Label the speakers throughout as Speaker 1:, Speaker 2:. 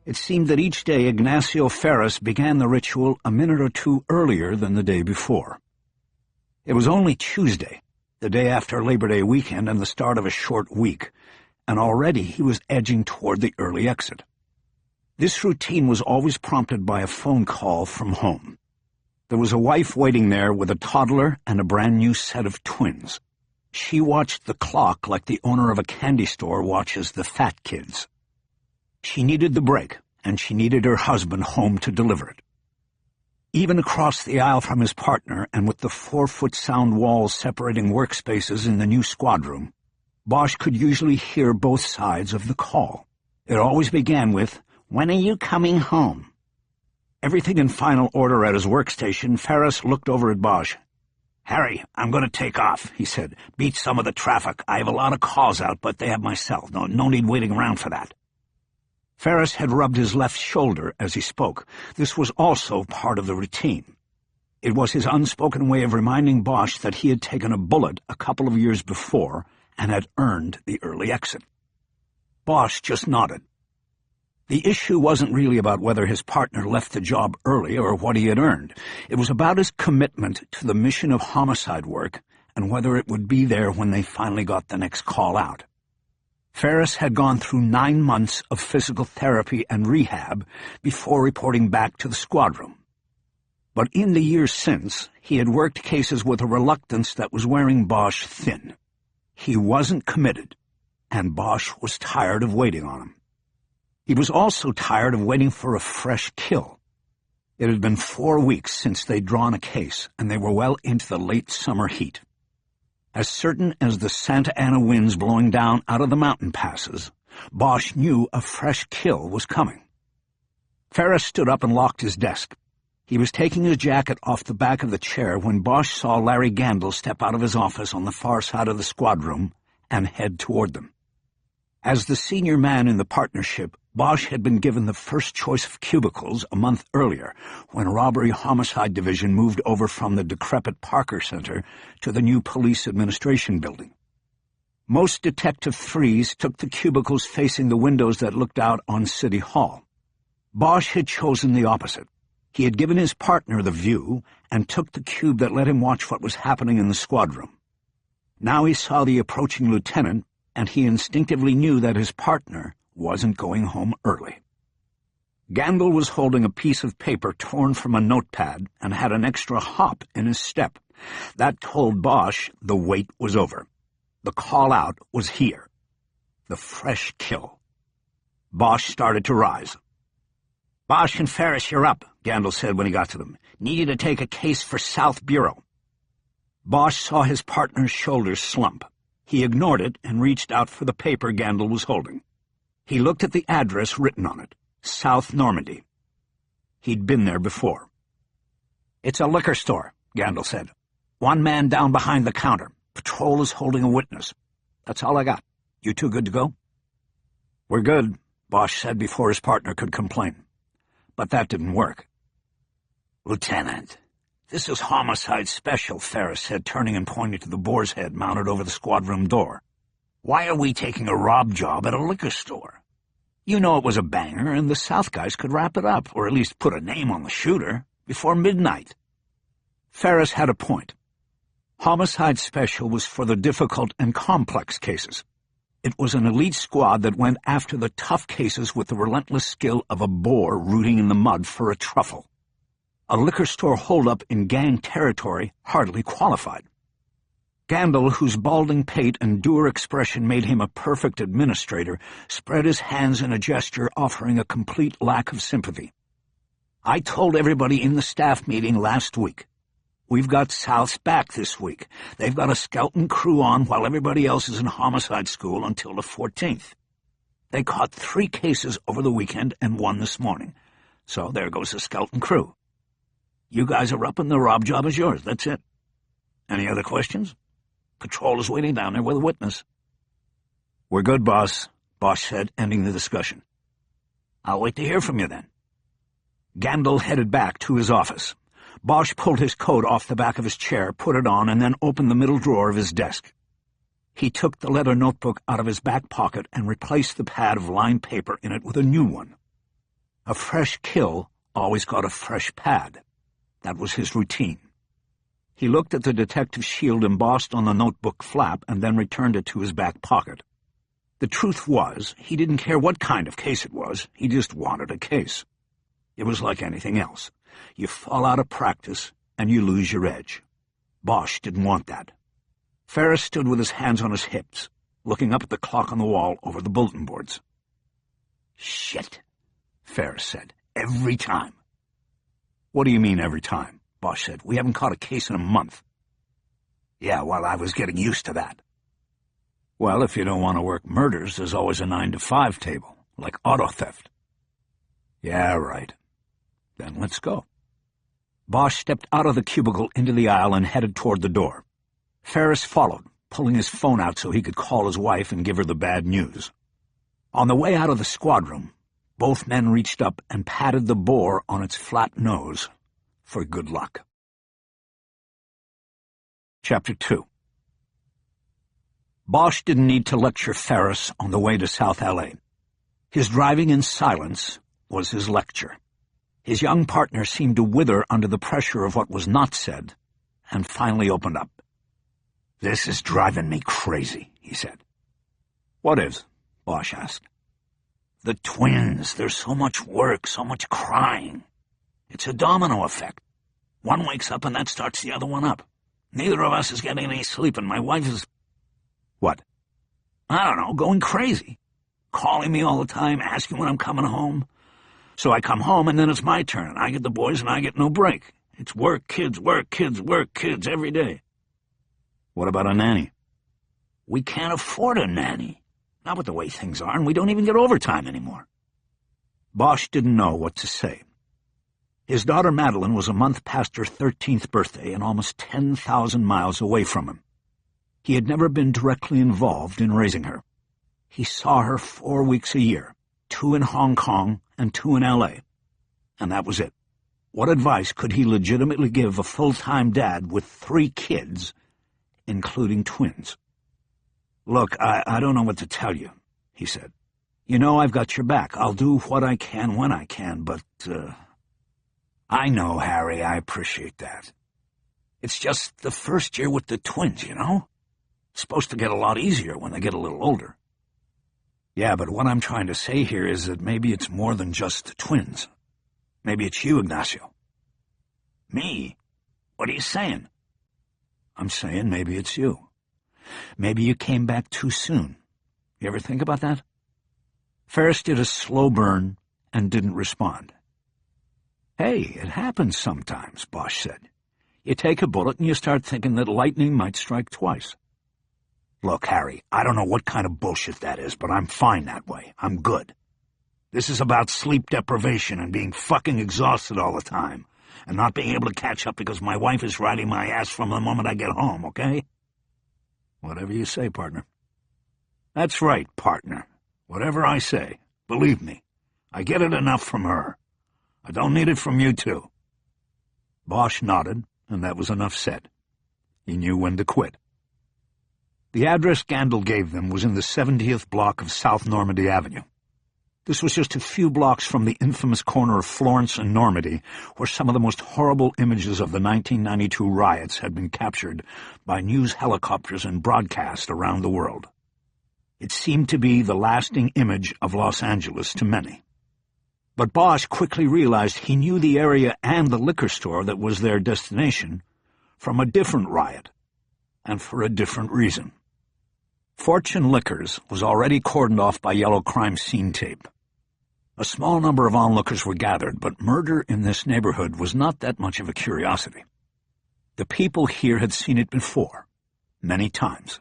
Speaker 1: It seemed that each day Ignacio Ferris began the ritual a minute or two earlier than the day before. It was only Tuesday, the day after Labor Day weekend and the start of a short week, and already he was edging toward the early exit. This routine was always prompted by a phone call from home. There was a wife waiting there with a toddler and a brand-new set of twins. She watched the clock like the owner of a candy store watches the fat kids. She needed the break, and she needed her husband home to deliver it. Even across the aisle from his partner, and with the 4-foot sound walls separating workspaces in the new squad room, Bosch could usually hear both sides of the call. It always began with, "When are you coming home?" Everything in final order at his workstation, Ferris looked over at Bosch. "Harry, I'm going to take off," he said. "Beat some of the traffic. I have a lot of calls out, but they have my cell. No need waiting around for that." Ferris had rubbed his left shoulder as he spoke. This was also part of the routine. It was his unspoken way of reminding Bosch that he had taken a bullet a couple of years before and had earned the early exit. Bosch just nodded. The issue wasn't really about whether his partner left the job early or what he had earned. It was about his commitment to the mission of homicide work and whether it would be there when they finally got the next call out. Ferris had gone through 9 months of physical therapy and rehab before reporting back to the squad room. But in the years since, he had worked cases with a reluctance that was wearing Bosch thin. He wasn't committed, and Bosch was tired of waiting on him. He was also tired of waiting for a fresh kill. It had been 4 weeks since they'd drawn a case, and they were well into the late summer heat. As certain as the Santa Ana winds blowing down out of the mountain passes, Bosch knew a fresh kill was coming. Ferris stood up and locked his desk. He was taking his jacket off the back of the chair when Bosch saw Larry Gandil step out of his office on the far side of the squad room and head toward them. As the senior man in the partnership, Bosch had been given the first choice of cubicles a month earlier when Robbery-Homicide Division moved over from the decrepit Parker Center to the new Police Administration Building. Most Detective Threes took the cubicles facing the windows that looked out on City Hall. Bosch had chosen the opposite. He had given his partner the view and took the cube that let him watch what was happening in the squad room. Now he saw the approaching lieutenant, and he instinctively knew that his partner wasn't going home early. Gandil was holding a piece of paper torn from a notepad and had an extra hop in his step. That told Bosch the wait was over. The call-out was here. The fresh kill. Bosch started to rise. "Bosch and Ferris, you're up," Gandil said when he got to them. "Need you to take a case for South Bureau." Bosch saw his partner's shoulders slump. He ignored it and reached out for the paper Gandil was holding. He looked at the address written on it, South Normandy. He'd been there before. "It's a liquor store," Gandil said. "One man down behind the counter. Patrol is holding a witness. That's all I got. You two good to go?" "We're good," Bosch said before his partner could complain. But that didn't work. "Lieutenant, this is Homicide Special," Ferris said, turning and pointing to the boar's head mounted over the squad room door. "Why are we taking a rob job at a liquor store? You know it was a banger, and the South guys could wrap it up, or at least put a name on the shooter, before midnight." Ferris had a point. Homicide Special was for the difficult and complex cases. It was an elite squad that went after the tough cases with the relentless skill of a boar rooting in the mud for a truffle. A liquor store holdup in gang territory hardly qualified. Gandil, whose balding pate and dour expression made him a perfect administrator, spread his hands in a gesture offering a complete lack of sympathy. "I told everybody in the staff meeting last week. We've got South's back this week. They've got a scouting crew on while everybody else is in homicide school until the 14th. They caught 3 cases over the weekend and 1 this morning. So there goes the scouting crew. You guys are up and the rob job is yours. That's it. Any other questions? Patrol is waiting down there with a witness." "We're good, boss," Bosch said, ending the discussion. "I'll wait to hear from you then." Gandil headed back to his office. Bosch pulled his coat off the back of his chair, put it on, and then opened the middle drawer of his desk. He took the leather notebook out of his back pocket and replaced the pad of lined paper in it with a new one. A fresh kill always got a fresh pad. That was his routine. He looked at the detective's shield embossed on the notebook flap and then returned it to his back pocket. The truth was, he didn't care what kind of case it was, he just wanted a case. It was like anything else. You fall out of practice and you lose your edge. Bosch didn't want that. Ferris stood with his hands on his hips, looking up at the clock on the wall over the bulletin boards. "Shit," Ferris said. "Every time." "What do you mean, every time?" Bosch said. "We haven't caught a case in a month." "Yeah, well, I was getting used to that." "Well, if you don't want to work murders, there's always a 9 to 5 table, like auto theft." "Yeah, right. Then let's go." Bosch stepped out of the cubicle into the aisle and headed toward the door. Ferris followed, pulling his phone out so he could call his wife and give her the bad news. On the way out of the squad room, both men reached up and patted the boar on its flat nose for good luck. Chapter 2. Bosch didn't need to lecture Ferris on the way to South L.A. His driving in silence was his lecture. His young partner seemed to wither under the pressure of what was not said, and finally opened up. "This is driving me crazy," he said. "What is?" Bosch asked. "The twins. There's so much work, so much crying. It's a domino effect. One wakes up and that starts the other one up. Neither of us is getting any sleep, and my wife is—" "What?" "I don't know, going crazy. Calling me all the time, asking when I'm coming home. So I come home, and then it's my turn. I get the boys, and I get no break. It's work, kids, work, kids, work, kids, every day." "What about a nanny?" "We can't afford a nanny. Not with the way things are, and we don't even get overtime anymore." Bosch didn't know what to say. His daughter Madeline was a month past her 13th birthday and almost 10,000 miles away from him. He had never been directly involved in raising her. He saw her 4 weeks a year, 2 in Hong Kong and 2 in L.A., and that was it. What advice could he legitimately give a full-time dad with 3 kids, including twins? "Look, I don't know what to tell you," he said. "You know I've got your back. I'll do what I can when I can, but, I know, Harry, I appreciate that. It's just the first year with the twins, you know? It's supposed to get a lot easier when they get a little older." "Yeah, but what I'm trying to say here is that maybe it's more than just the twins. Maybe it's you, Ignacio." "Me? What are you saying?" "I'm saying maybe it's you. Maybe you came back too soon. You ever think about that?" Ferris did a slow burn and didn't respond. "Hey, it happens sometimes," Bosch said. "You take a bullet and you start thinking that lightning might strike twice." "Look, Harry, I don't know what kind of bullshit that is, but I'm fine that way. I'm good. This is about sleep deprivation and being fucking exhausted all the time, and not being able to catch up because my wife is riding my ass from the moment I get home, okay?" "Whatever you say, partner." "That's right, partner. Whatever I say. Believe me, I get it enough from her. I don't need it from you, too." Bosch nodded, and that was enough said. He knew when to quit. The address Gandil gave them was in the 70th block of South Normandy Avenue. This was just a few blocks from the infamous corner of Florence and Normandy, where some of the most horrible images of the 1992 riots had been captured by news helicopters and broadcast around the world. It seemed to be the lasting image of Los Angeles to many. But Bosch quickly realized he knew the area and the liquor store that was their destination from a different riot, and for a different reason. Fortune Liquors was already cordoned off by yellow crime scene tape. A small number of onlookers were gathered, but murder in this neighborhood was not that much of a curiosity. The people here had seen it before, many times.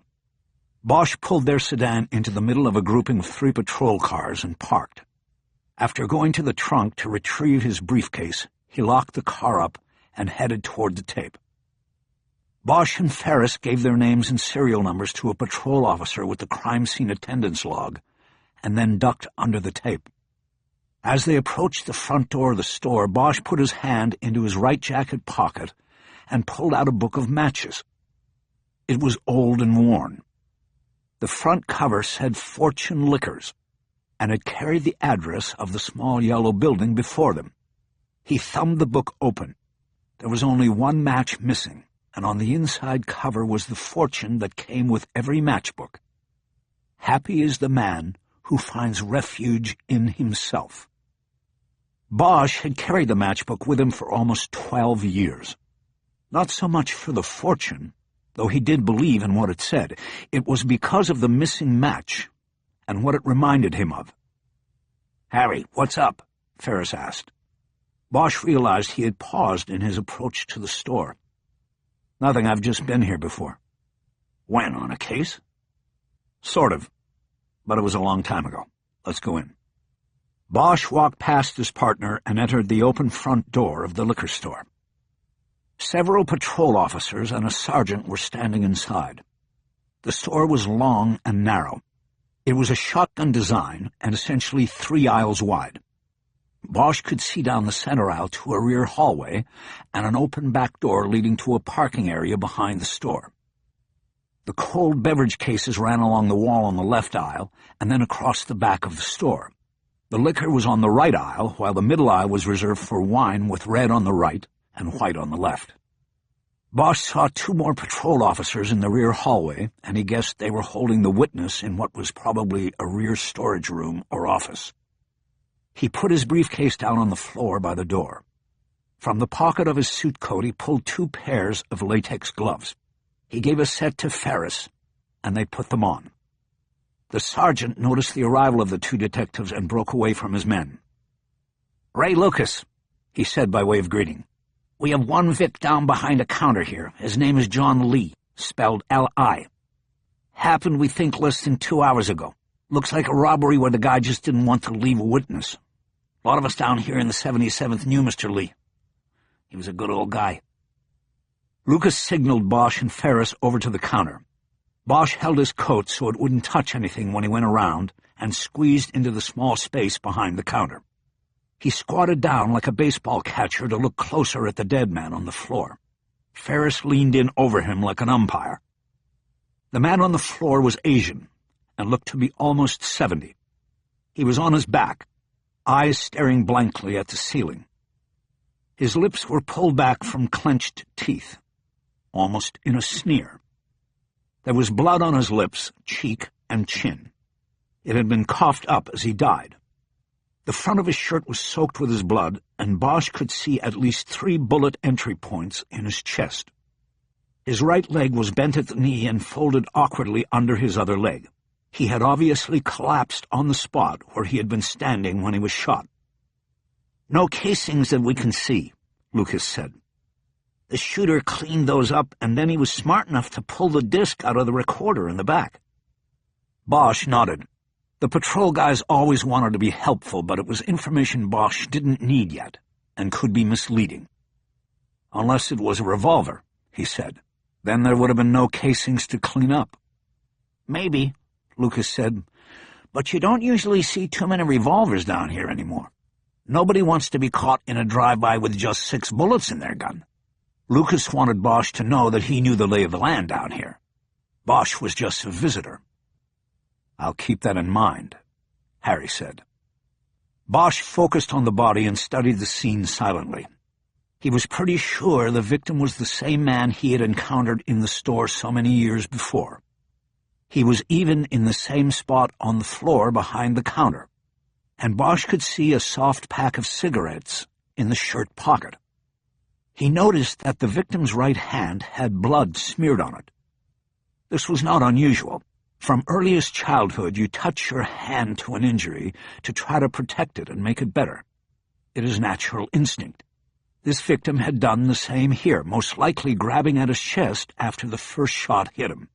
Speaker 1: Bosch pulled their sedan into the middle of a grouping of 3 patrol cars and parked. After going to the trunk to retrieve his briefcase, he locked the car up and headed toward the tape. Bosch and Ferris gave their names and serial numbers to a patrol officer with the crime scene attendance log, and then ducked under the tape. As they approached the front door of the store, Bosch put his hand into his right jacket pocket and pulled out a book of matches. It was old and worn. The front cover said Fortune Liquors. and it carried the address of the small yellow building before them. He thumbed the book open. There was only one match missing, and on the inside cover was the fortune that came with every matchbook. Happy is the man who finds refuge in himself. Bosch had carried the matchbook with him for almost 12 years. Not so much for the fortune, though he did believe in what it said. It was because of the missing match and what it reminded him of. "Harry, what's up?" Ferris asked. Bosch realized he had paused in his approach to the store. "Nothing, I've just been here before." "When, on a case?" "Sort of, but it was a long time ago. Let's go in." Bosch walked past his partner and entered the open front door of the liquor store. Several patrol officers and a sergeant were standing inside. The store was long and narrow. It was a shotgun design and essentially 3 aisles wide. Bosch could see down the center aisle to a rear hallway and an open back door leading to a parking area behind the store. The cold beverage cases ran along the wall on the left aisle and then across the back of the store. The liquor was on the right aisle, while the middle aisle was reserved for wine with red on the right and white on the left. Bosch saw 2 more patrol officers in the rear hallway, and he guessed they were holding the witness in what was probably a rear storage room or office. He put his briefcase down on the floor by the door. From the pocket of his suit coat he pulled 2 pairs of latex gloves. He gave a set to Ferris, and they put them on. The sergeant noticed the arrival of the 2 detectives and broke away from his men. "Ray Lucas," he said by way of greeting. "We have one Vic down behind a counter here. His name is John Lee, spelled L-I. Happened, we think, less than 2 hours ago. Looks like a robbery where the guy just didn't want to leave a witness. A lot of us down here in the 77th knew Mr. Lee. He was a good old guy." Lucas signaled Bosch and Ferris over to the counter. Bosch held his coat so it wouldn't touch anything when he went around and squeezed into the small space behind the counter. He squatted down like a baseball catcher to look closer at the dead man on the floor. Ferris leaned in over him like an umpire. The man on the floor was Asian and looked to be almost 70. He was on his back, eyes staring blankly at the ceiling. His lips were pulled back from clenched teeth, almost in a sneer. There was blood on his lips, cheek, and chin. It had been coughed up as he died. The front of his shirt was soaked with his blood, and Bosch could see at least 3 bullet entry points in his chest. His right leg was bent at the knee and folded awkwardly under his other leg. He had obviously collapsed on the spot where he had been standing when he was shot. "No casings that we can see," Lucas said. "The shooter cleaned those up, and then he was smart enough to pull the disc out of the recorder in the back." Bosch nodded. The patrol guys always wanted to be helpful, but it was information Bosch didn't need yet, and could be misleading. "Unless it was a revolver," he said. "Then there would have been no casings to clean up." "Maybe," Lucas said, "but you don't usually see too many revolvers down here anymore. Nobody wants to be caught in a drive-by with just 6 bullets in their gun." Lucas wanted Bosch to know that he knew the lay of the land down here. Bosch was just a visitor. "I'll keep that in mind," Harry said. Bosch focused on the body and studied the scene silently. He was pretty sure the victim was the same man he had encountered in the store so many years before. He was even in the same spot on the floor behind the counter, and Bosch could see a soft pack of cigarettes in the shirt pocket. He noticed that the victim's right hand had blood smeared on it. This was not unusual. From earliest childhood, you touch your hand to an injury to try to protect it and make it better. It is natural instinct. This victim had done the same here, most likely grabbing at his chest after the first shot hit him.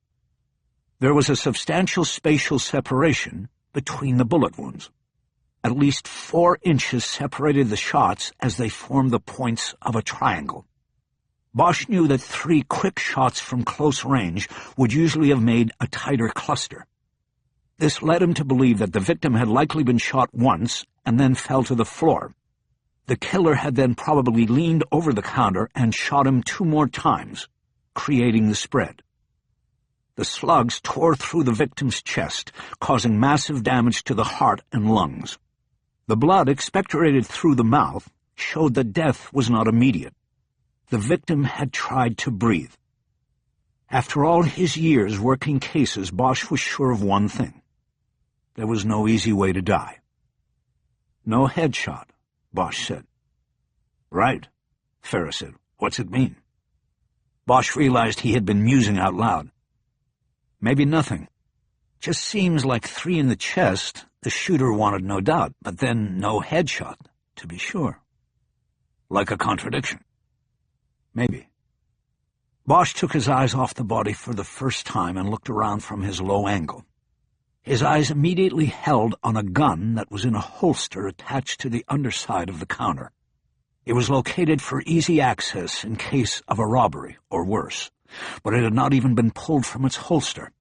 Speaker 1: There was a substantial spatial separation between the bullet wounds. At least 4 inches separated the shots as they formed the points of a triangle. Bosch knew that 3 quick shots from close range would usually have made a tighter cluster. This led him to believe that the victim had likely been shot once and then fell to the floor. The killer had then probably leaned over the counter and shot him 2 more times, creating the spread. The slugs tore through the victim's chest, causing massive damage to the heart and lungs. The blood expectorated through the mouth showed that death was not immediate. The victim had tried to breathe. After all his years working cases, Bosch was sure of one thing. There was no easy way to die. "No headshot," Bosch said. "Right," Ferris said. "What's it mean?" Bosch realized he had been musing out loud. "Maybe nothing. Just seems like 3 in the chest. The shooter wanted no doubt, but then no headshot, to be sure. Like a contradiction." "Maybe." Bosch took his eyes off the body for the first time and looked around from his low angle. His eyes immediately held on a gun that was in a holster attached to the underside of the counter. It was located for easy access in case of a robbery, or worse, but it had not even been pulled from its holster.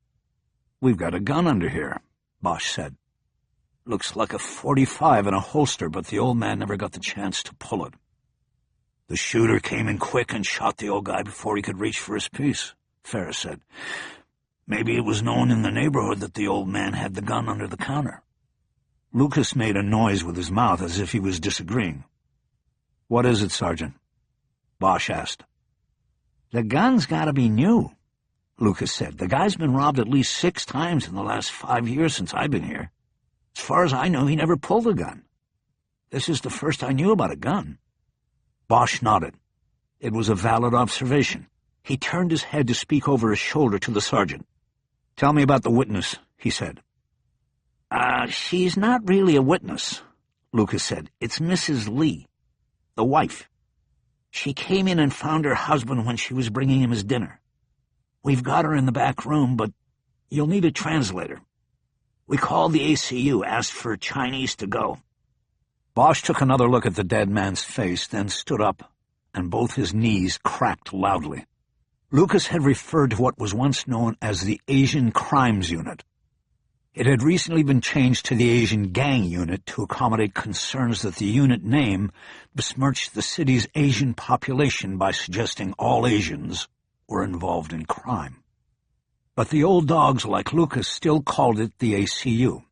Speaker 1: "We've got a gun under here," Bosch said. "Looks like a .45 in a holster, but the old man never got the chance to pull it." "The shooter came in quick and shot the old guy before he could reach for his piece," Ferris said. "Maybe it was known in the neighborhood that the old man had the gun under the counter." Lucas made a noise with his mouth as if he was disagreeing. "What is it, Sergeant?" Bosch asked. "The gun's got to be new," Lucas said. "The guy's been robbed at least 6 times in the last 5 years since I've been here. As far as I know, he never pulled a gun. This is the first I knew about a gun." Bosch nodded. It was a valid observation. He turned his head to speak over his shoulder to the sergeant. "Tell me about the witness," he said. She's not really a witness," Lucas said. "It's Mrs. Lee, the wife. She came in and found her husband when she was bringing him his dinner. We've got her in the back room, but you'll need a translator. We called the ACU, asked for Chinese to go." Bosch took another look at the dead man's face, then stood up, and both his knees cracked loudly. Lucas had referred to what was once known as the Asian Crimes Unit. It had recently been changed to the Asian Gang Unit to accommodate concerns that the unit name besmirched the city's Asian population by suggesting all Asians were involved in crime. But the old dogs like Lucas still called it the ACU.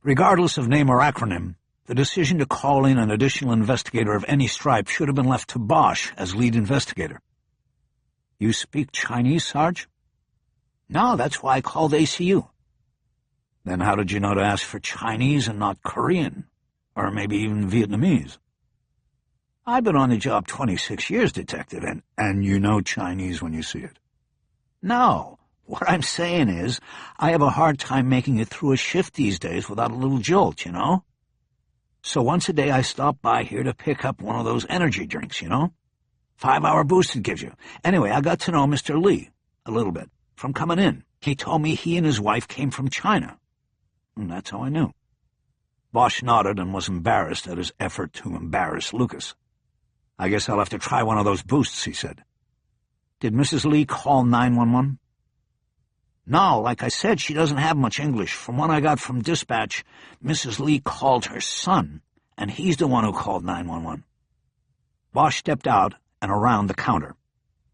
Speaker 1: Regardless of name or acronym, the decision to call in an additional investigator of any stripe should have been left to Bosch as lead investigator. "You speak Chinese, Sarge?" "No, that's why I called ACU." "Then how did you know to ask for Chinese and not Korean, or maybe even Vietnamese?" "I've been on the job 26 years, Detective, and you know Chinese when you see it." "No, what I'm saying is I have a hard time making it through a shift these days without a little jolt, you know? So once a day I stop by here to pick up one of those energy drinks, you know? 5-hour boost it gives you. Anyway, I got to know Mr. Lee a little bit from coming in. He told me he and his wife came from China. And that's how I knew." Bosch nodded and was embarrassed at his effort to embarrass Lucas. "I guess I'll have to try one of those boosts," he said. "Did Mrs. Lee call 911? "No, like I said, she doesn't have much English. From what I got from dispatch, Mrs. Lee called her son, and he's the one who called 911. Bosch stepped out and around the counter.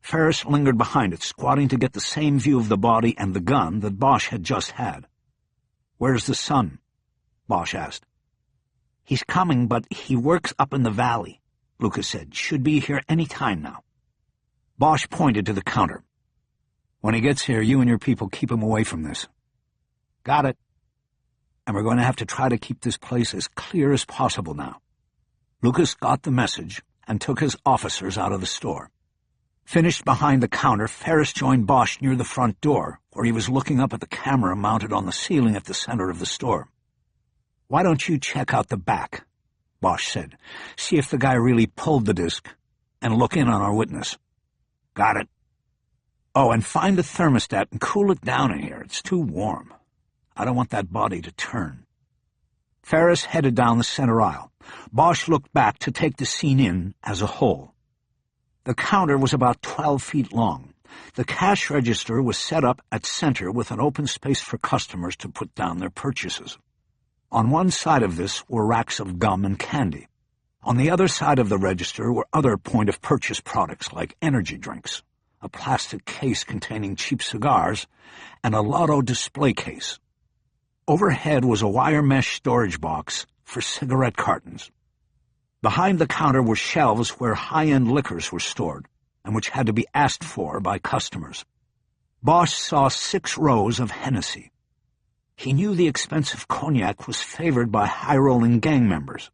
Speaker 1: Ferris lingered behind it, squatting to get the same view of the body and the gun that Bosch had just had. "Where's the son?" Bosch asked. "He's coming, but he works up in the valley," Lucas said. "Should be here any time now." Bosch pointed to the counter. "When he gets here, you and your people keep him away from this." "Got it." "And we're going to have to try to keep this place as clear as possible now." Lucas got the message and took his officers out of the store. Finished behind the counter, Ferris joined Bosch near the front door, where he was looking up at the camera mounted on the ceiling at the center of the store. "Why don't you check out the back?" Bosch said. "See if the guy really pulled the disc, and look in on our witness." "Got it." "Oh, and find the thermostat and cool it down in here. It's too warm. I don't want that body to turn." Ferris headed down the center aisle. Bosch looked back to take the scene in as a whole. The counter was about 12 feet long. The cash register was set up at center with an open space for customers to put down their purchases. On one side of this were racks of gum and candy. On the other side of the register were other point-of-purchase products like energy drinks. a plastic case containing cheap cigars, and a lotto display case. Overhead was a wire mesh storage box for cigarette cartons. Behind the counter were shelves where high-end liquors were stored, and which had to be asked for by customers. Bosch saw 6 rows of Hennessy. He knew the expensive cognac was favored by high-rolling gang members.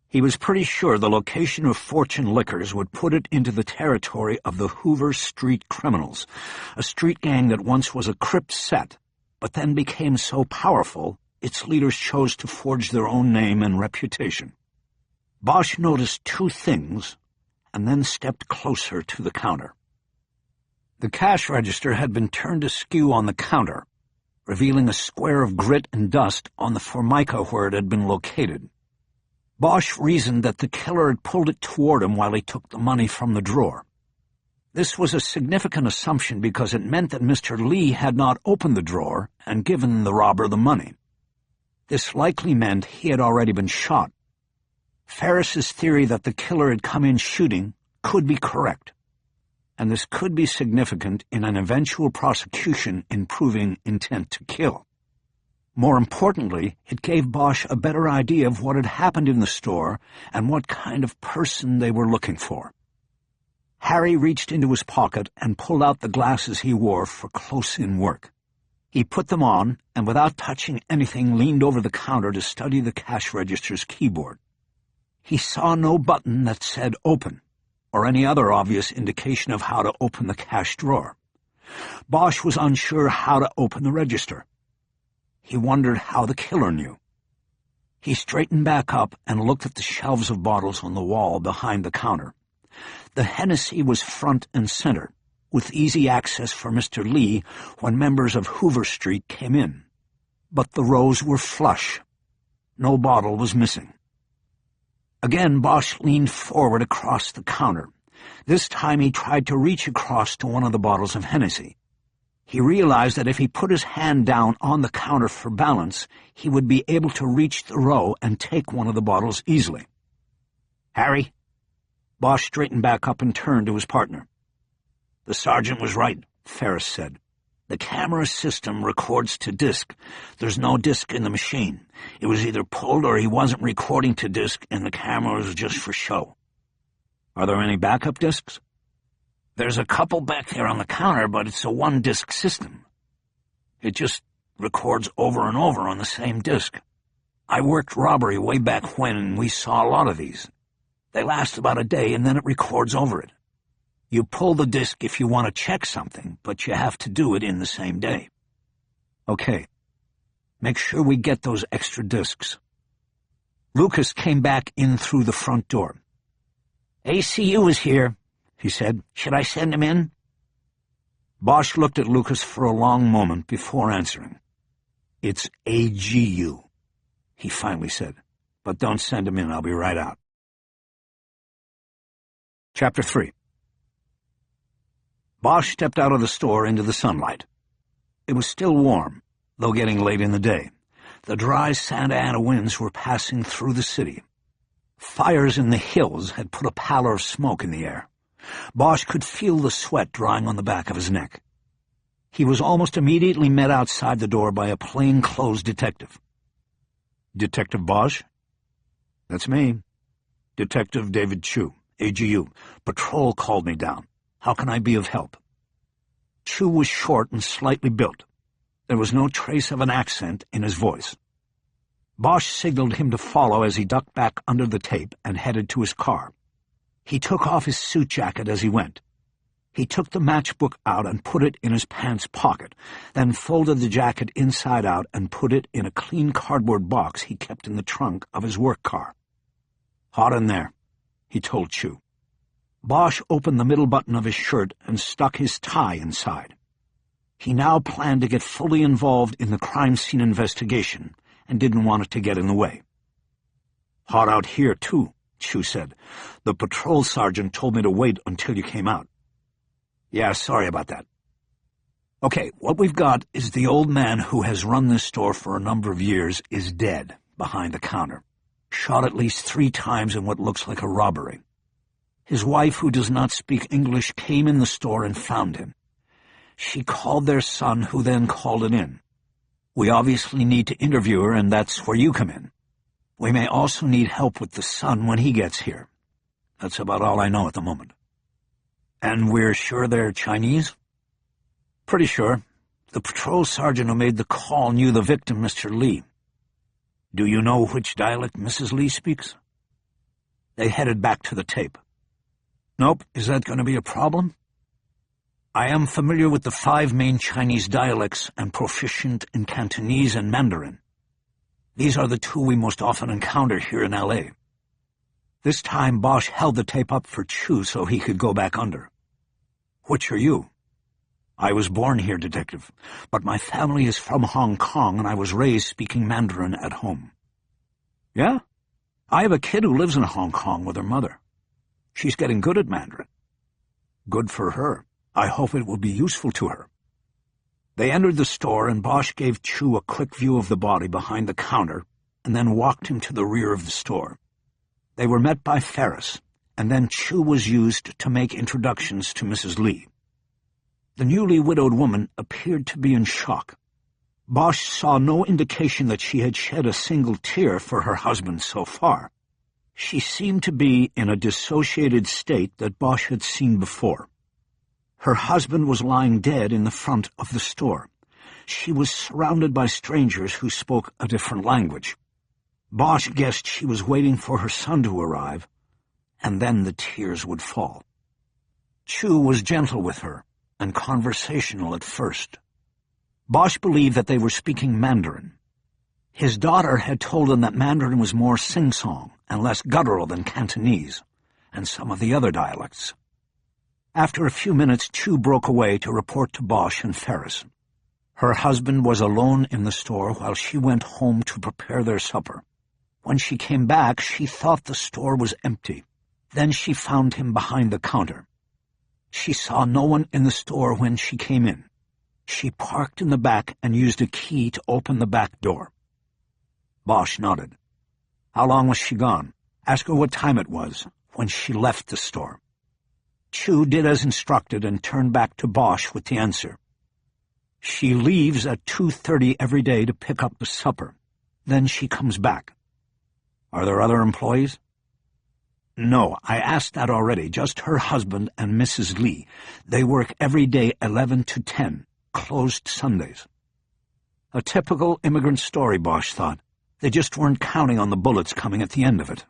Speaker 1: He was pretty sure the location of Fortune Liquors would put it into the territory of the Hoover Street Criminals, a street gang that once was a Crip set, but then became so powerful its leaders chose to forge their own name and reputation. Bosch noticed 2 things and then stepped closer to the counter. The cash register had been turned askew on the counter, revealing a square of grit and dust on the formica where it had been located. Bosch reasoned that the killer had pulled it toward him while he took the money from the drawer. This was a significant assumption because it meant that Mr. Lee had not opened the drawer and given the robber the money. This likely meant he had already been shot. Ferris's theory that the killer had come in shooting could be correct, and this could be significant in an eventual prosecution in proving intent to kill. More importantly, it gave Bosch a better idea of what had happened in the store and what kind of person they were looking for. Harry reached into his pocket and pulled out the glasses he wore for close-in work. He put them on and, without touching anything, leaned over the counter to study the cash register's keyboard. He saw no button that said open, or any other obvious indication of how to open the cash drawer. Bosch was unsure how to open the register. He wondered how the killer knew. He straightened back up and looked at the shelves of bottles on the wall behind the counter. The Hennessy was front and center, with easy access for Mr. Lee when members of Hoover Street came in. But the rows were flush. No bottle was missing. Again, Bosch leaned forward across the counter. This time he tried to reach across to one of the bottles of Hennessy. He realized that if he put his hand down on the counter for balance, he would be able to reach the row and take one of the bottles easily. "Harry?" Bosch straightened back up and turned to his partner. "The sergeant was right," Ferris said. "The camera system records to disc. There's no disc in the machine. It was either pulled or he wasn't recording to disc and the camera was just for show." "Are there any backup discs?" "There's a couple back there on the counter, but it's a 1-disc system. It just records over and over on the same disc. I worked robbery way back when, and we saw a lot of these. They last about a day, and then it records over it. You pull the disc if you want to check something, but you have to do it in the same day." "Okay. Make sure we get those extra discs." Lucas came back in through the front door. "ACU is here," he said. "Should I send him in?" Bosch looked at Lucas for a long moment before answering. "It's AGU," he finally said. "But don't send him in. I'll be right out." Chapter 3. Bosch stepped out of the store into the sunlight. It was still warm, though getting late in the day. The dry Santa Ana winds were passing through the city. Fires in the hills had put a pallor of smoke in the air. Bosch could feel the sweat drying on the back of his neck. He was almost immediately met outside the door by a plain-clothes detective. "Detective Bosch?" "That's me. Detective David Chu, AGU. Patrol called me down. How can I be of help?" Chu was short and slightly built. There was no trace of an accent in his voice. Bosch signaled him to follow as he ducked back under the tape and headed to his car. He took off his suit jacket as he went. He took the matchbook out and put it in his pants pocket, then folded the jacket inside out and put it in a clean cardboard box he kept in the trunk of his work car. "Hot in there," he told Chu. Bosch opened the middle button of his shirt and stuck his tie inside. He now planned to get fully involved in the crime scene investigation and didn't want it to get in the way. "Hot out here, too," Chu said. "The patrol sergeant told me to wait until you came out." "Yeah, sorry about that." "Okay, what we've got is the old man who has run this store for a number of years is dead behind the counter, shot at least 3 times in what looks like a robbery. His wife, who does not speak English, came in the store and found him. She called their son, who then called it in. We obviously need to interview her, and that's where you come in. We may also need help with the son when he gets here. That's about all I know at the moment. And we're sure they're Chinese? Pretty sure. The patrol sergeant who made the call knew the victim, Mr. Lee. Do you know which dialect Mrs. Lee speaks? They headed back to the tape. Nope. Is that going to be a problem? I am familiar with the 5 main Chinese dialects and proficient in Cantonese and Mandarin. These are the 2 we most often encounter here in L.A. This time Bosch held the tape up for Chu so he could go back under. Which are you? I was born here, Detective, but my family is from Hong Kong and I was raised speaking Mandarin at home. Yeah? I have a kid who lives in Hong Kong with her mother. She's getting good at Mandarin. Good for her. I hope it will be useful to her. They entered the store and Bosch gave Chu a quick view of the body behind the counter and then walked him to the rear of the store. They were met by Ferris, and then Chu was used to make introductions to Mrs. Lee. The newly widowed woman appeared to be in shock. Bosch saw no indication that she had shed a single tear for her husband so far. She seemed to be in a dissociated state that Bosch had seen before. Her husband was lying dead in the front of the store. She was surrounded by strangers who spoke a different language. Bosch guessed she was waiting for her son to arrive, and then the tears would fall. Chu was gentle with her and conversational at first. Bosch believed that they were speaking Mandarin. His daughter had told him that Mandarin was more sing-song and less guttural than Cantonese and some of the other dialects. After a few minutes, Chu broke away to report to Bosch and Ferris. Her husband was alone in the store while she went home to prepare their supper. When she came back, she thought the store was empty. Then she found him behind the counter. She saw no one in the store when she came in. She parked in the back and used a key to open the back door. Bosch nodded. How long was she gone? Ask her what time it was when she left the store. Chu did as instructed and turned back to Bosch with the answer. She leaves at 2:30 every day to pick up the supper. Then she comes back. Are there other employees? No, I asked that already. Just her husband and Mrs. Lee. They work every day 11 to 10, closed Sundays. A typical immigrant story, Bosch thought. They just weren't counting on the bullets coming at the end of it.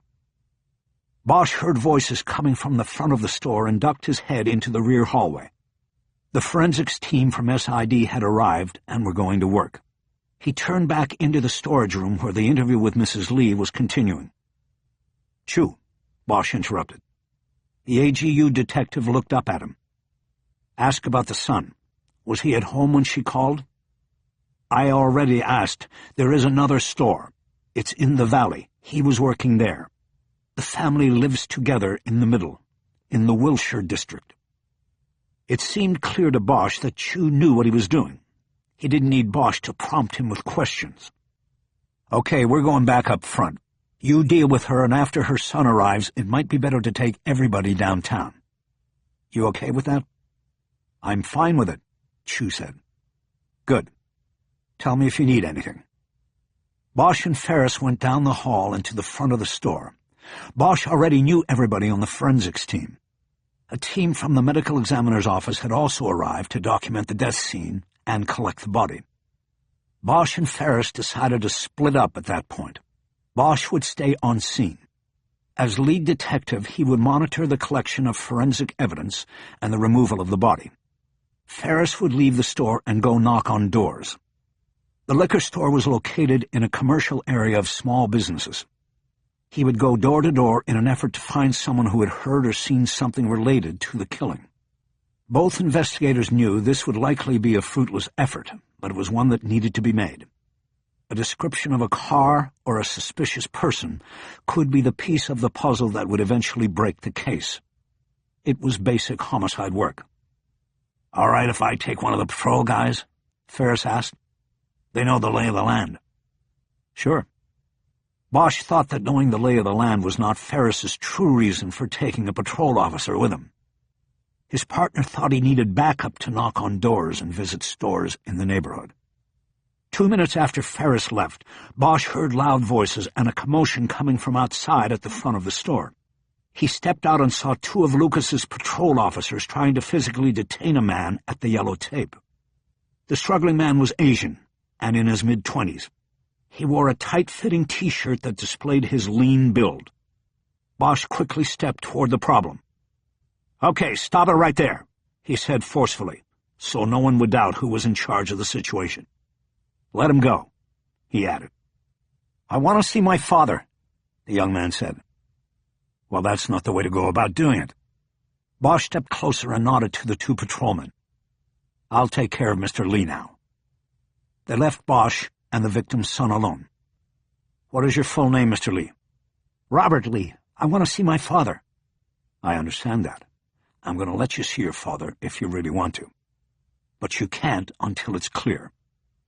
Speaker 1: Bosch heard voices coming from the front of the store and ducked his head into the rear hallway. The forensics team from SID had arrived and were going to work. He turned back into the storage room where the interview with Mrs. Lee was continuing. Chu, Bosch interrupted. The AGU detective looked up at him. Ask about the son. Was he at home when she called? I already asked. There is another store. It's in the valley. He was working there. The family lives together in the middle, in the Wilshire district. It seemed clear to Bosch that Chu knew what he was doing. He didn't need Bosch to prompt him with questions. Okay, we're going back up front. You deal with her, and after her son arrives, it might be better to take everybody downtown. You okay with that? I'm fine with it, Chu said. Good. Tell me if you need anything. Bosch and Ferris went down the hall and to the front of the store. Bosch already knew everybody on the forensics team. A team from the medical examiner's office had also arrived to document the death scene and collect the body. Bosch and Ferris decided to split up at that point. Bosch would stay on scene. As lead detective, he would monitor the collection of forensic evidence and the removal of the body. Ferris would leave the store and go knock on doors. The liquor store was located in a commercial area of small businesses. He would go door to door in an effort to find someone who had heard or seen something related to the killing. Both investigators knew this would likely be a fruitless effort, but it was one that needed to be made. A description of a car or a suspicious person could be the piece of the puzzle that would eventually break the case. It was basic homicide work. All right if I take one of the patrol guys? Ferris asked. They know the lay of the land. Sure. Bosch thought that knowing the lay of the land was not Ferris's true reason for taking a patrol officer with him. His partner thought he needed backup to knock on doors and visit stores in the neighborhood. 2 minutes after Ferris left, Bosch heard loud voices and a commotion coming from outside at the front of the store. He stepped out and saw 2 of Lucas's patrol officers trying to physically detain a man at the yellow tape. The struggling man was Asian and in his mid-20s. He wore a tight-fitting T-shirt that displayed his lean build. Bosch quickly stepped toward the problem. "Okay, stop it right there," he said forcefully, so no one would doubt who was in charge of the situation. "Let him go," he added. "I want to see my father," the young man said. "Well, that's not the way to go about doing it." Bosch stepped closer and nodded to the 2 patrolmen. "I'll take care of Mr. Lee now." They left Bosch and the victim's son alone. "What is your full name, Mr. Lee?" "Robert Lee. I want to see my father." "I understand that. I'm going to let you see your father if you really want to. But you can't until it's clear.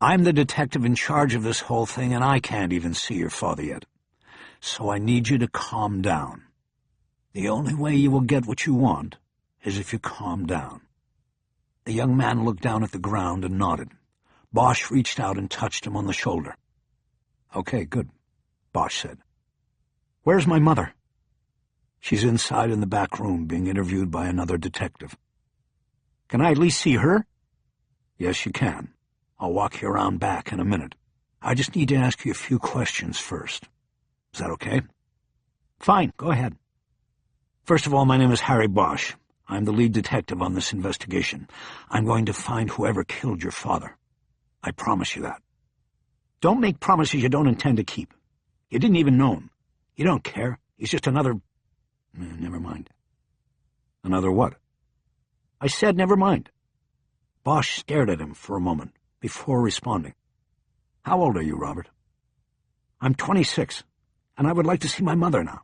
Speaker 1: I'm the detective in charge of this whole thing, and I can't even see your father yet. So I need you to calm down. The only way you will get what you want is if you calm down." The young man looked down at the ground and nodded. Bosch reached out and touched him on the shoulder. "Okay, good," Bosch said. "Where's my mother?" "She's inside in the back room being interviewed by another detective." "Can I at least see her?" "Yes, you can. I'll walk you around back in a minute. I just need to ask you a few questions first. Is that okay?" "Fine, go ahead." "First of all, my name is Harry Bosch. I'm the lead detective on this investigation. I'm going to find whoever killed your father. I promise you that." "Don't make promises you don't intend to keep. You didn't even know him. You don't care. He's just another—" "Never mind." "Another what?" "I said never mind." Bosch stared at him for a moment before responding. "How old are you, Robert?" "I'm 26, and I would like to see my mother now."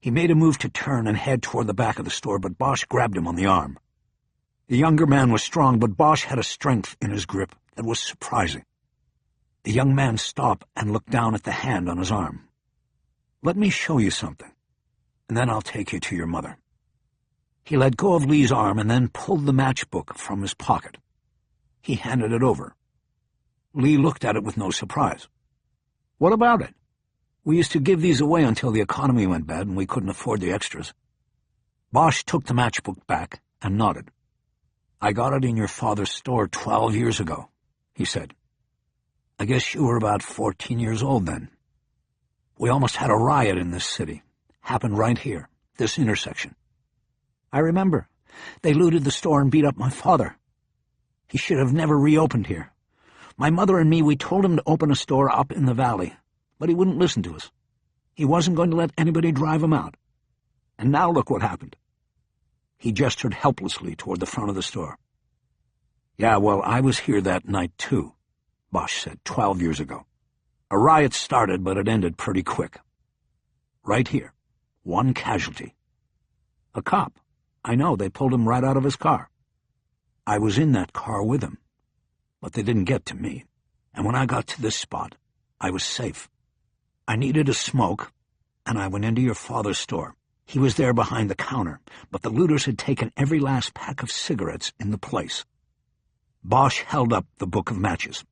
Speaker 1: He made a move to turn and head toward the back of the store, but Bosch grabbed him on the arm. The younger man was strong, but Bosch had a strength in his grip that was surprising. The young man stopped and looked down at the hand on his arm. "Let me show you something, and then I'll take you to your mother." He let go of Lee's arm and then pulled the matchbook from his pocket. He handed it over. Lee looked at it with no surprise. "What about it? We used to give these away until the economy went bad and we couldn't afford the extras." Bosch took the matchbook back and nodded. "I got it in your father's store 12 years ago," he said. "I guess you were about 14 years old then. We almost had a riot in this city. Happened right here, this intersection." "I remember. They looted the store and beat up my father. He should have never reopened here. My mother and me, we told him to open a store up in the valley, but he wouldn't listen to us. He wasn't going to let anybody drive him out. And now look what happened." He gestured helplessly toward the front of the store. "Yeah, well, I was here that night too," Bosch said, 12 years ago. "A riot started, but it ended pretty quick. Right here, 1 casualty. A cop. I know, they pulled him right out of his car. I was in that car with him, but they didn't get to me. And when I got to this spot, I was safe. I needed a smoke, and I went into your father's store. He was there behind the counter, but the looters had taken every last pack of cigarettes in the place." Bosch held up the book of matches.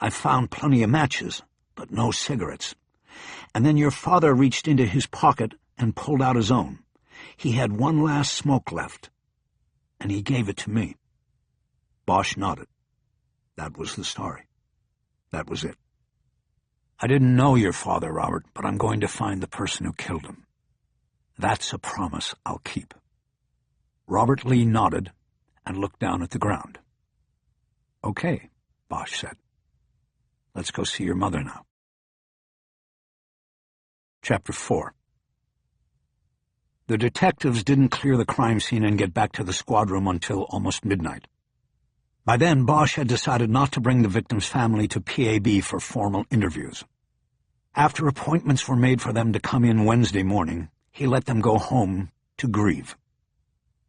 Speaker 1: "I found plenty of matches, but no cigarettes. And then your father reached into his pocket and pulled out his own. He had one last smoke left, and he gave it to me." Bosch nodded. That was the story. That was it. "I didn't know your father, Robert, but I'm going to find the person who killed him. That's a promise I'll keep." Robert Lee nodded and looked down at the ground. "Okay," Bosch said. "Let's go see your mother now." Chapter 4. The detectives didn't clear the crime scene and get back to the squad room until almost midnight. By then, Bosch had decided not to bring the victim's family to PAB for formal interviews. After appointments were made for them to come in Wednesday morning, he let them go home to grieve.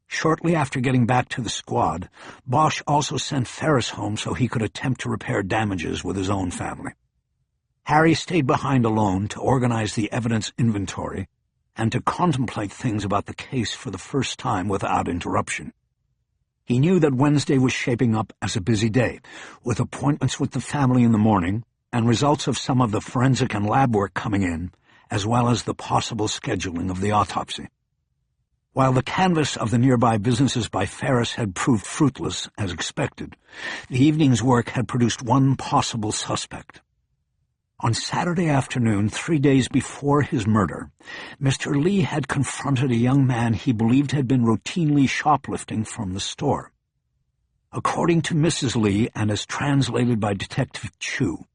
Speaker 1: Shortly after getting back to the squad, Bosch also sent Ferris home so he could attempt to repair damages with his own family. Harry stayed behind alone to organize the evidence inventory and to contemplate things about the case for the first time without interruption. He knew that Wednesday was shaping up as a busy day, with appointments with the family in the morning and results of some of the forensic and lab work coming in, as well as the possible scheduling of the autopsy. While the canvass of the nearby businesses by Ferris had proved fruitless, as expected, the evening's work had produced one possible suspect. On Saturday afternoon, 3 days before his murder, Mr. Lee had confronted a young man he believed had been routinely shoplifting from the store. According to Mrs. Lee, and as translated by Detective Chu,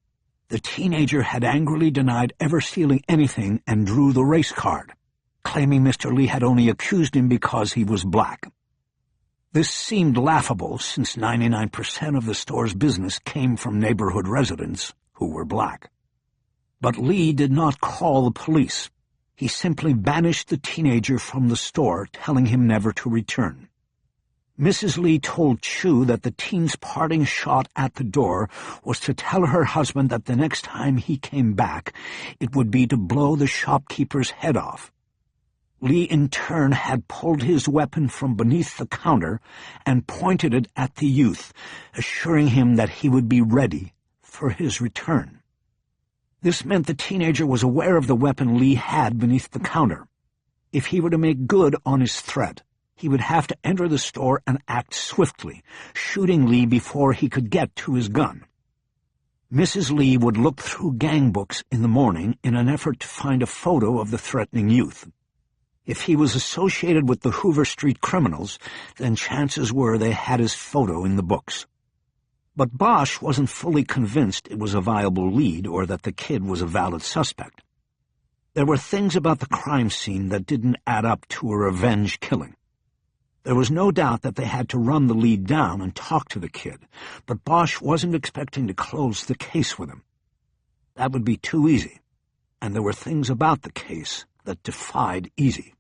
Speaker 1: the teenager had angrily denied ever stealing anything and drew the race card, claiming Mr. Lee had only accused him because he was black. This seemed laughable, since 99% of the store's business came from neighborhood residents who were black. But Lee did not call the police. He simply banished the teenager from the store, telling him never to return. Mrs. Lee told Chu that the teen's parting shot at the door was to tell her husband that the next time he came back, it would be to blow the shopkeeper's head off. Lee, in turn, had pulled his weapon from beneath the counter and pointed it at the youth, assuring him that he would be ready for his return. This meant the teenager was aware of the weapon Lee had beneath the counter. If he were to make good on his threat, he would have to enter the store and act swiftly, shooting Lee before he could get to his gun. Mrs. Lee would look through gang books in the morning in an effort to find a photo of the threatening youth. If he was associated with the Hoover Street criminals, then chances were they had his photo in the books. But Bosch wasn't fully convinced it was a viable lead or that the kid was a valid suspect. There were things about the crime scene that didn't add up to a revenge killing. There was no doubt that they had to run the lead down and talk to the kid, but Bosch wasn't expecting to close the case with him. That would be too easy, and there were things about the case that defied easy.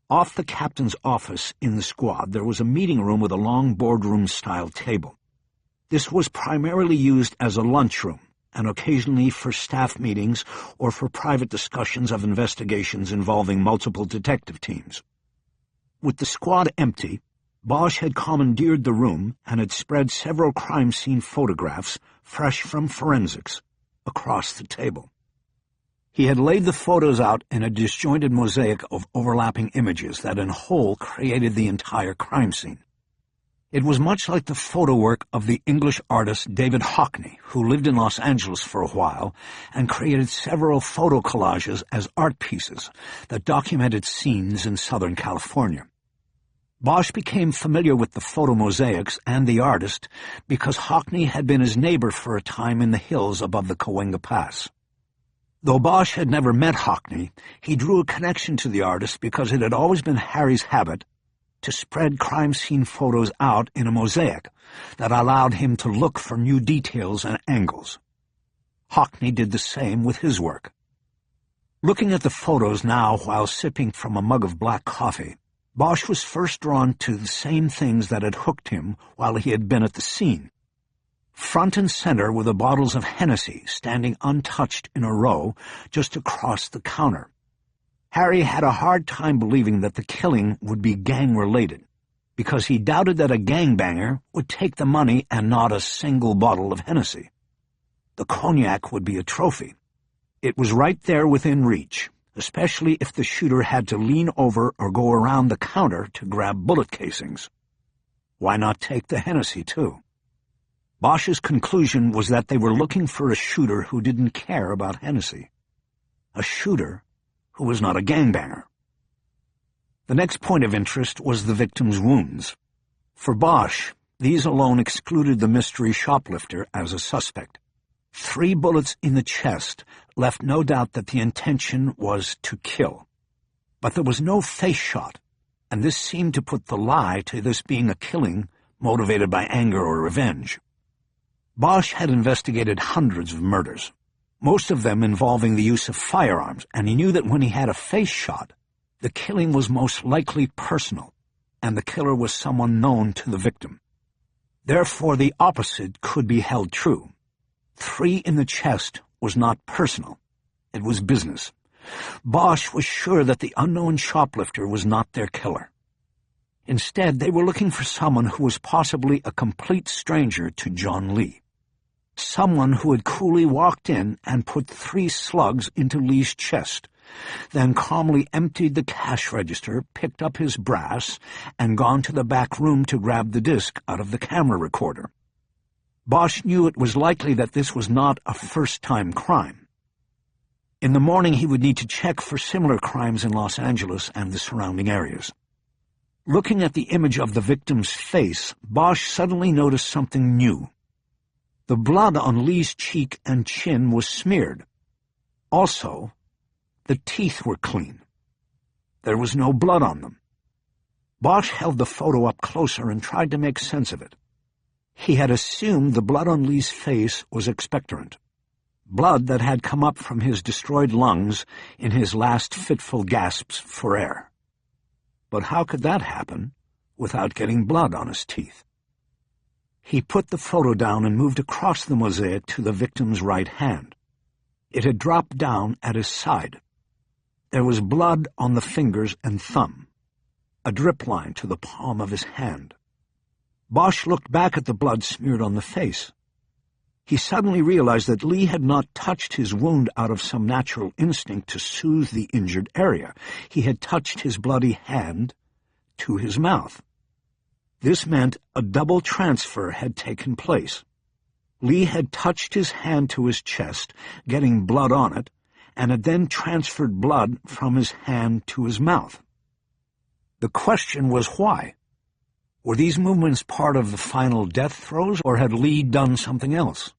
Speaker 1: Off the captain's office in the squad, there was a meeting room with a long boardroom-style table. This was primarily used as a lunchroom, and occasionally for staff meetings or for private discussions of investigations involving multiple detective teams. With the squad empty, Bosch had commandeered the room and had spread several crime scene photographs, fresh from forensics, across the table. He had laid the photos out in a disjointed mosaic of overlapping images that in whole created the entire crime scene. It was much like the photo work of the English artist David Hockney, who lived in Los Angeles for a while and created several photo collages as art pieces that documented scenes in Southern California. Bosch became familiar with the photo mosaics and the artist because Hockney had been his neighbor for a time in the hills above the Cahuenga Pass. Though Bosch had never met Hockney, he drew a connection to the artist because it had always been Harry's habit to spread crime scene photos out in a mosaic that allowed him to look for new details and angles. Hockney did the same with his work. Looking at the photos now while sipping from a mug of black coffee, Bosch was first drawn to the same things that had hooked him while he had been at the scene. Front and center were the bottles of Hennessy standing untouched in a row just across the counter. Harry had a hard time believing that the killing would be gang-related, because he doubted that a gangbanger would take the money and not a single bottle of Hennessy. The cognac would be a trophy. It was right there within reach, especially if the shooter had to lean over or go around the counter to grab bullet casings. Why not take the Hennessy, too? Bosch's conclusion was that they were looking for a shooter who didn't care about Hennessy. A shooter who was not a gangbanger. The next point of interest was the victim's wounds. For Bosch, these alone excluded the mystery shoplifter as a suspect. 3 bullets in the chest left no doubt that the intention was to kill. But there was no face shot, and this seemed to put the lie to this being a killing motivated by anger or revenge. Bosch had investigated hundreds of murders, most of them involving the use of firearms, and he knew that when he had a face shot, the killing was most likely personal, and the killer was someone known to the victim. Therefore, the opposite could be held true. 3 in the chest was not personal. It was business. Bosch was sure that the unknown shoplifter was not their killer. Instead, they were looking for someone who was possibly a complete stranger to John Lee. Someone who had coolly walked in and put 3 slugs into Lee's chest, then calmly emptied the cash register, picked up his brass, and gone to the back room to grab the disc out of the camera recorder. Bosch knew it was likely that this was not a first-time crime. In the morning he would need to check for similar crimes in Los Angeles and the surrounding areas. Looking at the image of the victim's face, Bosch suddenly noticed something new. The blood on Lee's cheek and chin was smeared. Also, the teeth were clean. There was no blood on them. Bosch held the photo up closer and tried to make sense of it. He had assumed the blood on Lee's face was expectorant, blood that had come up from his destroyed lungs in his last fitful gasps for air. But how could that happen without getting blood on his teeth? He put the photo down and moved across the mosaic to the victim's right hand. It had dropped down at his side. There was blood on the fingers and thumb, a drip line to the palm of his hand. Bosch looked back at the blood smeared on the face. He suddenly realized that Lee had not touched his wound out of some natural instinct to soothe the injured area. He had touched his bloody hand to his mouth. This meant a double transfer had taken place. Lee had touched his hand to his chest, getting blood on it, and had then transferred blood from his hand to his mouth. The question was why? Were these movements part of the final death throes, or had Lee done something else?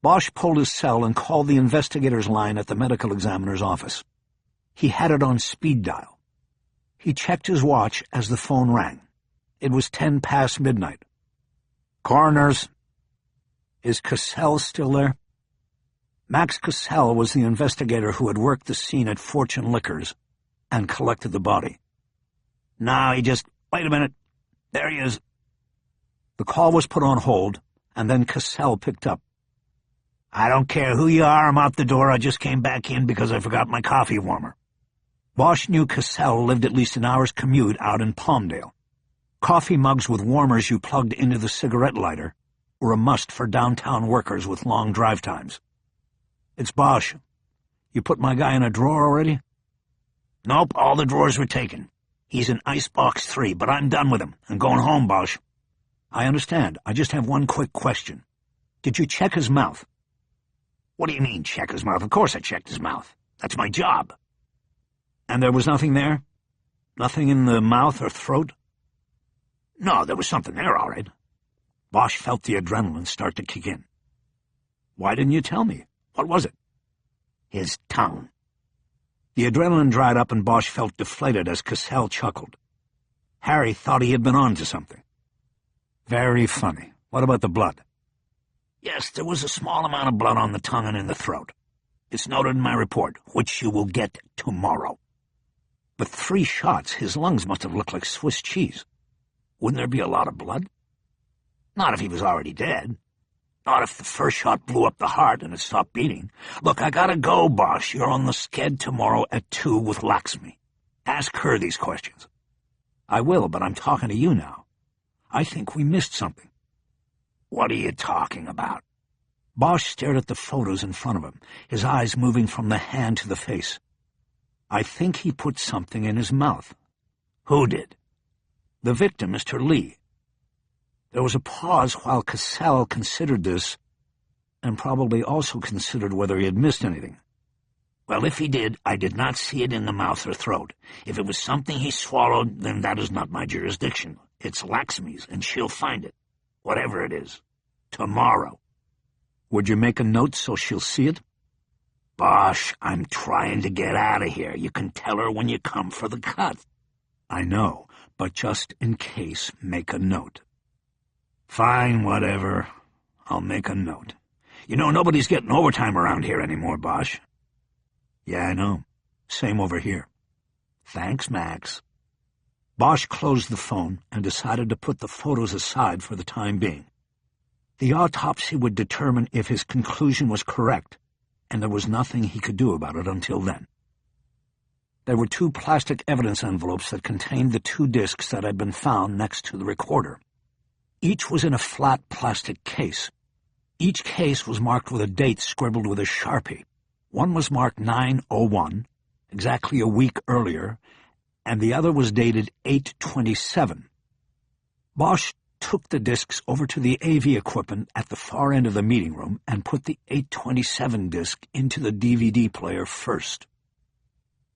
Speaker 1: Bosch pulled his cell and called the investigator's line at the medical examiner's office. He had it on speed dial. He checked his watch as the phone rang. It was 10 past midnight. "Coroners. Is Cassell still there?" Max Cassell was the investigator who had worked the scene at Fortune Liquors and collected the body. "No, he just... Wait a minute. There he is." The call was put on hold, and then Cassell picked up. "I don't care who you are, I'm out the door. I just came back in because I forgot my coffee warmer." Bosch knew Cassell lived at least an hour's commute out in Palmdale. Coffee mugs with warmers you plugged into the cigarette lighter were a must for downtown workers with long drive times. "It's Bosch. You put my guy in a drawer already?" "Nope, all the drawers were taken. He's in Icebox 3, but I'm done with him. I'm going home, Bosch." "I understand. I just have one quick question. Did you check his mouth?" "What do you mean, check his mouth? Of course I checked his mouth. That's my job." "And there was nothing there? Nothing in the mouth or throat?" "No, there was something there, all right." Bosch felt the adrenaline start to kick in. "Why didn't you tell me? What was it?" "His tongue." The adrenaline dried up and Bosch felt deflated as Cassell chuckled. Harry thought he had been on to something. "Very funny. What about the blood?" "Yes, there was a small amount of blood on the tongue and in the throat. It's noted in my report, which you will get tomorrow." "But 3 shots, his lungs must have looked like Swiss cheese. Wouldn't there be a lot of blood?" "Not if he was already dead. Not if the first shot blew up the heart and it stopped beating. Look, I gotta go, Bosch. You're on the sked tomorrow at 2 with Laxmi. Ask her these questions." "I will, but I'm talking to you now. I think we missed something." "What are you talking about?" Bosch stared at the photos in front of him, his eyes moving from the hand to the face. "I think he put something in his mouth." "Who did?" "The victim, Mr. Lee." There was a pause while Cassell considered this, and probably also considered whether he had missed anything. "Well, if he did, I did not see it in the mouth or throat. If it was something he swallowed, then that is not my jurisdiction. It's Laxmi's, and she'll find it, whatever it is, tomorrow." "Would you make a note so she'll see it?" "Bosch, I'm trying to get out of here. You can tell her when you come for the cut." "I know, but just in case, make a note." "Fine, whatever. I'll make a note. You know, nobody's getting overtime around here anymore, Bosch." "Yeah, I know. Same over here." "Thanks, Max." Bosch closed the phone and decided to put the photos aside for the time being. The autopsy would determine if his conclusion was correct, and there was nothing he could do about it until then. There were 2 plastic evidence envelopes that contained the 2 discs that had been found next to the recorder. Each was in a flat plastic case. Each case was marked with a date scribbled with a Sharpie. One was marked 9/01, exactly a week earlier, and the other was dated 8/27. Bosch took the discs over to the AV equipment at the far end of the meeting room and put the 8/27 disc into the DVD player first.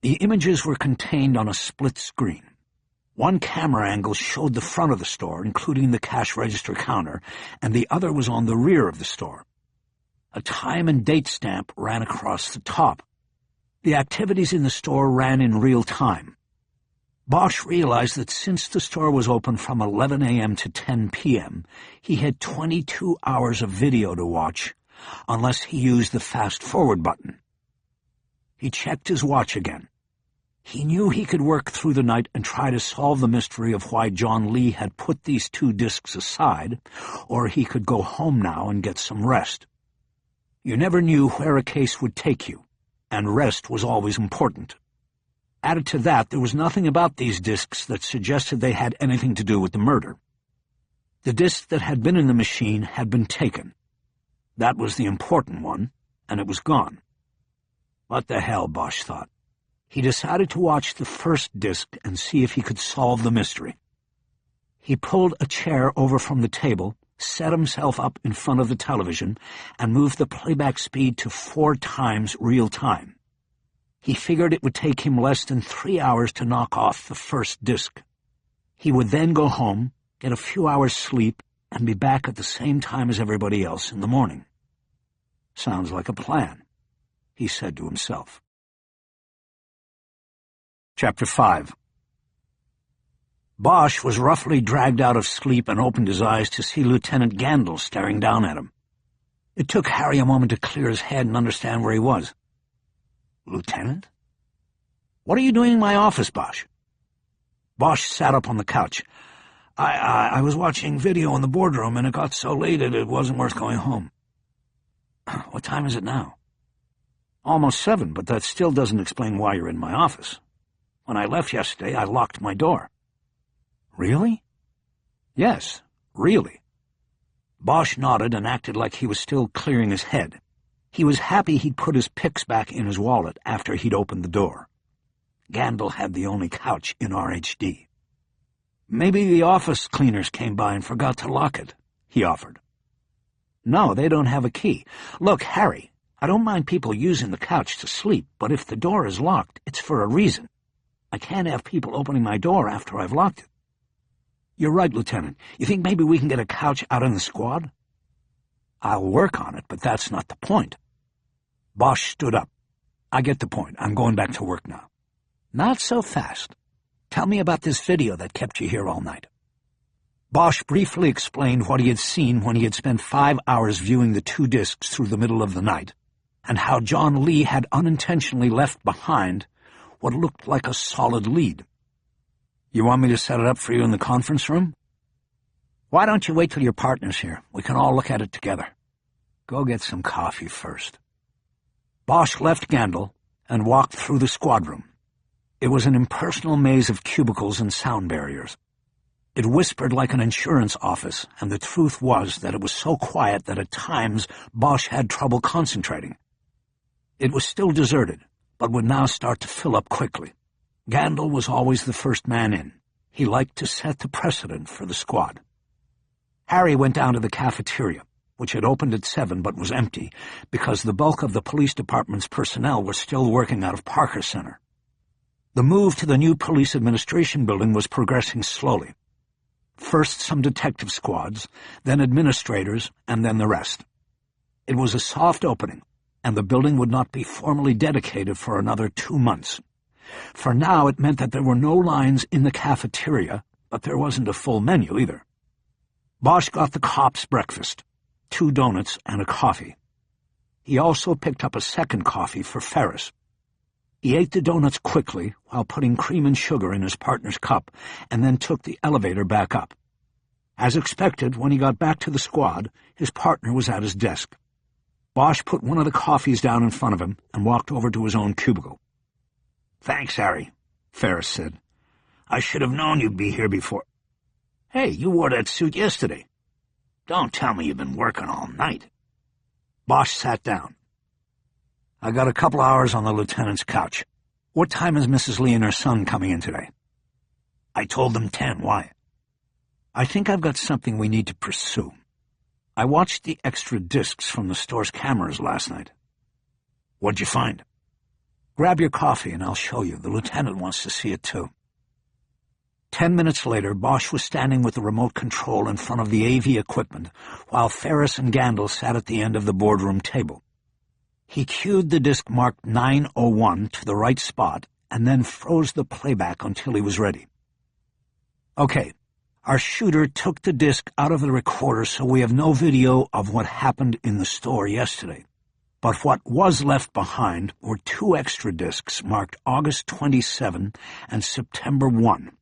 Speaker 1: The images were contained on a split screen. One camera angle showed the front of the store, including the cash register counter, and the other was on the rear of the store. A time and date stamp ran across the top. The activities in the store ran in real time. Bosch realized that since the store was open from 11 a.m. to 10 p.m., he had 22 hours of video to watch, unless he used the fast-forward button. He checked his watch again. He knew he could work through the night and try to solve the mystery of why John Lee had put these 2 discs aside, or he could go home now and get some rest. You never knew where a case would take you, and rest was always important. Added to that, there was nothing about these discs that suggested they had anything to do with the murder. The disc that had been in the machine had been taken. That was the important one, and it was gone. What the hell, Bosch thought. He decided to watch the first disc and see if he could solve the mystery. He pulled a chair over from the table, set himself up in front of the television, and moved the playback speed to 4 times real time. He figured it would take him less than 3 hours to knock off the first disc. He would then go home, get a few hours sleep, and be back at the same time as everybody else in the morning. Sounds like a plan, he said to himself. Chapter 5. Bosch was roughly dragged out of sleep and opened his eyes to see Lieutenant Gandil staring down at him. It took Harry a moment to clear his head and understand where he was. Lieutenant? What are you doing in my office, Bosch? Bosch sat up on the couch. I was watching video in the boardroom, and it got so late that it wasn't worth going home. What time is it now? Almost 7, but that still doesn't explain why you're in my office. When I left yesterday, I locked my door. Really? Yes, really. Bosch nodded and acted like he was still clearing his head. He was happy he'd put his picks back in his wallet after he'd opened the door. Gandil had the only couch in RHD. Maybe the office cleaners came by and forgot to lock it, he offered. No, they don't have a key. Look, Harry, I don't mind people using the couch to sleep, but if the door is locked, it's for a reason. I can't have people opening my door after I've locked it. You're right, Lieutenant. You think maybe we can get a couch out in the squad? I'll work on it, but that's not the point. Bosch stood up. I get the point. I'm going back to work now. Not so fast. Tell me about this video that kept you here all night. Bosch briefly explained what he had seen when he had spent 5 hours viewing the 2 discs through the middle of the night, and how John Lee had unintentionally left behind what looked like a solid lead. You want me to set it up for you in the conference room? Why don't you wait till your partner's here? We can all look at it together. Go get some coffee first. Bosch left Gandil and walked through the squad room. It was an impersonal maze of cubicles and sound barriers. It whispered like an insurance office, and the truth was that it was so quiet that at times Bosch had trouble concentrating. It was still deserted, but would now start to fill up quickly. Gandil was always the first man in. He liked to set the precedent for the squad. Harry went down to the cafeteria, which had opened at 7 but was empty, because the bulk of the police department's personnel were still working out of Parker Center. The move to the new police administration building was progressing slowly. First some detective squads, then administrators, and then the rest. It was a soft opening, and the building would not be formally dedicated for another 2 months. For now it meant that there were no lines in the cafeteria, but there wasn't a full menu either. Bosch got the cops' breakfast, 2 donuts and a coffee. He also picked up a second coffee for Ferris. He ate the donuts quickly while putting cream and sugar in his partner's cup, and then took the elevator back up. As expected, when he got back to the squad, his partner was at his desk. Bosch put one of the coffees down in front of him and walked over to his own cubicle. "Thanks, Harry," Ferris said. "I should have known you'd be here before." "Hey, you wore that suit yesterday. Don't tell me you've been working all night." Bosch sat down. "I got a couple hours on the lieutenant's couch. What time is Mrs. Lee and her son coming in today?" "I told them 10. Why?" "I think I've got something we need to pursue. I watched the extra discs from the store's cameras last night." "What'd you find?" "Grab your coffee and I'll show you. The lieutenant wants to see it too." 10 minutes later, Bosch was standing with the remote control in front of the AV equipment, while Ferris and Gandil sat at the end of the boardroom table. He cued the disc marked 901 to the right spot and then froze the playback until he was ready. "Okay, our shooter took the disc out of the recorder, so we have no video of what happened in the store yesterday. But what was left behind were 2 extra discs marked August 27 and September 1.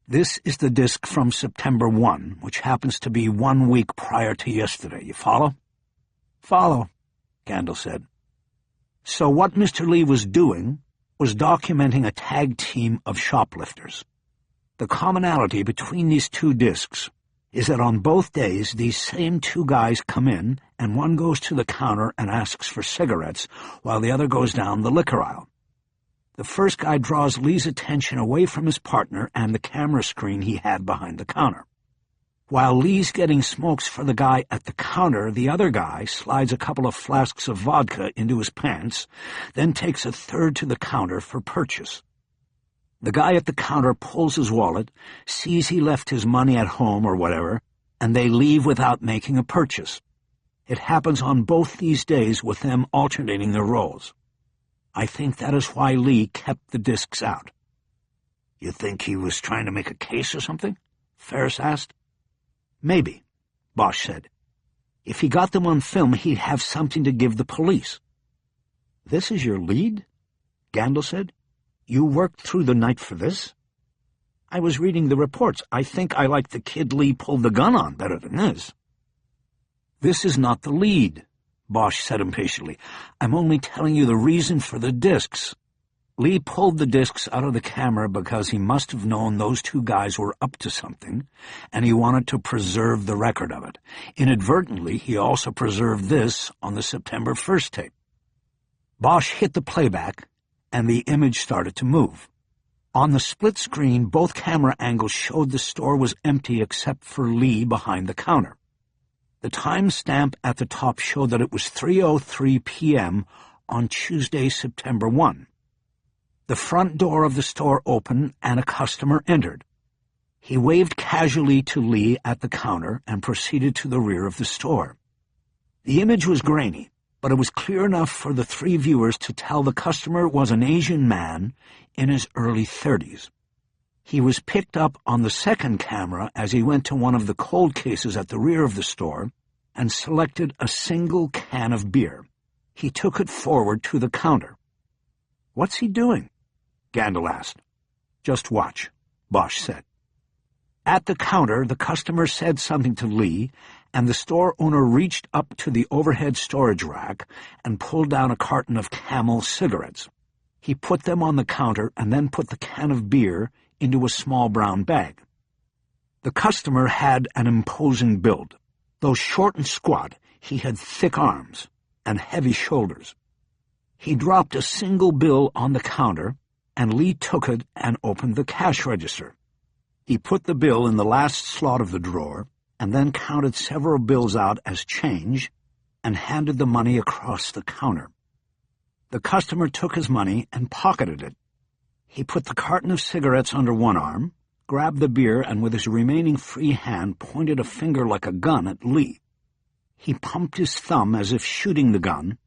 Speaker 1: This is the disc from September 1, which happens to be 1 week prior to yesterday. You follow?" "Follow," Gandil said. "So what Mr. Lee was doing was documenting a tag team of shoplifters. The commonality between these 2 discs is that on both days these same 2 guys come in and one goes to the counter and asks for cigarettes while the other goes down the liquor aisle. The first guy draws Lee's attention away from his partner and the camera screen he had behind the counter. While Lee's getting smokes for the guy at the counter, the other guy slides a couple of flasks of vodka into his pants, then takes a third to the counter for purchase. The guy at the counter pulls his wallet, sees he left his money at home or whatever, and they leave without making a purchase. It happens on both these days with them alternating their roles. I think that is why Lee kept the discs out." "You think he was trying to make a case or something?" Ferris asked. "Maybe," Bosch said. "If he got them on film, he'd have something to give the police." "This is your lead?" Gandil said. "You worked through the night for this?" "I was reading the reports. I think I like the kid Lee pulled the gun on better than this." "This is not the lead," Bosch said impatiently. "I'm only telling you the reason for the discs. Lee pulled the discs out of the camera because he must have known those 2 guys were up to something, and he wanted to preserve the record of it. Inadvertently, he also preserved this on the September 1st tape." Bosch hit the playback, and the image started to move. On the split screen, both camera angles showed the store was empty except for Lee behind the counter. The time stamp at the top showed that it was 3:03 p.m. on Tuesday, September 1. The front door of the store opened and a customer entered. He waved casually to Lee at the counter and proceeded to the rear of the store. The image was grainy, but it was clear enough for the 3 viewers to tell the customer was an Asian man in his early 30s. He was picked up on the second camera as he went to one of the cold cases at the rear of the store and selected a single can of beer. He took it forward to the counter. "What's he doing?" Gandil asked. "Just watch," Bosch said. At the counter, the customer said something to Lee, and the store owner reached up to the overhead storage rack and pulled down a carton of Camel cigarettes. He put them on the counter and then put the can of beer into a small brown bag. The customer had an imposing build. Though short and squat, he had thick arms and heavy shoulders. He dropped a single bill on the counter, and Lee took it and opened the cash register. He put the bill in the last slot of the drawer and then counted several bills out as change and handed the money across the counter. The customer took his money and pocketed it. He put the carton of cigarettes under one arm, grabbed the beer, and with his remaining free hand pointed a finger like a gun at Lee. He pumped his thumb as if shooting the gun,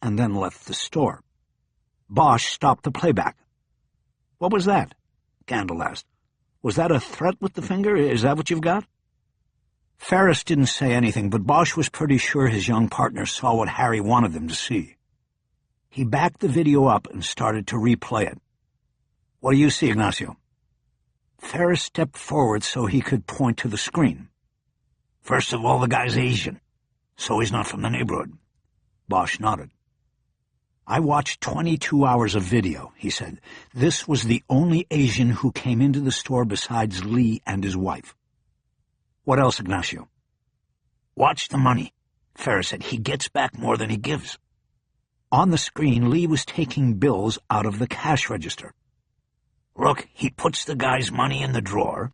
Speaker 1: and then left the store. Bosch stopped the playback. "What was that?" Gandil asked. "Was that a threat with the finger? Is that what you've got?" Ferris didn't say anything, but Bosch was pretty sure his young partner saw what Harry wanted them to see. He backed the video up and started to replay it. "What do you see, Ignacio?" Ferris stepped forward so he could point to the screen. "First of all, the guy's Asian, so he's not from the neighborhood. Bosch nodded. "I watched 22 hours of video," he said. "This was the only Asian who came into the store besides Lee and his wife." "What else, Ignacio?" "Watch the money," Ferris said. "He gets back more than he gives." On the screen, Lee was taking bills out of the cash register. "Look, he puts the guy's money in the drawer,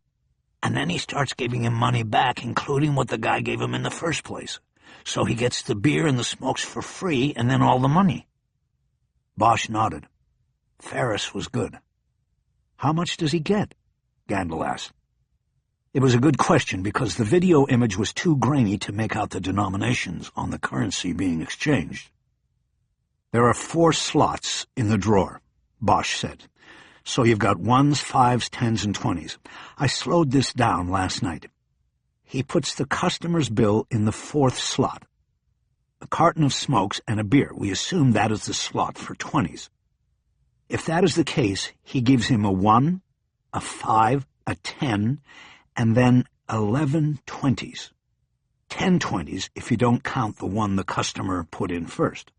Speaker 1: and then he starts giving him money back, including what the guy gave him in the first place. So he gets the beer and the smokes for free, and then all the money." Bosch nodded. Ferris was good. "How much does he get?" Gandil asked. It was a good question because the video image was too grainy to make out the denominations on the currency being exchanged. "There are 4 slots in the drawer," Bosch said. "So you've got 1s, 5s, 10s, and 20s. I slowed this down last night. He puts the customer's bill in the 4th slot. A carton of smokes and a beer. We assume that is the slot for 20s. If that is the case, he gives him a 1, a 5, a 10, and then 11 20s. 10 20s if you don't count the one the customer put in first."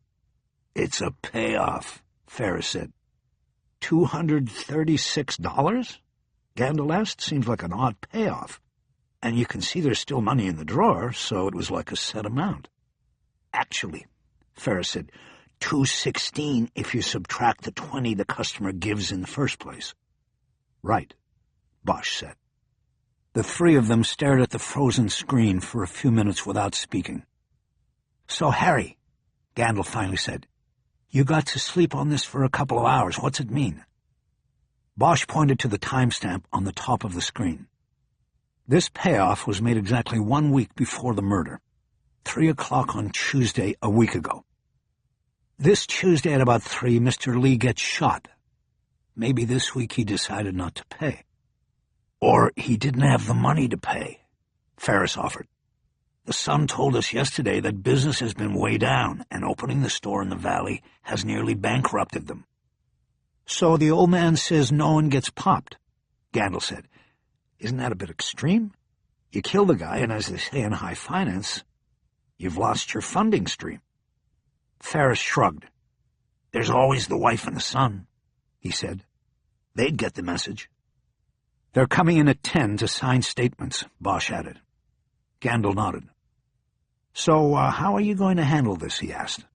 Speaker 1: "It's a payoff," Ferris said. $236? Gandil asked. "Seems like an odd payoff. And you can see there's still money in the drawer, so it was like a set amount." "Actually," Ferris said, $216 if you subtract the 20 the customer gives in the first place." "Right," Bosch said. The 3 of them stared at the frozen screen for a few minutes without speaking. "So, Harry," Gandil finally said, "you got to sleep on this for a couple of hours. What's it mean?" Bosch pointed to the timestamp on the top of the screen. This payoff was made exactly 1 week before the murder, 3 o'clock on Tuesday a week ago. This Tuesday at about 3, Mr. Lee gets shot. Maybe this week he decided not to pay. "Or he didn't have the money to pay," Ferris offered. "The Sun told us yesterday that business has been way down, and opening the store in the valley has nearly bankrupted them." "So the old man says no one gets popped," Gandil said. "Isn't that a bit extreme? You kill the guy, and as they say in high finance, you've lost your funding stream." Ferris shrugged. "There's always the wife and the son," he said. "They'd get the message." "They're coming in at 10 to sign statements," Bosch added. Gandil nodded. "So how are you going to handle this?" he asked.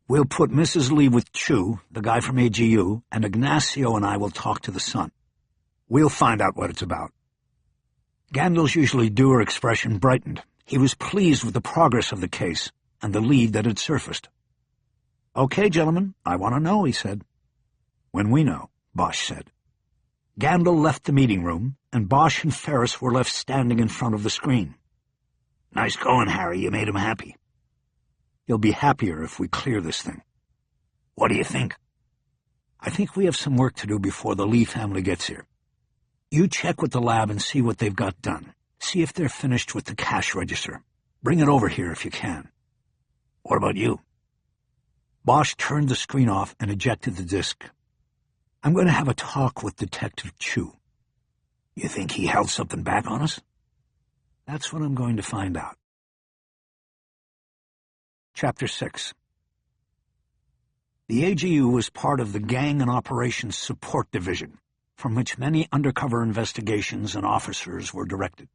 Speaker 1: "We'll put Mrs. Lee with Chu, the guy from AGU, and Ignacio and I will talk to the Sun. We'll find out what it's about." Gandil's usually dour expression brightened. He was pleased with the progress of the case and the lead that had surfaced. "Okay, gentlemen, I want to know," he said. "When we know," Bosch said. Gandil left the meeting room, and Bosch and Ferris were left standing in front of the screen. "Nice going, Harry. You made him happy." "He'll be happier if we clear this thing." "What do you think?" "I think we have some work to do before the Lee family gets here. You check with the lab and see what they've got done. See if they're finished with the cash register. Bring it over here if you can." "What about you?" Bosch turned the screen off and ejected the disk. "I'm going to have a talk with Detective Chu." "You think he held something back on us?" "That's what I'm going to find out." Chapter 6. The AGU was part of the Gang and Operations Support Division, from which many undercover investigations and officers were directed.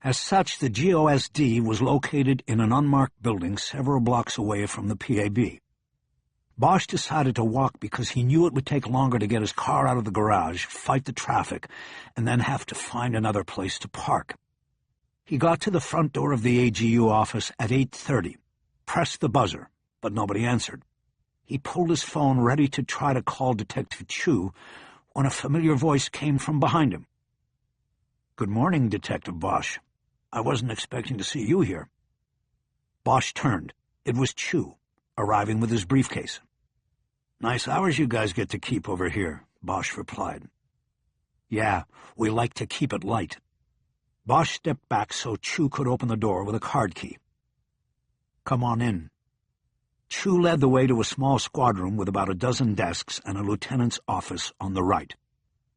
Speaker 1: As such, the GOSD was located in an unmarked building several blocks away from the PAB. Bosch decided to walk because he knew it would take longer to get his car out of the garage, fight the traffic, and then have to find another place to park. He got to the front door of the AGU office at 8:30, pressed the buzzer, but nobody answered. He pulled his phone ready to try to call Detective Chu when a familiar voice came from behind him. "Good morning, Detective Bosch. I wasn't expecting to see you here." Bosch turned. It was Chu, arriving with his briefcase. "Nice hours you guys get to keep over here," Bosch replied. "Yeah, we like to keep it light." Bosch stepped back so Chu could open the door with a card key. "Come on in." Chu led the way to a small squad room with about a dozen desks and a lieutenant's office on the right.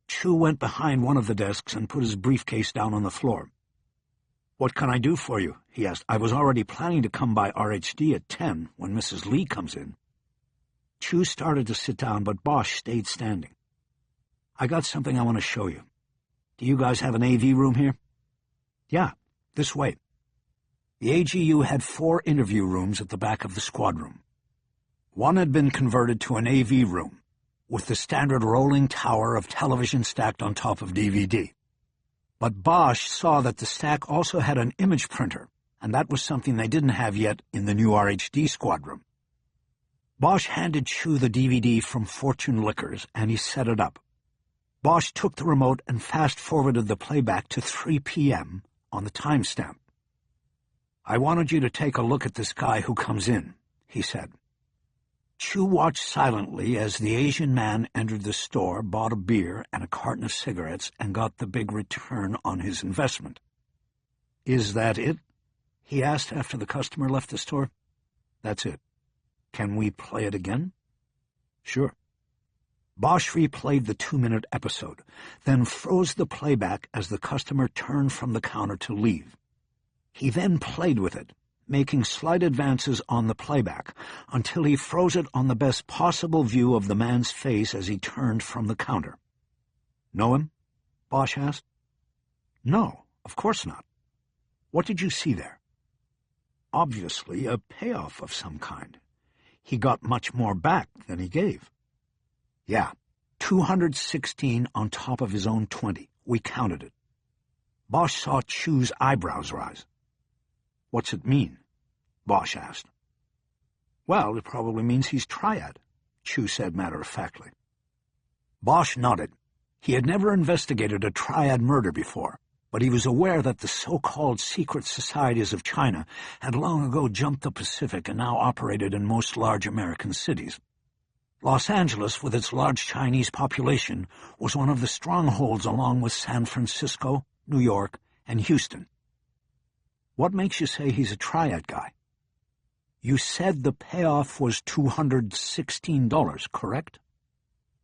Speaker 1: Chu went behind one of the desks and put his briefcase down on the floor. "What can I do for you?" he asked. "I was already planning to come by RHD at 10 when Mrs. Lee comes in." Chu started to sit down, but Bosch stayed standing. "I got something I want to show you. Do you guys have an AV room here?" "Yeah, this way." The AGU had 4 interview rooms at the back of the squad room. One had been converted to an AV room, with the standard rolling tower of television stacked on top of DVD. But Bosch saw that the stack also had an image printer, and that was something they didn't have yet in the new RHD squad room. Bosch handed Chu the DVD from Fortune Liquors, and he set it up. Bosch took the remote and fast-forwarded the playback to 3 p.m. on the timestamp. "I wanted you to take a look at this guy who comes in," he said. Chu watched silently as the Asian man entered the store, bought a beer and a carton of cigarettes, and got the big return on his investment. "Is that it?" he asked after the customer left the store. "That's it. Can we play it again?" "Sure." Bosch replayed the 2-minute episode, then froze the playback as the customer turned from the counter to leave. He then played with it, making slight advances on the playback, until he froze it on the best possible view of the man's face as he turned from the counter. "Know him?" Bosch asked. "No, of course not. What did you see there?" "Obviously a payoff of some kind. He got much more back than he gave." "Yeah, 216 on top of his own 20. We counted it." Bosch saw Chu's eyebrows rise. "What's it mean?" Bosch asked. "Well, it probably means he's triad," Chu said matter-of-factly. Bosch nodded. He had never investigated a triad murder before, but he was aware that the so-called secret societies of China had long ago jumped the Pacific and now operated in most large American cities. Los Angeles, with its large Chinese population, was one of the strongholds along with San Francisco, New York, and Houston. "What makes you say he's a triad guy?" "You said the payoff was $216, correct?"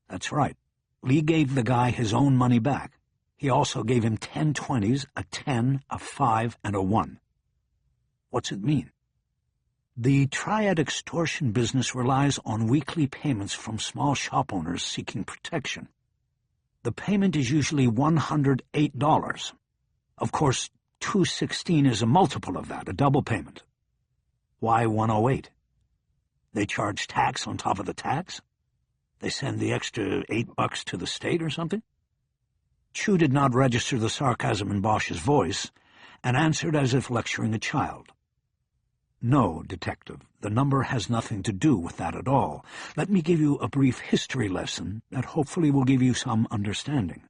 Speaker 1: "That's right. Lee gave the guy his own money back. He also gave him 10 20s, a 10, a 5, and a 1. "What's it mean?" "The triad extortion business relies on weekly payments from small shop owners seeking protection. The payment is usually $108. Of course, 216 is a multiple of that, a double payment." "Why 108? They charge tax on top of the tax? They send the extra $8 to the state or something?" Chu did not register the sarcasm in Bosch's voice, and answered as if lecturing a child. "No, Detective, the number has nothing to do with that at all. Let me give you a brief history lesson that hopefully will give you some understanding."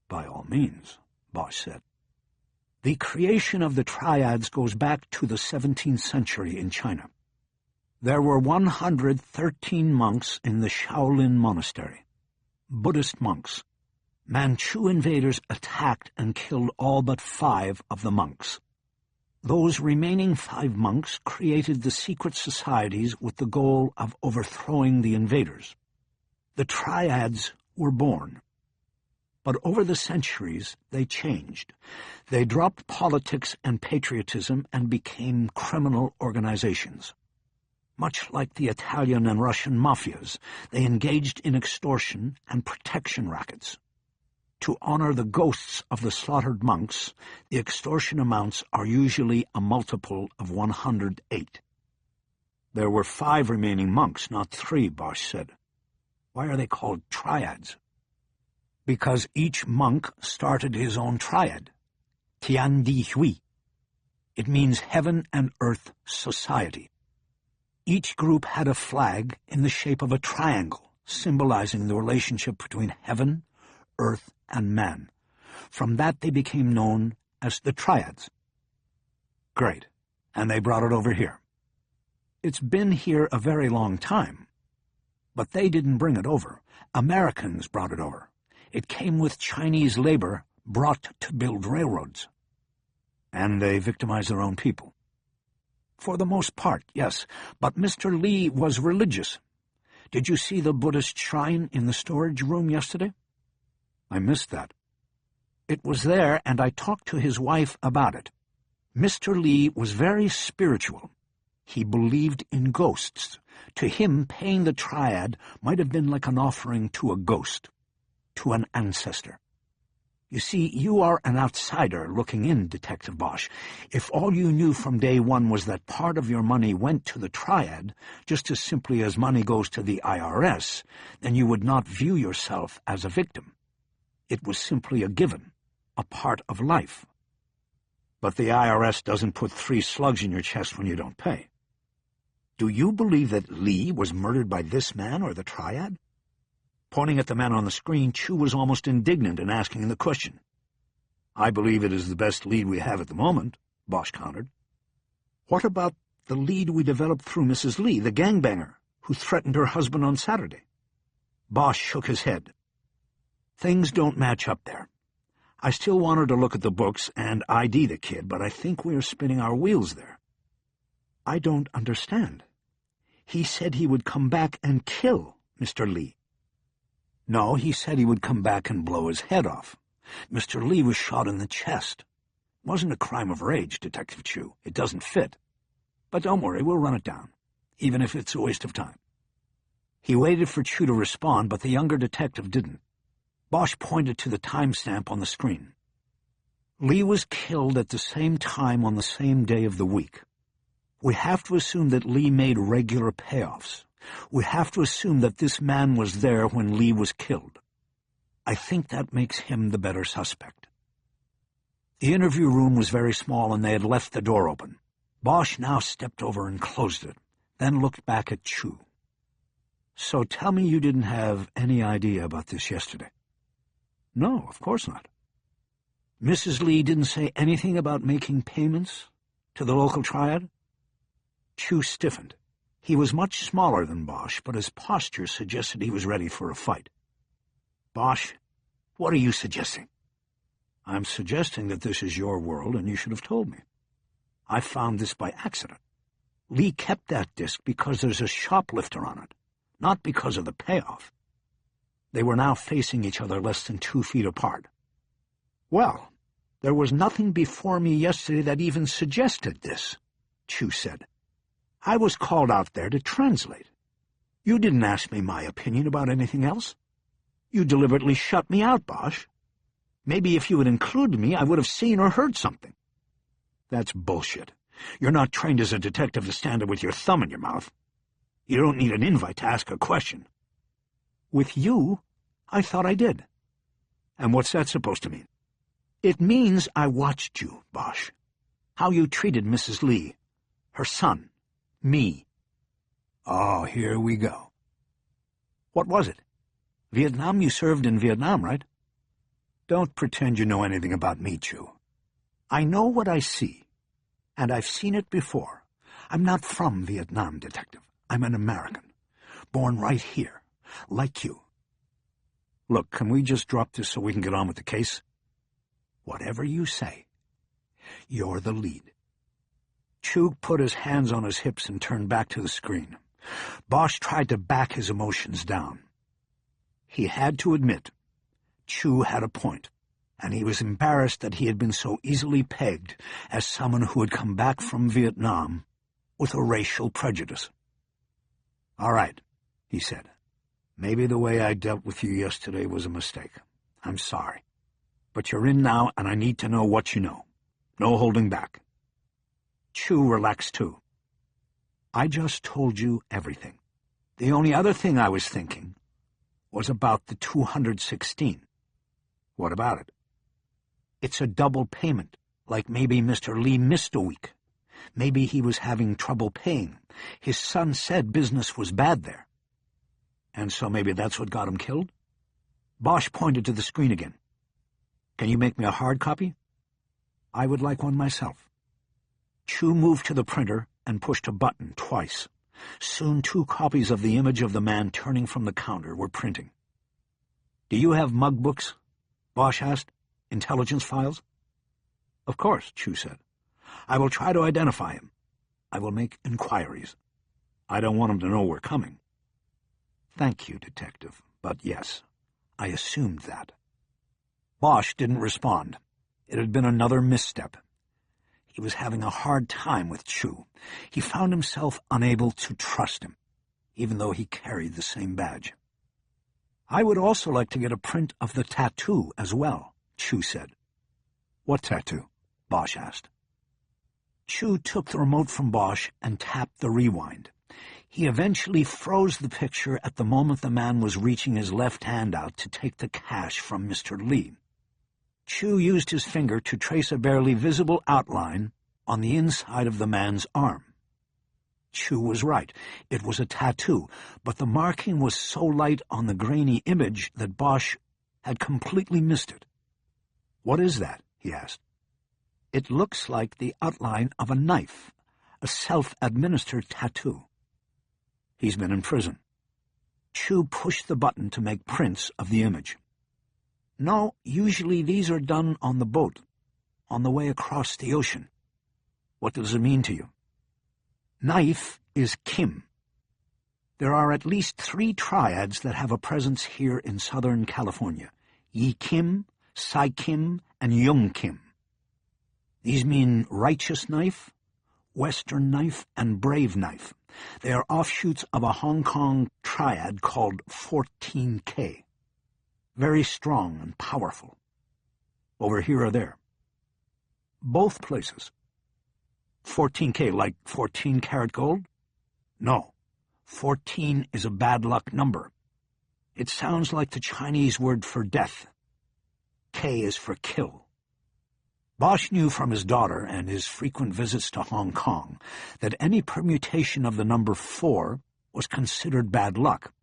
Speaker 1: "By all means," Bosch said. "The creation of the triads goes back to the 17th century in China. There were 113 monks in the Shaolin Monastery, Buddhist monks. Manchu invaders attacked and killed all but 5 of the monks. Those remaining 5 monks created the secret societies with the goal of overthrowing the invaders. The triads were born. But over the centuries, they changed. They dropped politics and patriotism and became criminal organizations. Much like the Italian and Russian mafias, they engaged in extortion and protection rackets. To honor the ghosts of the slaughtered monks, the extortion amounts are usually a multiple of 108. "There were 5 remaining monks, not 3, Bosch said. "Why are they called triads?" "Because each monk started his own triad, Tian Di Hui. It means Heaven and Earth Society. Each group had a flag in the shape of a triangle, symbolizing the relationship between heaven, earth, and man. From that they became known as the triads." "Great. And they brought it over here?" "It's been here a very long time. But they didn't bring it over. Americans brought it over. It came with Chinese labor brought to build railroads." "And they victimized their own people?" "For the most part, yes. But Mr. Lee was religious. Did you see the Buddhist shrine in the storage room yesterday?" "I missed that." "It was there, and I talked to his wife about it. Mr. Lee was very spiritual. He believed in ghosts. To him, paying the triad might have been like an offering to a ghost, to an ancestor. You see, you are an outsider looking in, Detective Bosch. If all you knew from day one was that part of your money went to the triad, just as simply as money goes to the IRS, then you would not view yourself as a victim. It was simply a given, a part of life. But the IRS doesn't put 3 slugs in your chest when you don't pay. Do you believe that Lee was murdered by this man or the triad? Pointing at the man on the screen, Chu was almost indignant in asking the question. I believe it is the best lead we have at the moment, Bosch countered. What about the lead we developed through Mrs. Lee, the gangbanger, who threatened her husband on Saturday? Bosch shook his head. Things don't match up there. I still want her to look at the books and ID the kid, but I think we are spinning our wheels there. I don't understand. He said he would come back and kill Mr. Lee. No, he said he would come back and blow his head off. Mr. Lee was shot in the chest. It wasn't a crime of rage, Detective Chu. It doesn't fit. But don't worry, we'll run it down, even if it's a waste of time. He waited for Chu to respond, but the younger detective didn't. Bosch pointed to the timestamp on the screen. Lee was killed at the same time on the same day of the week. We have to assume that Lee made regular payoffs. We have to assume that this man was there when Lee was killed. I think that makes him the better suspect. The interview room was very small, and they had left the door open. Bosch now stepped over and closed it, then looked back at Chu. So tell me you didn't have any idea about this yesterday. No, of course not. Mrs. Lee didn't say anything about making payments to the local triad? Chu stiffened. He was much smaller than Bosch, but his posture suggested he was ready for a fight. Bosch, what are you suggesting? I'm suggesting that this is your world, and you should have told me. I found this by accident. Lee kept that disc because there's a shoplifter on it, not because of the payoff. They were now facing each other less than 2 feet apart. Well, there was nothing before me yesterday that even suggested this, Chu said. I was called out there to translate. You didn't ask me my opinion about anything else. You deliberately shut me out, Bosch. Maybe if you had included me, I would have seen or heard something. That's bullshit. You're not trained as a detective to stand there with your thumb in your mouth. You don't need an invite to ask a question. With you, I thought I did. And what's that supposed to mean? It means I watched you, Bosch. How you treated Mrs. Lee, her son, me. Oh, here we go. What was it? Vietnam? You served in Vietnam, right? Don't pretend you know anything about me, Chu. I know what I see, and I've seen it before. I'm not from Vietnam, Detective. I'm an American, born right here, like you. Look, can we just drop this so we can get on with the case? Whatever you say. You're the lead. Chu put his hands on his hips and turned back to the screen. Bosch tried to back his emotions down. He had to admit, Chu had a point, and he was embarrassed that he had been so easily pegged as someone who had come back from Vietnam with a racial prejudice. All right, he said. Maybe the way I dealt with you yesterday was a mistake. I'm sorry. But you're in now, and I need to know what you know. No holding back. Chu relaxed too. I just told you everything. The only other thing I was thinking was about the 216. What about it? It's a double payment, like maybe Mr. Lee missed a week. Maybe he was having trouble paying. His son said business was bad there. And so maybe that's what got him killed? Bosch pointed to the screen again. Can you make me a hard copy? I would like one myself. Chu moved to the printer and pushed a button twice. Soon 2 copies of the image of the man turning from the counter were printing. Do you have mug books? Bosch asked. Intelligence files? Of course, Chu said. I will try to identify him. I will make inquiries. I don't want him to know we're coming. Thank you, Detective, but yes, I assumed that. Bosch didn't respond. It had been another misstep. He was having a hard time with Chu. He found himself unable to trust him, even though he carried the same badge. "I would also like to get a print of the tattoo as well," Chu said. "What tattoo?" Bosch asked. Chu took the remote from Bosch and tapped the rewind. He eventually froze the picture at the moment the man was reaching his left hand out to take the cash from Mr. Li. Chu used his finger to trace a barely visible outline on the inside of the man's arm. Chu was right. It was a tattoo, but the marking was so light on the grainy image that Bosch had completely missed it. "What is that?" he asked. "It looks like the outline of a knife, a self-administered tattoo." "He's been in prison." Chu pushed the button to make prints of the image. "No, usually these are done on the boat, on the way across the ocean." "What does it mean to you?" "Knife is Kim. There are at least 3 triads that have a presence here in Southern California: Yi Kim, Sai Kim, and Young Kim. These mean righteous knife, Western knife, and brave knife. They are offshoots of a Hong Kong triad called 14K. Very strong and powerful. Over here or there?" "Both places." 14K, like 14-karat gold? "No. 14 is a bad luck number. It sounds like the Chinese word for death. K is for kill." Bosch knew from his daughter and his frequent visits to Hong Kong that any permutation of the number 4 was considered bad luck.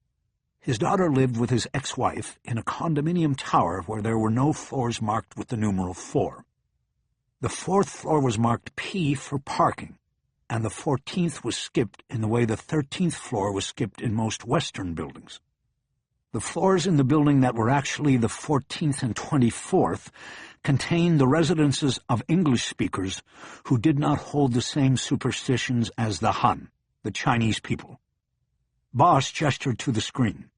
Speaker 1: His daughter lived with his ex-wife in a condominium tower where there were no floors marked with the numeral 4. The 4th floor was marked P for parking, and the 14th was skipped in the way the 13th floor was skipped in most Western buildings. The floors in the building that were actually the 14th and 24th contained the residences of English speakers who did not hold the same superstitions as the Han, the Chinese people. Bosch gestured to the screen.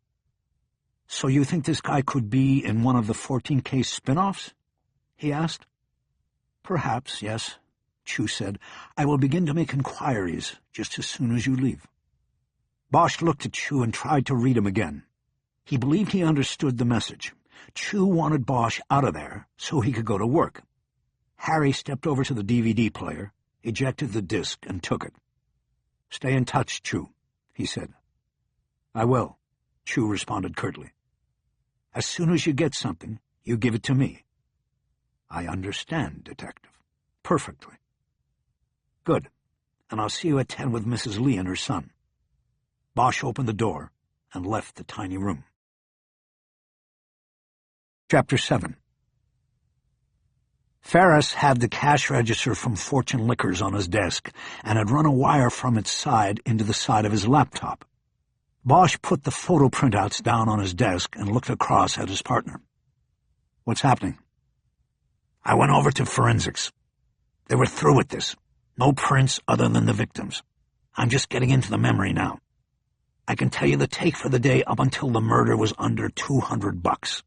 Speaker 1: "So you think this guy could be in one of the 14K spin-offs?" he asked. "Perhaps, yes," Chu said. "I will begin to make inquiries just as soon as you leave." Bosch looked at Chu and tried to read him again. He believed he understood the message. Chu wanted Bosch out of there so he could go to work. Harry stepped over to the DVD player, ejected the disc, and took it. "Stay in touch, Chu," he said. "I will," Chu responded curtly. "As soon as you get something, you give it to me." "I understand, Detective. Perfectly." "Good. And I'll see you at 10 with Mrs. Li and her son." Bosch opened the door and left the tiny room. Chapter 7. Ferris had the cash register from Fortune Liquors on his desk and had run a wire from its side into the side of his laptop. Bosch put the photo printouts down on his desk and looked across at his partner. "What's happening?" "I went over to forensics. They were through with this. No prints other than the victims. I'm just getting into the memory now. I can tell you the take for the day up until the murder was under $200.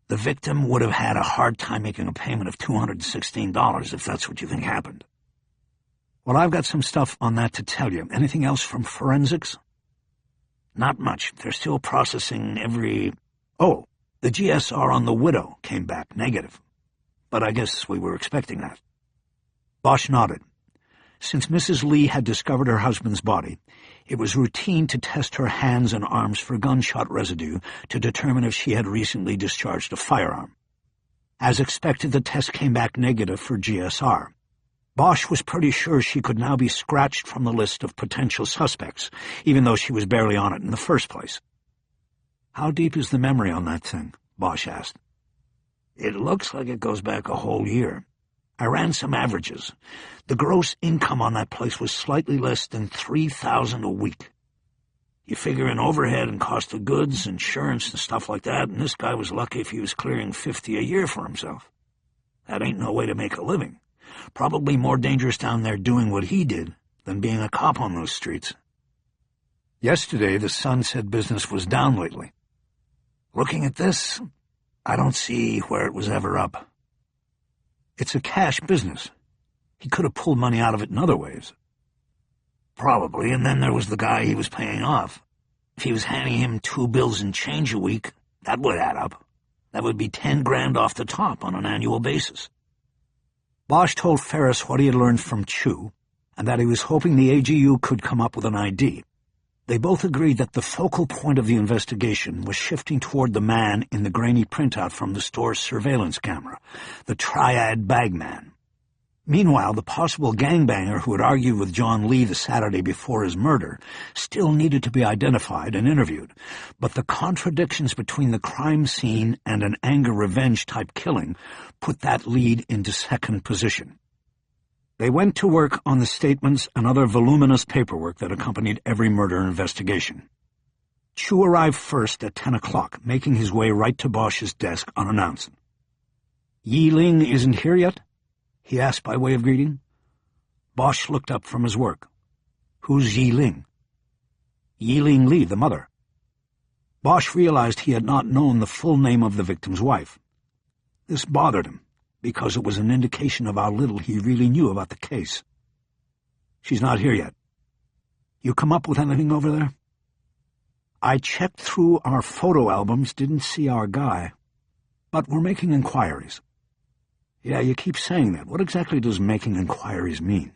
Speaker 1: The victim would have had a hard time making a payment of $216 if that's what you think happened." "Well, I've got some stuff on that to tell you. Anything else from forensics?" "Not much. They're still processing every—" "Oh, the GSR on the widow came back negative. But I guess we were expecting that." Bosch nodded. Since Mrs. Li had discovered her husband's body, it was routine to test her hands and arms for gunshot residue to determine if she had recently discharged a firearm. As expected, the test came back negative for GSR. Bosch was pretty sure she could now be scratched from the list of potential suspects, even though she was barely on it in the first place. "How deep is the memory on that thing?" Bosch asked. "It looks like it goes back a whole year. I ran some averages. The gross income on that place was slightly less than $3,000 a week. You figure in overhead and cost of goods, insurance and stuff like that, and this guy was lucky if he was clearing $50 a year for himself. That ain't no way to make a living. Probably more dangerous down there doing what he did than being a cop on those streets." "Yesterday, the Sun said business was down lately." "Looking at this, I don't see where it was ever up." "It's a cash business. He could have pulled money out of it in other ways. Probably, and then there was the guy he was paying off. If he was handing him 2 bills and change a week, that would add up. That would be 10 grand off the top on an annual basis. Bosch told Ferris what he had learned from Chu, and that he was hoping the AGU could come up with an ID. They both agreed that the focal point of the investigation was shifting toward the man in the grainy printout from the store's surveillance camera, the triad bagman. Meanwhile, the possible gangbanger who had argued with John Lee the Saturday before his murder still needed to be identified and interviewed, but the contradictions between the crime scene and an anger-revenge-type killing put that lead into second position. They went to work on the statements and other voluminous paperwork that accompanied every murder investigation. Chu arrived first at 10 o'clock, making his way right to Bosch's desk unannounced. "Yi Ling isn't here yet?" he asked by way of greeting. Bosch looked up from his work. "Who's Yi Ling?" "Yi Ling Lee, the mother." Bosch realized he had not known the full name of the victim's wife. This bothered him, because it was an indication of how little he really knew about the case. "She's not here yet. You come up with anything over there?" "I checked through our photo albums, didn't see our guy. But we're making inquiries." "Yeah, you keep saying that. What exactly does making inquiries mean?"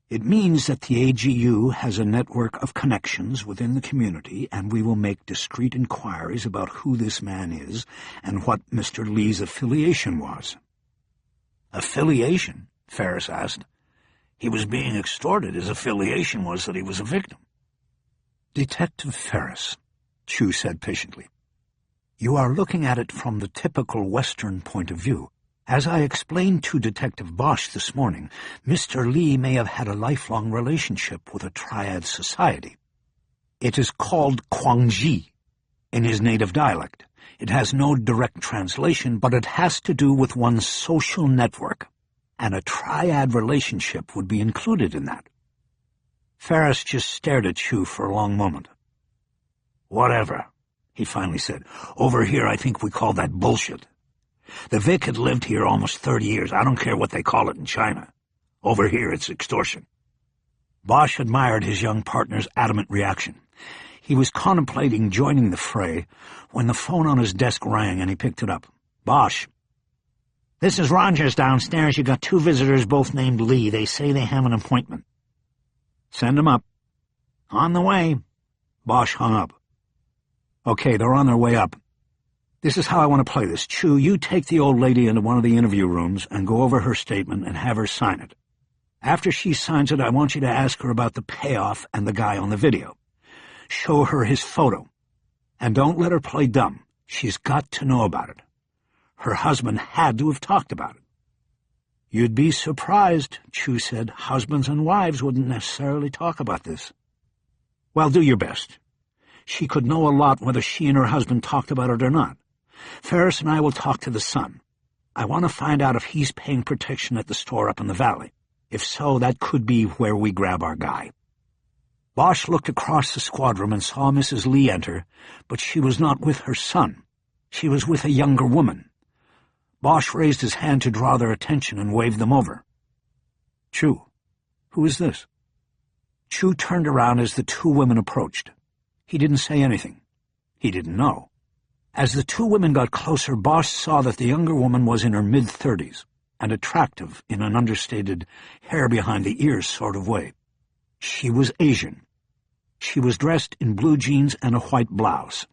Speaker 1: "It means that the AGU has a network of connections within the community, and we will make discreet inquiries about who this man is and what Mr. Lee's affiliation was." "Affiliation?" Ferris asked. "He was being extorted. His affiliation was that he was a victim." "Detective Ferris," Chu said patiently, "you are looking at it from the typical Western point of view. As I explained to Detective Bosch this morning, Mr. Lee may have had a lifelong relationship with a triad society. It is called Kwangji in his native dialect. It has no direct translation, but it has to do with one's social network, and a triad relationship would be included in that." Ferris just stared at Chu for a long moment. "Whatever," he finally said. "Over here I think we call that bullshit. The Vic had lived here almost 30 years. I don't care what they call it in China. Over here it's extortion." Bosch admired his young partner's adamant reaction. He was contemplating joining the fray when the phone on his desk rang and he picked it up. "Bosch." "This is Rogers downstairs. You got 2 visitors, both named Lee. They say they have an appointment." "Send them up." "On the way." Bosch hung up. "Okay, they're on their way up. This is how I want to play this. Chu, you take the old lady into one of the interview rooms and go over her statement and have her sign it. After she signs it, I want you to ask her about the payoff and the guy on the video. Show her his photo. And don't let her play dumb. She's got to know about it. Her husband had to have talked about it." "You'd be surprised," Chu said. "Husbands and wives wouldn't necessarily talk about this." "Well, do your best. She could know a lot whether she and her husband talked about it or not. Ferris and I will talk to the son. I want to find out if he's paying protection at the store up in the valley. If so, that could be where we grab our guy." Bosch looked across the squad room and saw Mrs. Lee enter, but she was not with her son. She was with a younger woman. Bosch raised his hand to draw their attention and waved them over. "Chu, who is this?" Chu turned around as the 2 women approached. He didn't say anything. He didn't know. As the 2 women got closer, Bosch saw that the younger woman was in her mid-30s and attractive in an understated, hair-behind-the-ears sort of way. She was Asian. She was dressed in blue jeans and a white blouse.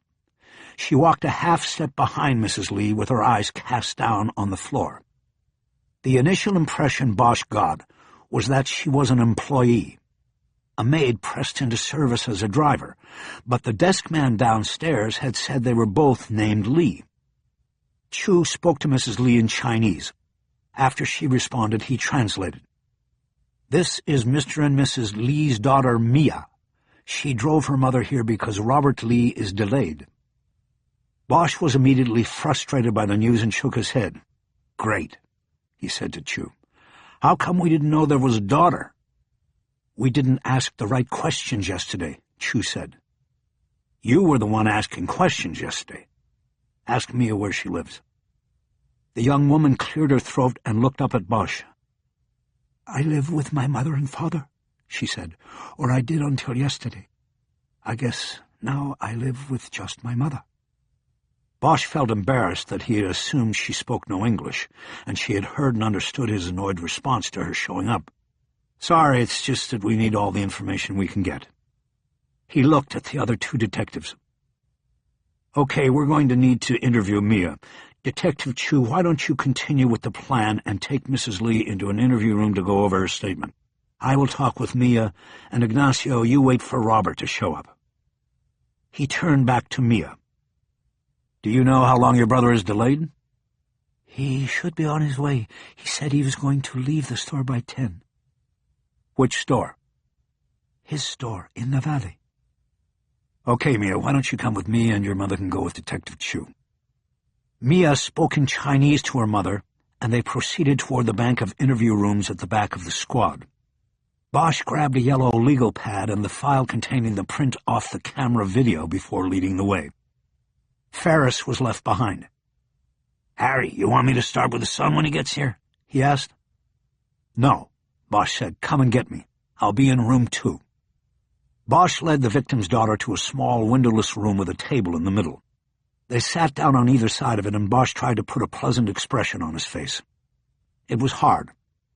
Speaker 1: She walked a half-step behind Mrs. Lee with her eyes cast down on the floor. The initial impression Bosch got was that she was an employee, a maid pressed into service as a driver, but the desk man downstairs had said they were both named Lee. Chu spoke to Mrs. Lee in Chinese. After she responded, he translated. "This is Mr. and Mrs. Lee's daughter, Mia. She drove her mother here because Robert Lee is delayed." Bosch was immediately frustrated by the news and shook his head. "Great," he said to Chu. "How come we didn't know there was a daughter?" "We didn't ask the right questions yesterday," Chu said. "You were the one asking questions yesterday. Ask Mia where she lives." The young woman cleared her throat and looked up at Bosch. "I live with my mother and father," she said, "or I did until yesterday. I guess now I live with just my mother." Bosch felt embarrassed that he had assumed she spoke no English, and she had heard and understood his annoyed response to her showing up. "Sorry, it's just that we need all the information we can get." He looked at the other two detectives. "Okay, we're going to need to interview Mia. Detective Chu, why don't you continue with the plan and take Mrs. Lee into an interview room to go over her statement? I will talk with Mia, and Ignacio, you wait for Robert to show up." He turned back to Mia. "Do you know how long your brother is delayed?" "He should be on his way. He said he was going to leave the store by 10. "Which store?" "His store in the valley." "Okay, Mia, why don't you come with me and your mother can go with Detective Chu." Mia spoke in Chinese to her mother, and they proceeded toward the bank of interview rooms at the back of the squad. Bosch grabbed a yellow legal pad and the file containing the print off the camera video before leading the way. Ferris was left behind. "Harry, you want me to start with the son when he gets here?" he asked. "No," Bosch said. "Come and get me. I'll be in room 2. Bosch led the victim's daughter to a small windowless room with a table in the middle. They sat down on either side of it, and Bosch tried to put a pleasant expression on his face. It was hard.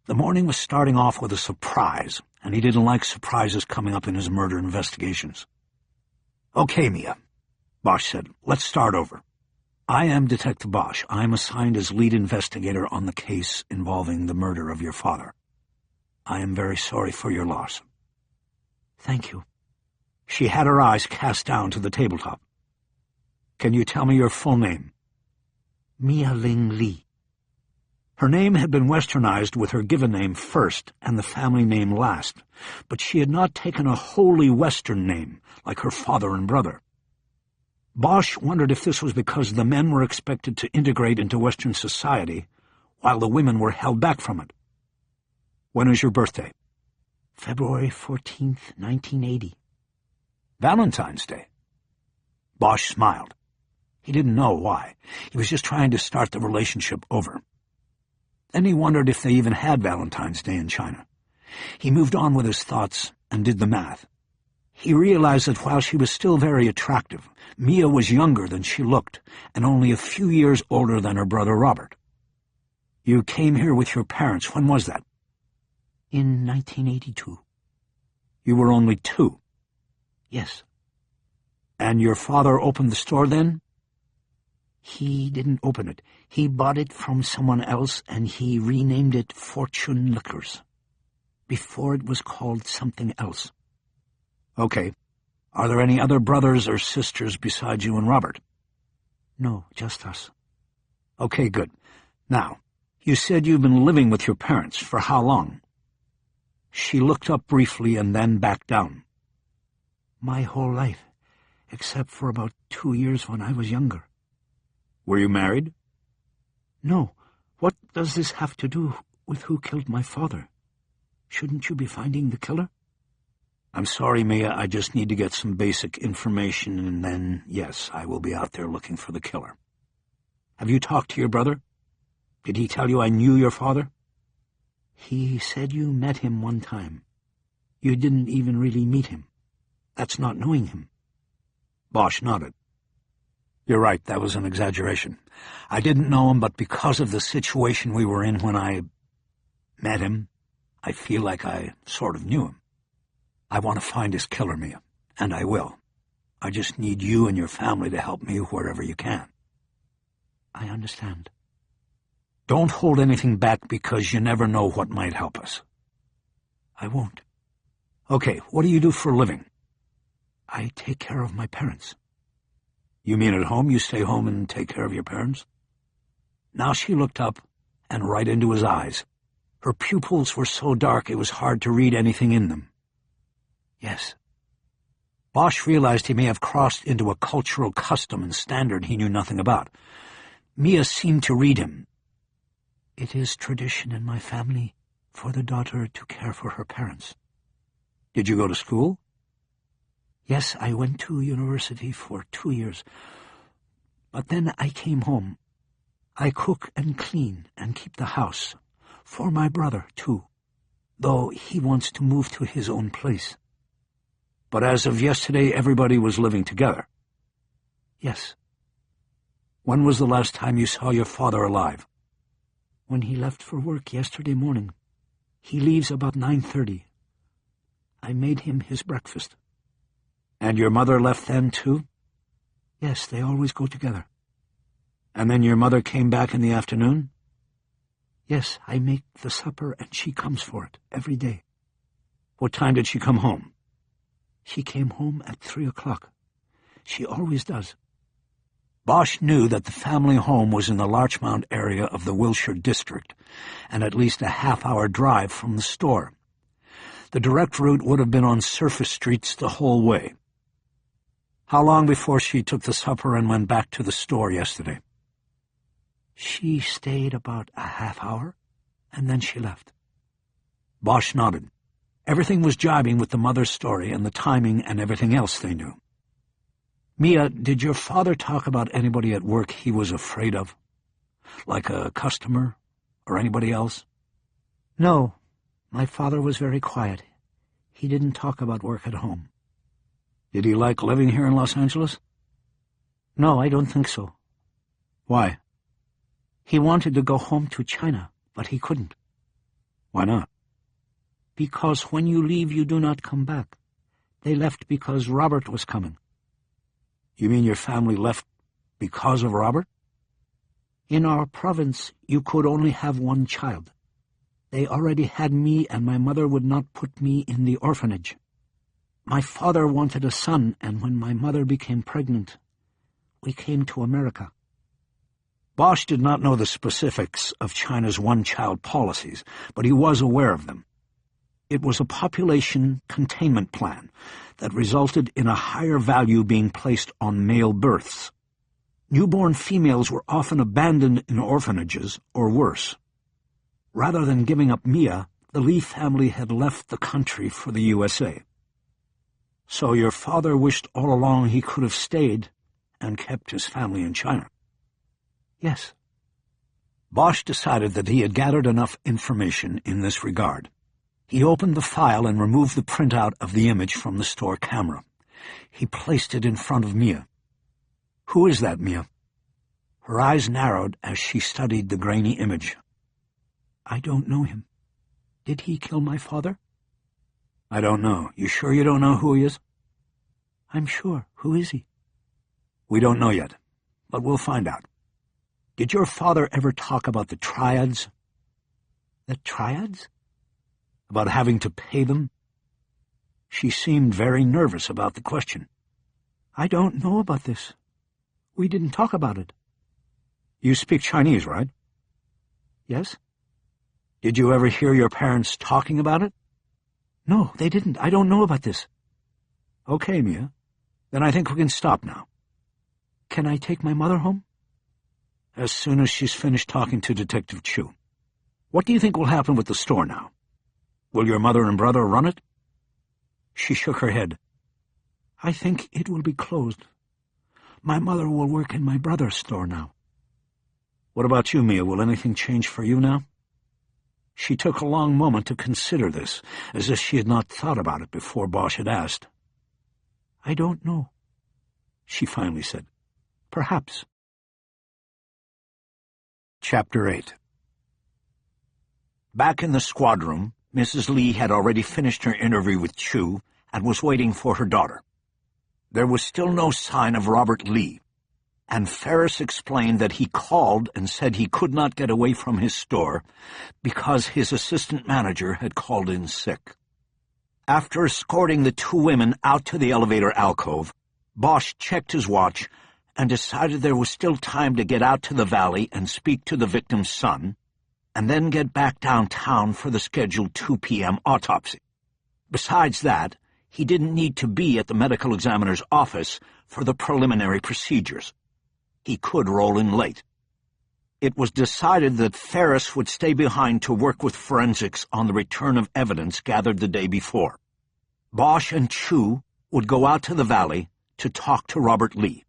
Speaker 1: The morning was starting off with a surprise, and he didn't like surprises coming up in his murder investigations. "Okay, Mia," Bosch said. "Let's start over. I am Detective Bosch. I am assigned as lead investigator on the case involving the murder of your father. I am very sorry for your loss." "Thank you." She had her eyes cast down to the tabletop. "Can you tell me your full name?" "Mia Ling Li." Her name had been westernized with her given name first and the family name last, but she had not taken a wholly Western name like her father and brother. Bosch wondered if this was because the men were expected to integrate into Western society, while the women were held back from it. "When is your birthday?" "February 14th, 1980. "Valentine's Day?" Bosch smiled. He didn't know why. He was just trying to start the relationship over. Then he wondered if they even had Valentine's Day in China. He moved on with his thoughts and did the math. He realized that while she was still very attractive, Mia was younger than she looked and only a few years older than her brother Robert. "You came here with your parents. When was that?" "In 1982. "You were only 2? "Yes." "And your father opened the store then?" "He didn't open it. He bought it from someone else, and he renamed it Fortune Liquors. Before it was called something else." "Okay. Are there any other brothers or sisters besides you and Robert?" "No, just us." "Okay, good. Now, you said you've been living with your parents. For how long?" She looked up briefly and then back down. "My whole life, except for about 2 years when I was younger." "Were you married?" "No. What does this have to do with who killed my father? Shouldn't you be finding the killer?" "I'm sorry, Mia. I just need to get some basic information, and then, yes, I will be out there looking for the killer. Have you talked to your brother? Did he tell you I knew your father?" "He said you met him one time. You didn't even really meet him. That's not knowing him." Bosch nodded. "You're right, that was an exaggeration. I didn't know him, but because of the situation we were in when I met him, I feel like I sort of knew him. I want to find his killer, Mia, and I will. I just need you and your family to help me wherever you can." "I understand." "Don't hold anything back because you never know what might help us." "I won't." "Okay, what do you do for a living?" "I take care of my parents." "You mean at home? You stay home and take care of your parents?" Now she looked up and right into his eyes. Her pupils were so dark it was hard to read anything in them. "Yes." Bosch realized he may have crossed into a cultural custom and standard he knew nothing about. Mia seemed to read him. "It is tradition in my family for the daughter to care for her parents." "Did you go to school?" "Yes, I went to university for 2 years. But then I came home. I cook and clean and keep the house. For my brother, too. though he wants to move to his own place. But as of yesterday, everybody was living together. Yes. When was the last time you saw your father alive? When he left for work yesterday morning. He leaves about 9:30. I made him his breakfast. And your mother left then, too? Yes, they always go together. And then your mother came back in the afternoon? Yes, I make the supper and she comes for it, every day. What time did she come home? She came home at 3 o'clock. She always does. Bosch knew that the family home was in the Larchmont area of the Wilshire district, and at least a half-hour drive from the store. The direct route would have been on surface streets the whole way. How long before she took the supper and went back to the store yesterday? She stayed about a half-hour, and then she left. Bosch nodded. Everything was jibing with the mother's story and the timing and everything else they knew. Mia, did your father talk about anybody at work he was afraid of? Like a customer or anybody else? No, my father was very quiet. He didn't talk about work at home. Did he like living here in Los Angeles? No, I don't think so. Why? He wanted to go home to China, but he couldn't. Why not? Because when you leave, you do not come back. They left because Robert was coming. You mean your family left because of Robert? In our province, you could only have one child. They already had me, and my mother would not put me in the orphanage. My father wanted a son, and when my mother became pregnant, we came to America. Bosch did not know the specifics of China's one-child policies, but he was aware of them. It was a population containment plan that resulted in a higher value being placed on male births. Newborn females were often abandoned in orphanages or worse. Rather than giving up Mia, the Lee family had left the country for the USA. So your father wished all along he could have stayed and kept his family in China? Yes. Bosch decided that he had gathered enough information in this regard. He opened the file and removed the printout of the image from the store camera. He placed it in front of Mia. Who is that, Mia? Her eyes narrowed as she studied the grainy image. I don't know him. Did he kill my father? I don't know. You sure you don't know who he is? I'm sure. Who is he? We don't know yet, but we'll find out. Did your father ever talk about the triads? The triads? About having to pay them? She seemed very nervous about the question. I don't know about this. We didn't talk about it. You speak Chinese, right? Yes. Did you ever hear your parents talking about it? No, they didn't. I don't know about this. Okay, Mia. Then I think we can stop now. Can I take my mother home? As soon as she's finished talking to Detective Chu. What do you think will happen with the store now? Will your mother and brother run it? She shook her head. I think it will be closed. My mother will work in my brother's store now. What about you, Mia? Will anything change for you now? She took a long moment to consider this, as if she had not thought about it before Bosch had asked. I don't know, she finally said. Perhaps. Chapter 8. Back in the squad room, Mrs. Lee had already finished her interview with Chu and was waiting for her daughter. There was still no sign of Robert Lee, and Ferris explained that he called and said he could not get away from his store because his assistant manager had called in sick. After escorting the two women out to the elevator alcove, Bosch checked his watch and decided there was still time to get out to the valley and speak to the victim's son, and then get back downtown for the scheduled 2 p.m. autopsy. Besides that, he didn't need to be at the medical examiner's office for the preliminary procedures. He could roll in late. It was decided that Ferris would stay behind to work with forensics on the return of evidence gathered the day before. Bosch and Chu would go out to the valley to talk to Robert Lee.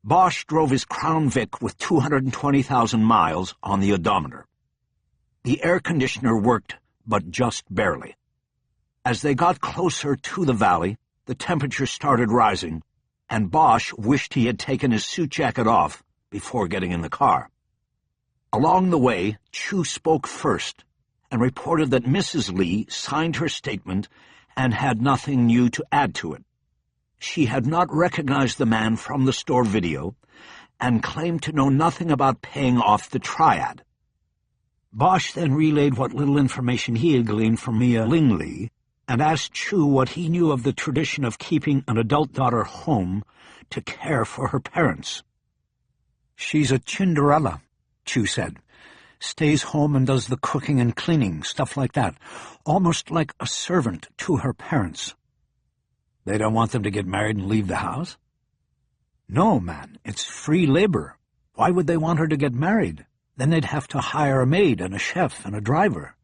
Speaker 1: Bosch drove his Crown Vic with 220,000 miles on the odometer. The air conditioner worked but just barely. As they got closer to the valley, the temperature started rising, and Bosch wished he had taken his suit jacket off before getting in the car. Along the way, Chu spoke first and reported that Mrs. Lee signed her statement and had nothing new to add to it. She had not recognized the man from the store video and claimed to know nothing about paying off the triad. Bosch then relayed what little information he had gleaned from Mia Ling Lee and asked Chu what he knew of the tradition of keeping an adult daughter home to care for her parents. "She's a Cinderella," Chu said. "Stays home and does the cooking and cleaning, stuff like that, almost like a servant to her parents." "They don't want them to get married and leave the house?" "No, man, it's free labor. Why would they want her to get married? Then they'd have to hire a maid and a chef and a driver.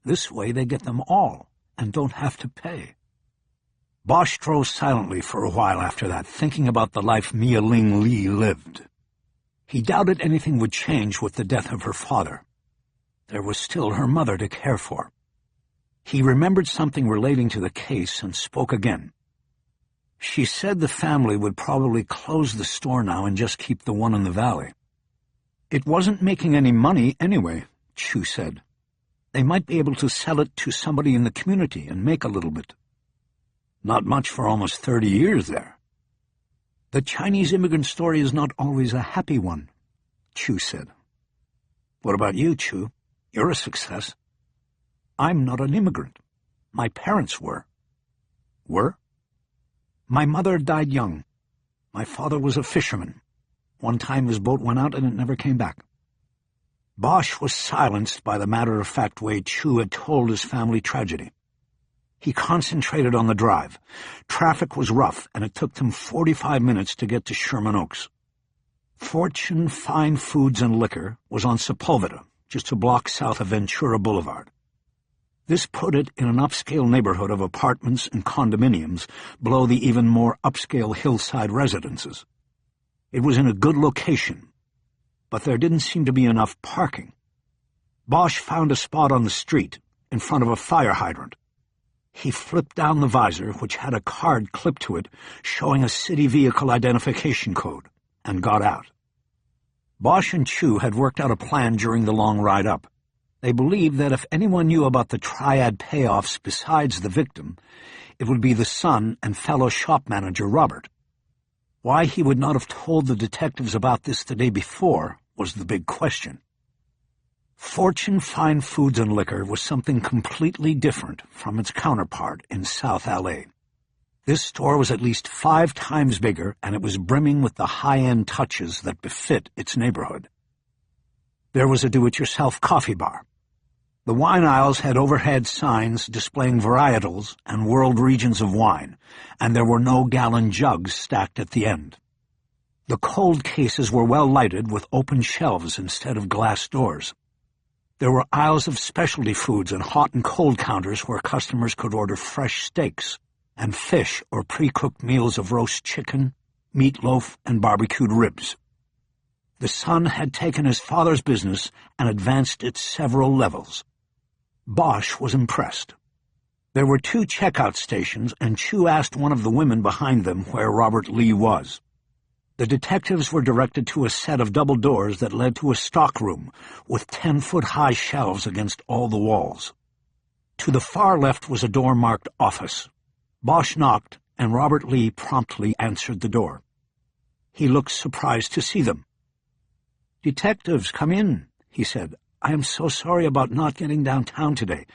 Speaker 1: This way they get them all and don't have to pay." Bosch drove silently for a while after that, thinking about the life Mia Ling Lee lived. He doubted anything would change with the death of her father. There was still her mother to care for. He remembered something relating to the case and spoke again. "She said the family would probably close the store now and just keep the one in the valley." "It wasn't making any money anyway," Chu said. "They might be able to sell it to somebody in the community and make a little bit." "Not much for almost 30 years there." "The Chinese immigrant story is not always a happy one," Chu said. "What about you, Chu? You're a success." "I'm not an immigrant. My parents were." "Were?" "My mother died young. My father was a fisherman. One time his boat went out and it never came back." Bosch was silenced by the matter-of-fact way Chu had told his family tragedy. He concentrated on the drive. Traffic was rough, and it took them 45 minutes to get to Sherman Oaks. Fortune Fine Foods and Liquor was on Sepulveda, just a block south of Ventura Boulevard. This put it in an upscale neighborhood of apartments and condominiums below the even more upscale hillside residences. It was in a good location, but there didn't seem to be enough parking. Bosch found a spot on the street, in front of a fire hydrant. He flipped down the visor, which had a card clipped to it showing a city vehicle identification code, and got out. Bosch and Chu had worked out a plan during the long ride up. They believed that if anyone knew about the triad payoffs besides the victim, it would be the son and fellow shop manager Robert. Why he would not have told the detectives about this the day before was the big question. Fortune Fine Foods and Liquor was something completely different from its counterpart in South L.A. This store was at least 5 times bigger, and it was brimming with the high-end touches that befit its neighborhood. There was a do-it-yourself coffee bar. The wine aisles had overhead signs displaying varietals and world regions of wine, and there were no gallon jugs stacked at the end. The cold cases were well lighted with open shelves instead of glass doors. There were aisles of specialty foods and hot and cold counters where customers could order fresh steaks and fish or pre-cooked meals of roast chicken, meatloaf, and barbecued ribs. The son had taken his father's business and advanced it several levels. Bosch was impressed. There were 2 checkout stations, and Chu asked one of the women behind them where Robert Lee was. The detectives were directed to a set of double doors that led to a stockroom with 10-foot-high shelves against all the walls. To the far left was a door marked Office. Bosch knocked, and Robert Lee promptly answered the door. He looked surprised to see them. "Detectives, come in," he said. "I am so sorry about not getting downtown today.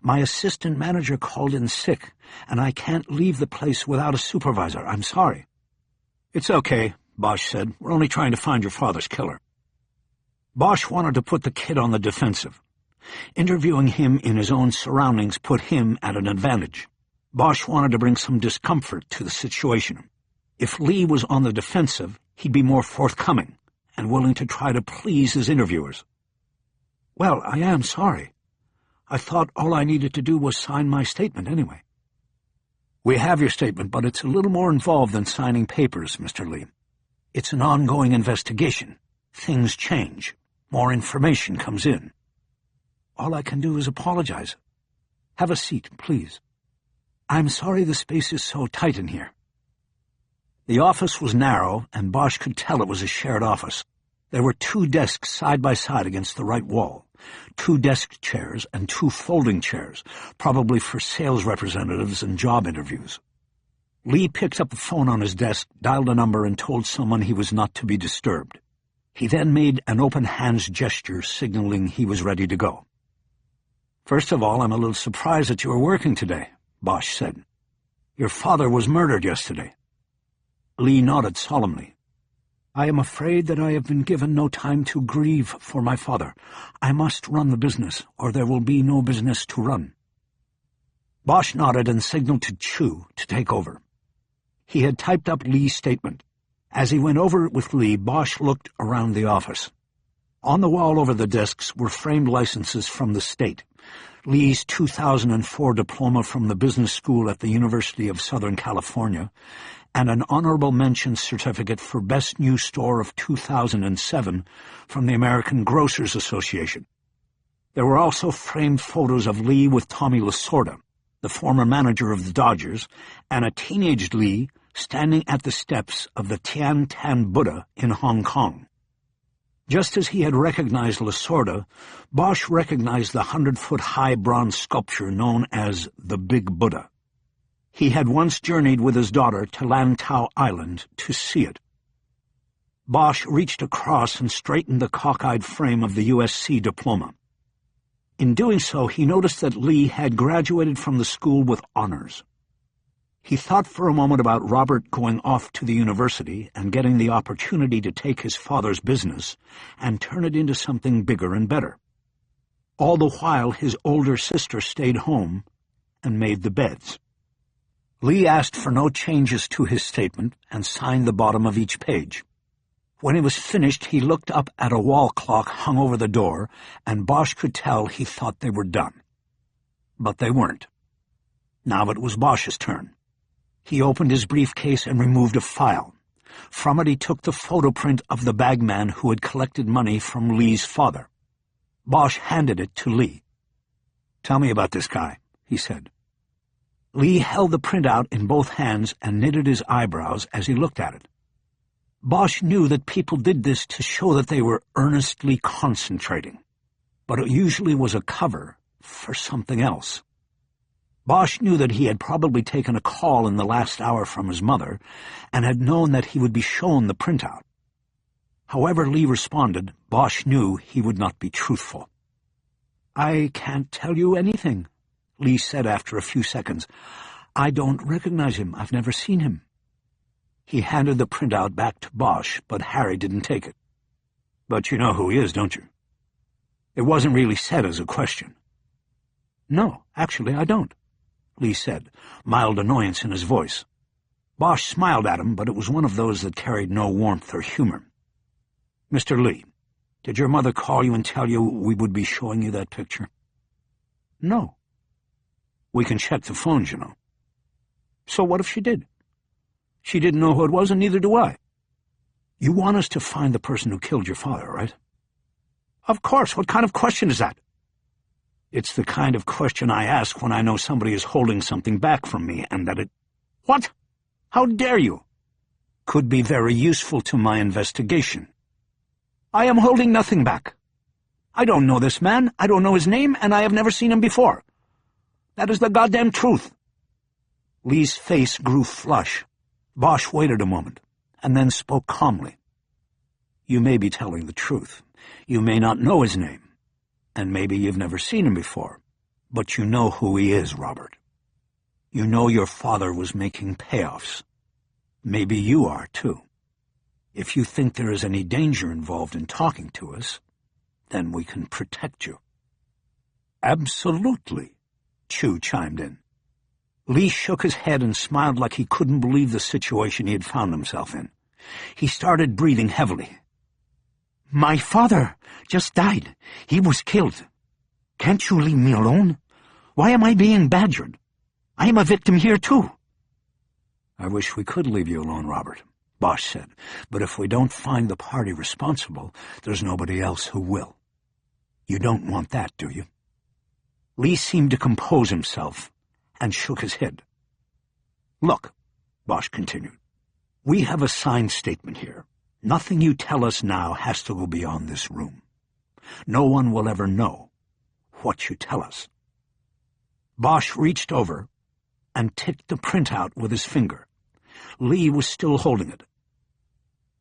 Speaker 1: My assistant manager called in sick, and I can't leave the place without a supervisor. I'm sorry." "It's okay," Bosch said. "We're only trying to find your father's killer." Bosch wanted to put the kid on the defensive. Interviewing him in his own surroundings put him at an advantage. Bosch wanted to bring some discomfort to the situation. If Lee was on the defensive, he'd be more forthcoming and willing to try to please his interviewers. "Well, I am sorry. I thought all I needed to do was sign my statement anyway." "We have your statement, but it's a little more involved than signing papers, Mr. Lee. It's an ongoing investigation. Things change. More information comes in." "All I can do is apologize. Have a seat, please. I'm sorry the space is so tight in here." The office was narrow, and Bosch could tell it was a shared office. There were 2 desks side by side against the right wall, 2 desk chairs and 2 folding chairs, probably for sales representatives and job interviews. Lee picked up the phone on his desk, dialed a number, and told someone he was not to be disturbed. He then made an open hands gesture, signaling he was ready to go. "First of all, I'm a little surprised that you are working today," Bosch said. "Your father was murdered yesterday." Lee nodded solemnly. "I am afraid that I have been given no time to grieve for my father. I must run the business, or there will be no business to run." Bosch nodded and signaled to Chu to take over. He had typed up Lee's statement. As he went over it with Lee, Bosch looked around the office. On the wall over the desks were framed licenses from the state. Lee's 2004 diploma from the business school at the University of Southern California, and an honorable mention certificate for Best New Store of 2007 from the American Grocers Association. There were also framed photos of Lee with Tommy Lasorda, the former manager of the Dodgers, and a teenage Lee standing at the steps of the Tian Tan Buddha in Hong Kong. Just as he had recognized Lasorda, Bosch recognized the 100-foot-high bronze sculpture known as the Big Buddha. He had once journeyed with his daughter to Lantau Island to see it. Bosch reached across and straightened the cockeyed frame of the USC diploma. In doing so, he noticed that Lee had graduated from the school with honors. He thought for a moment about Robert going off to the university and getting the opportunity to take his father's business and turn it into something bigger and better. All the while, his older sister stayed home and made the beds. Lee asked for no changes to his statement and signed the bottom of each page. When he was finished, he looked up at a wall clock hung over the door, and Bosch could tell he thought they were done. But they weren't. Now it was Bosch's turn. He opened his briefcase and removed a file. From it he took the photo print of the bagman who had collected money from Lee's father. Bosch handed it to Lee. "Tell me about this guy," he said. Lee held the printout in both hands and knitted his eyebrows as he looked at it. Bosch knew that people did this to show that they were earnestly concentrating, but it usually was a cover for something else. Bosch knew that he had probably taken a call in the last hour from his mother and had known that he would be shown the printout. However Lee responded, Bosch knew he would not be truthful. "I can't tell you anything," Lee said after a few seconds. "I don't recognize him. I've never seen him." He handed the printout back to Bosch, but Harry didn't take it. "But you know who he is, don't you?" It wasn't really said as a question. "No, actually I don't," Lee said, mild annoyance in his voice. Bosch smiled at him, but it was one of those that carried no warmth or humor. "Mr. Lee, did your mother call you and tell you we would be showing you that picture?" "No." "We can check the phones, you know." "So what if she did?" "She didn't know who it was, and neither do I." "You want us to find the person who killed your father, right?" "Of course. What kind of question is that?" "It's the kind of question I ask when I know somebody is holding something back from me, and that it—" "What? How dare you?" "Could be very useful to my investigation." "I am holding nothing back. I don't know this man, I don't know his name, and I have never seen him before. That is the goddamn truth." Lee's face grew flush. Bosch waited a moment, and then spoke calmly. "You may be telling the truth. You may not know his name, and maybe you've never seen him before, but you know who he is, Robert. You know your father was making payoffs. Maybe you are, too. If you think there is any danger involved in talking to us, then we can protect you." "Absolutely," Chu chimed in. Lee shook his head and smiled like he couldn't believe the situation he had found himself in. He started breathing heavily. "My father just died. He was killed. Can't you leave me alone? Why am I being badgered? I am a victim here, too." "I wish we could leave you alone, Robert," Bosch said, "but if we don't find the party responsible, there's nobody else who will. You don't want that, do you?" Lee seemed to compose himself and shook his head. "Look," Bosch continued, "we have a signed statement here. Nothing you tell us now has to go beyond this room. No one will ever know what you tell us." Bosch reached over and ticked the printout with his finger. Lee was still holding it.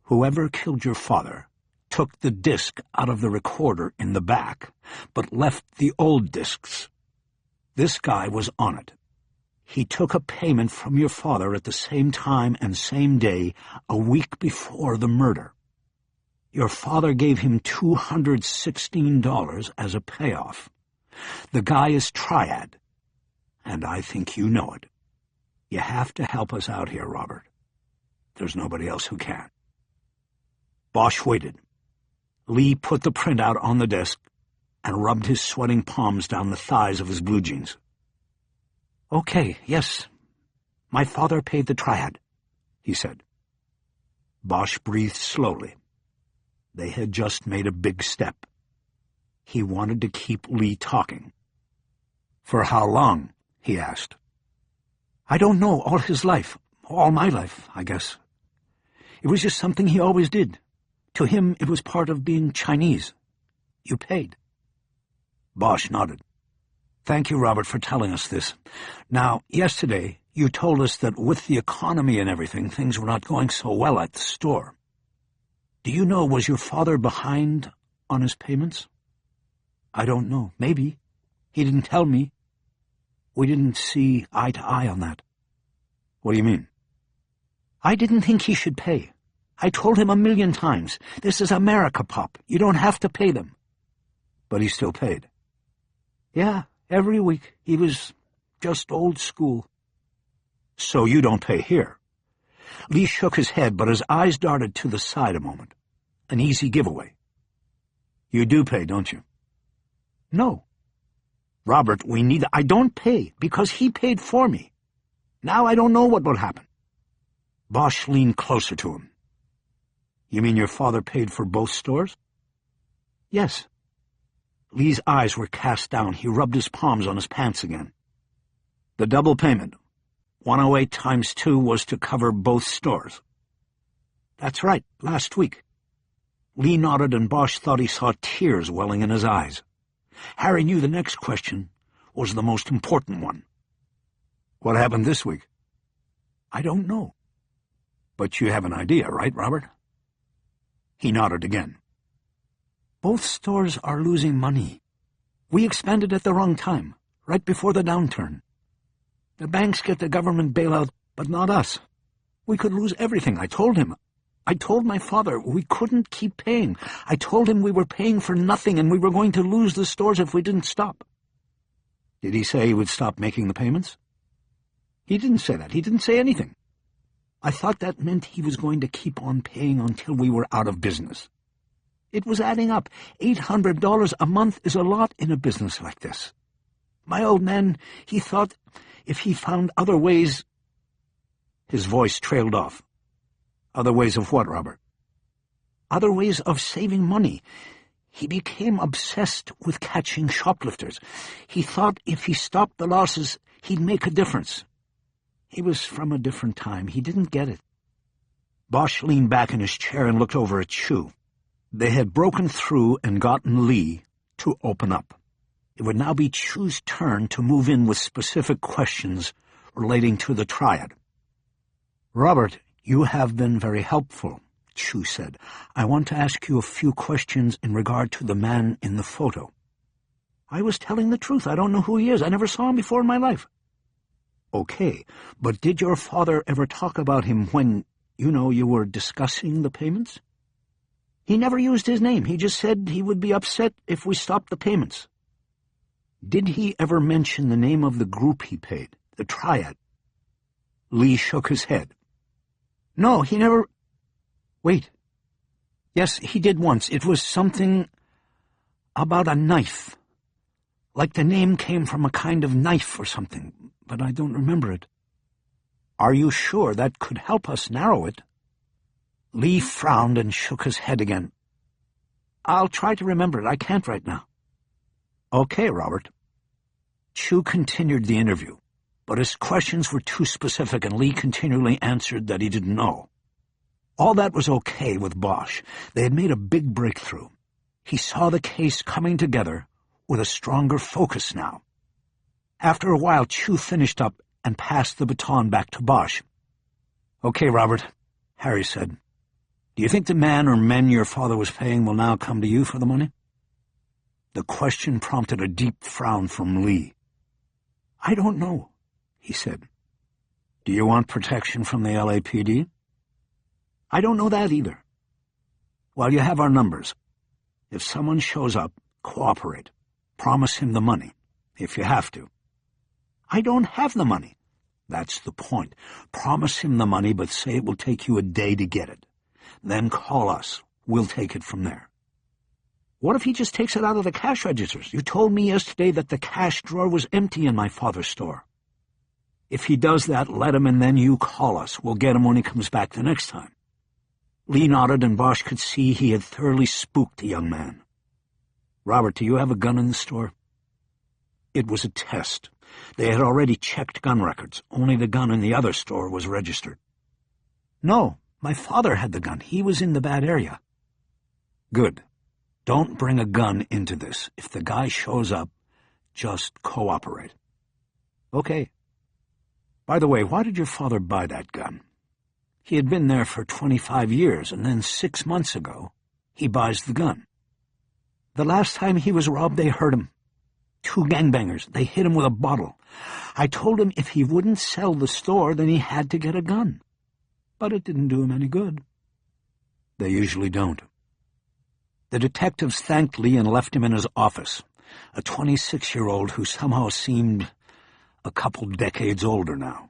Speaker 1: "Whoever killed your father took the disc out of the recorder in the back, but left the old discs. This guy was on it. He took a payment from your father at the same time and same day, a week before the murder. Your father gave him $216 as a payoff. The guy is Triad, and I think you know it. You have to help us out here, Robert. There's nobody else who can." Bosch waited. Lee put the printout on the desk and rubbed his sweating palms down the thighs of his blue jeans. "Okay, yes. My father paid the Triad," he said. Bosch breathed slowly. They had just made a big step. He wanted to keep Lee talking. "For how long?" he asked. "I don't know, all his life. All my life, I guess. It was just something he always did. To him, it was part of being Chinese. You paid." Bosch nodded. "Thank you, Robert, for telling us this. Now, yesterday, you told us that with the economy and everything, things were not going so well at the store. Do you know, was your father behind on his payments?" "I don't know. Maybe. He didn't tell me. We didn't see eye to eye on that." "What do you mean?" "I didn't think he should pay. I told him 1,000,000 times, this is America, Pop. You don't have to pay them." "But he still paid." "Yeah, every week. He was just old school." "So you don't pay here?" Lee shook his head, but his eyes darted to the side a moment. An easy giveaway. "You do pay, don't you?" "No." "Robert, I don't pay, because he paid for me. Now I don't know what will happen." Bosch leaned closer to him. "You mean your father paid for both stores?" "Yes." Lee's eyes were cast down. He rubbed his palms on his pants again. "The double payment, 108 times 2, was to cover both stores?" "That's right, last week." Lee nodded, and Bosch thought he saw tears welling in his eyes. Harry knew the next question was the most important one. "What happened this week?" "I don't know." "But you have an idea, right, Robert?" He nodded again. "Both stores are losing money. We expanded at the wrong time, right before the downturn. The banks get the government bailout, but not us. We could lose everything. I told him. I told my father we couldn't keep paying. I told him we were paying for nothing and we were going to lose the stores if we didn't stop." "Did he say he would stop making the payments?" "He didn't say that. He didn't say anything. I thought that meant he was going to keep on paying until we were out of business. It was adding up. $800 a month is a lot in a business like this. My old man, he thought if he found other ways—" His voice trailed off. "Other ways of what, Robert?" "Other ways of saving money. He became obsessed with catching shoplifters. He thought if he stopped the losses, he'd make a difference. He was from a different time. He didn't get it." Bosch leaned back in his chair and looked over at Chu. They had broken through and gotten Lee to open up. It would now be Chu's turn to move in with specific questions relating to the Triad. "Robert, you have been very helpful," Chu said. "I want to ask you a few questions in regard to the man in the photo." "I was telling the truth. I don't know who he is. I never saw him before in my life." "Okay, but did your father ever talk about him when, you were discussing the payments?" "He never used his name. He just said he would be upset if we stopped the payments." "Did he ever mention the name of the group he paid, the Triad?" Lee shook his head. "No, he never—" "Wait. Yes, he did once. It was something about a knife. Like the name came from a kind of knife or something, but I don't remember it." "Are you sure that could help us narrow it?" Lee frowned and shook his head again. "I'll try to remember it. I can't right now." "Okay, Robert." Chu continued the interview, but his questions were too specific and Lee continually answered that he didn't know. All that was okay with Bosch. They had made a big breakthrough. He saw the case coming together with a stronger focus now. After a while, Chu finished up and passed the baton back to Bosch. "Okay, Robert," Harry said. "Do you think the man or men your father was paying will now come to you for the money?" The question prompted a deep frown from Lee. "I don't know," he said. "Do you want protection from the LAPD?" "I don't know that either." "Well, you have our numbers. If someone shows up, cooperate. Promise him the money, if you have to." "I don't have the money." "That's the point. Promise him the money, but say it will take you a day to get it. Then call us. We'll take it from there." "What if he just takes it out of the cash registers? You told me yesterday that the cash drawer was empty in my father's store." "If he does that, let him, and then you call us. We'll get him when he comes back the next time." Lee nodded, and Bosch could see he had thoroughly spooked the young man. "Robert, do you have a gun in the store?" It was a test. They had already checked gun records. Only the gun in the other store was registered. "No, my father had the gun. He was in the bad area." "Good. Don't bring a gun into this. If the guy shows up, just cooperate." "Okay. By the way, why did your father buy that gun? He had been there for 25 years, and then 6 months ago, he buys the gun." "The last time he was robbed, they hurt him. 2 gangbangers. They hit him with a bottle. I told him if he wouldn't sell the store, then he had to get a gun. But it didn't do him any good." "They usually don't." The detectives thanked Lee and left him in his office, a 26-year-old who somehow seemed a couple decades older now.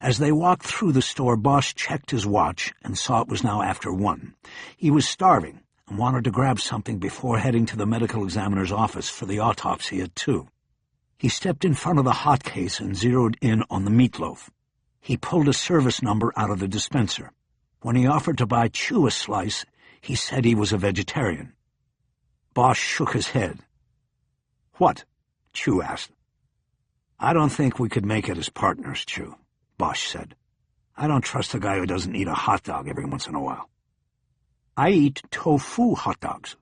Speaker 1: As they walked through the store, Bosch checked his watch and saw it was now after 1. He was starving and wanted to grab something before heading to the medical examiner's office for the autopsy at 2. He stepped in front of the hot case and zeroed in on the meatloaf. He pulled a service number out of the dispenser. When he offered to buy Chu a slice, he said he was a vegetarian. Bosch shook his head. "What?" Chu asked. "I don't think we could make it as partners, Chu," Bosch said. "I don't trust a guy who doesn't eat a hot dog every once in a while." "I eat tofu hot dogs."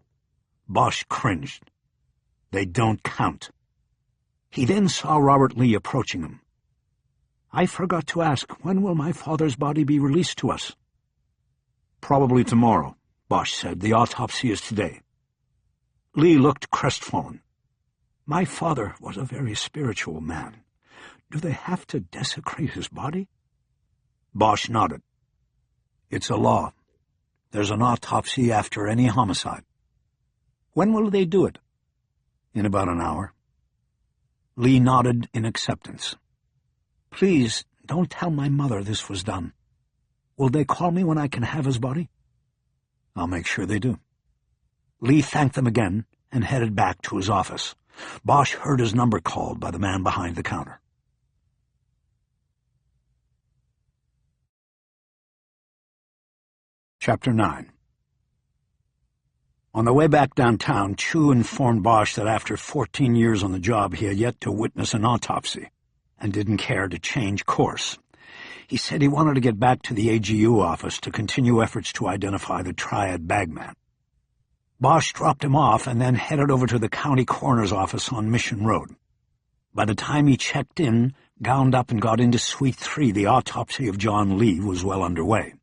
Speaker 1: Bosch cringed. "They don't count." He then saw Robert Lee approaching him. "I forgot to ask, when will my father's body be released to us?" "Probably tomorrow," Bosch said. "The autopsy is today." Lee looked crestfallen. "My father was a very spiritual man. Do they have to desecrate his body?" Bosch nodded. "It's a law. There's an autopsy after any homicide." "When will they do it?" "In about an hour." Lee nodded in acceptance. "Please, don't tell my mother this was done. Will they call me when I can have his body?" "I'll make sure they do." Lee thanked them again and headed back to his office. Bosch heard his number called by the man behind the counter. Chapter 9. On the way back downtown, Chu informed Bosch that after 14 years on the job he had yet to witness an autopsy, and didn't care to change course. He said he wanted to get back to the AGU office to continue efforts to identify the triad bagman. Bosch dropped him off and then headed over to the county coroner's office on Mission Road. By the time he checked in, gowned up and got into Suite 3, the autopsy of John Lee was well underway.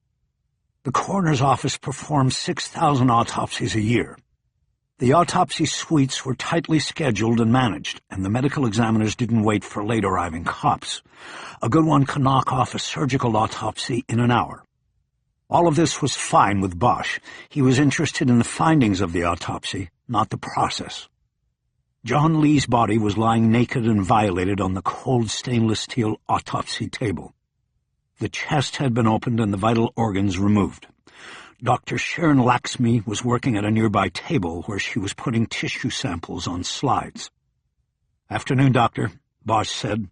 Speaker 1: The coroner's office performs 6,000 autopsies a year. The autopsy suites were tightly scheduled and managed, and the medical examiners didn't wait for late-arriving cops. A good one could knock off a surgical autopsy in an hour. All of this was fine with Bosch. He was interested in the findings of the autopsy, not the process. John Lee's body was lying naked and violated on the cold stainless steel autopsy table. The chest had been opened and the vital organs removed. Dr. Sharon Laxmi was working at a nearby table where she was putting tissue samples on slides. "Afternoon, Doctor," Bosch said.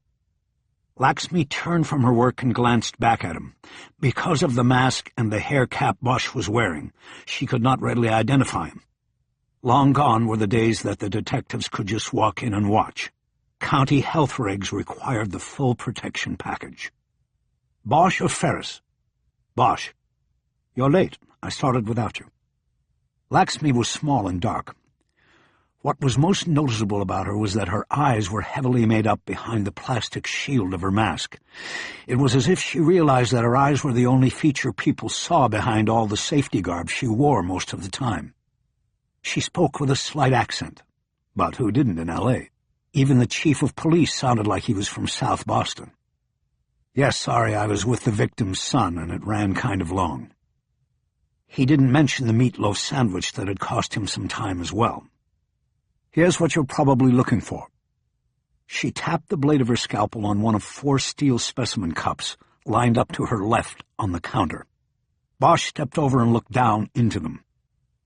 Speaker 1: Laxmi turned from her work and glanced back at him. Because of the mask and the hair cap Bosch was wearing, she could not readily identify him. Long gone were the days that the detectives could just walk in and watch. County health regs required the full protection package. Bosch or Ferris? Bosch. You're late. I started without you. Laxmi was small and dark. What was most noticeable about her was that her eyes were heavily made up behind the plastic shield of her mask. It was as if she realized that her eyes were the only feature people saw behind all the safety garb she wore most of the time. She spoke with a slight accent. But who didn't in L.A.? Even the chief of police sounded like he was from South Boston. Yes, sorry, I was with the victim's son, and it ran kind of long. He didn't mention the meatloaf sandwich that had cost him some time as well. Here's what you're probably looking for. She tapped the blade of her scalpel on one of 4 steel specimen cups lined up to her left on the counter. Bosch stepped over and looked down into them.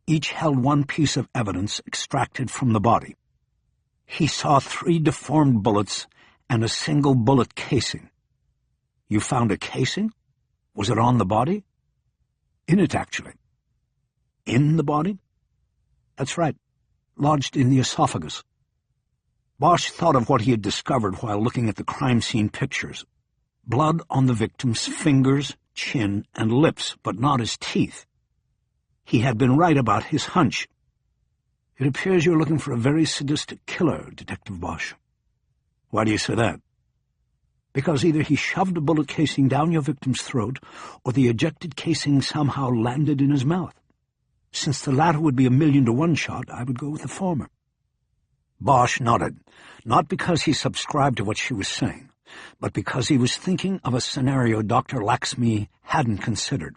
Speaker 1: Each held one piece of evidence extracted from the body. He saw 3 deformed bullets and a single bullet casing. You found a casing? Was it on the body? In it, actually. In the body? That's right. Lodged in the esophagus. Bosch thought of what he had discovered while looking at the crime scene pictures. Blood on the victim's fingers, chin, and lips, but not his teeth. He had been right about his hunch. It appears you're looking for a very sadistic killer, Detective Bosch. Why do you say that? Because either he shoved a bullet casing down your victim's throat, or the ejected casing somehow landed in his mouth. Since the latter would be a 1,000,000 to 1 shot, I would go with the former. Bosch nodded, not because he subscribed to what she was saying, but because he was thinking of a scenario Dr. Laxmi hadn't considered.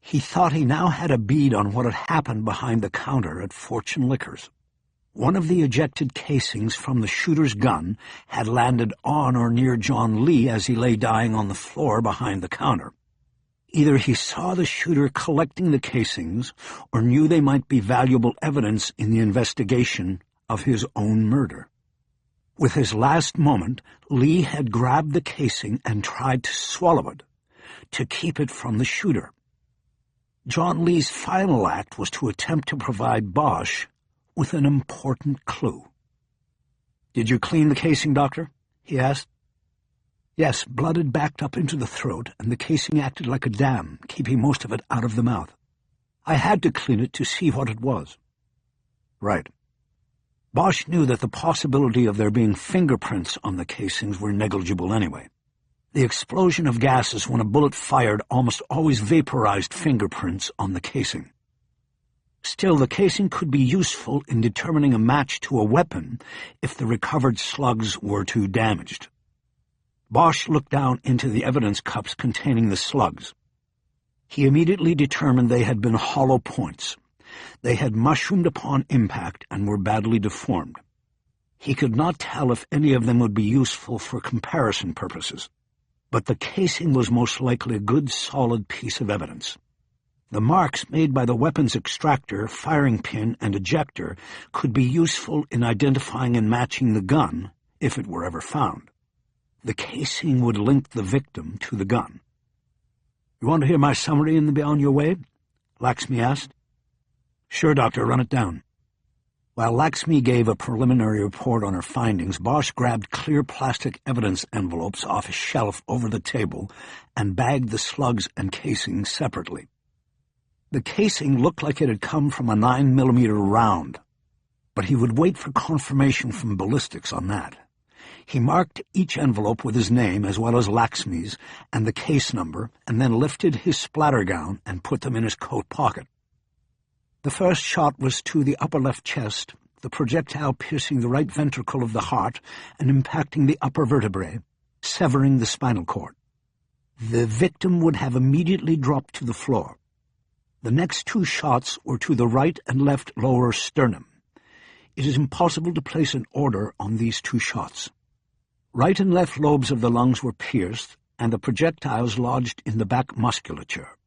Speaker 1: He thought he now had a bead on what had happened behind the counter at Fortune Liquors. One of the ejected casings from the shooter's gun had landed on or near John Lee as he lay dying on the floor behind the counter. Either he saw the shooter collecting the casings or knew they might be valuable evidence in the investigation of his own murder. With his last moment, Lee had grabbed the casing and tried to swallow it, to keep it from the shooter. John Lee's final act was to attempt to provide Bosch with an important clue. "Did you clean the casing, Doctor?" he asked. Yes, blood had backed up into the throat, and the casing acted like a dam, keeping most of it out of the mouth. I had to clean it to see what it was. Right. Bosch knew that the possibility of there being fingerprints on the casings were negligible anyway. The explosion of gases when a bullet fired almost always vaporized fingerprints on the casing. Still, the casing could be useful in determining a match to a weapon if the recovered slugs were too damaged. Bosch looked down into the evidence cups containing the slugs. He immediately determined they had been hollow points. They had mushroomed upon impact and were badly deformed. He could not tell if any of them would be useful for comparison purposes, but the casing was most likely a good, solid piece of evidence. The marks made by the weapon's extractor, firing pin, and ejector could be useful in identifying and matching the gun, if it were ever found. The casing would link the victim to the gun. "You want to hear my summary and be on your way?" Laxmi asked. "Sure, Doctor, run it down." While Laxmi gave a preliminary report on her findings, Bosch grabbed clear plastic evidence envelopes off a shelf over the table and bagged the slugs and casings separately. The casing looked like it had come from a 9mm round, but he would wait for confirmation from ballistics on that. He marked each envelope with his name as well as Laxmi's and the case number, and then lifted his splatter gown and put them in his coat pocket. The first shot was to the upper left chest, the projectile piercing the right ventricle of the heart and impacting the upper vertebrae, severing the spinal cord. The victim would have immediately dropped to the floor. The next 2 shots were to the right and left lower sternum. It is impossible to place an order on these 2 shots. Right and left lobes of the lungs were pierced, and the projectiles lodged in the back musculature.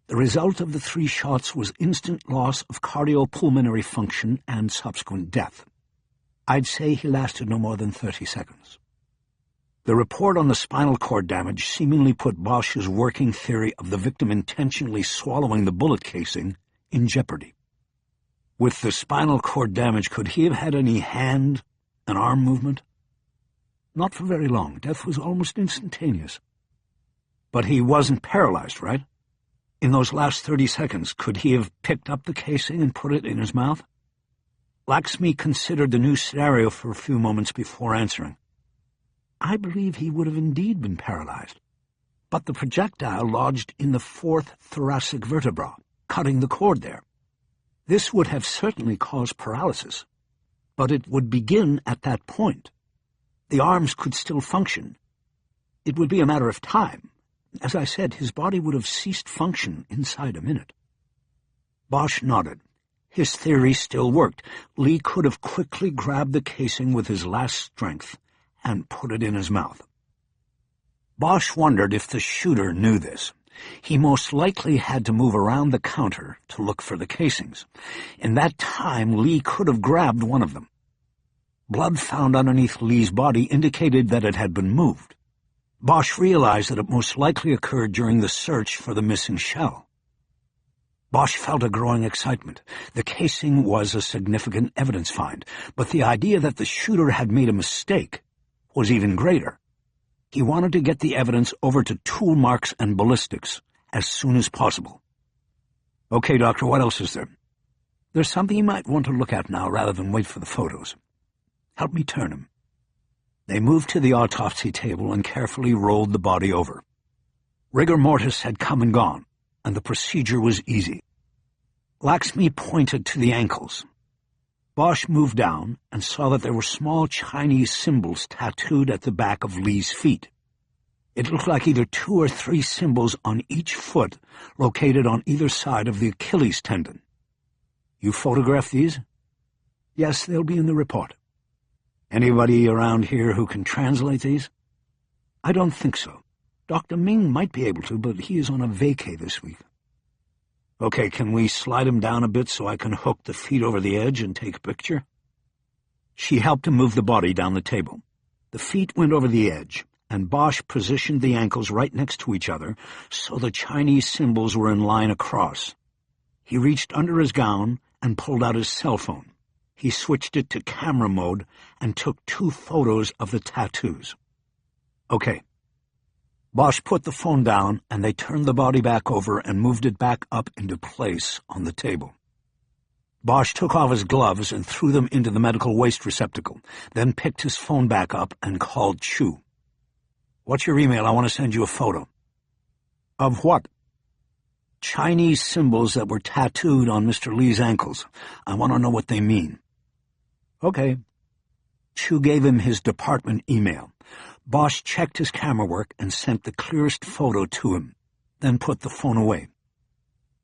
Speaker 1: The result of the 3 shots was instant loss of cardiopulmonary function and subsequent death. I'd say he lasted no more than 30 seconds. The report on the spinal cord damage seemingly put Bosch's working theory of the victim intentionally swallowing the bullet casing in jeopardy. With the spinal cord damage, could he have had any hand and arm movement? Not for very long. Death was almost instantaneous. But he wasn't paralyzed, right? In those last 30 seconds, could he have picked up the casing and put it in his mouth? Laxmi considered the new scenario for a few moments before answering. I believe he would have indeed been paralyzed. But the projectile lodged in the fourth thoracic vertebra, cutting the cord there. This would have certainly caused paralysis, but it would begin at that point. The arms could still function. It would be a matter of time. As I said, his body would have ceased function inside a minute. Bosch nodded. His theory still worked. Lee could have quickly grabbed the casing with his last strength and put it in his mouth. Bosch wondered if the shooter knew this. He most likely had to move around the counter to look for the casings. In that time, Lee could have grabbed one of them. Blood found underneath Lee's body indicated that it had been moved. Bosch realized that it most likely occurred during the search for the missing shell. Bosch felt a growing excitement. The casing was a significant evidence find, but the idea that the shooter had made a mistake was even greater. He wanted to get the evidence over to tool marks and ballistics as soon as possible. Okay, Doctor, what else is there? There's something you might want to look at now rather than wait for the photos. Help me turn him. They moved to the autopsy table and carefully rolled the body over. Rigor mortis had come and gone, and the procedure was easy. Laxmi pointed to the ankles. Bosch moved down and saw that there were small Chinese symbols tattooed at the back of Lee's feet. It looked like either 2 or 3 symbols on each foot located on either side of the Achilles tendon. You photographed these? Yes, they'll be in the report. Anybody around here who can translate these? I don't think so. Dr. Ming might be able to, but he is on a vacay this week. Okay, can we slide him down a bit so I can hook the feet over the edge and take a picture? She helped him move the body down the table. The feet went over the edge, and Bosch positioned the ankles right next to each other so the Chinese symbols were in line across. He reached under his gown and pulled out his cell phone. He switched it to camera mode and took 2 photos of the tattoos. Okay. Bosch put the phone down, and they turned the body back over and moved it back up into place on the table. Bosch took off his gloves and threw them into the medical waste receptacle, then picked his phone back up and called Chu. What's your email? I want to send you a photo. Of what? Chinese symbols that were tattooed on Mr. Lee's ankles. I want to know what they mean. Okay. Chu gave him his department email. Bosch checked his camera work and sent the clearest photo to him, then put the phone away.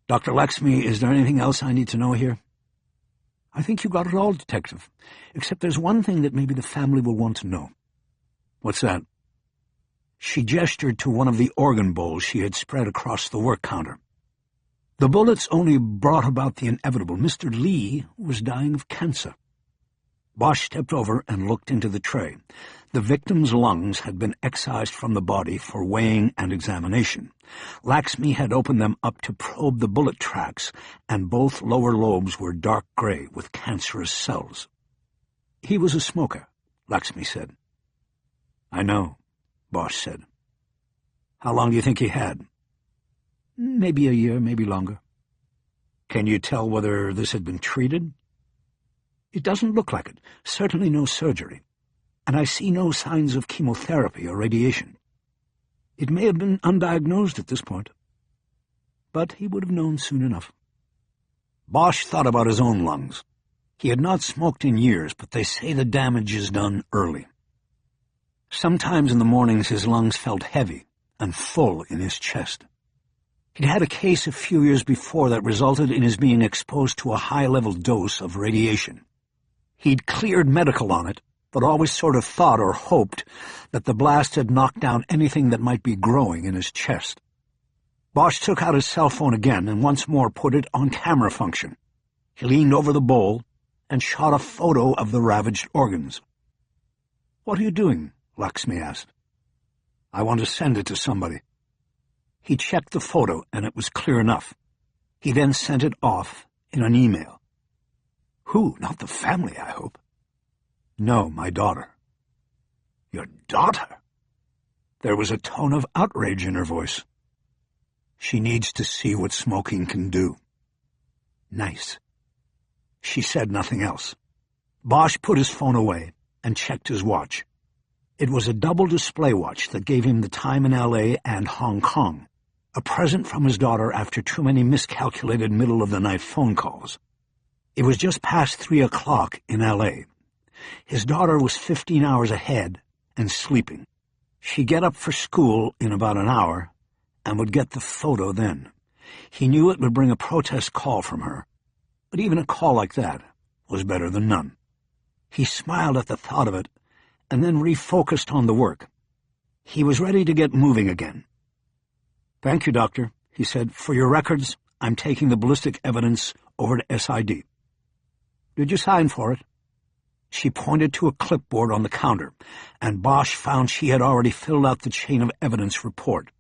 Speaker 1: Dr. Laxmi, is there anything else I need to know here? I think you got it all, Detective, except there's one thing that maybe the family will want to know. What's that? She gestured to one of the organ bowls she had spread across the work counter. The bullets only brought about the inevitable. Mr. Lee was dying of cancer. Bosch stepped over and looked into the tray. The victim's lungs had been excised from the body for weighing and examination. Laxmi had opened them up to probe the bullet tracks, and both lower lobes were dark gray with cancerous cells. He was a smoker, Laxmi said. I know, Bosch said. How long do you think he had? Maybe a year, maybe longer. Can you tell whether this had been treated? It doesn't look like it. Certainly no surgery. And I see no signs of chemotherapy or radiation. It may have been undiagnosed at this point. But he would have known soon enough. Bosch thought about his own lungs. He had not smoked in years, but they say the damage is done early. Sometimes in the mornings his lungs felt heavy and full in his chest. He'd had a case a few years before that resulted in his being exposed to a high-level dose of radiation. He'd cleared medical on it, but always sort of thought or hoped that the blast had knocked down anything that might be growing in his chest. Bosch took out his cell phone again and once more put it on camera function. He leaned over the bowl and shot a photo of the ravaged organs. What are you doing? Laxmi asked. I want to send it to somebody. He checked the photo, and it was clear enough. He then sent it off in an email. Who? Not the family, I hope. No, my daughter. Your daughter? There was a tone of outrage in her voice. She needs to see what smoking can do. Nice. She said nothing else. Bosch put his phone away and checked his watch. It was a double display watch that gave him the time in L.A. and Hong Kong, a present from his daughter after too many miscalculated middle-of-the-night phone calls. It was just past 3 o'clock in L.A. His daughter was 15 hours ahead and sleeping. She'd get up for school in about an hour and would get the photo then. He knew it would bring a protest call from her, but even a call like that was better than none. He smiled at the thought of it and then refocused on the work. He was ready to get moving again. "Thank you, Doctor," he said. "For your records, I'm taking the ballistic evidence over to SID. Did you sign for it?" She pointed to a clipboard on the counter, and Bosch found she had already filled out the chain of evidence report.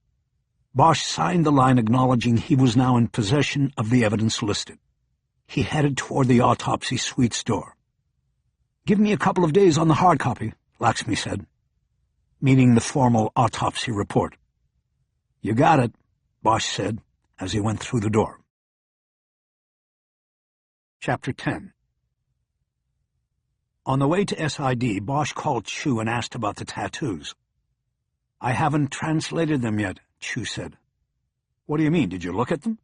Speaker 1: Bosch signed the line acknowledging he was now in possession of the evidence listed. He headed toward the autopsy suite's door. "Give me a couple of days on the hard copy," Laxmi said, meaning the formal autopsy report. "You got it," Bosch said as he went through the door. Chapter 10. On the way to SID, Bosch called Chu and asked about the tattoos. "I haven't translated them yet," Chu said. "What do you mean? Did you look at them?"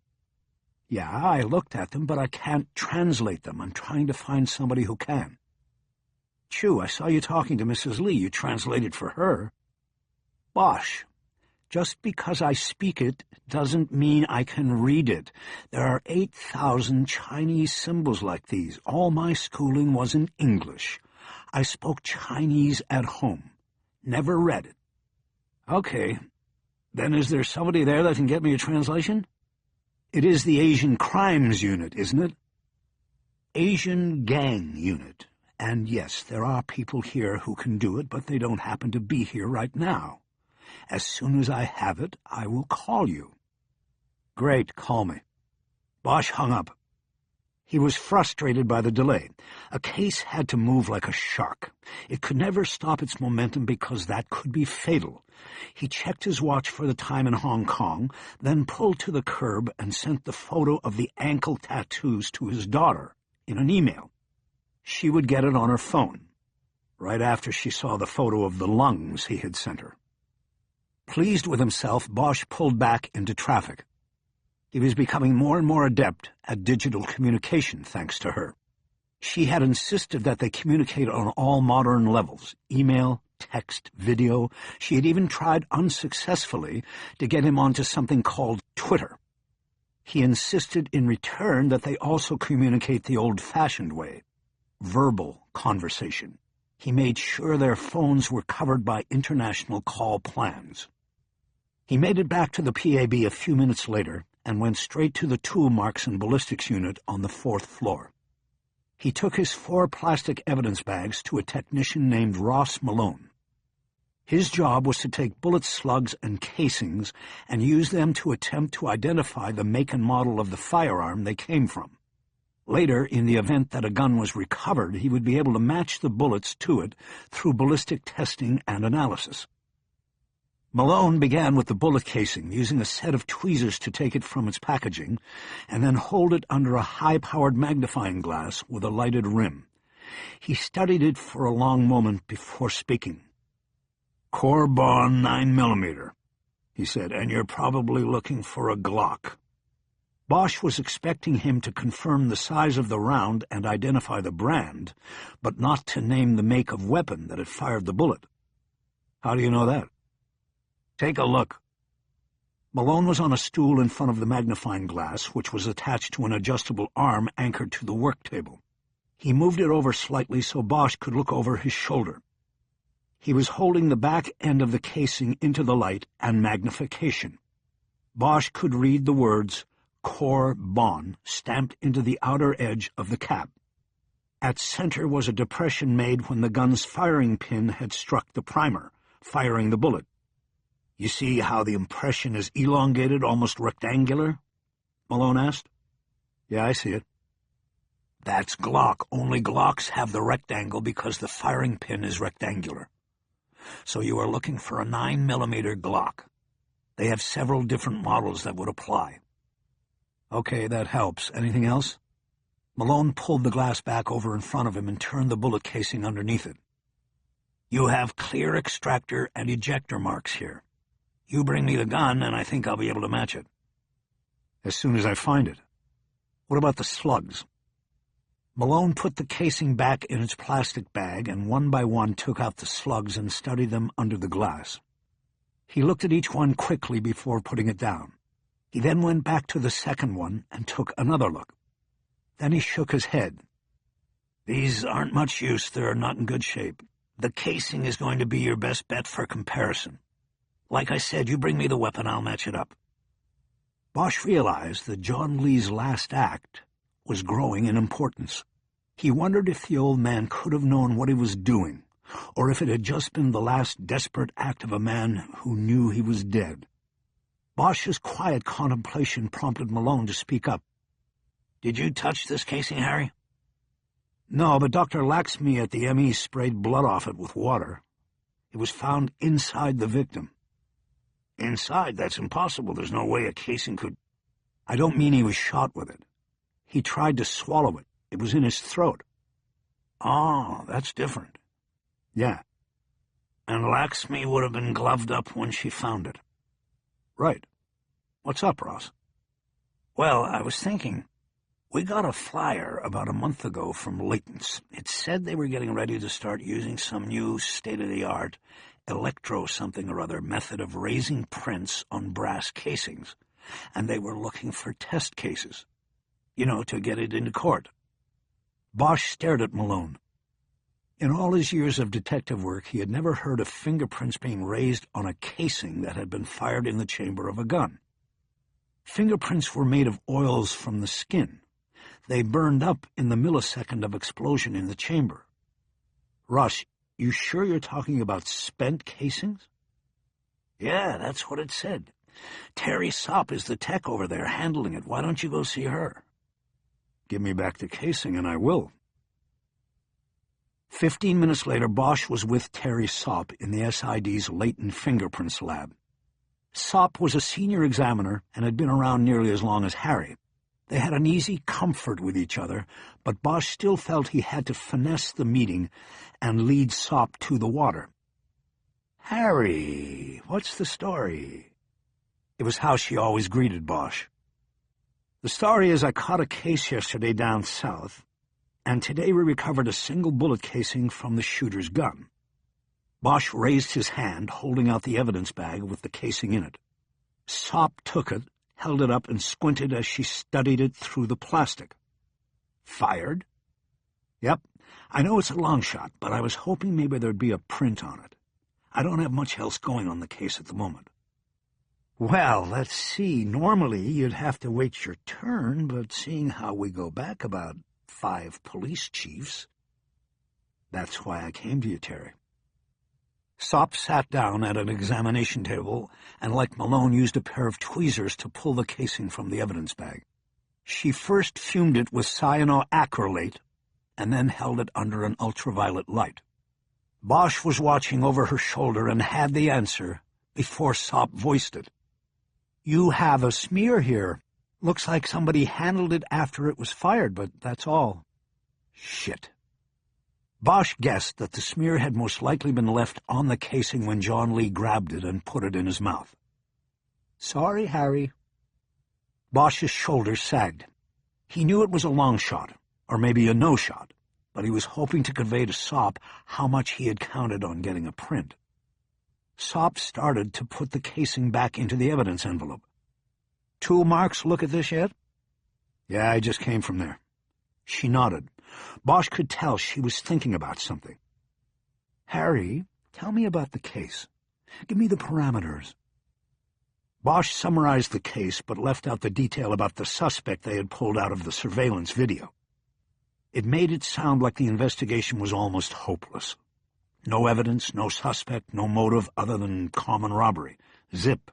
Speaker 1: "Yeah, I looked at them, but I can't translate them. I'm trying to find somebody who can." "Chu, I saw you talking to Mrs. Lee. You translated for her." "Bosch, just because I speak it doesn't mean I can read it. There are 8,000 Chinese symbols like these. All my schooling was in English. I spoke Chinese at home. Never read it." "Okay. Then is there somebody there that can get me a translation?" "It is the Asian Crimes Unit, isn't it?" "Asian Gang Unit. And yes, there are people here who can do it, but they don't happen to be here right now. As soon as I have it, I will call you." "Great, call me." Bosch hung up. He was frustrated by the delay. A case had to move like a shark. It could never stop its momentum because that could be fatal. He checked his watch for the time in Hong Kong, then pulled to the curb and sent the photo of the ankle tattoos to his daughter in an email. She would get it on her phone, right after she saw the photo of the lungs he had sent her. Pleased with himself, Bosch pulled back into traffic. He was becoming more and more adept at digital communication thanks to her. She had insisted that they communicate on all modern levels: email, text, video. She had even tried unsuccessfully to get him onto something called Twitter. He insisted in return that they also communicate the old-fashioned way: verbal conversation. He made sure their phones were covered by international call plans. He made it back to the PAB a few minutes later and went straight to the tool marks and ballistics unit on the 4th floor. He took his 4 plastic evidence bags to a technician named Ross Malone. His job was to take bullet slugs and casings and use them to attempt to identify the make and model of the firearm they came from. Later, in the event that a gun was recovered, he would be able to match the bullets to it through ballistic testing and analysis. Malone began with the bullet casing, using a set of tweezers to take it from its packaging, and then hold it under a high-powered magnifying glass with a lighted rim. He studied it for a long moment before speaking. "Corbon 9mm, he said, "and you're probably looking for a Glock." Bosch was expecting him to confirm the size of the round and identify the brand, but not to name the make of weapon that had fired the bullet. "How do you know that?" "Take a look." Malone was on a stool in front of the magnifying glass, which was attached to an adjustable arm anchored to the work table. He moved it over slightly so Bosch could look over his shoulder. He was holding the back end of the casing into the light and magnification. Bosch could read the words Corbon stamped into the outer edge of the cap. At center was a depression made when the gun's firing pin had struck the primer, firing the bullet. "You see how the impression is elongated, almost rectangular?" Malone asked. "Yeah, I see it." "That's Glock. Only Glocks have the rectangle because the firing pin is rectangular." so you are looking for a 9mm Glock. They have several different models that would apply. Okay, that helps. Anything else? Malone pulled the glass back over in front of him and turned the bullet casing underneath it. You have clear extractor and ejector marks here. You bring me the gun, and I think I'll be able to match it. As soon as I find it. What about the slugs? Malone put the casing back in its plastic bag and one by one took out the slugs and studied them under the glass. He looked at each one quickly before putting it down. He then went back to the second one and took another look. Then he shook his head. These aren't much use. They're not in good shape. The casing is going to be your best bet for comparison. Like I said, you bring me the weapon, I'll match it up. Bosch realized that John Lee's last act was growing in importance. He wondered if the old man could have known what he was doing, or if it had just been the last desperate act of a man who knew he was dead. Bosch's quiet contemplation prompted Malone to speak up. Did you touch this casing, Harry? No, but Dr. Laxmi at the ME sprayed blood off it with water. It was found inside the victim. Inside? That's impossible. There's no way a casing could... I don't mean he was shot with it. He tried to swallow it. It was in his throat. Oh, that's different. Yeah. And Laxmi would have been gloved up when she found it. Right. What's up, Ross? Well, I was thinking... We got a flyer about a month ago from Layton's. It said they were getting ready to start using some new state-of-the-art electro-something-or-other method of raising prints on brass casings, and they were looking for test cases, to get it into court. Bosch stared at Malone. In all his years of detective work, he had never heard of fingerprints being raised on a casing that had been fired in the chamber of a gun. Fingerprints were made of oils from the skin. They burned up in the millisecond of explosion in the chamber. Russ, you sure you're talking about spent casings? Yeah, that's what it said. Terry Sopp is the tech over there handling it. Why don't you go see her? Give me back the casing and I will. 15 minutes later, Bosch was with Terry Sopp in the SID's latent fingerprints lab. Sopp was a senior examiner and had been around nearly as long as Harry. They had an easy comfort with each other, but Bosch still felt he had to finesse the meeting and lead Sopp to the water. Harry, what's the story? It was how she always greeted Bosch. The story is I caught a case yesterday down south, and today we recovered a single bullet casing from the shooter's gun. Bosch raised his hand, holding out the evidence bag with the casing in it. Sopp took it, held it up, and squinted as she studied it through the plastic. Fired? Yep. I know it's a long shot, but I was hoping maybe there'd be a print on it. I don't have much else going on the case at the moment. Well, let's see. Normally, you'd have to wait your turn, but seeing how we go back about 5 police chiefs... That's why I came to you, Terry. Sopp sat down at an examination table and, like Malone, used a pair of tweezers to pull the casing from the evidence bag. She first fumed it with cyanoacrylate and then held it under an ultraviolet light. Bosch was watching over her shoulder and had the answer before Sopp voiced it. You have a smear here. Looks like somebody handled it after it was fired, but that's all. Shit. Bosch guessed that the smear had most likely been left on the casing when John Lee grabbed it and put it in his mouth. Sorry, Harry. Bosch's shoulders sagged. He knew it was a long shot, or maybe a no shot, but he was hoping to convey to Sopp how much he had counted on getting a print. Sopp started to put the casing back into the evidence envelope. Tool marks look at this yet? Yeah, I just came from there. She nodded. Bosch could tell she was thinking about something. Harry, tell me about the case. Give me the parameters. Bosch summarized the case, but left out the detail about the suspect they had pulled out of the surveillance video. It made it sound like the investigation was almost hopeless. No evidence, no suspect, no motive other than common robbery. Zip.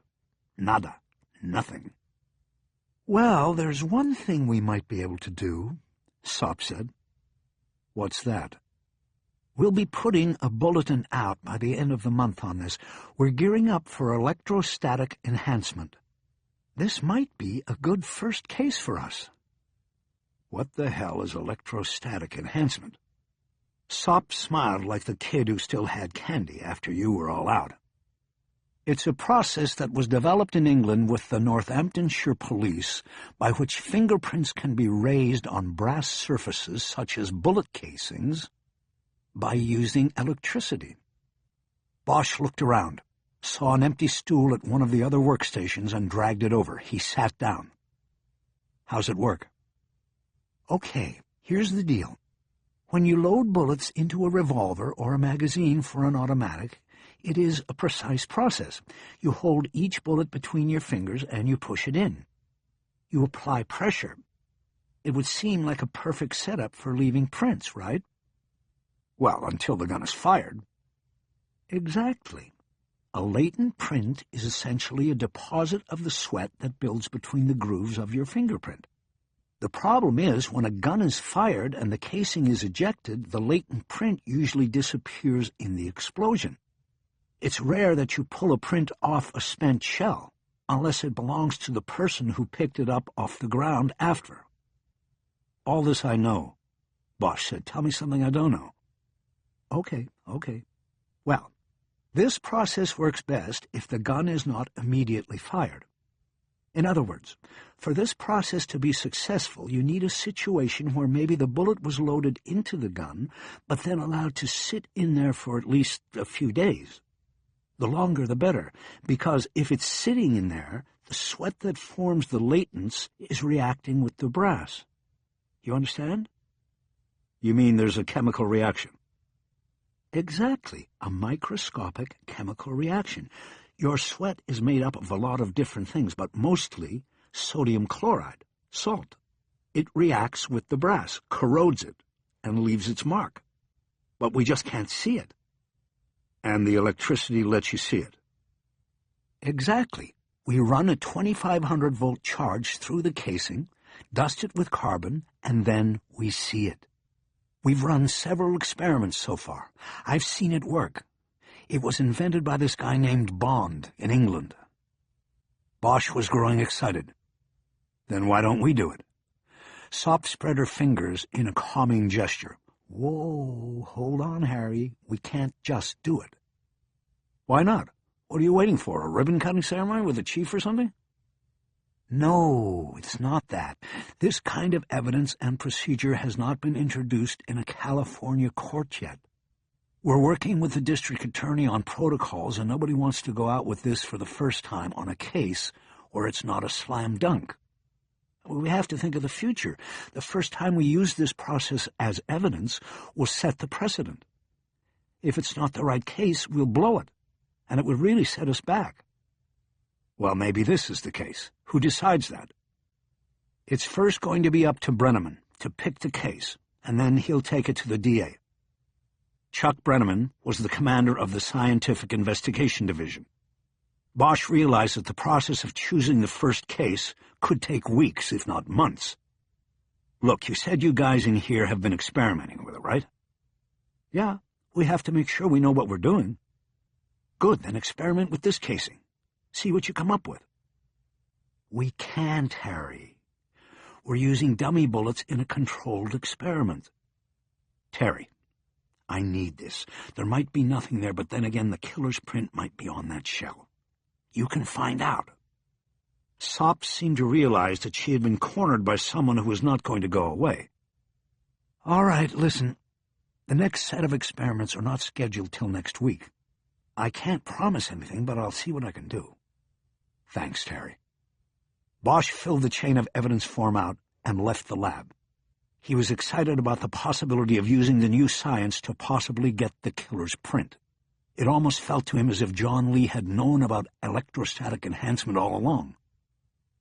Speaker 1: Nada. Nothing. Well, there's one thing we might be able to do, Sopp said. What's that? We'll be putting a bulletin out by the end of the month on this. We're gearing up for electrostatic enhancement. This might be a good first case for us." "What the hell is electrostatic enhancement?" Sop smiled like the kid who still had candy after you were all out. "It's a process that was developed in England with the Northamptonshire police by which fingerprints can be raised on brass surfaces such as bullet casings by using electricity." Bosch looked around, saw an empty stool at one of the other workstations, and dragged it over. He sat down. "How's it work?" "Okay, here's the deal. When you load bullets into a revolver or a magazine for an automatic, it is a precise process. You hold each bullet between your fingers and you push it in. You apply pressure. It would seem like a perfect setup for leaving prints, right?" "Well, until the gun is fired." "Exactly. A latent print is essentially a deposit of the sweat that builds between the grooves of your fingerprint. The problem is, when a gun is fired and the casing is ejected, the latent print usually disappears in the explosion. It's rare that you pull a print off a spent shell, unless it belongs to the person who picked it up off the ground after." "All this I know," Bosch said. "Tell me something I don't know." Okay. Well, this process works best if the gun is not immediately fired. In other words, for this process to be successful, you need a situation where maybe the bullet was loaded into the gun, but then allowed to sit in there for at least a few days. The longer the better, because if it's sitting in there, the sweat that forms the latents is reacting with the brass. You understand? You mean there's a chemical reaction? Exactly, a microscopic chemical reaction. Your sweat is made up of a lot of different things, but mostly sodium chloride, salt. It reacts with the brass, corrodes it, and leaves its mark. But we just can't see it. And the electricity lets you see it. Exactly. We run a 2500-volt charge through the casing, dust it with carbon, and then we see it. We've run several experiments so far. I've seen it work. It was invented by this guy named Bond in England. Bosch was growing excited. Then why don't we do it? Sop spread her fingers in a calming gesture. Whoa, hold on, Harry. We can't just do it. Why not? What are you waiting for, a ribbon-cutting ceremony with the chief or something? No, it's not that. This kind of evidence and procedure has not been introduced in a California court yet. We're working with the district attorney on protocols, and nobody wants to go out with this for the first time on a case where it's not a slam dunk. We have to think of the future. The first time we use this process as evidence will set the precedent. If it's not the right case, we'll blow it, and it would really set us back. Well, maybe this is the case. Who decides that? It's first going to be up to Brenneman to pick the case, and then he'll take it to the DA. Chuck Brenneman was the commander of the Scientific Investigation Division. Bosch realized that the process of choosing the first case could take weeks, if not months. Look, you said you guys in here have been experimenting with it, right? Yeah, we have to make sure we know what we're doing. Good, then experiment with this casing. See what you come up with. We can't, Harry. We're using dummy bullets in a controlled experiment. Terry, I need this. There might be nothing there, but then again, the killer's print might be on that shell. You can find out. Sop seemed to realize that she had been cornered by someone who was not going to go away. All right, listen. The next set of experiments are not scheduled till next week. I can't promise anything, but I'll see what I can do. Thanks, Terry. Bosch filled the chain of evidence form out and left the lab. He was excited about the possibility of using the new science to possibly get the killer's print. It almost felt to him as if John Lee had known about electrostatic enhancement all along.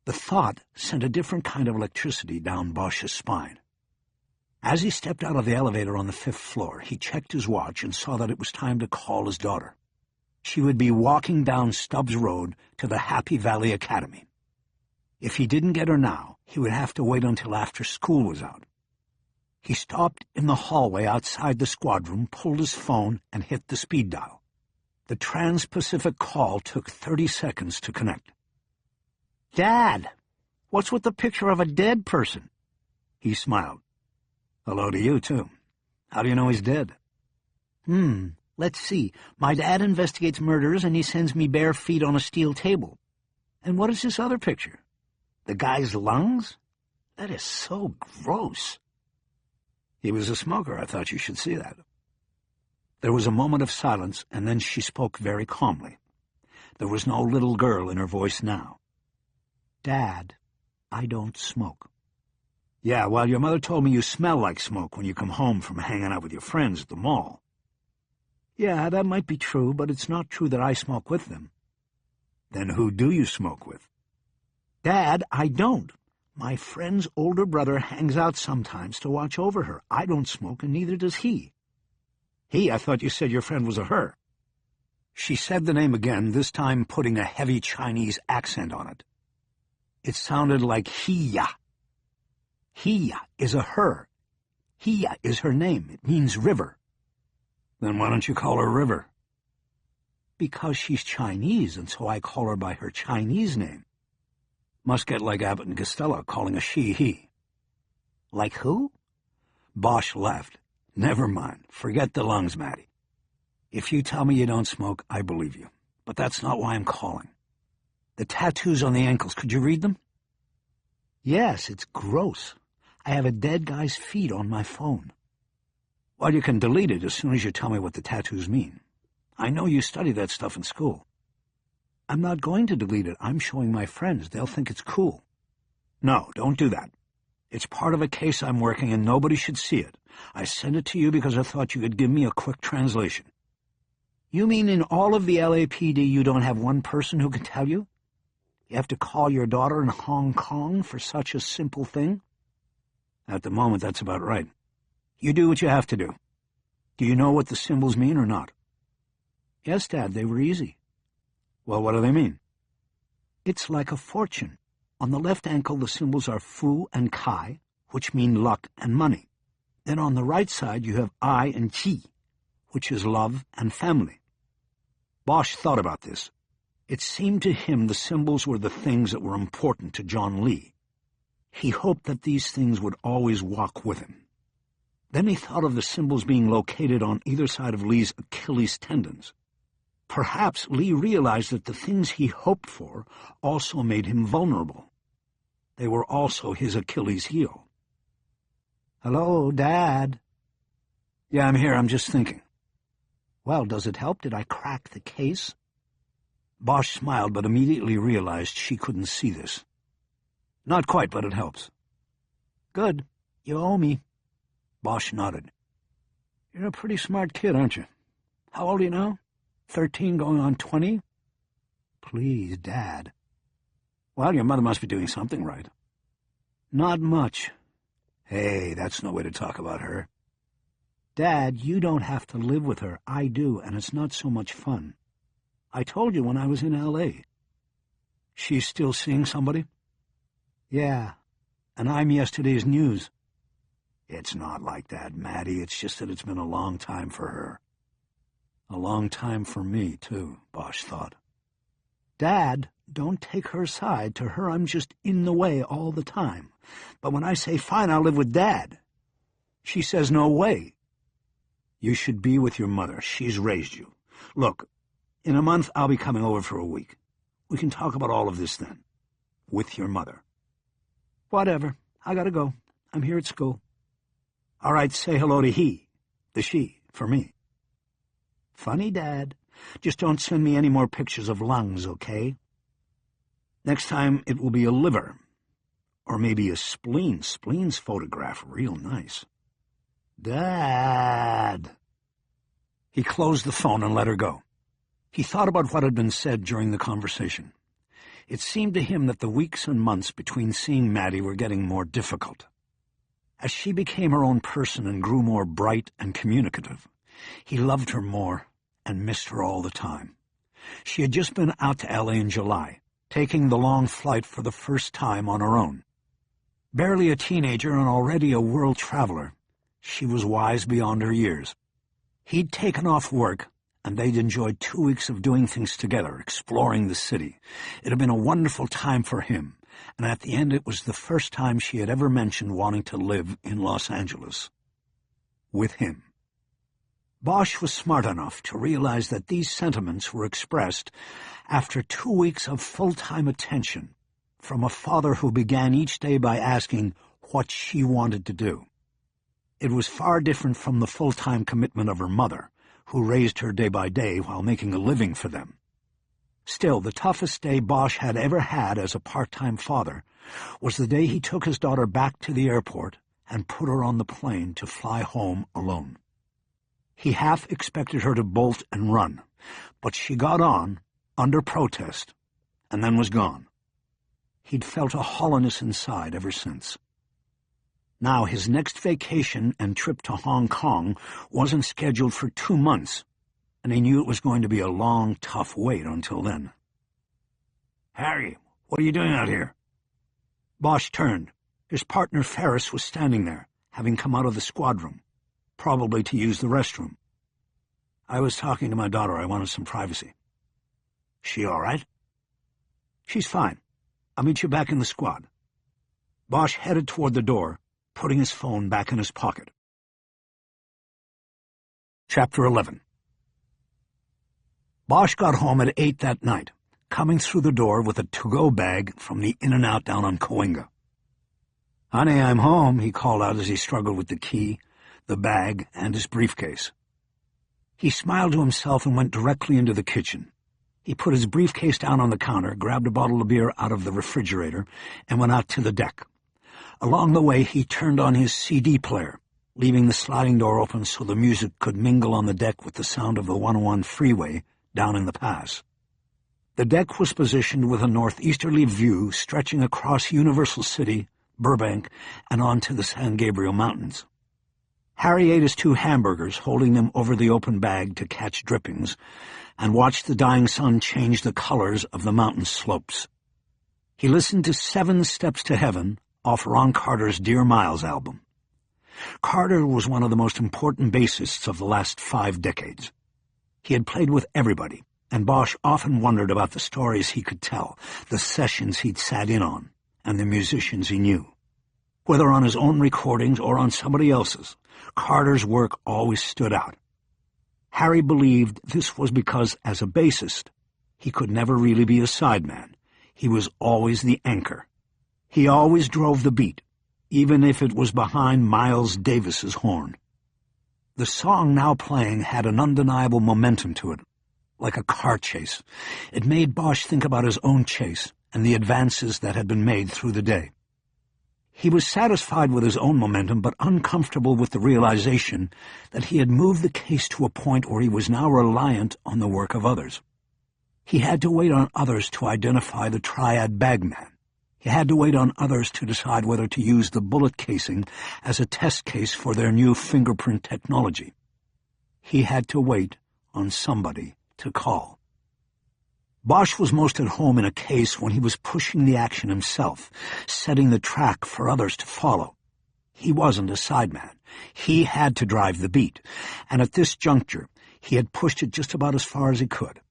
Speaker 1: The thought sent a different kind of electricity down Bosch's spine. As he stepped out of the elevator on the 5th floor, he checked his watch and saw that it was time to call his daughter. She would be walking down Stubbs Road to the Happy Valley Academy. If he didn't get her now, he would have to wait until after school was out. He stopped in the hallway outside the squad room, pulled his phone, and hit the speed dial. The Trans-Pacific call took 30 seconds to connect. "Dad, what's with the picture of a dead person?" He smiled. "Hello to you, too. How do you know he's dead?" Let's see. My dad investigates murders, and he sends me bare feet on a steel table. And what is this other picture? The guy's lungs? That is so gross." "He was a smoker. I thought you should see that." There was a moment of silence, and then she spoke very calmly. There was no little girl in her voice now. "Dad, I don't smoke." "Yeah, well, your mother told me you smell like smoke when you come home from hanging out with your friends at the mall." "Yeah, that might be true, but it's not true that I smoke with them." "Then who do you smoke with?" "Dad, I don't. My friend's older brother hangs out sometimes to watch over her. I don't smoke, and neither does he." "He? I thought you said your friend was a her." She said the name again, this time putting a heavy Chinese accent on it. It sounded like Hiya. Hiya is a her. Hiya is her name. It means river. "Then why don't you call her River?" "Because she's Chinese, and so I call her by her Chinese name." "Must get like Abbott and Costello calling a she he." "Like who?" Bosch laughed. "Never mind. Forget the lungs, Matty. If you tell me you don't smoke, I believe you. But that's not why I'm calling. The tattoos on the ankles, could you read them?" "Yes, it's gross. I have a dead guy's feet on my phone." "Well, you can delete it as soon as you tell me what the tattoos mean. I know you study that stuff in school." "I'm not going to delete it. I'm showing my friends. They'll think it's cool." "No, don't do that. It's part of a case I'm working, and nobody should see it. I sent it to you because I thought you could give me a quick translation." "You mean in all of the LAPD you don't have one person who can tell you? You have to call your daughter in Hong Kong for such a simple thing?" "At the moment, that's about right. You do what you have to do. Do you know what the symbols mean or not?" "Yes, Dad, they were easy." "Well, what do they mean?" "It's like a fortune. On the left ankle, the symbols are Fu and Kai, which mean luck and money. Then on the right side, you have I and Qi, which is love and family." Bosch thought about this. It seemed to him the symbols were the things that were important to John Lee. He hoped that these things would always walk with him. Then he thought of the symbols being located on either side of Lee's Achilles tendons. Perhaps Lee realized that the things he hoped for also made him vulnerable. They were also his Achilles heel. "Hello, Dad." "Yeah, I'm here. I'm just thinking." "Well, does it help? Did I crack the case?" Bosch smiled, but immediately realized she couldn't see this. "Not quite, but it helps." "Good. You owe me." Bosch nodded. "You're a pretty smart kid, aren't you? How old are you now? 13 going on 20? "Please, Dad." "Well, your mother must be doing something right." "Not much." "Hey, that's no way to talk about her." "Dad, you don't have to live with her. I do, and it's not so much fun. I told you when I was in L.A. "She's still seeing somebody?" "Yeah, and I'm yesterday's news." "It's not like that, Matty. It's just that it's been a long time for her." "A long time for me, too," Bosch thought. "Dad, don't take her side. To her, I'm just in the way all the time. But when I say, fine, I'll live with Dad, she says no way." "You should be with your mother. She's raised you. Look, in a month I'll be coming over for a week. We can talk about all of this then. With your mother." "Whatever. I gotta go. I'm here at school." "All right, say hello to he, the she, for me." "Funny, Dad. Just don't send me any more pictures of lungs, okay?" "Next time it will be a liver. Or maybe a spleen. Spleen's photograph real nice." "Dad." He closed the phone and let her go. He thought about what had been said during the conversation. It seemed to him that the weeks and months between seeing Maddie were getting more difficult. As she became her own person and grew more bright and communicative, he loved her more and missed her all the time. She had just been out to L.A. in July, taking the long flight for the first time on her own. Barely a teenager and already a world traveler, She was wise beyond her years. He'd taken off work, and they'd enjoyed 2 weeks of doing things together, exploring the city. It had been a wonderful time for him, and at the end it was the first time she had ever mentioned wanting to live in Los Angeles. With him. Bosch was smart enough to realize that these sentiments were expressed after 2 weeks of full-time attention from a father who began each day by asking what she wanted to do. It was far different from the full-time commitment of her mother, who raised her day by day while making a living for them. Still, the toughest day Bosch had ever had as a part-time father was the day he took his daughter back to the airport and put her on the plane to fly home alone. He half expected her to bolt and run, but she got on, under protest, and then was gone. He'd felt a hollowness inside ever since. Now his next vacation and trip to Hong Kong wasn't scheduled for 2 months, and he knew it was going to be a long, tough wait until then. "Harry, what are you doing out here?" Bosch turned. His partner Ferris was standing there, having come out of the squad room, probably to use the restroom. "I was talking to my daughter. I wanted some privacy." "She all right?" "She's fine. I'll meet you back in the squad." Bosch headed toward the door, putting his phone back in his pocket. Chapter 11. Bosch got home at 8 that night, coming through the door with a to-go bag from the In-N-Out down on Cahuenga. "Honey, I'm home," he called out as he struggled with the key, the bag, and his briefcase. He smiled to himself and went directly into the kitchen. He put his briefcase down on the counter, grabbed a bottle of beer out of the refrigerator, and went out to the deck. Along the way, he turned on his CD player, leaving the sliding door open so the music could mingle on the deck with the sound of the 101 freeway down in the pass. The deck was positioned with a northeasterly view stretching across Universal City, Burbank, and on to the San Gabriel Mountains. Harry ate his 2 hamburgers, holding them over the open bag to catch drippings, and watched the dying sun change the colors of the mountain slopes. He listened to 7 Steps to Heaven off Ron Carter's Dear Miles album. Carter was one of the most important bassists of the last 5 decades. He had played with everybody, and Bosch often wondered about the stories he could tell, the sessions he'd sat in on, and the musicians he knew. Whether on his own recordings or on somebody else's, Carter's work always stood out. Harry believed this was because, as a bassist, he could never really be a sideman. He was always the anchor. He always drove the beat, even if it was behind Miles Davis's horn. The song now playing had an undeniable momentum to it, like a car chase. It made Bosch think about his own chase and the advances that had been made through the day. He was satisfied with his own momentum, but uncomfortable with the realization that he had moved the case to a point where he was now reliant on the work of others. He had to wait on others to identify the triad bagman. He had to wait on others to decide whether to use the bullet casing as a test case for their new fingerprint technology. He had to wait on somebody to call. Bosch was most at home in a case when he was pushing the action himself, setting the track for others to follow. He wasn't a sideman. He had to drive the beat, and at this juncture he had pushed it just about as far as he could.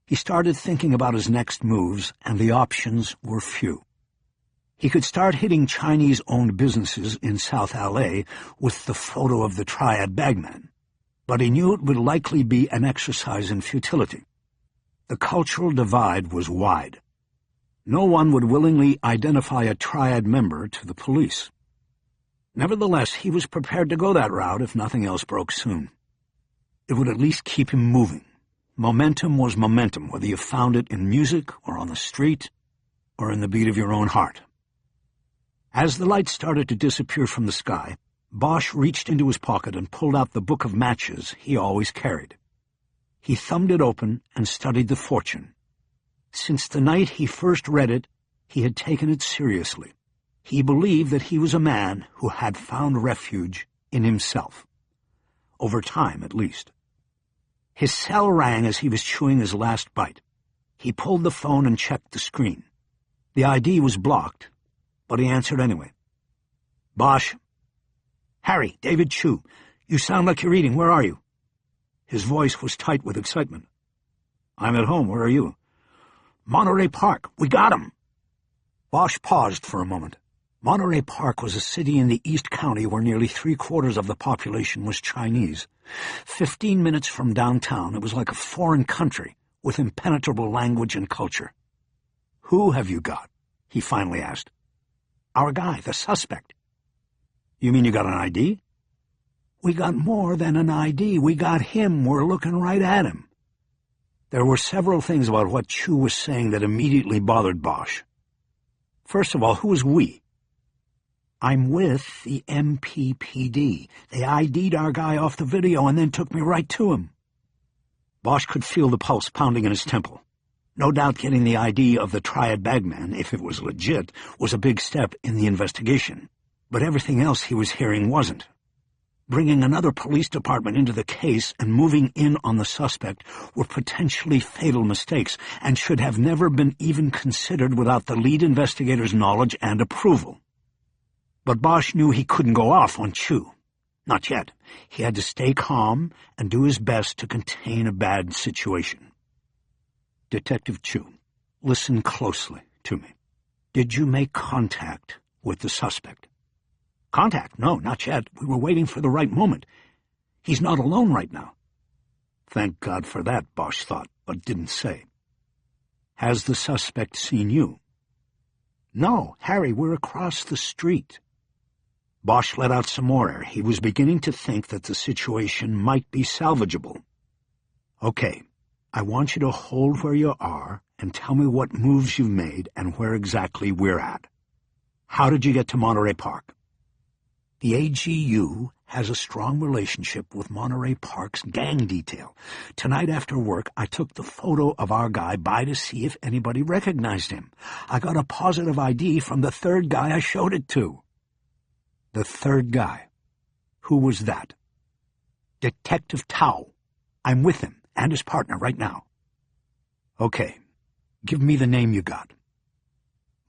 Speaker 1: He started thinking about his next moves, and the options were few. He could start hitting Chinese-owned businesses in South LA with the photo of the triad bagman, but he knew it would likely be an exercise in futility. The cultural divide was wide. No one would willingly identify a triad member to the police. Nevertheless, he was prepared to go that route if nothing else broke soon. It would at least keep him moving. Momentum was momentum, whether you found it in music or on the street or in the beat of your own heart. As the lights started to disappear from the sky, Bosch reached into his pocket and pulled out the book of matches he always carried. He thumbed it open and studied the fortune. Since the night he first read it, he had taken it seriously. He believed that he was a man who had found refuge in himself. Over time, at least. His cell rang as he was chewing his last bite. He pulled the phone and checked the screen. The ID was blocked, but he answered anyway. "Bosch." Harry, David Chu. You sound like you're eating. Where are you? His voice was tight with excitement. I'm at home. Where are you? Monterey Park. We got him. Bosch paused for a moment. Monterey Park was a city in the East County where nearly 3/4 of the population was Chinese. 15 minutes from downtown, it was like a foreign country with impenetrable language and culture. Who have you got? He finally asked. Our guy, the suspect. You mean you got an ID? We got more than an ID. We got him. We're looking right at him. There were several things about what Chu was saying that immediately bothered Bosch. First of all, who is we? I'm with the MPPD. They ID'd our guy off the video and then took me right to him. Bosch could feel the pulse pounding in his temple. No doubt getting the ID of the triad bagman, if it was legit, was a big step in the investigation. But everything else he was hearing wasn't. Bringing another police department into the case and moving in on the suspect were potentially fatal mistakes and should have never been even considered without the lead investigator's knowledge and approval. But Bosch knew he couldn't go off on Chu. Not yet. He had to stay calm and do his best to contain a bad situation. Detective Chu, listen closely to me. Did you make contact with the suspect? Contact? No, not yet. We were waiting for the right moment. He's not alone right now. Thank God for that, Bosch thought, but didn't say. Has the suspect seen you? No, Harry, we're across the street. Bosch let out some more air. He was beginning to think that the situation might be salvageable. Okay, I want you to hold where you are and tell me what moves you've made and where exactly we're at. How did you get to Monterey Park? The AGU has a strong relationship with Monterey Park's gang detail. Tonight after work, I took the photo of our guy by to see if anybody recognized him. I got a positive ID from the third guy I showed it to. The third guy? Who was that? Detective Tao. I'm with him and his partner right now. Okay, give me the name you got.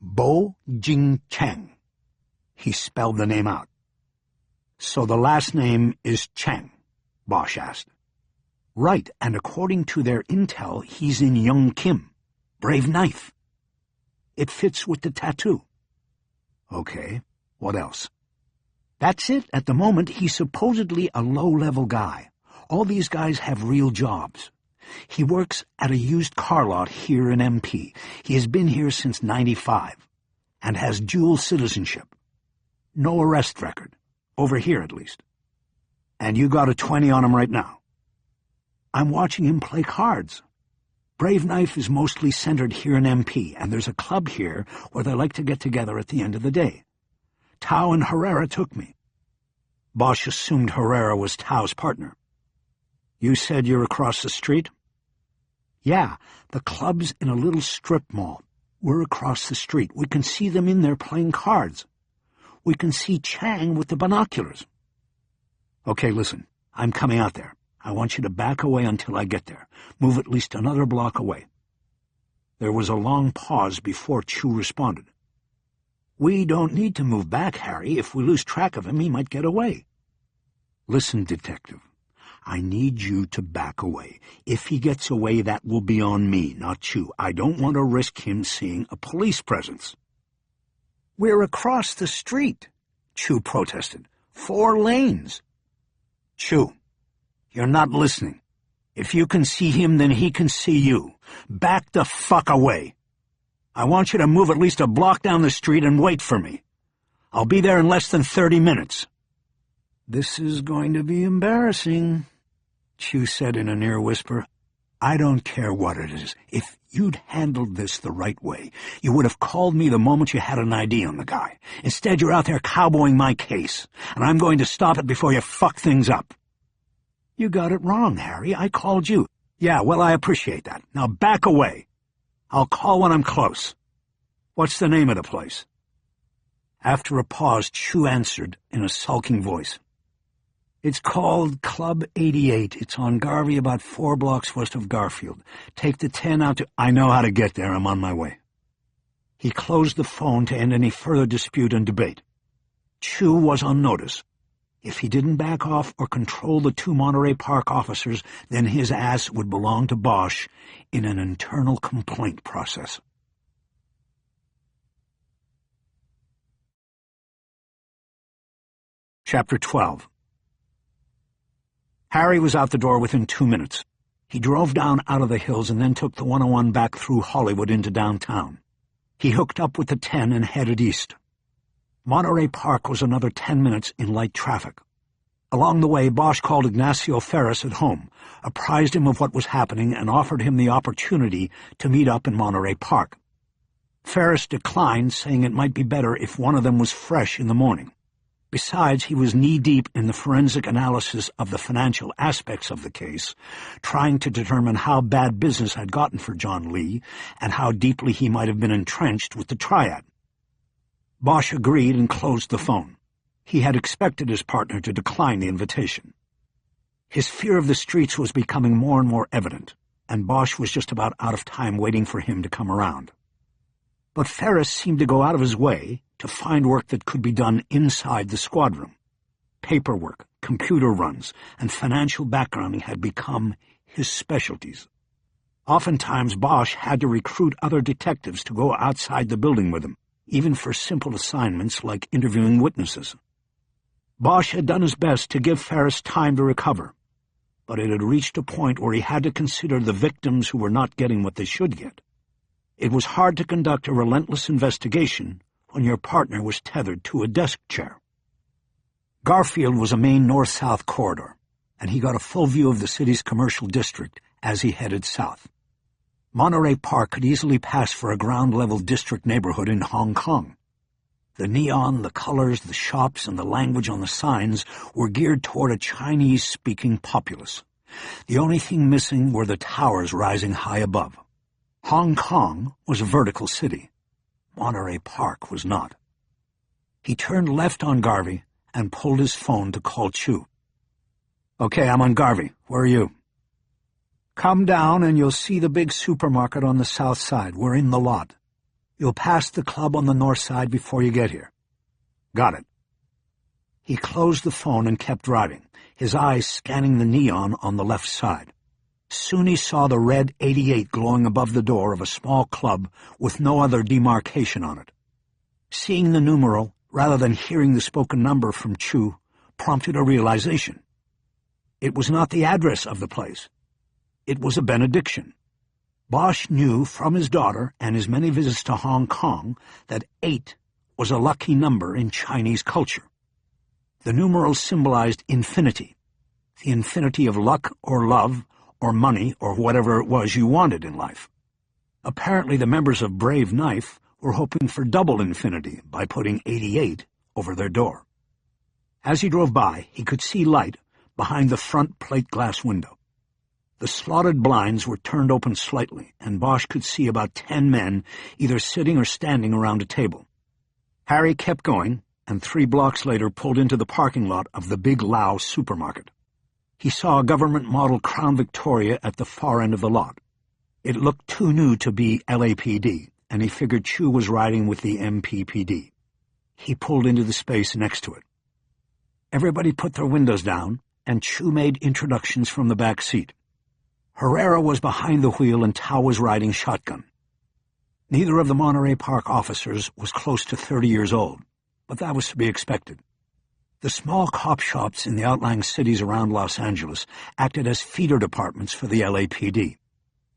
Speaker 1: Bo Jing Cheng. He spelled the name out. So the last name is Cheng, Bosch asked. Right, and according to their intel, he's in Young Kim. Brave Knife. It fits with the tattoo. Okay, what else? That's it at the moment. He's supposedly a low-level guy. All these guys have real jobs. He works at a used car lot here in MP. He has been here since '95 and has dual citizenship. No arrest record. Over here, at least. And you got a 20 on him right now. I'm watching him play cards. Brave Knife is mostly centered here in MP, and there's a club here where they like to get together at the end of the day. Tao and Herrera took me. Bosch assumed Herrera was Tao's partner. You said you're across the street? Yeah, the club's in a little strip mall. We're across the street. We can see them in there playing cards. We can see Chang with the binoculars. Okay, listen, I'm coming out there. I want you to back away until I get there. Move at least another block away. There was a long pause before Chu responded. We don't need to move back, Harry. If we lose track of him, he might get away. Listen, Detective, I need you to back away. If he gets away, that will be on me, not you. I don't want to risk him seeing a police presence. We're across the street, Chu protested. 4 lanes. Chu, you're not listening. If you can see him, then he can see you. Back the fuck away. I want you to move at least a block down the street and wait for me. I'll be there in less than 30 minutes. This is going to be embarrassing, Chu said in a near whisper. I don't care what it is. If you'd handled this the right way, you would have called me the moment you had an ID on the guy. Instead, you're out there cowboying my case, and I'm going to stop it before you fuck things up. You got it wrong, Harry. I called you. Yeah, well, I appreciate that. Now back away. I'll call when I'm close. What's the name of the place? After a pause, Chu answered in a sulking voice. It's called Club 88. It's on Garvey, about 4 blocks west of Garfield. Take the 10 out to... I know how to get there. I'm on my way. He closed the phone to end any further dispute and debate. Chu was on notice. If he didn't back off or control the 2 Monterey Park officers, then his ass would belong to Bosch in an internal complaint process. Chapter 12. Harry was out the door within 2 minutes. He drove down out of the hills and then took the 101 back through Hollywood into downtown. He hooked up with the 10 and headed east. Monterey Park was another 10 minutes in light traffic. Along the way, Bosch called Ignacio Ferris at home, apprised him of what was happening, and offered him the opportunity to meet up in Monterey Park. Ferris declined, saying it might be better if one of them was fresh in the morning. Besides, he was knee-deep in the forensic analysis of the financial aspects of the case, trying to determine how bad business had gotten for John Lee and how deeply he might have been entrenched with the triad. Bosch agreed and closed the phone. He had expected his partner to decline the invitation. His fear of the streets was becoming more and more evident, and Bosch was just about out of time waiting for him to come around. But Ferris seemed to go out of his way to find work that could be done inside the squad room. Paperwork, computer runs, and financial backgrounding had become his specialties. Oftentimes Bosch had to recruit other detectives to go outside the building with him, even for simple assignments like interviewing witnesses. Bosch had done his best to give Ferris time to recover, but it had reached a point where he had to consider the victims who were not getting what they should get. It was hard to conduct a relentless investigation when your partner was tethered to a desk chair. Garfield was a main north-south corridor, and he got a full view of the city's commercial district as he headed south. Monterey Park could easily pass for a ground-level district neighborhood in Hong Kong. The neon, the colors, the shops, and the language on the signs were geared toward a Chinese-speaking populace. The only thing missing were the towers rising high above. Hong Kong was a vertical city. Monterey Park was not. He turned left on Garvey and pulled his phone to call Chu. "Okay, I'm on Garvey. Where are you?" "Come down and you'll see the big supermarket on the south side. We're in the lot. You'll pass the club on the north side before you get here." "Got it." He closed the phone and kept driving, his eyes scanning the neon on the left side. Soon he saw the red 88 glowing above the door of a small club with no other demarcation on it. Seeing the numeral, rather than hearing the spoken number from Chu, prompted a realization. It was not the address of the place. It was a benediction. Bosch knew from his daughter and his many visits to Hong Kong that 8 was a lucky number in Chinese culture. The numeral symbolized infinity, the infinity of luck or love or money or whatever it was you wanted in life. Apparently the members of Brave Knife were hoping for double infinity by putting 88 over their door. As he drove by, he could see light behind the front plate glass window. The slotted blinds were turned open slightly, and Bosch could see about 10 men either sitting or standing around a table. Harry kept going, and 3 blocks later pulled into the parking lot of the Big Lao supermarket. He saw a government-model Crown Victoria at the far end of the lot. It looked too new to be LAPD, and he figured Chu was riding with the MPPD. He pulled into the space next to it. Everybody put their windows down, and Chu made introductions from the back seat. Herrera was behind the wheel and Tao was riding shotgun. Neither of the Monterey Park officers was close to 30 years old, but that was to be expected. The small cop shops in the outlying cities around Los Angeles acted as feeder departments for the LAPD.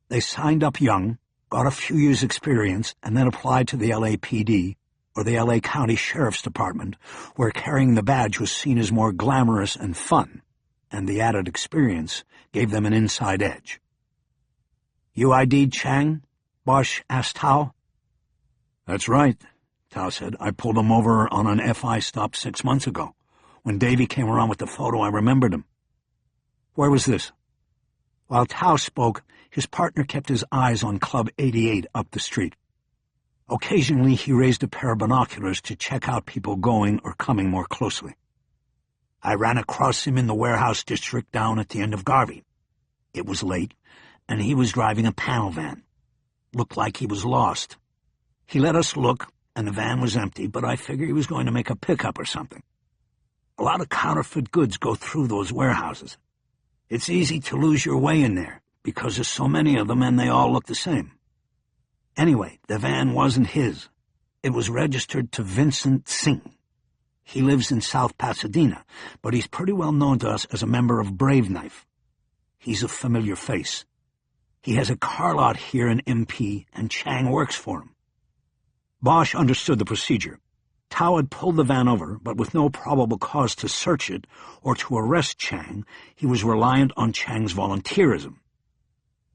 Speaker 1: They signed up young, got a few years' experience, and then applied to the LAPD or the LA County Sheriff's Department, where carrying the badge was seen as more glamorous and fun, and the added experience gave them an inside edge. "You ID'd Chang?" Bosch asked Tao. "That's right," Tao said. "I pulled him over on an FI stop 6 months ago. When Davy came around with the photo, I remembered him." "Where was this?" While Tao spoke, his partner kept his eyes on Club 88 up the street. Occasionally he raised a pair of binoculars to check out people going or coming more closely. "I ran across him in the warehouse district down at the end of Garvey. It was late, and he was driving a panel van. Looked like he was lost. He let us look, and the van was empty, but I figured he was going to make a pickup or something." A lot of counterfeit goods go through those warehouses. It's easy to lose your way in there, because there's so many of them and they all look the same. Anyway, the van wasn't his. It was registered to Vincent Singh. He lives in South Pasadena, but he's pretty well known to us as a member of Brave Knife. He's a familiar face. He has a car lot here in MP, and Chang works for him. Bosch understood the procedure. Tao had pulled the van over, but with no probable cause to search it or to arrest Chang, he was reliant on Chang's volunteerism.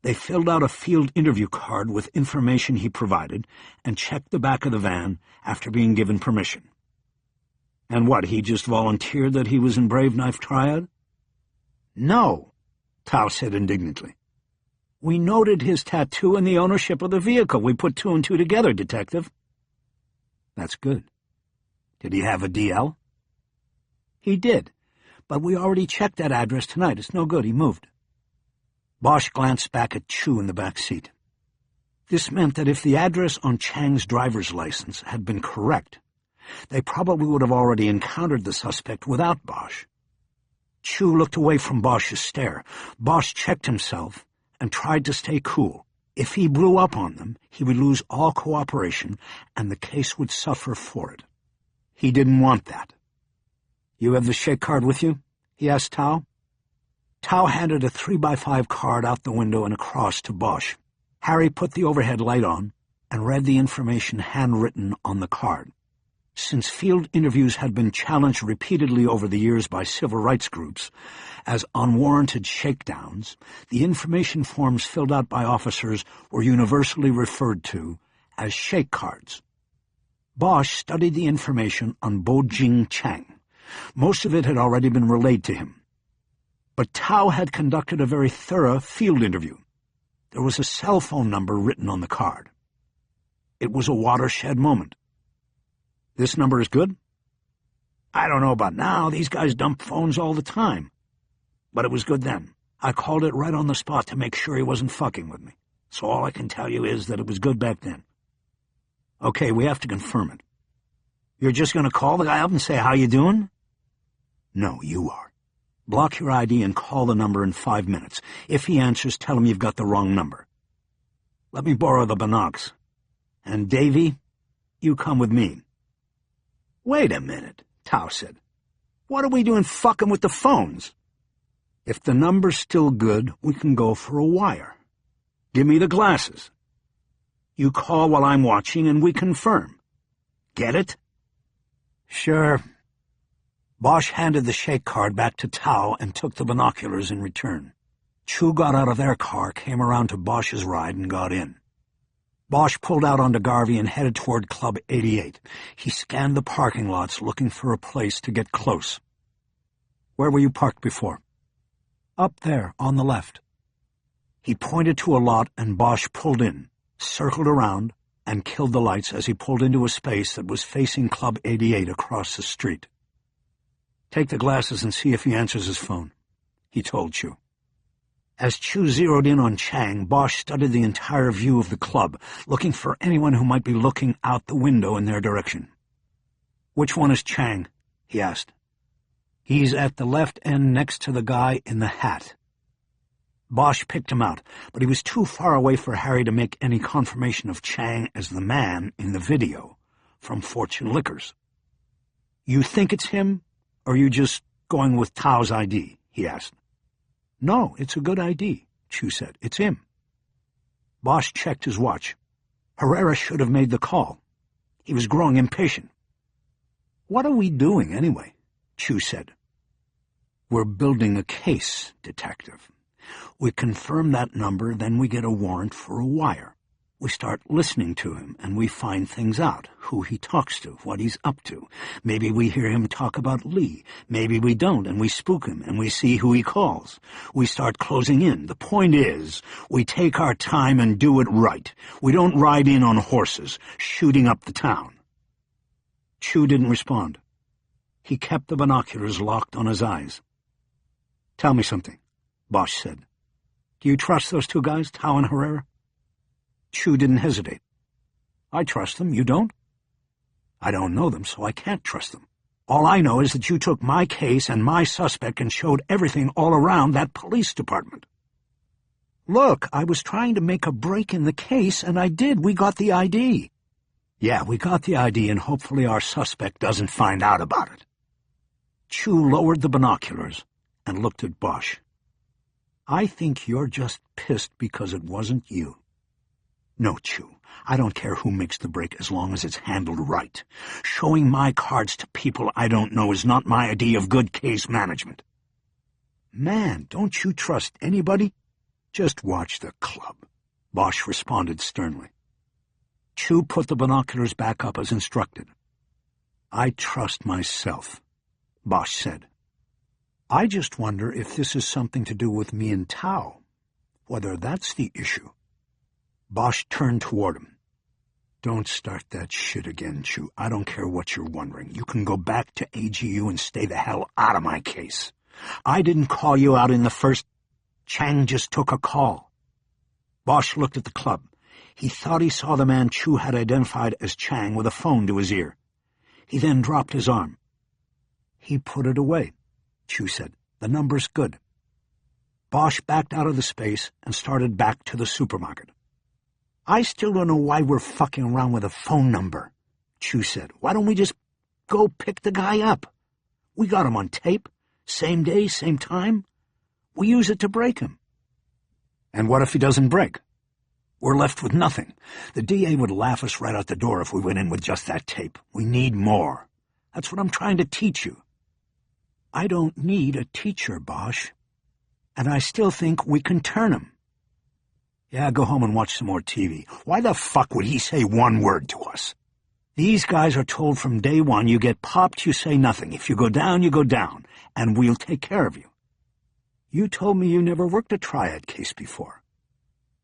Speaker 1: They filled out a field interview card with information he provided and checked the back of the van after being given permission. And what, he just volunteered that he was in Brave Knife Triad? No, Tao said indignantly. We noted his tattoo and the ownership of the vehicle. We put 2 and 2 together, Detective. That's good. Did he have a DL? He did, but we already checked that address tonight. It's no good. He moved. Bosch glanced back at Chu in the back seat. This meant that if the address on Chang's driver's license had been correct, they probably would have already encountered the suspect without Bosch. Chu looked away from Bosch's stare. Bosch checked himself and tried to stay cool. If he blew up on them, he would lose all cooperation, and the case would suffer for it. He didn't want that. You have the shake card with you? He asked Tao. Tao handed a 3x5 card out the window and across to Bosch. Harry put the overhead light on and read the information handwritten on the card. Since field interviews had been challenged repeatedly over the years by civil rights groups as unwarranted shakedowns, the information forms filled out by officers were universally referred to as shake cards. Bosch studied the information on Bo-Jing Chang. Most of it had already been relayed to him. But Tao had conducted a very thorough field interview. There was a cell phone number written on the card. It was a watershed moment. This number is good? I don't know about now. These guys dump phones all the time. But it was good then. I called it right on the spot to make sure he wasn't fucking with me. So all I can tell you is that it was good back then. Okay, we have to confirm it. You're just going to call the guy up and say, how you doing? No, you are. Block your ID and call the number in 5 minutes. If he answers, tell him you've got the wrong number. Let me borrow the binocs. And Davy, you come with me. Wait a minute, Tao said. What are we doing fucking with the phones? If the number's still good, we can go for a wire. Give me the glasses. You call while I'm watching and we confirm. Get it? Sure. Bosch handed the shake card back to Tao and took the binoculars in return. Chu got out of their car, came around to Bosch's ride, and got in. Bosch pulled out onto Garvey and headed toward Club 88. He scanned the parking lots, looking for a place to get close. Where were you parked before? Up there, on the left. He pointed to a lot, and Bosch pulled in, circled around, and killed the lights as he pulled into a space that was facing Club 88 across the street. Take the glasses and see if he answers his phone, he told Chu. As Chu zeroed in on Chang, Bosch studied the entire view of the club, looking for anyone who might be looking out the window in their direction. Which one is Chang? He asked. He's at the left end next to the guy in the hat. Bosch picked him out, but he was too far away for Harry to make any confirmation of Chang as the man in the video from Fortune Liquors. You think it's him, or are you just going with Tao's ID? He asked. No, it's a good ID, Chu said. It's him. Bosch checked his watch. Herrera should have made the call. He was growing impatient. What are we doing, anyway? Chu said. We're building a case, Detective. We confirm that number, then we get a warrant for a wire. We start listening to him, and we find things out, who he talks to, what he's up to. Maybe we hear him talk about Lee. Maybe we don't, and we spook him, and we see who he calls. We start closing in. The point is, we take our time and do it right. We don't ride in on horses, shooting up the town. Chu didn't respond. He kept the binoculars locked on his eyes. Tell me something, Bosch said. Do you trust those two guys, Tao and Herrera? Chu didn't hesitate. I trust them, you don't? I don't know them, so I can't trust them. All I know is that you took my case and my suspect and showed everything all around that police department. Look, I was trying to make a break in the case, and I did. We got the ID. Yeah, we got the ID, and hopefully our suspect doesn't find out about it. Chu lowered the binoculars and looked at Bosch. I think you're just pissed because it wasn't you. No, Chu, I don't care who makes the break as long as it's handled right. Showing my cards to people I don't know is not my idea of good case management. Man, don't you trust anybody? Just watch the club, Bosch responded sternly. Chu put the binoculars back up as instructed. I trust myself, Bosch said. I just wonder if this is something to do with me and Tao, whether that's the issue. Bosch turned toward him. Don't start that shit again, Chu. I don't care what you're wondering. You can go back to AGU and stay the hell out of my case. I didn't call you out in the first. Chang just took a call. Bosch looked at the club. He thought he saw the man Chu had identified as Chang with a phone to his ear. He then dropped his arm. He put it away, Chu said. The number's good. Bosch backed out of the space and started back to the supermarket. I still don't know why we're fucking around with a phone number, Chu said. Why don't we just go pick the guy up? We got him on tape. Same day, same time. We use it to break him. And what if he doesn't break? We're left with nothing. The DA would laugh us right out the door if we went in with just that tape. We need more. That's what I'm trying to teach you. I don't need a teacher, Bosch. And I still think we can turn him. Yeah, go home and watch some more TV. Why the fuck would he say one word to us? These guys are told from day one, you get popped, you say nothing. If you go down, you go down. And we'll take care of you. You told me you never worked a triad case before.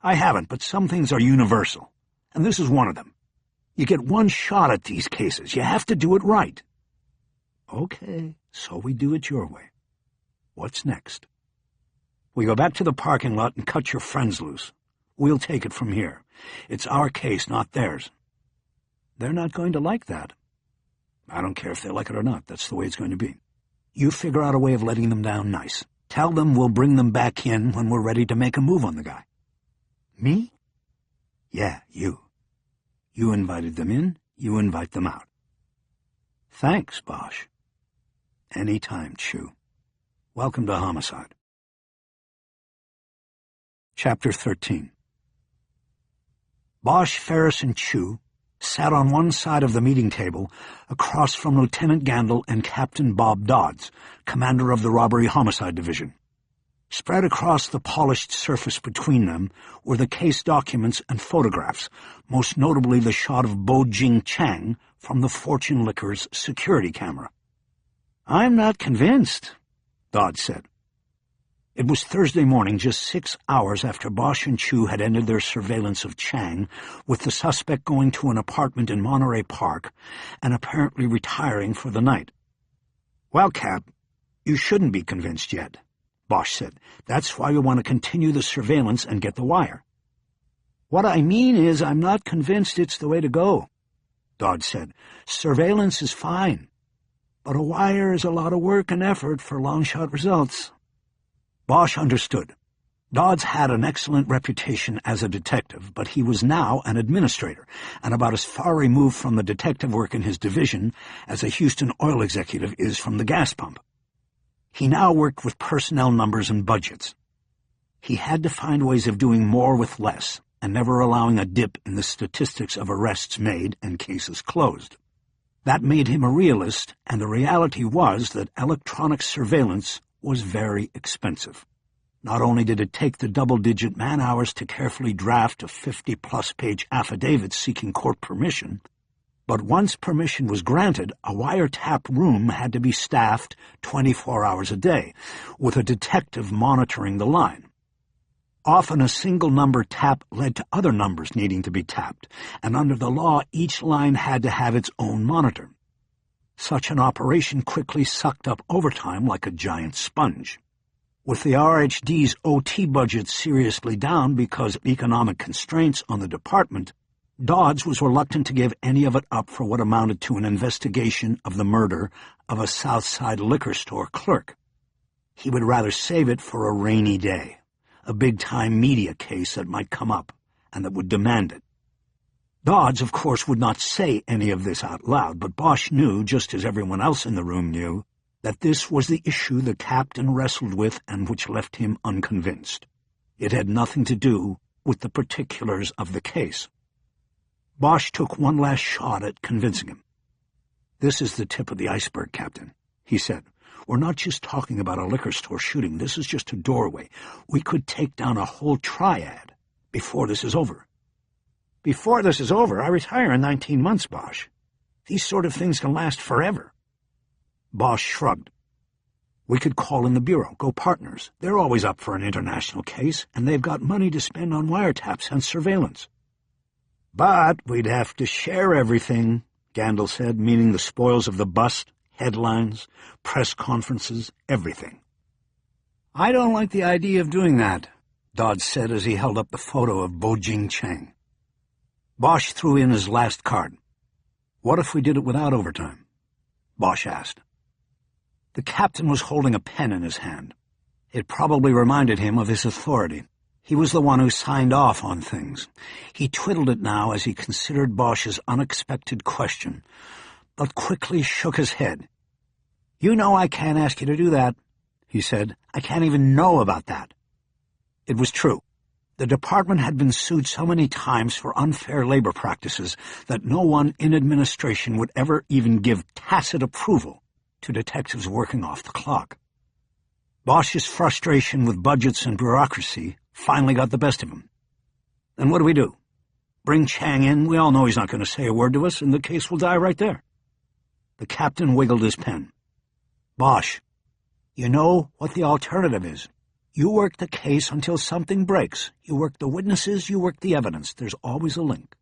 Speaker 1: I haven't, but some things are universal. And this is one of them. You get one shot at these cases. You have to do it right. Okay, so we do it your way. What's next? We go back to the parking lot and cut your friends loose. We'll take it from here. It's our case, not theirs. They're not going to like that. I don't care if they like it or not. That's the way it's going to be. You figure out a way of letting them down nice. Tell them we'll bring them back in when we're ready to make a move on the guy. Me? Yeah, you. You invited them in, you invite them out. Thanks, Bosch. Any time, Chu. Welcome to Homicide. Chapter 13. Bosch, Ferris, and Chu sat on one side of the meeting table across from Lieutenant Gandil and Captain Bob Dodds, commander of the Robbery Homicide Division. Spread across the polished surface between them were the case documents and photographs, most notably the shot of Bo Jing Chang from the Fortune Liquors security camera. I'm not convinced, Dodds said. It was Thursday morning, just 6 hours after Bosch and Chu had ended their surveillance of Chang, with the suspect going to an apartment in Monterey Park and apparently retiring for the night. Well, Cap, you shouldn't be convinced yet, Bosch said. That's why we want to continue the surveillance and get the wire. What I mean is I'm not convinced it's the way to go, Dodds said. Surveillance is fine, but a wire is a lot of work and effort for long-shot results. Bosch understood. Dodds had an excellent reputation as a detective, but he was now an administrator, and about as far removed from the detective work in his division as a Houston oil executive is from the gas pump. He now worked with personnel numbers and budgets. He had to find ways of doing more with less, and never allowing a dip in the statistics of arrests made and cases closed. That made him a realist, and the reality was that electronic surveillance was very expensive. Not only did it take the double-digit man-hours to carefully draft a 50-plus page affidavit seeking court permission, but once permission was granted, a wiretap room had to be staffed 24 hours a day, with a detective monitoring the line. Often a single number tap led to other numbers needing to be tapped, and under the law each line had to have its own monitor. Such an operation quickly sucked up overtime like a giant sponge. With the RHD's OT budget seriously down because of economic constraints on the department, Dodds was reluctant to give any of it up for what amounted to an investigation of the murder of a South Side liquor store clerk. He would rather save it for a rainy day, a big-time media case that might come up and that would demand it. Dodds, of course, would not say any of this out loud, but Bosch knew, just as everyone else in the room knew, that this was the issue the captain wrestled with and which left him unconvinced. It had nothing to do with the particulars of the case. Bosch took one last shot at convincing him. "This is the tip of the iceberg, Captain," he said. "We're not just talking about a liquor store shooting. This is just a doorway. We could take down a whole triad before this is over." "Before this is over? I retire in 19 months, Bosch. These sort of things can last forever." Bosch shrugged. "We could call in the Bureau, go partners. They're always up for an international case, and they've got money to spend on wiretaps and surveillance." "But we'd have to share everything," Gandil said, meaning the spoils of the bust, headlines, press conferences, everything. "I don't like the idea of doing that," Dodds said as he held up the photo of Bojing Chang. Bosch threw in his last card. "What if we did it without overtime?" Bosch asked. The captain was holding a pen in his hand. It probably reminded him of his authority. He was the one who signed off on things. He twiddled it now as he considered Bosch's unexpected question, but quickly shook his head. "You know I can't ask you to do that," he said. "I can't even know about that." It was true. The department had been sued so many times for unfair labor practices that no one in administration would ever even give tacit approval to detectives working off the clock. Bosch's frustration with budgets and bureaucracy finally got the best of him. "And what do we do? Bring Chang in? We all know he's not going to say a word to us, and the case will die right there." The captain wiggled his pen. "Bosch, you know what the alternative is. You work the case until something breaks. You work the witnesses, you work the evidence. There's always a link.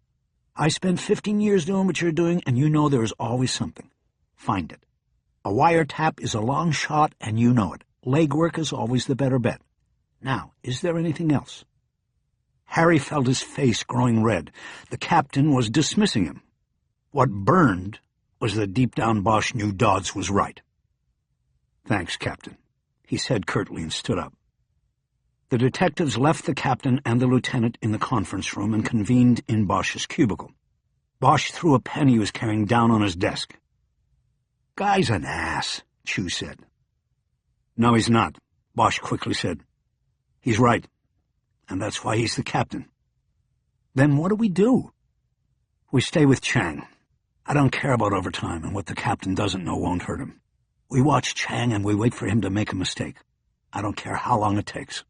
Speaker 1: I spent 15 years doing what you're doing, and you know there is always something. Find it. A wiretap is a long shot, and you know it. Legwork is always the better bet. Now, is there anything else?" Harry felt his face growing red. The captain was dismissing him. What burned was that deep down Bosch knew Dodds was right. "Thanks, Captain," he said curtly and stood up. The detectives left the captain and the lieutenant in the conference room and convened in Bosch's cubicle. Bosch threw a pen he was carrying down on his desk. "Guy's an ass," Chu said. "No, he's not," Bosch quickly said. "He's right, and that's why he's the captain." "Then what do we do?" "We stay with Chang. I don't care about overtime, and what the captain doesn't know won't hurt him. We watch Chang and we wait for him to make a mistake. I don't care how long it takes.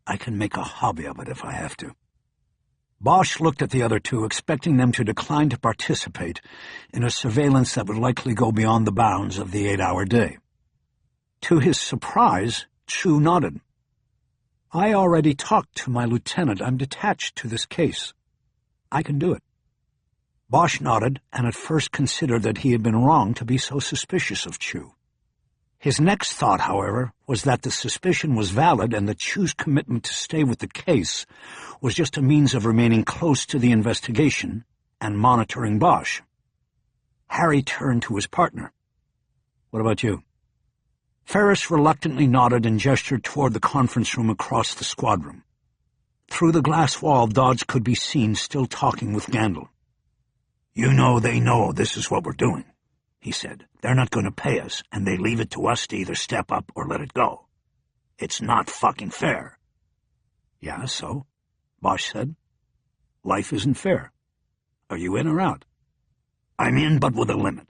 Speaker 1: I can make a hobby of it if I have to." Bosch looked at the other two, expecting them to decline to participate in a surveillance that would likely go beyond the bounds of the 8-hour day. To his surprise, Chu nodded. "I already talked to my lieutenant. I'm detached to this case. I can do it." Bosch nodded and at first considered that he had been wrong to be so suspicious of Chu. His next thought, however, was that the suspicion was valid and that Chu's commitment to stay with the case was just a means of remaining close to the investigation and monitoring Bosch. Harry turned to his partner. "What about you?" Ferris reluctantly nodded and gestured toward the conference room across the squad room. Through the glass wall, Dodds could be seen still talking with Gandil. "You know they know this is what we're doing," he said. "They're not going to pay us, and they leave it to us to either step up or let it go. It's not fucking fair." "Yeah, so?" Bosch said. "Life isn't fair. Are you in or out?" "I'm in, but with a limit.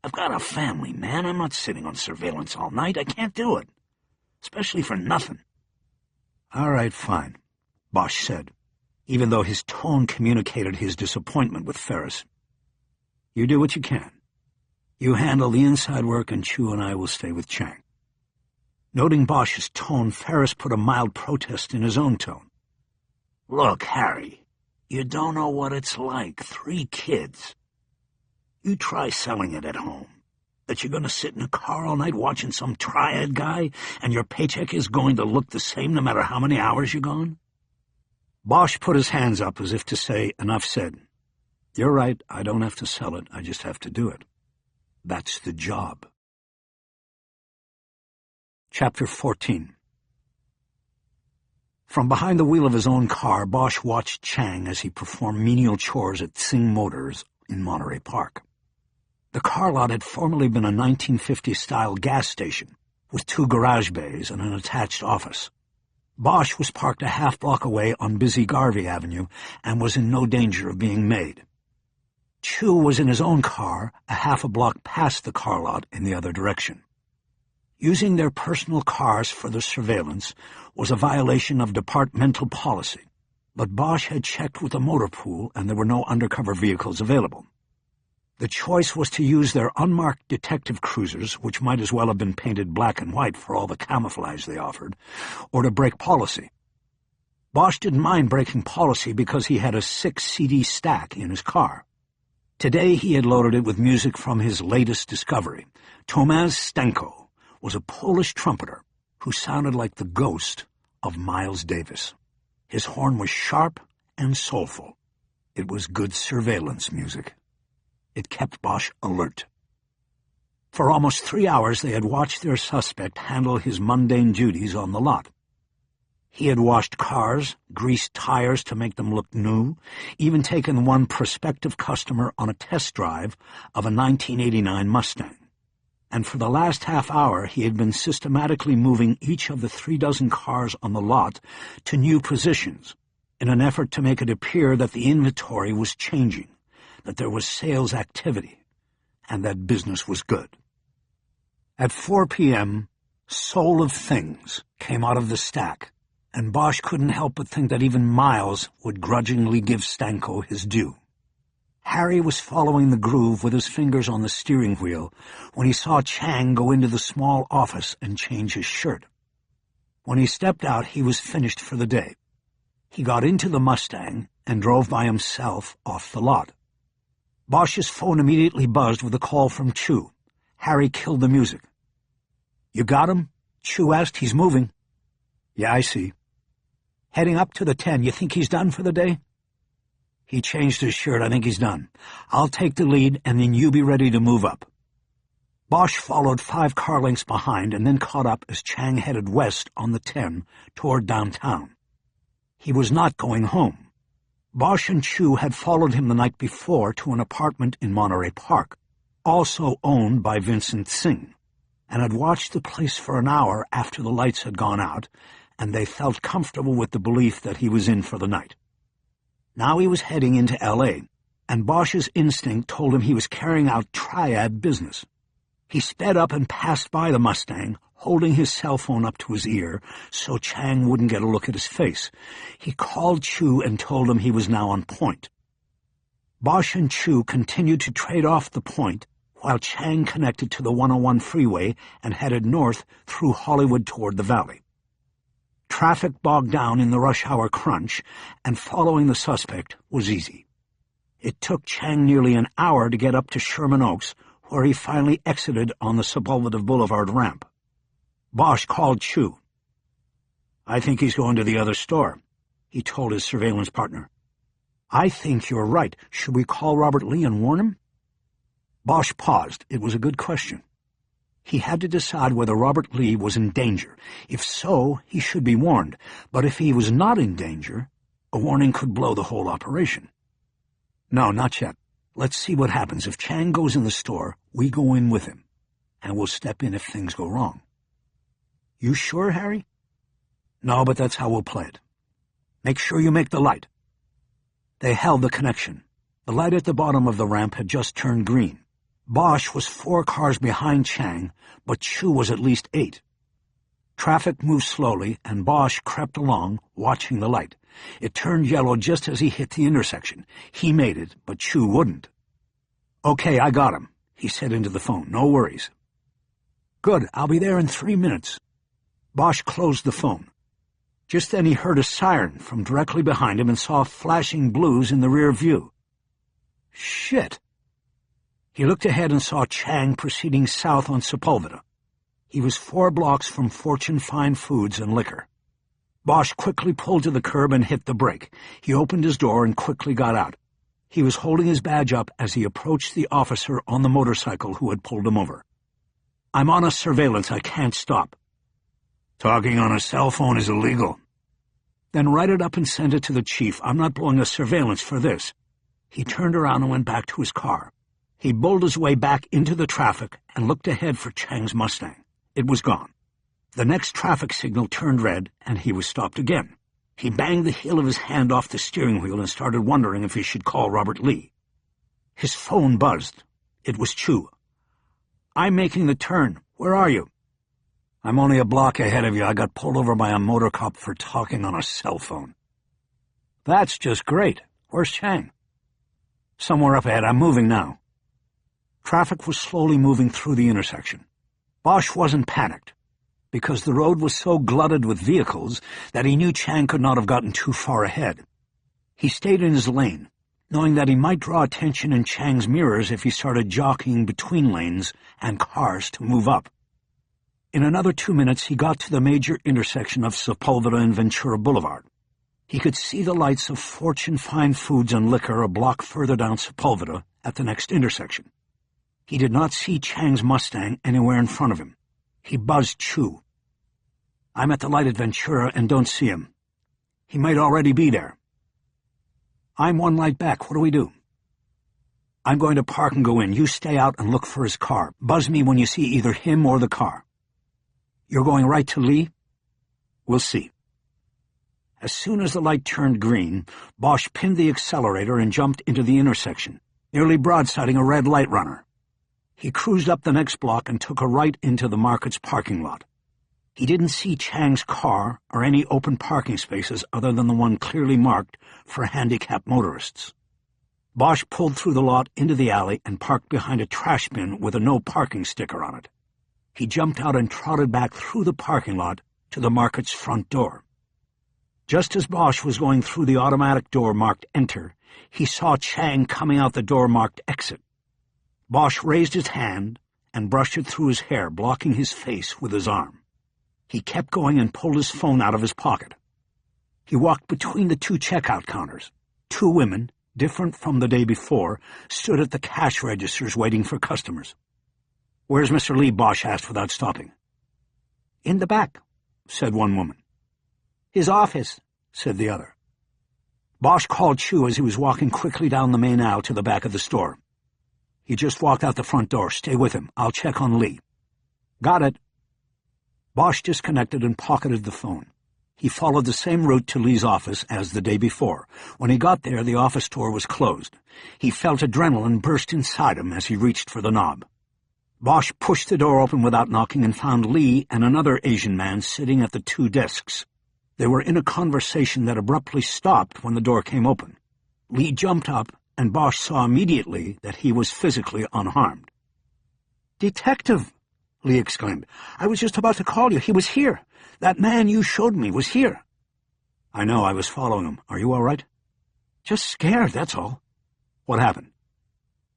Speaker 1: I've got a family, man. I'm not sitting on surveillance all night. I can't do it. Especially for nothing." "All right, fine," Bosch said, even though his tone communicated his disappointment with Ferris. "You do what you can. You handle the inside work, and Chu and I will stay with Chang." Noting Bosch's tone, Ferris put a mild protest in his own tone. "Look, Harry, you don't know what it's like. 3 kids. You try selling it at home. That you're going to sit in a car all night watching some triad guy, and your paycheck is going to look the same no matter how many hours you're gone?" Bosch put his hands up as if to say, "Enough said," You're right, I don't have to sell it, I just have to do it. That's the job. Chapter 14. From behind the wheel of his own car, Bosch watched Chang as he performed menial chores at Tsing Motors in Monterey Park. The car lot had formerly been a 1950s-style gas station, with 2 garage bays and an attached office. Bosch was parked a half-block away on busy Garvey Avenue and was in no danger of being made. Chu was in his own car, a half a block past the car lot in the other direction. Using their personal cars for the surveillance was a violation of departmental policy, but Bosch had checked with the motor pool and there were no undercover vehicles available. The choice was to use their unmarked detective cruisers, which might as well have been painted black and white for all the camouflage they offered, or to break policy. Bosch didn't mind breaking policy because he had a 6-CD stack in his car. Today he had loaded it with music from his latest discovery. Tomasz Stanko was a Polish trumpeter who sounded like the ghost of Miles Davis. His horn was sharp and soulful. It was good surveillance music. It kept Bosch alert. For almost 3 hours they had watched their suspect handle his mundane duties on the lot. He had washed cars, greased tires to make them look new, even taken one prospective customer on a test drive of a 1989 Mustang. And for the last half hour he had been systematically moving each of the 36 cars on the lot to new positions in an effort to make it appear that the inventory was changing, that there was sales activity, and that business was good. At 4 p.m., Soul of Things came out of the stack, and Bosch couldn't help but think that even Miles would grudgingly give Stanko his due. Harry was following the groove with his fingers on the steering wheel when he saw Chang go into the small office and change his shirt. When he stepped out, he was finished for the day. He got into the Mustang and drove by himself off the lot. Bosch's phone immediately buzzed with a call from Chu. Harry killed the music. "You got him?" Chu asked. "He's moving." "Yeah, I see." "Heading up to the 10. You think he's done for the day?" "He changed his shirt. I think he's done. I'll take the lead, and then you be ready to move up." Bosch followed 5 car lengths behind and then caught up as Chang headed west on the 10 toward downtown. He was not going home. Bosch and Chu had followed him the night before to an apartment in Monterey Park, also owned by Vincent Singh, and had watched the place for an hour after the lights had gone out, and they felt comfortable with the belief that he was in for the night. Now he was heading into L.A., and Bosch's instinct told him he was carrying out triad business. He sped up and passed by the Mustang, holding his cell phone up to his ear so Chang wouldn't get a look at his face. He called Chu and told him he was now on point. Bosch and Chu continued to trade off the point while Chang connected to the 101 freeway and headed north through Hollywood toward the valley. Traffic bogged down in the rush-hour crunch, and following the suspect was easy. It took Chang nearly an hour to get up to Sherman Oaks, where he finally exited on the Sepulveda Boulevard ramp. Bosch called Chu. "I think he's going to the other store," he told his surveillance partner. "I think you're right. Should we call Robert Lee and warn him?" Bosch paused. It was a good question. He had to decide whether Robert Lee was in danger. If so, he should be warned. But if he was not in danger, a warning could blow the whole operation. "No, not yet. Let's see what happens. If Chang goes in the store, we go in with him, and we'll step in if things go wrong." "You sure, Harry?" "No, but that's how we'll play it. Make sure you make the light." They held the connection. The light at the bottom of the ramp had just turned green. Bosch was 4 cars behind Chang, but Chu was at least 8. Traffic moved slowly, and Bosch crept along, watching the light. It turned yellow just as he hit the intersection. He made it, but Chu wouldn't. "Okay, I got him," he said into the phone. "No worries." "Good, I'll be there in 3 minutes." Bosch closed the phone. Just then he heard a siren from directly behind him and saw flashing blues in the rear view. Shit! He looked ahead and saw Chang proceeding south on Sepulveda. He was 4 blocks from Fortune Fine Foods and Liquor. Bosch quickly pulled to the curb and hit the brake. He opened his door and quickly got out. He was holding his badge up as he approached the officer on the motorcycle who had pulled him over. "I'm on a surveillance. I can't stop." "Talking on a cell phone is illegal." "Then write it up and send it to the chief. I'm not blowing a surveillance for this." He turned around and went back to his car. He bulled his way back into the traffic and looked ahead for Chang's Mustang. It was gone. The next traffic signal turned red, and he was stopped again. He banged the heel of his hand off the steering wheel and started wondering if he should call Robert Lee. His phone buzzed. It was Chu. "I'm making the turn. Where are you?" "I'm only a block ahead of you. I got pulled over by a motor cop for talking on a cell phone." "That's just great. Where's Chang?" "Somewhere up ahead. I'm moving now." Traffic was slowly moving through the intersection. Bosch wasn't panicked, because the road was so glutted with vehicles that he knew Chang could not have gotten too far ahead. He stayed in his lane, knowing that he might draw attention in Chang's mirrors if he started jockeying between lanes and cars to move up. In another 2 minutes, he got to the major intersection of Sepulveda and Ventura Boulevard. He could see the lights of Fortune Fine Foods and Liquor a block further down Sepulveda at the next intersection. He did not see Chang's Mustang anywhere in front of him. He buzzed Chu. "I'm at the light at Ventura and don't see him. He might already be there." "I'm one light back. What do we do?" "I'm going to park and go in. You stay out and look for his car. Buzz me when you see either him or the car." "You're going right to Lee?" "We'll see." As soon as the light turned green, Bosch pinned the accelerator and jumped into the intersection, nearly broadsiding a red light runner. He cruised up the next block and took a right into the market's parking lot. He didn't see Chang's car or any open parking spaces other than the one clearly marked for handicapped motorists. Bosch pulled through the lot into the alley and parked behind a trash bin with a no parking sticker on it. He jumped out and trotted back through the parking lot to the market's front door. Just as Bosch was going through the automatic door marked Enter, he saw Chang coming out the door marked Exit. Bosch raised his hand and brushed it through his hair, blocking his face with his arm. He kept going and pulled his phone out of his pocket. He walked between the 2 checkout counters. 2 women, different from the day before, stood at the cash registers waiting for customers. "Where's Mr. Lee?" Bosch asked without stopping. "In the back," said one woman. "His office," said the other. Bosch called Chu as he was walking quickly down the main aisle to the back of the store. "He just walked out the front door. Stay with him. I'll check on Lee." "Got it." Bosch disconnected and pocketed the phone. He followed the same route to Lee's office as the day before. When he got there, the office door was closed. He felt adrenaline burst inside him as he reached for the knob. Bosch pushed the door open without knocking and found Lee and another Asian man sitting at the 2 desks. They were in a conversation that abruptly stopped when the door came open. Lee jumped up, and Bosch saw immediately that he was physically unharmed. "Detective!" Lee exclaimed. "I was just about to call you. He was here. That man you showed me was here." "I know. I was following him. Are you all right?" "Just scared, that's all." "What happened?"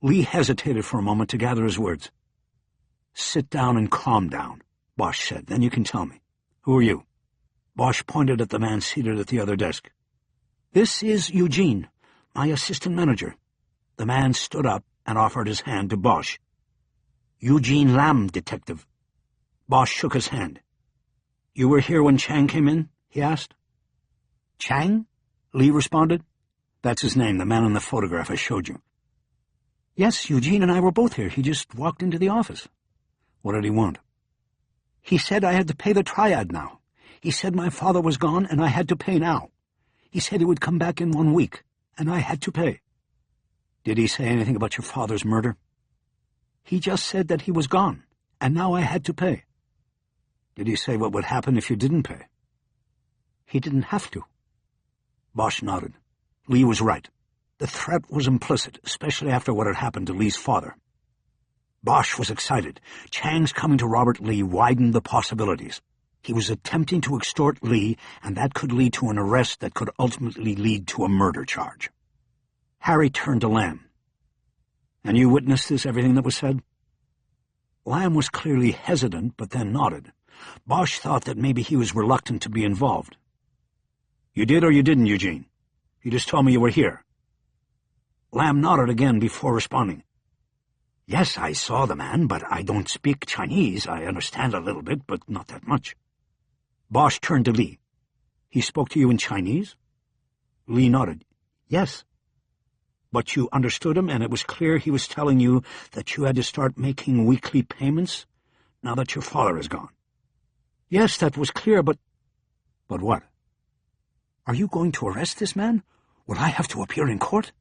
Speaker 1: Lee hesitated for a moment to gather his words. "Sit down and calm down," Bosch said. "Then you can tell me. Who are you?" Bosch pointed at the man seated at the other desk. "This is Eugene, my assistant manager." The man stood up and offered his hand to Bosch. "Eugene Lam, detective." Bosch shook his hand. "You were here when Chang came in?" he asked. "Chang?" Lee responded. "That's his name, the man in the photograph I showed you." "Yes, Eugene and I were both here. He just walked into the office." "What did he want?" "He said I had to pay the triad now. He said my father was gone and I had to pay now. He said he would come back in 1 week, and I had to pay." "Did he say anything about your father's murder?" "He just said that he was gone, and now I had to pay." "Did he say what would happen if you didn't pay?" "He didn't have to." Bosch nodded. Lee was right. The threat was implicit, especially after what had happened to Lee's father. Bosch was excited. Chang's coming to Robert Lee widened the possibilities. He was attempting to extort Lee, and that could lead to an arrest that could ultimately lead to a murder charge. Harry turned to Lamb. "And you witnessed this, everything that was said?" Lamb was clearly hesitant, but then nodded. Bosch thought that maybe he was reluctant to be involved. "You did or you didn't, Eugene? You just told me you were here." Lamb nodded again before responding. Yes, I saw the man, but I don't speak Chinese. I understand a little bit, but not that much. Bosch turned to Lee. He spoke to you in Chinese? Lee nodded. Yes. But you understood him, and it was clear he was telling you that you had to start making weekly payments now that your father is gone. Yes, that was clear, but... But what? Are you going to arrest this man? Will I have to appear in court?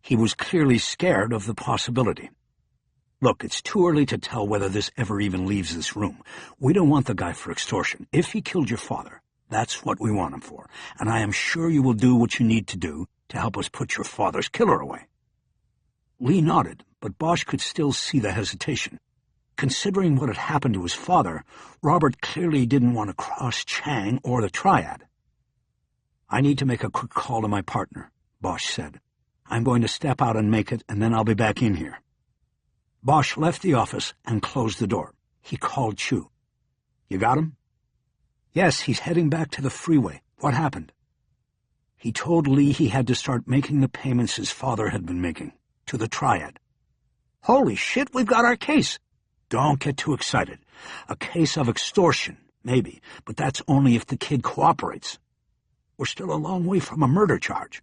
Speaker 1: He was clearly scared of the possibility. Look, it's too early to tell whether this ever even leaves this room. We don't want the guy for extortion. If he killed your father, that's what we want him for, and I am sure you will do what you need to do to help us put your father's killer away. Lee nodded, but Bosch could still see the hesitation. Considering what had happened to his father, Robert clearly didn't want to cross Chang or the triad. I need to make a quick call to my partner, Bosch said. I'm going to step out and make it, and then I'll be back in here. Bosch left the office and closed the door. He called Chu. You got him? Yes, he's heading back to the freeway. What happened? He told Lee he had to start making the payments his father had been making, to the triad. Holy shit, we've got our case. Don't get too excited. A case of extortion, maybe, but that's only if the kid cooperates. We're still a long way from a murder charge.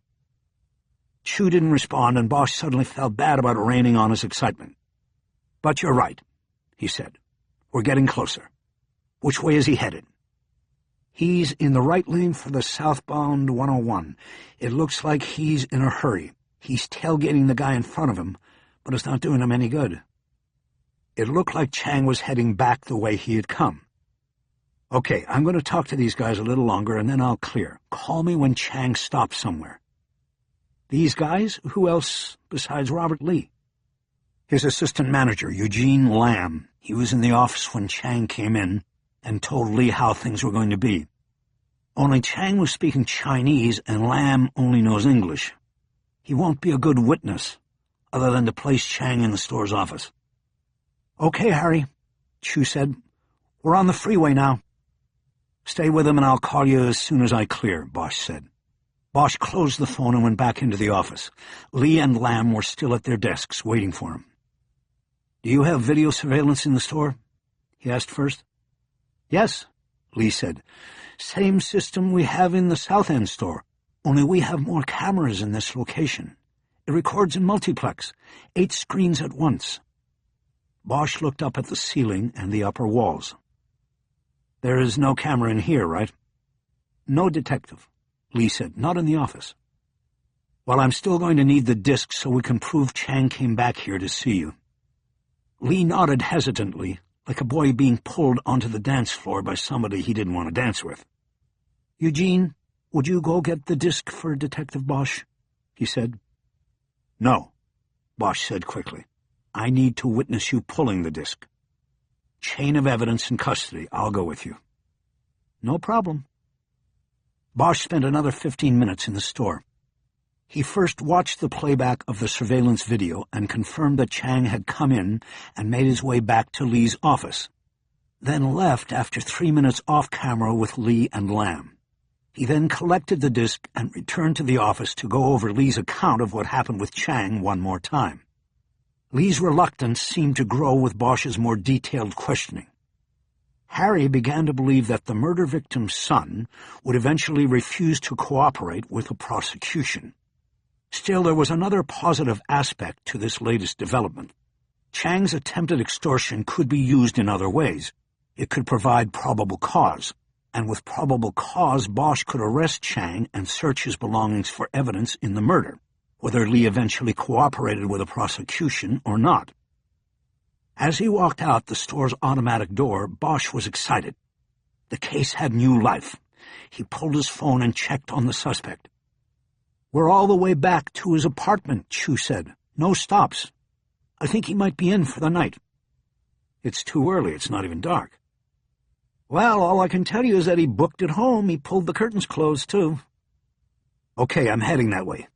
Speaker 1: Chu didn't respond, and Bosch suddenly felt bad about reining on his excitement. But you're right, he said. We're getting closer. Which way is he headed? He's in the right lane for the southbound 101. It looks like he's in a hurry. He's tailgating the guy in front of him, but it's not doing him any good. It looked like Chang was heading back the way he had come. Okay, I'm going to talk to these guys a little longer, and then I'll clear. Call me when Chang stops somewhere. These guys? Who else besides Robert Lee? His assistant manager, Eugene Lamb. He was in the office when Chang came in and told Lee how things were going to be. Only Chang was speaking Chinese, and Lamb only knows English. He won't be a good witness, other than to place Chang in the store's office. Okay, Harry, Chu said. We're on the freeway now. Stay with him and I'll call you as soon as I clear, Bosch said. Bosch closed the phone and went back into the office. Lee and Lamb were still at their desks waiting for him. Do you have video surveillance in the store? He asked first. Yes, Lee said. Same system we have in the South End store, only we have more cameras in this location. It records in multiplex, 8 screens at once. Bosch looked up at the ceiling and the upper walls. There is no camera in here, right? No, detective, Lee said. Not in the office. Well, I'm still going to need the disc so we can prove Chang came back here to see you. Lee nodded hesitantly, like a boy being pulled onto the dance floor by somebody he didn't want to dance with. Eugene, would you go get the disc for Detective Bosch? He said. No, Bosch said quickly. I need to witness you pulling the disc. Chain of evidence in custody. I'll go with you. No problem. Bosch spent another 15 minutes in the store. He first watched the playback of the surveillance video and confirmed that Chang had come in and made his way back to Lee's office, then left after 3 minutes off-camera with Lee and Lamb. He then collected the disc and returned to the office to go over Lee's account of what happened with Chang one more time. Lee's reluctance seemed to grow with Bosch's more detailed questioning. Harry began to believe that the murder victim's son would eventually refuse to cooperate with the prosecution. Still, there was another positive aspect to this latest development. Chang's attempted extortion could be used in other ways. It could provide probable cause, and with probable cause, Bosch could arrest Chang and search his belongings for evidence in the murder, whether Lee eventually cooperated with the prosecution or not. As he walked out the store's automatic door, Bosch was excited. The case had new life. He pulled his phone and checked on the suspect. We're all the way back to his apartment, Chu said. No stops. I think he might be in for the night. It's too early. It's not even dark. Well, all I can tell you is that he booked it home. He pulled the curtains closed, too. Okay, I'm heading that way.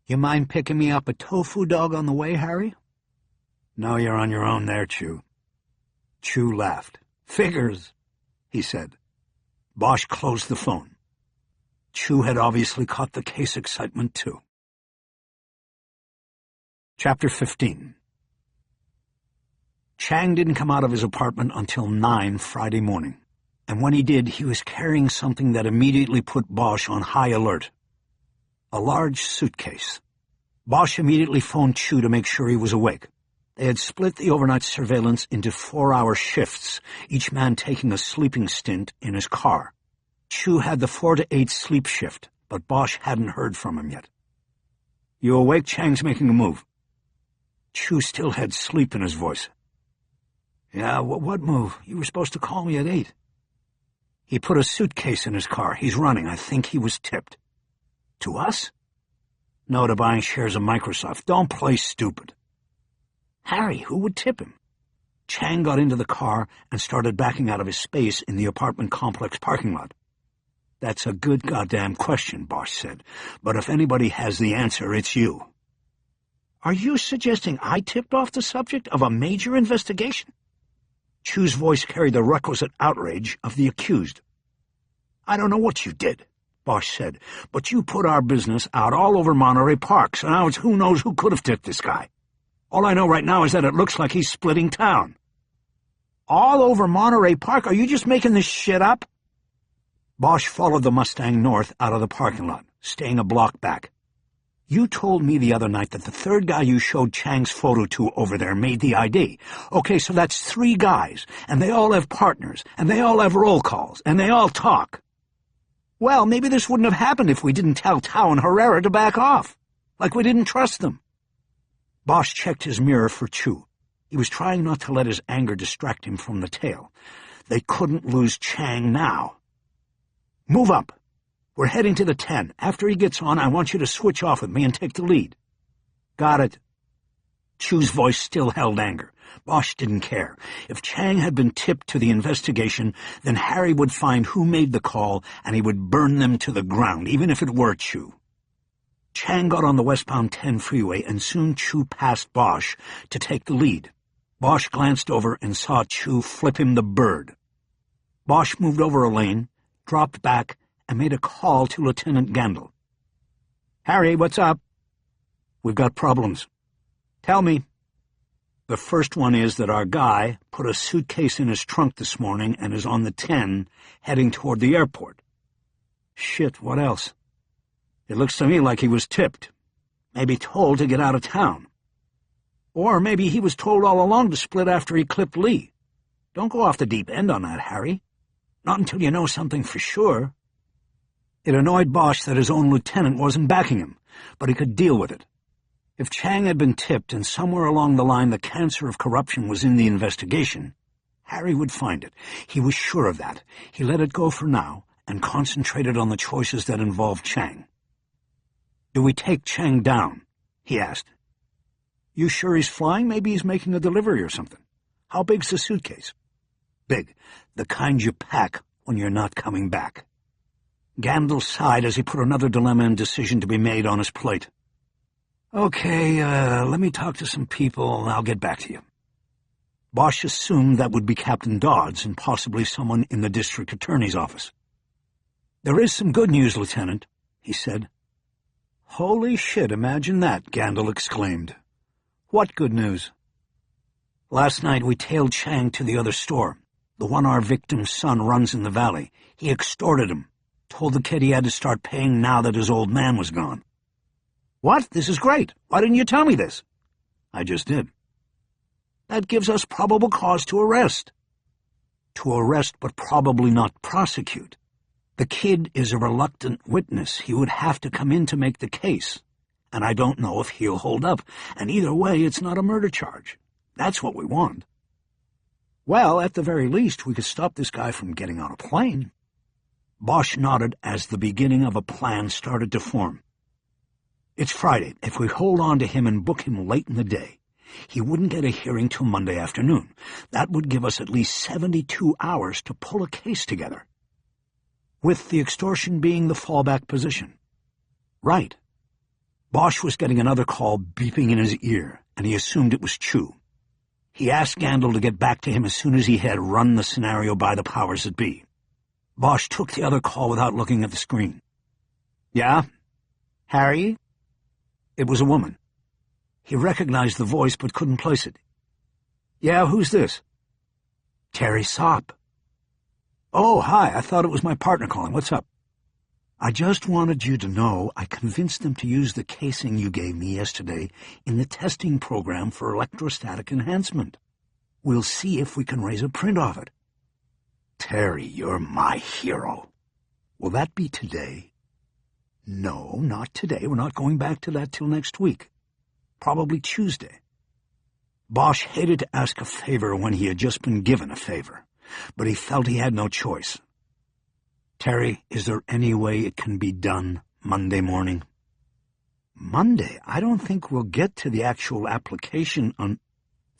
Speaker 1: You mind picking me up a tofu dog on the way, Harry? No, you're on your own there, Chu. Chu laughed. Figures, he said. Bosch closed the phone. Chu had obviously caught the case excitement, too. Chapter 15. Chang didn't come out of his apartment until 9 Friday morning, and when he did, he was carrying something that immediately put Bosch on high alert. A large suitcase. Bosch immediately phoned Chu to make sure he was awake. They had split the overnight surveillance into 4-hour shifts, each man taking a sleeping stint in his car. Chu had the 4 to 8 sleep shift, but Bosch hadn't heard from him yet. "You awake? Chang's making a move." Chu still had sleep in his voice. "Yeah, what move? You were supposed to call me at 8. "He put a suitcase in his car. He's running. I think he was tipped." "To us?" "No, to buying shares of Microsoft. Don't play stupid." "Harry, who would tip him?" Chang got into the car and started backing out of his space in the apartment complex parking lot. "That's a good goddamn question," Bosch said. "But if anybody has the answer, it's you." "Are you suggesting I tipped off the subject of a major investigation?" Chu's voice carried the requisite outrage of the accused. "I don't know what you did," Bosch said, "but you put our business out all over Monterey Park, so now it's who knows who could have tipped this guy. All I know right now is that it looks like he's splitting town." "All over Monterey Park? Are you just making this shit up?" Bosch followed the Mustang north out of the parking lot, staying a block back. "You told me the other night that the third guy you showed Chang's photo to over there made the ID. Okay, so that's 3 guys, and they all have partners, and they all have roll calls, and they all talk. Well, maybe this wouldn't have happened if we didn't tell Tao and Herrera to back off. Like we didn't trust them." Bosch checked his mirror for Chu. He was trying not to let his anger distract him from the tale. They couldn't lose Chang now. "Move up. We're heading to the 10. After he gets on, I want you to switch off with me and take the lead." "Got it." Chu's voice still held anger. Bosch didn't care. If Chang had been tipped to the investigation, then Harry would find who made the call, and he would burn them to the ground, even if it were Chu. Chang got on the westbound 10 freeway, and soon Chu passed Bosch to take the lead. Bosch glanced over and saw Chu flip him the bird. Bosch moved over a lane, dropped back, and made a call to Lieutenant Gandil. "Harry, what's up?" "We've got problems." "Tell me." "The first one is that our guy put a suitcase in his trunk this morning and is on the 10, heading toward the airport." "Shit, what else?" "It looks to me like he was tipped. Maybe told to get out of town. Or maybe he was told all along to split after he clipped Lee. Don't go off the deep end on that, Harry. Not until you know something for sure." It annoyed Bosch that his own lieutenant wasn't backing him, but he could deal with it. If Chang had been tipped and somewhere along the line the cancer of corruption was in the investigation, Harry would find it. He was sure of that. He let it go for now and concentrated on the choices that involved Chang. "Do we take Chang down?" he asked. "You sure he's flying? Maybe he's making a delivery or something. How big's the suitcase?" "Big. The kind you pack when you're not coming back." Gandil sighed as he put another dilemma and decision to be made on his plate. "Okay, let me talk to some people and I'll get back to you." Bosch assumed that would be Captain Dodds and possibly someone in the district attorney's office. "There is some good news, Lieutenant," he said. "Holy shit, imagine that," Gandil exclaimed. "What good news?" "Last night we tailed Chang to the other store, the one our victim's son runs in the valley. He extorted him, told the kid he had to start paying now that his old man was gone." "What? This is great. Why didn't you tell me this?" "I just did." "That gives us probable cause to arrest." "To arrest but probably not prosecute. The kid is a reluctant witness. He would have to come in to make the case, and I don't know if he'll hold up, and either way it's not a murder charge. That's what we want." "Well, at the very least, we could stop this guy from getting on a plane." Bosch nodded as the beginning of a plan started to form. "It's Friday. If we hold on to him and book him late in the day, he wouldn't get a hearing till Monday afternoon. That would give us at least 72 hours to pull a case together, with the extortion being the fallback position." "Right." Bosch was getting another call beeping in his ear, and he assumed it was Chu. He asked Gandil to get back to him as soon as he had run the scenario by the powers that be. Bosch took the other call without looking at the screen. "Yeah? Harry?" It was a woman. He recognized the voice but couldn't place it. "Yeah, who's this?" "Terry Sopp." "Oh, hi, I thought it was my partner calling. What's up?" "I just wanted you to know I convinced them to use the casing you gave me yesterday in the testing program for electrostatic enhancement. We'll see if we can raise a print of it." "Terry, you're my hero." "Will that be today?" "No, not today. We're not going back to that till next week. Probably Tuesday." Bosch hated to ask a favor when he had just been given a favor, but he felt he had no choice. "Terry, is there any way it can be done Monday morning?" "Monday? I don't think we'll get to the actual application on—"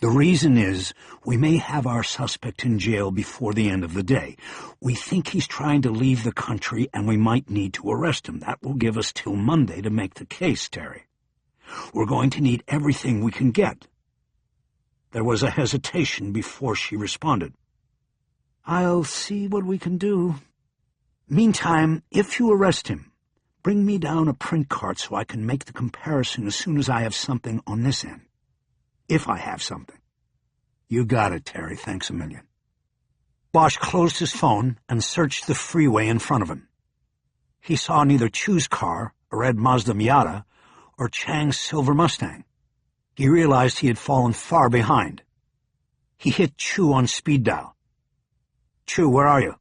Speaker 1: "The reason is we may have our suspect in jail before the end of the day. We think he's trying to leave the country, and we might need to arrest him. That will give us till Monday to make the case, Terry. We're going to need everything we can get." There was a hesitation before she responded. "I'll see what we can do. Meantime, if you arrest him, bring me down a print cart so I can make the comparison as soon as I have something on this end. If I have something." "You got it, Terry. Thanks a million." Bosch closed his phone and searched the freeway in front of him. He saw neither Chu's car, a red Mazda Miata, or Chang's silver Mustang. He realized he had fallen far behind. He hit Chu on speed dial. "Chu, where are you?"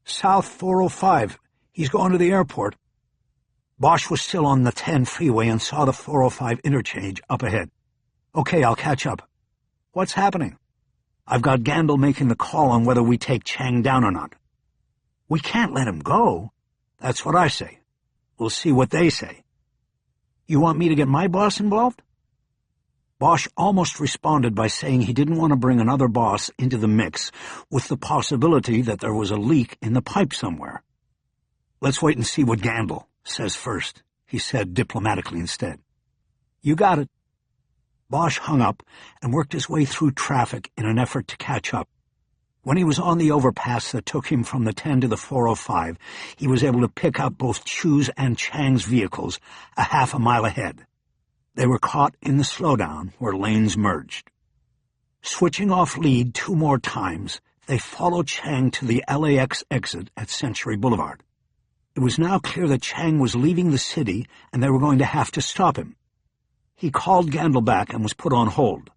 Speaker 1: "South 405. He's going to the airport." Bosch was still on the 10 freeway and saw the 405 interchange up ahead. "Okay, I'll catch up." "What's happening?" "I've got Gandil making the call on whether we take Chang down or not." "We can't let him go." "That's what I say. We'll see what they say." "You want me to get my boss involved?" Bosch almost responded by saying he didn't want to bring another boss into the mix with the possibility that there was a leak in the pipe somewhere. "Let's wait and see what Gandil says first," he said diplomatically instead. "You got it." Bosch hung up and worked his way through traffic in an effort to catch up. When he was on the overpass that took him from the 10 to the 405, he was able to pick up both Chu's and Chang's vehicles a half a mile ahead. They were caught in the slowdown where lanes merged. Switching off lead 2 more times, they followed Chang to the LAX exit at Century Boulevard. It was now clear that Chang was leaving the city and they were going to have to stop him. He called Gandil back and was put on hold.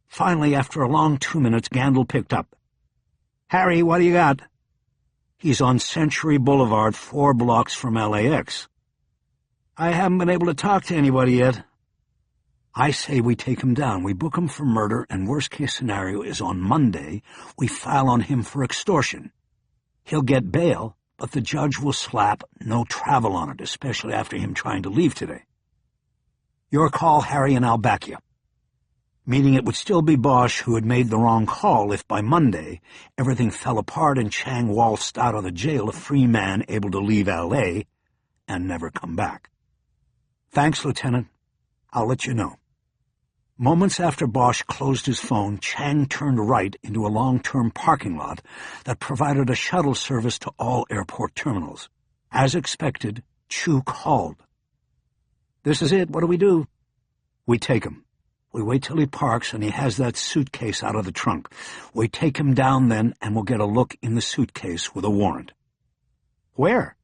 Speaker 1: Finally, after a long 2 minutes, Gandil picked up. "Harry, what do you got?" "He's on Century Boulevard, 4 blocks from LAX. "I haven't been able to talk to anybody yet." "I say we take him down. We book him for murder, and worst-case scenario is on Monday we file on him for extortion. He'll get bail, but the judge will slap no travel on it, especially after him trying to leave today." "Your call, Harry, and I'll back you." Meaning it would still be Bosch who had made the wrong call if by Monday everything fell apart and Chang waltzed out of the jail a free man able to leave L.A. and never come back. "Thanks, Lieutenant. I'll let you know." Moments after Bosch closed his phone, Chang turned right into a long-term parking lot that provided a shuttle service to all airport terminals. As expected, Chu called. "This is it. What do we do?" "We take him. We wait till he parks and he has that suitcase out of the trunk. We take him down then and we'll get a look in the suitcase with a warrant." "Where?"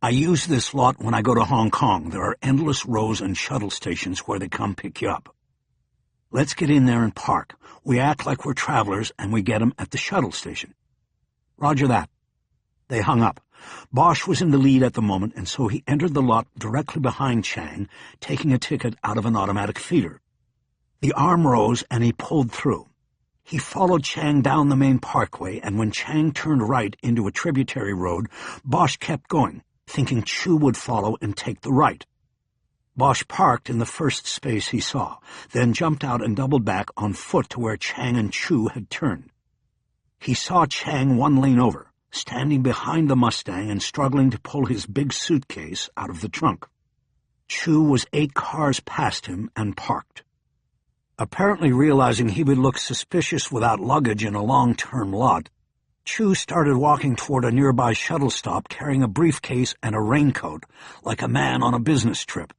Speaker 1: "I use this lot when I go to Hong Kong. There are endless rows and shuttle stations where they come pick you up. Let's get in there and park. We act like we're travelers and we get him at the shuttle station." "Roger that." They hung up. Bosch was in the lead at the moment, and so he entered the lot directly behind Chang, taking a ticket out of an automatic feeder. The arm rose and he pulled through. He followed Chang down the main parkway, and when Chang turned right into a tributary road, Bosch kept going, thinking Chu would follow and take the right. Bosch parked in the first space he saw, then jumped out and doubled back on foot to where Chang and Chu had turned. He saw Chang 1 lane over, standing behind the Mustang and struggling to pull his big suitcase out of the trunk. Chu was 8 cars past him and parked. Apparently realizing he would look suspicious without luggage in a long-term lot, Chu started walking toward a nearby shuttle stop carrying a briefcase and a raincoat, like a man on a business trip.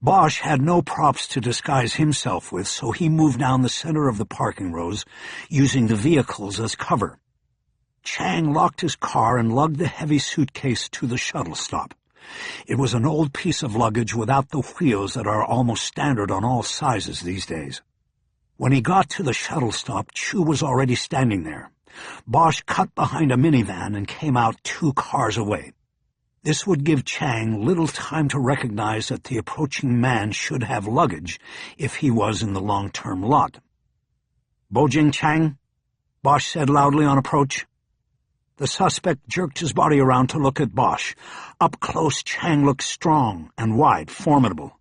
Speaker 1: Bosch had no props to disguise himself with, so he moved down the center of the parking rows, using the vehicles as cover. Chang locked his car and lugged the heavy suitcase to the shuttle stop. It was an old piece of luggage without the wheels that are almost standard on all sizes these days. When he got to the shuttle stop, Chu was already standing there. Bosch cut behind a minivan and came out 2 cars away. This would give Chang little time to recognize that the approaching man should have luggage if he was in the long-term lot. "Bojing Chang?" Bosch said loudly on approach. The suspect jerked his body around to look at Bosch. Up close, Chang looked strong and wide, formidable.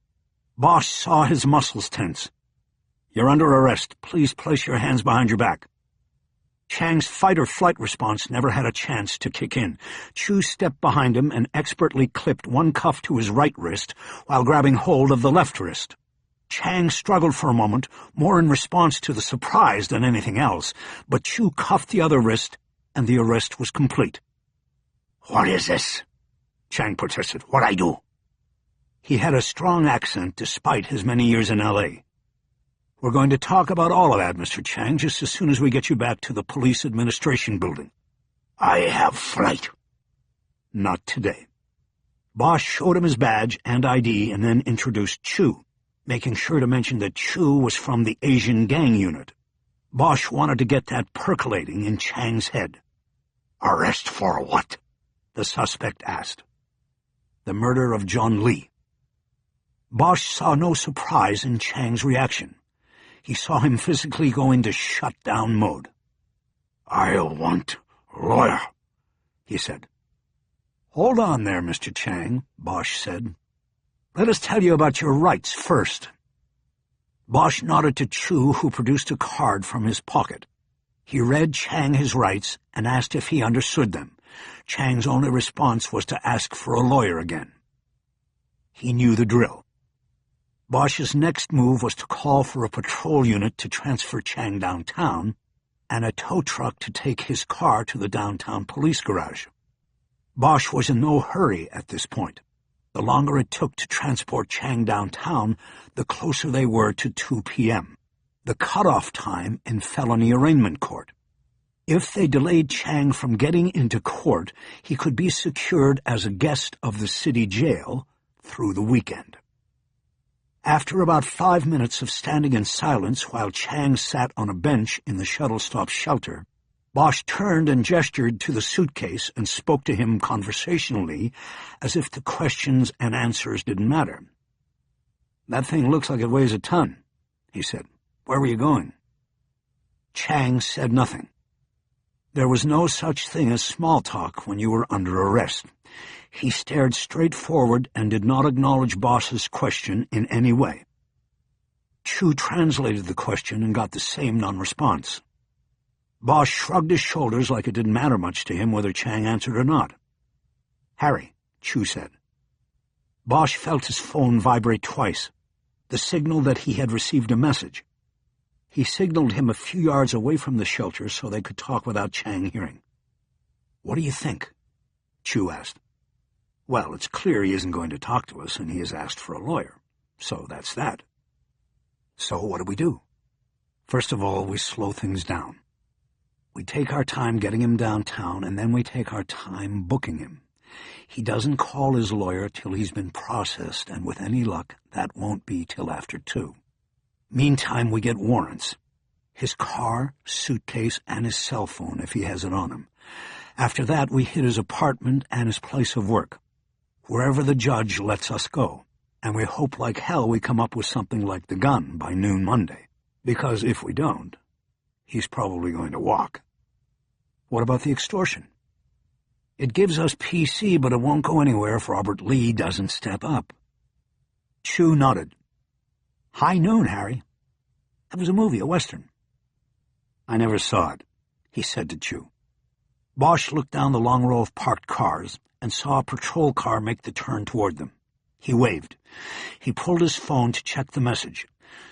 Speaker 1: Bosch saw his muscles tense. "You're under arrest. Please place your hands behind your back." Chang's fight-or-flight response never had a chance to kick in. Chu stepped behind him and expertly clipped one cuff to his right wrist while grabbing hold of the left wrist. Chang struggled for a moment, more in response to the surprise than anything else, but Chu cuffed the other wrist, and the arrest was complete. "What is this?" Chang protested. "What I do?" He had a strong accent despite his many years in L.A. "We're going to talk about all of that, Mr. Chang, just as soon as we get you back to the police administration building." "I have flight." "Not today." Bosch showed him his badge and ID and then introduced Chu, making sure to mention that Chu was from the Asian gang unit. Bosch wanted to get that percolating in Chang's head. "Arrest for what?" the suspect asked. "The murder of John Lee." Bosch saw no surprise in Chang's reaction. He saw him physically go into shut-down mode. "I want lawyer," he said. "Hold on there, Mr. Chang," Bosch said. "Let us tell you about your rights first." Bosch nodded to Chu, who produced a card from his pocket. He read Chang his rights and asked if he understood them. Chang's only response was to ask for a lawyer again. He knew the drill. Bosch's next move was to call for a patrol unit to transfer Chang downtown and a tow truck to take his car to the downtown police garage. Bosch was in no hurry at this point. The longer it took to transport Chang downtown, the closer they were to 2 p.m., the cutoff time in felony arraignment court. If they delayed Chang from getting into court, he could be secured as a guest of the city jail through the weekend. After about 5 minutes of standing in silence while Chang sat on a bench in the shuttle stop shelter, Bosch turned and gestured to the suitcase and spoke to him conversationally as if the questions and answers didn't matter. "That thing looks like it weighs a ton," he said. "Where were you going?" Chang said nothing. There was no such thing as small talk when you were under arrest. He stared straight forward and did not acknowledge Bosch's question in any way. Chu translated the question and got the same non-response. Bosch shrugged his shoulders like it didn't matter much to him whether Chang answered or not. "Harry," Chu said. Bosch felt his phone vibrate twice, the signal that he had received a message. He signaled him a few yards away from the shelter so they could talk without Chang hearing. "What do you think?" Chu asked. "Well, it's clear he isn't going to talk to us, and he has asked for a lawyer. So that's that." "So what do we do?" "First of all, we slow things down. We take our time getting him downtown, and then we take our time booking him. He doesn't call his lawyer till he's been processed, and with any luck, that won't be till after 2. Meantime, we get warrants. His car, suitcase, and his cell phone, if he has it on him. After that, we hit his apartment and his place of work, wherever the judge lets us go, and we hope like hell we come up with something like the gun by noon Monday, because if we don't, he's probably going to walk." "What about the extortion?" "It gives us PC, but it won't go anywhere if Robert Lee doesn't step up." Chu nodded. "High Noon, Harry. That was a movie, a Western." "I never saw it," he said to Chu. Bosch looked down the long row of parked cars and saw a patrol car make the turn toward them. He waved. He pulled his phone to check the message.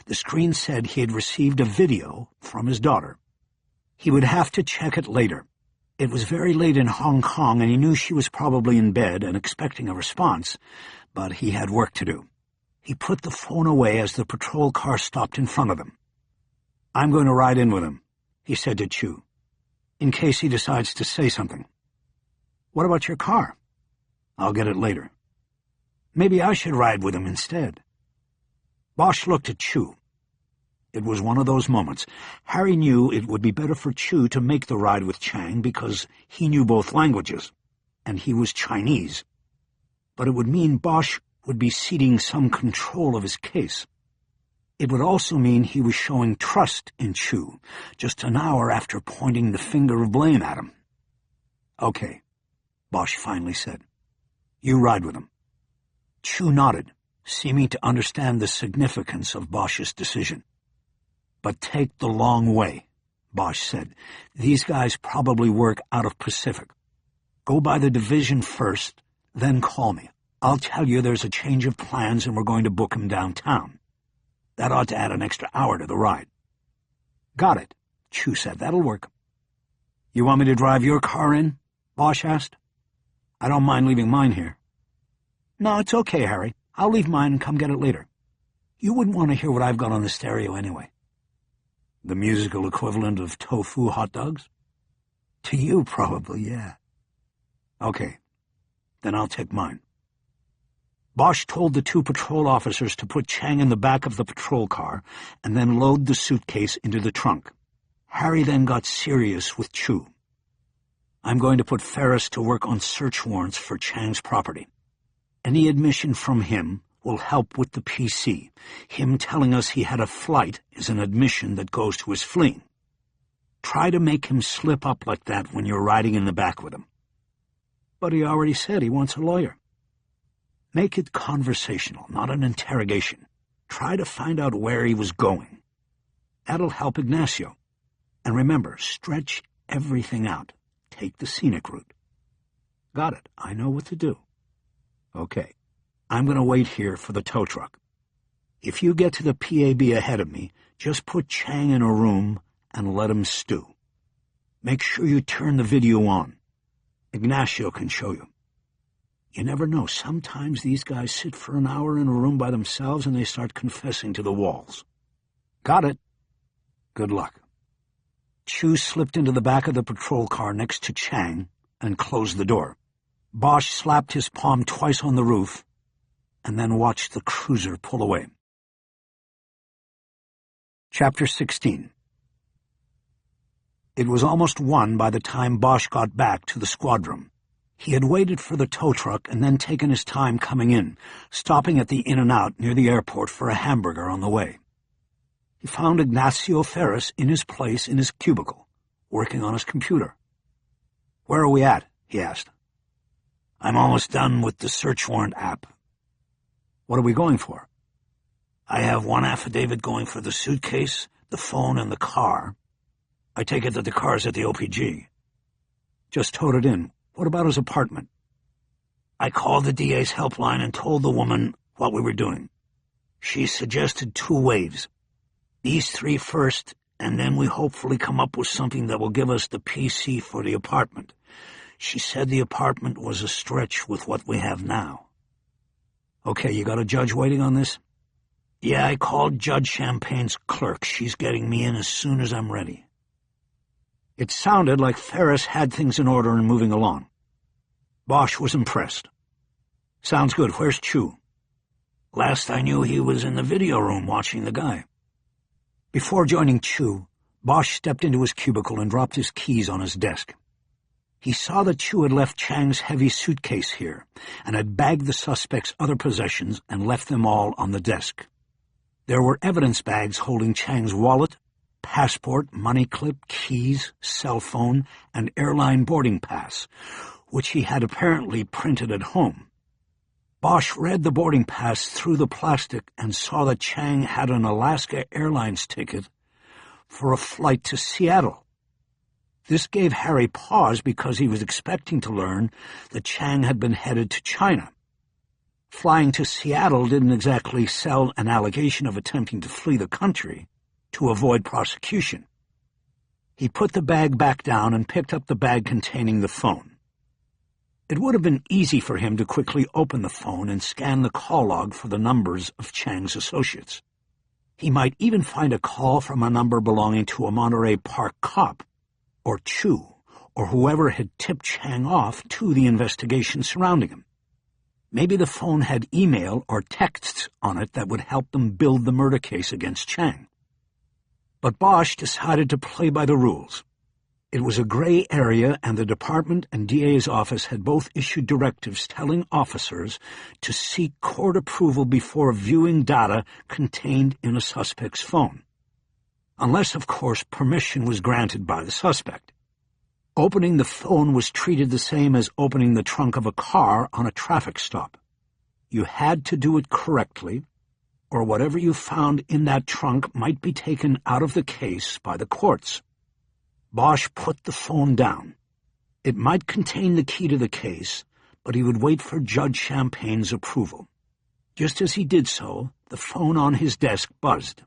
Speaker 1: The screen said he had received a video from his daughter. He would have to check it later. It was very late in Hong Kong, and he knew she was probably in bed and expecting a response, but he had work to do. He put the phone away as the patrol car stopped in front of him. "I'm going to ride in with him," he said to Chu, "in case he decides to say something." "What about your car?" "I'll get it later." "Maybe I should ride with him instead." Bosch looked at Chu. It was one of those moments. Harry knew it would be better for Chu to make the ride with Chang because he knew both languages, and he was Chinese. But it would mean Bosch would be ceding some control of his case. It would also mean he was showing trust in Chu, just an hour after pointing the finger of blame at him. "Okay," Bosch finally said. "You ride with him." Chu nodded, seeming to understand the significance of Bosch's decision. "But take the long way," Bosch said. "These guys probably work out of Pacific. Go by the division first, then call me. I'll tell you there's a change of plans and we're going to book him downtown. That ought to add an extra hour to the ride." "Got it," Chu said. "That'll work." "You want me to drive your car in?" Bosch asked. "I don't mind leaving mine here." "No, it's okay, Harry. I'll leave mine and come get it later. You wouldn't want to hear what I've got on the stereo anyway." "The musical equivalent of tofu hot dogs?" "To you, probably, yeah." "Okay, then I'll take mine." Bosch told the two patrol officers to put Chang in the back of the patrol car and then load the suitcase into the trunk. Harry then got serious with Chu. "I'm going to put Ferris to work on search warrants for Chang's property. Any admission from him will help with the PC. Him telling us he had a flight is an admission that goes to his fleeing. Try to make him slip up like that when you're riding in the back with him." "But he already said he wants a lawyer." "Make it conversational, not an interrogation. Try to find out where he was going. That'll help Ignacio. And remember, stretch everything out. Take the scenic route." "Got it. I know what to do." "Okay. I'm going to wait here for the tow truck. If you get to the PAB ahead of me, just put Chang in a room and let him stew. Make sure you turn the video on. Ignacio can show you. You never know. Sometimes these guys sit for an hour in a room by themselves and they start confessing to the walls." "Got it." "Good luck." Chu slipped into the back of the patrol car next to Chang and closed the door. Bosch slapped his palm twice on the roof and then watched the cruiser pull away. Chapter 16. It was almost 1 by the time Bosch got back to the squadron. He had waited for the tow truck and then taken his time coming in, stopping at the In-N-Out near the airport for a hamburger on the way. He found Ignacio Ferris in his place in his cubicle, working on his computer. "Where are we at?" he asked. "I'm almost done with the search warrant app." "What are we going for?" "I have one affidavit going for the suitcase, the phone, and the car. I take it that the car's at the OPG." "Just towed it in. What about his apartment?" "I called the DA's helpline and told the woman what we were doing. She suggested 2 waves. These 3 first, and then we hopefully come up with something that will give us the PC for the apartment. She said the apartment was a stretch with what we have now." "Okay, you got a judge waiting on this?" "Yeah, I called Judge Champagne's clerk. She's getting me in as soon as I'm ready." It sounded like Ferris had things in order and moving along. Bosch was impressed. "Sounds good. Where's Chu?" "Last I knew he was in the video room watching the guy." Before joining Chu, Bosch stepped into his cubicle and dropped his keys on his desk. He saw that Chu had left Chang's heavy suitcase here and had bagged the suspect's other possessions and left them all on the desk. There were evidence bags holding Chang's wallet, passport, money clip, keys, cell phone, and airline boarding pass, which he had apparently printed at home. Bosch read the boarding pass through the plastic and saw that Chang had an Alaska Airlines ticket for a flight to Seattle. This gave Harry pause because he was expecting to learn that Chang had been headed to China. Flying to Seattle didn't exactly sell an allegation of attempting to flee the country to avoid prosecution. He put the bag back down and picked up the bag containing the phone. It would have been easy for him to quickly open the phone and scan the call log for the numbers of Chang's associates. He might even find a call from a number belonging to a Monterey Park cop, or Chu, or whoever had tipped Chang off to the investigation surrounding him. Maybe the phone had email or texts on it that would help them build the murder case against Chang. But Bosch decided to play by the rules. It was a gray area, and the department and DA's office had both issued directives telling officers to seek court approval before viewing data contained in a suspect's phone. Unless, of course, permission was granted by the suspect. Opening the phone was treated the same as opening the trunk of a car on a traffic stop. You had to do it correctly, or whatever you found in that trunk might be taken out of the case by the courts. Bosch put the phone down. It might contain the key to the case, but he would wait for Judge Champagne's approval. Just as he did so, the phone on his desk buzzed.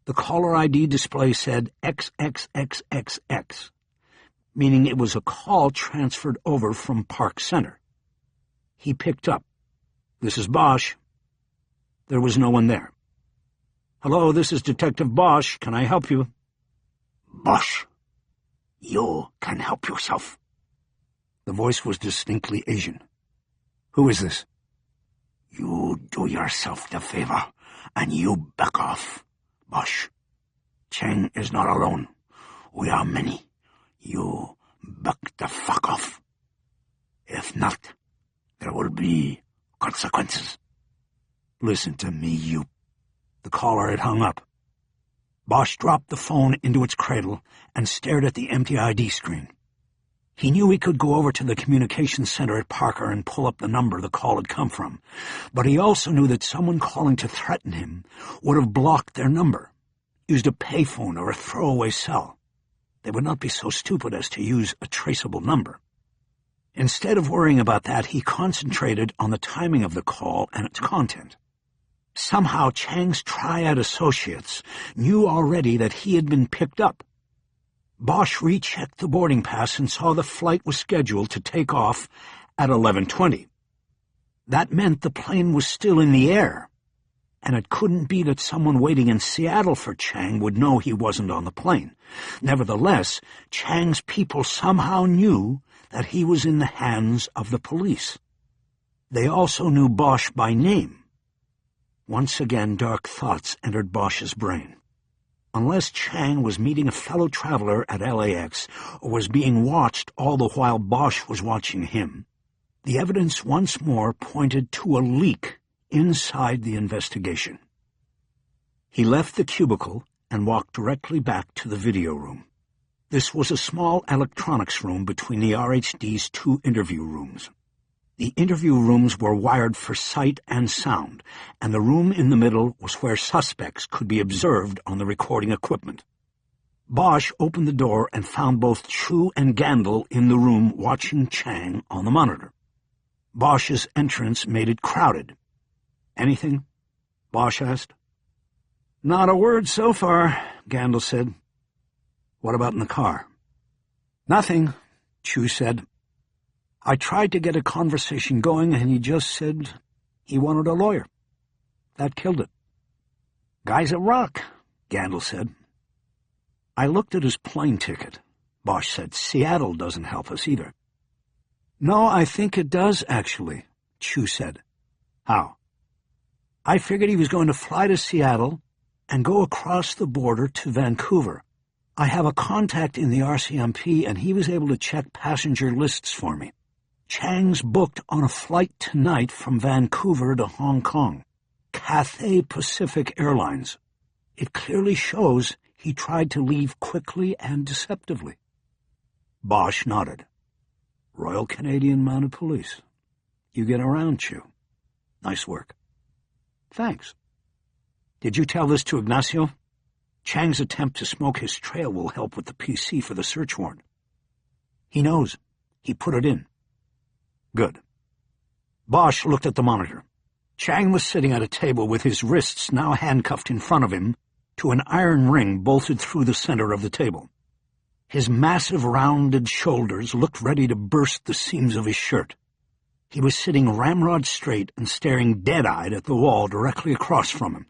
Speaker 1: The caller ID display said XXXXX, meaning it was a call transferred over from Park Center. He picked up. "This is Bosch." There was no one there. "Hello, this is Detective Bosch. Can I help you?"
Speaker 2: "Bosch, you can help yourself."
Speaker 1: The voice was distinctly Asian. "Who is this?"
Speaker 2: "You do yourself the favor, and you back off, Bosch. Chang is not alone. We are many. You back the fuck off. If not, there will be consequences."
Speaker 1: "Listen to me, you—" The caller had hung up. Bosch dropped the phone into its cradle and stared at the empty ID screen. He knew he could go over to the communications center at Parker and pull up the number the call had come from, but he also knew that someone calling to threaten him would have blocked their number, used a payphone or a throwaway cell. They would not be so stupid as to use a traceable number. Instead of worrying about that, he concentrated on the timing of the call and its content. Somehow Chang's triad associates knew already that he had been picked up. Bosch rechecked the boarding pass and saw the flight was scheduled to take off at 11:20. That meant the plane was still in the air, and it couldn't be that someone waiting in Seattle for Chang would know he wasn't on the plane. Nevertheless, Chang's people somehow knew that he was in the hands of the police. They also knew Bosch by name. Once again, dark thoughts entered Bosch's brain. Unless Chang was meeting a fellow traveler at LAX or was being watched all the while Bosch was watching him, the evidence once more pointed to a leak inside the investigation. He left the cubicle and walked directly back to the video room. This was a small electronics room between the RHD's two interview rooms. The interview rooms were wired for sight and sound, and the room in the middle was where suspects could be observed on the recording equipment. Bosch opened the door and found both Chu and Gandil in the room watching Chang on the monitor. Bosch's entrance made it crowded. "Anything?" Bosch asked. "Not a word so far," Gandil said. "What about in the car?" "Nothing," Chu said. "I tried to get a conversation going, and he just said he wanted a lawyer. That killed it." "Guy's a rock," Gandil said. "I looked at his plane ticket," Bosch said. "Seattle doesn't help us either." "No, I think it does, actually," Chu said. "How?" "I figured he was going to fly to Seattle and go across the border to Vancouver. I have a contact in the RCMP, and he was able to check passenger lists for me. Chang's booked on a flight tonight from Vancouver to Hong Kong, Cathay Pacific Airlines. It clearly shows he tried to leave quickly and deceptively." Bosch nodded. "Royal Canadian Mounted Police. You get around, Chu. Nice work." "Thanks. Did you tell this to Ignacio? Chang's attempt to smoke his trail will help with the PC for the search warrant." "He knows. He put it in." "Good." Bosch looked at the monitor. Chang was sitting at a table with his wrists now handcuffed in front of him to an iron ring bolted through the center of the table. His massive rounded shoulders looked ready to burst the seams of his shirt. He was sitting ramrod straight and staring dead-eyed at the wall directly across from him.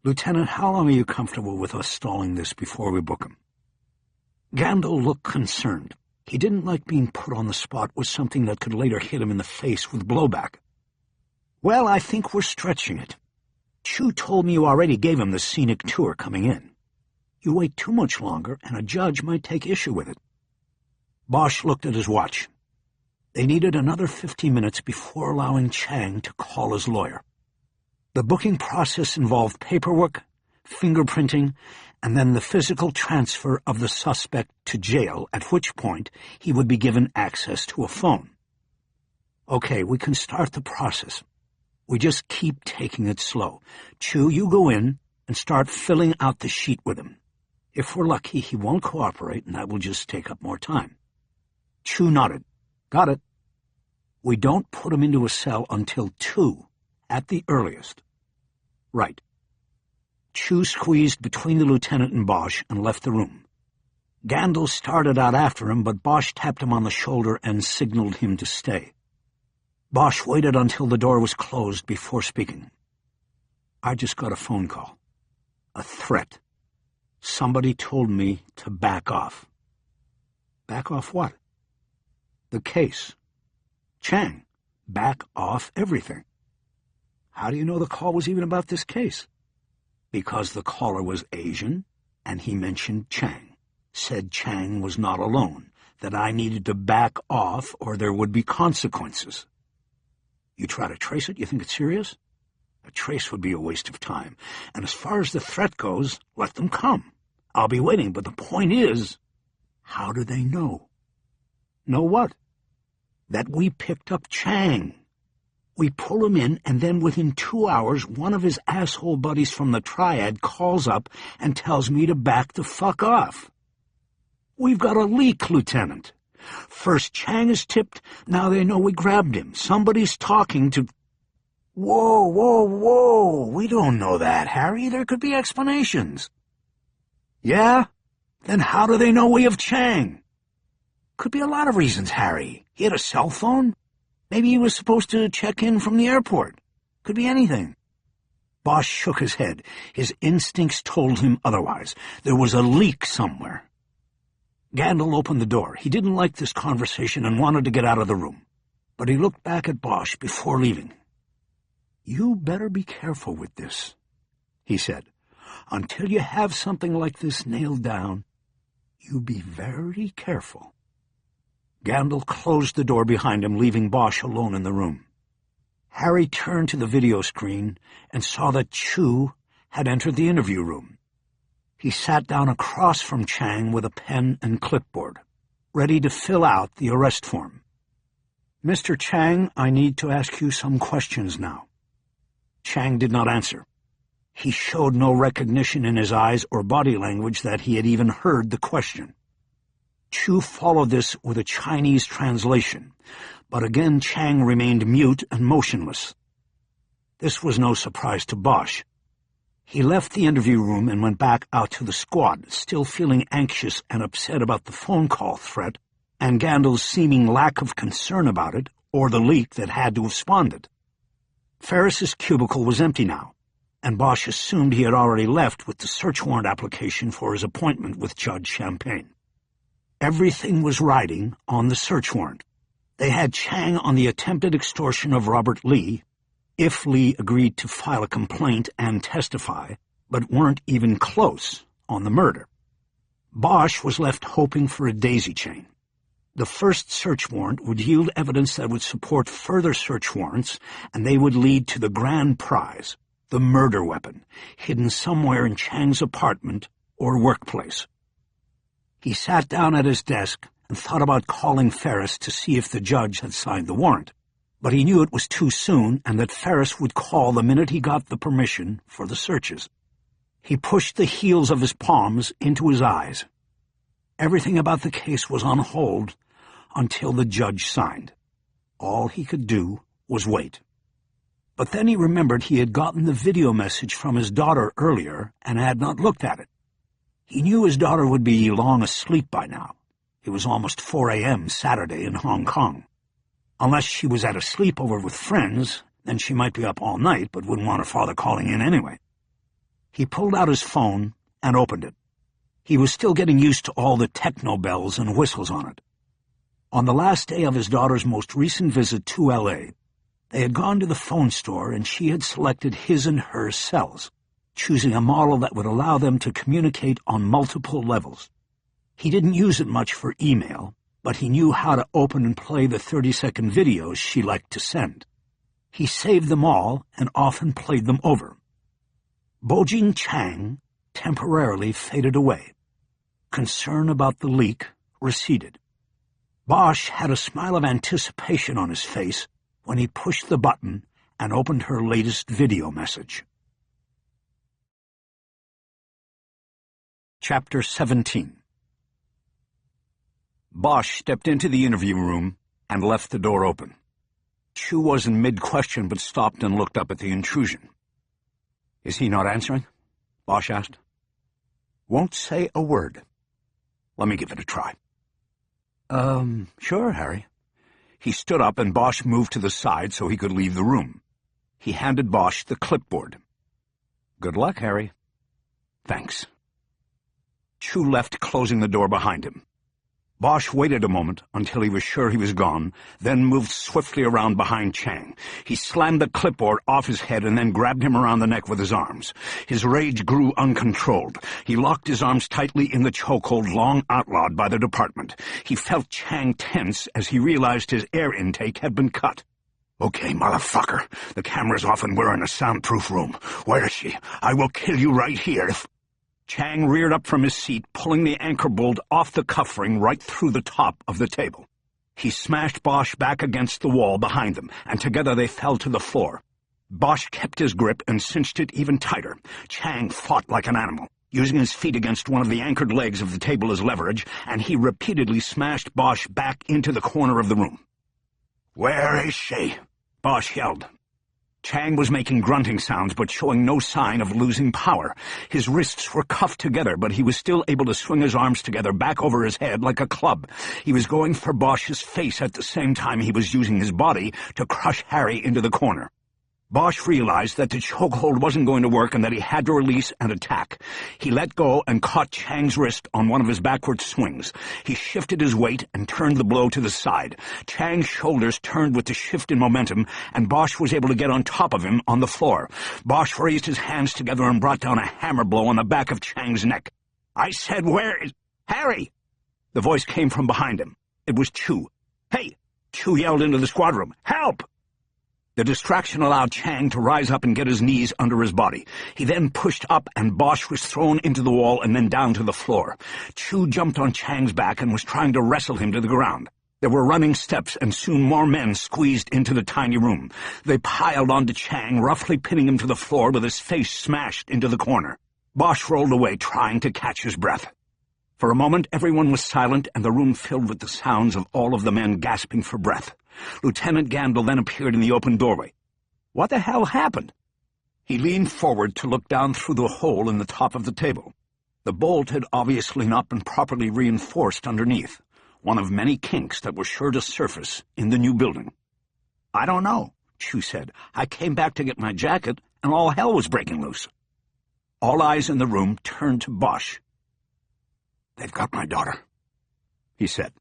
Speaker 1: "Lieutenant, how long are you comfortable with us stalling this before we book him?" Gandil looked concerned. He didn't like being put on the spot with something that could later hit him in the face with blowback. "Well, I think we're stretching it. Chu told me you already gave him the scenic tour coming in. You wait too much longer, and a judge might take issue with it." Bosch looked at his watch. They needed another 50 minutes before allowing Chang to call his lawyer. The booking process involved paperwork, fingerprinting, and then the physical transfer of the suspect to jail, at which point he would be given access to a phone. "Okay, we can start the process. We just keep taking it slow. Chu, you go in and start filling out the sheet with him. If we're lucky, he won't cooperate, and that will just take up more time." Chu nodded. "Got it. We don't put him into a cell until 2, at the earliest." "Right." Chu squeezed between the lieutenant and Bosch and left the room. Gandil started out after him, but Bosch tapped him on the shoulder and signaled him to stay. Bosch waited until the door was closed before speaking. "I just got a phone call. A threat. Somebody told me to back off." "Back off what?" "The case. Chang, back off everything." "How do you know the call was even about this case?" "Because the caller was Asian, and he mentioned Chang. Said Chang was not alone, that I needed to back off or there would be consequences." "You try to trace it? You think it's serious?" "A trace would be a waste of time. And as far as the threat goes, let them come. I'll be waiting, but the point is, how do they know?" "Know what?" "That we picked up Chang. We pull him in, and then within 2 hours, one of his asshole buddies from the triad calls up and tells me to back the fuck off. We've got a leak, Lieutenant. First Chang is tipped, now they know we grabbed him. Somebody's talking to—" Whoa, we don't know that, Harry. There could be explanations." "Yeah? Then how do they know we have Chang?" "Could be a lot of reasons, Harry. He had a cell phone. Maybe he was supposed to check in from the airport. Could be anything." Bosch shook his head. His instincts told him otherwise. There was a leak somewhere. Gandil opened the door. He didn't like this conversation and wanted to get out of the room. But he looked back at Bosch before leaving. "You better be careful with this," he said. "Until you have something like this nailed down, you be very careful." Gandil closed the door behind him, leaving Bosch alone in the room. Harry turned to the video screen and saw that Chu had entered the interview room. He sat down across from Chang with a pen and clipboard, ready to fill out the arrest form. "Mr. Chang, I need to ask you some questions now." Chang did not answer. He showed no recognition in his eyes or body language that he had even heard the question. Chu followed this with a Chinese translation, but again Chang remained mute and motionless. This was no surprise to Bosch. He left the interview room and went back out to the squad, still feeling anxious and upset about the phone call threat and Gandil's seeming lack of concern about it, or the leak that had to have spawned it. Ferris's cubicle was empty now, and Bosch assumed he had already left with the search warrant application for his appointment with Judge Champagne. Everything was riding on the search warrant. They had Chang on the attempted extortion of Robert Lee, if Lee agreed to file a complaint and testify, but weren't even close on the murder. Bosch was left hoping for a daisy chain. The first search warrant would yield evidence that would support further search warrants, and they would lead to the grand prize, the murder weapon, hidden somewhere in Chang's apartment or workplace. He sat down at his desk and thought about calling Ferris to see if the judge had signed the warrant, but he knew it was too soon and that Ferris would call the minute he got the permission for the searches. He pushed the heels of his palms into his eyes. Everything about the case was on hold until the judge signed. All he could do was wait. But then he remembered he had gotten the video message from his daughter earlier and had not looked at it. He knew his daughter would be long asleep by now. It was almost 4 a.m. Saturday in Hong Kong. Unless she was at a sleepover with friends, then she might be up all night but wouldn't want her father calling in anyway. He pulled out his phone and opened it. He was still getting used to all the techno bells and whistles on it. On the last day of his daughter's most recent visit to L.A., they had gone to the phone store and she had selected his and her cells, choosing a model that would allow them to communicate on multiple levels. He didn't use it much for email, but he knew how to open and play the 30-second videos she liked to send. He saved them all and often played them over. Bojing Chang temporarily faded away. Concern about the leak receded. Bosch had a smile of anticipation on his face when he pushed the button and opened her latest video message. Chapter 17. Bosch stepped into the interview room and left the door open. Chu was in mid-question but stopped and looked up at the intrusion. "Is he not answering?" Bosch asked. "Won't say a word." "Let me give it a try." Sure, Harry." He stood up and Bosch moved to the side so he could leave the room. He handed Bosch the clipboard. "Good luck, Harry." "Thanks." Chu left, closing the door behind him. Bosch waited a moment until he was sure he was gone, then moved swiftly around behind Chang. He slammed the clipboard off his head and then grabbed him around the neck with his arms. His rage grew uncontrolled. He locked his arms tightly in the chokehold long outlawed by the department. He felt Chang tense as he realized his air intake had been cut. "Okay, motherfucker. The camera's off and we're in a soundproof room. Where is she? I will kill you right here if—" Chang reared up from his seat, pulling the anchor bolt off the cuffring right through the top of the table. He smashed Bosch back against the wall behind them, and together they fell to the floor. Bosch kept his grip and cinched it even tighter. Chang fought like an animal, using his feet against one of the anchored legs of the table as leverage, and he repeatedly smashed Bosch back into the corner of the room. "Where is she?" Bosch yelled. Chang was making grunting sounds but showing no sign of losing power. His wrists were cuffed together, but he was still able to swing his arms together back over his head like a club. He was going for Bosch's face at the same time he was using his body to crush Harry into the corner. Bosch realized that the chokehold wasn't going to work and that he had to release and attack. He let go and caught Chang's wrist on one of his backward swings. He shifted his weight and turned the blow to the side. Chang's shoulders turned with the shift in momentum, and Bosch was able to get on top of him on the floor. Bosch raised his hands together and brought down a hammer blow on the back of Chang's neck. "I said, where is Harry?" The voice came from behind him. It was Chu. "Hey!" Chu yelled into the squad room. "Help!" The distraction allowed Chang to rise up and get his knees under his body. He then pushed up, and Bosch was thrown into the wall and then down to the floor. Chu jumped on Chang's back and was trying to wrestle him to the ground. There were running steps, and soon more men squeezed into the tiny room. They piled onto Chang, roughly pinning him to the floor with his face smashed into the corner. Bosch rolled away, trying to catch his breath. For a moment, everyone was silent, and the room filled with the sounds of all of the men gasping for breath. Lieutenant Gandil then appeared in the open doorway. "What the hell happened?" He leaned forward to look down through the hole in the top of the table. The bolt had obviously not been properly reinforced underneath, one of many kinks that were sure to surface in the new building. "I don't know," Chu said. "I came back to get my jacket, and all hell was breaking loose." All eyes in the room turned to Bosch. "They've got my daughter," he said.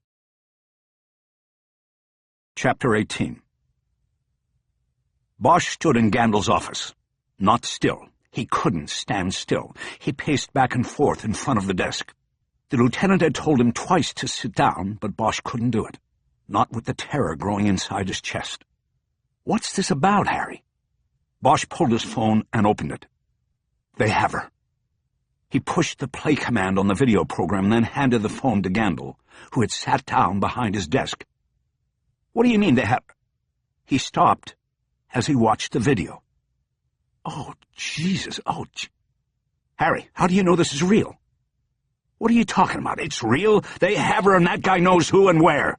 Speaker 1: Chapter 18. Bosch stood in Gandil's office. Not still. He couldn't stand still. He paced back and forth in front of the desk. The lieutenant had told him twice to sit down, but Bosch couldn't do it, not with the terror growing inside his chest. "What's this about, Harry?" Bosch pulled his phone and opened it. "They have her." He pushed the play command on the video program and then handed the phone to Gandil, who had sat down behind his desk. "What do you mean they have—" He stopped as he watched the video. "Oh, Jesus, Harry, how do you know this is real?" "What are you talking about? It's real. They have her and that guy knows who and where."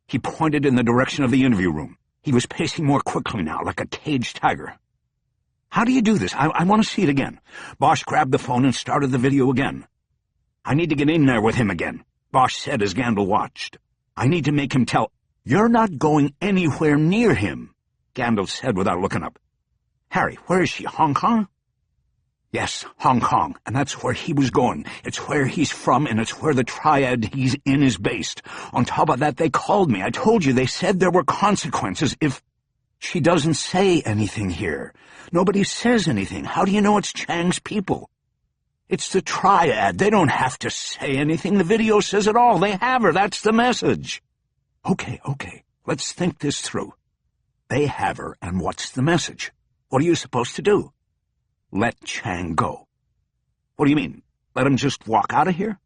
Speaker 1: He pointed in the direction of the interview room. He was pacing more quickly now, like a caged tiger. "How do you do this? I want to see it again." Bosch grabbed the phone and started the video again. "I need to get in there with him again," Bosch said as Gandil watched. "I need to make him tell—" "You're not going anywhere near him," Gandalf said without looking up. "Harry, where is she? Hong Kong?" "Yes, Hong Kong, and that's where he was going. It's where he's from, and it's where the triad he's in is based. On top of that, they called me. I told you, they said there were consequences if—" "She doesn't say anything here. Nobody says anything. How do you know it's Chang's people?" "It's the triad. They don't have to say anything. The video says it all. They have her. That's the message." Okay. Let's think this through. They have her, and what's the message? What are you supposed to do? Let Chang go. What do you mean? Let him just walk out of here?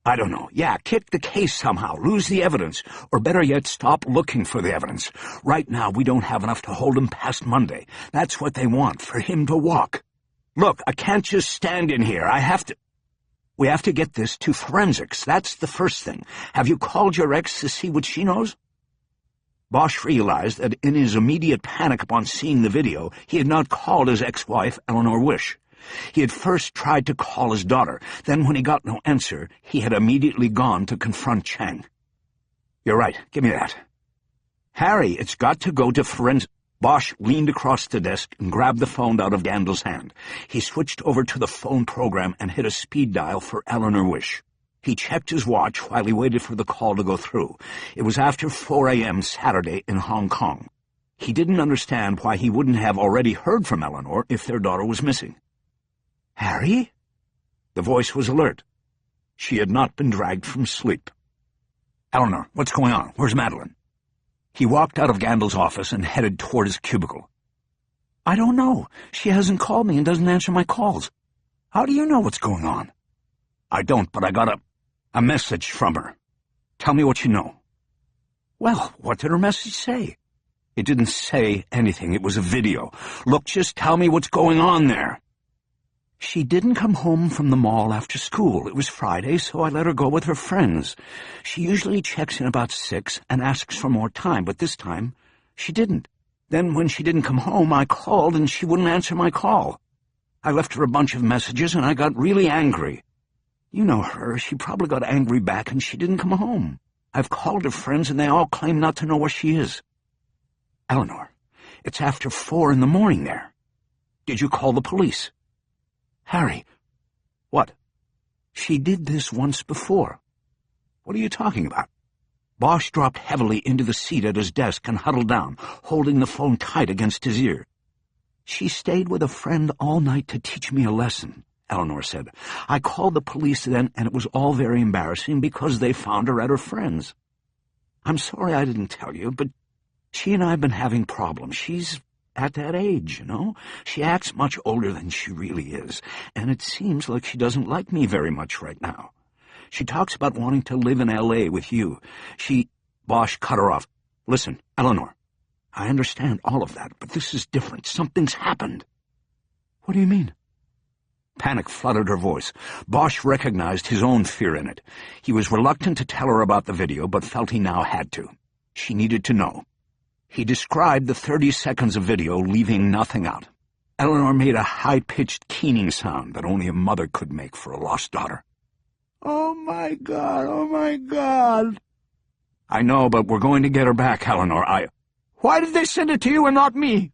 Speaker 1: I don't know. Yeah, kick the case somehow, lose the evidence, or better yet, stop looking for the evidence. Right now, we don't have enough to hold him past Monday. That's what they want, for him to walk. Look, I can't just stand in here. We have to get this to forensics. That's the first thing. Have you called your ex to see what she knows? Bosch realized that in his immediate panic upon seeing the video, he had not called his ex-wife, Eleanor Wish. He had first tried to call his daughter. Then, when he got no answer, he had immediately gone to confront Chang. "You're right. Give me that." "Harry, it's got to go to forensics." Bosch leaned across the desk and grabbed the phone out of Gandalf's hand. He switched over to the phone program and hit a speed dial for Eleanor Wish. He checked his watch while he waited for the call to go through. It was after 4 a.m. Saturday in Hong Kong. He didn't understand why he wouldn't have already heard from Eleanor if their daughter was missing. "Harry?" The voice was alert. She had not been dragged from sleep. "Eleanor, what's going on? Where's Madeline?" He walked out of Gandalf's office and headed toward his cubicle. "I don't know. She hasn't called me and doesn't answer my calls. How do you know what's going on?" "I don't, but I got a message from her. Tell me what you know." "Well, what did her message say?" "It didn't say anything. It was a video. Look, just tell me what's going on there." "She didn't come home from the mall after school. It was Friday, so I let her go with her friends. She usually checks in about 6 and asks for more time, but this time she didn't. Then when she didn't come home, I called and she wouldn't answer my call. I left her a bunch of messages and I got really angry. You know her. She probably got angry back and she didn't come home. I've called her friends and they all claim not to know where she is." "Eleanor, it's after 4 in the morning there. Did you call the police?" "Harry." "What?" "She did this once before." "What are you talking about?" Bosch dropped heavily into the seat at his desk and huddled down, holding the phone tight against his ear. "She stayed with a friend all night to teach me a lesson," Eleanor said. "I called the police then, and it was all very embarrassing because they found her at her friend's. I'm sorry I didn't tell you, but she and I have been having problems. She's at that age, you know. She acts much older than she really is, and it seems like she doesn't like me very much right now. She talks about wanting to live in L.A. with you. Bosch cut her off. "Listen, Eleanor, I understand all of that, but this is different. Something's happened." "What do you mean?" Panic flooded her voice. Bosch recognized his own fear in it. He was reluctant to tell her about the video, but felt he now had to. She needed to know. He described the 30 seconds of video, leaving nothing out. Eleanor made a high-pitched keening sound that only a mother could make for a lost daughter. "Oh, my God, oh, my God." "I know, but we're going to get her back, Eleanor. Why did they send it to you and not me?"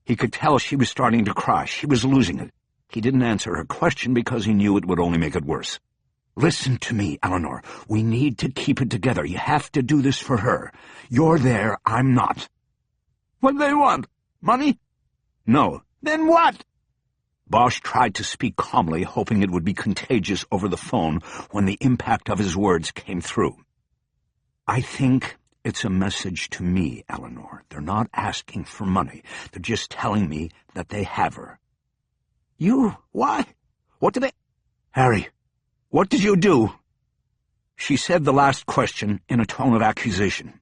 Speaker 1: He could tell she was starting to cry. She was losing it. He didn't answer her question because he knew it would only make it worse. "Listen to me, Eleanor. We need to keep it together. You have to do this for her. You're there, I'm not." "What do they want? Money?" "No." "Then what?" Bosch tried to speak calmly, hoping it would be contagious over the phone when the impact of his words came through. "I think it's a message to me, Eleanor. They're not asking for money. They're just telling me that they have her." "You? Why? What did they—" "Harry, what did you do?" She said the last question in a tone of accusation.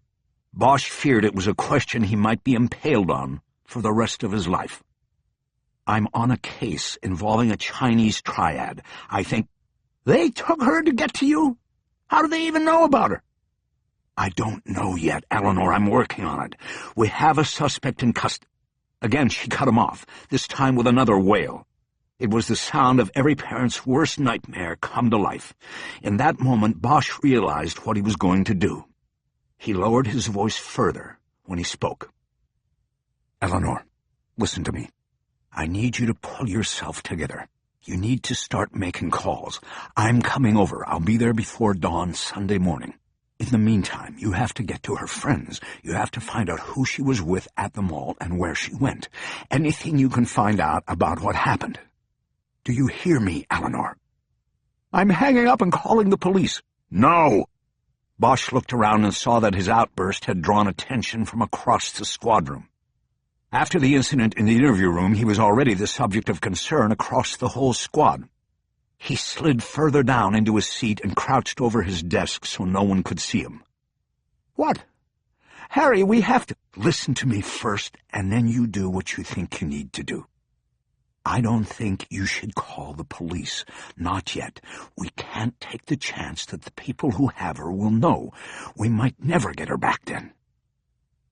Speaker 1: Bosch feared it was a question he might be impaled on for the rest of his life. "I'm on a case involving a Chinese triad. I think—" "They took her to get to you? How do they even know about her?" "I don't know yet, Eleanor. I'm working on it. We have a suspect in custody." Again she cut him off, this time with another wail. It was the sound of every parent's worst nightmare come to life. In that moment, Bosch realized what he was going to do. He lowered his voice further when he spoke. "Eleanor, listen to me. I need you to pull yourself together. You need to start making calls. I'm coming over. I'll be there before dawn Sunday morning. In the meantime, you have to get to her friends. You have to find out who she was with at the mall and where she went. Anything you can find out about what happened. Do you hear me, Eleanor?" "I'm hanging up and calling the police." "No!" Bosch looked around and saw that his outburst had drawn attention from across the squad room. After the incident in the interview room, he was already the subject of concern across the whole squad. He slid further down into his seat and crouched over his desk so no one could see him. "What? Harry, we have to—" "Listen to me first, and then you do what you think you need to do. I don't think you should call the police. Not yet. We can't take the chance that the people who have her will know. We might never get her back then."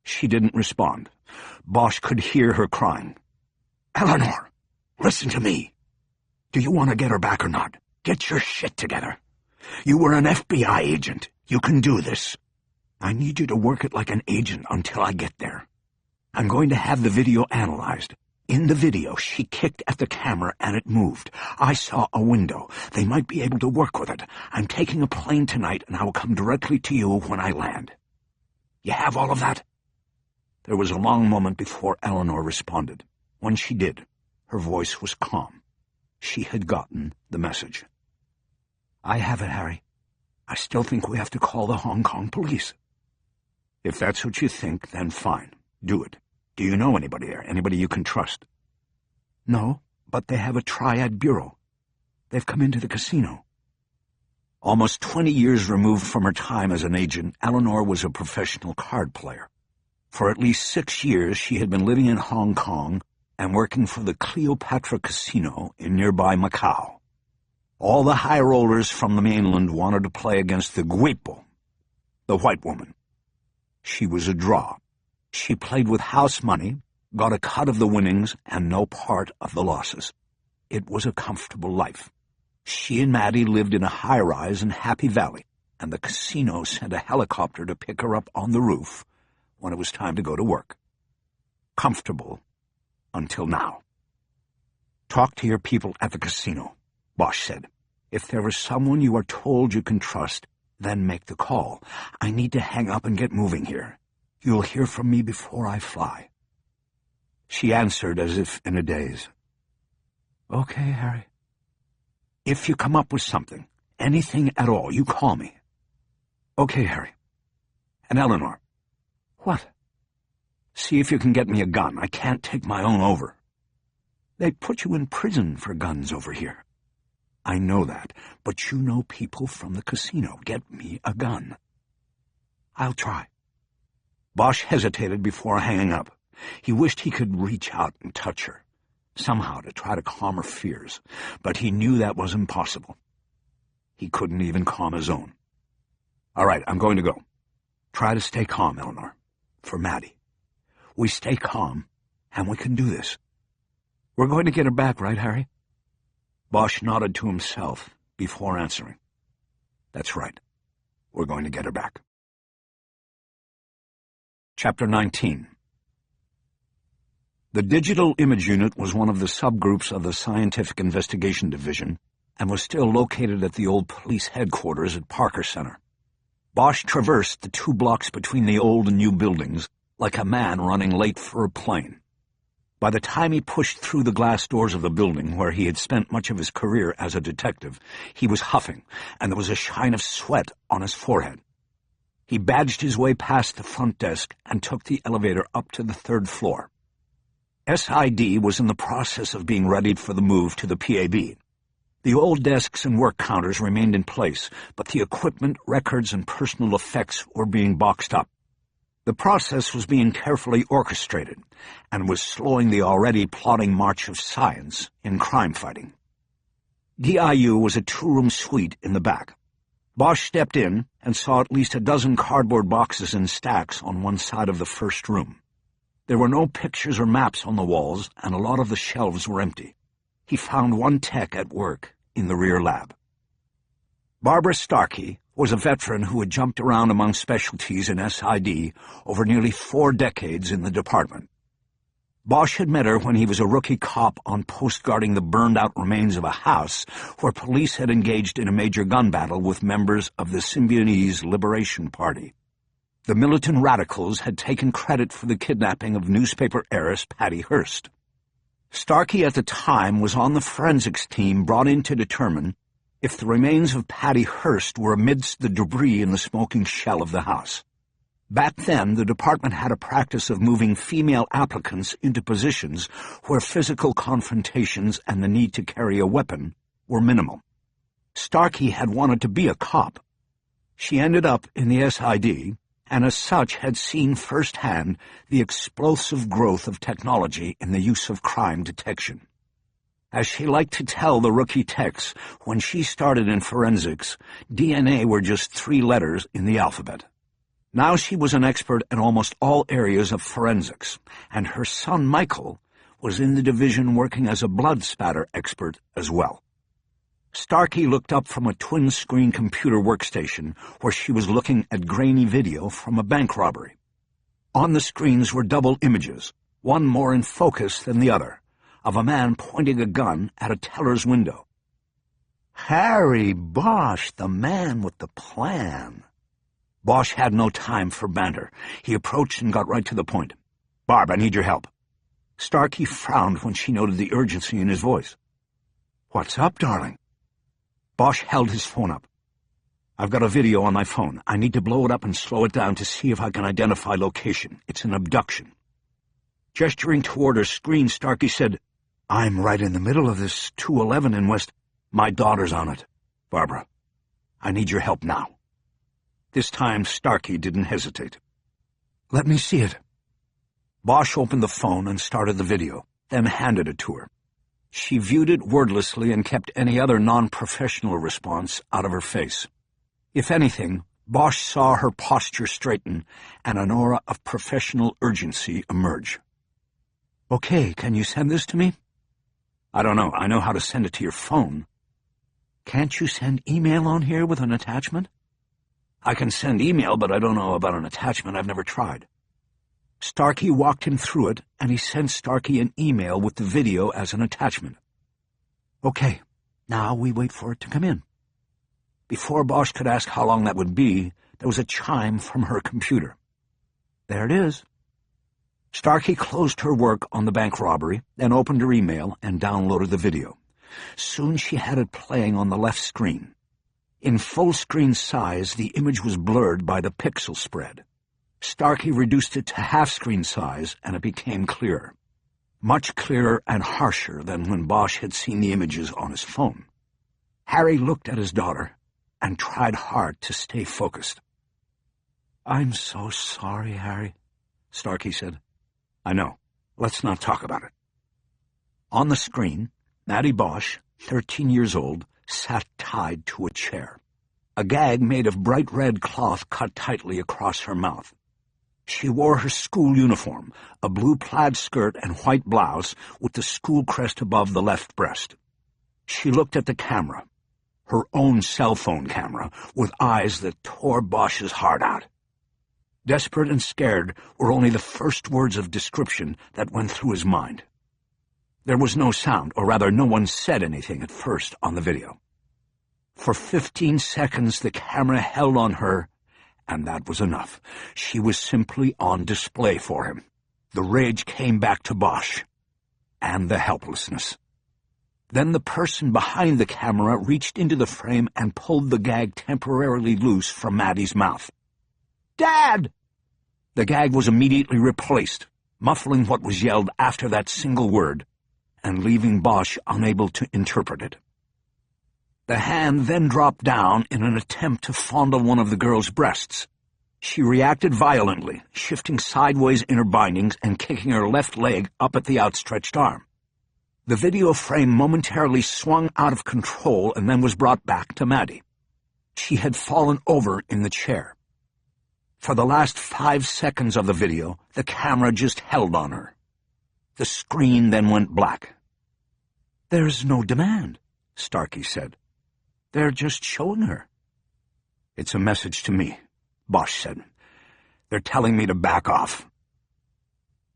Speaker 1: She didn't respond. Bosch could hear her crying. "Eleanor, listen to me. Do you want to get her back or not? Get your shit together. You were an FBI agent. You can do this. I need you to work it like an agent until I get there. I'm going to have the video analyzed. In the video, she kicked at the camera and it moved. I saw a window. They might be able to work with it. I'm taking a plane tonight and I will come directly to you when I land. You have all of that?" There was a long moment before Eleanor responded. When she did, her voice was calm. She had gotten the message. "I have it, Harry. I still think we have to call the Hong Kong police." "If that's what you think, then fine. Do it. Do you know anybody there? Anybody you can trust?" "No, but they have a triad bureau. They've come into the casino." Almost 20 years removed from her time as an agent, Eleanor was a professional card player. For at least 6 years, she had been living in Hong Kong and working for the Cleopatra Casino in nearby Macau. All the high rollers from the mainland wanted to play against the Guipo, the white woman. She was a draw. She played with house money, got a cut of the winnings, and no part of the losses. It was a comfortable life. She and Maddie lived in a high-rise in Happy Valley, and the casino sent a helicopter to pick her up on the roof when it was time to go to work. Comfortable until now. "Talk to your people at the casino," Bosch said. "If there is someone you are told you can trust, then make the call. I need to hang up and get moving here. You'll hear from me before I fly." She answered as if in a daze. "Okay, Harry. If you come up with something, anything at all, you call me." "Okay, Harry. And Eleanor." "What?" "See if you can get me a gun. I can't take my own over." "They put you in prison for guns over here." "I know that, but you know people from the casino. Get me a gun." "I'll try." Bosch hesitated before hanging up. He wished he could reach out and touch her, somehow to try to calm her fears, but he knew that was impossible. He couldn't even calm his own. "All right, I'm going to go. Try to stay calm, Eleanor. For Maddie. We stay calm, and we can do this. We're going to get her back, right, Harry?" Bosch nodded to himself before answering. "That's right. We're going to get her back." Chapter 19. The Digital Image Unit was one of the subgroups of the Scientific Investigation Division and was still located at the old police headquarters at Parker Center. Bosch traversed the 2 blocks between the old and new buildings like a man running late for a plane. By the time he pushed through the glass doors of the building where he had spent much of his career as a detective, he was huffing, and there was a shine of sweat on his forehead. He badged his way past the front desk and took the elevator up to the 3rd floor. SID was in the process of being readied for the move to the PAB. The old desks and work counters remained in place, but the equipment, records, and personal effects were being boxed up. The process was being carefully orchestrated and was slowing the already plodding march of science in crime fighting. DIU was a 2-room suite in the back. Bosch stepped in and saw at least a dozen cardboard boxes in stacks on one side of the first room. There were no pictures or maps on the walls, and a lot of the shelves were empty. He found one tech at work in the rear lab. Barbara Starkey was a veteran who had jumped around among specialties in SID over nearly 4 decades in the department. Bosch had met her when he was a rookie cop on post guarding the burned-out remains of a house where police had engaged in a major gun battle with members of the Symbionese Liberation Party. The militant radicals had taken credit for the kidnapping of newspaper heiress Patty Hearst. Starkey at the time was on the forensics team brought in to determine if the remains of Patty Hearst were amidst the debris in the smoking shell of the house. Back then, the department had a practice of moving female applicants into positions where physical confrontations and the need to carry a weapon were minimal. Starkey had wanted to be a cop. She ended up in the SID, and as such had seen firsthand the explosive growth of technology in the use of crime detection. As she liked to tell the rookie techs, when she started in forensics, DNA were just 3 letters in the alphabet. Now she was an expert in almost all areas of forensics, and her son Michael was in the division working as a blood spatter expert as well. Starkey looked up from a twin-screen computer workstation where she was looking at grainy video from a bank robbery. On the screens were double images, one more in focus than the other, of a man pointing a gun at a teller's window. Harry Bosch, the man with the plan. Bosch had no time for banter. He approached and got right to the point. "Barb, I need your help." Starkey frowned when she noted the urgency in his voice. "What's up, darling?" Bosch held his phone up. "I've got a video on my phone. I need to blow it up and slow it down to see if I can identify location. It's an abduction." Gesturing toward her screen, Starkey said, "I'm right in the middle of this 211 in West. My daughter's on it. Barbara, I need your help now." This time, Starkey didn't hesitate. "Let me see it." Bosch opened the phone and started the video, then handed it to her. She viewed it wordlessly and kept any other non-professional response out of her face. If anything, Bosch saw her posture straighten and an aura of professional urgency emerge. "Okay, can you send this to me?" "I don't know. I know how to send it to your phone." "Can't you send email on here with an attachment?" "I can send email, but I don't know about an attachment. I've never tried." Starkey walked him through it, and he sent Starkey an email with the video as an attachment. "Okay, now we wait for it to come in." Before Bosch could ask how long that would be, there was a chime from her computer. "There it is." Starkey closed her work on the bank robbery, then opened her email and downloaded the video. Soon she had it playing on the left screen. In full-screen size, the image was blurred by the pixel spread. Starkey reduced it to half-screen size, and it became clearer. Much clearer and harsher than when Bosch had seen the images on his phone. Harry looked at his daughter and tried hard to stay focused. "I'm so sorry, Harry," Starkey said. "I know. Let's not talk about it." On the screen, Maddie Bosch, 13 years old, sat tied to a chair. A gag made of bright red cloth cut tightly across her mouth. She wore her school uniform, a blue plaid skirt and white blouse with the school crest above the left breast. She looked at the camera, her own cell phone camera, with eyes that tore Bosch's heart out. Desperate and scared were only the first words of description that went through his mind. There was no sound, or rather no one said anything at first on the video. For 15 seconds the camera held on her, and that was enough. She was simply on display for him. The rage came back to Bosch, and the helplessness. Then the person behind the camera reached into the frame and pulled the gag temporarily loose from Maddie's mouth. "Dad!" The gag was immediately replaced, muffling what was yelled after that single word, and leaving Bosch unable to interpret it. The hand then dropped down in an attempt to fondle one of the girl's breasts. She reacted violently, shifting sideways in her bindings and kicking her left leg up at the outstretched arm. The video frame momentarily swung out of control and then was brought back to Maddie. She had fallen over in the chair. For the last 5 seconds of the video, the camera just held on her. The screen then went black. "There's no demand," Starkey said. "They're just showing her." "It's a message to me," Bosch said. "They're telling me to back off."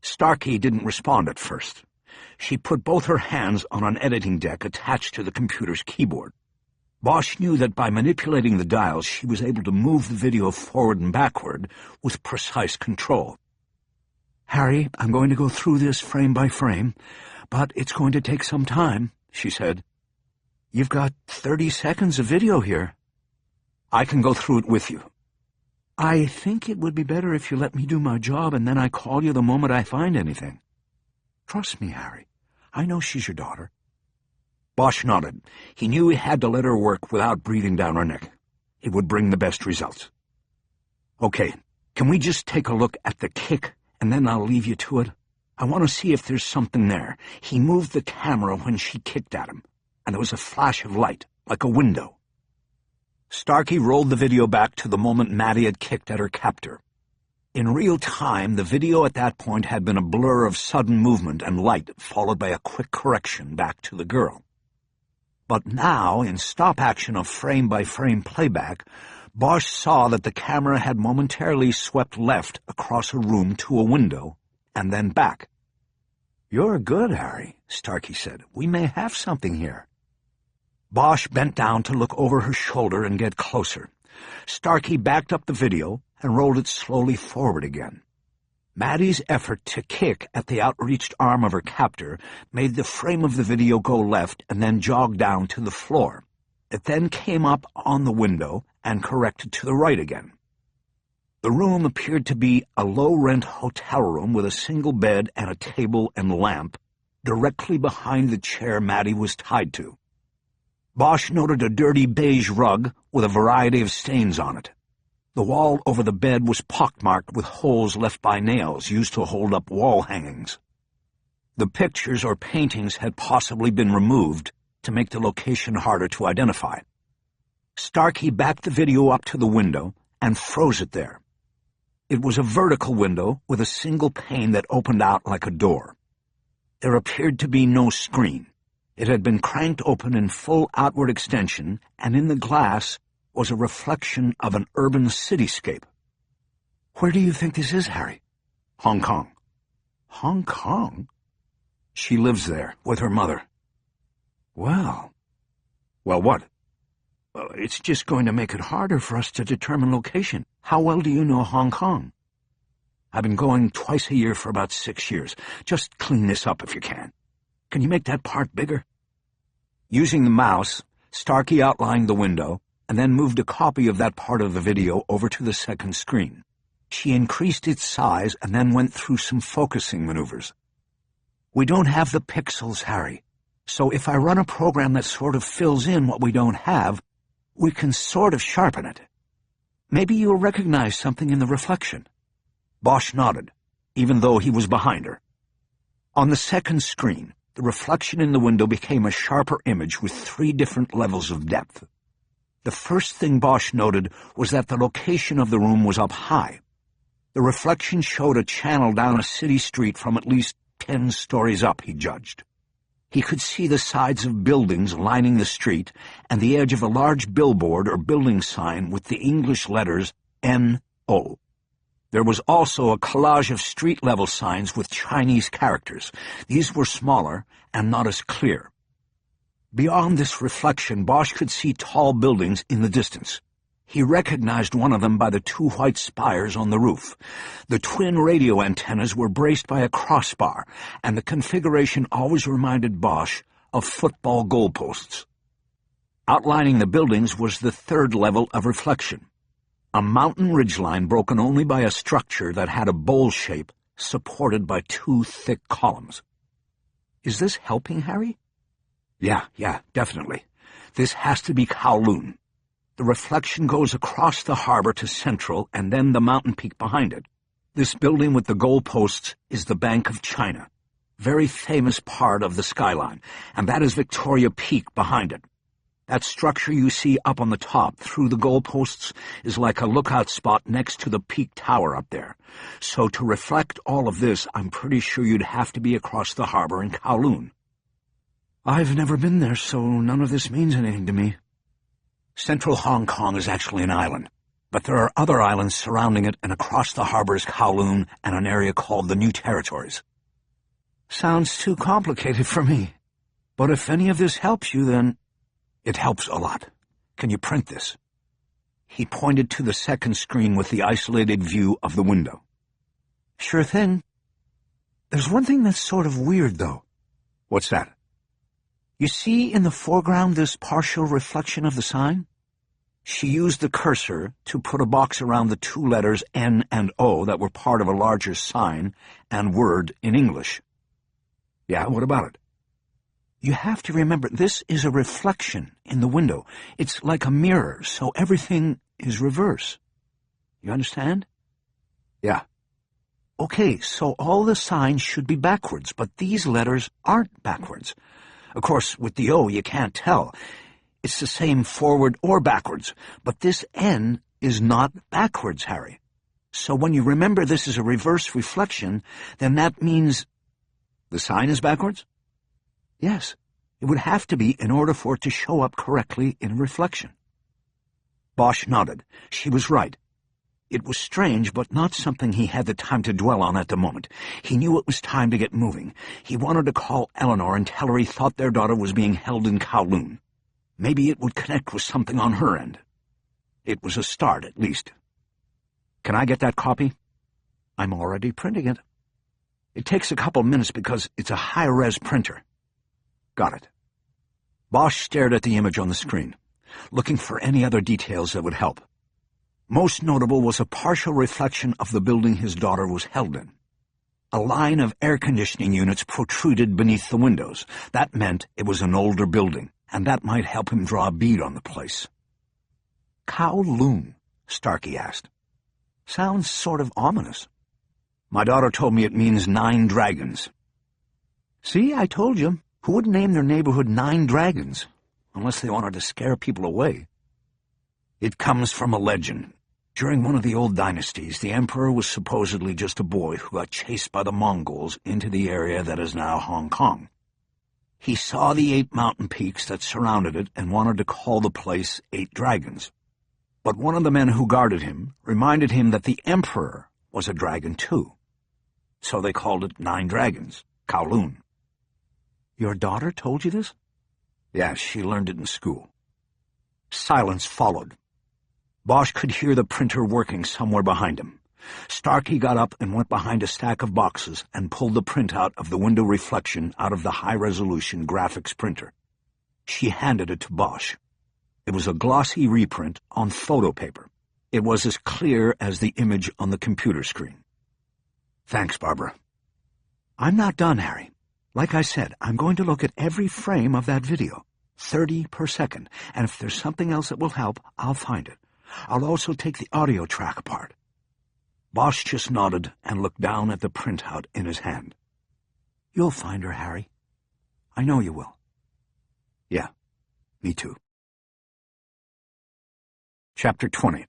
Speaker 1: Starkey didn't respond at first. She put both her hands on an editing deck attached to the computer's keyboard. Bosch knew that by manipulating the dials she was able to move the video forward and backward with precise control. "Harry, I'm going to go through this frame by frame, but it's going to take some time," she said. "You've got 30 seconds of video here." "I can go through it with you." "I think it would be better if you let me do my job and then I call you the moment I find anything." "Trust me, Harry. I know she's your daughter." Bosch nodded. He knew he had to let her work without breathing down her neck. It would bring the best results. "Okay, can we just take a look at the kick, and then I'll leave you to it? I want to see if there's something there." He moved the camera when she kicked at him, and there was a flash of light, like a window. Starkey rolled the video back to the moment Maddie had kicked at her captor. In real time, the video at that point had been a blur of sudden movement and light, followed by a quick correction back to the girl. But now, in stop-action of frame-by-frame playback, Bosch saw that the camera had momentarily swept left across a room to a window, and then back. "You're good, Harry," Starkey said. "We may have something here." Bosch bent down to look over her shoulder and get closer. Starkey backed up the video and rolled it slowly forward again. Maddie's effort to kick at the outreached arm of her captor made the frame of the video go left and then jog down to the floor. It then came up on the window and corrected to the right again. The room appeared to be a low-rent hotel room with a single bed and a table and lamp directly behind the chair Maddie was tied to. Bosch noted a dirty beige rug with a variety of stains on it. The wall over the bed was pockmarked with holes left by nails used to hold up wall hangings. The pictures or paintings had possibly been removed to make the location harder to identify. Starkey backed the video up to the window and froze it there. It was a vertical window with a single pane that opened out like a door. There appeared to be no screen. It had been cranked open in full outward extension, and in the glass was a reflection of an urban cityscape. "Where do you think this is, Harry?" "Hong Kong." "Hong Kong?" "She lives there, with her mother." Well, what?" "Well, it's just going to make it harder for us to determine location. How well do you know Hong Kong?" "I've been going twice a year for about 6 years. Just clean this up if you can. Can you make that part bigger?" Using the mouse, Starkey outlined the window, and then moved a copy of that part of the video over to the second screen. She increased its size and then went through some focusing maneuvers. "We don't have the pixels, Harry, so if I run a program that sort of fills in what we don't have, we can sort of sharpen it. Maybe you'll recognize something in the reflection." Bosch nodded, even though he was behind her. On the second screen, the reflection in the window became a sharper image with 3 different levels of depth. The first thing Bosch noted was that the location of the room was up high. The reflection showed a channel down a city street from at least 10 stories up, he judged. He could see the sides of buildings lining the street and the edge of a large billboard or building sign with the English letters N.O. There was also a collage of street-level signs with Chinese characters. These were smaller and not as clear. Beyond this reflection, Bosch could see tall buildings in the distance. He recognized one of them by the 2 white spires on the roof. The twin radio antennas were braced by a crossbar, and the configuration always reminded Bosch of football goalposts. Outlining the buildings was the 3rd level of reflection, a mountain ridgeline broken only by a structure that had a bowl shape supported by 2 thick columns. "Is this helping, Harry?" Yeah, definitely. This has to be Kowloon. The reflection goes across the harbor to Central and then the mountain peak behind it. This building with the goalposts is the Bank of China, very famous part of the skyline, and that is Victoria Peak behind it. That structure you see up on the top through the goalposts is like a lookout spot next to the peak tower up there. So to reflect all of this, I'm pretty sure you'd have to be across the harbor in Kowloon. "I've never been there, so none of this means anything to me." Central Hong Kong is actually an island. but there are other islands surrounding it, and across the harbor is Kowloon and an area called the New Territories. Sounds too complicated for me. But if any of this helps you, then... It helps a lot. Can you print this? He pointed to the second screen with the isolated view of the window. Sure thing. There's one thing that's sort of weird, though. What's that? You see in the foreground this partial reflection of the sign? She used the cursor to put a box around the two letters N and O that were part of a larger sign and word in English. Yeah, what about it? You have to remember, this is a reflection in the window. It's like a mirror, so everything is reverse. You understand? Yeah. Okay, so all the signs should be backwards, but these letters aren't backwards. Of course, with the O, you can't tell. It's the same forward or backwards, but this N is not backwards, Harry. So when you remember this is a reverse reflection, then that means... The sign is backwards? Yes, it would have to be in order for it to show up correctly in reflection. Bosch nodded. She was right. It was strange, but not something he had the time to dwell on at the moment. He knew it was time to get moving. He wanted to call Eleanor and tell her he thought their daughter was being held in Kowloon. Maybe it would connect with something on her end. It was a start, at least. Can I get that copy? I'm already printing it. It takes a couple minutes because it's a high-res printer. Got it. Bosch stared at the image on the screen, looking for any other details that would help. Most notable was a partial reflection of the building his daughter was held in. A line of air conditioning units protruded beneath the windows. That meant it was an older building, and that might help him draw a bead on the place. Kowloon? Starkey asked. Sounds sort of ominous. My daughter told me it means 9 dragons. See, I told you. Who would name their neighborhood 9 dragons? Unless they wanted to scare people away. It comes from a legend. During one of the old dynasties, the emperor was supposedly just a boy who got chased by the Mongols into the area that is now Hong Kong. He saw the 8 mountain peaks that surrounded it and wanted to call the place 8 Dragons. But one of the men who guarded him reminded him that the emperor was a dragon too. So they called it 9 Dragons, Kowloon. Your daughter told you this? Yes, she learned it in school. Silence followed. Bosch could hear the printer working somewhere behind him. Starkey got up and went behind a stack of boxes and pulled the printout of the window reflection out of the high-resolution graphics printer. She handed it to Bosch. It was a glossy reprint on photo paper. It was as clear as the image on the computer screen. Thanks, Barbara. I'm not done, Harry. Like I said, I'm going to look at every frame of that video, 30 per second, and if there's something else that will help, I'll find it. I'll also take the audio track apart. Bosch just nodded and looked down at the printout in his hand. You'll find her, Harry. I know you will. Yeah, me too. Chapter 20.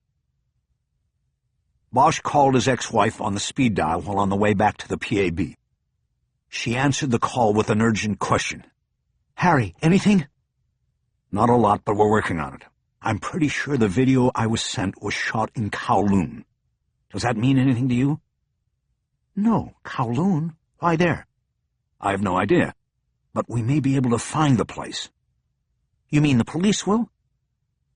Speaker 1: Bosch called his ex-wife on the speed dial while on the way back to the PAB. She answered the call with an urgent question. Harry, anything? Not a lot, but we're working on it. I'm pretty sure the video I was sent was shot in Kowloon. Does that mean anything to you? No, Kowloon? Why there? I have no idea, but we may be able to find the place. You mean the police will?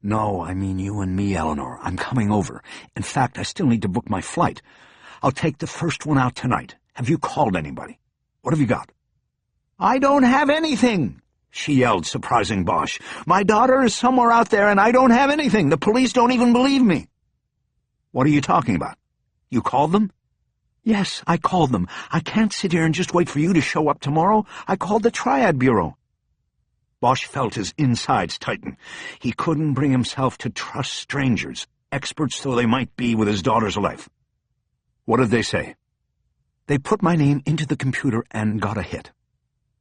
Speaker 1: No, I mean you and me, Eleanor. I'm coming over. In fact, I still need to book my flight. I'll take the first one out tonight. Have you called anybody? What have you got? I don't have anything, she yelled, surprising Bosch. My daughter is somewhere out there, and I don't have anything. The police don't even believe me. What are you talking about? You called them? Yes, I called them. I can't sit here and just wait for you to show up tomorrow. I called the Triad Bureau. Bosch felt his insides tighten. He couldn't bring himself to trust strangers, experts though they might be with his daughter's life. What did they say? They put my name into the computer and got a hit.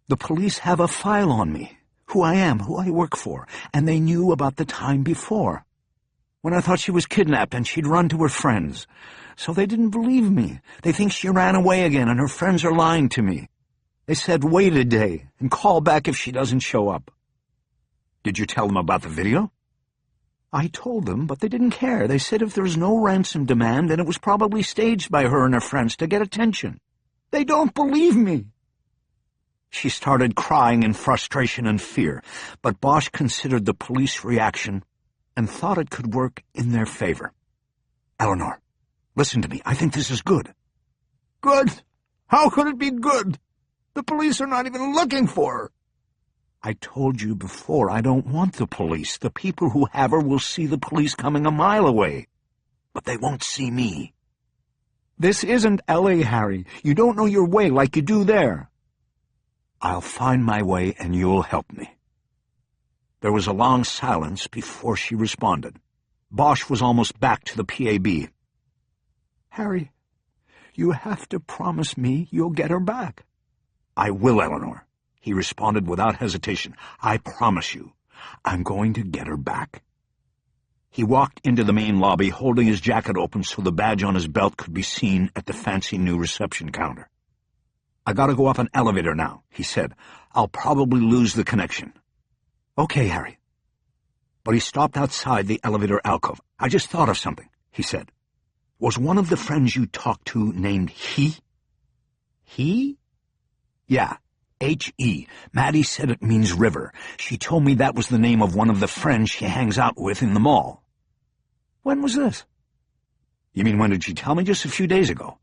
Speaker 1: The police have a file on me, who I am, who I work for, and they knew about the time before, when I thought she was kidnapped and she'd run to her friends. So they didn't believe me. They think she ran away again and her friends are lying to me. They said wait a day and call back if she doesn't show up. Did you tell them about the video? I told them, but they didn't care. They said if there was no ransom demand, then it was probably staged by her and her friends to get attention. They don't believe me. She started crying in frustration and fear, but Bosch considered the police reaction and thought it could work in their favor. Eleanor, listen to me. I think this is good.
Speaker 2: Good? How could it be good? The police are not even looking for her.
Speaker 1: I told you before, I don't want the police. The people who have her will see the police coming a mile away. But they won't see me. This isn't L.A., Harry. You don't know your way like you do there. I'll find my way and you'll help me. There was a long silence before she responded. Bosch was almost back to the PAB. Harry, you have to promise me you'll get her back. I will, Eleanor. He responded without hesitation. I promise you, I'm going to get her back. He walked into the main lobby, holding his jacket open so the badge on his belt could be seen at the fancy new reception counter. I gotta go up an elevator now, he said. I'll probably lose the connection. Okay, Harry. But he stopped outside the elevator alcove. I just thought of something, he said. Was one of the friends you talked to named He? He? Yeah. H-E. Maddie said it means river. She told me that was the name of one of the friends she hangs out with in the mall. When was this? You mean when did she tell me? Just a few days ago.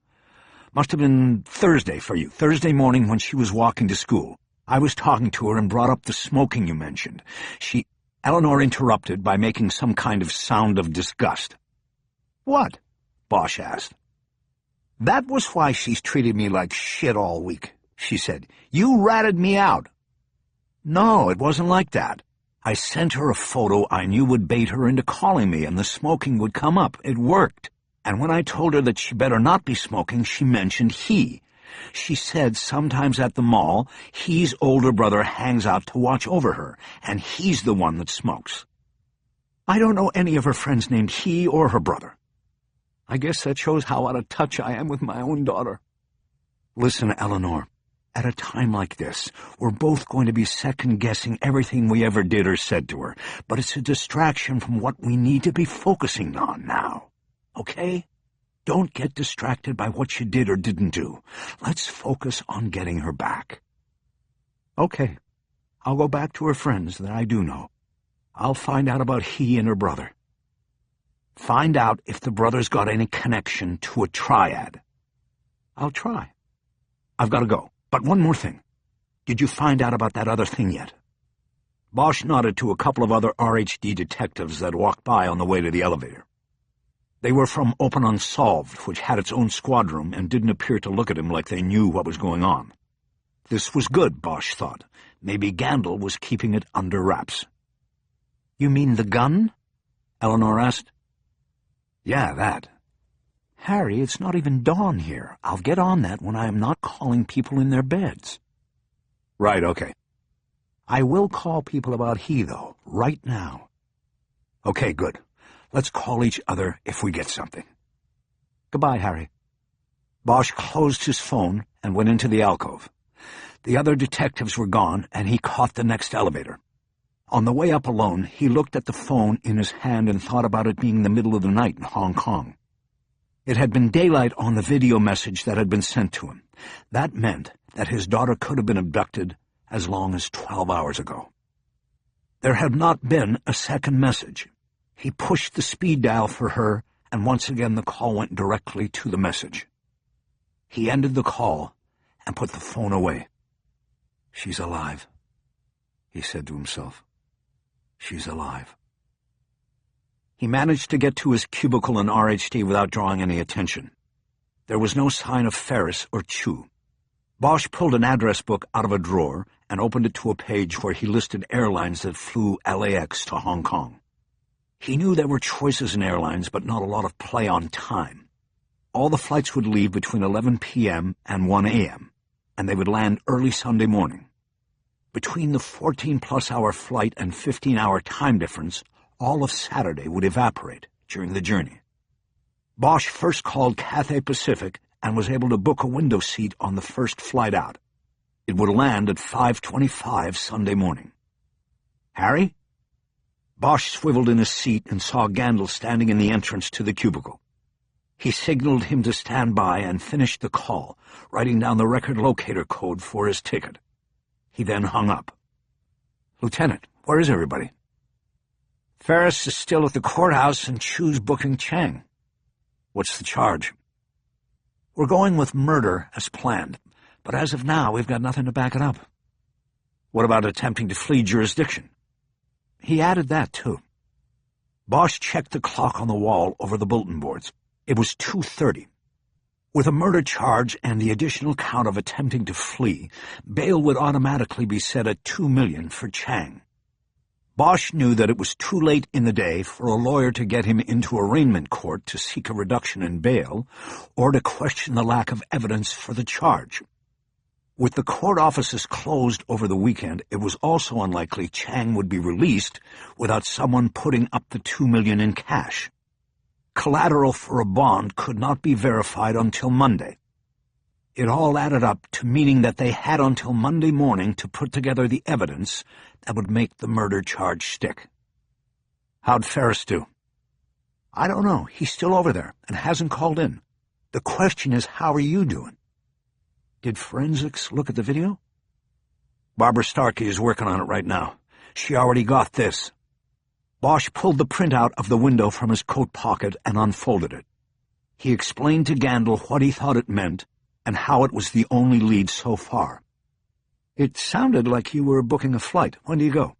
Speaker 1: Must have been Thursday for you. Thursday morning when she was walking to school. I was talking to her and brought up the smoking you mentioned. Eleanor interrupted by making some kind of sound of disgust. What? Bosch asked. That was why she's treated me like shit all week. She said, you ratted me out. No, it wasn't like that. I sent her a photo I knew would bait her into calling me, and the smoking would come up. It worked. And when I told her that she better not be smoking, she mentioned He. She said sometimes at the mall, He's older brother hangs out to watch over her, and he's the one that smokes. I don't know any of her friends named He or her brother. I guess that shows how out of touch I am with my own daughter. Listen, Eleanor. At a time like this, we're both going to be second-guessing everything we ever did or said to her, but it's a distraction from what we need to be focusing on now. Okay? Don't get distracted by what you did or didn't do. Let's focus on getting her back. Okay. I'll go back to her friends that I do know. I'll find out about He and her brother. Find out if the brother's got any connection to a triad. I'll try. I've got to go. But one more thing. Did you find out about that other thing yet? Bosch nodded to a couple of other RHD detectives that walked by on the way to the elevator. They were from Open Unsolved, which had its own squad room and didn't appear to look at him like they knew what was going on. This was good, Bosch thought. Maybe Gandil was keeping it under wraps. You mean the gun? Eleanor asked. Yeah, that. Harry, it's not even dawn here. I'll get on that when I am not calling people in their beds. Right, okay. I will call people about He, though, right now. Okay, good. Let's call each other if we get something. Goodbye, Harry. Bosch closed his phone and went into the alcove. The other detectives were gone, and he caught the next elevator. On the way up alone, he looked at the phone in his hand and thought about it being the middle of the night in Hong Kong. It had been daylight on the video message that had been sent to him. That meant that his daughter could have been abducted as long as 12 hours ago. There had not been a second message. He pushed the speed dial for her, and once again the call went directly to the message. He ended the call and put the phone away. She's alive, he said to himself. She's alive. He managed to get to his cubicle in RHD without drawing any attention. There was no sign of Ferris or Chu. Bosch pulled an address book out of a drawer and opened it to a page where he listed airlines that flew LAX to Hong Kong. He knew there were choices in airlines, but not a lot of play on time. All the flights would leave between 11 p.m. and 1 a.m., and they would land early Sunday morning. Between the 14-plus-hour flight and 15-hour time difference, all of Saturday would evaporate during the journey. Bosch first called Cathay Pacific and was able to book a window seat on the first flight out. It would land at 5:25 Sunday morning. Harry? Bosch swiveled in his seat and saw Gandil standing in the entrance to the cubicle. He signaled him to stand by and finished the call, writing down the record locator code for his ticket. He then hung up. "Lieutenant, where is everybody?" "Ferris is still at the courthouse and Chu's booking Chang." "What's the charge?" "We're going with murder as planned, but as of now we've got nothing to back it up." "What about attempting to flee jurisdiction?" He added that, too. Bosch checked the clock on the wall over the bulletin boards. It was 2:30. With a murder charge and the additional count of attempting to flee, bail would automatically be set at $2 million for Chang. Bosch knew that it was too late in the day for a lawyer to get him into arraignment court to seek a reduction in bail or to question the lack of evidence for the charge. With the court offices closed over the weekend, it was also unlikely Chang would be released without someone putting up the $2 million in cash. Collateral for a bond could not be verified until Monday. It all added up to meaning that they had until Monday morning to put together the evidence that would make the murder charge stick. "How'd Ferris do?" "I don't know. He's still over there and hasn't called in. The question is, how are you doing?" "Did forensics look at the video?" "Barbara Starkey is working on it right now. She already got this." Bosch pulled the printout of the window from his coat pocket and unfolded it. He explained to Gandil what he thought it meant and how it was the only lead so far. "It sounded like you were booking a flight. When do you go?"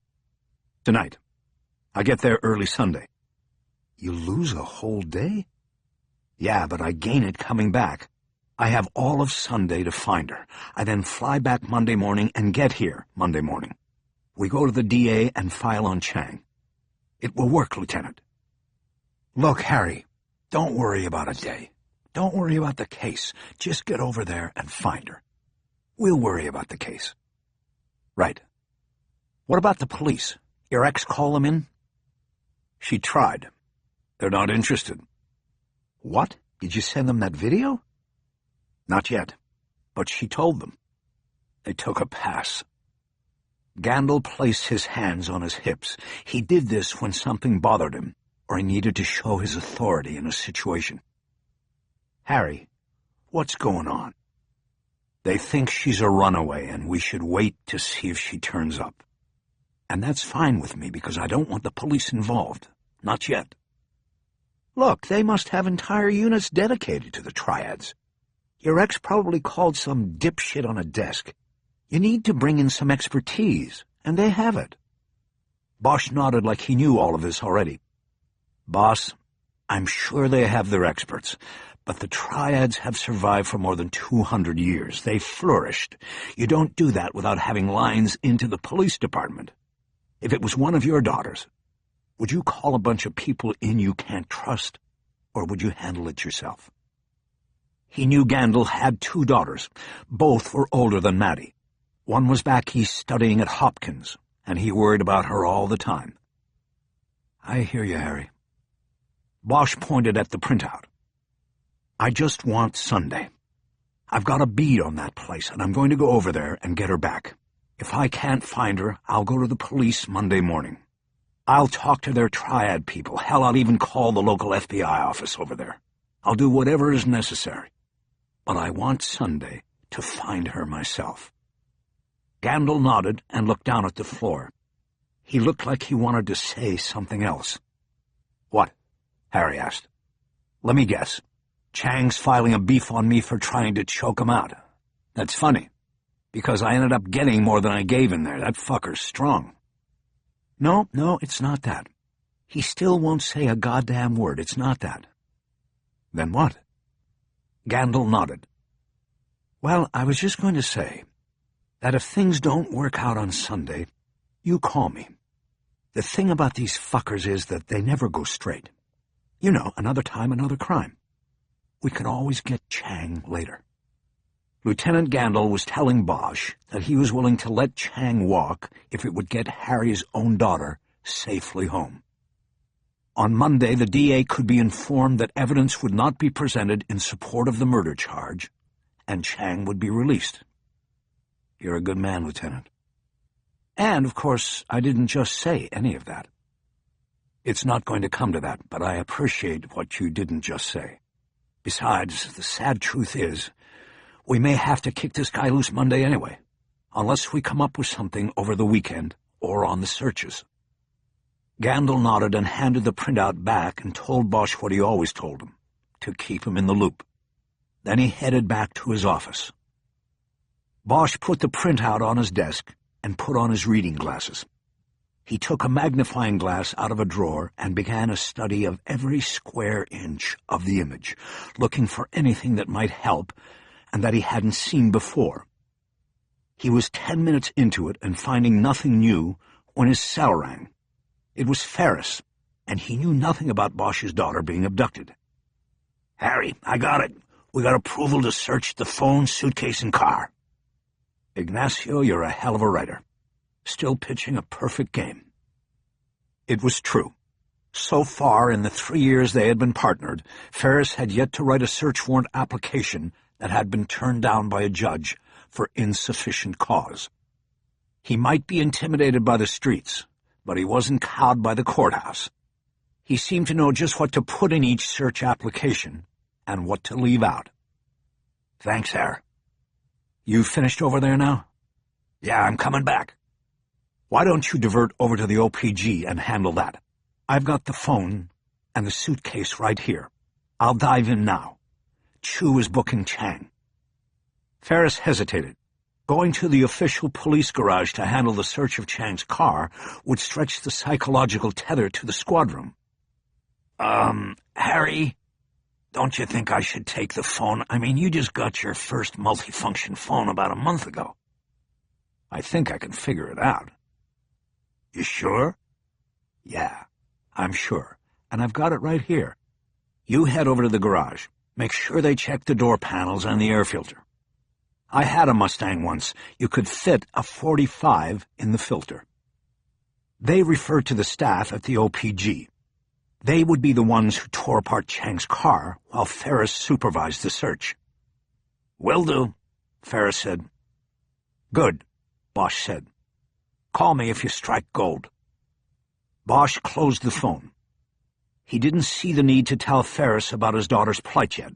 Speaker 1: "Tonight. I get there early Sunday." "You lose a whole day?" "Yeah, but I gain it coming back. I have all of Sunday to find her. I then fly back Monday morning and get here Monday morning. We go to the DA and file on Chang. It will work, Lieutenant." "Look, Harry, don't worry about a day. Don't worry about the case. Just get over there and find her. We'll worry about the case." "Right. What about the police? Your ex call them in?" "She tried. They're not interested." "What? Did you send them that video?" "Not yet, but she told them. They took a pass." Gandil placed his hands on his hips. He did this when something bothered him, or he needed to show his authority in a situation. "Harry, what's going on?" "They think she's a runaway, and we should wait to see if she turns up. And that's fine with me, because I don't want the police involved. Not yet." "Look, they must have entire units dedicated to the triads. Your ex probably called some dipshit on a desk. You need to bring in some expertise, and they have it." Bosch nodded like he knew all of this already. "Boss, I'm sure they have their experts, but the triads have survived for more than 200 years. They flourished. You don't do that without having lines into the police department. If it was one of your daughters, would you call a bunch of people in you can't trust, or would you handle it yourself?" He knew Gandil had 2 daughters. Both were older than Maddie. One was back east studying at Hopkins, and he worried about her all the time. "I hear you, Harry." Bosch pointed at the printout. "I just want Sunday. I've got a bead on that place, and I'm going to go over there and get her back. If I can't find her, I'll go to the police Monday morning. I'll talk to their triad people. Hell, I'll even call the local FBI office over there. I'll do whatever is necessary. But I want Sunday to find her myself." Gandil nodded and looked down at the floor. He looked like he wanted to say something else. "What?" Harry asked. "Let me guess. Chang's filing a beef on me for trying to choke him out. That's funny, because I ended up getting more than I gave in there. That fucker's strong." No, it's not that. He still won't say a goddamn word. It's not that." "Then what?" Gandil nodded. "Well, I was just going to say that if things don't work out on Sunday, you call me. The thing about these fuckers is that they never go straight. You know, another time, another crime. We can always get Chang later." Lieutenant Gandil was telling Bosch that he was willing to let Chang walk if it would get Harry's own daughter safely home. On Monday, the DA could be informed that evidence would not be presented in support of the murder charge, and Chang would be released. "You're a good man, Lieutenant." And, of course, I didn't just say any of that. It's not going to come to that, but I appreciate what you didn't just say. Besides, the sad truth is, we may have to kick this guy loose Monday anyway, unless we come up with something over the weekend or on the searches." Gandil nodded and handed the printout back and told Bosch what he always told him, to keep him in the loop. Then he headed back to his office. Bosch put the printout on his desk and put on his reading glasses. He took a magnifying glass out of a drawer and began a study of every square inch of the image, looking for anything that might help and that he hadn't seen before. He was 10 minutes into it and finding nothing new when his cell rang. It was Ferris, and he knew nothing about Bosch's daughter being abducted.
Speaker 2: "Harry, I got it. We got approval to search the phone, suitcase, and car."
Speaker 1: "Ignacio, you're a hell of a writer. Still pitching a perfect game." It was true. So far in the 3 years they had been partnered, Ferris had yet to write a search warrant application that had been turned down by a judge for insufficient cause. He might be intimidated by the streets, but he wasn't cowed by the courthouse. He seemed to know just what to put in each search application and what to leave out.
Speaker 2: "Thanks, Harry."
Speaker 1: "You finished over there now?"
Speaker 2: "Yeah, I'm coming back."
Speaker 1: "Why don't you divert over to the OPG and handle that? I've got the phone and the suitcase right here. I'll dive in now. Chu is booking Chang." Ferris hesitated. Going to the official police garage to handle the search of Chang's car would stretch the psychological tether to the squad room.
Speaker 2: Harry, don't you think I should take the phone? I mean, you just got your first multifunction phone about a month ago."
Speaker 1: "I think I can figure it out."
Speaker 2: "You sure?"
Speaker 1: "Yeah, I'm sure. And I've got it right here. You head over to the garage. Make sure they check the door panels and the air filter. I had a Mustang once. You could fit a .45 in the filter." They referred to the staff at the OPG. They would be the ones who tore apart Chang's car while Ferris supervised the search.
Speaker 2: "Will do,"
Speaker 1: Ferris said. "Good," Bosch said. "Call me if you strike gold." Bosch closed the phone. He didn't see the need to tell Ferris about his daughter's plight yet.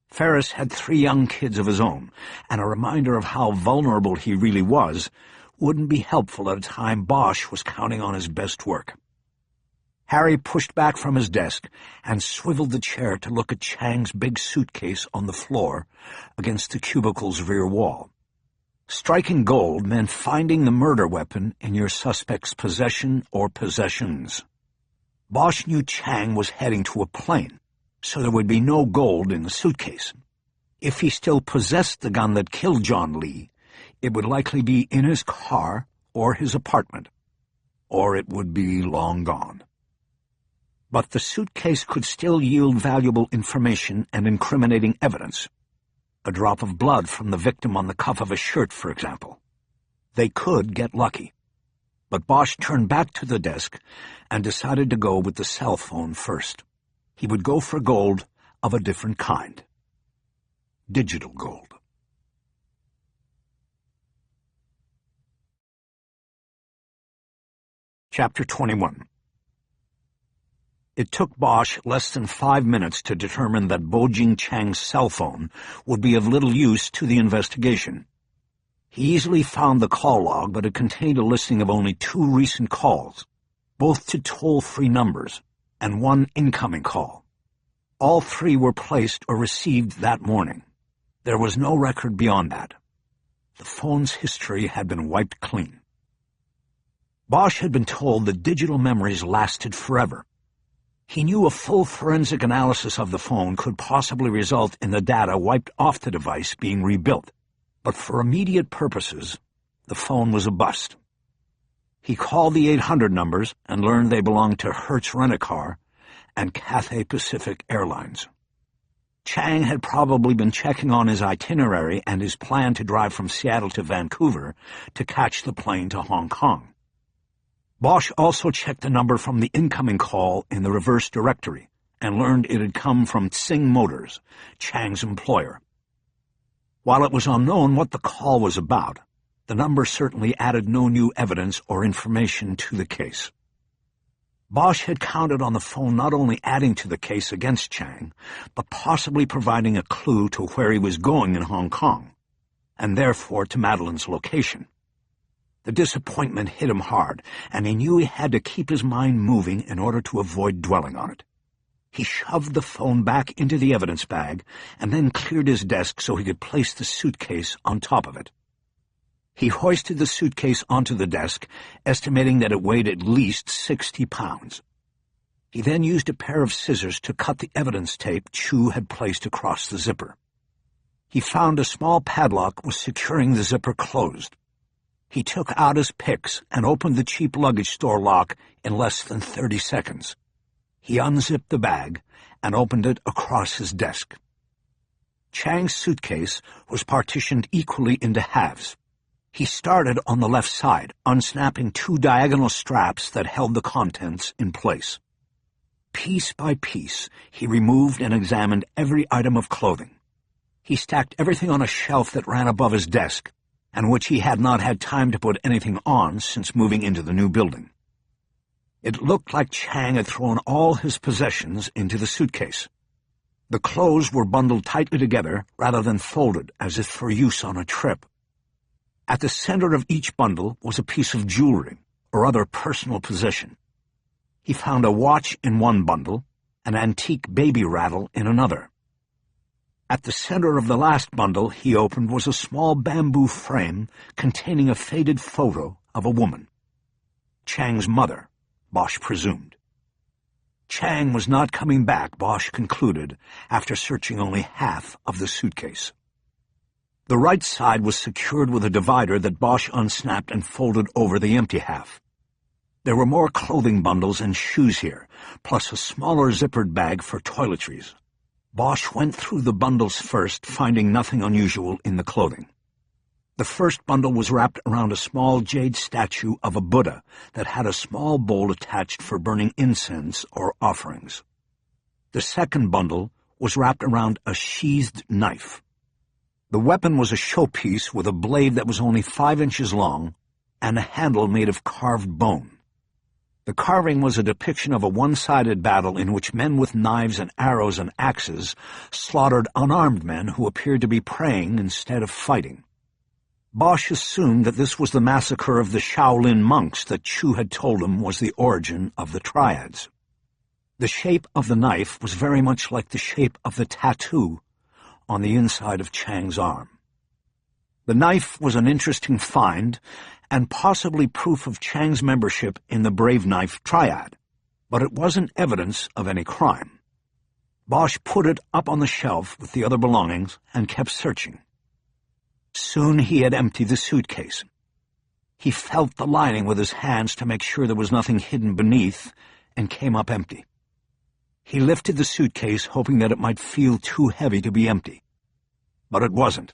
Speaker 1: Ferris had 3 young kids of his own, and a reminder of how vulnerable he really was wouldn't be helpful at a time Bosch was counting on his best work. Harry pushed back from his desk and swiveled the chair to look at Chang's big suitcase on the floor against the cubicle's rear wall. Striking gold meant finding the murder weapon in your suspect's possession or possessions. Bosch knew Chang was heading to a plane, so there would be no gold in the suitcase. If he still possessed the gun that killed John Lee, it would likely be in his car or his apartment, or it would be long gone. But the suitcase could still yield valuable information and incriminating evidence. A drop of blood from the victim on the cuff of a shirt, for example. They could get lucky. But Bosch turned back to the desk and decided to go with the cell phone first. He would go for gold of a different kind. Digital gold. Chapter 21. It took Bosch less than 5 minutes to determine that Bojing Chang's cell phone would be of little use to the investigation. He easily found the call log, but it contained a listing of only 2 recent calls, both to toll-free numbers, and 1 incoming call. All 3 were placed or received that morning. There was no record beyond that. The phone's history had been wiped clean. Bosch had been told that digital memories lasted forever. He knew a full forensic analysis of the phone could possibly result in the data wiped off the device being rebuilt, but for immediate purposes, the phone was a bust. He called the 800 numbers and learned they belonged to Hertz Rent-A-Car and Cathay Pacific Airlines. Chang had probably been checking on his itinerary and his plan to drive from Seattle to Vancouver to catch the plane to Hong Kong. Bosch also checked the number from the incoming call in the reverse directory and learned it had come from Tsing Motors, Chang's employer. While it was unknown what the call was about, the number certainly added no new evidence or information to the case. Bosch had counted on the phone not only adding to the case against Chang, but possibly providing a clue to where he was going in Hong Kong, and therefore to Madeleine's location. The disappointment hit him hard, and he knew he had to keep his mind moving in order to avoid dwelling on it. He shoved the phone back into the evidence bag and then cleared his desk so he could place the suitcase on top of it. He hoisted the suitcase onto the desk, estimating that it weighed at least 60 pounds. He then used a pair of scissors to cut the evidence tape Chu had placed across the zipper. He found a small padlock was securing the zipper closed. He took out his picks and opened the cheap luggage store lock in less than 30 seconds. He unzipped the bag and opened it across his desk. Chang's suitcase was partitioned equally into halves. He started on the left side, unsnapping 2 diagonal straps that held the contents in place. Piece by piece, he removed and examined every item of clothing. He stacked everything on a shelf that ran above his desk, and which he had not had time to put anything on since moving into the new building. It looked like Chang had thrown all his possessions into the suitcase. The clothes were bundled tightly together rather than folded as if for use on a trip. At the center of each bundle was a piece of jewelry or other personal possession. He found a watch in one bundle, an antique baby rattle in another. At the center of the last bundle he opened was a small bamboo frame containing a faded photo of a woman. Chang's mother, Bosch presumed. Chang was not coming back, Bosch concluded, after searching only half of the suitcase. The right side was secured with a divider that Bosch unsnapped and folded over the empty half. There were more clothing bundles and shoes here, plus a smaller zippered bag for toiletries. Bosch went through the bundles first, finding nothing unusual in the clothing. The first bundle was wrapped around a small jade statue of a Buddha that had a small bowl attached for burning incense or offerings. The second bundle was wrapped around a sheathed knife. The weapon was a showpiece with a blade that was only 5 inches long and a handle made of carved bone. The carving was a depiction of a one-sided battle in which men with knives and arrows and axes slaughtered unarmed men who appeared to be praying instead of fighting. Bosch assumed that this was the massacre of the Shaolin monks that Chu had told him was the origin of the triads. The shape of the knife was very much like the shape of the tattoo on the inside of Chang's arm. The knife was an interesting find and possibly proof of Chang's membership in the Brave Knife triad, but it wasn't evidence of any crime. Bosch put it up on the shelf with the other belongings and kept searching. Soon he had emptied the suitcase. He felt the lining with his hands to make sure there was nothing hidden beneath and came up empty. He lifted the suitcase, hoping that it might feel too heavy to be empty. But it wasn't,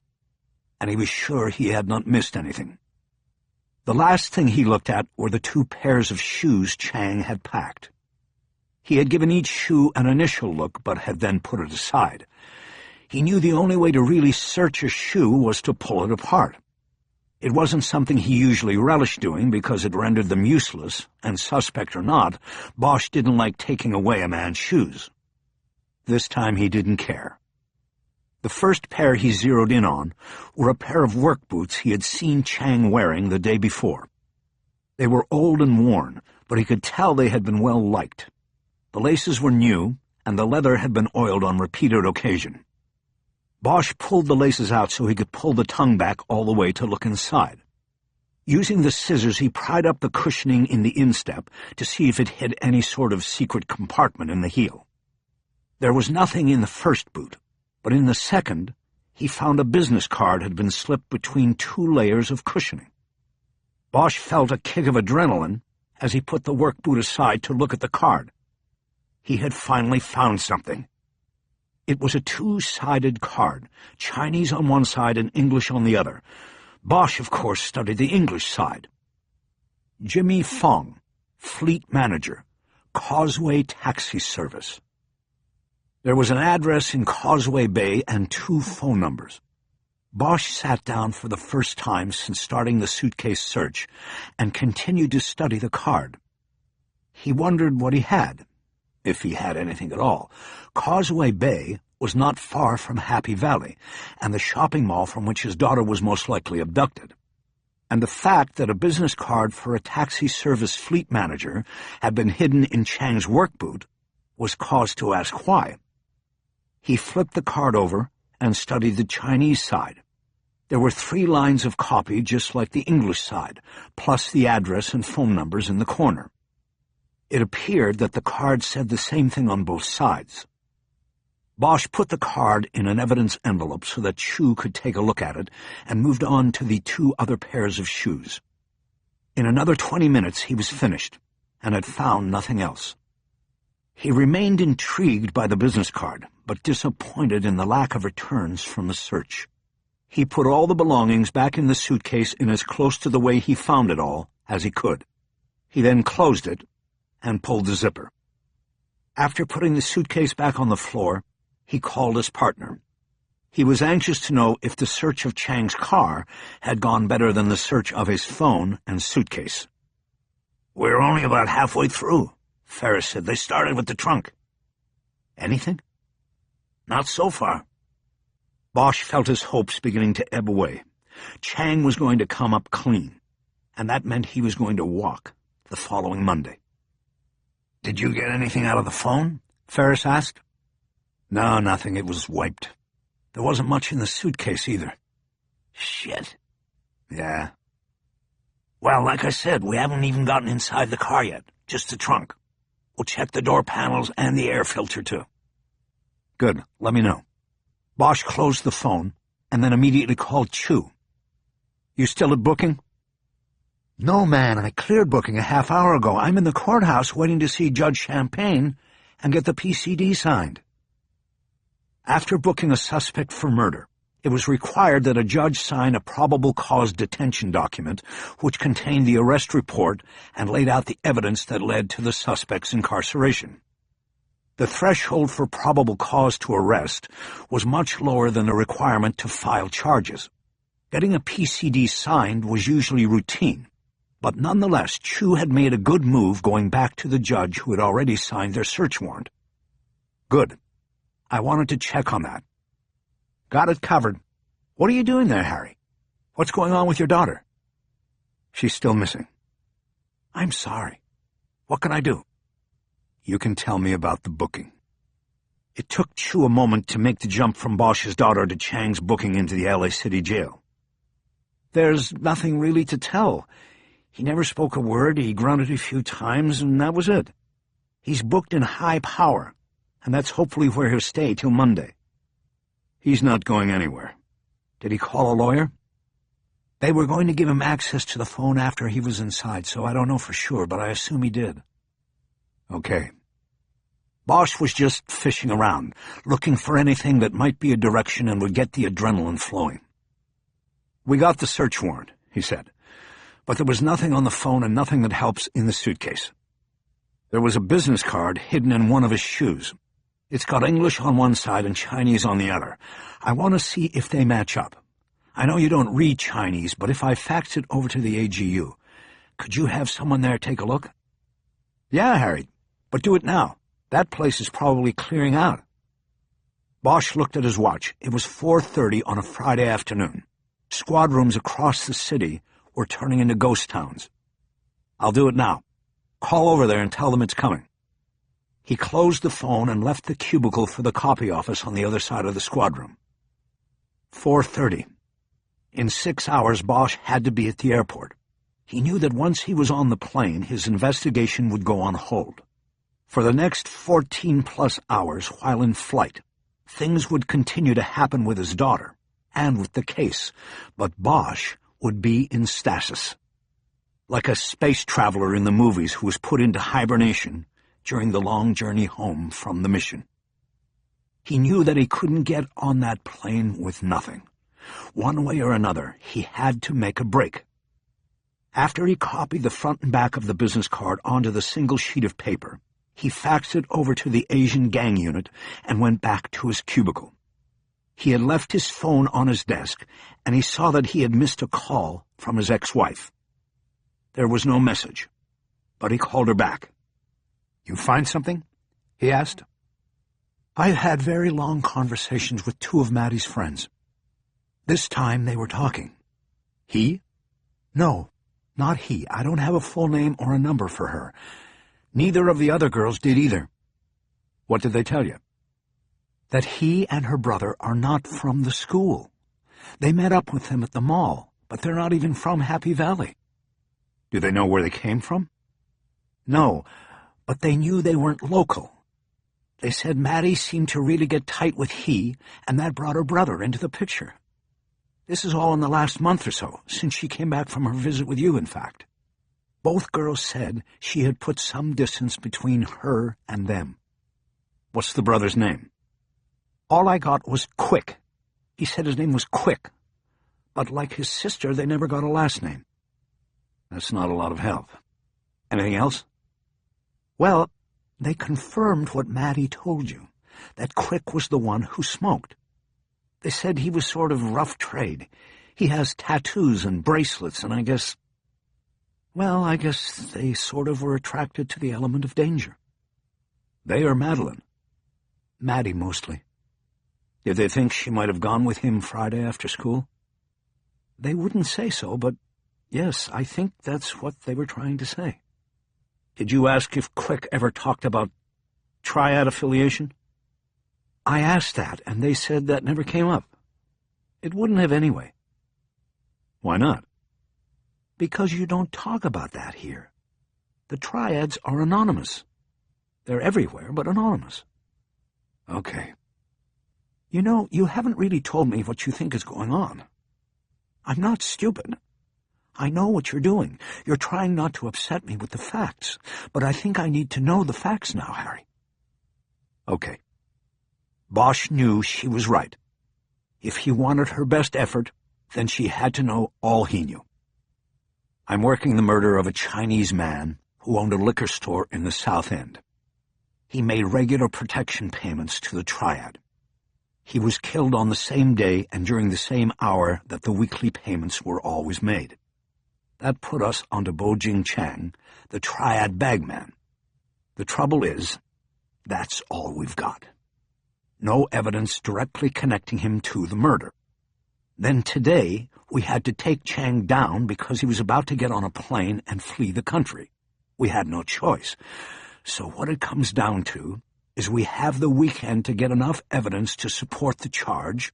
Speaker 1: and he was sure he had not missed anything. The last thing he looked at were the 2 pairs of shoes Chang had packed. He had given each shoe an initial look, but had then put it aside. He knew the only way to really search a shoe was to pull it apart. It wasn't something he usually relished doing because it rendered them useless, and suspect or not, Bosch didn't like taking away a man's shoes. This time he didn't care. The first pair he zeroed in on were a pair of work boots he had seen Chang wearing the day before. They were old and worn, but he could tell they had been well liked. The laces were new, and the leather had been oiled on repeated occasion. Bosch pulled the laces out so he could pull the tongue back all the way to look inside. Using the scissors, he pried up the cushioning in the instep to see if it hid any sort of secret compartment in the heel. There was nothing in the first boot, but in the second, he found a business card had been slipped between 2 layers of cushioning. Bosch felt a kick of adrenaline as he put the work boot aside to look at the card. He had finally found something. It was a 2-sided card, Chinese on one side and English on the other. Bosch, of course, studied the English side. Jimmy Fong, Fleet Manager, Causeway Taxi Service. There was an address in Causeway Bay and 2 phone numbers. Bosch sat down for the first time since starting the suitcase search and continued to study the card. He wondered what he had, if he had anything at all. Causeway Bay was not far from Happy Valley, and the shopping mall from which his daughter was most likely abducted. And the fact that a business card for a taxi service fleet manager had been hidden in Chang's work boot was cause to ask why. He flipped the card over and studied the Chinese side. There were 3 lines of copy just like the English side, plus the address and phone numbers in the corner. It appeared that the card said the same thing on both sides. Bosch put the card in an evidence envelope so that Chu could take a look at it and moved on to the 2 other pairs of shoes. In another 20 minutes he was finished and had found nothing else. He remained intrigued by the business card, but disappointed in the lack of returns from the search. He put all the belongings back in the suitcase in as close to the way he found it all as he could. He then closed it and pulled the zipper. After putting the suitcase back on the floor, he called his partner. He was anxious to know if the search of Chang's car had gone better than the search of his phone and suitcase.
Speaker 2: "We're only about halfway through," Ferris said. "They started with the trunk."
Speaker 1: "Anything?"
Speaker 2: "Not so far."
Speaker 1: Bosch felt his hopes beginning to ebb away. Chang was going to come up clean, and that meant he was going to walk the following Monday.
Speaker 2: "Did you get anything out of the phone?"
Speaker 1: Ferris asked. "No, nothing. It was wiped. There wasn't much in the suitcase either."
Speaker 2: "Shit."
Speaker 1: "Yeah."
Speaker 2: "Well, like I said, we haven't even gotten inside the car yet. Just the trunk. We'll check the door panels and the air filter, too."
Speaker 1: "Good. Let me know." Bosch closed the phone and then immediately called Chu. "You still at booking?" "No, man. I cleared booking a half hour ago. I'm in the courthouse waiting to see Judge Champagne and get the PCD signed." After booking a suspect for murder, it was required that a judge sign a probable cause detention document which contained the arrest report and laid out the evidence that led to the suspect's incarceration. The threshold for probable cause to arrest was much lower than the requirement to file charges. Getting a PCD signed was usually routine, but nonetheless Chu had made a good move going back to the judge who had already signed their search warrant. "Good. I wanted to check on that." "Got it covered. What are you doing there, Harry? What's going on with your daughter?" "She's still missing." "I'm sorry. What can I do?" "You can tell me about the booking." It took Chu a moment to make the jump from Bosch's daughter to Chang's booking into the LA City jail. "There's nothing really to tell. He never spoke a word, he grunted a few times, and that was it. He's booked in high power, and that's hopefully where he'll stay till Monday." "He's not going anywhere. Did he call a lawyer?" "They were going to give him access to the phone after he was inside, so I don't know for sure, but I assume he did." "Okay." Bosch was just fishing around, looking for anything that might be a direction and would get the adrenaline flowing. "We got the search warrant," he said, "but there was nothing on the phone and nothing that helps in the suitcase. There was a business card hidden in one of his shoes. It's got English on one side and Chinese on the other. I want to see if they match up. I know you don't read Chinese, but if I fax it over to the AGU, could you have someone there take a look?" "Yeah, Harry, but do it now. That place is probably clearing out." Bosch looked at his watch. It was 4:30 on a Friday afternoon. Squad rooms across the city were turning into ghost towns. "I'll do it now. Call over there and tell them it's coming." He closed the phone and left the cubicle for the copy office on the other side of the squad room. 4:30. In 6 hours, Bosch had to be at the airport. He knew that once he was on the plane, his investigation would go on hold. For the next 14-plus hours while in flight, things would continue to happen with his daughter and with the case, but Bosch would be in stasis. Like a space traveler in the movies who was put into hibernation during the long journey home from the mission. He knew that he couldn't get on that plane with nothing. One way or another, he had to make a break. After he copied the front and back of the business card onto the single sheet of paper, he faxed it over to the Asian gang unit and went back to his cubicle. He had left his phone on his desk, and he saw that he had missed a call from his ex-wife. There was no message, but he called her back. You find something?" he asked. I had very long conversations with two of Maddie's friends. This time they were talking. He? No, not he. I don't have a full name or a number for her. Neither of the other girls did either. What did they tell you? That he and her brother are not from the school. They met up with them at the mall, but they're not even from Happy Valley. Do they know where they came from? No, but they knew they weren't local. They said Maddie seemed to really get tight with he, and that brought her brother into the picture. This is all in the last month or so, since she came back from her visit with you, in fact. Both girls said she had put some distance between her and them. What's the brother's name? All I got was Quick. He said his name was Quick. But like his sister, they never got a last name. That's not a lot of help. Anything else? Well, they confirmed what Maddie told you, that Quick was the one who smoked. They said he was sort of rough trade. He has tattoos and bracelets, and I guess they sort of were attracted to the element of danger. They or Madeline? Maddie, mostly. Did they think she might have gone with him Friday after school? They wouldn't say so, but yes, I think that's what they were trying to say. Did you ask if Quick ever talked about triad affiliation? I asked that, and they said that never came up. It wouldn't have anyway. Why not? Because you don't talk about that here. The triads are anonymous. They're everywhere, but anonymous. Okay. You know, you haven't really told me what you think is going on. I'm not stupid. I know what you're doing. You're trying not to upset me with the facts, but I think I need to know the facts now, Harry. Okay. Bosch knew she was right. If he wanted her best effort, then she had to know all he knew. I'm working the murder of a Chinese man who owned a liquor store in the South End. He made regular protection payments to the triad. He was killed on the same day and during the same hour that the weekly payments were always made. That put us onto Bojing Chang, the triad bagman. The trouble is, that's all we've got. No evidence directly connecting him to the murder. Then today, we had to take Chang down because he was about to get on a plane and flee the country. We had no choice. So what it comes down to is we have the weekend to get enough evidence to support the charge,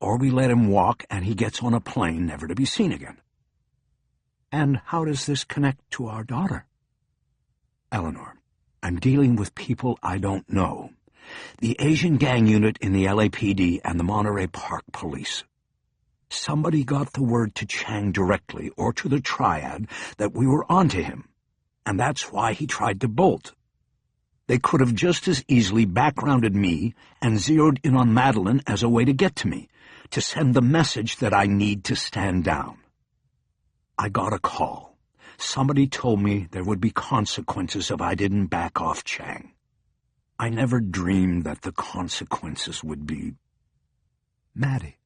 Speaker 1: or we let him walk and he gets on a plane never to be seen again. And how does this connect to our daughter? Eleanor, I'm dealing with people I don't know. The Asian gang unit in the LAPD and the Monterey Park Police. Somebody got the word to Chang directly, or to the triad, that we were onto him, and that's why he tried to bolt. They could have just as easily backgrounded me and zeroed in on Madeline as a way to get to me, to send the message that I need to stand down. I got a call. Somebody told me there would be consequences if I didn't back off Chang. I never dreamed that the consequences would be... Maddie,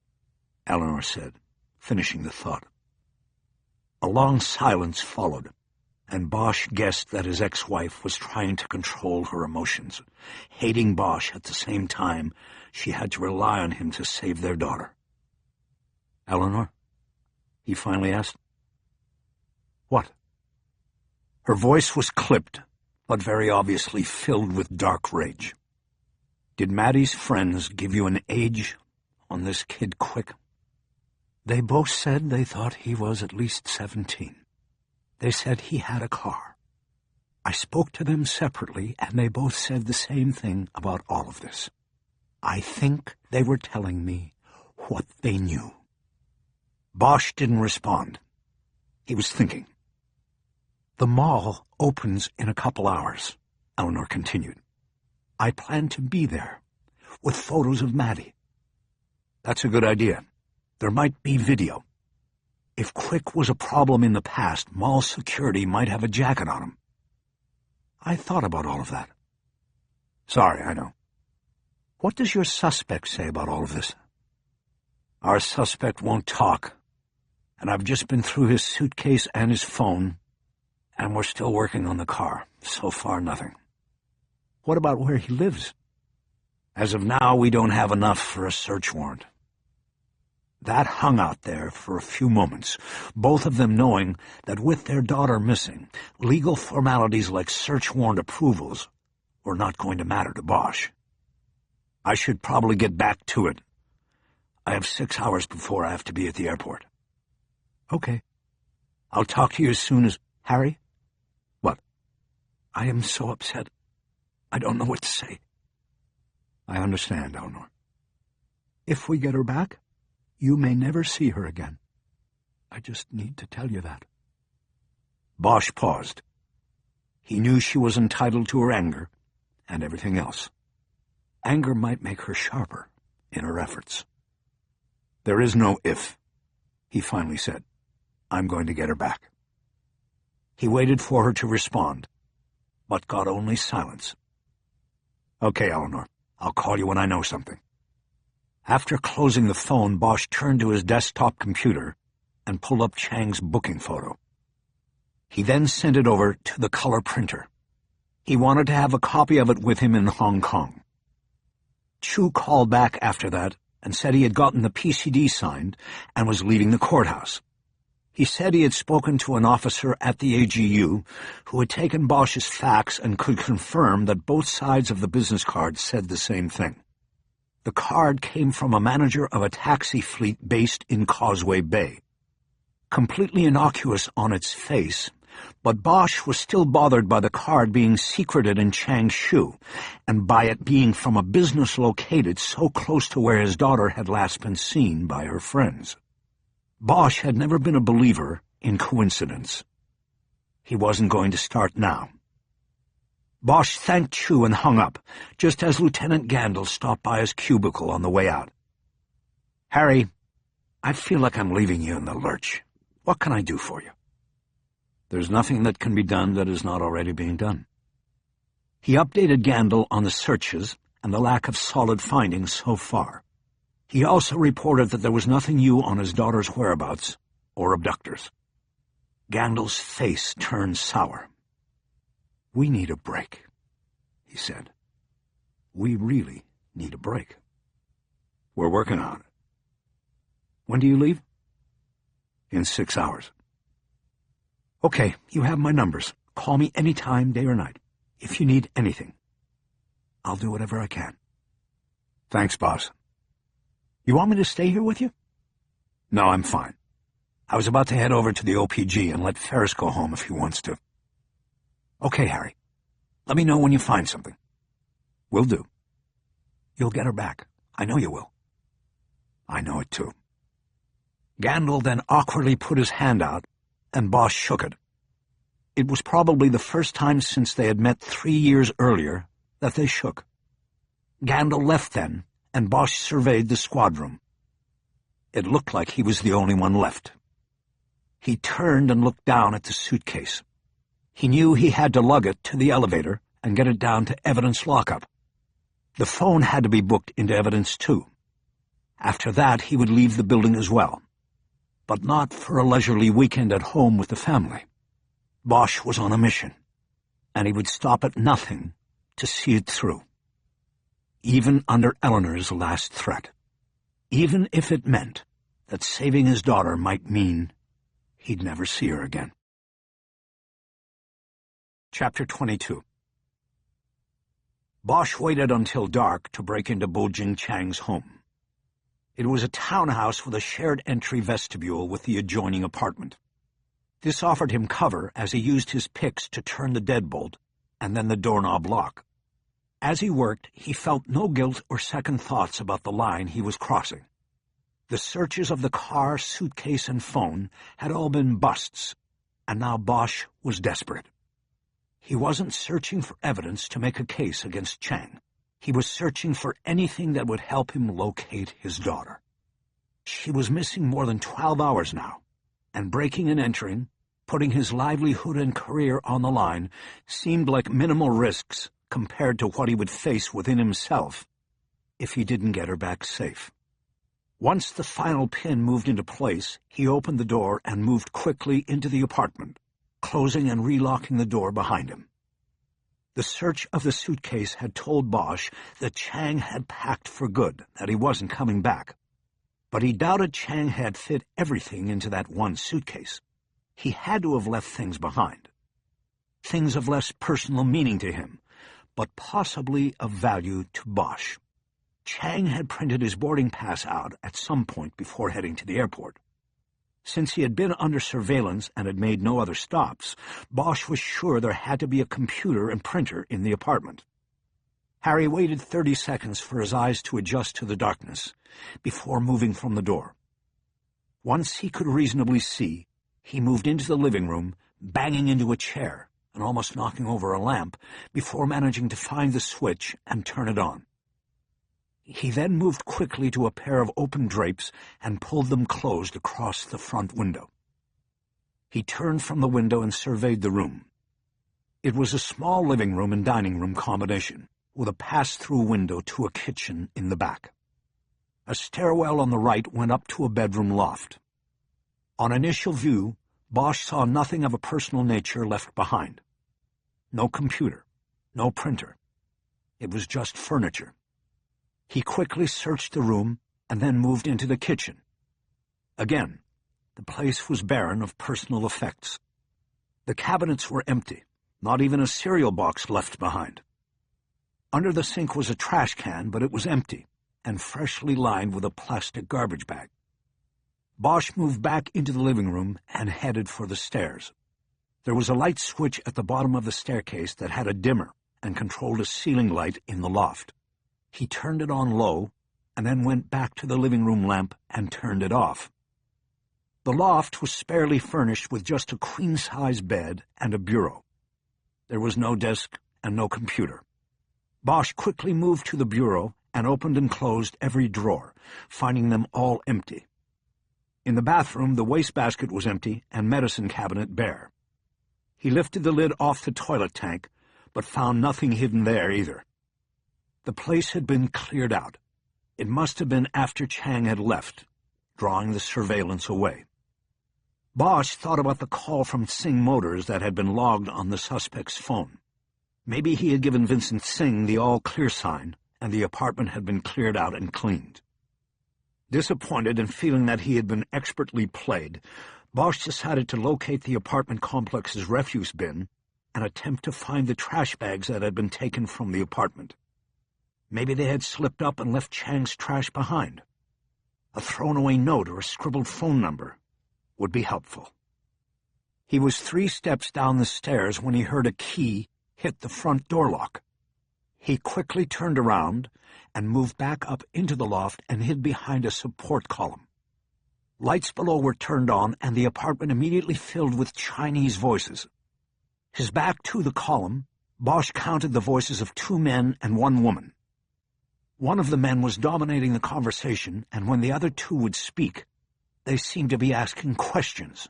Speaker 1: Eleanor said, finishing the thought. A long silence followed, and Bosch guessed that his ex-wife was trying to control her emotions. Hating Bosch at the same time, she had to rely on him to save their daughter. Eleanor? He finally asked. What? Her voice was clipped, but very obviously filled with dark rage. Did Maddie's friends give you an age on this kid Quick? They both said they thought he was at least 17. They said he had a car. I spoke to them separately, and they both said the same thing about all of this. I think they were telling me what they knew. Bosch didn't respond. He was thinking. The mall opens in a couple hours, Eleanor continued. I plan to be there, with photos of Maddie. That's a good idea. There might be video. If Quick was a problem in the past, mall security might have a jacket on him. I thought about all of that. Sorry, I know. What does your suspect say about all of this? Our suspect won't talk, and I've just been through his suitcase and his phone, and we're still working on the car. So far, nothing. What about where he lives? As of now, we don't have enough for a search warrant. That hung out there for a few moments, both of them knowing that with their daughter missing, legal formalities like search warrant approvals were not going to matter to Bosch. I should probably get back to it. I have 6 hours before I have to be at the airport. Okay. I'll talk to you as soon as... Harry? What? I am so upset. I don't know what to say. I understand, Eleanor. If we get her back, you may never see her again. I just need to tell you that. Bosch paused. He knew she was entitled to her anger and everything else. Anger might make her sharper in her efforts. There is no if, he finally said. I'm going to get her back. He waited for her to respond, but got only silence. Okay, Eleanor, I'll call you when I know something. After closing the phone, Bosch turned to his desktop computer and pulled up Chang's booking photo. He then sent it over to the color printer. He wanted to have a copy of it with him in Hong Kong. Chu called back after that and said he had gotten the PCD signed and was leaving the courthouse. He said he had spoken to an officer at the AGU who had taken Bosch's facts and could confirm that both sides of the business card said the same thing. The card came from a manager of a taxi fleet based in Causeway Bay. Completely innocuous on its face, but Bosch was still bothered by the card being secreted in Chang's shoe, and by it being from a business located so close to where his daughter had last been seen by her friends. Bosch had never been a believer in coincidence. He wasn't going to start now. Bosch thanked Chu and hung up, just as Lieutenant Gandil stopped by his cubicle on the way out. Harry, I feel like I'm leaving you in the lurch. What can I do for you? There's nothing that can be done that is not already being done. He updated Gandil on the searches and the lack of solid findings so far. He also reported that there was nothing new on his daughter's whereabouts or abductors. Gandil's face turned sour. We need a break, he said. We really need a break. We're working on it. When do you leave? In 6 hours. Okay, you have my numbers. Call me any time, day or night, if you need anything. I'll do whatever I can. Thanks, boss. You want me to stay here with you? No, I'm fine. I was about to head over to the OPG and let Ferris go home if he wants to. Okay, Harry. Let me know when you find something. Will do. You'll get her back. I know you will. I know it too. Gandil then awkwardly put his hand out, and Bosch shook it. It was probably the first time since they had met 3 years earlier that they shook. Gandil left then, and Bosch surveyed the squad room. It looked like he was the only one left. He turned and looked down at the suitcase. He knew he had to lug it to the elevator and get it down to evidence lockup. The phone had to be booked into evidence too. After that, he would leave the building as well, but not for a leisurely weekend at home with the family. Bosch was on a mission, and he would stop at nothing to see it through. Even under Eleanor's last threat. Even if it meant that saving his daughter might mean he'd never see her again. Chapter 22. Bosch waited until dark to break into Bojing Chang's home. It was a townhouse with a shared entry vestibule with the adjoining apartment. This offered him cover as he used his picks to turn the deadbolt and then the doorknob lock. As he worked, he felt no guilt or second thoughts about the line he was crossing. The searches of the car, suitcase, and phone had all been busts, and now Bosch was desperate. He wasn't searching for evidence to make a case against Chang. He was searching for anything that would help him locate his daughter. She was missing more than 12 hours now, and breaking and entering, putting his livelihood and career on the line, seemed like minimal risks compared to what he would face within himself if he didn't get her back safe. Once the final pin moved into place, he opened the door and moved quickly into the apartment, closing and relocking the door behind him. The search of the suitcase had told Bosch that Chang had packed for good, that he wasn't coming back. But he doubted Chang had fit everything into that one suitcase. He had to have left things behind. Things of less personal meaning to him, but possibly of value to Bosch. Chang had printed his boarding pass out at some point before heading to the airport. Since he had been under surveillance and had made no other stops, Bosch was sure there had to be a computer and printer in the apartment. Harry waited 30 seconds for his eyes to adjust to the darkness before moving from the door. Once he could reasonably see, he moved into the living room, banging into a chair and almost knocking over a lamp before managing to find the switch and turn it on. He then moved quickly to a pair of open drapes and pulled them closed across the front window. He turned from the window and surveyed the room. It was a small living room and dining room combination, with a pass-through window to a kitchen in the back. A stairwell on the right went up to a bedroom loft. On initial view, Bosch saw nothing of a personal nature left behind. No computer, no printer. It was just furniture. He quickly searched the room and then moved into the kitchen. Again, the place was barren of personal effects. The cabinets were empty, not even a cereal box left behind. Under the sink was a trash can, but it was empty and freshly lined with a plastic garbage bag. Bosch moved back into the living room and headed for the stairs. There was a light switch at the bottom of the staircase that had a dimmer and controlled a ceiling light in the loft. He turned it on low and then went back to the living room lamp and turned it off. The loft was sparely furnished with just a queen-size bed and a bureau. There was no desk and no computer. Bosch quickly moved to the bureau and opened and closed every drawer, finding them all empty. In the bathroom, the wastebasket was empty and medicine cabinet bare. He lifted the lid off the toilet tank, but found nothing hidden there either. The place had been cleared out. It must have been after Chang had left, drawing the surveillance away. Bosch thought about the call from Singh Motors that had been logged on the suspect's phone. Maybe he had given Vincent Singh the all-clear sign, and the apartment had been cleared out and cleaned. Disappointed and feeling that he had been expertly played, Bosch decided to locate the apartment complex's refuse bin and attempt to find the trash bags that had been taken from the apartment. Maybe they had slipped up and left Chang's trash behind. A thrown-away note or a scribbled phone number would be helpful. He was 3 steps down the stairs when he heard a key hit the front door lock. He quickly turned around and moved back up into the loft and hid behind a support column. Lights below were turned on, and the apartment immediately filled with Chinese voices. His back to the column, Bosch counted the voices of 2 men and 1 woman. One of the men was dominating the conversation, and when the other 2 would speak, they seemed to be asking questions.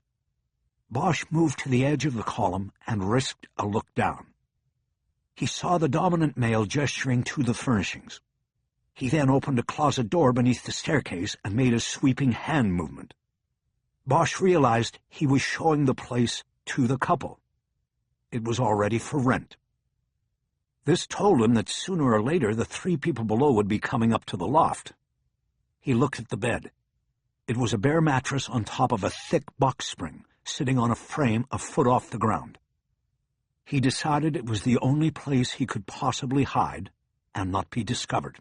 Speaker 1: Bosch moved to the edge of the column and risked a look down. He saw the dominant male gesturing to the furnishings. He then opened a closet door beneath the staircase and made a sweeping hand movement. Bosch realized he was showing the place to the couple. It was already for rent. This told him that sooner or later the 3 people below would be coming up to the loft. He looked at the bed. It was a bare mattress on top of a thick box spring, sitting on a frame a foot off the ground. He decided it was the only place he could possibly hide and not be discovered.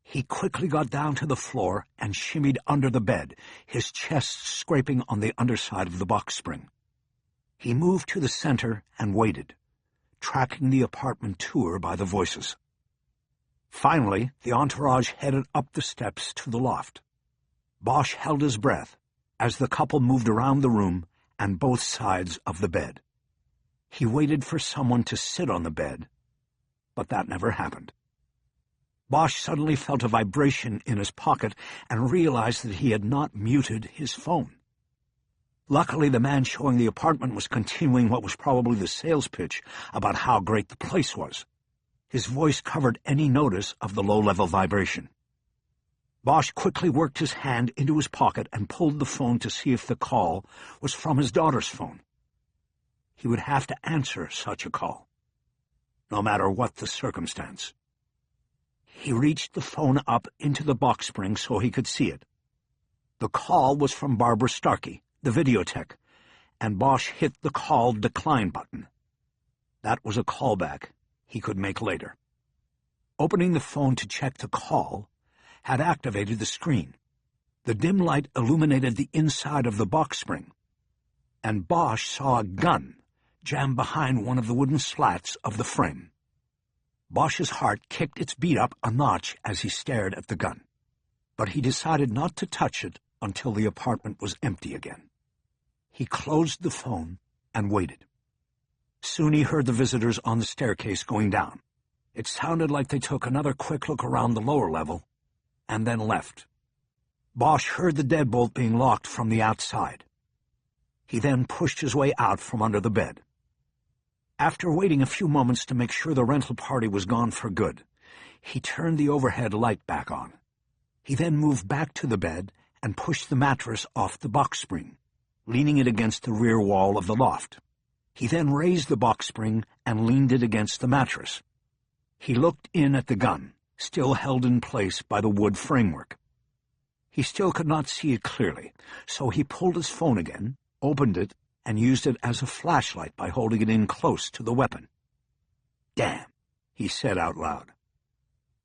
Speaker 1: He quickly got down to the floor and shimmied under the bed, his chest scraping on the underside of the box spring. He moved to the center and waited, tracking the apartment tour by the voices. Finally, the entourage headed up the steps to the loft. Bosch held his breath as the couple moved around the room and both sides of the bed. He waited for someone to sit on the bed, but that never happened. Bosch suddenly felt a vibration in his pocket and realized that he had not muted his phone. Luckily, the man showing the apartment was continuing what was probably the sales pitch about how great the place was. His voice covered any notice of the low-level vibration. Bosch quickly worked his hand into his pocket and pulled the phone to see if the call was from his daughter's phone. He would have to answer such a call. no matter what the circumstance. He reached the phone up into the box spring so he could see it. The call was from Barbara Starkey, the videotech, and Bosch hit the call decline button. That was a callback he could make later. Opening the phone to check the call had activated the screen. The dim light illuminated the inside of the box spring, and Bosch saw a gun jammed behind one of the wooden slats of the frame. Bosch's heart kicked its beat up a notch as he stared at the gun, but he decided not to touch it until the apartment was empty again. He closed the phone and waited. Soon he heard the visitors on the staircase going down. It sounded like they took another quick look around the lower level and then left. Bosch heard the deadbolt being locked from the outside. He then pushed his way out from under the bed. After waiting a few moments to make sure the rental party was gone for good, he turned the overhead light back on. He then moved back to the bed and pushed the mattress off the box spring, leaning it against the rear wall of the loft. He then raised the box spring and leaned it against the mattress. He looked in at the gun, still held in place by the wood framework. He still could not see it clearly, so he pulled his phone again, opened it, and used it as a flashlight by holding it in close to the weapon. "Damn," he said out loud.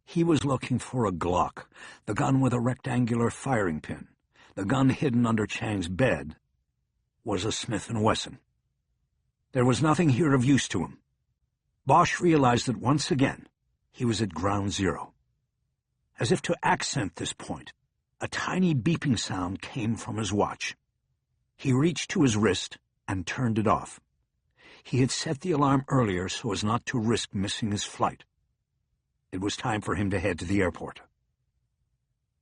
Speaker 1: He was looking for a Glock, the gun with a rectangular firing pin. The gun hidden under Chang's bed was a Smith & Wesson. There was nothing here of use to him. Bosch realized that once again he was at ground zero. As if to accent this point, a tiny beeping sound came from his watch. He reached to his wrist and turned it off. He had set the alarm earlier so as not to risk missing his flight. It was time for him to head to the airport.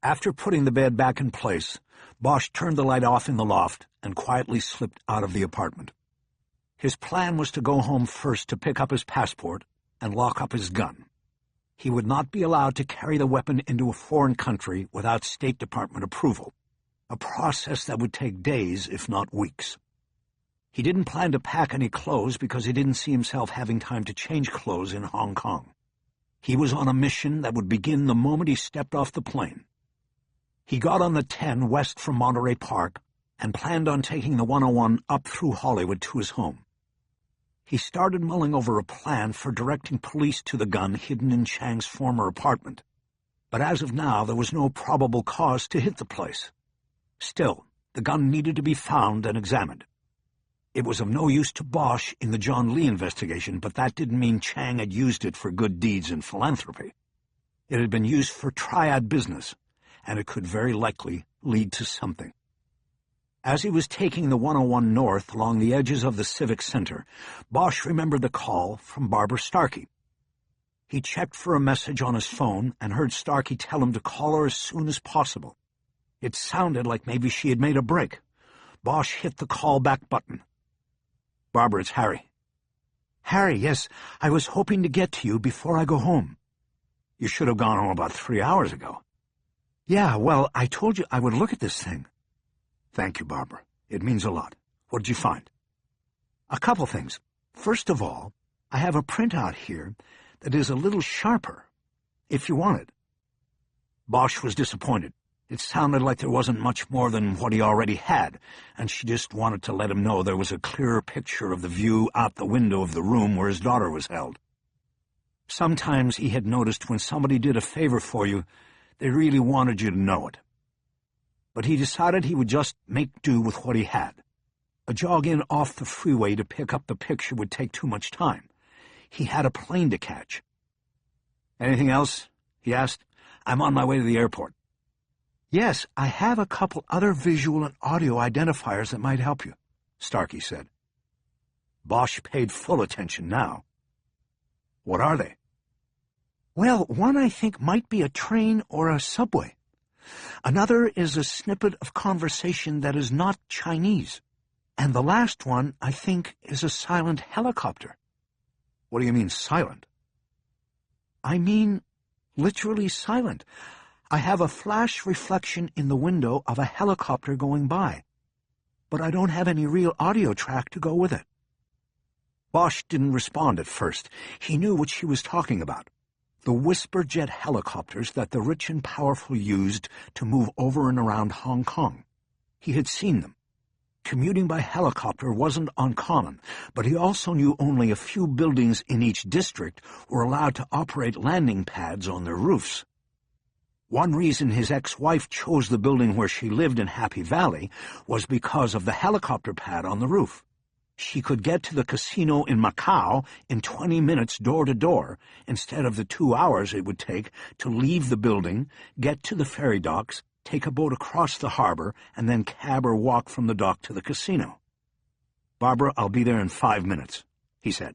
Speaker 1: After putting the bed back in place, Bosch turned the light off in the loft and quietly slipped out of the apartment. His plan was to go home first to pick up his passport and lock up his gun. He would not be allowed to carry the weapon into a foreign country without State Department approval, a process that would take days, if not weeks. He didn't plan to pack any clothes because he didn't see himself having time to change clothes in Hong Kong. He was on a mission that would begin the moment he stepped off the plane. He got on the 10 west from Monterey Park and planned on taking the 101 up through Hollywood to his home. He started mulling over a plan for directing police to the gun hidden in Chang's former apartment, but as of now there was no probable cause to hit the place. Still, the gun needed to be found and examined. It was of no use to Bosch in the John Lee investigation, but that didn't mean Chang had used it for good deeds and philanthropy. It had been used for triad business, and it could very likely lead to something. As he was taking the 101 north along the edges of the Civic Center, Bosch remembered the call from Barbara Starkey. He checked for a message on his phone and heard Starkey tell him to call her as soon as possible. It sounded like maybe she had made a break. Bosch hit the call-back button. "Barbara, it's Harry." "Harry, yes, I was hoping to get to you before I go home." "You should have gone home about 3 hours ago." "Yeah, well, I told you I would look at this thing." "Thank you, Barbara. It means a lot. What did you find?" "A couple things. First of all, I have a printout here that is a little sharper, if you want it." Bosch was disappointed. It sounded like there wasn't much more than what he already had, and she just wanted to let him know there was a clearer picture of the view out the window of the room where his daughter was held. Sometimes he had noticed when somebody did a favor for you, they really wanted you to know it. But he decided he would just make do with what he had. A jog in off the freeway to pick up the picture would take too much time. He had a plane to catch. "Anything else?" he asked. "I'm on my way to the airport." "Yes, I have a couple other visual and audio identifiers that might help you," Starkey said. Bosch paid full attention now. "What are they?" "Well, one I think might be a train or a subway. Another is a snippet of conversation that is not Chinese. And the last one, I think, is a silent helicopter." "What do you mean, silent?" "I mean, literally silent. I have a flash reflection in the window of a helicopter going by, but I don't have any real audio track to go with it." Bosch didn't respond at first. He knew what she was talking about. The whisper jet helicopters that the rich and powerful used to move over and around Hong Kong. He had seen them. Commuting by helicopter wasn't uncommon, but he also knew only a few buildings in each district were allowed to operate landing pads on their roofs. One reason his ex-wife chose the building where she lived in Happy Valley was because of the helicopter pad on the roof. She could get to the casino in Macau in 20 minutes door-to-door, instead of the 2 hours it would take to leave the building, get to the ferry docks, take a boat across the harbor, and then cab or walk from the dock to the casino. "Barbara, I'll be there in 5 minutes," he said.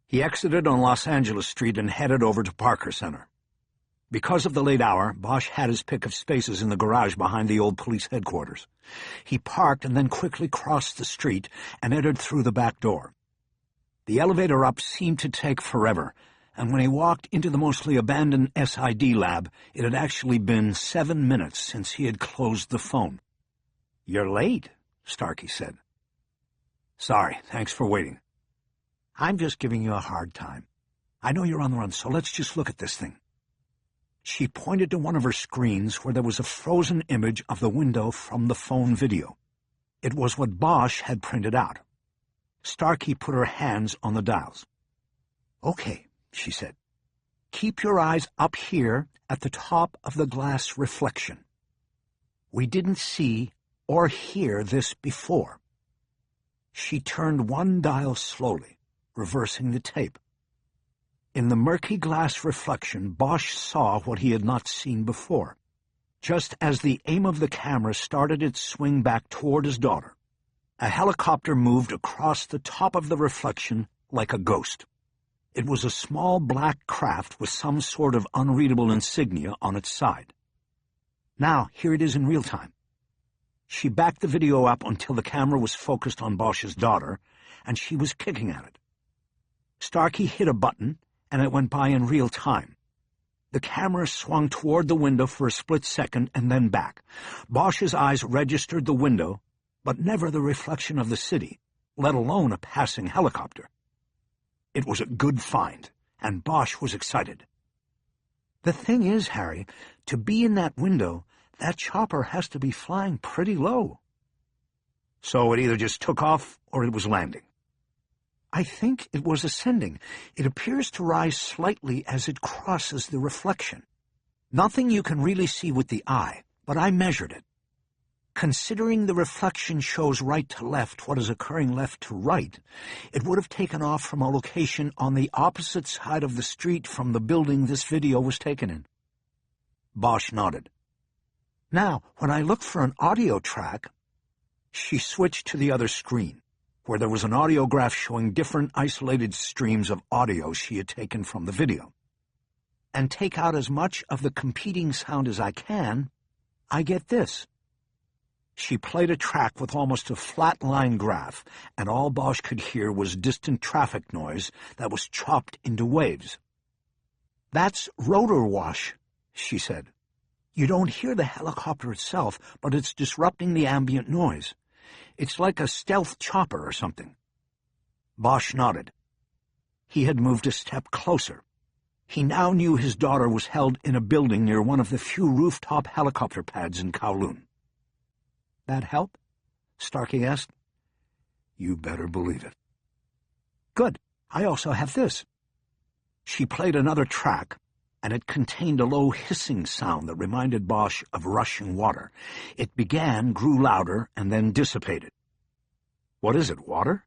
Speaker 1: He exited on Los Angeles Street and headed over to Parker Center. Because of the late hour, Bosch had his pick of spaces in the garage behind the old police headquarters. He parked and then quickly crossed the street and entered through the back door. The elevator up seemed to take forever, and when he walked into the mostly abandoned SID lab, it had actually been 7 minutes since he had closed the phone. "You're late," Starkey said. "Sorry, thanks for waiting." "I'm just giving you a hard time. I know you're on the run, so let's just look at this thing." She pointed to one of her screens where there was a frozen image of the window from the phone video. It was what Bosch had printed out. Starkey put her hands on the dials. "Okay," she said. "Keep your eyes up here at the top of the glass reflection. We didn't see or hear this before." She turned one dial slowly, reversing the tape. In the murky glass reflection, Bosch saw what he had not seen before. Just as the aim of the camera started its swing back toward his daughter, a helicopter moved across the top of the reflection like a ghost. It was a small black craft with some sort of unreadable insignia on its side. Now, here it is in real time. She backed the video up until the camera was focused on Bosch's daughter, and she was kicking at it. Starkey hit a button, and it went by in real time. The camera swung toward the window for a split second and then back. Bosch's eyes registered the window, but never the reflection of the city, let alone a passing helicopter. It was a good find, and Bosch was excited. "The thing is, Harry, to be in that window, that chopper has to be flying pretty low." "So it either just took off or it was landing?" "I think it was ascending. It appears to rise slightly as it crosses the reflection. Nothing you can really see with the eye, but I measured it. Considering the reflection shows right to left what is occurring left to right, it would have taken off from a location on the opposite side of the street from the building this video was taken in." Bosch nodded. "Now, when I look for an audio track..." She switched to the other screen, where there was an audiograph showing different isolated streams of audio she had taken from the video. "And take out as much of the competing sound as I can, I get this." She played a track with almost a flat-line graph, and all Bosch could hear was distant traffic noise that was chopped into waves. "That's rotor wash," she said. "You don't hear the helicopter itself, but it's disrupting the ambient noise. It's like a stealth chopper or something." Bosch nodded. He had moved a step closer. He now knew his daughter was held in a building near one of the few rooftop helicopter pads in Kowloon. "That help?" Starkey asked. "You better believe it." "Good. I also have this." She played another track, and it contained a low hissing sound that reminded Bosch of rushing water. It began, grew louder, and then dissipated. "What is it, water?"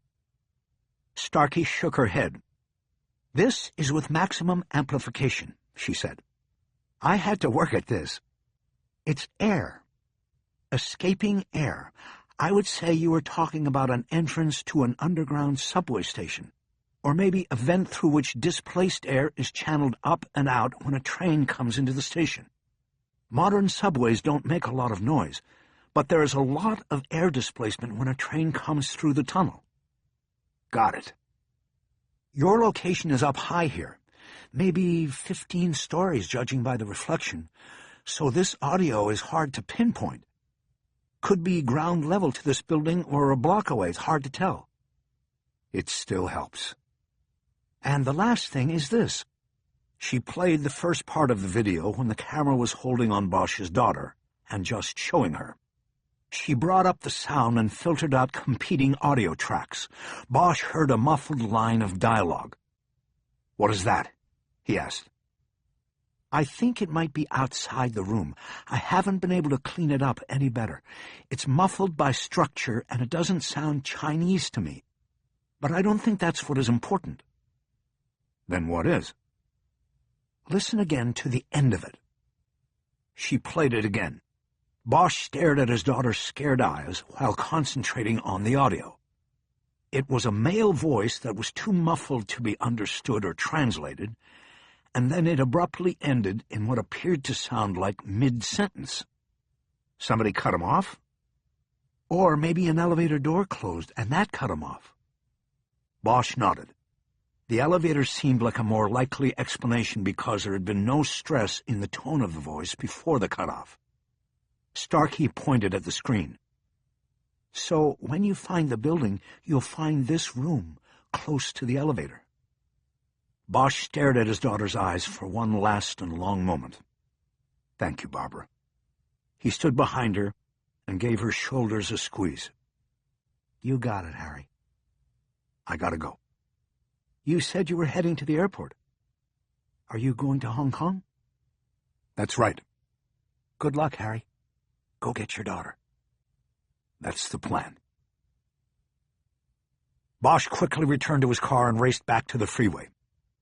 Speaker 1: Starkey shook her head. "This is with maximum amplification," she said. "I had to work at this. It's air. Escaping air. I would say you were talking about an entrance to an underground subway station, or maybe a vent through which displaced air is channeled up and out when a train comes into the station. Modern subways don't make a lot of noise, but there is a lot of air displacement when a train comes through the tunnel." "Got it." "Your location is up high here, maybe 15 stories judging by the reflection, so this audio is hard to pinpoint." Could be ground level to this building or a block away. It's hard to tell. It still helps. And the last thing is this. She played the first part of the video when the camera was holding on Bosch's daughter and just showing her. She brought up the sound and filtered out competing audio tracks. Bosch heard a muffled line of dialogue. "What is that?" he asked. "I think it might be outside the room. I haven't been able to clean it up any better. It's muffled by structure, and it doesn't sound Chinese to me. But I don't think that's what is important." "Then what is?" "Listen again to the end of it." She played it again. Bosch stared at his daughter's scared eyes while concentrating on the audio. It was a male voice that was too muffled to be understood or translated, and then it abruptly ended in what appeared to sound like mid-sentence. Somebody cut him off? Or maybe an elevator door closed, and that cut him off. Bosch nodded. The elevator seemed like a more likely explanation because there had been no stress in the tone of the voice before the cutoff. Starkey pointed at the screen. "So when you find the building, you'll find this room close to the elevator." Bosch stared at his daughter's eyes for one last and long moment. "Thank you, Barbara." He stood behind her and gave her shoulders a squeeze. "You got it, Harry." "I gotta go." "You said you were heading to the airport. Are you going to Hong Kong?" "That's right." "Good luck, Harry. Go get your daughter." "That's the plan." Bosch quickly returned to his car and raced back to the freeway.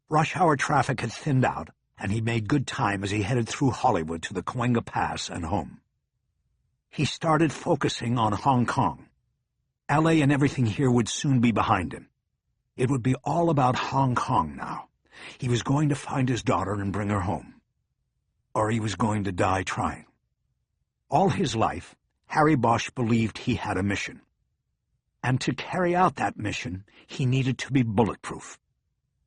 Speaker 1: Rush hour traffic had thinned out, and he made good time as he headed through Hollywood to the Cahuenga Pass and home. He started focusing on Hong Kong. LA and everything here would soon be behind him. It would be all about Hong Kong now. He was going to find his daughter and bring her home. Or he was going to die trying. All his life, Harry Bosch believed he had a mission. And to carry out that mission, he needed to be bulletproof.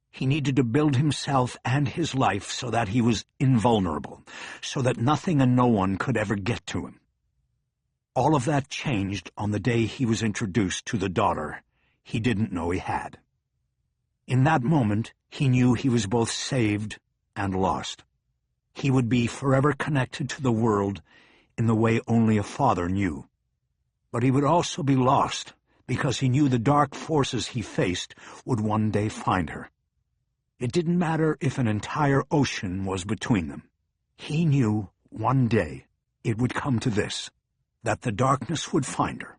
Speaker 1: He needed to build himself and his life so that he was invulnerable, so that nothing and no one could ever get to him. All of that changed on the day he was introduced to the daughter he didn't know he had. In that moment, he knew he was both saved and lost. He would be forever connected to the world in the way only a father knew. But he would also be lost because he knew the dark forces he faced would one day find her. It didn't matter if an entire ocean was between them. He knew one day it would come to this, that the darkness would find her,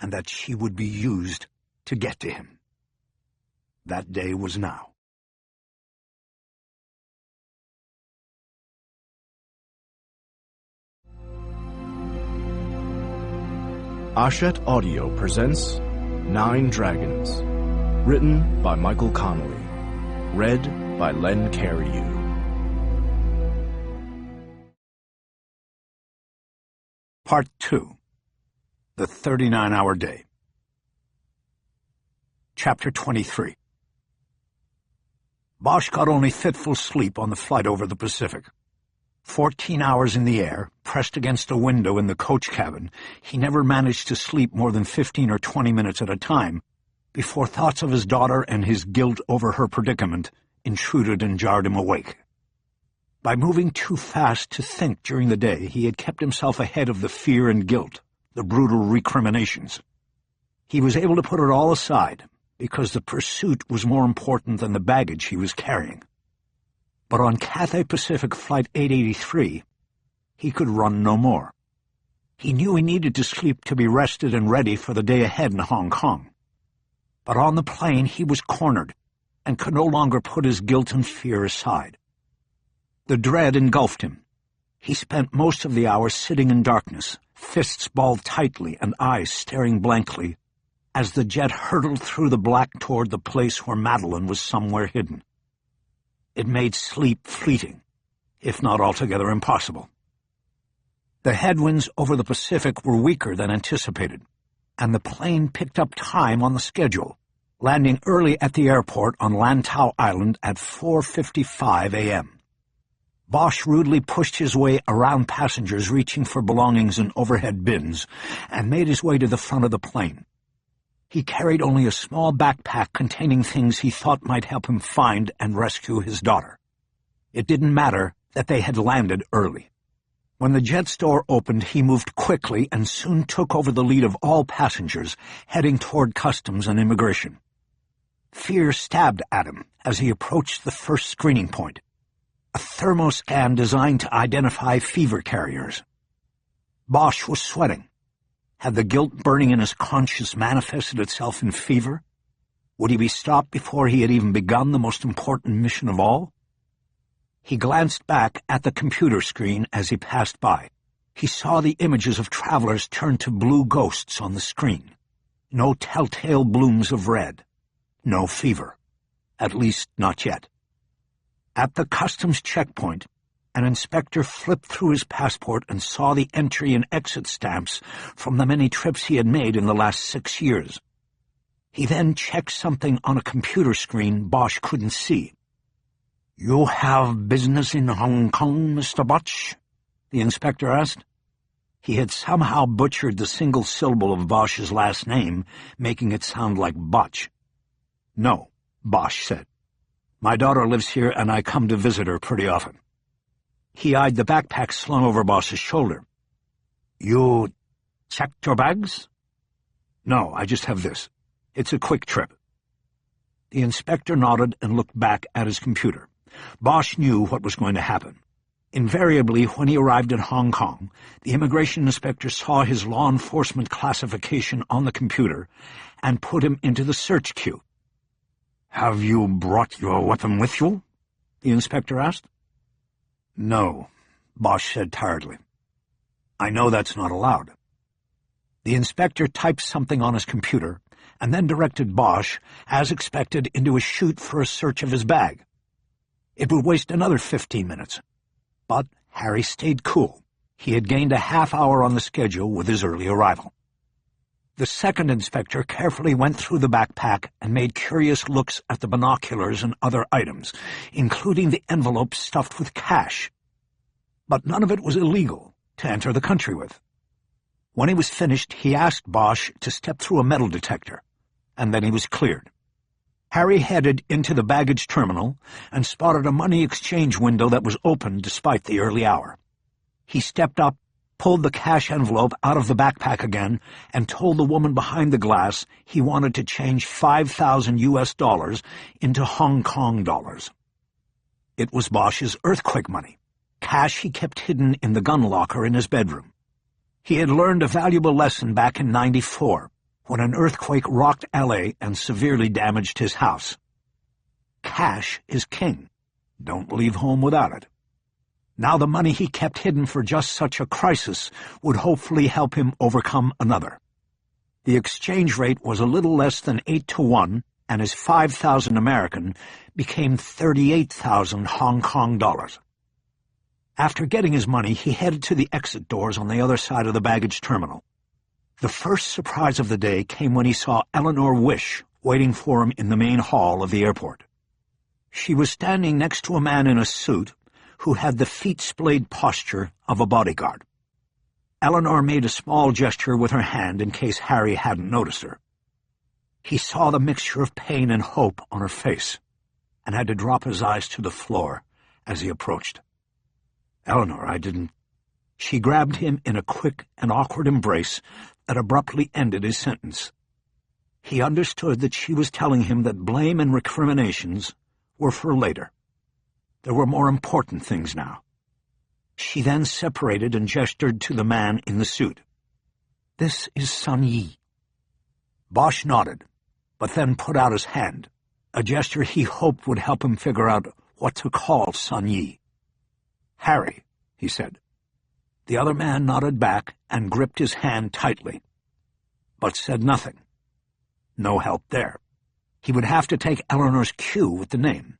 Speaker 1: and that she would be used to get to him. That day was now.
Speaker 3: Hachette Audio presents 9 Dragons, written by Michael Connelly, read by Len Carriou.
Speaker 1: Part 2. The 39-Hour Day. Chapter 23. Bosch got only fitful sleep on the flight over the Pacific. 14 hours in the air, pressed against a window in the coach cabin, he never managed to sleep more than 15 or 20 minutes at a time before thoughts of his daughter and his guilt over her predicament intruded and jarred him awake. By moving too fast to think during the day, he had kept himself ahead of the fear and guilt, the brutal recriminations. He was able to put it all aside because the pursuit was more important than the baggage he was carrying. But on Cathay Pacific Flight 883, he could run no more. He knew he needed to sleep to be rested and ready for the day ahead in Hong Kong. But on the plane he was cornered and could no longer put his guilt and fear aside. The dread engulfed him. He spent most of the hour sitting in darkness, fists balled tightly and eyes staring blankly, as the jet hurtled through the black toward the place where Madeline was somewhere hidden. It made sleep fleeting, if not altogether impossible. The headwinds over the Pacific were weaker than anticipated, and the plane picked up time on the schedule, landing early at the airport on Lantau Island at 4:55 a.m. Bosch rudely pushed his way around passengers reaching for belongings in overhead bins and made his way to the front of the plane. He carried only a small backpack containing things he thought might help him find and rescue his daughter. It didn't matter that they had landed early. When the jet's door opened, he moved quickly and soon took over the lead of all passengers, heading toward customs and immigration. Fear stabbed at him as he approached the first screening point, a thermoscan designed to identify fever carriers. Bosch was sweating. Had the guilt burning in his conscience manifested itself in fever? Would he be stopped before he had even begun the most important mission of all? He glanced back at the computer screen as he passed by. He saw the images of travelers turn to blue ghosts on the screen. No telltale blooms of red. No fever. At least not yet. At the customs checkpoint, an inspector flipped through his passport and saw the entry and exit stamps from the many trips he had made in the last 6 years. He then checked something on a computer screen Bosch couldn't see. "You have business in Hong Kong, Mr. Bosch?" the inspector asked. He had somehow butchered the single syllable of Bosch's last name, making it sound like Botch. "No," Bosch said. "My daughter lives here and I come to visit her pretty often." He eyed the backpack slung over Bosch's shoulder. "You checked your bags?" "No, I just have this. It's a quick trip." The inspector nodded and looked back at his computer. Bosch knew what was going to happen. Invariably, when he arrived in Hong Kong, the immigration inspector saw his law enforcement classification on the computer and put him into the search queue. "Have you brought your weapon with you?" the inspector asked. "No," Bosch said tiredly. "I know that's not allowed." The inspector typed something on his computer and then directed Bosch, as expected, into a chute for a search of his bag. It would waste another 15 minutes. But Harry stayed cool. He had gained a half hour on the schedule with his early arrival. The second inspector carefully went through the backpack and made curious looks at the binoculars and other items, including the envelope stuffed with cash. But none of it was illegal to enter the country with. When he was finished, he asked Bosch to step through a metal detector, and then he was cleared. Harry headed into the baggage terminal and spotted a money exchange window that was open despite the early hour. He stepped up, pulled the cash envelope out of the backpack again, and told the woman behind the glass he wanted to change $5,000 into Hong Kong dollars. It was Bosch's earthquake money, cash he kept hidden in the gun locker in his bedroom. He had learned a valuable lesson back in '94, when an earthquake rocked L.A. and severely damaged his house. Cash is king. Don't leave home without it. Now the money he kept hidden for just such a crisis would hopefully help him overcome another. The exchange rate was a little less than 8-to-1, and his 5,000 American became 38,000 Hong Kong dollars. After getting his money, he headed to the exit doors on the other side of the baggage terminal. The first surprise of the day came when he saw Eleanor Wish waiting for him in the main hall of the airport. She was standing next to a man in a suit who had the feet-splayed posture of a bodyguard. Eleanor made a small gesture with her hand in case Harry hadn't noticed her. He saw the mixture of pain and hope on her face and had to drop his eyes to the floor as he approached. "Eleanor, I didn't—" She grabbed him in a quick and awkward embrace that abruptly ended his sentence. He understood that she was telling him that blame and recriminations were for later. There were more important things now. She then separated and gestured to the man in the suit. "This is Sun Yi." Bosch nodded, but then put out his hand, a gesture he hoped would help him figure out what to call Sun Yi. "Harry," he said. The other man nodded back and gripped his hand tightly, but said nothing. No help there. He would have to take Eleanor's cue with the name.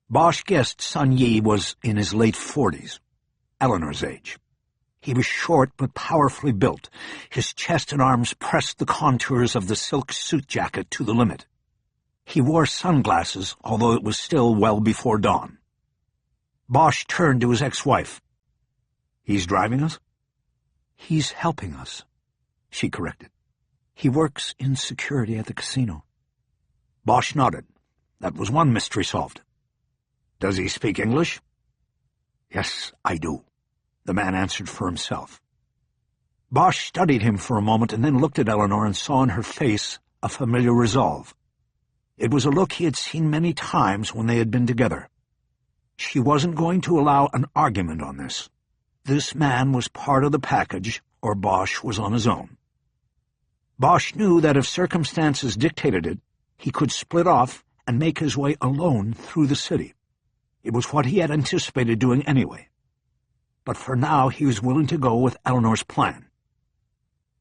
Speaker 1: Bosch guessed Sun Yi was in his late 40s, Eleanor's age. He was short but powerfully built. His chest and arms pressed the contours of the silk suit jacket to the limit. He wore sunglasses, although it was still well before dawn. Bosch turned to his ex-wife. "He's driving us?" "He's helping us," she corrected. "He works in security at the casino." Bosch nodded. That was one mystery solved. "Does he speak English?"
Speaker 2: "Yes, I do,"
Speaker 1: the man answered for himself. Bosch studied him for a moment and then looked at Eleanor and saw in her face a familiar resolve. It was a look he had seen many times when they had been together. She wasn't going to allow an argument on this. This man was part of the package, or Bosch was on his own. Bosch knew that if circumstances dictated it, he could split off and make his way alone through the city. It was what he had anticipated doing anyway. But for now he was willing to go with Eleanor's plan.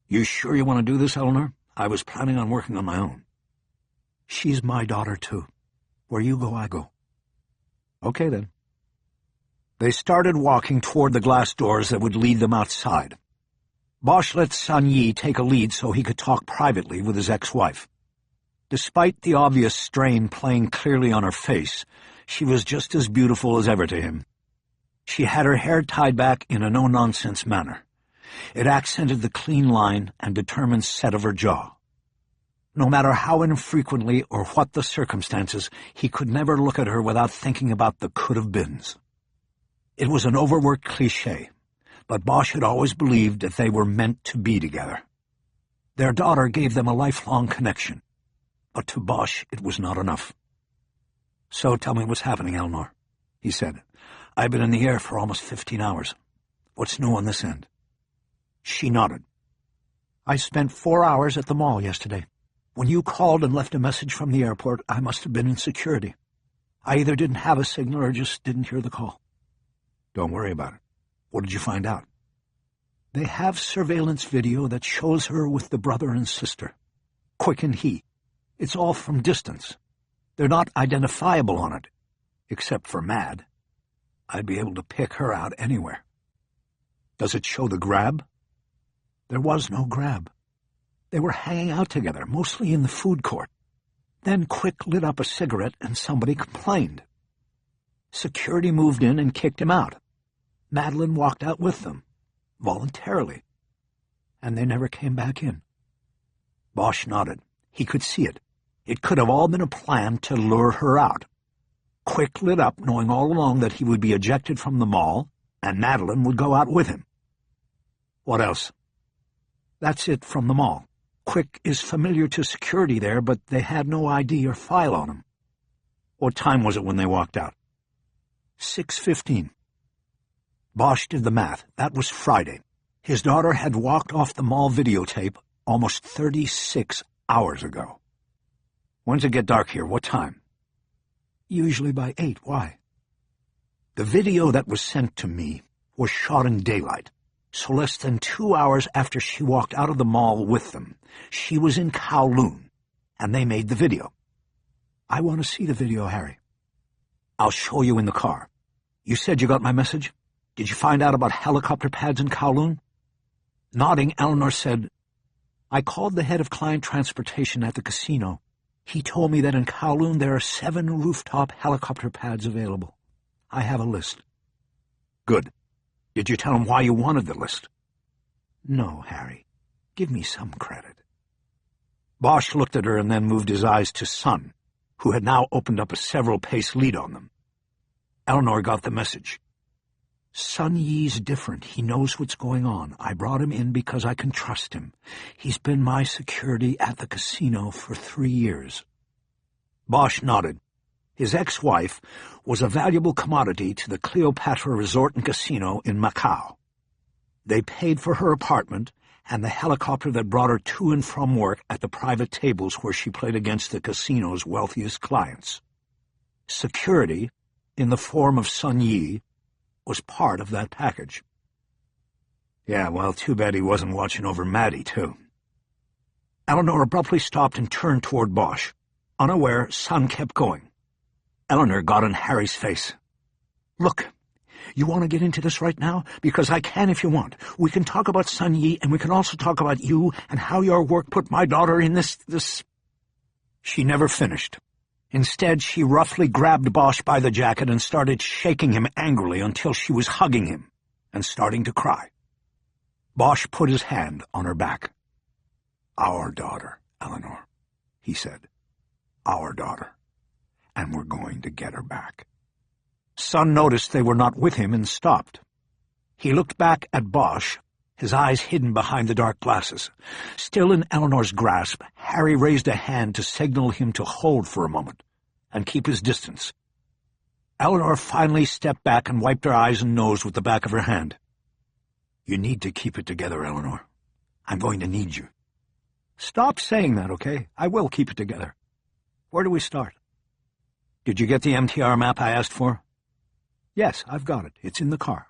Speaker 1: "You sure you want to do this, Eleanor? I was planning on working on my own." "She's my daughter, too. Where you go, I go." "Okay, then." They started walking toward the glass doors that would lead them outside. Bosch let Sun Yi take a lead so he could talk privately with his ex-wife. Despite the obvious strain playing clearly on her face, she was just as beautiful as ever to him. She had her hair tied back in a no-nonsense manner. It accented the clean line and determined set of her jaw. No matter how infrequently or what the circumstances, he could never look at her without thinking about the could-have-beens. It was an overworked cliché, but Bosch had always believed that they were meant to be together. Their daughter gave them a lifelong connection, but to Bosch it was not enough. "So tell me what's happening, Eleanor," he said. "I've been in the air for almost 15 hours. What's new on this end?" She nodded. "I spent 4 hours at the mall yesterday. When you called and left a message from the airport, I must have been in security. I either didn't have a signal or just didn't hear the call." "Don't worry about it. What did you find out?" "They have surveillance video that shows her with the brother and sister. Quick and heat. It's all from distance. They're not identifiable on it, except for Mad. I'd be able to pick her out anywhere." "Does it show the grab?" "There was no grab. They were hanging out together, mostly in the food court. Then Quick lit up a cigarette and somebody complained. Security moved in and kicked him out. Madeline walked out with them, voluntarily, and they never came back in." Bosch nodded. He could see it. It could have all been a plan to lure her out. Quick lit up, knowing all along that he would be ejected from the mall, and Madeline would go out with him. "What else?" "That's it from the mall. Quick is familiar to security there, but they had no ID or file on him." "What time was it when they walked out?" 6:15. Bosch did the math. That was Friday. His daughter had walked off the mall videotape almost 36 hours ago. "When's it get dark here? What time?" "Usually by 8. Why?" "The video that was sent to me was shot in daylight, so less than 2 hours after she walked out of the mall with them. She was in Kowloon, and they made the video." "I want to see the video, Harry." "I'll show you in the car. You said you got my message? Did you find out about helicopter pads in Kowloon?" Nodding, Eleanor said, "I called the head of client transportation at the casino. He told me that in Kowloon there are 7 rooftop helicopter pads available. I have a list." "Good. Did you tell him why you wanted the list?" "No, Harry. Give me some credit." Bosch looked at her and then moved his eyes to Sun, who had now opened up a several-pace lead on them. Eleanor got the message. "Sun Yi's different. He knows what's going on. I brought him in because I can trust him. He's been my security at the casino for 3 years." Bosch nodded. His ex-wife was a valuable commodity to the Cleopatra Resort and Casino in Macau. They paid for her apartment and the helicopter that brought her to and from work at the private tables where she played against the casino's wealthiest clients. Security, in the form of Sun Yi, was part of that package. "Yeah, well, too bad he wasn't watching over Maddie, too." Eleanor abruptly stopped and turned toward Bosch. Unaware, Sun kept going. Eleanor got in Harry's face. "Look, you want to get into this right now? Because I can if you want. We can talk about Sun Yi, and we can also talk about you and how your work put my daughter in this—" She never finished. Instead, she roughly grabbed Bosch by the jacket and started shaking him angrily until she was hugging him and starting to cry. Bosch put his hand on her back. "Our daughter, Eleanor," he said. "Our daughter. And we're going to get her back." Son noticed they were not with him and stopped. He looked back at Bosch, his eyes hidden behind the dark glasses. Still in Eleanor's grasp, Harry raised a hand to signal him to hold for a moment and keep his distance. Eleanor finally stepped back and wiped her eyes and nose with the back of her hand. "You need to keep it together, Eleanor. I'm going to need you." "Stop saying that, okay? I will keep it together. Where do we start?" "Did you get the MTR map I asked for?" "Yes, I've got it. It's in the car."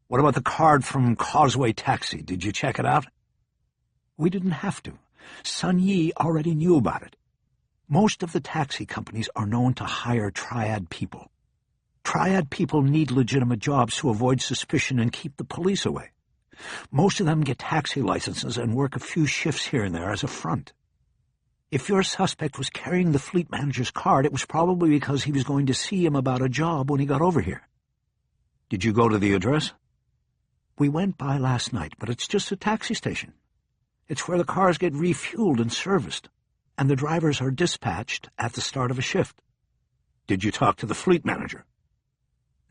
Speaker 1: "What about the card from Causeway Taxi? Did you check it out?" "We didn't have to. Sun Yi already knew about it. Most of the taxi companies are known to hire triad people. Triad people need legitimate jobs to avoid suspicion and keep the police away. Most of them get taxi licenses and work a few shifts here and there as a front. If your suspect was carrying the fleet manager's card, it was probably because he was going to see him about a job when he got over here." "Did you go to the address?" "We went by last night, but it's just a taxi station. It's where the cars get refueled and serviced, and the drivers are dispatched at the start of a shift." "Did you talk to the fleet manager?"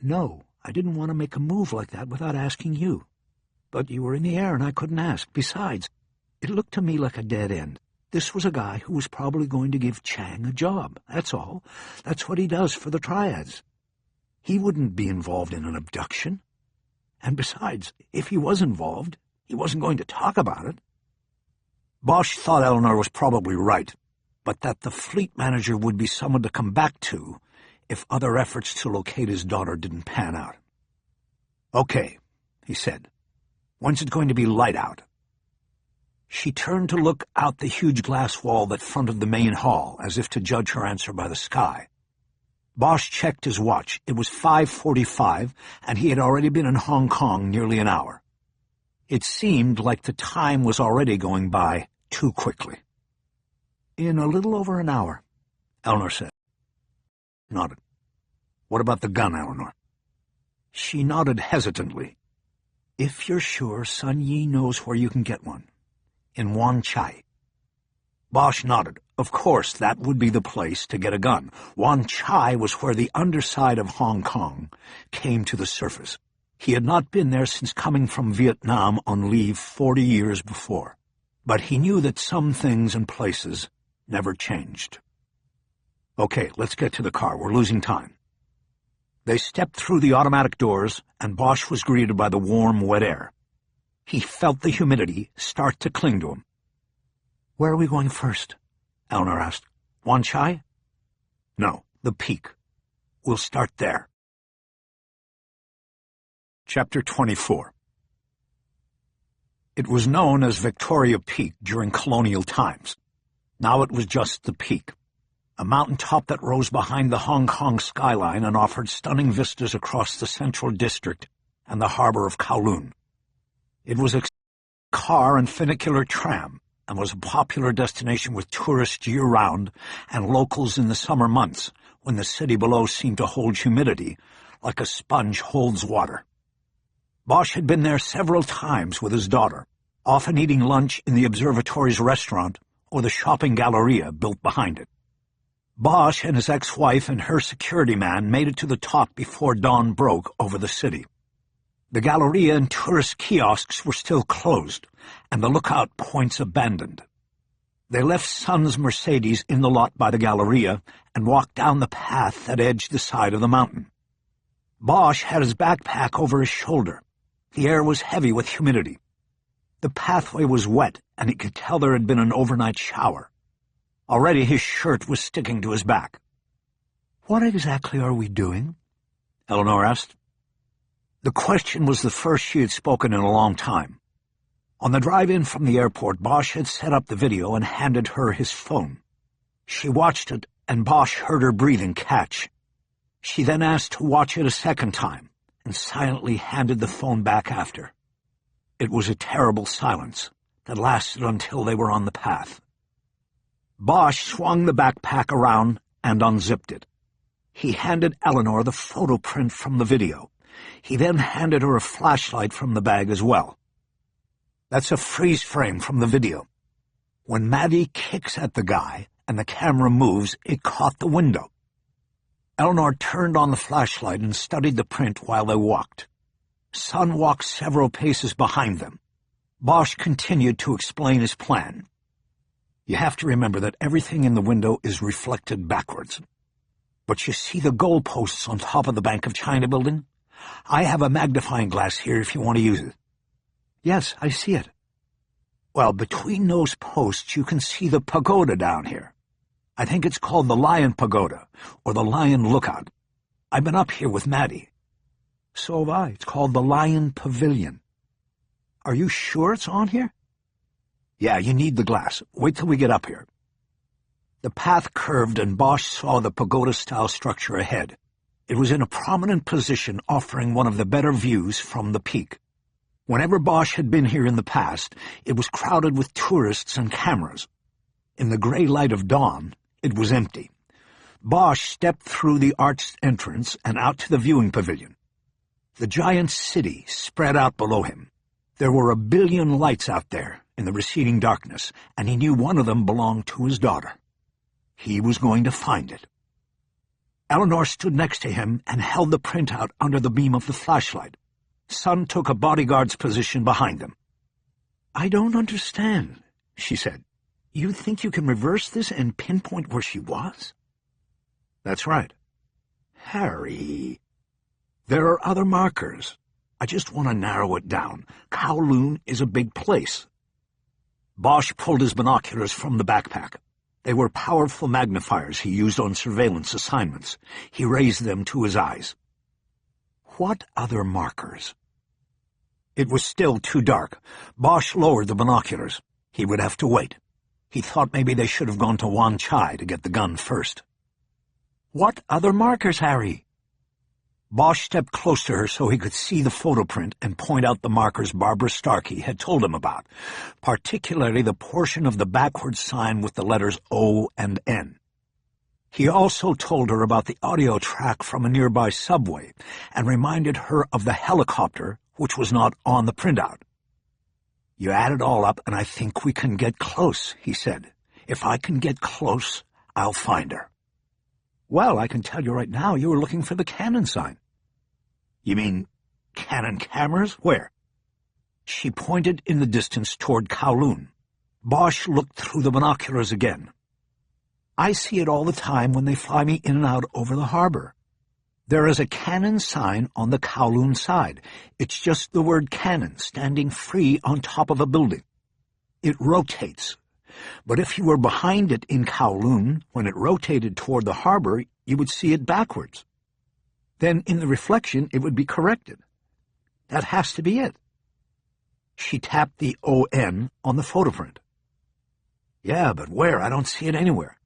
Speaker 1: "No, I didn't want to make a move like that without asking you. But you were in the air and I couldn't ask. Besides, it looked to me like a dead end. This was a guy who was probably going to give Chang a job, that's all. That's what he does for the triads. He wouldn't be involved in an abduction. And besides, if he was involved, he wasn't going to talk about it." Bosch thought Eleanor was probably right, but that the fleet manager would be someone to come back to if other efforts to locate his daughter didn't pan out. "Okay," he said. "When's it going to be light out?" She turned to look out the huge glass wall that fronted the main hall, as if to judge her answer by the sky. Bosch checked his watch. It was 5:45, and he had already been in Hong Kong nearly an hour. It seemed like the time was already going by too quickly. "In a little over an hour," Eleanor said. Nodded. "What about the gun, Eleanor?" She nodded hesitantly. "If you're sure, Sun Yi knows where you can get one. In Wan Chai." Bosch nodded. Of course, that would be the place to get a gun. Wan Chai was where the underside of Hong Kong came to the surface. He had not been there since coming from Vietnam on leave 40 years before. But he knew that some things and places never changed. "Okay, let's get to the car. We're losing time." They stepped through the automatic doors, and Bosch was greeted by the warm, wet air. He felt the humidity start to cling to him. "Where are we going first?" Eleanor asked. "Wan Chai?" "No, the Peak. We'll start there." Chapter 24. It was known as Victoria Peak during colonial times. Now it was just the Peak, a mountaintop that rose behind the Hong Kong skyline and offered stunning vistas across the central district and the harbor of Kowloon. It was a car and funicular tram, and was a popular destination with tourists year-round and locals in the summer months, when the city below seemed to hold humidity like a sponge holds water. Bosch had been there several times with his daughter, often eating lunch in the observatory's restaurant or the shopping galleria built behind it. Bosch and his ex-wife and her security man made it to the top before dawn broke over the city. The galleria and tourist kiosks were still closed, and the lookout points abandoned. They left Son's Mercedes in the lot by the galleria and walked down the path that edged the side of the mountain. Bosch had his backpack over his shoulder. The air was heavy with humidity. The pathway was wet, and he could tell there had been an overnight shower. Already his shirt was sticking to his back. "What exactly are we doing?" Eleanor asked. The question was the first she had spoken in a long time. On the drive-in from the airport, Bosch had set up the video and handed her his phone. She watched it, and Bosch heard her breathing catch. She then asked to watch it a second time, and silently handed the phone back after. It was a terrible silence that lasted until they were on the path. Bosch swung the backpack around and unzipped it. He handed Eleanor the photo print from the video. He then handed her a flashlight from the bag as well. That's a freeze frame from the video. When Maddie kicks at the guy and the camera moves, it caught the window. Eleanor turned on the flashlight and studied the print while they walked. Son walked several paces behind them. Bosch continued to explain his plan. You have to remember that everything in the window is reflected backwards. But you see the goalposts on top of the Bank of China building? I have a magnifying glass here if you want to use it. Yes, I see it. Well, between those posts you can see the pagoda down here. I think it's called the Lion Pagoda, or the Lion Lookout. I've been up here with Maddie. So have I. It's called the Lion Pavilion. Are you sure it's on here? Yeah, you need the glass. Wait till we get up here. The path curved and Bosch saw the pagoda-style structure ahead. It was in a prominent position, offering one of the better views from the peak. Whenever Bosch had been here in the past, it was crowded with tourists and cameras. In the gray light of dawn, it was empty. Bosch stepped through the arched entrance and out to the viewing pavilion. The giant city spread out below him. There were 1 billion lights out there in the receding darkness, and he knew one of them belonged to his daughter. He was going to find it. Eleanor stood next to him and held the printout under the beam of the flashlight. Son took a bodyguard's position behind them. I don't understand, she said. You think you can reverse this and pinpoint where she was? That's right. Harry. There are other markers. I just want to narrow it down. Kowloon is a big place. Bosch pulled his binoculars from the backpack. They were powerful magnifiers he used on surveillance assignments. He raised them to his eyes. What other markers? It was still too dark. Bosch lowered the binoculars. He would have to wait. He thought maybe they should have gone to Wan Chai to get the gun first. What other markers, Harry? Bosch stepped close to her so he could see the photo print and point out the markers Barbara Starkey had told him about, particularly the portion of the backwards sign with the letters O and N. He also told her about the audio track from a nearby subway and reminded her of the helicopter, which was not on the printout. You add it all up, and I think we can get close, he said. If I can get close, I'll find her. Well, I can tell you right now you were looking for the Canon sign. You mean Canon cameras? Where? She pointed in the distance toward Kowloon. Bosch looked through the binoculars again. I see it all the time when they fly me in and out over the harbor. There is a Canon sign on the Kowloon side. It's just the word Canon standing free on top of a building. It rotates. But if you were behind it in Kowloon, when it rotated toward the harbor, you would see it backwards. Then in the reflection, it would be corrected. That has to be it. She tapped the O-N on the photo print. Yeah, but where? I don't see it anywhere.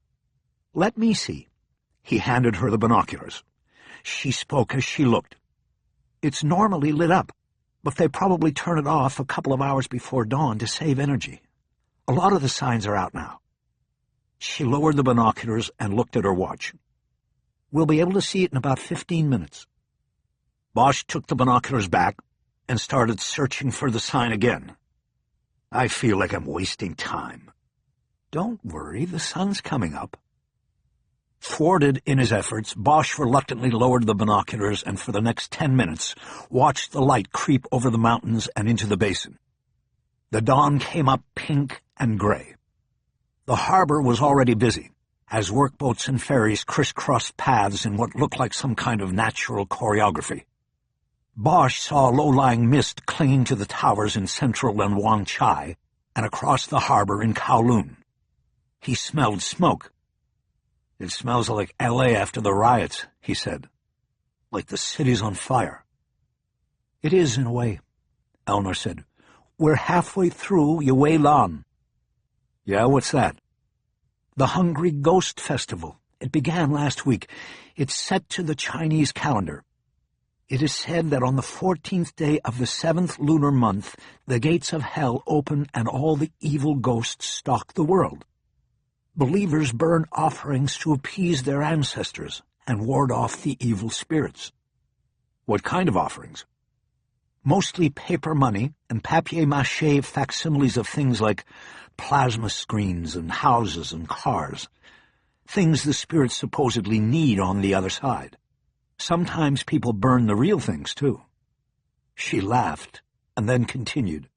Speaker 1: Let me see. He handed her the binoculars. She spoke as she looked. It's normally lit up, but they probably turn it off a couple of hours before dawn to save energy. A lot of the signs are out now. She lowered the binoculars and looked at her watch. We'll be able to see it in about 15 minutes. Bosch took the binoculars back and started searching for the sign again. I feel like I'm wasting time. Don't worry, the sun's coming up. Thwarted in his efforts, Bosch reluctantly lowered the binoculars and for the next 10 minutes watched the light creep over the mountains and into the basin. The dawn came up pink and gray. The harbor was already busy, as workboats and ferries crisscrossed paths in what looked like some kind of natural choreography. Bosch saw low-lying mist clinging to the towers in central and Wan Chai and across the harbor in Kowloon. He smelled smoke. It smells like L.A. after the riots, he said. Like the city's on fire. It is, in a way, Eleanor said. We're halfway through Yue Lan. Yeah, what's that? The Hungry Ghost Festival. It began last week. It's set to the Chinese calendar. It is said that on the 14th day of the 7th lunar month, the gates of hell open and all the evil ghosts stalk the world. Believers burn offerings to appease their ancestors and ward off the evil spirits. What kind of offerings? Mostly paper money and papier-mâché facsimiles of things like plasma screens and houses and cars, things the spirits supposedly need on the other side. Sometimes people burn the real things, too. She laughed and then continued.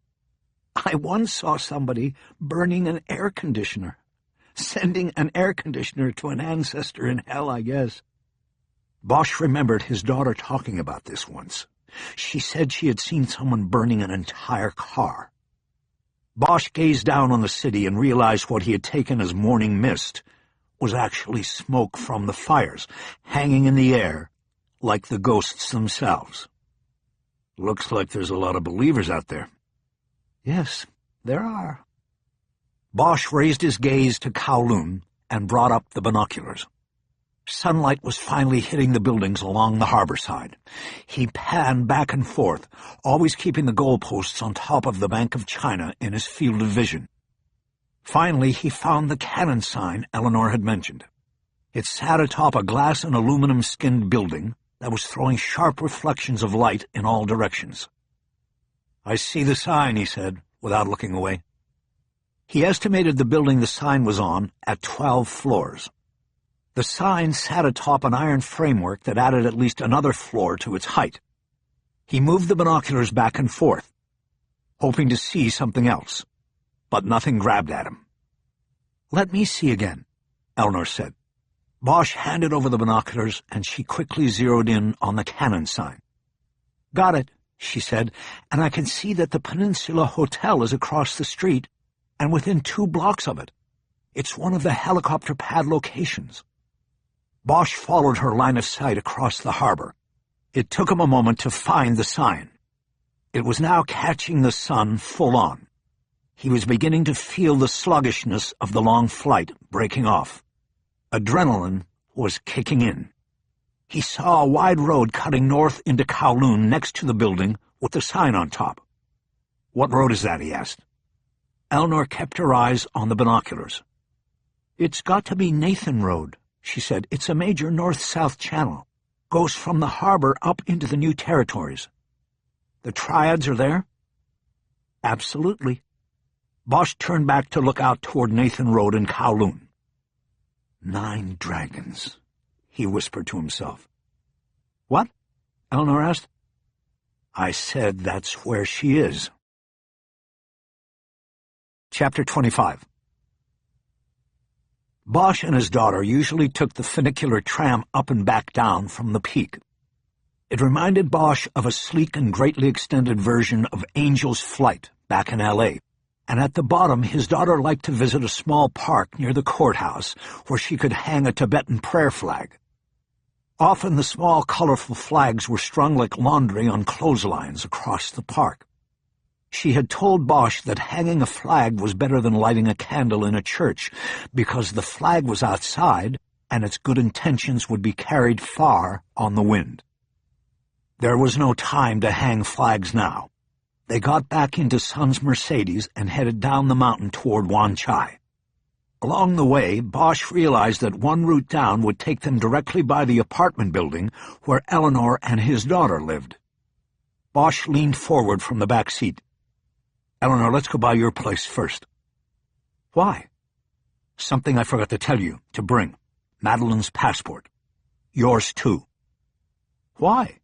Speaker 1: I once saw somebody burning an air conditioner. Sending an air conditioner to an ancestor in hell, I guess. Bosch remembered his daughter talking about this once. She said she had seen someone burning an entire car. Bosch gazed down on the city and realized what he had taken as morning mist was actually smoke from the fires, hanging in the air like the ghosts themselves. Looks like there's a lot of believers out there. Yes, there are. Bosch raised his gaze to Kowloon and brought up the binoculars. Sunlight was finally hitting the buildings along the harbor side. He panned back and forth, always keeping the goalposts on top of the Bank of China in his field of vision. Finally, he found the cannon sign Eleanor had mentioned. It sat atop a glass and aluminum-skinned building that was throwing sharp reflections of light in all directions. I see the sign, he said, without looking away. He estimated the building the sign was on at 12 floors. The sign sat atop an iron framework that added at least another floor to its height. He moved the binoculars back and forth, hoping to see something else, but nothing grabbed at him. Let me see again, Eleanor said. Bosch handed over the binoculars, and she quickly zeroed in on the cannon sign. Got it, she said, and I can see that the Peninsula Hotel is across the street, and within 2 blocks of it. It's one of the helicopter pad locations. Bosch followed her line of sight across the harbor. It took him a moment to find the sign. It was now catching the sun full on. He was beginning to feel the sluggishness of the long flight breaking off. Adrenaline was kicking in. He saw a wide road cutting north into Kowloon next to the building with the sign on top. What road is that? He asked. Eleanor kept her eyes on the binoculars. It's got to be Nathan Road, she said. It's a major north-south channel. Goes from the harbor up into the new territories. The triads are there? Absolutely. Bosch turned back to look out toward Nathan Road in Kowloon. 9 dragons, he whispered to himself. What? Eleanor asked. I said that's where she is. Chapter 25. Bosch and his daughter usually took the funicular tram up and back down from the peak. It reminded Bosch of a sleek and greatly extended version of Angel's Flight back in L.A., and at the bottom his daughter liked to visit a small park near the courthouse where she could hang a Tibetan prayer flag. Often the small, colorful flags were strung like laundry on clotheslines across the park. She had told Bosch that hanging a flag was better than lighting a candle in a church, because the flag was outside and its good intentions would be carried far on the wind. There was no time to hang flags now. They got back into Sun's Mercedes and headed down the mountain toward Wan Chai. Along the way, Bosch realized that one route down would take them directly by the apartment building where Eleanor and his daughter lived. Bosch leaned forward from the back seat. Eleanor, let's go by your place first. Why? Something I forgot to tell you, to bring. Madeline's passport. Yours, too. Why?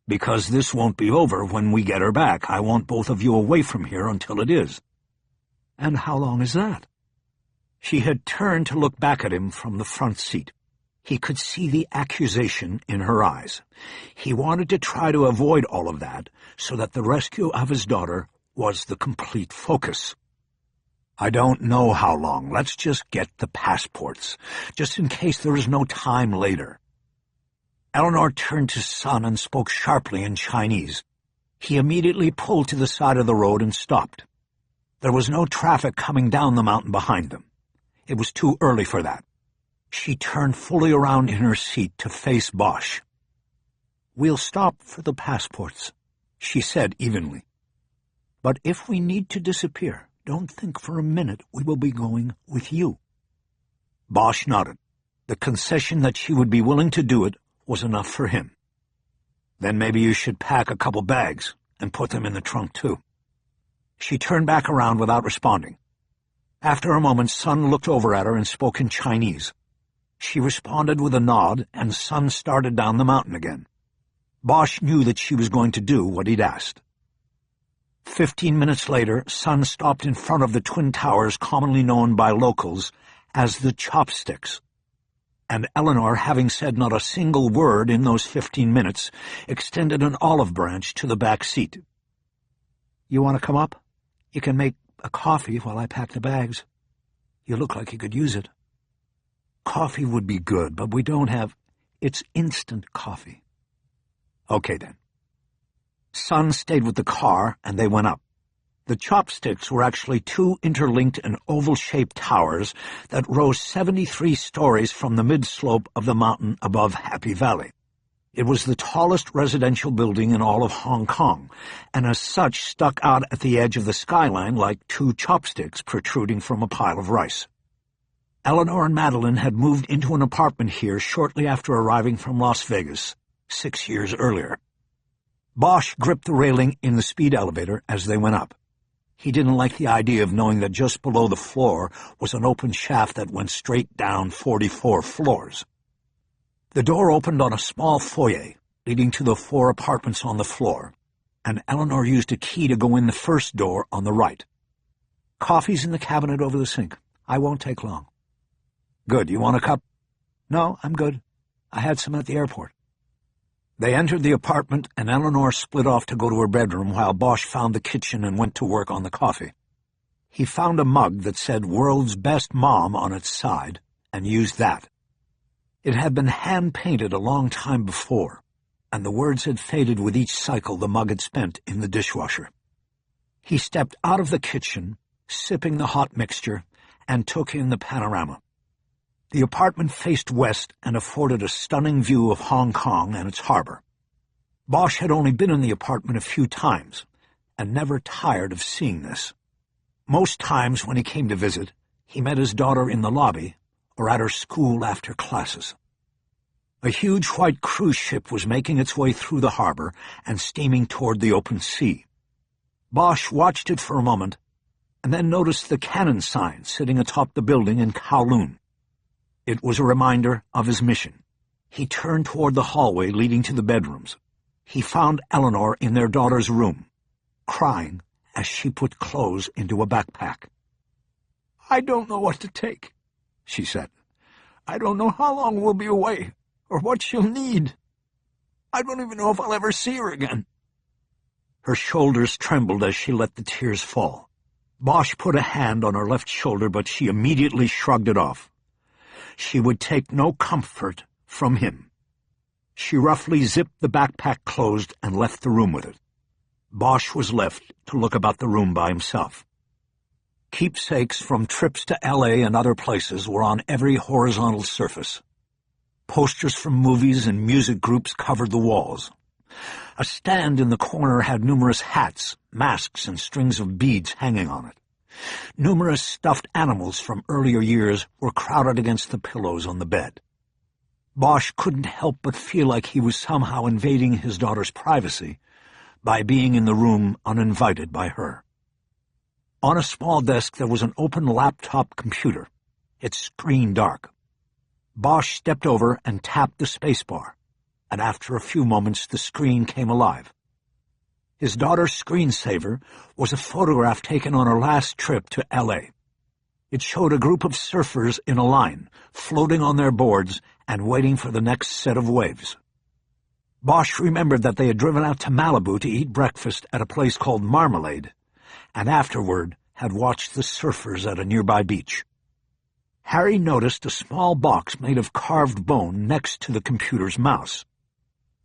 Speaker 1: Because this won't be over when we get her back. I want both of you away from here until it is. And how long is that? She had turned to look back at him from the front seat. He could see the accusation in her eyes. He wanted to try to avoid all of that so that the rescue of his daughter was the complete focus. I don't know how long. Let's just get the passports, just in case there is no time later. Eleanor turned to Sun and spoke sharply in Chinese. He immediately pulled to the side of the road and stopped. There was no traffic coming down the mountain behind them. It was too early for that. She turned fully around in her seat to face Bosch. We'll stop for the passports, she said evenly. But if we need to disappear, don't think for a minute we will be going with you. Bosch nodded. The concession that she would be willing to do it was enough for him. Then maybe you should pack a couple bags and put them in the trunk, too. She turned back around without responding. After a moment, Sun looked over at her and spoke in Chinese. She responded with a nod, and Sun started down the mountain again. Bosch knew that she was going to do what he'd asked. 15 minutes later, Sun stopped in front of the twin towers commonly known by locals as the Chopsticks. And Eleanor, having said not a single word in those 15 minutes, extended an olive branch to the back seat. "You want to come up? You can make a coffee while I pack the bags. You look like you could use it." "Coffee would be good, but we don't have—" "It's instant coffee." "Okay, then." Sun stayed with the car, and they went up. The Chopsticks were actually two interlinked and oval-shaped towers that rose 73 stories from the mid-slope of the mountain above Happy Valley. It was the tallest residential building in all of Hong Kong, and as such stuck out at the edge of the skyline like two chopsticks protruding from a pile of rice. Eleanor and Madeline had moved into an apartment here shortly after arriving from Las Vegas, 6 years earlier. Bosch gripped the railing in the speed elevator as they went up. He didn't like the idea of knowing that just below the floor was an open shaft that went straight down 44 floors. The door opened on a small foyer leading to the 4 apartments on the floor, and Eleanor used a key to go in the first door on the right. "Coffee's in the cabinet over the sink. I won't take long." "Good. You want a cup?" "No, I'm good. I had some at the airport." They entered the apartment, and Eleanor split off to go to her bedroom while Bosch found the kitchen and went to work on the coffee. He found a mug that said "World's Best Mom" on its side, and used that. It had been hand-painted a long time before, and the words had faded with each cycle the mug had spent in the dishwasher. He stepped out of the kitchen, sipping the hot mixture, and took in the panorama. The apartment faced west and afforded a stunning view of Hong Kong and its harbor. Bosch had only been in the apartment a few times, and never tired of seeing this. Most times when he came to visit, he met his daughter in the lobby or at her school after classes. A huge white cruise ship was making its way through the harbor and steaming toward the open sea. Bosch watched it for a moment, and then noticed the cannon sign sitting atop the building in Kowloon. It was a reminder of his mission. He turned toward the hallway leading to the bedrooms. He found Eleanor in their daughter's room, crying as she put clothes into a backpack. "I don't know what to take," she said. "I don't know how long we'll be away, or what she'll need. I don't even know if I'll ever see her again." Her shoulders trembled as she let the tears fall. Bosch put a hand on her left shoulder, but she immediately shrugged it off. She would take no comfort from him. She roughly zipped the backpack closed and left the room with it. Bosch was left to look about the room by himself. Keepsakes from trips to L.A. and other places were on every horizontal surface. Posters from movies and music groups covered the walls. A stand in the corner had numerous hats, masks, and strings of beads hanging on it. Numerous stuffed animals from earlier years were crowded against the pillows on the bed. Bosch couldn't help but feel like he was somehow invading his daughter's privacy by being in the room uninvited by her. On a small desk there was an open laptop computer, its screen dark. Bosch stepped over and tapped the spacebar, and after a few moments the screen came alive. His daughter's screensaver was a photograph taken on her last trip to L.A. It showed a group of surfers in a line, floating on their boards and waiting for the next set of waves. Bosch remembered that they had driven out to Malibu to eat breakfast at a place called Marmalade, and afterward had watched the surfers at a nearby beach. Harry noticed a small box made of carved bone next to the computer's mouse.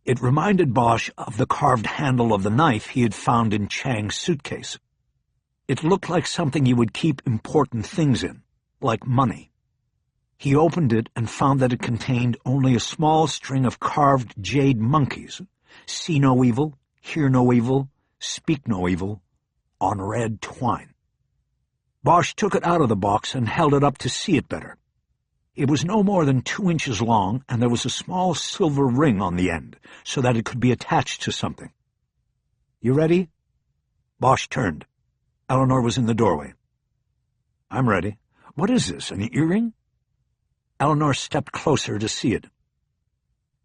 Speaker 1: It reminded Bosch of the carved handle of the knife he had found in Chang's suitcase. It looked like something you would keep important things in, like money. He opened it and found that it contained only a small string of carved jade monkeys, see no evil, hear no evil, speak no evil, on red twine. Bosch took it out of the box and held it up to see it better. It was no more than 2 inches long, and there was a small silver ring on the end, so that it could be attached to something. "You ready?" Bosch turned. Eleanor was in the doorway. "I'm ready. What is this, an earring?" Eleanor stepped closer to see it.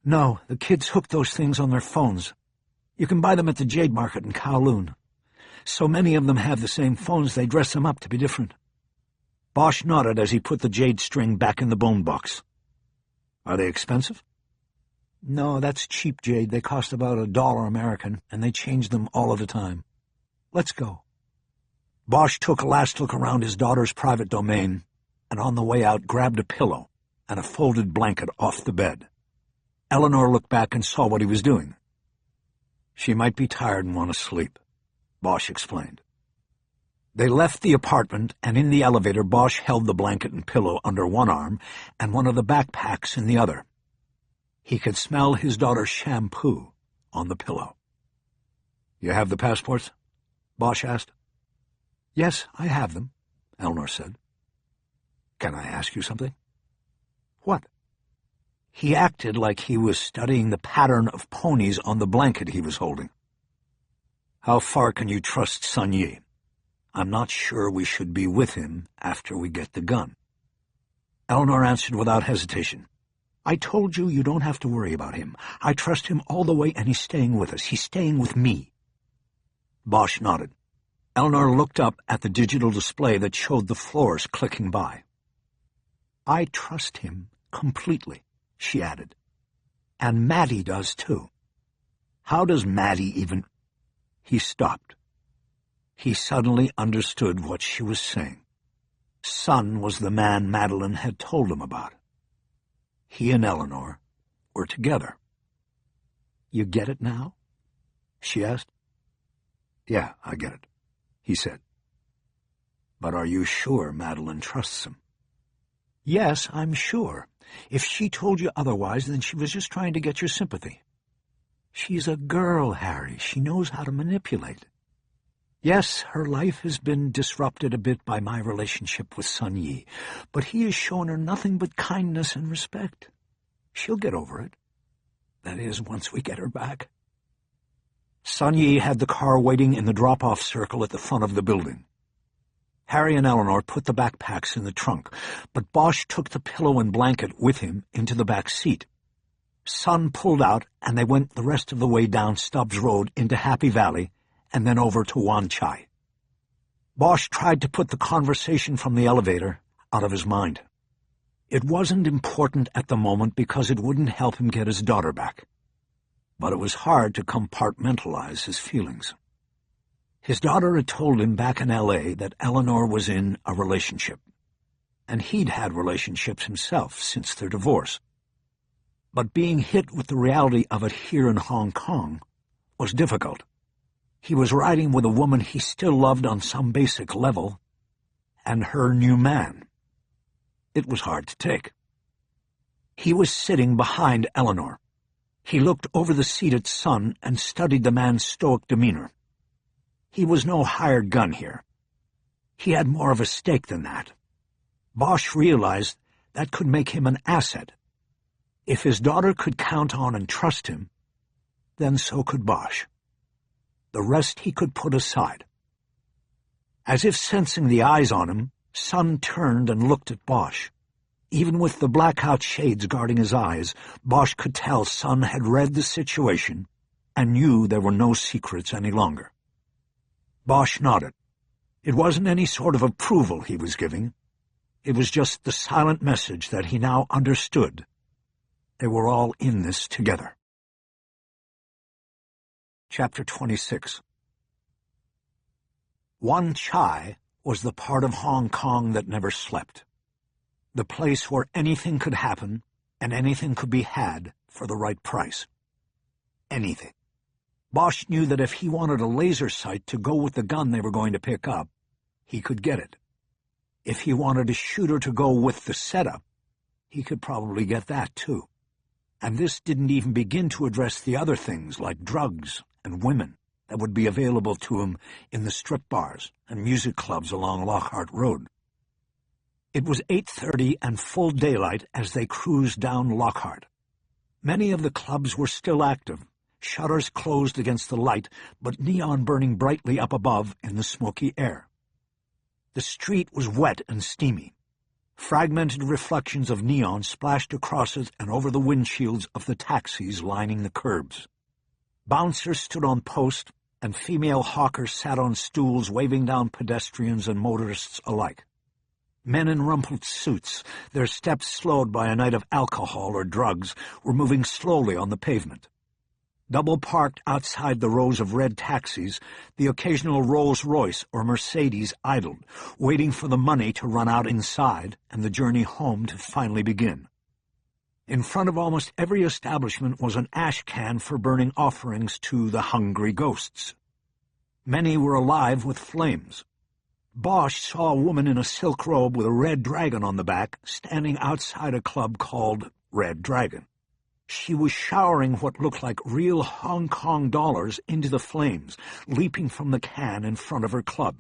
Speaker 1: "No, the kids hook those things on their phones. You can buy them at the Jade Market in Kowloon. So many of them have the same phones they dress them up to be different." Bosch nodded as he put the jade string back in the bone box. "Are they expensive?" "No, that's cheap jade. They cost about $1 American, and they change them all of the time. Let's go." Bosch took a last look around his daughter's private domain, and on the way out grabbed a pillow and a folded blanket off the bed. Eleanor looked back and saw what he was doing. "She might be tired and want to sleep," Bosch explained. They left the apartment, and in the elevator Bosch held the blanket and pillow under one arm and one of the backpacks in the other. He could smell his daughter's shampoo on the pillow. "You have the passports?" Bosch asked. "Yes, I have them," Eleanor said. "Can I ask you something?" "What?" He acted like he was studying the pattern of ponies on the blanket he was holding. "How far can you trust Sun Yi? I'm not sure we should be with him after we get the gun." Eleanor answered without hesitation. "I told you you don't have to worry about him. I trust him all the way, and he's staying with us. He's staying with me." Bosch nodded. Eleanor looked up at the digital display that showed the floors clicking by. "I trust him completely," she added. "And Maddie does, too." "How does Maddie even—" He stopped. He suddenly understood what she was saying. Sun was the man Madeline had told him about. He and Eleanor were together. "You get it now?" she asked. "Yeah, I get it," he said. "But are you sure Madeline trusts him?" "Yes, I'm sure. If she told you otherwise, then she was just trying to get your sympathy. She's a girl, Harry. She knows how to manipulate. Yes, her life has been disrupted a bit by my relationship with Sun Yi, but he has shown her nothing but kindness and respect. She'll get over it. That is, once we get her back." Sun Yi had the car waiting in the drop-off circle at the front of the building. Harry and Eleanor put the backpacks in the trunk, but Bosch took the pillow and blanket with him into the back seat. Sun pulled out, and they went the rest of the way down Stubbs Road into Happy Valley, and then over to Wan Chai. Bosch tried to put the conversation from the elevator out of his mind. It wasn't important at the moment because it wouldn't help him get his daughter back. But it was hard to compartmentalize his feelings. His daughter had told him back in L.A. that Eleanor was in a relationship, and he'd had relationships himself since their divorce. But being hit with the reality of it here in Hong Kong was difficult. He was riding with a woman he still loved on some basic level, and her new man. It was hard to take. He was sitting behind Eleanor. He looked over the seat at Sun and studied the man's stoic demeanor. He was no hired gun here. He had more of a stake than that. Bosch realized that could make him an asset. If his daughter could count on and trust him, then so could Bosch. The rest he could put aside. As if sensing the eyes on him, Sun turned and looked at Bosch. Even with the blackout shades guarding his eyes, Bosch could tell Sun had read the situation and knew there were no secrets any longer. Bosch nodded. It wasn't any sort of approval he was giving. It was just the silent message that he now understood. They were all in this together. Chapter 26. Wan Chai was the part of Hong Kong that never slept. The place where anything could happen and anything could be had for the right price. Anything. Bosch knew that if he wanted a laser sight to go with the gun they were going to pick up, he could get it. If he wanted a shooter to go with the setup, he could probably get that too. And this didn't even begin to address the other things like drugs and women that would be available to him in the strip bars and music clubs along Lockhart Road. It was 8:30 and full daylight as they cruised down Lockhart. Many of the clubs were still active, shutters closed against the light, but neon burning brightly up above in the smoky air. The street was wet and steamy. Fragmented reflections of neon splashed across it and over the windshields of the taxis lining the curbs. Bouncers stood on post, and female hawkers sat on stools waving down pedestrians and motorists alike. Men in rumpled suits, their steps slowed by a night of alcohol or drugs, were moving slowly on the pavement. Double-parked outside the rows of red taxis, the occasional Rolls-Royce or Mercedes idled, waiting for the money to run out inside and the journey home to finally begin. In front of almost every establishment was an ash can for burning offerings to the hungry ghosts. Many were alive with flames. Bosch saw a woman in a silk robe with a red dragon on the back standing outside a club called Red Dragon. She was showering what looked like real Hong Kong dollars into the flames, leaping from the can in front of her club.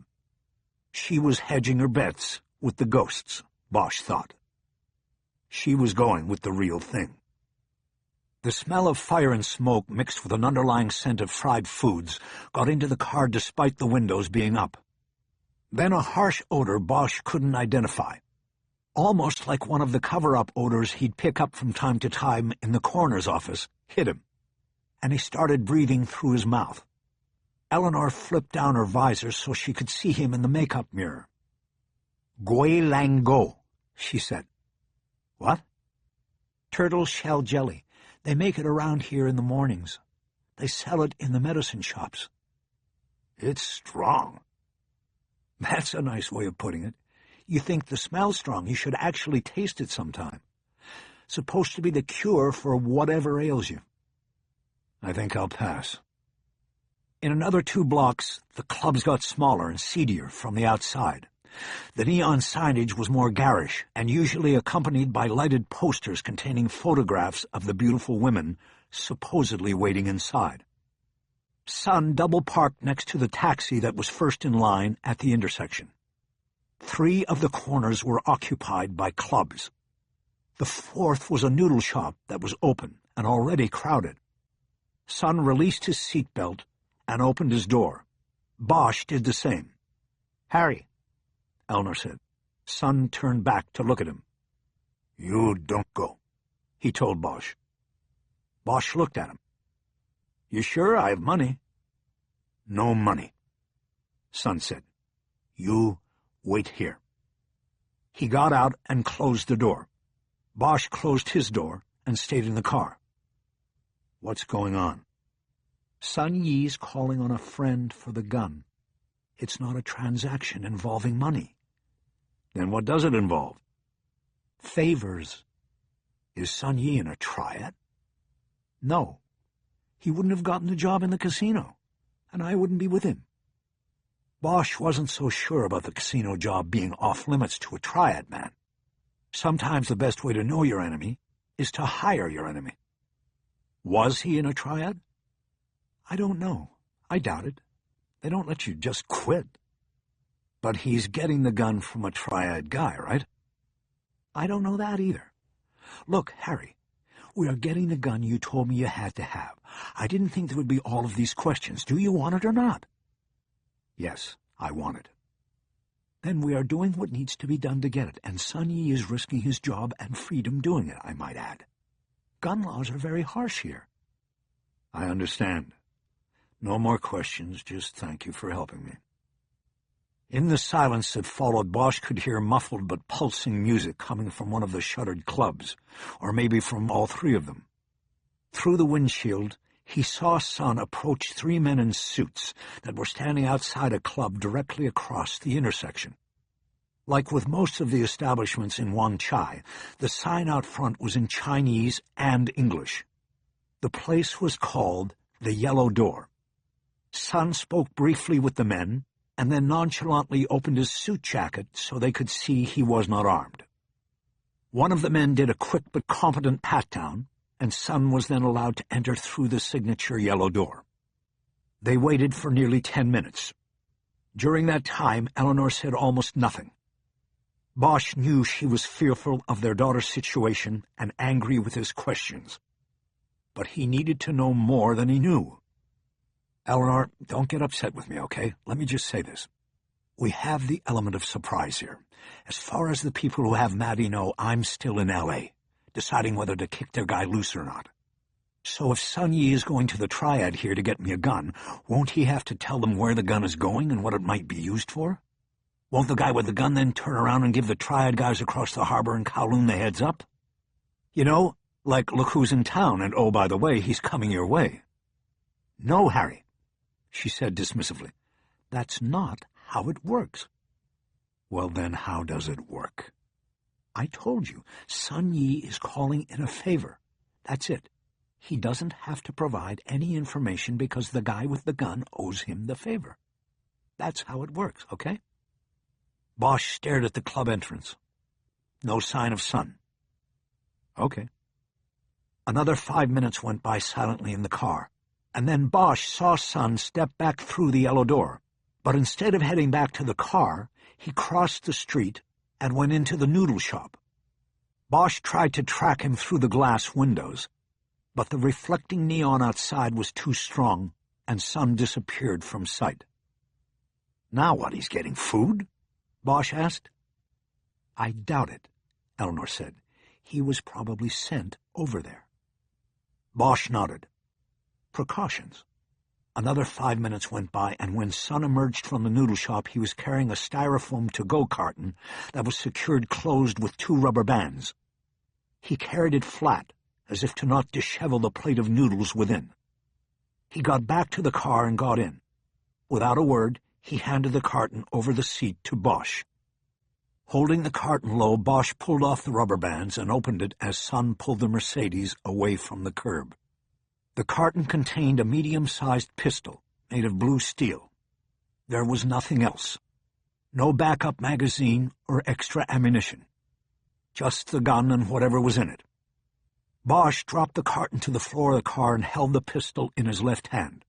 Speaker 1: She was hedging her bets with the ghosts, Bosch thought. She was going with the real thing. The smell of fire and smoke mixed with an underlying scent of fried foods got into the car despite the windows being up. Then a harsh odor Bosch couldn't identify, almost like one of the cover-up odors he'd pick up from time to time in the coroner's office, hit him, and he started breathing through his mouth. Eleanor flipped down her visor so she could see him in the makeup mirror. "Gui Lang Go," she said. "What?" "Turtle shell jelly. They make it around here in the mornings. They sell it in the medicine shops."
Speaker 2: "It's strong."
Speaker 1: "That's a nice way of putting it. You think the smell's strong. You should actually taste it sometime. Supposed to be the cure for whatever ails you." "I think I'll pass." In another 2 blocks, the clubs got smaller and seedier from the outside. The neon signage was more garish and usually accompanied by lighted posters containing photographs of the beautiful women supposedly waiting inside. Sun double-parked next to the taxi that was first in line at the intersection. 3 of the corners were occupied by clubs. The 4th was a noodle shop that was open and already crowded. Sun released his seatbelt and opened his door. Bosch did the same. "Harry," Eleanor said. Sun turned back to look at him.
Speaker 2: "You don't go,"
Speaker 1: he told Bosch. Bosch looked at him. "You sure? I have money."
Speaker 2: "No money,"
Speaker 1: Sun said.
Speaker 2: "You wait here."
Speaker 1: He got out and closed the door. Bosch closed his door and stayed in the car. "What's going on?" "Sun Yi's calling on a friend for the gun. It's not a transaction involving money." "Then what does it involve?" "Favors."
Speaker 2: "Is Sun Yi in a triad?"
Speaker 1: "No. He wouldn't have gotten the job in the casino, and I wouldn't be with him." Bosch wasn't so sure about the casino job being off-limits to a triad man. Sometimes the best way to know your enemy is to hire your enemy. Was he in a triad? I don't know. I doubt it. They don't let you just quit. But he's getting the gun from a triad guy, right? I don't know that either. Look, Harry, we are getting the gun you told me you had to have. I didn't think there would be all of these questions. Do you want it or not? Yes, I want it. Then we are doing what needs to be done to get it, and Sun Yi is risking his job and freedom doing it, I might add. Gun laws are very harsh here. I understand. No more questions, just thank you for helping me. In the silence that followed, Bosch could hear muffled but pulsing music coming from one of the shuttered clubs, or maybe from all 3 of them. Through the windshield, he saw Sun approach 3 men in suits that were standing outside a club directly across the intersection. Like with most of the establishments in Wan Chai, the sign out front was in Chinese and English. The place was called the Yellow Door. Sun spoke briefly with the men, and then nonchalantly opened his suit jacket so they could see he was not armed. One of the men did a quick but competent pat-down, and Sun was then allowed to enter through the signature yellow door. They waited for nearly 10 minutes. During that time, Eleanor said almost nothing. Bosch knew she was fearful of their daughter's situation and angry with his questions. But he needed to know more than he knew. Eleanor, don't get upset with me, okay? Let me just say this. We have the element of surprise here. As far as the people who have Maddie know, I'm still in L.A., deciding whether to kick their guy loose or not. So if Sun Yi is going to the triad here to get me a gun, won't he have to tell them where the gun is going and what it might be used for? Won't the guy with the gun then turn around and give the triad guys across the harbor in Kowloon the heads up? You know, like, look who's in town, and oh, by the way, he's coming your way. No, Harry, she said dismissively. That's not how it works. Well, then how does it work? I told you, Sun Yi is calling in a favor. That's it. He doesn't have to provide any information because the guy with the gun owes him the favor. That's how it works, okay? Bosch stared at the club entrance. No sign of Sun. Okay. Another 5 minutes went by silently in the car, and then Bosch saw Sun step back through the yellow door. But instead of heading back to the car, he crossed the street and went into the noodle shop. Bosch tried to track him through the glass windows, but the reflecting neon outside was too strong, and Sun disappeared from sight. Now what, he's getting food? Bosch asked. I doubt it, Eleanor said. He was probably sent over there. Bosch nodded. Precautions. Another 5 minutes went by, and when Sun emerged from the noodle shop, he was carrying a styrofoam to-go carton that was secured closed with 2 rubber bands. He carried it flat, as if to not dishevel the plate of noodles within. He got back to the car and got in. Without a word, he handed the carton over the seat to Bosch. Holding the carton low, Bosch pulled off the rubber bands and opened it as Sun pulled the Mercedes away from the curb. The carton contained a medium-sized pistol made of blue steel. There was nothing else. No backup magazine or extra ammunition. Just the gun and whatever was in it. Bosch dropped the carton to the floor of the car and held the pistol in his left hand.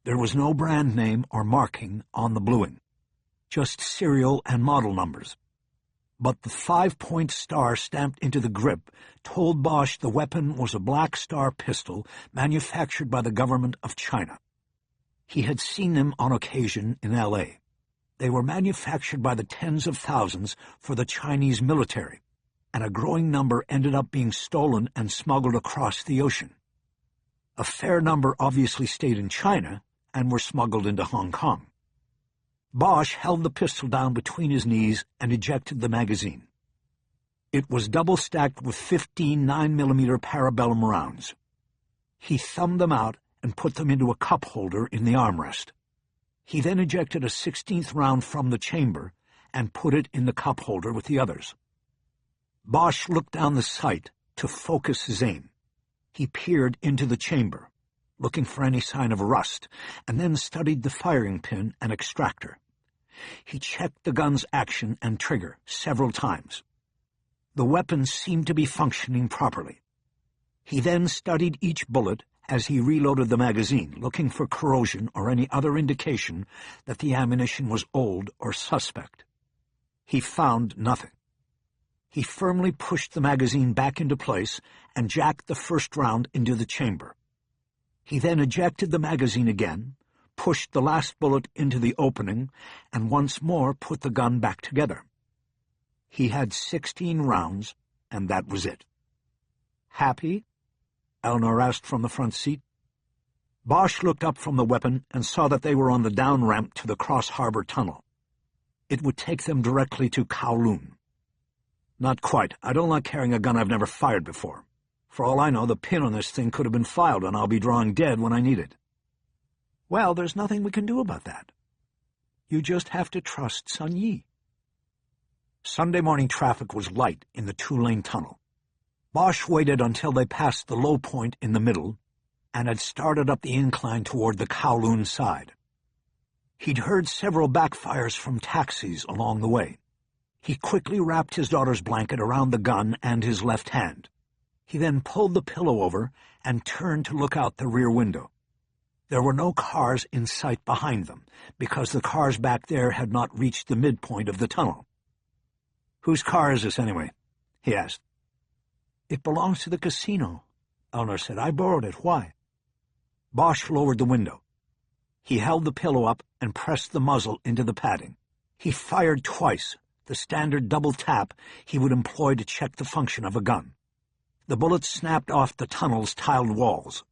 Speaker 1: There was no brand name or marking on the bluing, just serial and model numbers. But the 5-point star stamped into the grip told Bosch the weapon was a Black Star pistol manufactured by the government of China. He had seen them on occasion in L.A. They were manufactured by the tens of thousands for the Chinese military, and a growing number ended up being stolen and smuggled across the ocean. A fair number obviously stayed in China and were smuggled into Hong Kong. Bosch held the pistol down between his knees and ejected the magazine. It was double-stacked with 15 9mm parabellum rounds. He thumbed them out and put them into a cup holder in the armrest. He then ejected a 16th round from the chamber and put it in the cup holder with the others. Bosch looked down the sight to focus his aim. He peered into the chamber, looking for any sign of rust, and then studied the firing pin and extractor. He checked the gun's action and trigger several times. The weapon seemed to be functioning properly. He then studied each bullet as he reloaded the magazine, looking for corrosion or any other indication that the ammunition was old or suspect. He found nothing. He firmly pushed the magazine back into place and jacked the first round into the chamber. He then ejected the magazine again, pushed the last bullet into the opening, and once more put the gun back together. He had 16 rounds, and that was it. Happy? Eleanor asked from the front seat. Bosch looked up from the weapon and saw that they were on the down ramp to the cross-harbor tunnel. It would take them directly to Kowloon. Not quite. I don't like carrying a gun I've never fired before. For all I know, the pin on this thing could have been filed, and I'll be drawing dead when I need it. Well, there's nothing we can do about that. You just have to trust Sun Yi. Sunday morning traffic was light in the 2-lane tunnel. Bosch waited until they passed the low point in the middle and had started up the incline toward the Kowloon side. He'd heard several backfires from taxis along the way. He quickly wrapped his daughter's blanket around the gun and his left hand. He then pulled the pillow over and turned to look out the rear window. There were no cars in sight behind them, because the cars back there had not reached the midpoint of the tunnel. "Whose car is this, anyway?" he asked. "It belongs to the casino," Eleanor said. "I borrowed it. Why?" Bosch lowered the window. He held the pillow up and pressed the muzzle into the padding. He fired twice, the standard double tap he would employ to check the function of a gun. The bullets snapped off the tunnel's tiled walls.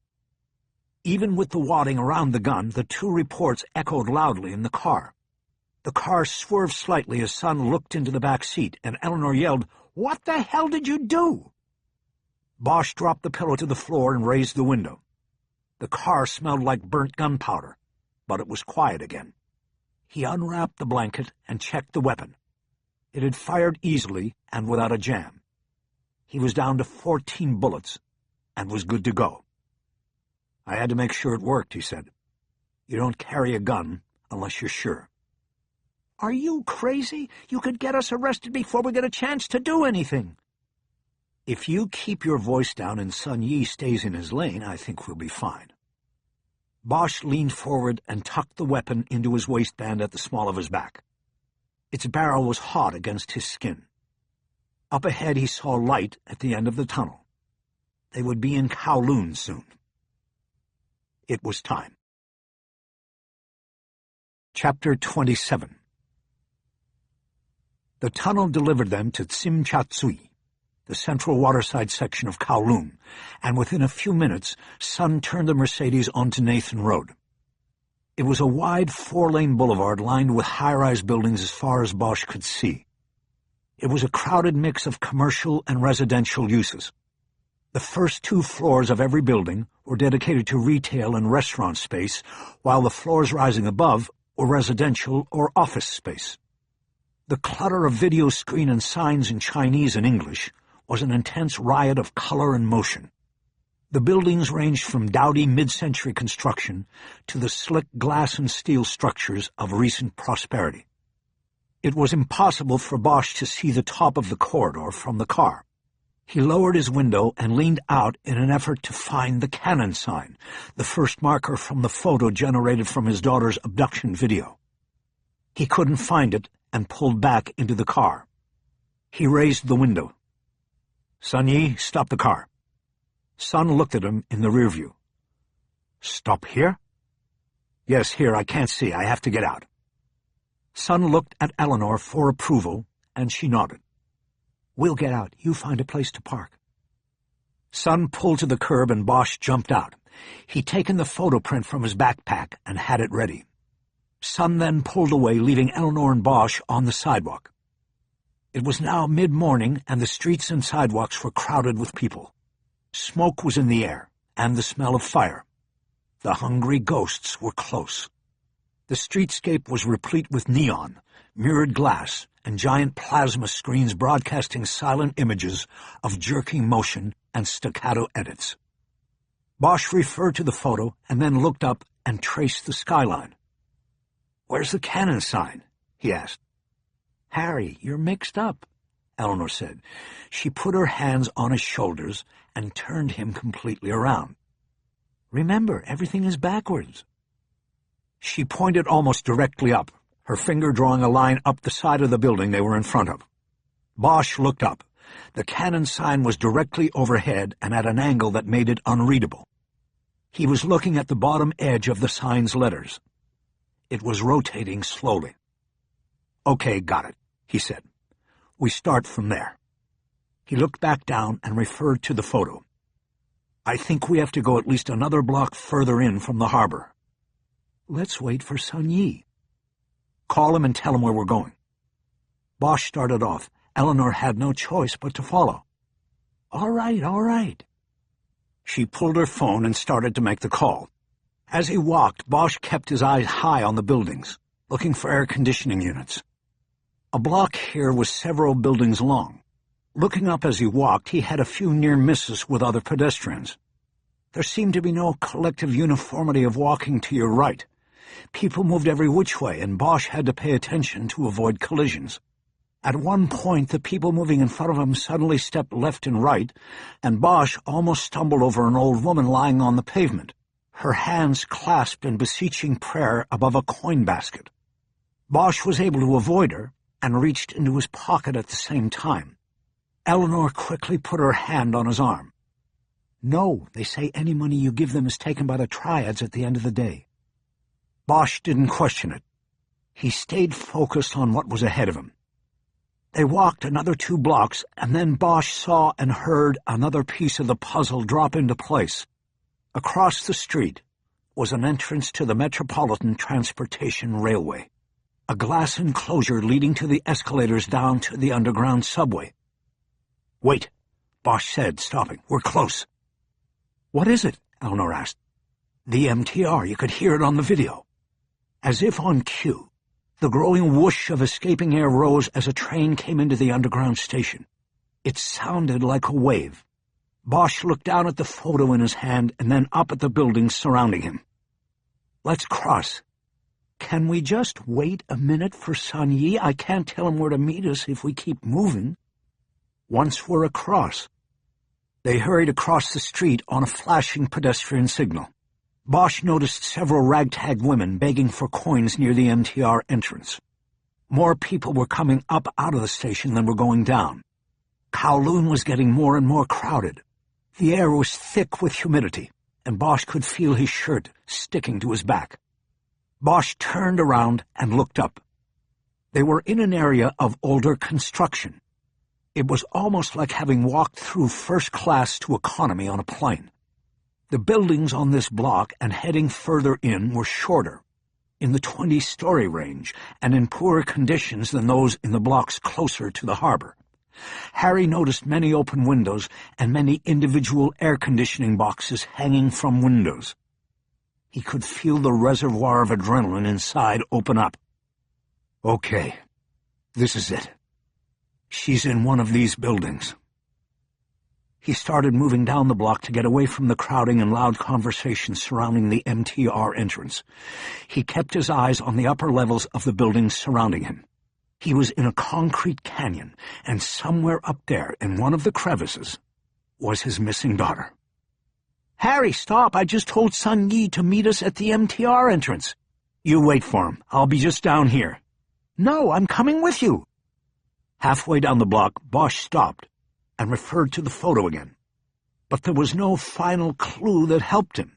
Speaker 1: Even with the wadding around the gun, the two reports echoed loudly in the car. The car swerved slightly as Son looked into the back seat, and Eleanor yelled, "What the hell did you do?" Bosch dropped the pillow to the floor and raised the window. The car smelled like burnt gunpowder, but it was quiet again. He unwrapped the blanket and checked the weapon. It had fired easily and without a jam. He was down to 14 bullets and was good to go. "I had to make sure it worked," he said. "You don't carry a gun unless you're sure." "Are you crazy? You could get us arrested before we get a chance to do anything." "If you keep your voice down and Sun Yi stays in his lane, I think we'll be fine." Bosch leaned forward and tucked the weapon into his waistband at the small of his back. Its barrel was hot against his skin. Up ahead he saw light at the end of the tunnel. They would be in Kowloon soon. It was time. Chapter 27. The tunnel delivered them to Tsimchatsui, the central waterside section of Kowloon, and within a few minutes Sun turned the Mercedes onto Nathan Road. It was a wide 4-lane boulevard lined with high-rise buildings as far as Bosch could see. It was a crowded mix of commercial and residential uses. The first 2 floors of every building were dedicated to retail and restaurant space, while the floors rising above were residential or office space. The clutter of video screen and signs in Chinese and English was an intense riot of color and motion. The buildings ranged from dowdy mid-century construction to the slick glass and steel structures of recent prosperity. It was impossible for Bosch to see the top of the corridor from the car. He lowered his window and leaned out in an effort to find the Canon sign, the first marker from the photo generated from his daughter's abduction video. He couldn't find it and pulled back into the car. He raised the window. "Sun Yi, stop the car." Sun looked at him in the rear view. "Stop here?" "Yes, here. I can't see. I have to get out." Sun looked at Eleanor for approval, and she nodded. "We'll get out. You find a place to park." Sun pulled to the curb and Bosch jumped out. He'd taken the photo print from his backpack and had it ready. Sun then pulled away, leaving Eleanor and Bosch on the sidewalk. It was now mid-morning, and the streets and sidewalks were crowded with people. Smoke was in the air, and the smell of fire. The hungry ghosts were close. The streetscape was replete with neon, mirrored glass, and giant plasma screens broadcasting silent images of jerking motion and staccato edits. Bosch referred to the photo and then looked up and traced the skyline. "Where's the Canon sign?" he asked. "Harry, you're mixed up," Eleanor said. She put her hands on his shoulders and turned him completely around. "Remember, everything is backwards." She pointed almost directly up, her finger drawing a line up the side of the building they were in front of. Bosch looked up. The Canon sign was directly overhead and at an angle that made it unreadable. He was looking at the bottom edge of the sign's letters. It was rotating slowly. "Okay, got it," he said. "We start from there." He looked back down and referred to the photo. "I think we have to go at least another block further in from the harbor." "Let's wait for Sun Yi." "Call him and tell him where we're going." Bosch started off. Eleanor had no choice but to follow. All right." She pulled her phone and started to make the call. As he walked, Bosch kept his eyes high on the buildings, looking for air conditioning units. A block here was several buildings long. Looking up as he walked, he had a few near misses with other pedestrians. There seemed to be no collective uniformity of walking to your right. People moved every which way, and Bosch had to pay attention to avoid collisions. At one point, the people moving in front of him suddenly stepped left and right, and Bosch almost stumbled over an old woman lying on the pavement, her hands clasped in beseeching prayer above a coin basket. Bosch was able to avoid her, and reached into his pocket at the same time. Eleanor quickly put her hand on his arm. "No, they say any money you give them is taken by the triads at the end of the day." Bosch didn't question it. He stayed focused on what was ahead of him. They walked another 2 blocks, and then Bosch saw and heard another piece of the puzzle drop into place. Across the street was an entrance to the Metropolitan Transportation Railway, a glass enclosure leading to the escalators down to the underground subway. "Wait," Bosch said, stopping. "We're close." "What is it?" Eleanor asked. "The MTR. You could hear it on the video." As if on cue, the growing whoosh of escaping air rose as a train came into the underground station. It sounded like a wave. Bosch looked down at the photo in his hand and then up at the buildings surrounding him. "Let's cross. Can we just wait a minute for Sun Yi? I can't tell him where to meet us if we keep moving." "Once we're across." They hurried across the street on a flashing pedestrian signal. Bosch noticed several ragtag women begging for coins near the MTR entrance. More people were coming up out of the station than were going down. Kowloon was getting more and more crowded. The air was thick with humidity, and Bosch could feel his shirt sticking to his back. Bosch turned around and looked up. They were in an area of older construction. It was almost like having walked through first class to economy on a plane. The buildings on this block and heading further in were shorter, in the 20-story range, and in poorer conditions than those in the blocks closer to the harbor. Harry noticed many open windows and many individual air conditioning boxes hanging from windows. He could feel the reservoir of adrenaline inside open up. "Okay, this is it. She's in one of these buildings." He started moving down the block to get away from the crowding and loud conversations surrounding the MTR entrance. He kept his eyes on the upper levels of the buildings surrounding him. He was in a concrete canyon, and somewhere up there, in one of the crevices, was his missing daughter. "Harry, stop! I just told Sun Yi to meet us at the MTR entrance." "You wait for him. I'll be just down here." "No, I'm coming with you." Halfway down the block, Bosch stopped and referred to the photo again. But there was no final clue that helped him.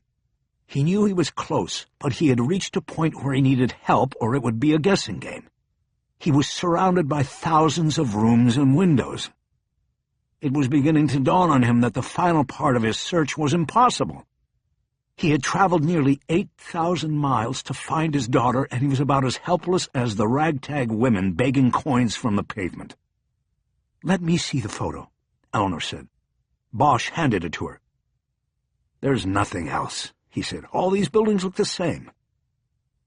Speaker 1: He knew he was close, but he had reached a point where he needed help or it would be a guessing game. He was surrounded by thousands of rooms and windows. It was beginning to dawn on him that the final part of his search was impossible. He had traveled nearly 8,000 miles to find his daughter, and he was about as helpless as the ragtag women begging coins from the pavement. "Let me see the photo," Eleanor said. Bosch handed it to her. "There's nothing else," he said. "All these buildings look the same."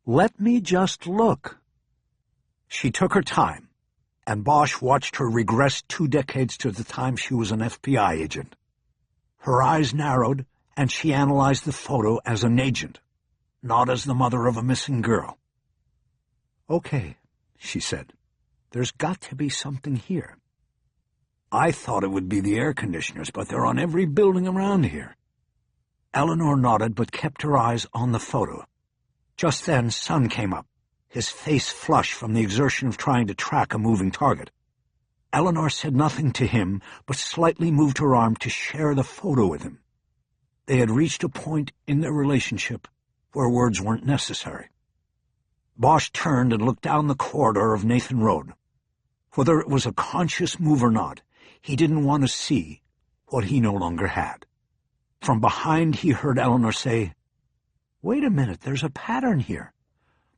Speaker 1: "Let me just look." She took her time, and Bosch watched her regress 2 decades to the time she was an FBI agent. Her eyes narrowed, and she analyzed the photo as an agent, not as the mother of a missing girl. "Okay," she said. "There's got to be something here. I thought it would be the air conditioners, but they're on every building around here." Eleanor nodded but kept her eyes on the photo. Just then, Sun came up, his face flushed from the exertion of trying to track a moving target. Eleanor said nothing to him, but slightly moved her arm to share the photo with him. They had reached a point in their relationship where words weren't necessary. Bosch turned and looked down the corridor of Nathan Road. Whether it was a conscious move or not, he didn't want to see what he no longer had. From behind he heard Eleanor say, "Wait a minute, there's a pattern here."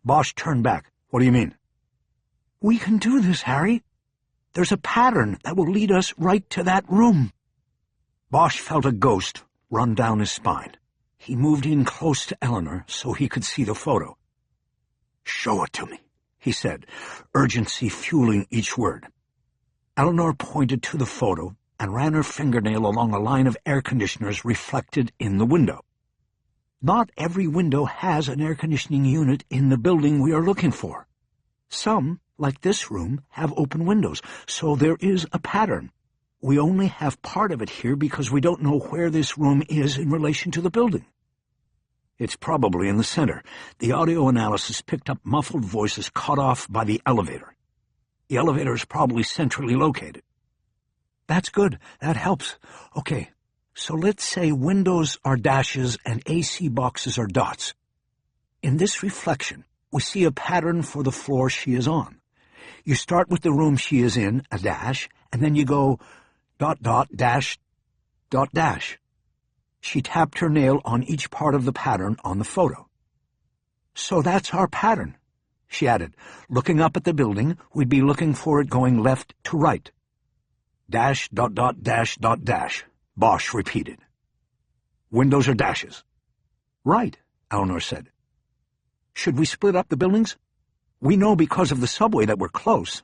Speaker 1: Bosch turned back. "What do you mean?" "We can do this, Harry. There's a pattern that will lead us right to that room." Bosch felt a ghost run down his spine. He moved in close to Eleanor so he could see the photo. "Show it to me," he said, urgency fueling each word. Eleanor pointed to the photo and ran her fingernail along a line of air conditioners reflected in the window. "Not every window has an air conditioning unit in the building we are looking for. Some, like this room, have open windows, so there is a pattern. We only have part of it here because we don't know where this room is in relation to the building." "It's probably in the center." The audio analysis picked up muffled voices cut off by the elevator. The elevator is probably centrally located. That's good. That helps. Okay, so let's say windows are dashes and AC boxes are dots. In this reflection, we see a pattern for the floor she is on. You start with the room she is in, a dash, and then you go ... dash ... dash. She tapped her nail on each part of the pattern on the photo. So that's our pattern, she added. Looking up at the building, we'd be looking for it going left to right. Dash ... dash ... dash, Bosch repeated. Windows are dashes. Right, Eleanor said. Should we split up the buildings? We know because of the subway that we're close.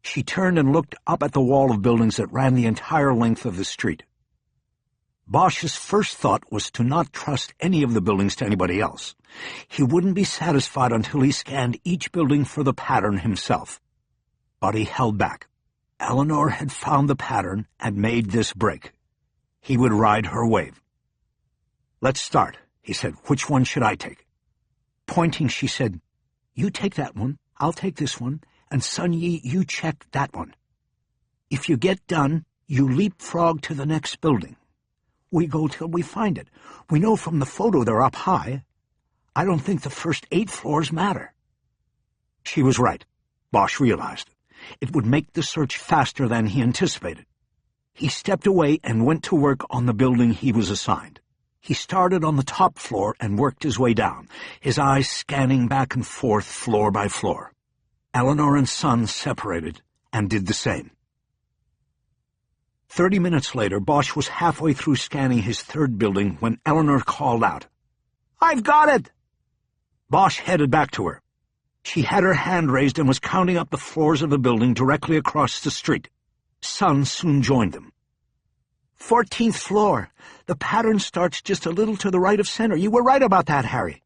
Speaker 1: She turned and looked up at the wall of buildings that ran the entire length of the street. Bosch's first thought was to not trust any of the buildings to anybody else. He wouldn't be satisfied until he scanned each building for the pattern himself. But he held back. Eleanor had found the pattern and made this break. He would ride her wave. Let's start, he said. Which one should I take? Pointing, she said, You take that one, I'll take this one, and Sun Yi, you check that one. If you get done, you leapfrog to the next building. We go till we find it. We know from the photo they're up high. I don't think the first 8 floors matter. She was right, Bosch realized. It would make the search faster than he anticipated. He stepped away and went to work on the building he was assigned. He started on the top floor and worked his way down, his eyes scanning back and forth floor by floor. Eleanor and Son separated and did the same. 30 minutes later, Bosch was halfway through scanning his third building when Eleanor called out, I've got it! Bosch headed back to her. She had her hand raised and was counting up the floors of the building directly across the street. Son soon joined them. 14th floor. The pattern starts just a little to the right of center. You were right about that, Harry.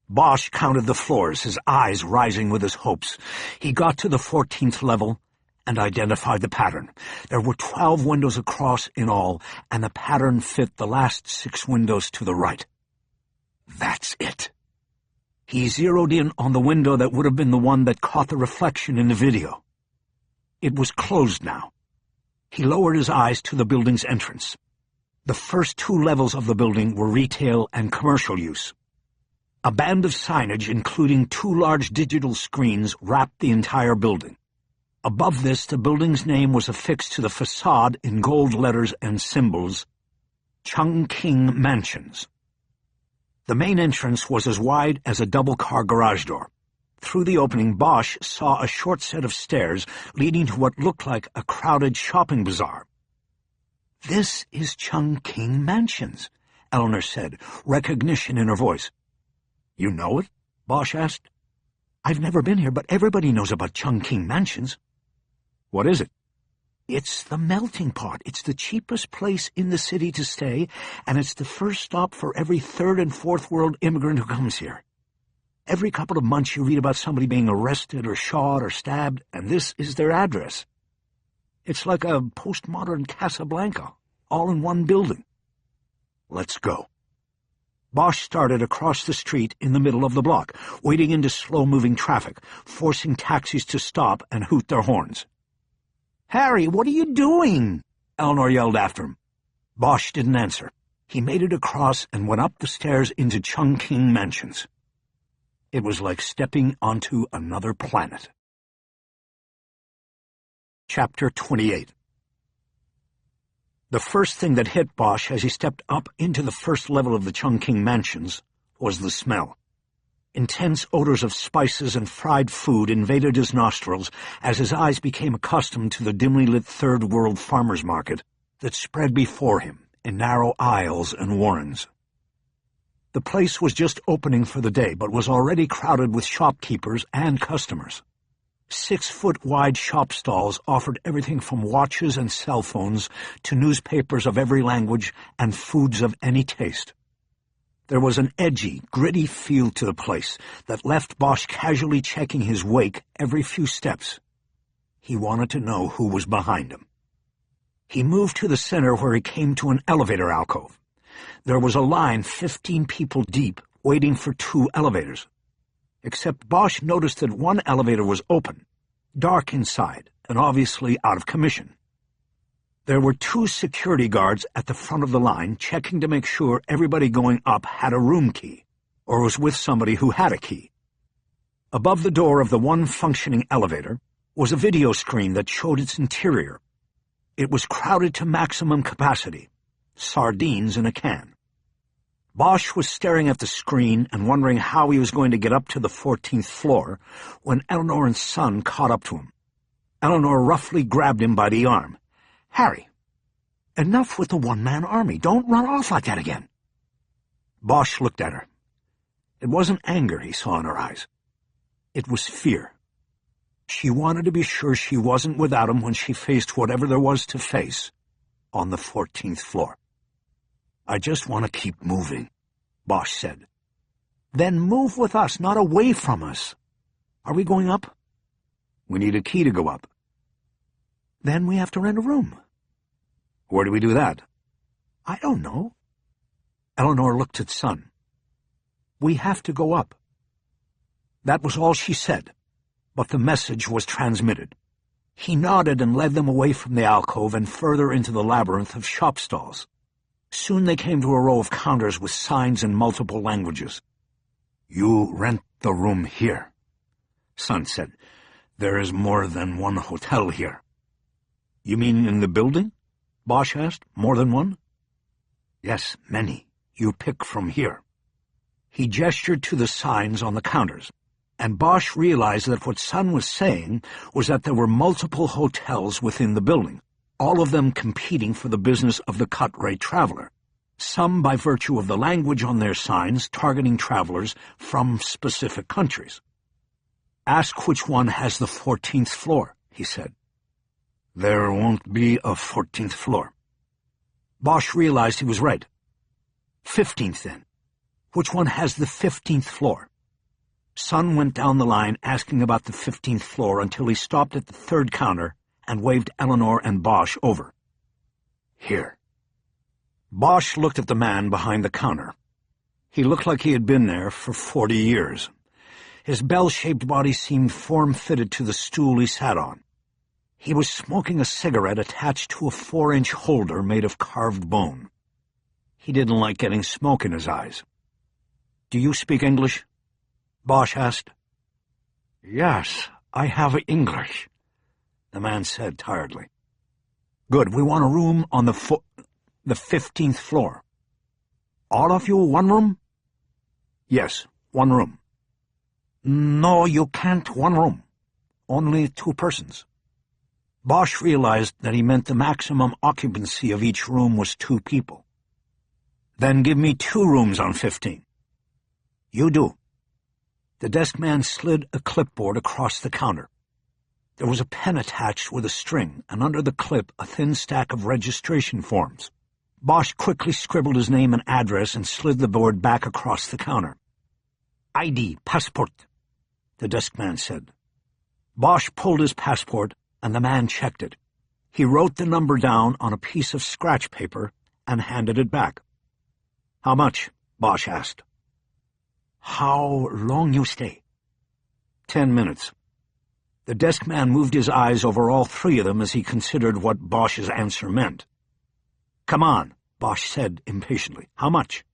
Speaker 1: Bosch counted the floors, his eyes rising with his hopes. He got to the 14th level and identified the pattern. There were 12 windows across in all, and the pattern fit the last 6 windows to the right. That's it. He zeroed in on the window that would have been the one that caught the reflection in the video. It was closed now. He lowered his eyes to the building's entrance. The first 2 levels of the building were retail and commercial use. A band of signage, including 2 large digital screens, wrapped the entire building. Above this, the building's name was affixed to the facade in gold letters and symbols, Chungking Mansions. The main entrance was as wide as a double-car garage door. Through the opening, Bosch saw a short set of stairs leading to what looked like a crowded shopping bazaar. This is Chungking Mansions, Eleanor said, recognition in her voice. You know it? Bosch asked. I've never been here, but everybody knows about Chungking Mansions. What is it? It's the melting pot. It's the cheapest place in the city to stay, and it's the first stop for every 3rd and 4th world immigrant who comes here. Every couple of months you read about somebody being arrested or shot or stabbed, and this is their address. It's like a postmodern Casablanca, all in one building. Let's go. Bosch started across the street in the middle of the block, wading into slow-moving traffic, forcing taxis to stop and hoot their horns. Harry, what are you doing? Eleanor yelled after him. Bosch didn't answer. He made it across and went up the stairs into Chungking Mansions. It was like stepping onto another planet. Chapter 28. The first thing that hit Bosch as he stepped up into the first level of the Chungking Mansions was the smell. Intense odors of spices and fried food invaded his nostrils as his eyes became accustomed to the dimly lit third world farmers' market that spread before him in narrow aisles and warrens. The place was just opening for the day, but was already crowded with shopkeepers and customers. 6-foot-wide shop stalls offered everything from watches and cell phones to newspapers of every language and foods of any taste. There was an edgy, gritty feel to the place that left Bosch casually checking his wake every few steps. He wanted to know who was behind him. He moved to the center where he came to an elevator alcove. There was a line 15 people deep waiting for 2 elevators. Except Bosch noticed that one elevator was open. dark inside and obviously out of commission. There were 2 security guards at the front of the line checking to make sure everybody going up had a room key or was with somebody who had a key. Above the door of the one functioning elevator was a video screen that showed its interior. It was crowded to maximum capacity, sardines in a can. Bosch was staring at the screen and wondering how he was going to get up to the 14th floor when Eleanor and Son caught up to him. Eleanor roughly grabbed him by the arm. "Harry, enough with the one-man army. Don't run off like that again." Bosch looked at her. It wasn't anger he saw in her eyes. It was fear. She wanted to be sure she wasn't without him when she faced whatever there was to face on the 14th floor. "I just want to keep moving," Bosch said. "Then move with us, not away from us. Are we going up?" "We need a key to go up." "Then we have to rent a room." "Where do we do that?" "I don't know." Eleanor looked at Son. "We have to go up." That was all she said, but the message was transmitted. He nodded and led them away from the alcove and further into the labyrinth of shop stalls. Soon they came to a row of counters with signs in multiple languages. "You rent the room here," Son said. "There is more than one hotel here." "You mean in the building?" Bosch asked. "More than one?" "Yes, many. You pick from here." He gestured to the signs on the counters, and Bosch realized that what Son was saying was that there were multiple hotels within the building, all of them competing for the business of the cut-rate traveler, some by virtue of the language on their signs targeting travelers from specific countries. "Ask which one has the 14th floor," he said. "There won't be a 14th floor." Bosch realized he was right. 15th, then. Which one has the 15th floor? Son went down the line asking about the 15th floor until he stopped at the 3rd counter and waved Eleanor and Bosch over. "Here." Bosch looked at the man behind the counter. He looked like he had been there for 40 years. His bell-shaped body seemed form-fitted to the stool he sat on. He was smoking a cigarette attached to a 4-inch holder made of carved bone. He didn't like getting smoke in his eyes. "Do you speak English?" Bosch asked. "Yes, I have English," the man said tiredly. "Good, we want a room on the 15th floor." "All of you one room?" "Yes, one room." "No, you can't one room. Only 2 persons." Bosch realized that he meant the maximum occupancy of each room was 2 people. "Then give me 2 rooms on 15. "You do." The desk man slid a clipboard across the counter. There was a pen attached with a string, and under the clip a thin stack of registration forms. Bosch quickly scribbled his name and address and slid the board back across the counter. "ID, passport," the desk man said. Bosch pulled his passport, and the man checked it. He wrote the number down on a piece of scratch paper and handed it back. "How much?" Bosch asked. "How long you stay?" 10 minutes. The desk man moved his eyes over all 3 of them as he considered what Bosch's answer meant. "Come on," Bosch said impatiently. "How much?"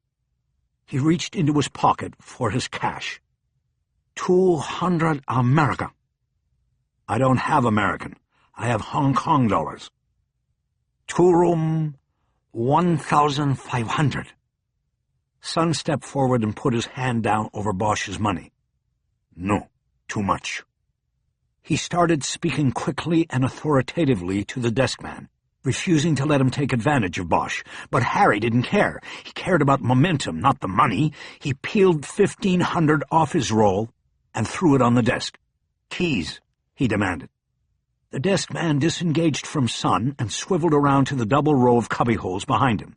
Speaker 1: He reached into his pocket for his cash. 200 America. "I don't have American. I have Hong Kong dollars." 2 room, 1,500. Son stepped forward and put his hand down over Bosch's money. "No, too much." He started speaking quickly and authoritatively to the desk man, refusing to let him take advantage of Bosch. But Harry didn't care. He cared about momentum, not the money. He peeled 1,500 off his roll and threw it on the desk. "Keys," he demanded. The desk man disengaged from Son and swiveled around to the double row of cubbyholes behind him.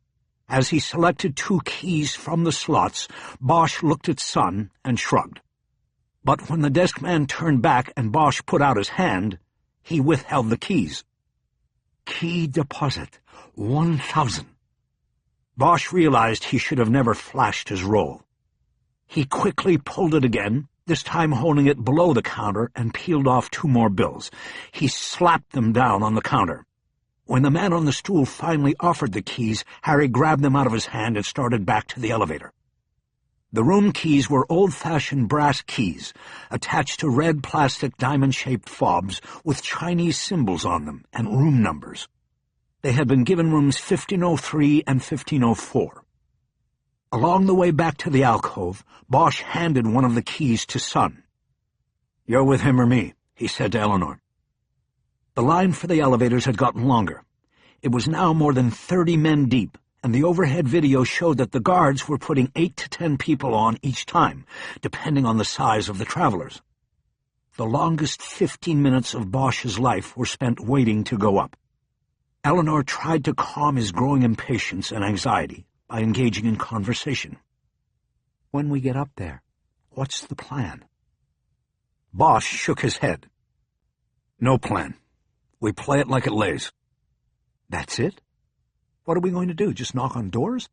Speaker 1: As he selected 2 keys from the slots, Bosch looked at Son and shrugged. But when the desk man turned back and Bosch put out his hand, he withheld the keys. "Key deposit, 1,000. Bosch realized he should have never flashed his roll. He quickly pulled it again this time holding it below the counter, and peeled off 2 more bills. He slapped them down on the counter. When the man on the stool finally offered the keys, Harry grabbed them out of his hand and started back to the elevator. The room keys were old-fashioned brass keys, attached to red plastic diamond-shaped fobs with Chinese symbols on them and room numbers. They had been given rooms 1503 and 1504. Along the way back to the alcove, Bosch handed one of the keys to Son. "You're with him or me," he said to Eleanor. The line for the elevators had gotten longer. It was now more than 30 men deep, and the overhead video showed that the guards were putting 8 to 10 people on each time, depending on the size of the travelers. The longest 15 minutes of Bosch's life were spent waiting to go up. Eleanor tried to calm his growing impatience and anxiety by engaging in conversation. "When we get up there, what's the plan?" Bosch shook his head. "No plan. We play it like it lays." "That's it? What are we going to do, just knock on doors?"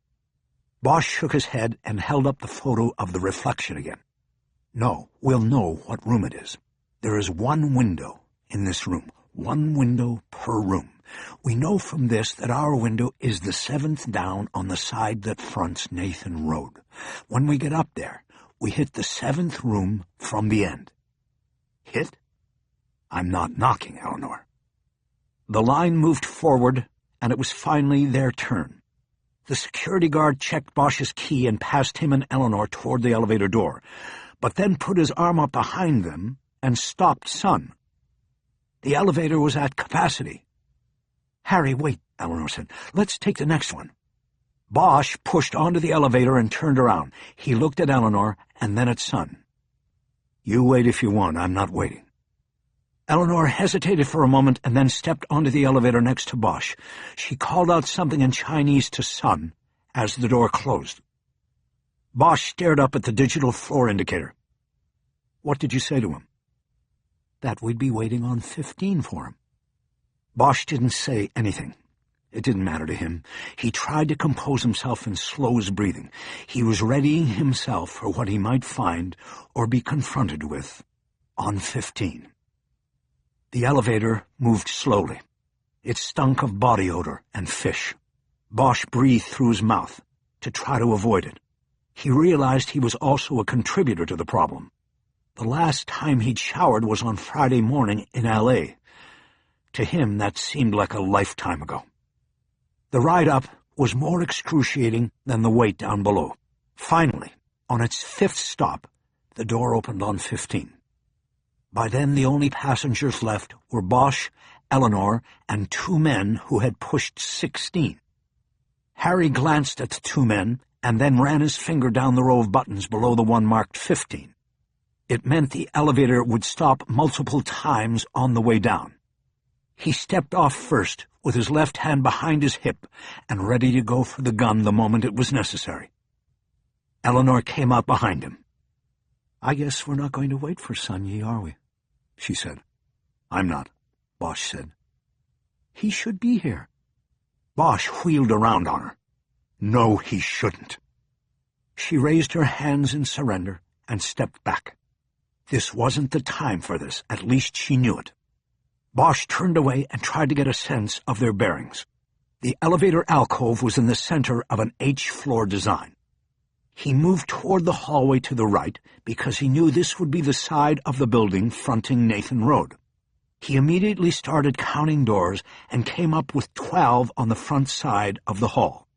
Speaker 1: Bosch shook his head and held up the photo of the reflection again. "No, we'll know what room it is. There is 1 window in this room, 1 window per room. We know from this that our window is the 7th down on the side that fronts Nathan Road. When we get up there, we hit the 7th room from the end." "Hit? I'm not knocking, Eleanor." The line moved forward, and it was finally their turn. The security guard checked Bosch's key and passed him and Eleanor toward the elevator door, but then put his arm up behind them and stopped Son. The elevator was at capacity. "Harry, wait," Eleanor said. "Let's take the next one." Bosch pushed onto the elevator and turned around. He looked at Eleanor and then at Son. "You wait if you want. I'm not waiting." Eleanor hesitated for a moment and then stepped onto the elevator next to Bosch. She called out something in Chinese to Son as the door closed. Bosch stared up at the digital floor indicator. "What did you say to him?" "That we'd be waiting on 15 for him." Bosch didn't say anything. It didn't matter to him. He tried to compose himself and slow his breathing. He was readying himself for what he might find or be confronted with on 15. The elevator moved slowly. It stunk of body odor and fish. Bosch breathed through his mouth to try to avoid it. He realized he was also a contributor to the problem. The last time he'd showered was on Friday morning in L.A. To him, that seemed like a lifetime ago. The ride up was more excruciating than the wait down below. Finally, on its 5th stop, the door opened on 15. By then, the only passengers left were Bosch, Eleanor, and 2 men who had pushed 16. Harry glanced at the 2 men and then ran his finger down the row of buttons below the one marked 15. It meant the elevator would stop multiple times on the way down. He stepped off first, with his left hand behind his hip and ready to go for the gun the moment it was necessary. Eleanor came out behind him. "I guess we're not going to wait for Sun Yi, are we?" she said. "I'm not," Bosch said. "He should be here." Bosch wheeled around on her. "No, he shouldn't." She raised her hands in surrender and stepped back. This wasn't the time for this, at least she knew it. Bosch turned away and tried to get a sense of their bearings. The elevator alcove was in the center of an H-floor design. He moved toward the hallway to the right because he knew this would be the side of the building fronting Nathan Road. He immediately started counting doors and came up with 12 on the front side of the hall.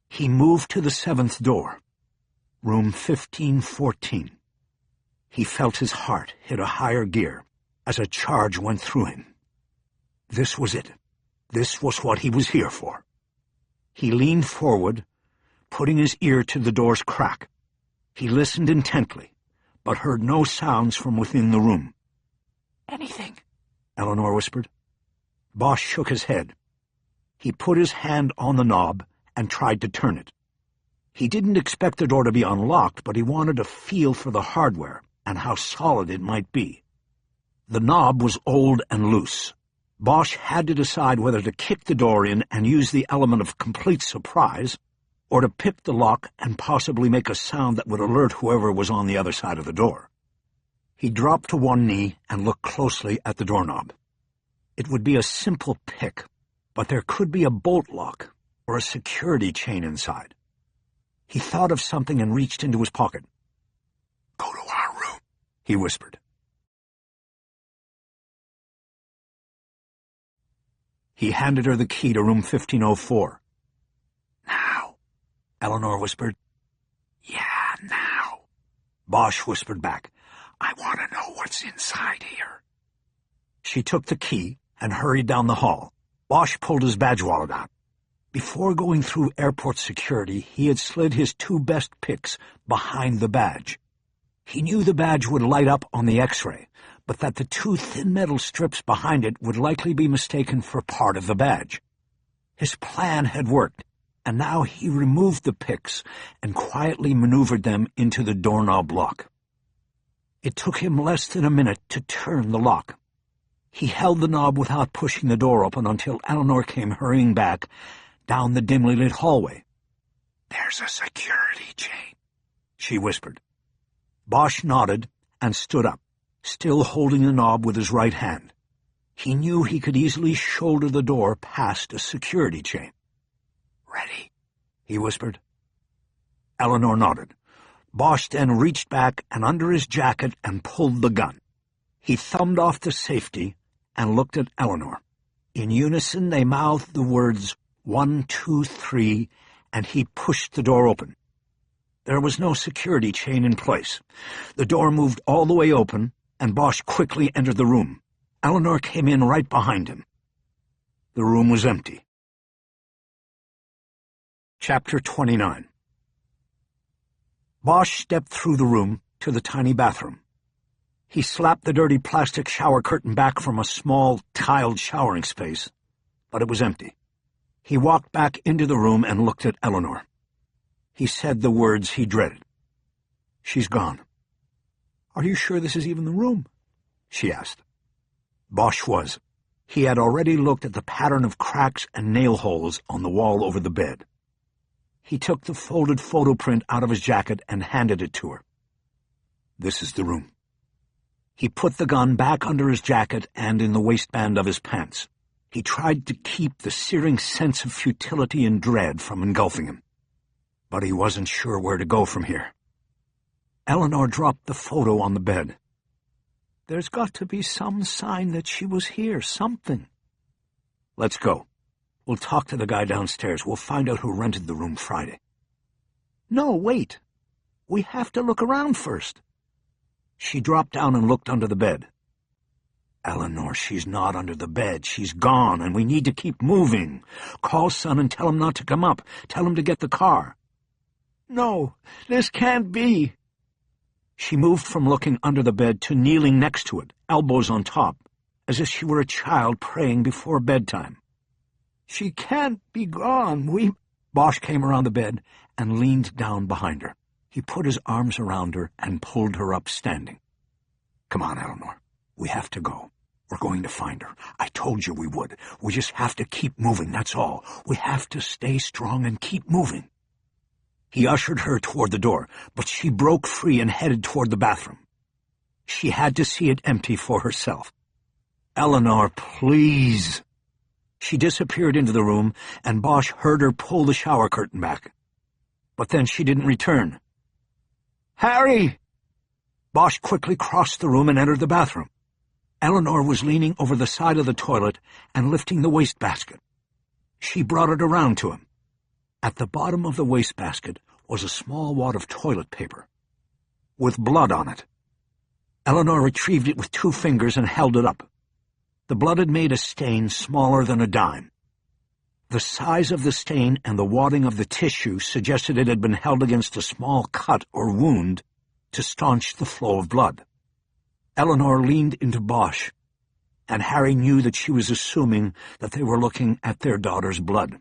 Speaker 1: He moved to the 7th door, room 1514. He felt his heart hit a higher gear as a charge went through him. This was it. This was what he was here for. He leaned forward, putting his ear to the door's crack. He listened intently, but heard no sounds from within the room. "Anything?" Eleanor whispered. Bosch shook his head. He put his hand on the knob and tried to turn it. He didn't expect the door to be unlocked, but he wanted a feel for the hardware and how solid it might be. The knob was old and loose. Bosch had to decide whether to kick the door in and use the element of complete surprise, or to pick the lock and possibly make a sound that would alert whoever was on the other side of the door. He dropped to one knee and looked closely at the doorknob. It would be a simple pick, but there could be a bolt lock or a security chain inside. He thought of something and reached into his pocket.
Speaker 2: "Go to our room,"
Speaker 1: he whispered. He handed her the key to room 1504.
Speaker 2: "Now,"
Speaker 1: Eleanor whispered.
Speaker 2: "Yeah, now."
Speaker 1: Bosch whispered back.
Speaker 2: "I want to know what's inside here."
Speaker 1: She took the key and hurried down the hall. Bosch pulled his badge wallet out. Before going through airport security, he had slid his 2 best picks behind the badge. He knew the badge would light up on the X-ray, but that the 2 thin metal strips behind it would likely be mistaken for part of the badge. His plan had worked, and now he removed the picks and quietly maneuvered them into the doorknob lock. It took him less than a minute to turn the lock. He held the knob without pushing the door open until Eleanor came hurrying back down the dimly lit hallway.
Speaker 2: "There's a security chain,"
Speaker 1: she whispered. Bosch nodded and stood up, still holding the knob with his right hand. He knew he could easily shoulder the door past a security chain.
Speaker 2: "Ready?"
Speaker 1: he whispered. Eleanor nodded. Bosch then reached back and under his jacket and pulled the gun. He thumbed off the safety and looked at Eleanor. In unison they mouthed the words 1, 2, 3, and he pushed the door open. There was no security chain in place. The door moved all the way open, and Bosch quickly entered the room. Eleanor came in right behind him. The room was empty. Chapter 29. Bosch stepped through the room to the tiny bathroom. He slapped the dirty plastic shower curtain back from a small, tiled showering space, but it was empty. He walked back into the room and looked at Eleanor. He said the words he dreaded. "She's gone." "Are you sure this is even the room?" she asked. Bosch was. He had already looked at the pattern of cracks and nail holes on the wall over the bed. He took the folded photo print out of his jacket and handed it to her. "This is the room." He put the gun back under his jacket and in the waistband of his pants. He tried to keep the searing sense of futility and dread from engulfing him. But he wasn't sure where to go from here. Eleanor dropped the photo on the bed. "There's got to be some sign that she was here, something." "Let's go. We'll talk to the guy downstairs. We'll find out who rented the room Friday." "No, wait. We have to look around first." She dropped down and looked under the bed. "Eleanor, she's not under the bed. She's gone, and we need to keep moving. Call Son and tell him not to come up. Tell him to get the car." "No, this can't be." She moved from looking under the bed to kneeling next to it, elbows on top, as if she were a child praying before bedtime. "She can't be gone. Bosch came around the bed and leaned down behind her. He put his arms around her and pulled her up standing. "Come on, Eleanor. We have to go. We're going to find her. I told you we would. We just have to keep moving, that's all. We have to stay strong and keep moving." He ushered her toward the door, but she broke free and headed toward the bathroom. She had to see it empty for herself. "Eleanor, please." She disappeared into the room, and Bosch heard her pull the shower curtain back. But then she didn't return. "Harry!" Bosch quickly crossed the room and entered the bathroom. Eleanor was leaning over the side of the toilet and lifting the wastebasket. She brought it around to him. At the bottom of the wastebasket was a small wad of toilet paper, with blood on it. Eleanor retrieved it with 2 fingers and held it up. The blood had made a stain smaller than a dime. The size of the stain and the wadding of the tissue suggested it had been held against a small cut or wound to staunch the flow of blood. Eleanor leaned into Bosch, and Harry knew that she was assuming that they were looking at their daughter's blood.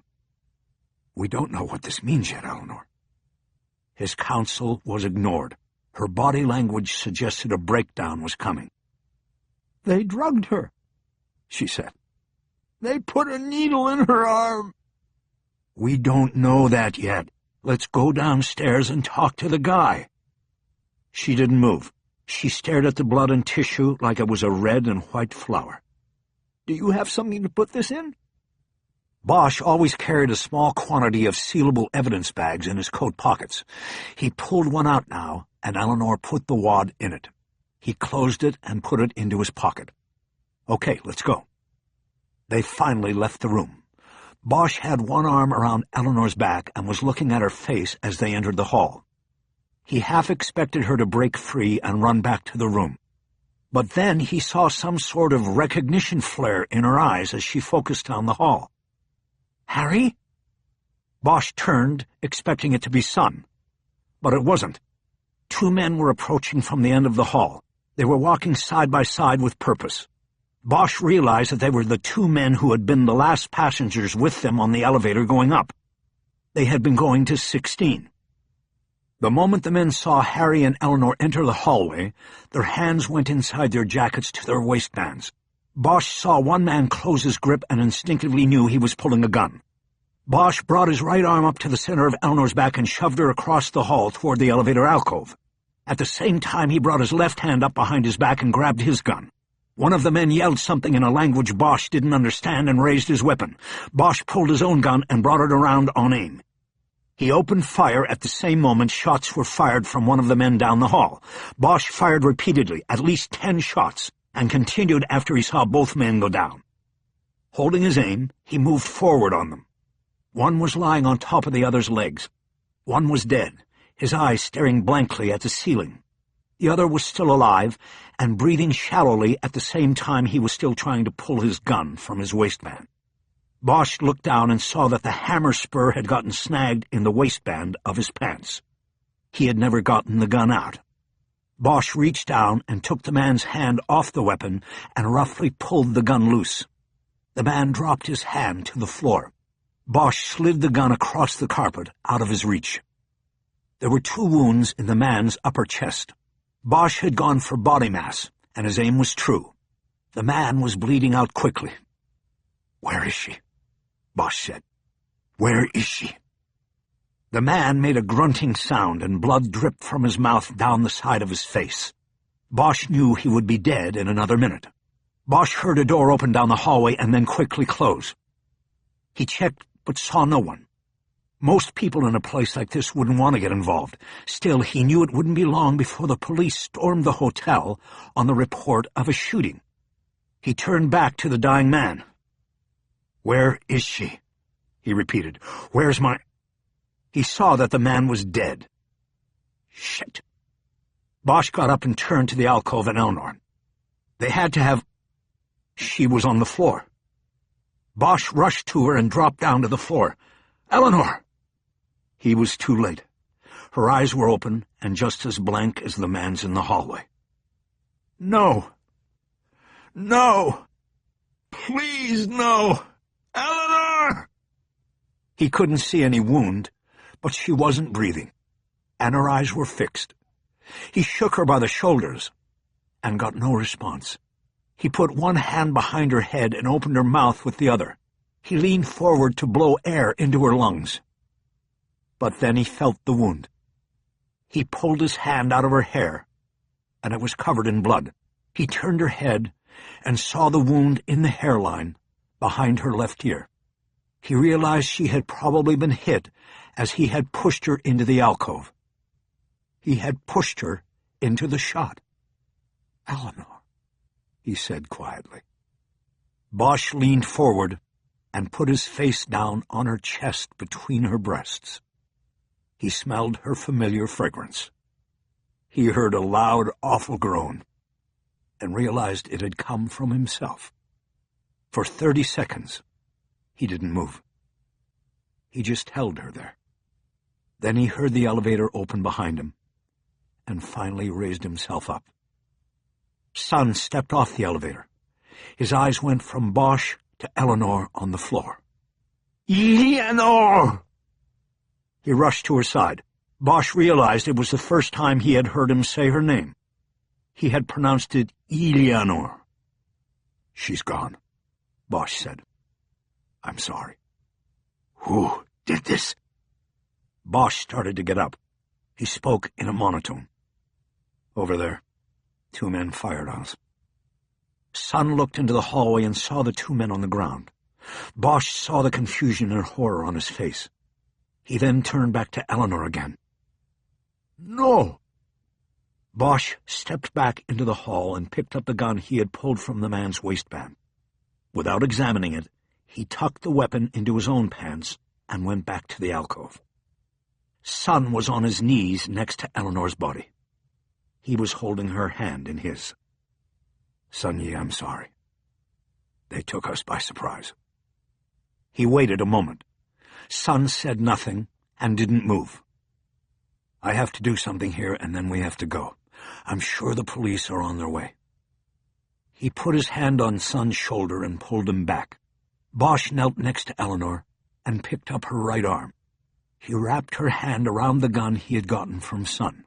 Speaker 1: "We don't know what this means yet, Eleanor." His counsel was ignored. Her body language suggested a breakdown was coming. "They drugged her," she said. "They put a needle in her arm." "We don't know that yet. Let's go downstairs and talk to the guy." She didn't move. She stared at the blood and tissue like it was a red and white flower. "Do you have something to put this in?" Bosch always carried a small quantity of sealable evidence bags in his coat pockets. He pulled one out now, and Eleanor put the wad in it. He closed it and put it into his pocket. "Okay, let's go." They finally left the room. Bosch had one arm around Eleanor's back and was looking at her face as they entered the hall. He half expected her to break free and run back to the room. But then he saw some sort of recognition flare in her eyes as she focused down the hall. "Harry?" Bosch turned, expecting it to be Son. But it wasn't. Two men were approaching from the end of the hall. They were walking side by side with purpose. Bosch realized that they were the two men who had been the last passengers with them on the elevator going up. They had been going to 16. The moment the men saw Harry and Eleanor enter the hallway, their hands went inside their jackets to their waistbands. Bosch saw one man close his grip and instinctively knew he was pulling a gun. Bosch brought his right arm up to the center of Eleanor's back and shoved her across the hall toward the elevator alcove. At the same time, he brought his left hand up behind his back and grabbed his gun. One of the men yelled something in a language Bosch didn't understand and raised his weapon. Bosch pulled his own gun and brought it around on aim. He opened fire. At the same moment, shots were fired from one of the men down the hall. Bosch fired repeatedly, at least 10 shots, and continued after he saw both men go down. Holding his aim, he moved forward on them. One was lying on top of the other's legs. One was dead, his eyes staring blankly at the ceiling. The other was still alive and breathing shallowly at the same time he was still trying to pull his gun from his waistband. Bosch looked down and saw that the hammer spur had gotten snagged in the waistband of his pants. He had never gotten the gun out. Bosch reached down and took the man's hand off the weapon and roughly pulled the gun loose. The man dropped his hand to the floor. Bosch slid the gun across the carpet, out of his reach. There were 2 wounds in the man's upper chest. Bosch had gone for body mass, and his aim was true. The man was bleeding out quickly. "Where is she?" Bosch said. "Where is she?" The man made a grunting sound, and blood dripped from his mouth down the side of his face. Bosch knew he would be dead in another minute. Bosch heard a door open down the hallway and then quickly close. He checked, but saw no one. Most people in a place like this wouldn't want to get involved. Still, he knew it wouldn't be long before the police stormed the hotel on the report of a shooting. He turned back to the dying man. "Where is she?" he repeated. "Where's my—" He saw that the man was dead. Shit. Bosch got up and turned to the alcove and Eleanor. They had to have— She was on the floor. Bosch rushed to her and dropped down to the floor. "Eleanor!" He was too late. Her eyes were open and just as blank as the man's in the hallway. "No! No! Please, no! Eleanor!" He couldn't see any wound, but she wasn't breathing, and her eyes were fixed. He shook her by the shoulders and got no response. He put one hand behind her head and opened her mouth with the other. He leaned forward to blow air into her lungs. But then he felt the wound. He pulled his hand out of her hair, and it was covered in blood. He turned her head and saw the wound in the hairline behind her left ear. He realized she had probably been hit as he had pushed her into the alcove. He had pushed her into the shot. "Eleanor," he said quietly. Bosch leaned forward and put his face down on her chest between her breasts. He smelled her familiar fragrance. He heard a loud, awful groan and realized it had come from himself. For 30 seconds, he didn't move. He just held her there. Then he heard the elevator open behind him and finally raised himself up. Son stepped off the elevator. His eyes went from Bosch to Eleanor on the floor. "Eleanor!" He rushed to her side. Bosch realized it was the first time he had heard him say her name. He had pronounced it Eleanor. "She's gone," Bosch said. "I'm sorry." "Who did this?" Bosch started to get up. He spoke in a monotone. "Over there," 2 men fired on us. Son looked into the hallway and saw the 2 men on the ground. Bosch saw the confusion and horror on his face. He then turned back to Eleanor again.
Speaker 2: No!
Speaker 1: Bosch stepped back into the hall and picked up the gun he had pulled from the man's waistband. Without examining it, he tucked the weapon into his own pants and went back to the alcove. Son was on his knees next to Eleanor's body. He was holding her hand in his.
Speaker 2: Sun Yi, I'm sorry. They took us by surprise.
Speaker 1: He waited a moment. Son said nothing and didn't move. I have to do something here, and then we have to go. I'm sure the police are on their way. He put his hand on Son's shoulder and pulled him back. Bosch knelt next to Eleanor and picked up her right arm. He wrapped her hand around the gun he had gotten from Son.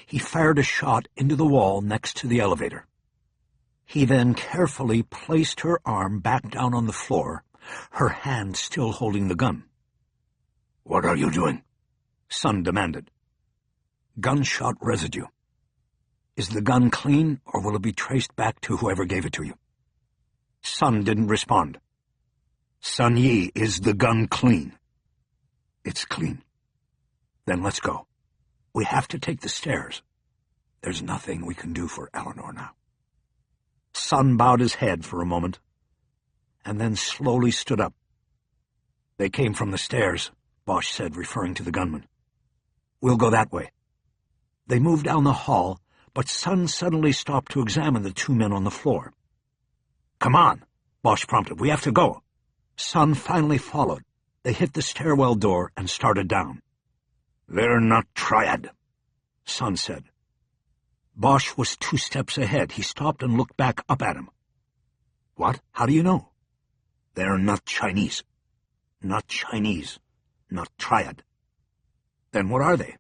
Speaker 1: He fired a shot into the wall next to the elevator. He then carefully placed her arm back down on the floor, her hand still holding the gun.
Speaker 2: What are you doing?
Speaker 1: Son demanded. Gunshot residue. Is the gun clean, or will it be traced back to whoever gave it to you? Son didn't respond.
Speaker 2: Sun Yi, is the gun clean?
Speaker 1: It's clean. Then let's go. We have to take the stairs. There's nothing we can do for Eleanor now. Son bowed his head for a moment, and then slowly stood up. They came from the stairs, Bosch said, referring to the gunman. We'll go that way. They moved down the hall, but Son suddenly stopped to examine the 2 men on the floor. Come on, Bosch prompted. We have to go. Son finally followed. They hit the stairwell door and started down.
Speaker 2: They're not triad,
Speaker 1: Son said. Bosch was 2 steps ahead. He stopped and looked back up at him. What? How do you know?
Speaker 2: They're not Chinese.
Speaker 1: Not Chinese. Not triad. Then what are they?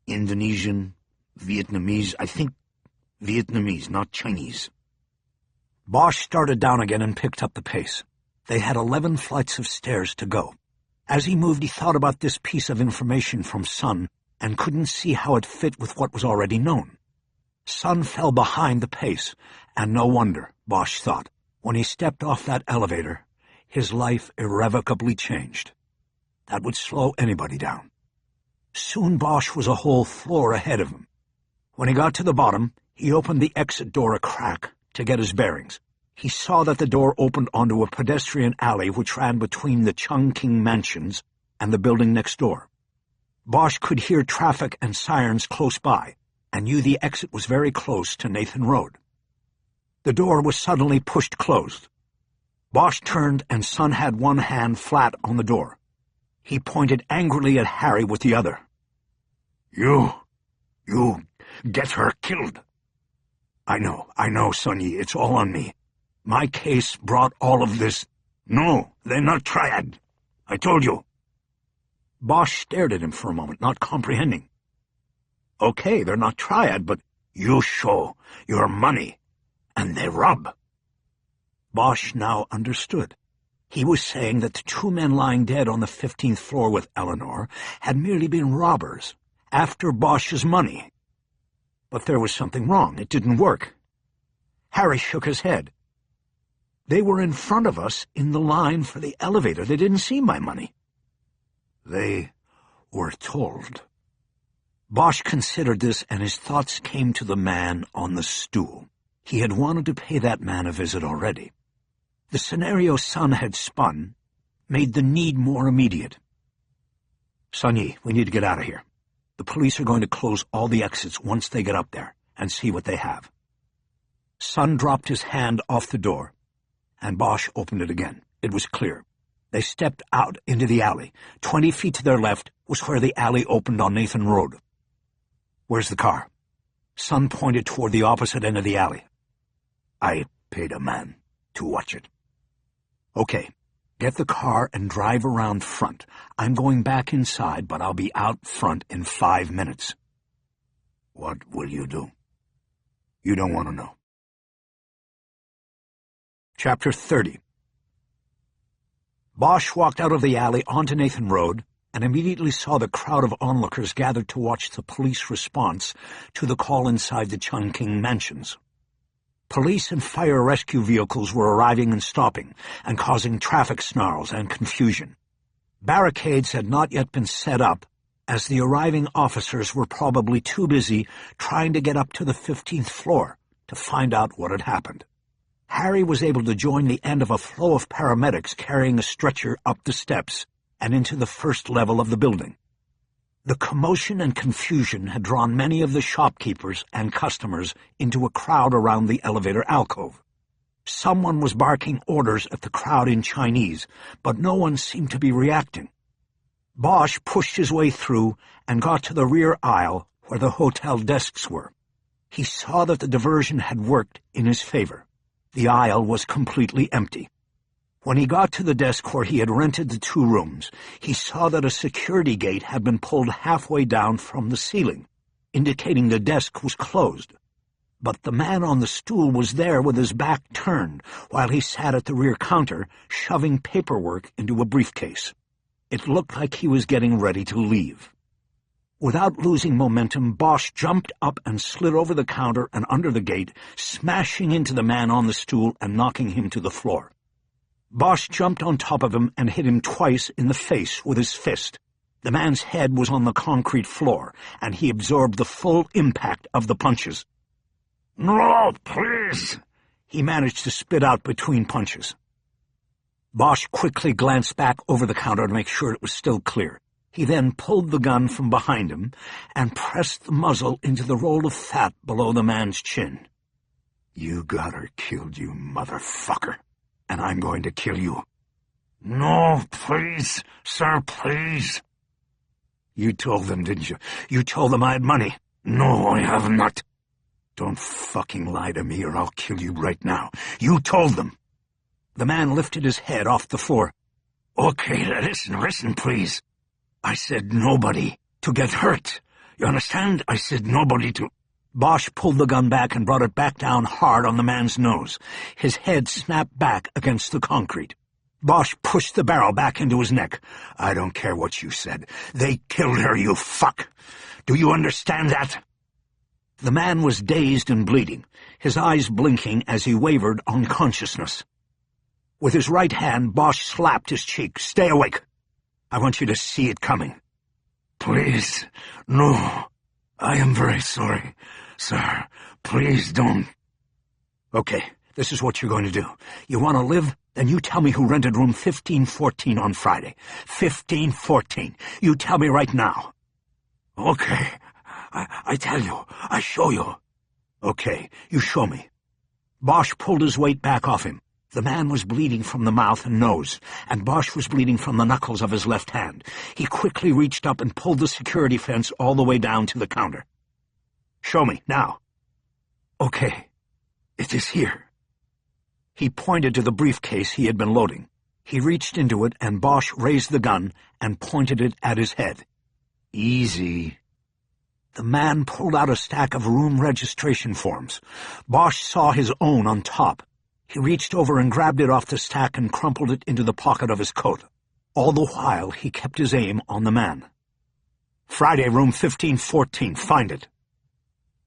Speaker 2: Indonesian, Vietnamese, I think Vietnamese, not Chinese.
Speaker 1: Bosch started down again and picked up the pace. They had 11 flights of stairs to go. As he moved, he thought about this piece of information from Son and couldn't see how it fit with what was already known. Son fell behind the pace, and no wonder, Bosch thought. When he stepped off that elevator, his life irrevocably changed. That would slow anybody down. Soon Bosch was a whole floor ahead of him. When he got to the bottom, he opened the exit door a crack to get his bearings. He saw that the door opened onto a pedestrian alley which ran between the Chungking mansions and the building next door. Bosch could hear traffic and sirens close by, and knew the exit was very close to Nathan Road. The door was suddenly pushed closed. Bosch turned, and Son had one hand flat on the door. He pointed angrily at Harry with the other.
Speaker 2: You get her killed.
Speaker 1: I know, Sun Yi, it's all on me. My case brought all of this.
Speaker 2: No, they're not triad. I told you.
Speaker 1: Bosch stared at him for a moment, not comprehending. Okay, they're not triad, but
Speaker 2: you show your money, and they rob.
Speaker 1: Bosch now understood. He was saying that the 2 men lying dead on the 15th floor with Eleanor had merely been robbers, after Bosch's money. But there was something wrong. It didn't work. Harry shook his head. They were in front of us in the line for the elevator. They didn't see my money.
Speaker 2: They were told.
Speaker 1: Bosch considered this, and his thoughts came to the man on the stool. He had wanted to pay that man a visit already. The scenario Son had spun made the need more immediate. Sun Yi, we need to get out of here. The police are going to close all the exits once they get up there and see what they have. Son dropped his hand off the door, and Bosch opened it again. It was clear. They stepped out into the alley. 20 feet to their left was where the alley opened on Nathan Road. Where's the car? Son pointed toward the opposite end of the alley.
Speaker 2: I paid a man to watch it.
Speaker 1: Okay, get the car and drive around front. I'm going back inside, but I'll be out front in 5 minutes.
Speaker 2: What will you do? You don't want to know.
Speaker 1: Chapter 30. Bosch walked out of the alley onto Nathan Road and immediately saw the crowd of onlookers gathered to watch the police response to the call inside the Chungking mansions. Police and fire rescue vehicles were arriving and stopping, and causing traffic snarls and confusion. Barricades had not yet been set up, as the arriving officers were probably too busy trying to get up to the 15th floor to find out what had happened. Harry was able to join the end of a flow of paramedics carrying a stretcher up the steps and into the first level of the building. The commotion and confusion had drawn many of the shopkeepers and customers into a crowd around the elevator alcove. Someone was barking orders at the crowd in Chinese, but no one seemed to be reacting. Bosch pushed his way through and got to the rear aisle where the hotel desks were. He saw that the diversion had worked in his favor. The aisle was completely empty. When he got to the desk where he had rented the 2 rooms, he saw that a security gate had been pulled halfway down from the ceiling, indicating the desk was closed. But the man on the stool was there with his back turned while he sat at the rear counter, shoving paperwork into a briefcase. It looked like he was getting ready to leave. Without losing momentum, Bosch jumped up and slid over the counter and under the gate, smashing into the man on the stool and knocking him to the floor. Bosch jumped on top of him and hit him twice in the face with his fist. The man's head was on the concrete floor, and he absorbed the full impact of the punches.
Speaker 2: "No, please,"
Speaker 1: he managed to spit out between punches. Bosch quickly glanced back over the counter to make sure it was still clear. He then pulled the gun from behind him and pressed the muzzle into the roll of fat below the man's chin.
Speaker 2: "You got her killed, you motherfucker, and I'm going to kill you." "No, please, sir, please."
Speaker 1: "You told them, didn't you? You told them I had money."
Speaker 2: "No, I have not."
Speaker 1: "Don't fucking lie to me or I'll kill you right now. You told them." The man lifted his head off the floor.
Speaker 2: "Okay, listen, please. I said nobody to get hurt. You understand? I said nobody to—"
Speaker 1: Bosch pulled the gun back and brought it back down hard on the man's nose. His head snapped back against the concrete. Bosch pushed the barrel back into his neck.
Speaker 2: "I don't care what you said. They killed her, you fuck. Do you understand that?"
Speaker 1: The man was dazed and bleeding, his eyes blinking as he wavered on consciousness. With his right hand, Bosch slapped his cheek. "Stay awake. I want you to see it coming."
Speaker 2: "Please, no. I am very sorry, sir. Please don't."
Speaker 1: "Okay, this is what you're going to do. You want to live? Then you tell me who rented room 1514 on Friday. 1514. You tell me right now."
Speaker 2: "Okay. I tell you. I show you."
Speaker 1: "Okay, you show me." Bosch pulled his weight back off him. The man was bleeding from the mouth and nose, and Bosch was bleeding from the knuckles of his left hand. He quickly reached up and pulled the security fence all the way down to the counter. "Show me, now."
Speaker 2: "Okay. It is here."
Speaker 1: He pointed to the briefcase he had been loading. He reached into it, and Bosch raised the gun and pointed it at his head.
Speaker 2: "Easy."
Speaker 1: The man pulled out a stack of room registration forms. Bosch saw his own on top. He reached over and grabbed it off the stack and crumpled it into the pocket of his coat. All the while, he kept his aim on the man. "Friday, room 1514. Find it."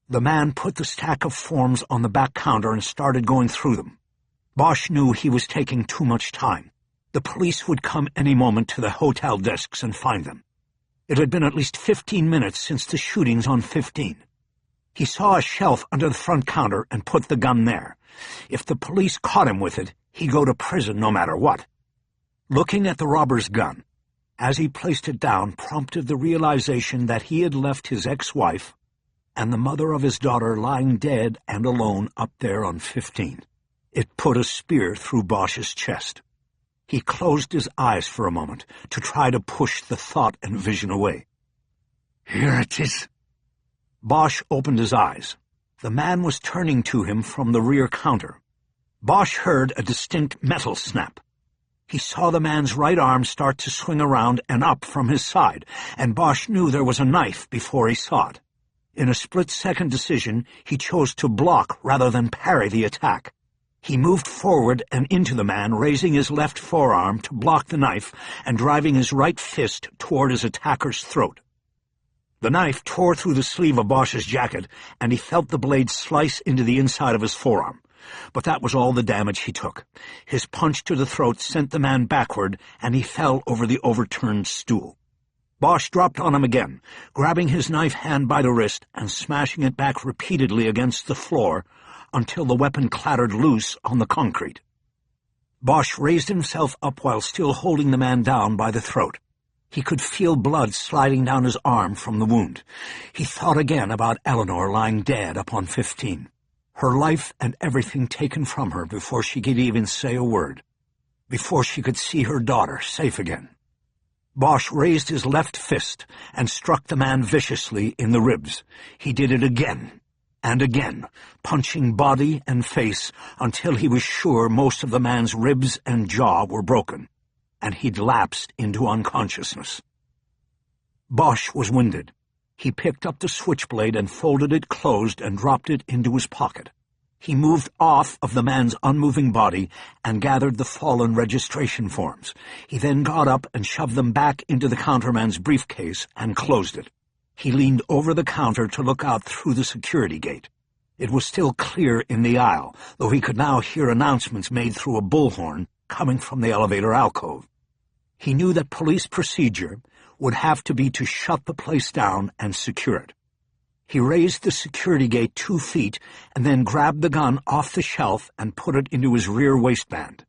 Speaker 1: The man put the stack of forms on the back counter and started going through them. Bosch knew he was taking too much time. The police would come any moment to the hotel desks and find them. It had been at least 15 minutes since the shootings on 15. He saw a shelf under the front counter and put the gun there. If the police caught him with it, he'd go to prison no matter what. Looking at the robber's gun, as he placed it down, prompted the realization that he had left his ex-wife and the mother of his daughter lying dead and alone up there on 15. It put a spear through Bosch's chest. He closed his eyes for a moment to try to push the thought and vision away.
Speaker 2: "Here it is."
Speaker 1: Bosch opened his eyes. The man was turning to him from the rear counter. Bosch heard a distinct metal snap. He saw the man's right arm start to swing around and up from his side, and Bosch knew there was a knife before he saw it. In a split-second decision, he chose to block rather than parry the attack. He moved forward and into the man, raising his left forearm to block the knife and driving his right fist toward his attacker's throat. The knife tore through the sleeve of Bosch's jacket, and he felt the blade slice into the inside of his forearm. But that was all the damage he took. His punch to the throat sent the man backward, and he fell over the overturned stool. Bosch dropped on him again, grabbing his knife hand by the wrist and smashing it back repeatedly against the floor until the weapon clattered loose on the concrete. Bosch raised himself up while still holding the man down by the throat. He could feel blood sliding down his arm from the wound. He thought again about Eleanor lying dead upon 15. Her life and everything taken from her before she could even say a word, before she could see her daughter safe again. Bosch raised his left fist and struck the man viciously in the ribs. He did it again and again, punching body and face until he was sure most of the man's ribs and jaw were broken, and he'd lapsed into unconsciousness. Bosch was winded. He picked up the switchblade and folded it closed and dropped it into his pocket. He moved off of the man's unmoving body and gathered the fallen registration forms. He then got up and shoved them back into the counterman's briefcase and closed it. He leaned over the counter to look out through the security gate. It was still clear in the aisle, though he could now hear announcements made through a bullhorn coming from the elevator alcove. He knew that police procedure would have to be to shut the place down and secure it. He raised the security gate 2 feet and then grabbed the gun off the shelf and put it into his rear waistband.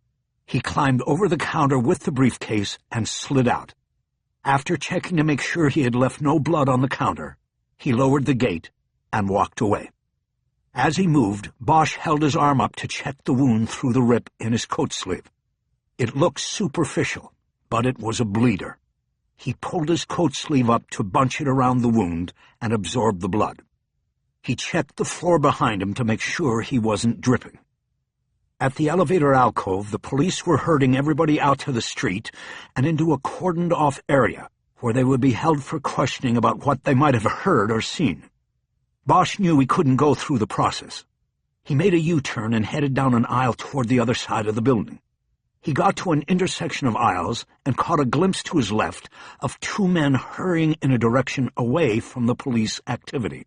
Speaker 1: He climbed over the counter with the briefcase and slid out. After checking to make sure he had left no blood on the counter, he lowered the gate and walked away. As he moved, Bosch held his arm up to check the wound through the rip in his coat sleeve. It looked superficial, but it was a bleeder. He pulled his coat sleeve up to bunch it around the wound and absorb the blood. He checked the floor behind him to make sure he wasn't dripping. At the elevator alcove, the police were herding everybody out to the street and into a cordoned-off area where they would be held for questioning about what they might have heard or seen. Bosch knew he couldn't go through the process. He made a U-turn and headed down an aisle toward the other side of the building. He got to an intersection of aisles and caught a glimpse to his left of 2 men hurrying in a direction away from the police activity.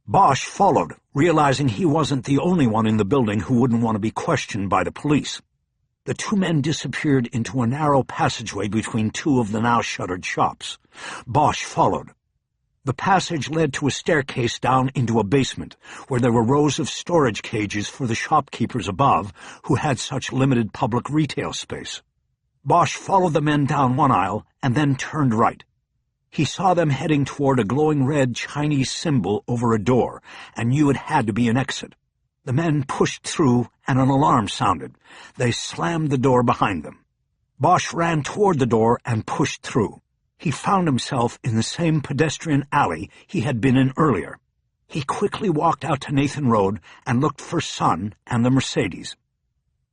Speaker 1: Bosch followed, realizing he wasn't the only one in the building who wouldn't want to be questioned by the police. The 2 men disappeared into a narrow passageway between 2 of the now-shuttered shops. Bosch followed. The passage led to a staircase down into a basement, where there were rows of storage cages for the shopkeepers above, who had such limited public retail space. Bosch followed the men down one aisle and then turned right. He saw them heading toward a glowing red Chinese symbol over a door and knew it had to be an exit. The men pushed through and an alarm sounded. They slammed the door behind them. Bosch ran toward the door and pushed through. He found himself in the same pedestrian alley he had been in earlier. He quickly walked out to Nathan Road and looked for Sun and the Mercedes.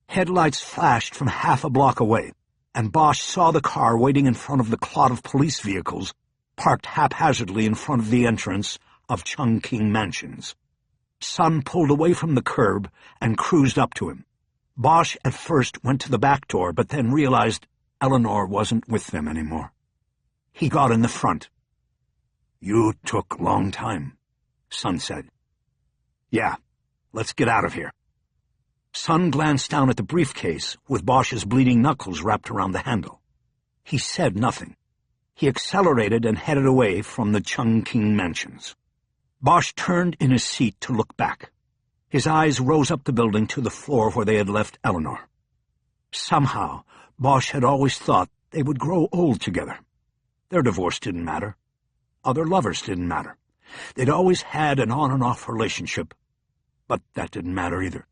Speaker 1: Headlights flashed from half a block away, and Bosch saw the car waiting in front of the clot of police vehicles parked haphazardly in front of the entrance of Chungking Mansions. Sun pulled away from the curb and cruised up to him. Bosch at first went to the back door, but then realized Eleanor wasn't with them anymore. He got in the front. "You took a long time," Sun said. "Yeah, let's get out of here." Sun glanced down at the briefcase with Bosch's bleeding knuckles wrapped around the handle. He said nothing. He accelerated and headed away from the Chungking Mansions. Bosch turned in his seat to look back. His eyes rose up the building to the floor where they had left Eleanor. Somehow, Bosch had always thought they would grow old together. Their divorce didn't matter. Other lovers didn't matter. They'd always had an on-and-off relationship, but that didn't matter either.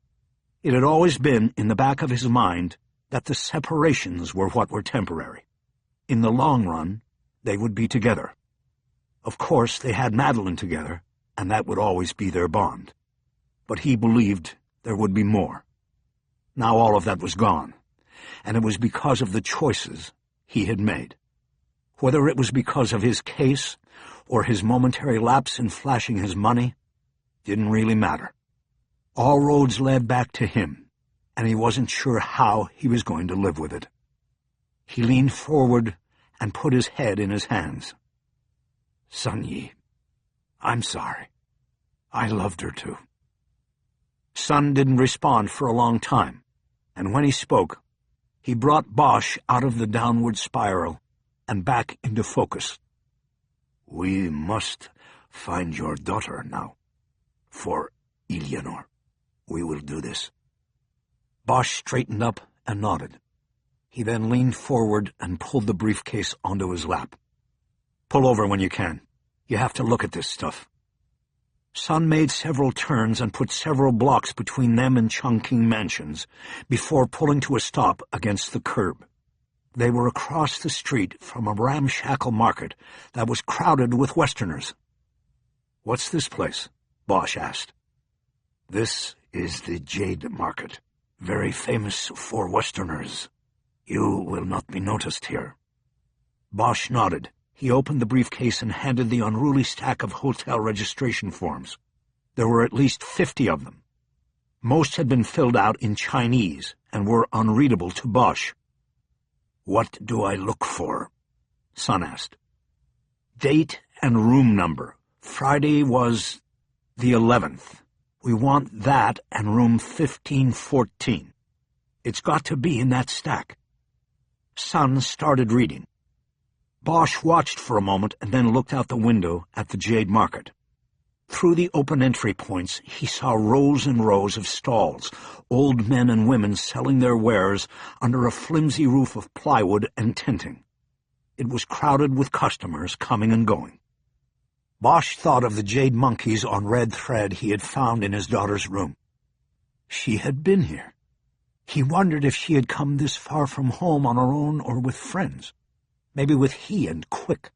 Speaker 1: It had always been in the back of his mind that the separations were what were temporary. In the long run, they would be together. Of course, they had Madeline together, and that would always be their bond. But he believed there would be more. Now all of that was gone, and it was because of the choices he had made. Whether it was because of his case or his momentary lapse in flashing his money didn't really matter. All roads led back to him, and he wasn't sure how he was going to live with it. He leaned forward and put his head in his hands.
Speaker 2: Sun Yi, I'm sorry. I loved her too.
Speaker 1: Sun didn't respond for a long time, and when he spoke, he brought Bosch out of the downward spiral and back into focus.
Speaker 2: We must find your daughter now. For Eleanor, we will do this.
Speaker 1: Bosch straightened up and nodded. He then leaned forward and pulled the briefcase onto his lap. Pull over when you can. You have to look at this stuff. Sun made several turns and put several blocks between them and Chongqing mansions before pulling to a stop against the curb. They were across the street from a ramshackle market that was crowded with Westerners. "What's this place?" Bosch asked.
Speaker 2: This is the Jade Market, very famous for Westerners. You will not be noticed here.
Speaker 1: Bosch nodded. He opened the briefcase and handed the unruly stack of hotel registration forms. There were at least 50 of them. Most had been filled out in Chinese and were unreadable to Bosch.
Speaker 2: "What do I look for?"
Speaker 1: Sun asked. "Date and room number. Friday was the 11th. We want that and room 1514. It's got to be in that stack." Sun started reading. Bosch watched for a moment and then looked out the window at the Jade Market. Through the open entry points, he saw rows and rows of stalls, old men and women selling their wares under a flimsy roof of plywood and tinting. It was crowded with customers coming and going. Bosch thought of the jade monkeys on red thread he had found in his daughter's room. She had been here. He wondered if she had come this far from home on her own or with friends. Maybe with he and Quick.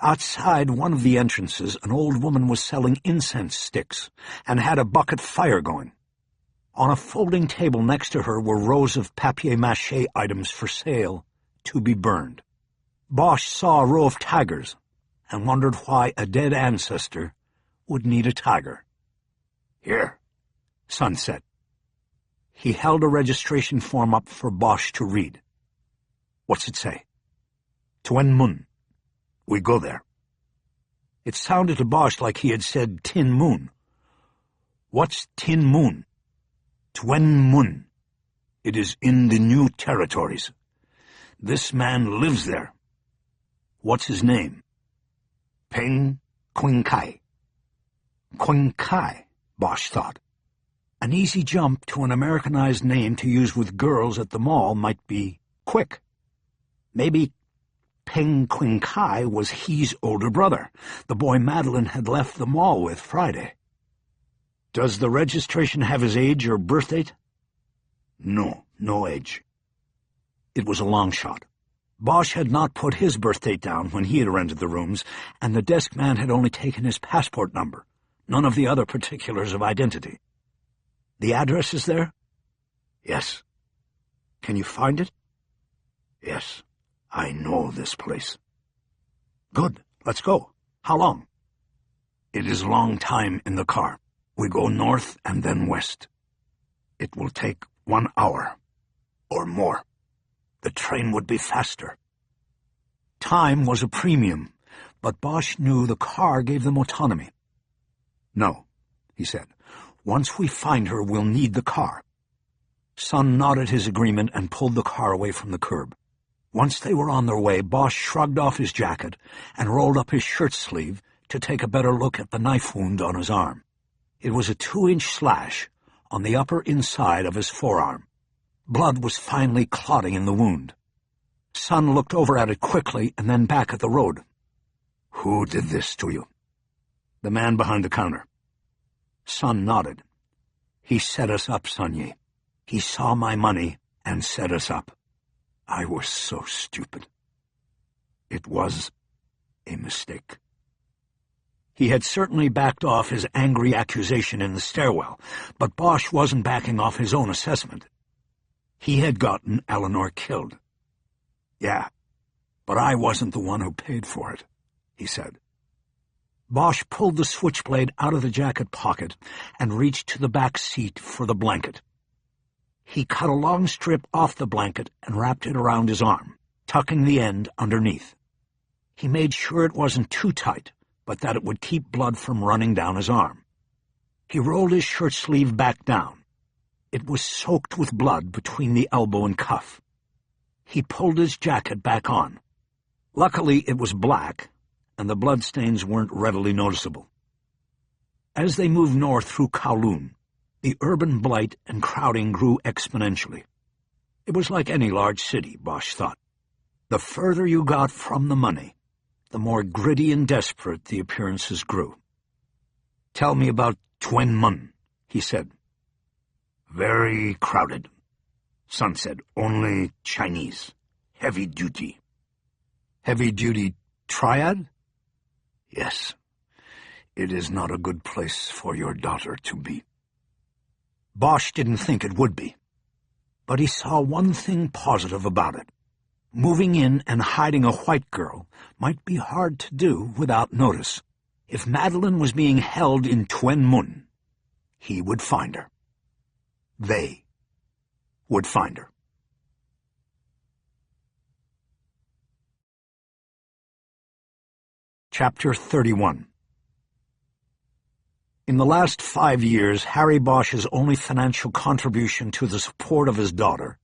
Speaker 1: Outside one of the entrances, an old woman was selling incense sticks and had a bucket fire going. On a folding table next to her were rows of papier-mâché items for sale, to be burned. Bosch saw a row of tigers and wondered why a dead ancestor would need a tiger.
Speaker 2: "Here,"
Speaker 1: Sun said. He held a registration form up for Bosch to read. "What's it say?" "Tuen Mun. We go there." It sounded to Bosch like he had said Tin Moon. "What's Tin Moon?" "Tuen Mun. It is in the New Territories. This man lives there." "What's his name?"
Speaker 2: "Peng Qing Kai."
Speaker 1: Qing Kai, Bosch thought. An easy jump to an Americanized name to use with girls at the mall might be Quick. Maybe Peng Qing Kai was he's older brother, the boy Madeline had left the mall with Friday. "Does the registration have his age or birth date?"
Speaker 2: No age."
Speaker 1: It was a long shot. Bosch had not put his birth date down when he had rented the rooms, and the desk man had only taken his passport number, none of the other particulars of identity. "The address is there?"
Speaker 2: "Yes."
Speaker 1: "Can you find it?"
Speaker 2: "Yes. I know this place."
Speaker 1: "Good. Let's go. How long?"
Speaker 2: "It is long time in the car. We go north and then west. It will take 1 hour or more. The train would be faster."
Speaker 1: Time was a premium, but Bosch knew the car gave them autonomy. "No," he said. "Once we find her, we'll need the car." Sun nodded his agreement and pulled the car away from the curb. Once they were on their way, Bosch shrugged off his jacket and rolled up his shirt sleeve to take a better look at the knife wound on his arm. It was a 2-inch slash on the upper inside of his forearm. Blood was finely clotting in the wound. Sun looked over at it quickly and then back at the road.
Speaker 2: "Who did this to you?"
Speaker 1: "The man behind the counter." Sun nodded. "He set us up, Sun Yi. He saw my money and set us up.
Speaker 2: I was so stupid. It was a mistake."
Speaker 1: He had certainly backed off his angry accusation in the stairwell, but Bosch wasn't backing off his own assessment. He had gotten Eleanor killed. "Yeah, but I wasn't the one who paid for it," he said. Bosch pulled the switchblade out of the jacket pocket and reached to the back seat for the blanket. He cut a long strip off the blanket and wrapped it around his arm, tucking the end underneath. He made sure it wasn't too tight, but that it would keep blood from running down his arm. He rolled his shirt sleeve back down. It was soaked with blood between the elbow and cuff. He pulled his jacket back on. Luckily, it was black, and the bloodstains weren't readily noticeable. As they moved north through Kowloon, the urban blight and crowding grew exponentially. It was like any large city, Bosch thought. The further you got from the money, the more gritty and desperate the appearances grew. "Tell me about Tuen Mun," he said.
Speaker 2: "Very crowded." Sun said, "Only Chinese. Heavy duty."
Speaker 1: "Heavy-duty triad?"
Speaker 2: "Yes. It is not a good place for your daughter to be."
Speaker 1: Bosch didn't think it would be. But he saw one thing positive about it. Moving in and hiding a white girl might be hard to do without notice. If Madeline was being held in Tuen Mun, he would find her. They would find her. Chapter 31. In the last 5 years, Harry Bosch's only financial contribution to the support of his daughter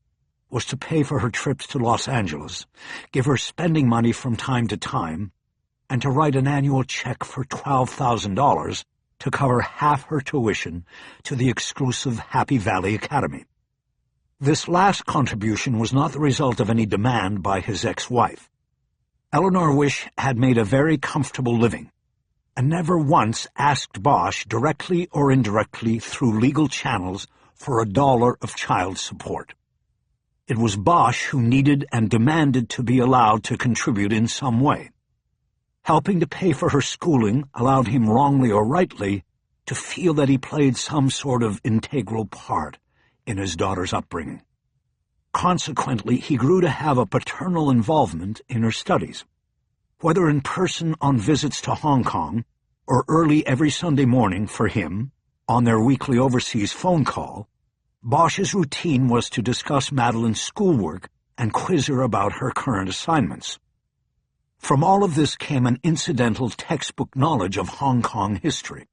Speaker 1: was to pay for her trips to Los Angeles, give her spending money from time to time, and to write an annual check for $12,000 to cover half her tuition to the exclusive Happy Valley Academy. This last contribution was not the result of any demand by his ex-wife. Eleanor Wish had made a very comfortable living, and never once asked Bosch directly or indirectly through legal channels for $1 of child support. It was Bosch who needed and demanded to be allowed to contribute in some way. Helping to pay for her schooling allowed him, wrongly or rightly, to feel that he played some sort of integral part in his daughter's upbringing. Consequently, he grew to have a paternal involvement in her studies. Whether in person on visits to Hong Kong, or early every Sunday morning for him, on their weekly overseas phone call, Bosch's routine was to discuss Madeline's schoolwork and quiz her about her current assignments. From all of this came an incidental textbook knowledge of Hong Kong history.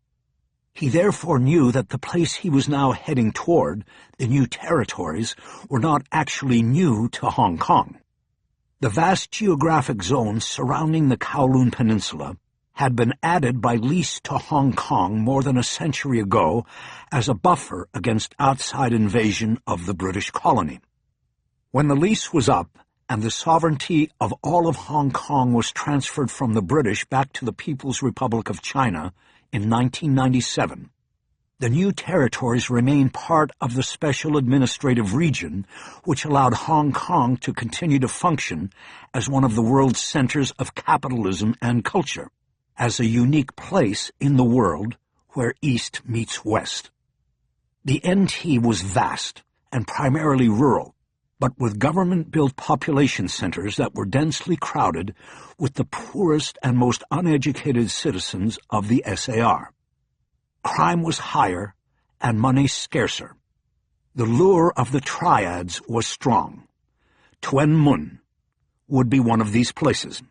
Speaker 1: He therefore knew that the place he was now heading toward, the new territories, were not actually new to Hong Kong. The vast geographic zones surrounding the Kowloon Peninsula had been added by lease to Hong Kong more than a century ago as a buffer against outside invasion of the British colony. When the lease was up and the sovereignty of all of Hong Kong was transferred from the British back to the People's Republic of China in 1997, the new territories remained part of the Special Administrative Region, which allowed Hong Kong to continue to function as one of the world's centers of capitalism and culture, as a unique place in the world where East meets West. The NT was vast and primarily rural, but with government-built population centers that were densely crowded with the poorest and most uneducated citizens of the SAR. Crime was higher and money scarcer. The lure of the triads was strong. Tuen Mun would be one of these places.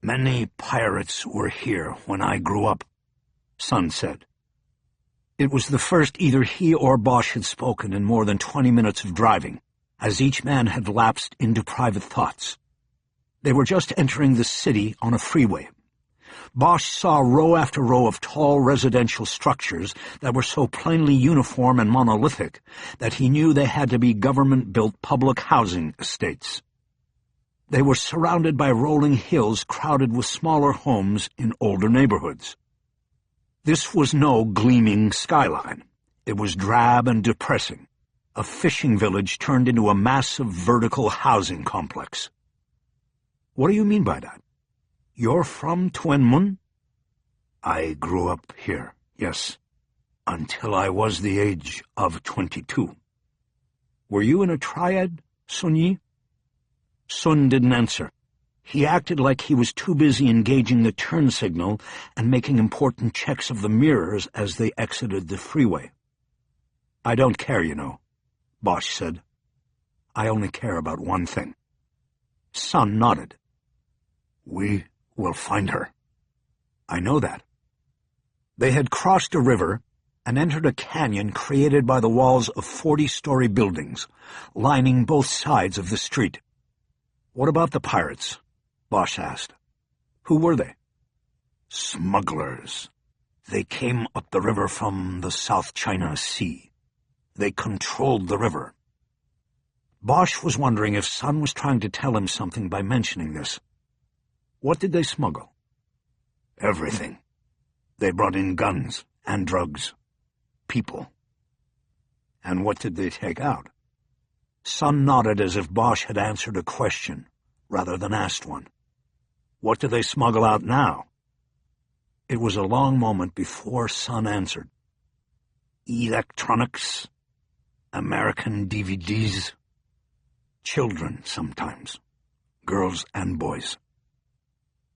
Speaker 2: "Many pirates were here when I grew up,"
Speaker 1: Sun said. It was the first either he or Bosch had spoken in more than 20 minutes of driving, as each man had lapsed into private thoughts. They were just entering the city on a freeway. Bosch saw row after row of tall residential structures that were so plainly uniform and monolithic that he knew they had to be government-built public housing estates. They were surrounded by rolling hills crowded with smaller homes in older neighborhoods. This was no gleaming skyline. It was drab and depressing, a fishing village turned into a massive vertical housing complex. "What do you mean by that? You're from Tuen Mun?"
Speaker 2: "I grew up here, yes, until I was the age of 22.
Speaker 1: "Were you in a triad, Sun Yi?" Sun didn't answer. He acted like he was too busy engaging the turn signal and making important checks of the mirrors as they exited the freeway. "I don't care, you know," Bosch said. "I only care about one thing." Sun nodded.
Speaker 2: "We will find her."
Speaker 1: "I know that." They had crossed a river and entered a canyon created by the walls of 40-story buildings, lining both sides of the street. "What about the pirates?" Bosch asked. "Who were they?"
Speaker 2: "Smugglers. They came up the river from the South China Sea. They controlled the river."
Speaker 1: Bosch was wondering if Sun was trying to tell him something by mentioning this. "What did they smuggle?"
Speaker 2: "Everything. They brought in guns and drugs. People."
Speaker 1: "And what did they take out?" Sun nodded as if Bosch had answered a question rather than asked one. "What do they smuggle out now?" It was a long moment before Sun answered.
Speaker 2: "Electronics, American DVDs,
Speaker 1: children sometimes,
Speaker 2: girls and boys."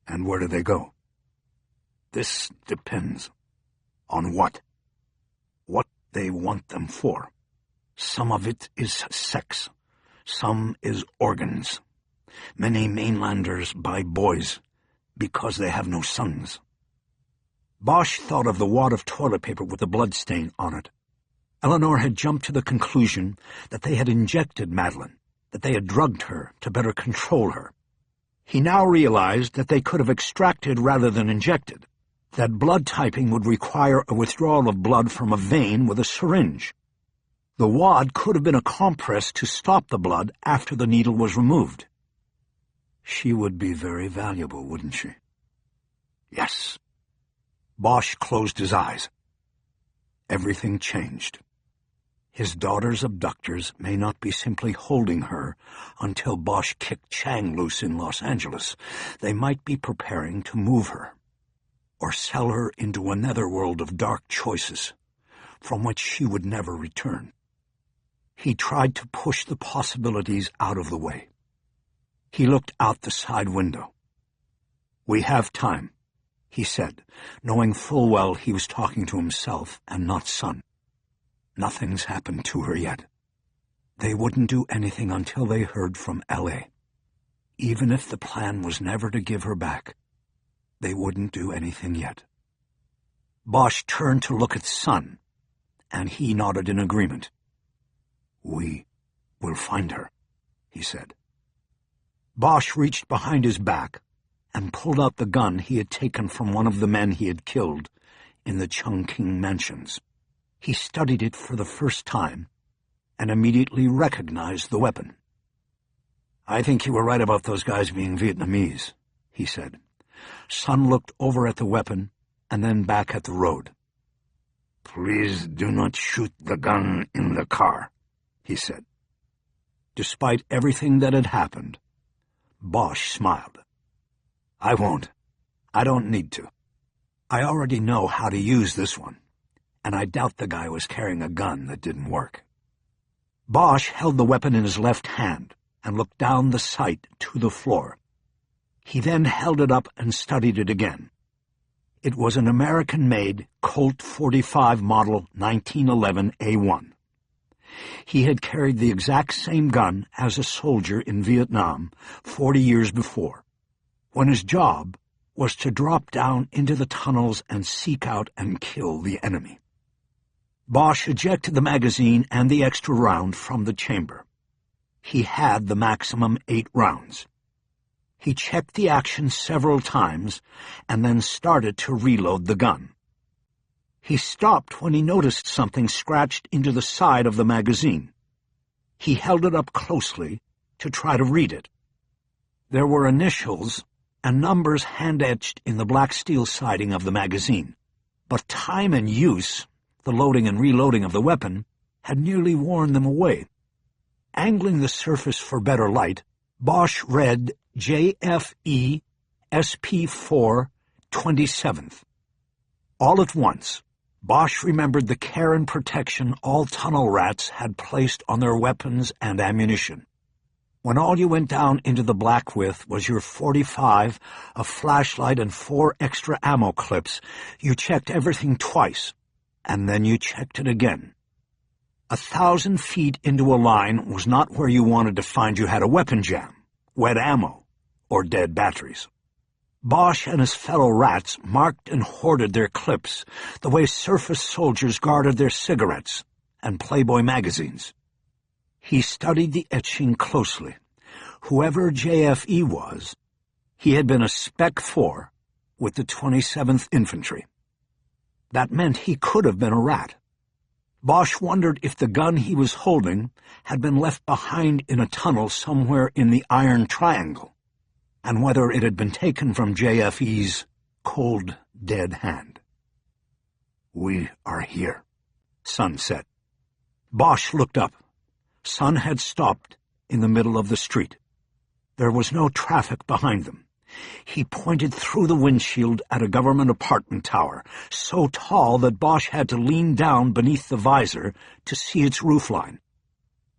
Speaker 1: "And where do they go?"
Speaker 2: "This depends." "On what?"
Speaker 1: "What they want them for."
Speaker 2: "Some of it is sex. Some is organs. Many mainlanders buy boys because they have no sons."
Speaker 1: Bosch thought of the wad of toilet paper with the blood stain on it. Eleanor had jumped to the conclusion that they had injected Madeline, that they had drugged her to better control her. He now realized that they could have extracted rather than injected, that blood typing would require a withdrawal of blood from a vein with a syringe. The wad could have been a compress to stop the blood after the needle was removed. She would be very valuable, wouldn't she?
Speaker 2: "Yes."
Speaker 1: Bosch closed his eyes. Everything changed. His daughter's abductors may not be simply holding her until Bosch kicked Chang loose in Los Angeles. They might be preparing to move her, or sell her into a netherworld of dark choices, from which she would never return. He tried to push the possibilities out of the way. He looked out the side window. "We have time," he said, knowing full well he was talking to himself and not Sun. "Nothing's happened to her yet. They wouldn't do anything until they heard from L.A. Even if the plan was never to give her back, they wouldn't do anything yet." Bosch turned to look at Sun, and he nodded in agreement. "We will find her," he said. Bosch reached behind his back and pulled out the gun he had taken from one of the men he had killed in the Chungking mansions. He studied it for the first time and immediately recognized the weapon. "I think you were right about those guys being Vietnamese," he said. Sun looked over at the weapon and then back at the road.
Speaker 2: "Please do not shoot the gun in the car," he said.
Speaker 1: Despite everything that had happened, Bosch smiled. "I won't. I don't need to. I already know how to use this one, and I doubt the guy was carrying a gun that didn't work." Bosch held the weapon in his left hand and looked down the sight to the floor. He then held it up and studied it again. It was an American-made Colt 45 model 1911 A1. He had carried the exact same gun as a soldier in Vietnam 40 years before, when his job was to drop down into the tunnels and seek out and kill the enemy. Bosch ejected the magazine and the extra round from the chamber. He had the maximum 8 rounds. He checked the action several times and then started to reload the gun. He stopped when he noticed something scratched into the side of the magazine. He held it up closely to try to read it. There were initials and numbers hand-etched in the black steel siding of the magazine, but time and use, the loading and reloading of the weapon, had nearly worn them away. Angling the surface for better light, Bosch read JFE SP4 27th. All at once, Bosch remembered the care and protection all tunnel rats had placed on their weapons and ammunition. When all you went down into the black with was your .45, a flashlight, and 4 extra ammo clips, you checked everything twice, and then you checked it again. 1,000 feet into a line was not where you wanted to find you had a weapon jam, wet ammo, or dead batteries. Bosch and his fellow rats marked and hoarded their clips the way surface soldiers guarded their cigarettes and Playboy magazines. He studied the etching closely. Whoever JFE was, he had been a Spec 4 with the 27th Infantry. That meant he could have been a rat. Bosch wondered if the gun he was holding had been left behind in a tunnel somewhere in the Iron Triangle, and whether it had been taken from JFE's cold, dead hand.
Speaker 2: "We are here,"
Speaker 1: Sun said. Bosch looked up. Sun had stopped in the middle of the street. There was no traffic behind them. He pointed through the windshield at a government apartment tower, so tall that Bosch had to lean down beneath the visor to see its roofline.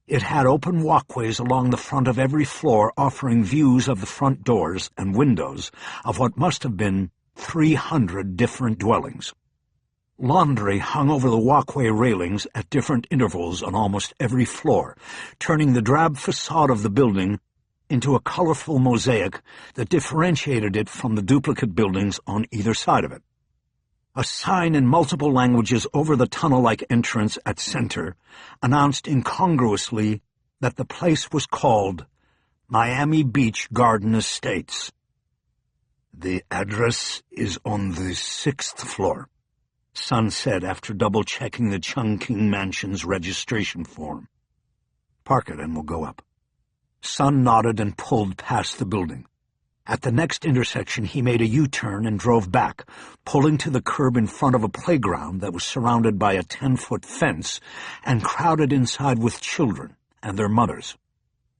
Speaker 1: It had open walkways along the front of every floor, offering views of the front doors and windows of what must have been 300 different dwellings. Laundry hung over the walkway railings at different intervals on almost every floor, turning the drab facade of the building into a colorful mosaic that differentiated it from the duplicate buildings on either side of it. A sign in multiple languages over the tunnel-like entrance at center announced incongruously that the place was called Miami Beach Garden Estates.
Speaker 2: "The address is on the 6th floor,
Speaker 1: Sun said after double-checking the Chungking Mansion's registration form. "Park it and we'll go up." Sun nodded and pulled past the building. At the next intersection, he made a U-turn and drove back, pulling to the curb in front of a playground that was surrounded by a 10-foot fence and crowded inside with children and their mothers.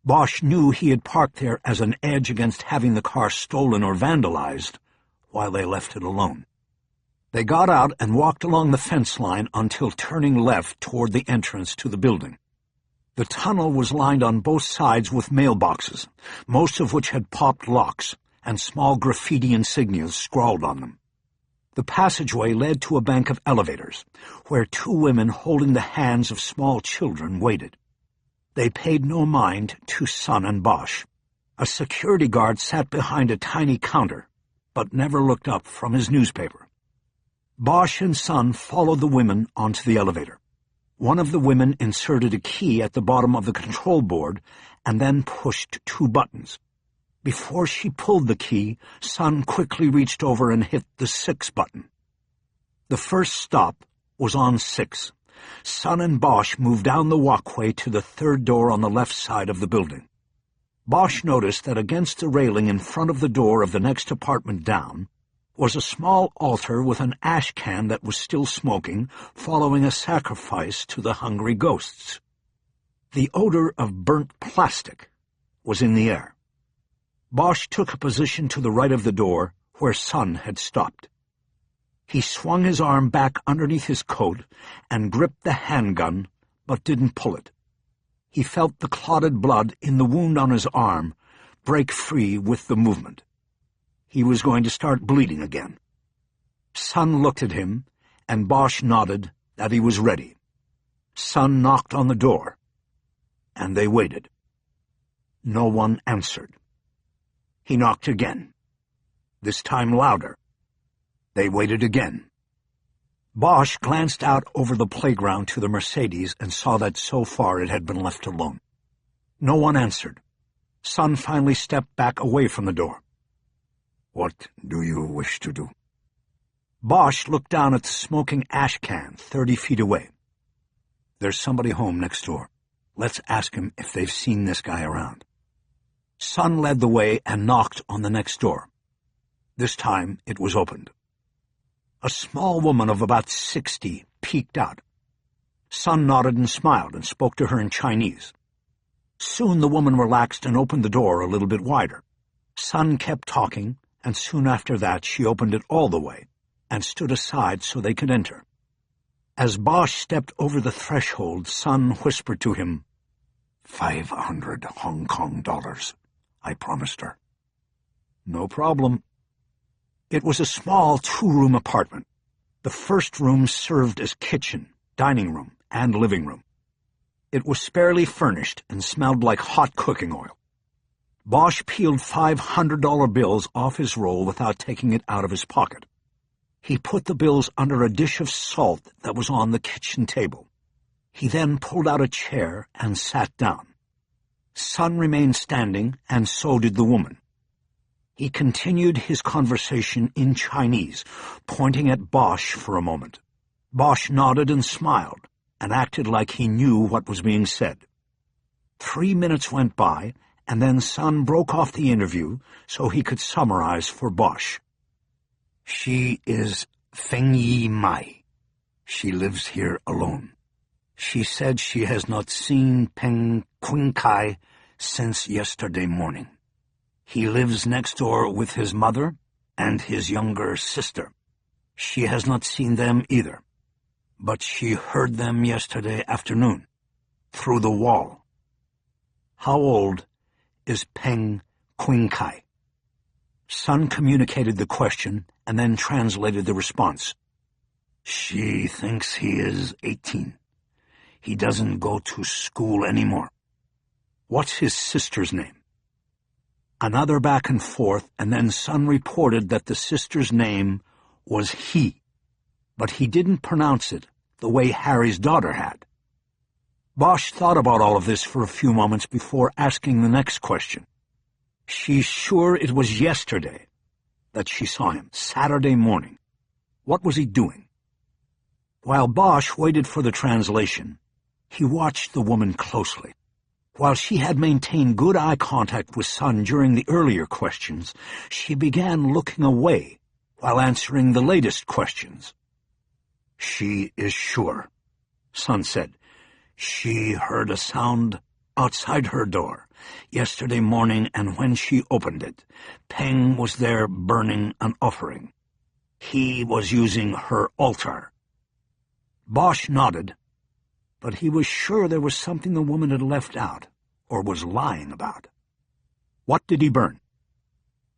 Speaker 1: Bosch knew he had parked there as an edge against having the car stolen or vandalized while they left it alone. They got out and walked along the fence line until turning left toward the entrance to the building. The tunnel was lined on both sides with mailboxes, most of which had popped locks and small graffiti insignias scrawled on them. The passageway led to a bank of elevators, where two women holding the hands of small children waited. They paid no mind to Sun and Bosch. A security guard sat behind a tiny counter, but never looked up from his newspaper. Bosch and Sun followed the women onto the elevator. One of the women inserted a key at the bottom of the control board and then pushed two buttons. Before she pulled the key, Sun quickly reached over and hit the 6 button. The first stop was on 6. Sun and Bosch moved down the walkway to the 3rd door on the left side of the building. Bosch noticed that against the railing in front of the door of the next apartment down was a small altar with an ash can that was still smoking, following a sacrifice to the hungry ghosts. The odor of burnt plastic was in the air. Bosch took a position to the right of the door where Sun had stopped. He swung his arm back underneath his coat and gripped the handgun, but didn't pull it. He felt the clotted blood in the wound on his arm break free with the movement. He was going to start bleeding again. Sun looked at him, and Bosch nodded that he was ready. Sun knocked on the door, and they waited. No one answered. He knocked again, this time louder. They waited again. Bosch glanced out over the playground to the Mercedes and saw that so far it had been left alone. No one answered. Sun finally stepped back away from the door.
Speaker 2: "What do you wish to do?"
Speaker 1: Bosch looked down at the smoking ash can 30 feet away. "There's somebody home next door. Let's ask him if they've seen this guy around." Sun led the way and knocked on the next door. This time it was opened. A small woman of about 60 peeked out. Sun nodded and smiled and spoke to her in Chinese. Soon the woman relaxed and opened the door a little bit wider. Sun kept talking, and soon after that she opened it all the way and stood aside so they could enter. As Bosch stepped over the threshold, Sun whispered to him,
Speaker 2: $500 Hong Kong dollars, I promised her.
Speaker 1: "No problem." It was a small 2-room apartment. The first room served as kitchen, dining room, and living room. It was sparely furnished and smelled like hot cooking oil. Bosch peeled $500 bills off his roll without taking it out of his pocket. He put the bills under a dish of salt that was on the kitchen table. He then pulled out a chair and sat down. Sun remained standing, and so did the woman. He continued his conversation in Chinese, pointing at Bosch for a moment. Bosch nodded and smiled, and acted like he knew what was being said. 3 minutes went by, and then Sun broke off the interview so he could summarize for Bosch.
Speaker 2: She is Feng Yi Mai. She lives here alone. She said she has not seen Peng Qingkai since yesterday morning. He lives next door with his mother and his younger sister. She has not seen them either, but she heard them yesterday afternoon, through the wall.
Speaker 1: How old is Peng Qingkai? Sun communicated the question and then translated the response.
Speaker 2: She thinks he is 18. He doesn't go to school anymore.
Speaker 1: What's his sister's name? Another back and forth, and then Sun reported that the sister's name was He, but he didn't pronounce it the way Harry's daughter had. Bosch thought about all of this for a few moments before asking the next question. She's sure it was yesterday that she saw him, Saturday morning. What was he doing? While Bosch waited for the translation, he watched the woman closely. While she had maintained good eye contact with Sun during the earlier questions, she began looking away while answering the latest questions.
Speaker 2: She is sure,
Speaker 1: Sun said.
Speaker 2: She heard a sound outside her door yesterday morning, and when she opened it, Peng was there burning an offering. He was using her altar.
Speaker 1: Bosch nodded, but he was sure there was something the woman had left out, or was lying about. What did he burn?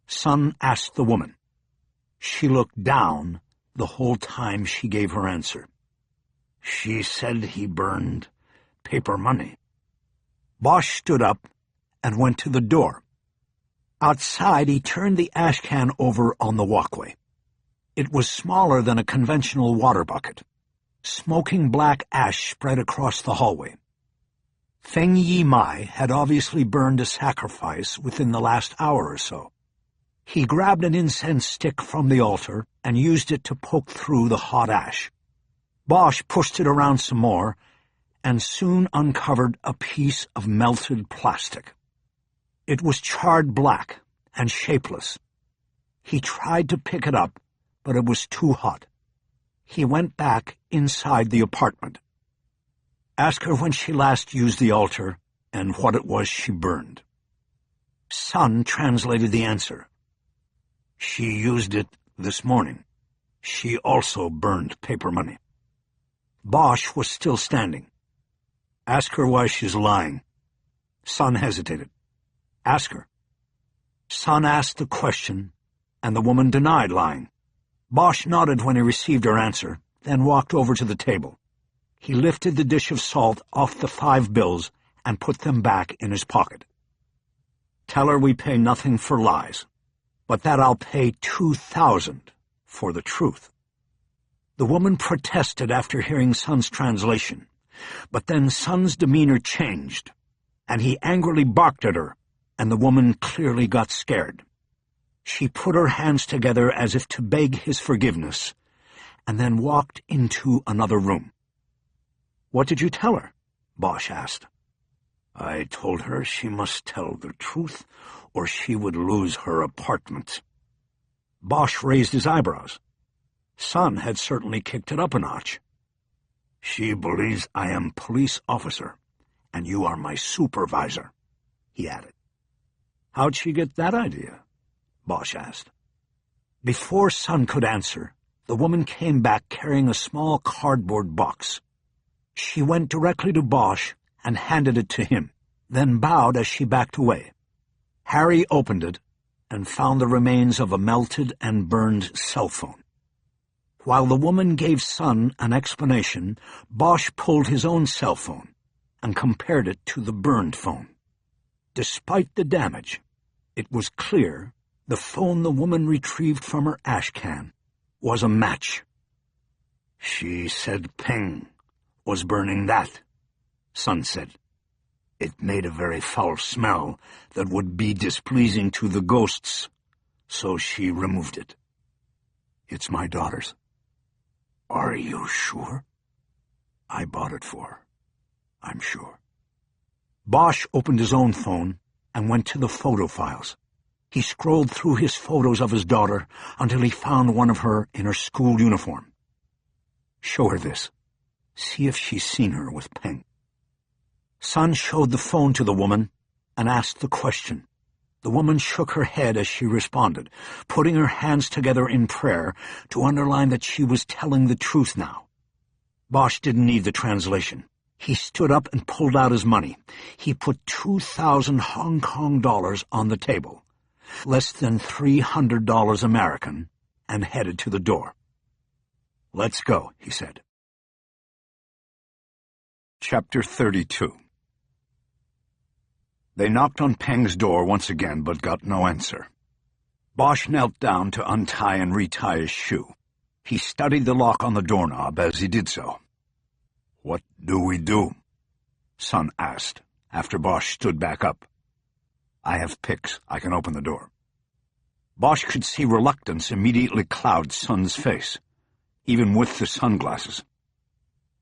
Speaker 1: Sun asked the woman. She looked down the whole time she gave her answer.
Speaker 2: She said he burned paper money.
Speaker 1: Bosch stood up and went to the door. Outside, he turned the ash can over on the walkway. It was smaller than a conventional water bucket. Smoking black ash spread across the hallway. Feng Yi Mai had obviously burned a sacrifice within the last hour or so. He grabbed an incense stick from the altar and used it to poke through the hot ash. Bosch pushed it around some more and soon uncovered a piece of melted plastic. It was charred black and shapeless. He tried to pick it up, but it was too hot. He went back inside the apartment. Ask her when she last used the altar and what it was she burned. Sun translated the answer.
Speaker 2: She used it this morning. She also burned paper money.
Speaker 1: Bosch was still standing. Ask her why she's lying. Sun hesitated. Ask her. Sun asked the question, and the woman denied lying. Bosch nodded when he received her answer, then walked over to the table. He lifted the dish of salt off the 5 bills and put them back in his pocket. Tell her we pay nothing for lies, but that I'll pay 2,000 for the truth. The woman protested after hearing Sun's translation, but then Sun's demeanor changed, and he angrily barked at her, and the woman clearly got scared. She put her hands together as if to beg his forgiveness, and then walked into another room. What did you tell her? Bosch asked.
Speaker 2: I told her she must tell the truth, or she would lose her apartment.
Speaker 1: Bosch raised his eyebrows. Sun had certainly kicked it up a notch.
Speaker 2: She believes I am police officer, and you are my supervisor, he added.
Speaker 1: How'd she get that idea? Bosch asked. Before Sun could answer, the woman came back carrying a small cardboard box. She went directly to Bosch and handed it to him, then bowed as she backed away. Harry opened it and found the remains of a melted and burned cell phone. While the woman gave Sun an explanation, Bosch pulled his own cell phone and compared it to the burned phone. Despite the damage, it was clear the phone the woman retrieved from her ash can was a match.
Speaker 2: "She said Peng was burning that," Sun said. "It made a very foul smell that would be displeasing to the ghosts, so she removed it."
Speaker 1: "It's my daughter's."
Speaker 2: "Are you sure?"
Speaker 1: "I bought it for her. I'm sure." Bosch opened his own phone and went to the photo files. He scrolled through his photos of his daughter until he found one of her in her school uniform. "Show her this. See if she's seen her with Peng." Sun showed the phone to the woman and asked the question. The woman shook her head as she responded, putting her hands together in prayer to underline that she was telling the truth now. Bosch didn't need the translation. He stood up and pulled out his money. He put 2,000 Hong Kong dollars on the table, less than $300 American, and headed to the door. "Let's go," he said. Chapter 32. They knocked on Peng's door once again, but got no answer. Bosch knelt down to untie and retie his shoe. He studied the lock on the doorknob as he did so. "What do we do?" Sun asked, after Bosch stood back up. "I have picks. I can open the door." Bosch could see reluctance immediately cloud Sun's face, even with the sunglasses.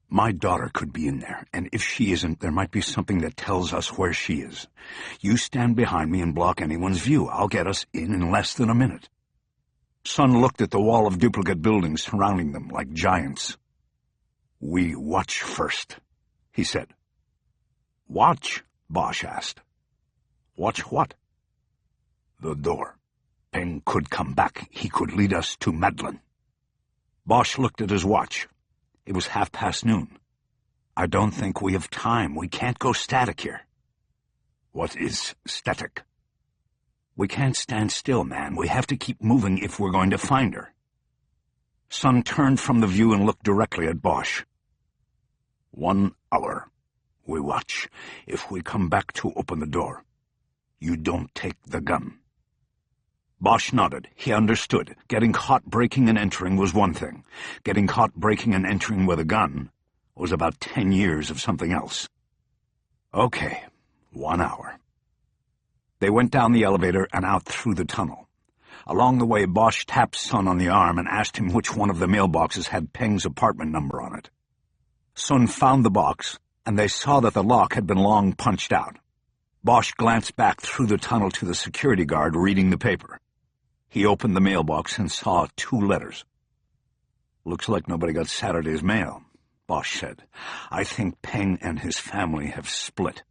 Speaker 1: "My daughter could be in there, and if she isn't, there might be something that tells us where she is. You stand behind me and block anyone's view. I'll get us in less than a minute." Sun looked at the wall of duplicate buildings surrounding them like giants. "We watch first," he said. "Watch?" Bosch asked. "Watch what?" "The door. Peng could come back. He could lead us to Madeline." Bosch looked at his watch. It was noon. "I don't think we have time. We can't go static here." "What is static?" "We can't stand still, man. We have to keep moving if we're going to find her." Sun turned from the view and looked directly at Bosch. 1 hour. We watch. If we come back to open the door, you don't take the gun." Bosch nodded. He understood. Getting caught breaking and entering was one thing. Getting caught breaking and entering with a gun was about 10 years of something else. "Okay, 1 hour." They went down the elevator and out through the tunnel. Along the way, Bosch tapped Sun on the arm and asked him which one of the mailboxes had Peng's apartment number on it. Sun found the box, and they saw that the lock had been long punched out. Bosch glanced back through the tunnel to the security guard reading the paper. He opened the mailbox and saw 2 letters. "Looks like nobody got Saturday's mail," Bosch said. "I think Peng and his family have split."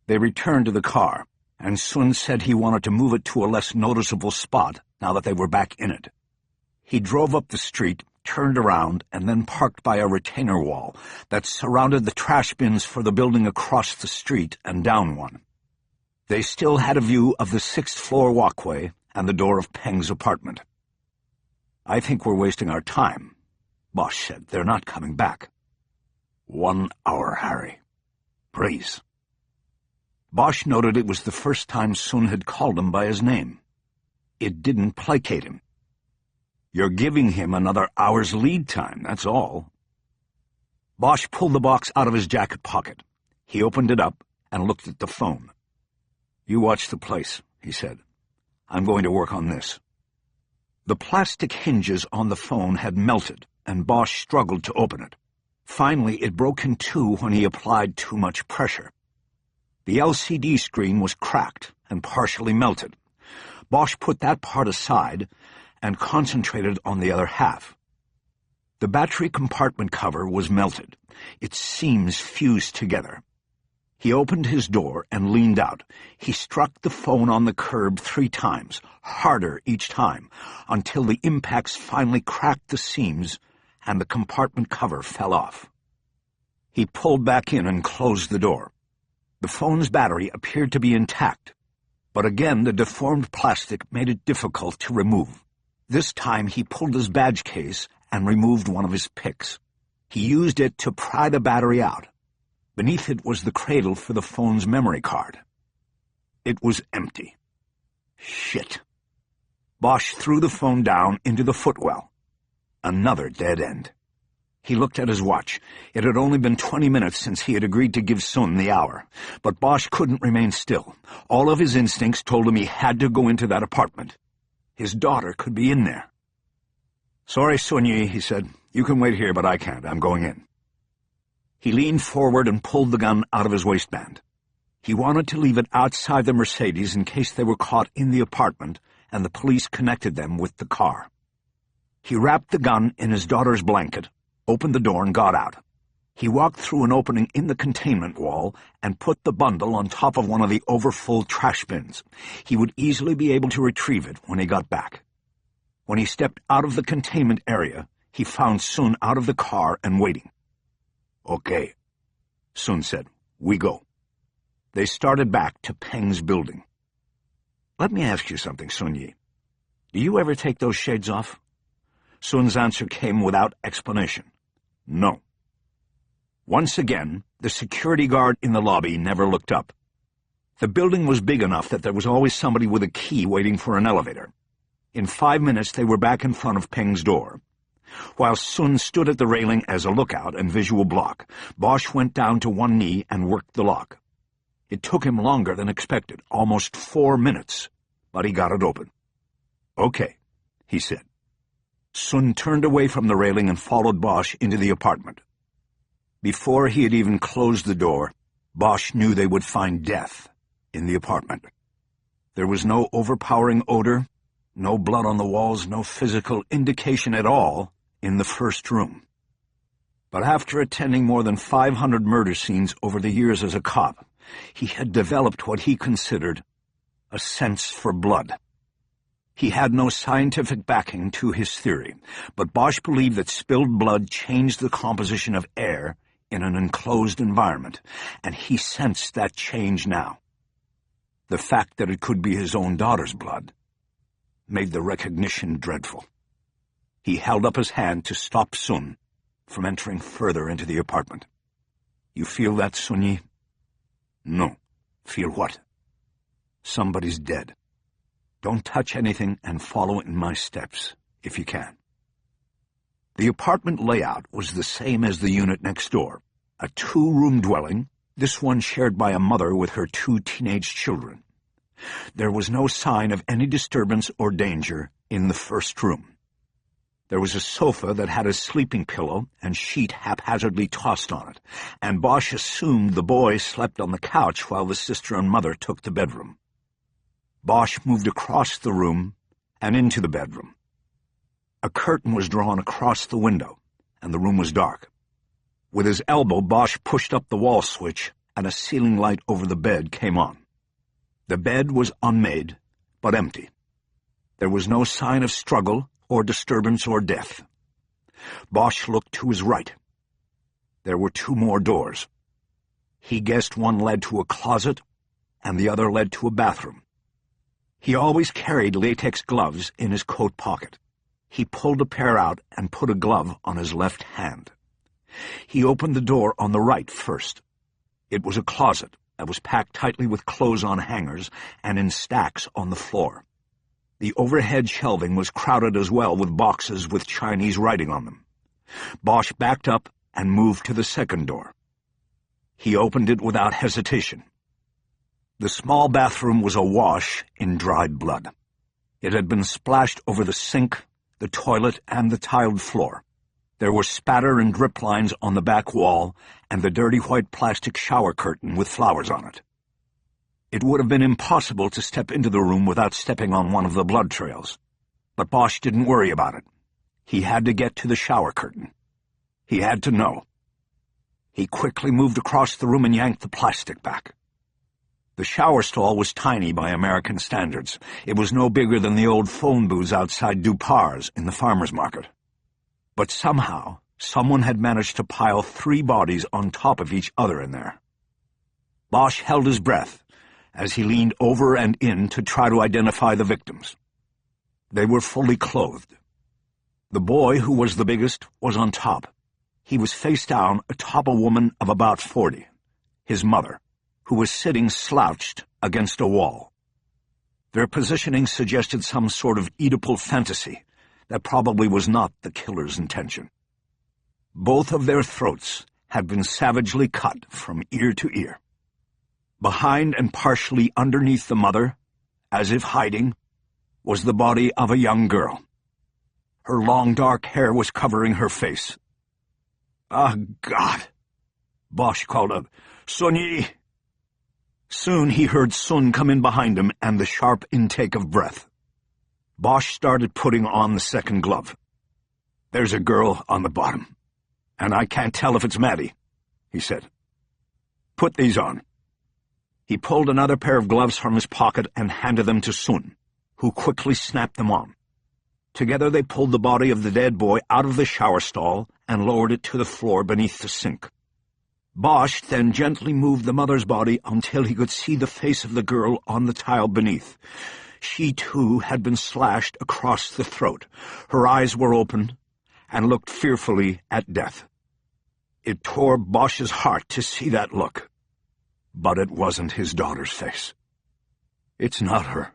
Speaker 1: They returned to the car, and Sun said he wanted to move it to a less noticeable spot now that they were back in it. He drove up the street, turned around, and then parked by a retainer wall that surrounded the trash bins for the building across the street and down one. They still had a view of the 6th-floor walkway and the door of Peng's apartment. "I think we're wasting our time," Bosch said. "They're not coming back." 1 hour, Harry. Please." Bosch noted it was the first time Sun had called him by his name. It didn't placate him. "You're giving him another hour's lead time, that's all." Bosch pulled the box out of his jacket pocket. He opened it up and looked at the phone. "You watch the place," he said. "I'm going to work on this." The plastic hinges on the phone had melted, and Bosch struggled to open it. Finally, it broke in two when he applied too much pressure. The LCD screen was cracked and partially melted. Bosch put that part aside and concentrated on the other half. The battery compartment cover was melted, its seams fused together. He opened his door and leaned out. He struck the phone on the curb 3 times, harder each time, until the impacts finally cracked the seams and the compartment cover fell off. He pulled back in and closed the door. The phone's battery appeared to be intact, but again the deformed plastic made it difficult to remove. This time he pulled his badge case and removed one of his picks. He used it to pry the battery out. Beneath it was the cradle for the phone's memory card. It was empty. Shit. Bosch threw the phone down into the footwell. Another dead end. He looked at his watch. It had only been 20 minutes since he had agreed to give Sun the hour. But Bosch couldn't remain still. All of his instincts told him he had to go into that apartment. His daughter could be in there. "Sorry, Sun-Yi," he said. "You can wait here, but I can't. I'm going in." He leaned forward and pulled the gun out of his waistband. He wanted to leave it outside the Mercedes in case they were caught in the apartment and the police connected them with the car. He wrapped the gun in his daughter's blanket, opened the door, and got out. He walked through an opening in the containment wall and put the bundle on top of one of the overfull trash bins. He would easily be able to retrieve it when he got back. When he stepped out of the containment area, he found Sun out of the car and waiting. "Okay," Sun said. "We go." They started back to Peng's building. "Let me ask you something, Sun-Yi. Do you ever take those shades off?" Sun's answer came without explanation. "No." Once again, the security guard in the lobby never looked up. The building was big enough that there was always somebody with a key waiting for an elevator. In 5 minutes, they were back in front of Peng's door. While Sun stood at the railing as a lookout and visual block, Bosch went down to one knee and worked the lock. It took him longer than expected, almost 4 minutes, but he got it open. "Okay," he said. Sun turned away from the railing and followed Bosch into the apartment. Before he had even closed the door, Bosch knew they would find death in the apartment. There was no overpowering odor, no blood on the walls, no physical indication at all in the first room. But after attending more than 500 murder scenes over the years as a cop, he had developed what he considered a sense for blood. He had no scientific backing to his theory, but Bosch believed that spilled blood changed the composition of air in an enclosed environment, and he sensed that change now. The fact that it could be his own daughter's blood made the recognition dreadful. He held up his hand to stop Sun from entering further into the apartment. "You feel that, Sun-Yi?" "No." "Feel what?" "Somebody's dead. Don't touch anything and follow in my steps, if you can." The apartment layout was the same as the unit next door, a 2-room dwelling, this one shared by a mother with her 2 teenage children. There was no sign of any disturbance or danger in the first room. There was a sofa that had a sleeping pillow and sheet haphazardly tossed on it, and Bosch assumed the boy slept on the couch while the sister and mother took the bedroom. Bosch moved across the room and into the bedroom. A curtain was drawn across the window, and the room was dark. With his elbow, Bosch pushed up the wall switch, and a ceiling light over the bed came on. The bed was unmade, but empty. There was no sign of struggle or disturbance or death. Bosch looked to his right. There were 2 more doors. He guessed one led to a closet, and the other led to a bathroom. He always carried latex gloves in his coat pocket. He pulled a pair out and put a glove on his left hand. He opened the door on the right first. It was a closet that was packed tightly with clothes on hangers and in stacks on the floor. The overhead shelving was crowded as well with boxes with Chinese writing on them. Bosch backed up and moved to the second door. He opened it without hesitation. The small bathroom was awash in dried blood. It had been splashed over the sink, the toilet, and the tiled floor. There were spatter and drip lines on the back wall and the dirty white plastic shower curtain with flowers on it. It would have been impossible to step into the room without stepping on one of the blood trails. But Bosch didn't worry about it. He had to get to the shower curtain. He had to know. He quickly moved across the room and yanked the plastic back. The shower stall was tiny by American standards. It was no bigger than the old phone booths outside Dupar's in the farmer's market. But somehow, someone had managed to pile 3 bodies on top of each other in there. Bosch held his breath as he leaned over and in to try to identify the victims. They were fully clothed. The boy, who was the biggest, was on top. He was face down atop a woman of about 40. his mother, who was sitting slouched against a wall. Their positioning suggested some sort of Oedipal fantasy that probably was not the killer's intention. Both of their throats had been savagely cut from ear to ear. Behind and partially underneath the mother, as if hiding, was the body of a young girl. Her long dark hair was covering her face. "Ah, God!" Bosch called out, "Sun-Yi!" Soon he heard Sun come in behind him and the sharp intake of breath. Bosch started putting on the second glove. "There's a girl on the bottom, and I can't tell if it's Maddie," he said. "Put these on." He pulled another pair of gloves from his pocket and handed them to Sun, who quickly snapped them on. Together they pulled the body of the dead boy out of the shower stall and lowered it to the floor beneath the sink. Bosch then gently moved the mother's body until he could see the face of the girl on the tile beneath. She, too, had been slashed across the throat. Her eyes were open and looked fearfully at death. It tore Bosch's heart to see that look. But it wasn't his daughter's face. "It's not her,"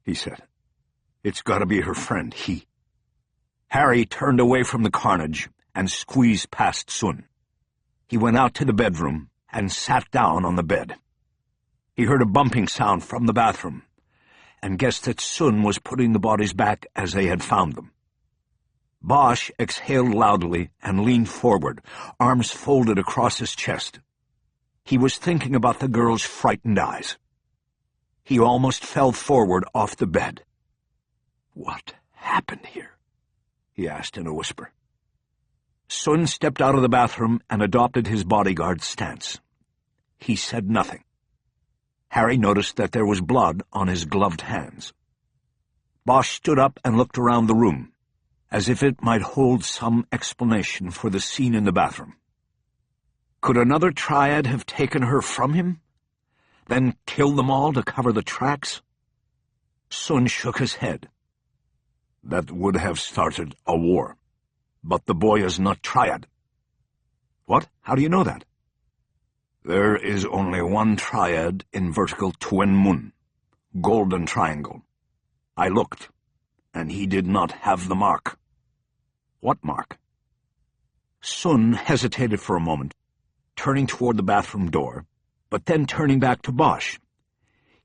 Speaker 1: he said. "It's got to be her friend, he." Harry turned away from the carnage and squeezed past Sun. He went out to the bedroom and sat down on the bed. He heard a bumping sound from the bathroom and guessed that Sun was putting the bodies back as they had found them. Bosch exhaled loudly and leaned forward, arms folded across his chest. He was thinking about the girl's frightened eyes. He almost fell forward off the bed. "What happened here?" he asked in a whisper. Sun stepped out of the bathroom and adopted his bodyguard's stance. He said nothing. Harry noticed that there was blood on his gloved hands. Bosch stood up and looked around the room, as if it might hold some explanation for the scene in the bathroom. Could another triad have taken her from him, then killed them all to cover the tracks? Sun shook his head. "That would have started a war. But the boy is not triad." "What? How do you know that?" "There is only one triad in vertical Tuen Mun, golden triangle. I looked, and he did not have the mark." "What mark?" Sun hesitated for a moment, turning toward the bathroom door, but then turning back to Bosch.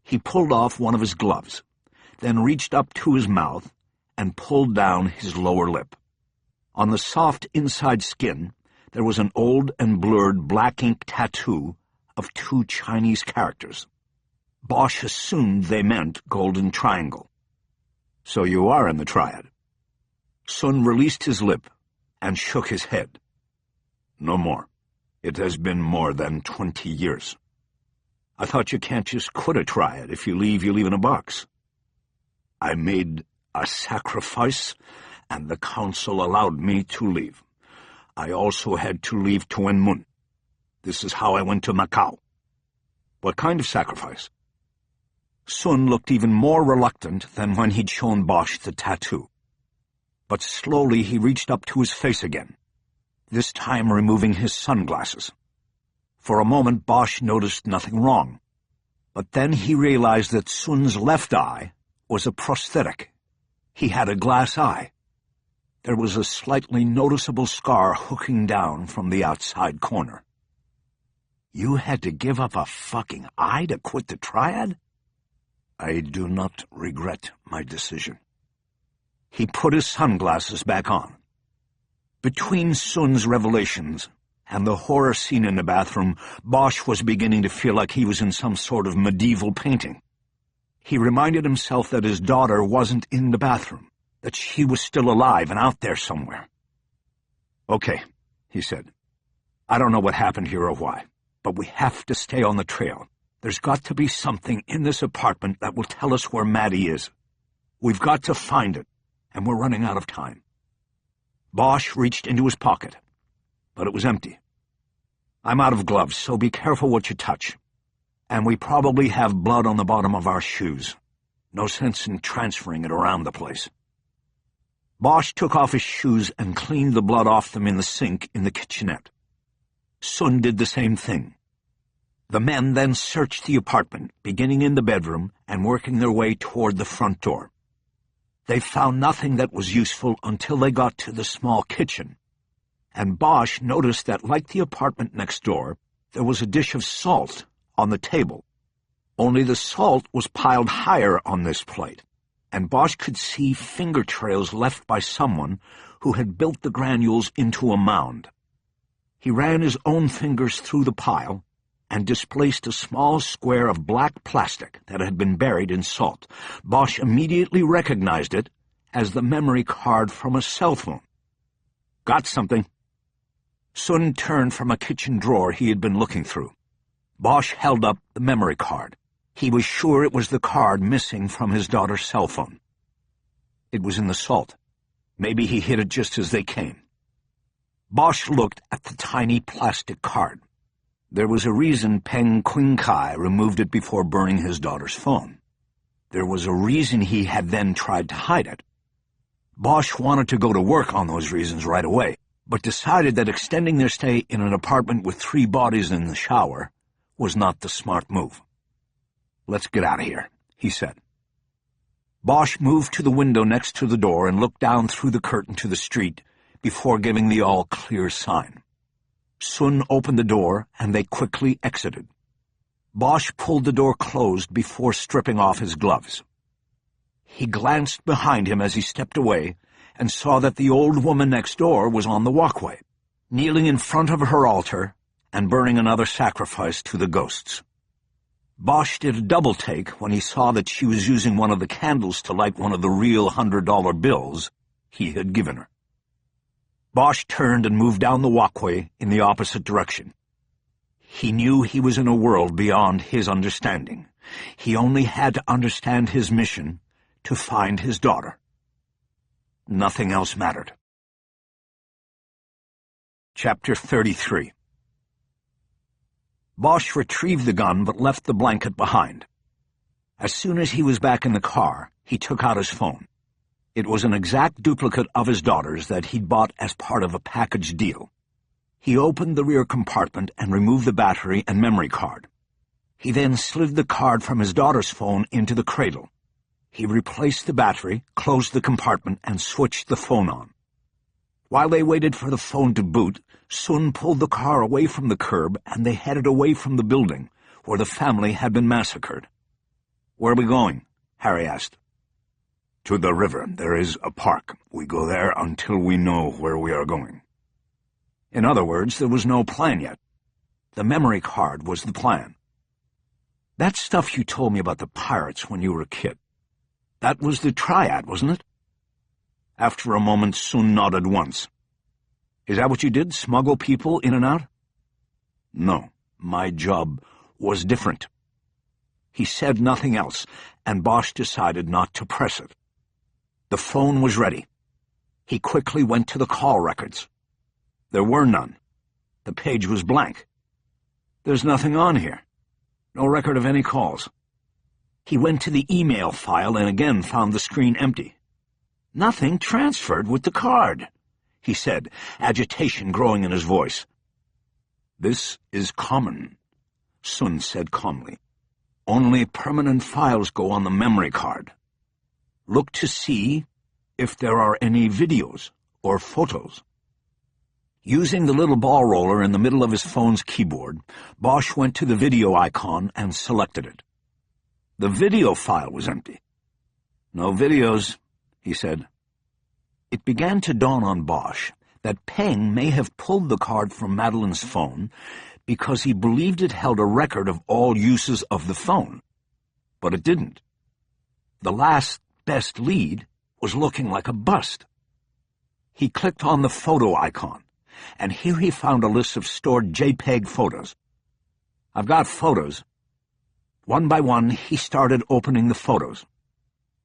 Speaker 1: He pulled off one of his gloves, then reached up to his mouth and pulled down his lower lip. On the soft inside skin, there was an old and blurred black ink tattoo of 2 Chinese characters. Bosch assumed they meant golden triangle. "So you are in the triad." Sun released his lip and shook his head. "No more. It has been more than 20 years. I thought you can't just quit a triad. If you leave in a box." "I made a sacrifice, and the council allowed me to leave. I also had to leave Tuen Mun. This is how I went to Macau." "What kind of sacrifice?" Sun looked even more reluctant than when he'd shown Bosch the tattoo. But slowly he reached up to his face again, this time removing his sunglasses. For a moment Bosch noticed nothing wrong, but then he realized that Sun's left eye was a prosthetic. He had a glass eye. There was a slightly noticeable scar hooking down from the outside corner. "You had to give up a fucking eye to quit the triad?" "I do not regret my decision." He put his sunglasses back on. Between Sun's revelations and the horror scene in the bathroom, Bosch was beginning to feel like he was in some sort of medieval painting. He reminded himself that his daughter wasn't in the bathroom, that she was still alive and out there somewhere. "Okay," he said. "I don't know what happened here or why, but we have to stay on the trail. There's got to be something in this apartment that will tell us where Maddie is. We've got to find it, and we're running out of time." Bosch reached into his pocket, but it was empty. "I'm out of gloves, so be careful what you touch. And we probably have blood on the bottom of our shoes. No sense in transferring it around the place." Bosch took off his shoes and cleaned the blood off them in the sink in the kitchenette. Sun did the same thing. The men then searched the apartment, beginning in the bedroom and working their way toward the front door. They found nothing that was useful until they got to the small kitchen, and Bosch noticed that, like the apartment next door, there was a dish of salt on the table. Only the salt was piled higher on this plate, and Bosch could see finger trails left by someone who had built the granules into a mound. He ran his own fingers through the pile and displaced a small square of black plastic that had been buried in salt. Bosch immediately recognized it as the memory card from a cell phone. "Got something." Sun turned from a kitchen drawer he had been looking through. Bosch held up the memory card. He was sure it was the card missing from his daughter's cell phone. It was in the salt. Maybe he hid it just as they came. Bosch looked at the tiny plastic card. There was a reason Peng Qingkai removed it before burning his daughter's phone. There was a reason he had then tried to hide it. Bosch wanted to go to work on those reasons right away, but decided that extending their stay in an apartment with 3 bodies in the shower was not the smart move. "Let's get out of here," he said. Bosch moved to the window next to the door and looked down through the curtain to the street before giving the all-clear sign. Sun opened the door, and they quickly exited. Bosch pulled the door closed before stripping off his gloves. He glanced behind him as he stepped away and saw that the old woman next door was on the walkway, kneeling in front of her altar and burning another sacrifice to the ghosts. Bosch did a double-take when he saw that she was using one of the candles to light one of the real $100 bills he had given her. Bosch turned and moved down the walkway in the opposite direction. He knew he was in a world beyond his understanding. He only had to understand his mission to find his daughter. Nothing else mattered. Chapter 33. Bosch retrieved the gun but left the blanket behind. As soon as he was back in the car, he took out his phone. It was an exact duplicate of his daughter's that he'd bought as part of a package deal. He opened the rear compartment and removed the battery and memory card. He then slid the card from his daughter's phone into the cradle. He replaced the battery, closed the compartment, and switched the phone on. While they waited for the phone to boot, Sun pulled the car away from the curb and they headed away from the building where the family had been massacred. "Where are we going?" Harry asked. "To the river. There is a park. We go there until we know where we are going." In other words, there was no plan yet. The memory card was the plan. "That stuff you told me about the pirates when you were a kid, that was the triad, wasn't it?" After a moment, Sun nodded once. "Is that what you did, smuggle people in and out?" "No, my job was different." He said nothing else, and Bosch decided not to press it. The phone was ready. He quickly went to the call records. There were none. The page was blank. "There's nothing on here. No record of any calls." He went to the email file and again found the screen empty. "Nothing transferred with the card," he said, agitation growing in his voice. "This is common," Sun said calmly. "Only permanent files go on the memory card. Look to see if there are any videos or photos." Using the little ball roller in the middle of his phone's keyboard, Bosch went to the video icon and selected it. The video file was empty. "No videos," he said. It began to dawn on Bosch that Peng may have pulled the card from Madeline's phone because he believed it held a record of all uses of the phone. But it didn't. The last best lead was looking like a bust. He clicked on the photo icon, and here he found a list of stored JPEG photos. "I've got photos." One by one, he started opening the photos.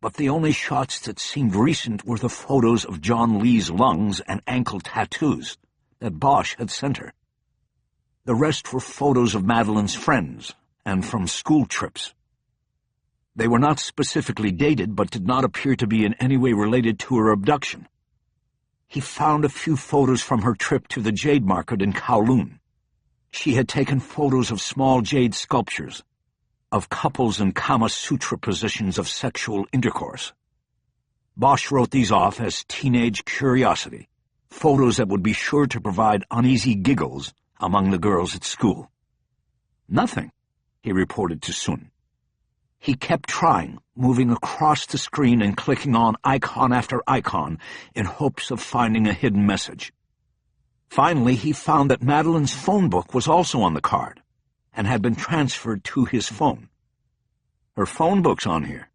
Speaker 1: But the only shots that seemed recent were the photos of John Lee's lungs and ankle tattoos that Bosch had sent her. The rest were photos of Madeline's friends and from school trips. They were not specifically dated, but did not appear to be in any way related to her abduction. He found a few photos from her trip to the jade market in Kowloon. She had taken photos of small jade sculptures, of couples in Kama Sutra positions of sexual intercourse. Bosch wrote these off as teenage curiosity, photos that would be sure to provide uneasy giggles among the girls at school. Nothing, he reported to Sun. He kept trying, moving across the screen and clicking on icon after icon in hopes of finding a hidden message. Finally, he found that Madeline's phone book was also on the card and had been transferred to his phone. Her phone book's on here.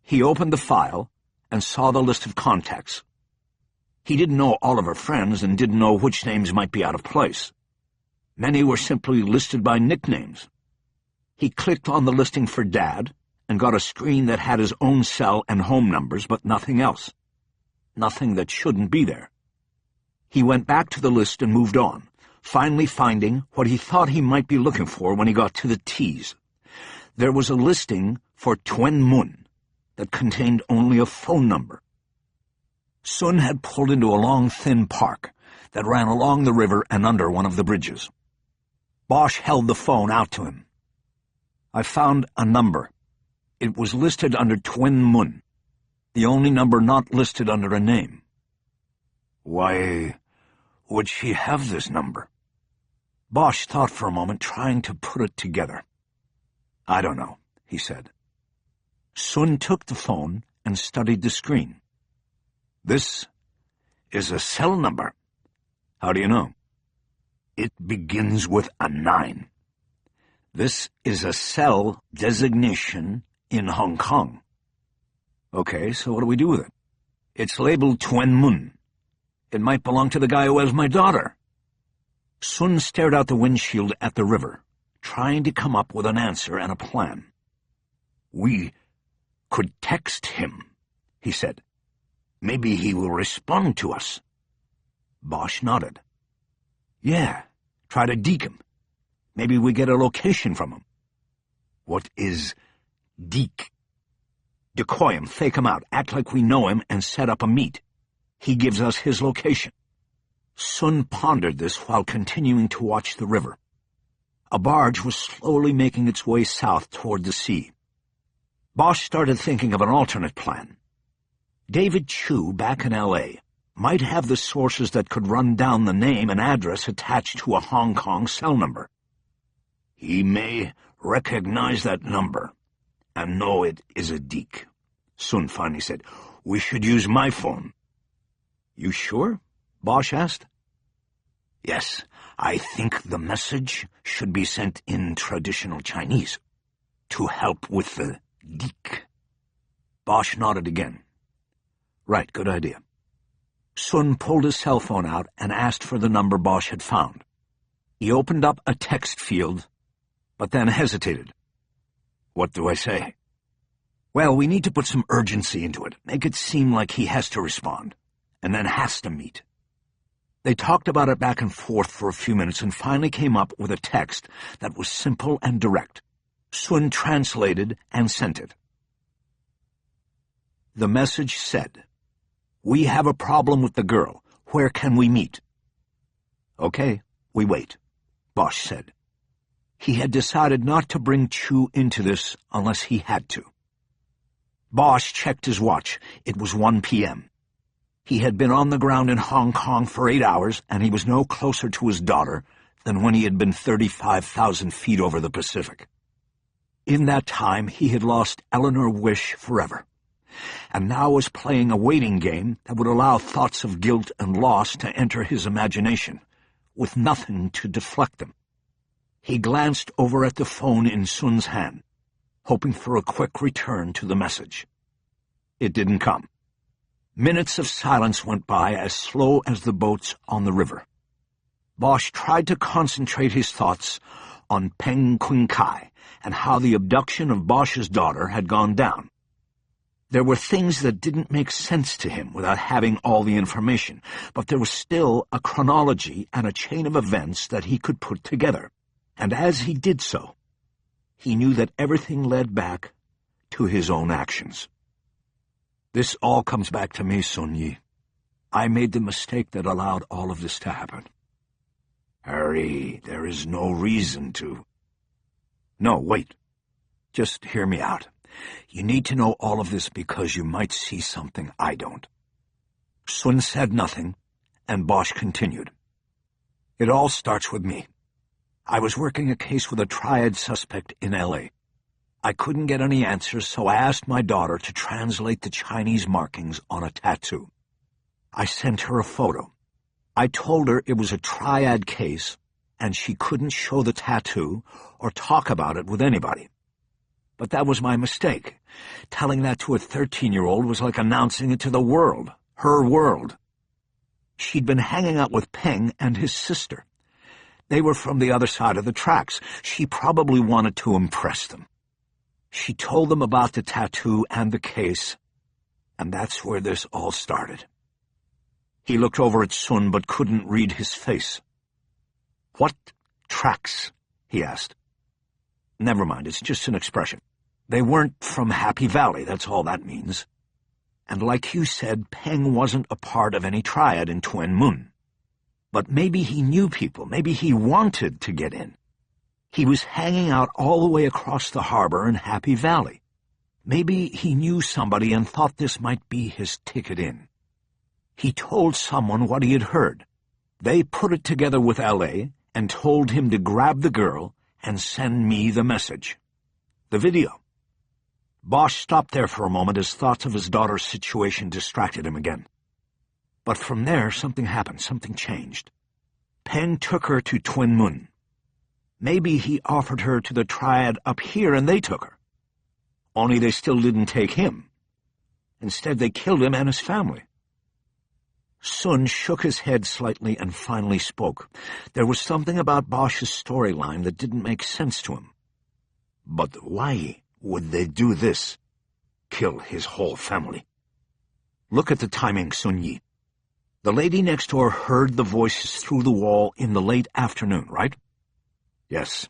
Speaker 1: He opened the file and saw the list of contacts. He didn't know all of her friends and didn't know which names might be out of place. Many were simply listed by nicknames. He clicked on the listing for Dad and got a screen that had his own cell and home numbers, but nothing else. Nothing that shouldn't be there. He went back to the list and moved on, finally finding what he thought he might be looking for when he got to the T's. There was a listing for Tuen Mun that contained only a phone number. Sun had pulled into a long, thin park that ran along the river and under one of the bridges. Bosch held the phone out to him. I found a number. It was listed under Tuen Mun, the only number not listed under a name.
Speaker 2: Why would she have this number?
Speaker 1: Bosch thought for a moment, trying to put it together. I don't know, he said. Sun took the phone and studied the screen.
Speaker 2: This is a cell number.
Speaker 1: How do you know?
Speaker 2: It begins with a 9.
Speaker 1: This is a cell designation in Hong Kong. Okay, so what do we do with it? It's labeled Tuen Mun. It might belong to the guy who has my daughter. Sun stared out the windshield at the river, trying to come up with an answer and a plan.
Speaker 2: We could text him, he said. Maybe he will respond to us.
Speaker 1: Bosch nodded. Yeah, try to deke him. Maybe we get a location from him.
Speaker 2: What is deke?
Speaker 1: Decoy him, fake him out, act like we know him, and set up a meet. He gives us his location. Sun pondered this while continuing to watch the river. A barge was slowly making its way south toward the sea. Bosch started thinking of an alternate plan. David Chu, back in L.A., might have the sources that could run down the name and address attached to a Hong Kong cell number.
Speaker 2: He may recognize that number and know it is a deke. Sun finally said, We should use my phone.
Speaker 1: You sure? Bosch asked.
Speaker 2: Yes, I think the message should be sent in traditional Chinese to help with the deke.
Speaker 1: Bosch nodded again. Right, good idea. Sun pulled his cell phone out and asked for the number Bosch had found. He opened up a text field, but then hesitated.
Speaker 2: What do I say?
Speaker 1: Well, we need to put some urgency into it, make it seem like he has to respond, and then has to meet. They talked about it back and forth for a few minutes and finally came up with a text that was simple and direct. Sun translated and sent it. The message said, We have a problem with the girl. Where can we meet? Okay, we wait, Bosch said. He had decided not to bring Chu into this unless he had to. Bosch checked his watch. It was 1 p.m. He had been on the ground in Hong Kong for 8 hours, and he was no closer to his daughter than when he had been 35,000 feet over the Pacific. In that time, he had lost Eleanor Wish forever, and now was playing a waiting game that would allow thoughts of guilt and loss to enter his imagination, with nothing to deflect them. He glanced over at the phone in Sun's hand, hoping for a quick return to the message. It didn't come. Minutes of silence went by as slow as the boats on the river. Bosch tried to concentrate his thoughts on Peng Qing Kai and how the abduction of Bosch's daughter had gone down. There were things that didn't make sense to him without having all the information, but there was still a chronology and a chain of events that he could put together. And as he did so, he knew that everything led back to his own actions. This all comes back to me, Sun Yi. I made the mistake that allowed all of this to happen. Harry, there is no reason to... No, wait. Just hear me out. You need to know all of this because you might see something I don't. Sun said nothing, and Bosch continued. It all starts with me. I was working a case with a triad suspect in L.A. I couldn't get any answers, so I asked my daughter to translate the Chinese markings on a tattoo. I sent her a photo. I told her it was a triad case, and she couldn't show the tattoo or talk about it with anybody. But that was my mistake. Telling that to a 13-year-old was like announcing it to the world, her world. She'd been hanging out with Peng and his sister. They were from the other side of the tracks. She probably wanted to impress them. She told them about the tattoo and the case, and that's where this all started. He looked over at Sun but couldn't read his face. "What tracks?" he asked. "Never mind, it's just an expression. They weren't from Happy Valley, that's all that means. And like you said, Peng wasn't a part of any triad in Twin Moon. But maybe he knew people, maybe he wanted to get in. He was hanging out all the way across the harbor in Happy Valley. Maybe he knew somebody and thought this might be his ticket in. He told someone what he had heard. They put it together with L.A. and told him to grab the girl and send me the message. The video." Bosch stopped there for a moment as thoughts of his daughter's situation distracted him again. But from there, something happened, something changed. Peng took her to Twin Moon. Maybe he offered her to the triad up here and they took her. Only they still didn't take him. Instead, they killed him and his family. Sun shook his head slightly and finally spoke. There was something about Bosch's storyline that didn't make sense to him. But why would they do this? Kill his whole family? Look at the timing, Sun Yi. The lady next door heard the voices through the wall in the late afternoon, right? Yes.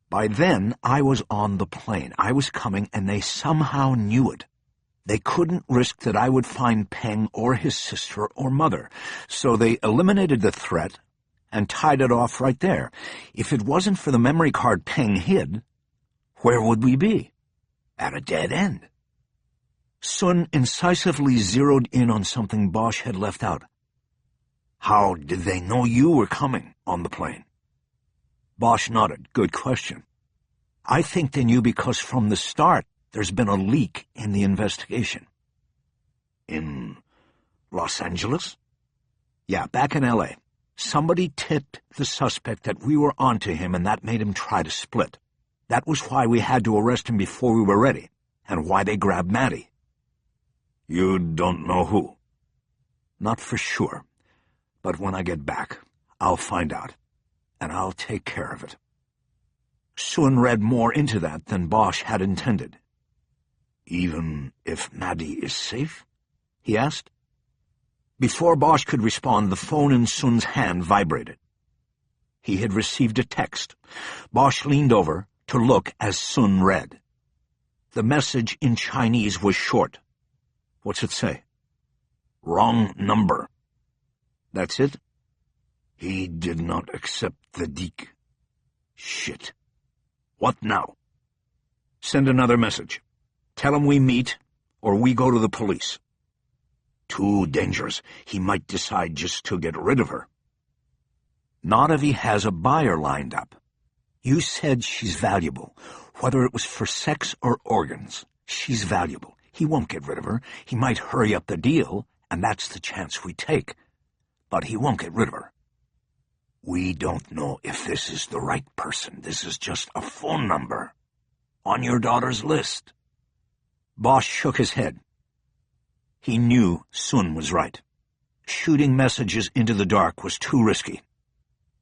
Speaker 1: By then, I was on the plane. I was coming, and they somehow knew it. They couldn't risk that I would find Peng or his sister or mother, so they eliminated the threat and tied it off right there. If it wasn't for the memory card Peng hid, where would we be? At a dead end. Sun incisively zeroed in on something Bosch had left out. How did they know you were coming on the plane? Bosch nodded. Good question. I think they knew because from the start there's been a leak in the investigation. In Los Angeles? Yeah, back in L.A. Somebody tipped the suspect that we were onto him, and that made him try to split. That was why we had to arrest him before we were ready, and why they grabbed Maddie. You don't know who? Not for sure, but when I get back, I'll find out, and I'll take care of it. Sun read more into that than Bosch had intended. Even if Maddie is safe? He asked. Before Bosch could respond, the phone in Sun's hand vibrated. He had received a text. Bosch leaned over to look as Sun read. The message in Chinese was short. What's it say? Wrong number. That's it? He did not accept the deek. Shit. What now? Send another message. Tell him we meet, or we go to the police. Too dangerous. He might decide just to get rid of her. Not if he has a buyer lined up. You said she's valuable. Whether it was for sex or organs, she's valuable. He won't get rid of her. He might hurry up the deal, and that's the chance we take. But he won't get rid of her. We don't know if this is the right person. This is just a phone number. On your daughter's list. Bosch shook his head. He knew Sun was right. Shooting messages into the dark was too risky.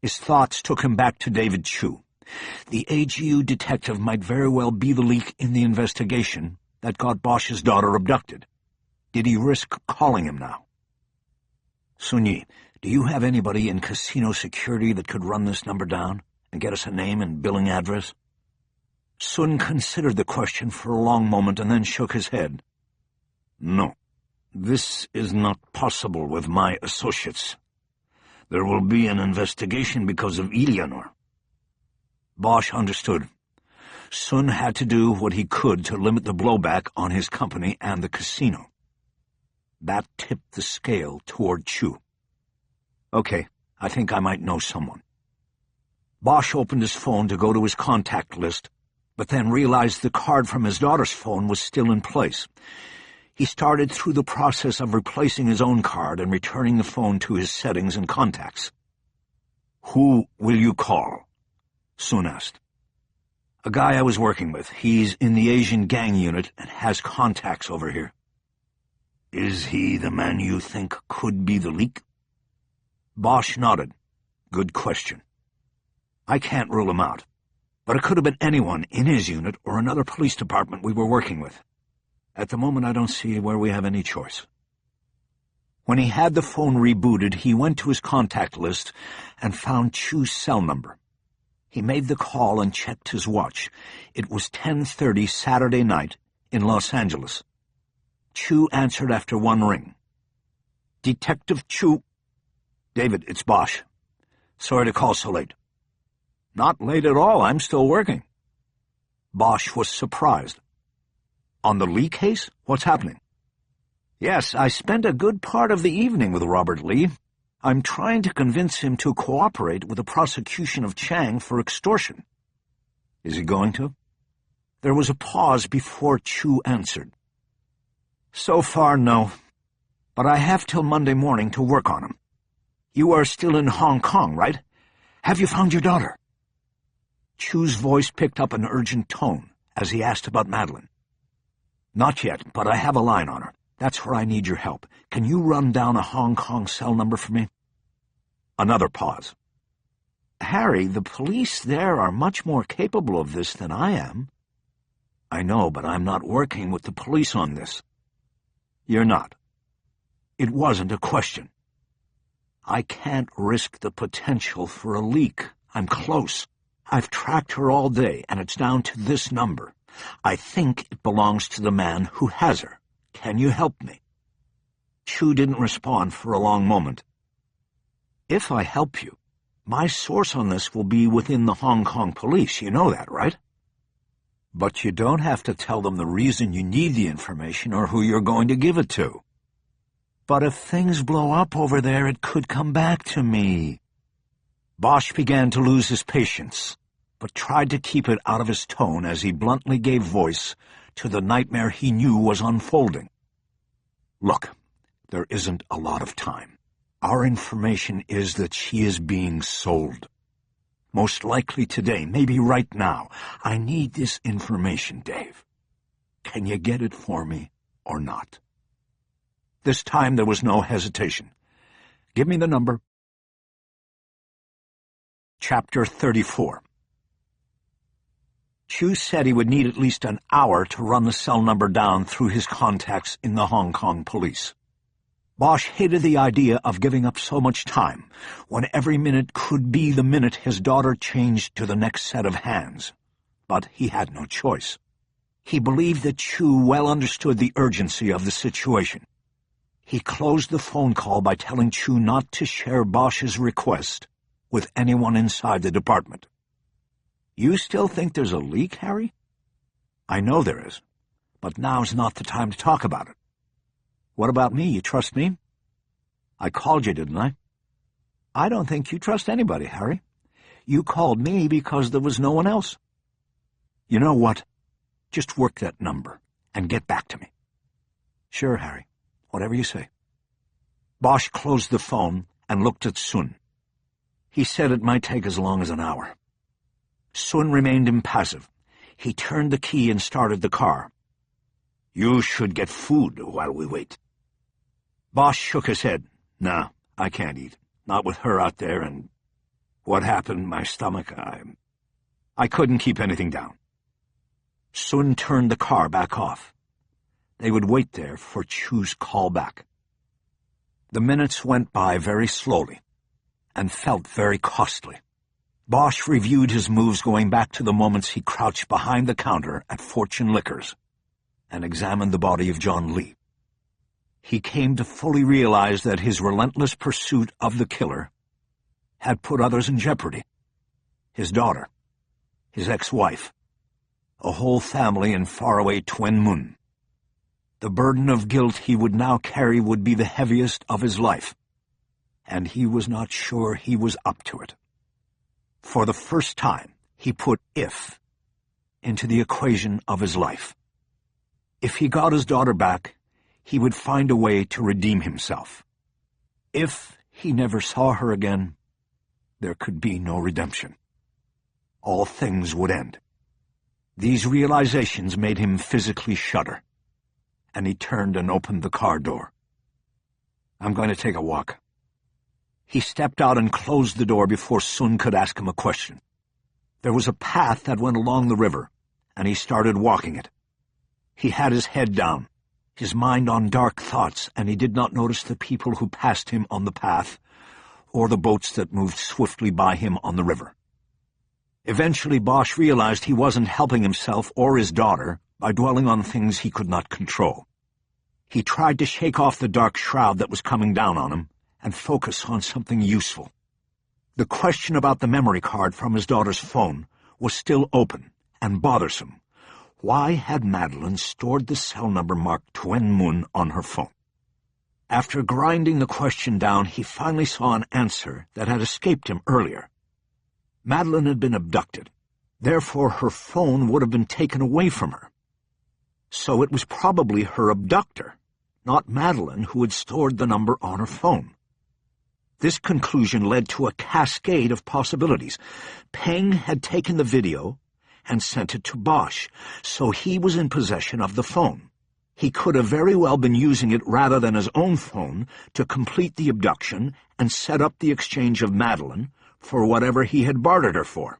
Speaker 1: His thoughts took him back to David Chu. The AGU detective might very well be the leak in the investigation that got Bosch's daughter abducted. Did he risk calling him now? Sun Yi, do you have anybody in casino security that could run this number down and get us a name and billing address? Sun considered the question for a long moment and then shook his head. No, this is not possible with my associates. There will be an investigation because of Eleanor. Bosch understood. Sun had to do what he could to limit the blowback on his company and the casino. That tipped the scale toward Chu. Okay, I think I might know someone. Bosch opened his phone to go to his contact list, but then realized the card from his daughter's phone was still in place. He started through the process of replacing his own card and returning the phone to his settings and contacts. "Who will you call?" Sun asked. "A guy I was working with. He's in the Asian gang unit and has contacts over here." "Is he the man you think could be the leak?" Bosch nodded. "Good question. I can't rule him out, but it could have been anyone in his unit or another police department we were working with. At the moment, I don't see where we have any choice." When he had the phone rebooted, he went to his contact list and found Chu's cell number. He made the call and checked his watch. It was 10:30 Saturday night in Los Angeles. Chu answered after one ring. "Detective Chu." "David, it's Bosch. Sorry to call so late." "Not late at all. I'm still working." Bosch was surprised. "On the Lee case? What's happening?" "Yes, I spent a good part of the evening with Robert Lee. I'm trying to convince him to cooperate with the prosecution of Chang for extortion." "Is he going to?" There was a pause before Chu answered. "So far, no. But I have till Monday morning to work on him. You are still in Hong Kong, right? Have you found your daughter?" Chu's voice picked up an urgent tone as he asked about Madeline. "Not yet, but I have a line on her. That's where I need your help. Can you run down a Hong Kong cell number for me?" Another pause. "Harry, the police there are much more capable of this than I am." "I know, but I'm not working with the police on this." "You're not." It wasn't a question. "I can't risk the potential for a leak. I'm close. I've tracked her all day, and it's down to this number. I think it belongs to the man who has her. Can you help me?" Chu didn't respond for a long moment. "If I help you, my source on this will be within the Hong Kong police. You know that, right? But you don't have to tell them the reason you need the information or who you're going to give it to." "But if things blow up over there, it could come back to me." Bosch began to lose his patience, but tried to keep it out of his tone as he bluntly gave voice to the nightmare he knew was unfolding. "Look, there isn't a lot of time. Our information is that she is being sold. Most likely today, maybe right now. I need this information, Dave. Can you get it for me or not?" This time there was no hesitation. "Give me the number." Chapter 34. Chu said he would need at least an hour to run the cell number down through his contacts in the Hong Kong police. Bosch hated the idea of giving up so much time, when every minute could be the minute his daughter changed to the next set of hands. But he had no choice. He believed that Chu well understood the urgency of the situation. He closed the phone call by telling Chu not to share Bosch's request with anyone inside the department. "You still think there's a leak, Harry?" "I know there is, but now's not the time to talk about it." "What about me? You trust me?" "I called you, didn't I?" "I don't think you trust anybody, Harry. You called me because there was no one else." "You know what? Just work that number and get back to me." "Sure, Harry. Whatever you say." Bosch closed the phone and looked at Sun. He said it might take as long as an hour. Sun remained impassive. He turned the key and started the car. "You should get food while we wait." Bosch shook his head. "Nah, I can't eat. Not with her out there, and what happened, my stomach, I couldn't keep anything down." Sun turned the car back off. They would wait there for Chu's call back. The minutes went by very slowly and felt very costly. Bosch reviewed his moves going back to the moments he crouched behind the counter at Fortune Liquors and examined the body of John Lee. He came to fully realize that his relentless pursuit of the killer had put others in jeopardy. His daughter, his ex-wife, a whole family in faraway Tuen Mun. The burden of guilt he would now carry would be the heaviest of his life, and he was not sure he was up to it. For the first time, he put "if" into the equation of his life. If he got his daughter back, he would find a way to redeem himself. If he never saw her again, there could be no redemption. All things would end. These realizations made him physically shudder, and he turned and opened the car door. "I'm going to take a walk." He stepped out and closed the door before Sun could ask him a question. There was a path that went along the river, and he started walking it. He had his head down, his mind on dark thoughts, and he did not notice the people who passed him on the path, or the boats that moved swiftly by him on the river. Eventually, Bosch realized he wasn't helping himself or his daughter by dwelling on things he could not control. He tried to shake off the dark shroud that was coming down on him and focus on something useful. The question about the memory card from his daughter's phone was still open and bothersome. Why had Madeline stored the cell number marked Tuen Mun on her phone? After grinding the question down, he finally saw an answer that had escaped him earlier. Madeline had been abducted. Therefore, her phone would have been taken away from her. So it was probably her abductor, not Madeline, who had stored the number on her phone. This conclusion led to a cascade of possibilities. Peng had taken the video and sent it to Bosch, so he was in possession of the phone. He could have very well been using it rather than his own phone to complete the abduction and set up the exchange of Madeline for whatever he had bartered her for.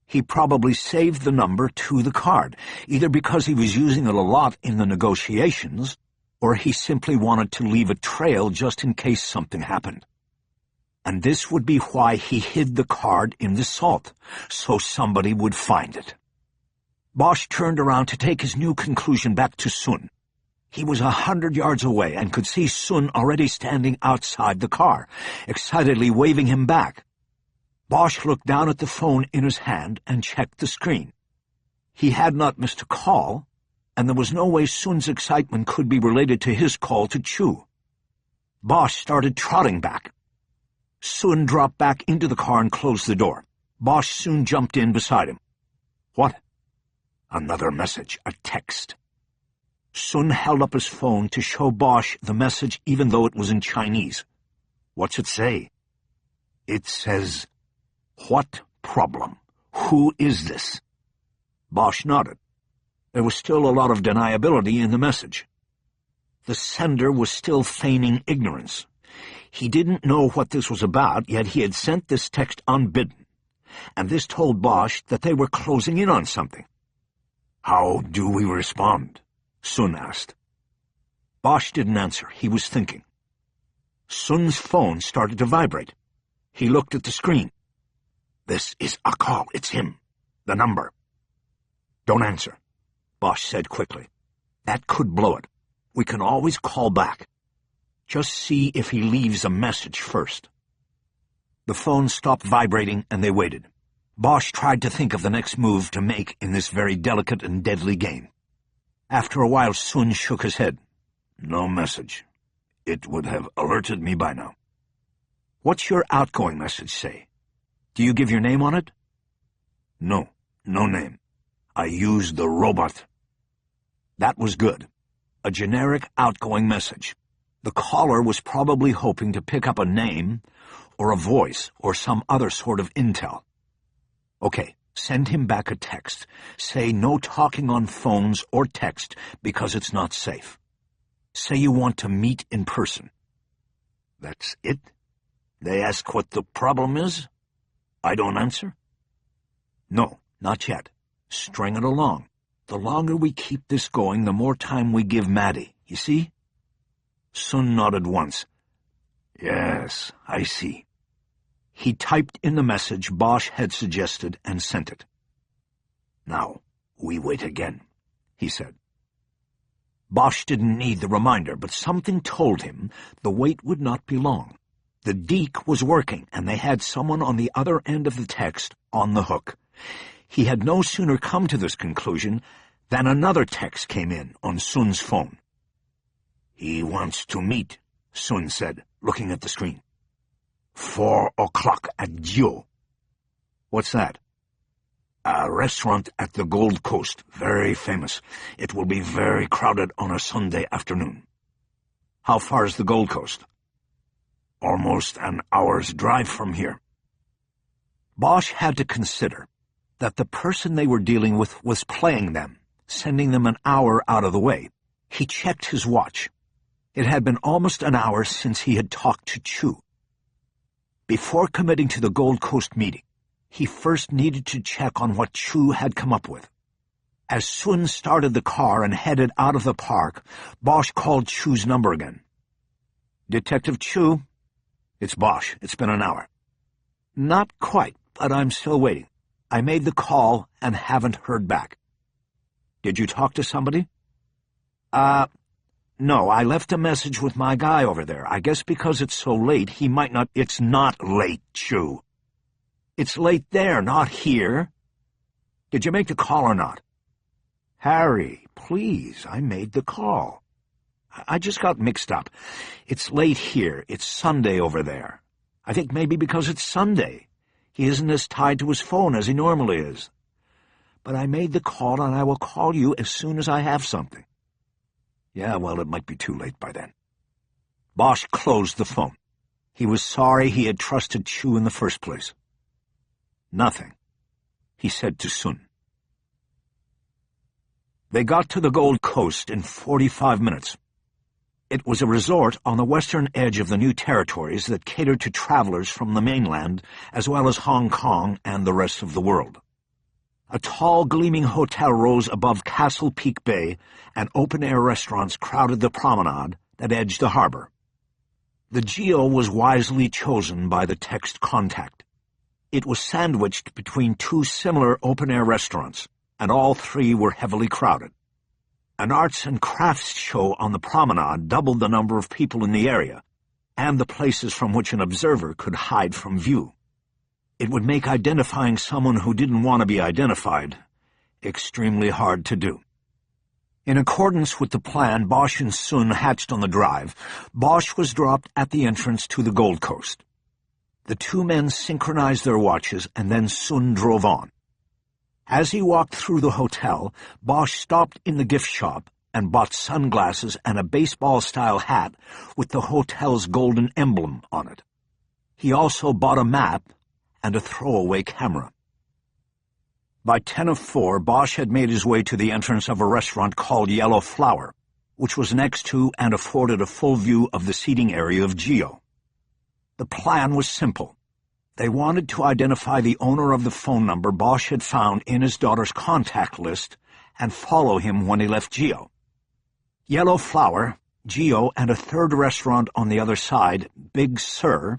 Speaker 1: He probably saved the number to the card, either because he was using it a lot in the negotiations, or he simply wanted to leave a trail just in case something happened. And this would be why he hid the card in the salt, so somebody would find it. Bosch turned around to take his new conclusion back to Sun. He was 100 yards away and could see Sun already standing outside the car, excitedly waving him back. Bosch looked down at the phone in his hand and checked the screen. He had not missed a call, and there was no way Sun's excitement could be related to his call to Chu. Bosch started trotting back. Sun dropped back into the car and closed the door. Bosch soon jumped in beside him. "What?" "Another message, a text." Sun held up his phone to show Bosch the message even though it was in Chinese. "What's it say?" "It says, 'What problem? Who is this?'" Bosch nodded. There was still a lot of deniability in the message. The sender was still feigning ignorance. He didn't know what this was about, yet he had sent this text unbidden, and this told Bosch that they were closing in on something. "How do we respond?" Sun asked. Bosch didn't answer. He was thinking. Sun's phone started to vibrate. He looked at the screen. "This is a call. It's him. The number." "Don't answer," Bosch said quickly. "That could blow it. We can always call back. Just see if he leaves a message first." The phone stopped vibrating, and they waited. Bosch tried to think of the next move to make in this very delicate and deadly game. After a while, Sun shook his head. "No message. It would have alerted me by now." "What's your outgoing message say? Do you give your name on it?" "No, no name. I used the robot." That was good. A generic outgoing message. The caller was probably hoping to pick up a name or a voice or some other sort of intel. Okay, send him back a text. Say no talking on phones or text because it's not safe. Say you want to meet in person. That's it? They ask what the problem is? I don't answer? No, not yet. String it along. The longer we keep this going, the more time we give Maddie. You see? Sun nodded once. Yes, I see. He typed in the message Bosch had suggested and sent it. Now, we wait again, he said. Bosch didn't need the reminder, but something told him the wait would not be long. The deke was working, and they had someone on the other end of the text on the hook. He had no sooner come to this conclusion than another text came in on Sun's phone.
Speaker 2: "He wants to meet,"
Speaker 1: Sun said, looking at the screen.
Speaker 2: 4 o'clock at Gio.
Speaker 1: What's that?
Speaker 2: A restaurant at the Gold Coast, very famous. It will be very crowded on a Sunday afternoon.
Speaker 1: How far is the Gold Coast?
Speaker 2: Almost an hour's drive from here.
Speaker 1: Bosch had to consider that the person they were dealing with was playing them, sending them an hour out of the way. He checked his watch. It had been almost an hour since he had talked to Chu. Before committing to the Gold Coast meeting, he first needed to check on what Chu had come up with. As Sun started the car and headed out of the park, Bosch called Chu's number again. "Detective Chu?" "It's Bosch. It's been an hour." "Not quite, but I'm still waiting. I made the call and haven't heard back." "Did you talk to somebody?" No, I left a message with my guy over there. I guess because it's so late, he might not—"
Speaker 2: "It's not late, Chu."
Speaker 1: "It's late there, not here." "Did you make the call or not?" "Harry, please, I made the call. I just got mixed up. It's late here. It's Sunday over there. I think maybe because it's Sunday. He isn't as tied to his phone as he normally is. But I made the call, and I will call you as soon as I have something." Yeah, well, it might be too late by then. Bosch closed the phone. He was sorry he had trusted Chu in the first place. "Nothing," he said to Sun. They got to the Gold Coast in 45 minutes. It was a resort on the western edge of the new territories that catered to travelers from the mainland as well as Hong Kong and the rest of the world. A tall, gleaming hotel rose above Castle Peak Bay, and open-air restaurants crowded the promenade that edged the harbor. The Geo was wisely chosen by the text contact. It was sandwiched between two similar open-air restaurants, and all three were heavily crowded. An arts and crafts show on the promenade doubled the number of people in the area, and the places from which an observer could hide from view. It would make identifying someone who didn't want to be identified extremely hard to do. In accordance with the plan Bosch and Sun hatched on the drive, Bosch was dropped at the entrance to the Gold Coast. The two men synchronized their watches, and then Sun drove on. As he walked through the hotel, Bosch stopped in the gift shop and bought sunglasses and a baseball-style hat with the hotel's golden emblem on it. He also bought a map and a throwaway camera. By 4:10, Bosch had made his way to the entrance of a restaurant called Yellow Flower, which was next to and afforded a full view of the seating area of Geo. The plan was simple. They wanted to identify the owner of the phone number Bosch had found in his daughter's contact list and follow him when he left Geo. Yellow Flower, Geo, and a third restaurant on the other side, Big Sur,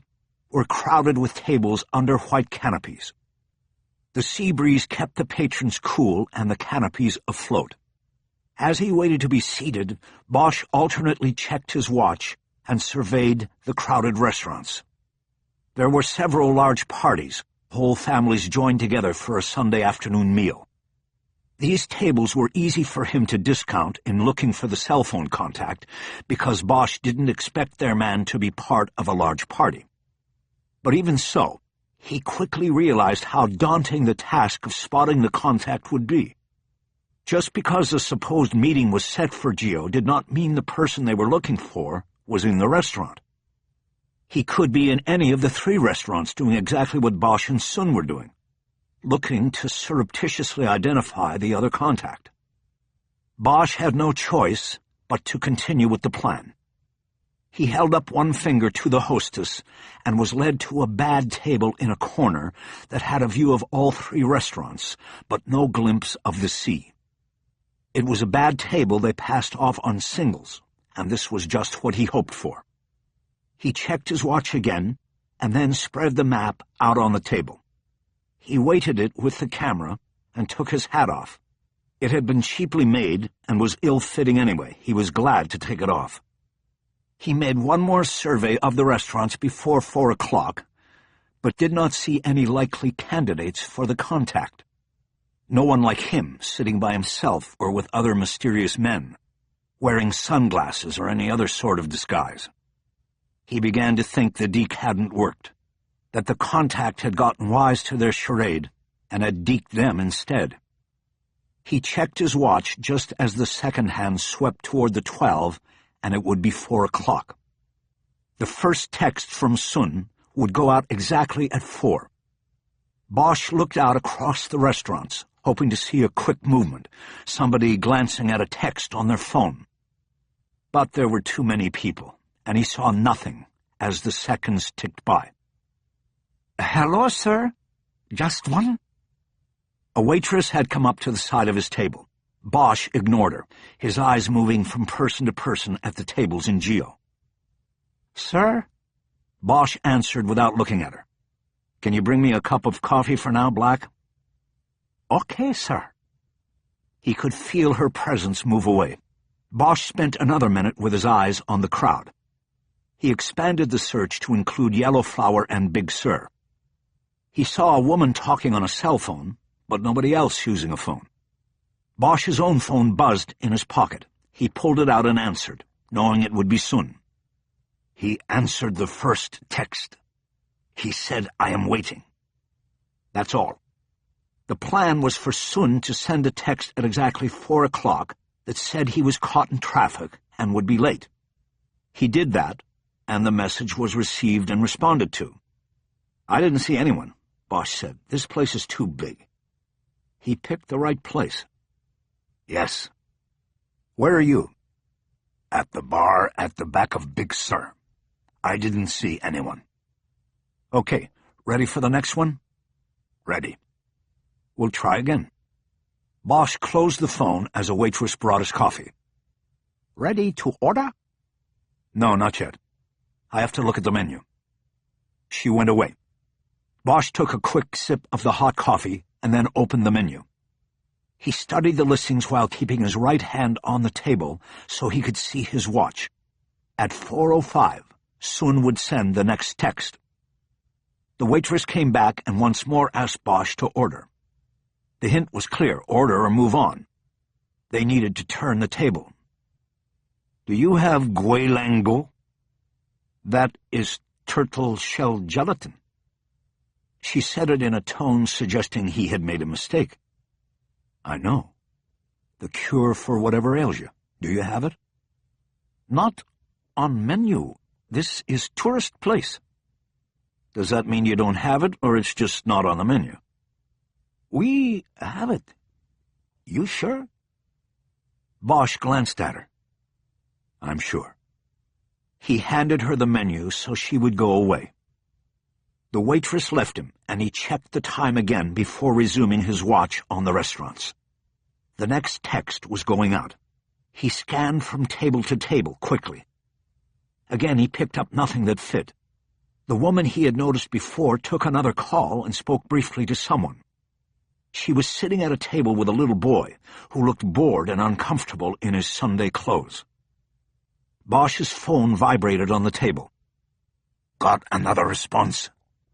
Speaker 1: were crowded with tables under white canopies. The sea breeze kept the patrons cool and the canopies afloat. As he waited to be seated, Bosch alternately checked his watch and surveyed the crowded restaurants. There were several large parties. Whole families joined together for a Sunday afternoon meal. These tables were easy for him to discount in looking for the cell phone contact because Bosch didn't expect their man to be part of a large party. But even so, he quickly realized how daunting the task of spotting the contact would be. Just because the supposed meeting was set for Geo did not mean the person they were looking for was in the restaurant. He could be in any of the three restaurants doing exactly what Bosch and Sun were doing, looking to surreptitiously identify the other contact. Bosch had no choice but to continue with the plan. He held up one finger to the hostess and was led to a bad table in a corner that had a view of all three restaurants, but no glimpse of the sea. It was a bad table they passed off on singles, and this was just what he hoped for. He checked his watch again, and then spread the map out on the table. He weighted it with the camera and took his hat off. It had been cheaply made and was ill-fitting anyway. He was glad to take it off. He made one more survey of the restaurants before 4 o'clock, but did not see any likely candidates for the contact. No one like him sitting by himself or with other mysterious men, wearing sunglasses or any other sort of disguise. He began to think the deke hadn't worked, that the contact had gotten wise to their charade and had deked them instead. He checked his watch just as the second hand swept toward the 12, and it would be 4 o'clock. The first text from Sun would go out exactly at 4. Bosch looked out across the restaurants, hoping to see a quick movement, somebody glancing at a text on their phone. But there were too many people, and he saw nothing as the seconds ticked by.
Speaker 2: "Hello, sir. Just one?"
Speaker 1: A waitress had come up to the side of his table. Bosch ignored her, his eyes moving from person to person at the tables in Geo.
Speaker 2: "Sir?"
Speaker 1: Bosch answered without looking at her. "Can you bring me a cup of coffee for now, Black?"
Speaker 2: "Okay, sir."
Speaker 1: He could feel her presence move away. Bosch spent another minute with his eyes on the crowd. He expanded the search to include Yellow Flower and Big Sur. He saw a woman talking on a cell phone, but nobody else using a phone. Bosch's own phone buzzed in his pocket. He pulled it out and answered, knowing it would be Sun.
Speaker 2: He answered the first text. He said, "I am waiting."
Speaker 1: That's all. The plan was for Sun to send a text at exactly 4 o'clock that said he was caught in traffic and would be late. He did that, and the message was received and responded to. "I didn't see anyone," Bosch said. "This place is too big." He picked the right place.
Speaker 2: "Yes."
Speaker 1: "Where are you?"
Speaker 2: "At the bar at the back of Big Sur. I didn't see anyone."
Speaker 1: "Okay, ready for the next one?"
Speaker 2: "Ready."
Speaker 1: "We'll try again." Bosch closed the phone as a waitress brought his coffee.
Speaker 2: "Ready to order?"
Speaker 1: "No, not yet. I have to look at the menu." She went away. Bosch took a quick sip of the hot coffee and then opened the menu. He studied the listings while keeping his right hand on the table so he could see his watch. At 4:05, Sun would send the next text. The waitress came back and once more asked Bosch to order. The hint was clear: order or move on. They needed to turn the table. "Do you have guilango?" "That is turtle shell gelatin." She said it in a tone suggesting he had made a mistake. "I know. The cure for whatever ails you. Do you have it?" "Not on menu. This is tourist place." "Does that mean you don't have it, or it's just not on the menu?"
Speaker 2: "We have it. You sure?"
Speaker 1: Bosch glanced at her. "I'm sure." He handed her the menu so she would go away. The waitress left him, and he checked the time again before resuming his watch on the restaurants. The next text was going out. He scanned from table to table quickly. Again he picked up nothing that fit. The woman he had noticed before took another call and spoke briefly to someone. She was sitting at a table with a little boy, who looked bored and uncomfortable in his Sunday clothes. Bosch's phone vibrated on the table.
Speaker 2: "Got another response,"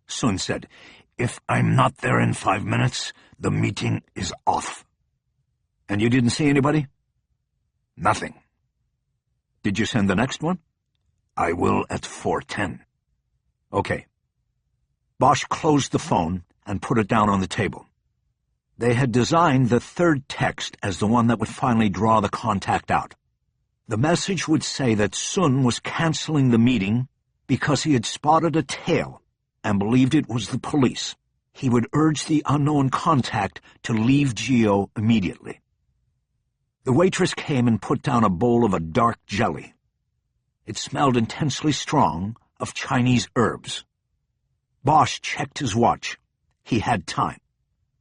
Speaker 2: Sun said. "If I'm not there in 5 minutes, the meeting is off."
Speaker 1: "And you didn't see anybody?"
Speaker 2: "Nothing."
Speaker 1: "Did you send the next one?"
Speaker 2: "I will at 4:10.
Speaker 1: "Okay." Bosch closed the phone and put it down on the table. They had designed the third text as the one that would finally draw the contact out. The message would say that Sun was canceling the meeting because he had spotted a tail and believed it was the police. He would urge the unknown contact to leave Geo immediately. The waitress came and put down a bowl of a dark jelly. It smelled intensely strong of Chinese herbs. Bosch checked his watch. He had time.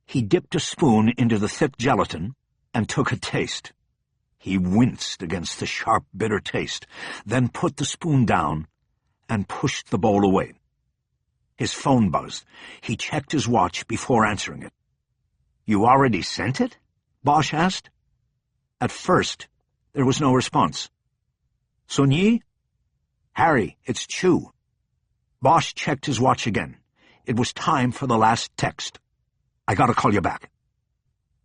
Speaker 1: He dipped a spoon into the thick gelatin and took a taste. He winced against the sharp, bitter taste, then put the spoon down and pushed the bowl away. His phone buzzed. He checked his watch before answering it. "You already sent it?" Bosch asked. At first, there was no response. "Sun Yi?" "Harry, it's Chu." Bosch checked his watch again. It was time for the last text. "I gotta call you back."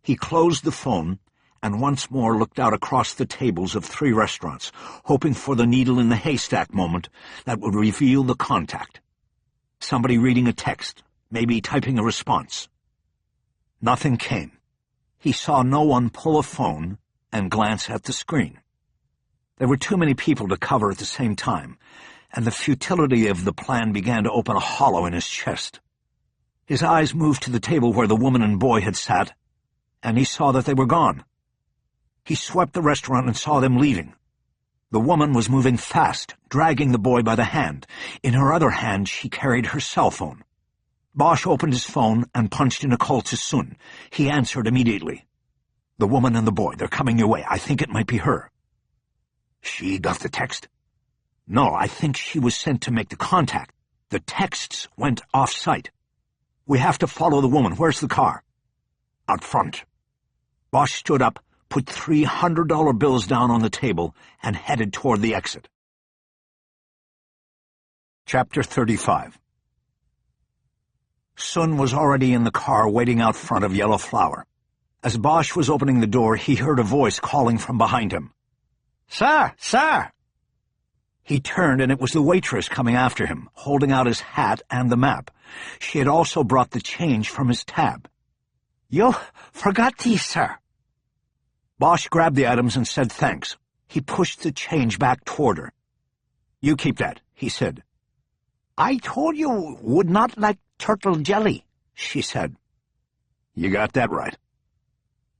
Speaker 1: He closed the phone and once more looked out across the tables of 3 restaurants, hoping for the needle in the haystack moment that would reveal the contact. Somebody reading a text, maybe typing a response. Nothing came. He saw no one pull a phone and glance at the screen. There were too many people to cover at the same time, and the futility of the plan began to open a hollow in his chest. His eyes moved to the table where the woman and boy had sat, and he saw that they were gone. He swept the restaurant and saw them leaving. The woman was moving fast, dragging the boy by the hand. In her other hand she carried her cell phone. Bosch opened his phone and punched in a call to Sun. He answered immediately. "The woman and the boy, they're coming your way. I think it might be her."
Speaker 2: "She got the text?"
Speaker 1: "No, I think she was sent to make the contact. The texts went off-site. We have to follow the woman. Where's the car?"
Speaker 2: "Out front."
Speaker 1: Bosch stood up, put $300 bills down on the table, and headed toward the exit. Chapter 35. Sun was already in the car waiting out front of Yellow Flower. As Bosch was opening the door, he heard a voice calling from behind him. "Sir, sir!" He turned, and it was the waitress coming after him, holding out his hat and the map. She had also brought the change from his tab. "You forgot these, sir." Bosch grabbed the items and said thanks. He pushed the change back toward her. "You keep that," he said. "I told you would not like turtle jelly," she said. "You got that right."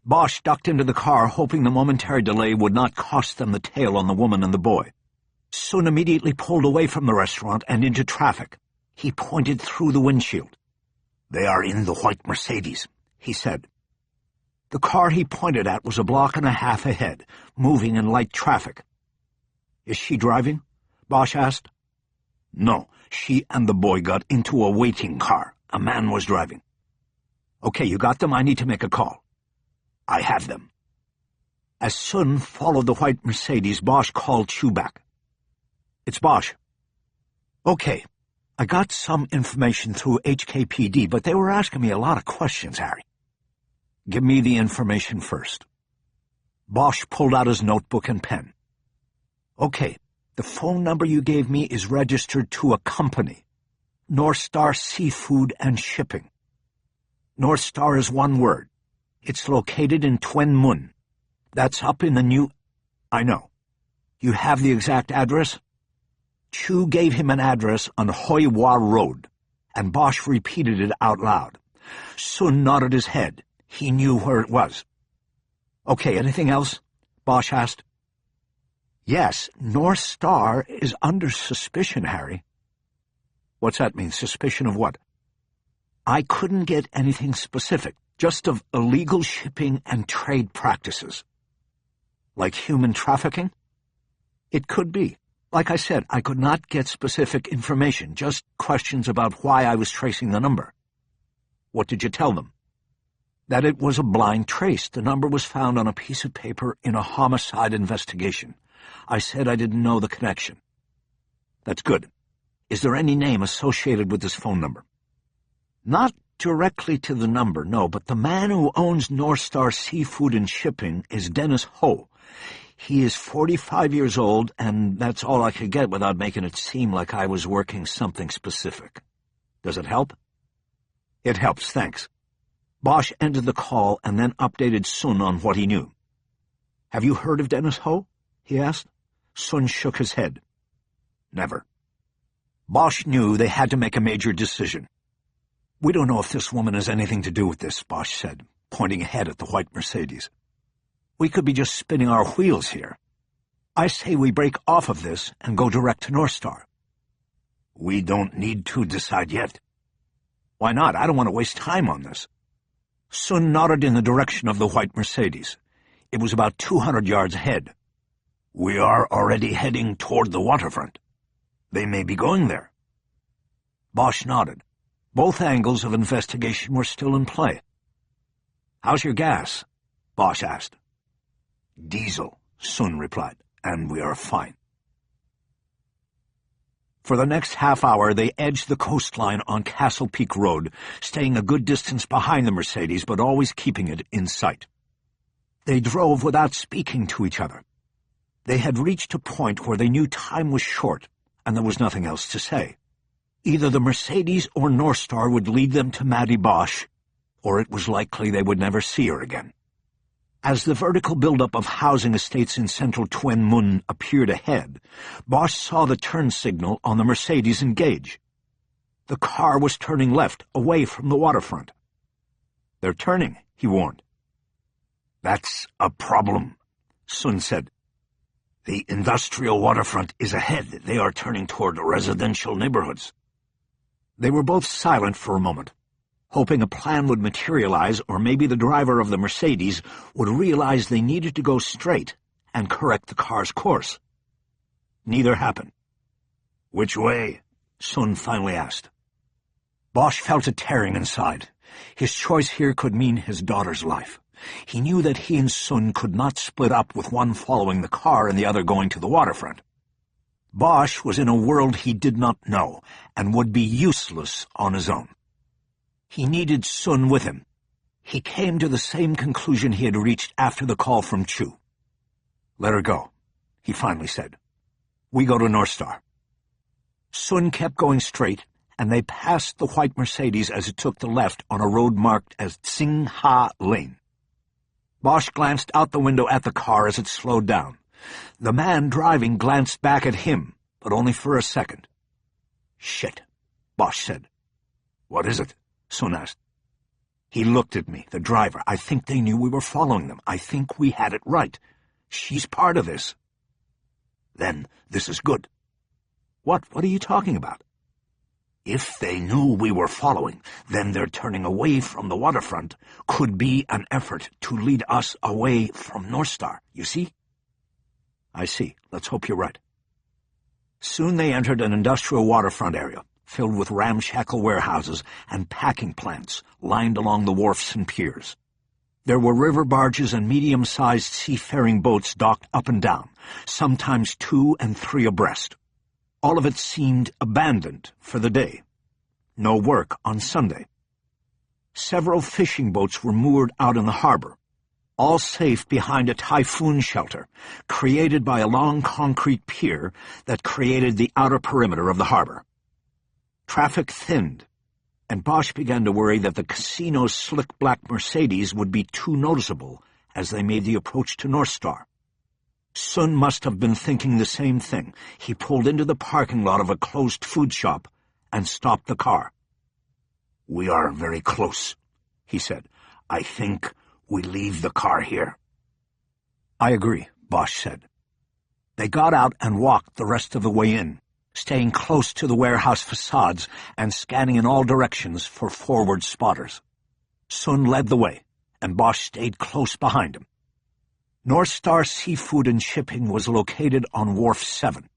Speaker 1: Bosch ducked into the car, hoping the momentary delay would not cost them the tail on the woman and the boy. Sun immediately pulled away from the restaurant and into traffic. He pointed through the windshield.
Speaker 2: "They are in the white Mercedes,"
Speaker 1: he said. The car he pointed at was a block and a half ahead, moving in light traffic. "Is she driving?" Bosch asked.
Speaker 2: "No, she and the boy got into a waiting car. A man was driving."
Speaker 1: "Okay, you got them? I need to make a call."
Speaker 2: "I have them."
Speaker 1: As Sun followed the white Mercedes, Bosch called Chu back. "It's Bosch." "Okay, I got some information through HKPD, but they were asking me a lot of questions, Harry." "Give me the information first." Bosch pulled out his notebook and pen. "Okay, the phone number you gave me is registered to a company, North Star Seafood and Shipping. North Star is one word. It's located in Tuen Mun. That's up in the new—" "I know. You have the exact address?" Chu gave him an address on Hoi Hwa Road, and Bosch repeated it out loud. Sun nodded his head. He knew where it was. "Okay, anything else?" Bosch asked. "Yes, North Star is under suspicion, Harry." "What's that mean? Suspicion of what?" "I couldn't get anything specific, just of illegal shipping and trade practices." "Like human trafficking?" "It could be. Like I said, I could not get specific information, just questions about why I was tracing the number." "What did you tell them?" "That it was a blind trace. The number was found on a piece of paper in a homicide investigation. I said I didn't know the connection." "That's good. Is there any name associated with this phone number?" "Not directly to the number, no, but the man who owns North Star Seafood and Shipping is Dennis Ho. He is 45 years old, and that's all I could get without making it seem like I was working something specific. Does it help?" "It helps, thanks." Bosch ended the call and then updated Sun on what he knew. "Have you heard of Dennis Ho?" he asked. Sun shook his head. "Never." Bosch knew they had to make a major decision. "We don't know if this woman has anything to do with this," Bosch said, pointing ahead at the white Mercedes. "We could be just spinning our wheels here. I say we break off of this and go direct to North Star."
Speaker 2: "We don't need to decide yet."
Speaker 1: "Why not? I don't want to waste time on this." Sun nodded in the direction of the white Mercedes. It was about 200 yards ahead.
Speaker 2: "We are already heading toward the waterfront. They may be going there."
Speaker 1: Bosch nodded. Both angles of investigation were still in play. "How's your gas?" Bosch asked.
Speaker 2: "Diesel," Sun replied, "and we are fine."
Speaker 1: For the next half hour, they edged the coastline on Castle Peak Road, staying a good distance behind the Mercedes, but always keeping it in sight. They drove without speaking to each other. They had reached a point where they knew time was short, and there was nothing else to say. Either the Mercedes or North Star would lead them to Maddie Bosch, or it was likely they would never see her again. As the vertical buildup of housing estates in central Tuen Mun appeared ahead, Bosch saw the turn signal on the Mercedes engage. The car was turning left, away from the waterfront. "They're turning," he warned.
Speaker 2: "That's a problem," Sun said. "The industrial waterfront is ahead. They are turning toward residential neighborhoods."
Speaker 1: They were both silent for a moment, hoping a plan would materialize, or maybe the driver of the Mercedes would realize they needed to go straight and correct the car's course. Neither happened.
Speaker 2: "Which way?"
Speaker 1: Sun finally asked. Bosch felt a tearing inside. His choice here could mean his daughter's life. He knew that he and Sun could not split up with one following the car and the other going to the waterfront. Bosch was in a world he did not know and would be useless on his own. He needed Sun with him. He came to the same conclusion he had reached after the call from Chu. "Let her go," he finally said. "We go to North Star." Sun kept going straight, and they passed the white Mercedes as it took the left on a road marked as Tsing Ha Lane. Bosch glanced out the window at the car as it slowed down. The man driving glanced back at him, but only for a second. "Shit," Bosch said.
Speaker 2: "What is it?"
Speaker 1: Sun asked. He looked at me, the driver. "I think they knew we were following them. I think we had it right. She's part of this."
Speaker 2: "Then this is good."
Speaker 1: What are you talking about?"
Speaker 2: "If they knew we were following, then their turning away from the waterfront could be an effort to lead us away from North Star, you see?"
Speaker 1: "I see. Let's hope you're right." Soon they entered an industrial waterfront area, filled with ramshackle warehouses and packing plants lined along the wharfs and piers. There were river barges and medium-sized seafaring boats docked up and down, sometimes 2 and 3 abreast. All of it seemed abandoned for the day. No work on Sunday. Several fishing boats were moored out in the harbor, all safe behind a typhoon shelter created by a long concrete pier that created the outer perimeter of the harbor. Traffic thinned, and Bosch began to worry that the casino's slick black Mercedes would be too noticeable as they made the approach to North Star. Sun must have been thinking the same thing. He pulled into the parking lot of a closed food shop and stopped the car.
Speaker 2: "We are very close," he said. "I think we leave the car here."
Speaker 1: "I agree," Bosch said. They got out and walked the rest of the way in, staying close to the warehouse facades and scanning in all directions for forward spotters. Sun led the way, and Bosch stayed close behind him. North Star Seafood and Shipping was located on Wharf 7.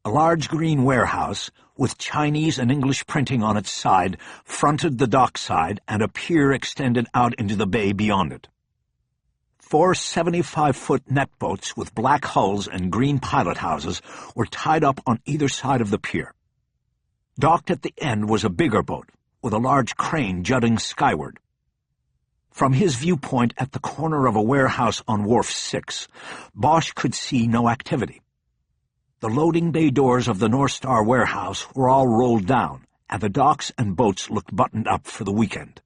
Speaker 1: A large green warehouse, with Chinese and English printing on its side, fronted the dockside, and a pier extended out into the bay beyond it. 4 75-foot net boats with black hulls and green pilot houses were tied up on either side of the pier. Docked at the end was a bigger boat, with a large crane jutting skyward. From his viewpoint at the corner of a warehouse on Wharf 6, Bosch could see no activity. The loading bay doors of the North Star warehouse were all rolled down, and the docks and boats looked buttoned up for the weekend.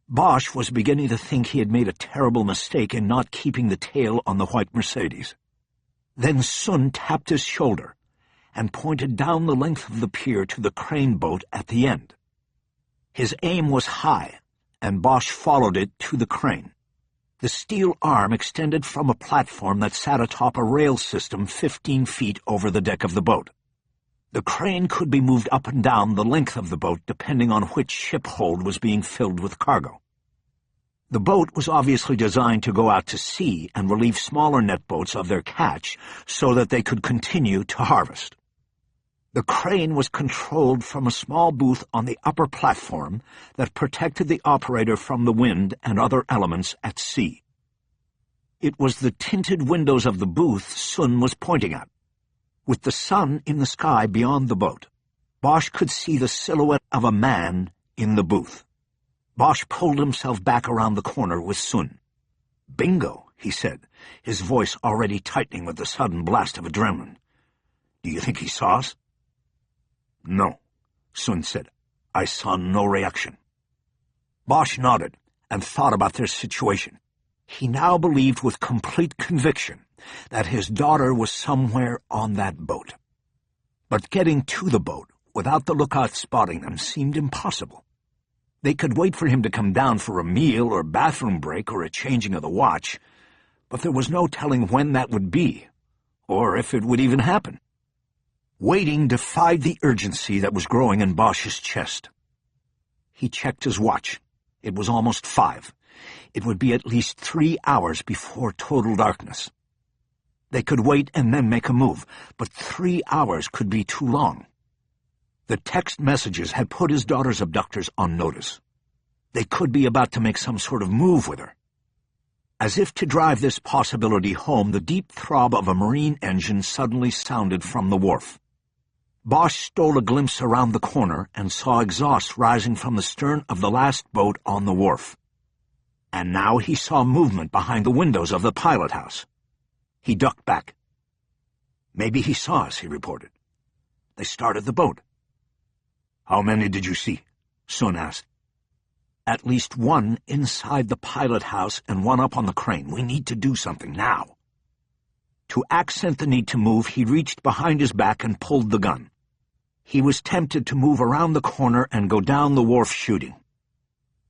Speaker 1: Bosch was beginning to think he had made a terrible mistake in not keeping the tail on the white Mercedes. Then Sun tapped his shoulder and pointed down the length of the pier to the crane boat at the end. His aim was high, and Bosch followed it to the crane. The steel arm extended from a platform that sat atop a rail system 15 feet over the deck of the boat. The crane could be moved up and down the length of the boat depending on which ship hold was being filled with cargo. The boat was obviously designed to go out to sea and relieve smaller net boats of their catch so that they could continue to harvest. The crane was controlled from a small booth on the upper platform that protected the operator from the wind and other elements at sea. It was the tinted windows of the booth Sun was pointing at. With the sun in the sky beyond the boat, Bosch could see the silhouette of a man in the booth. Bosch pulled himself back around the corner with Sun. "Bingo," he said, his voice already tightening with the sudden blast of adrenaline. "Do you think he saw us?" "No," Sun said. "I saw no reaction." Bosch nodded and thought about their situation. He now believed with complete conviction that his daughter was somewhere on that boat. But getting to the boat without the lookout spotting them seemed impossible. They could wait for him to come down for a meal or bathroom break or a changing of the watch, but there was no telling when that would be, or if it would even happen. Waiting defied the urgency that was growing in Bosch's chest. He checked his watch. It was almost 5. It would be at least 3 hours before total darkness. They could wait and then make a move, but 3 hours could be too long. The text messages had put his daughter's abductors on notice. They could be about to make some sort of move with her. As if to drive this possibility home, the deep throb of a marine engine suddenly sounded from the wharf. Bosch stole a glimpse around the corner and saw exhaust rising from the stern of the last boat on the wharf. And now he saw movement behind the windows of the pilot house. He ducked back. "Maybe he saw us," he reported. "They started the boat." "How many did you see?" Sun asked. "At least one inside the pilot house and one up on the crane. We need to do something now." To accent the need to move, he reached behind his back and pulled the gun. He was tempted to move around the corner and go down the wharf shooting.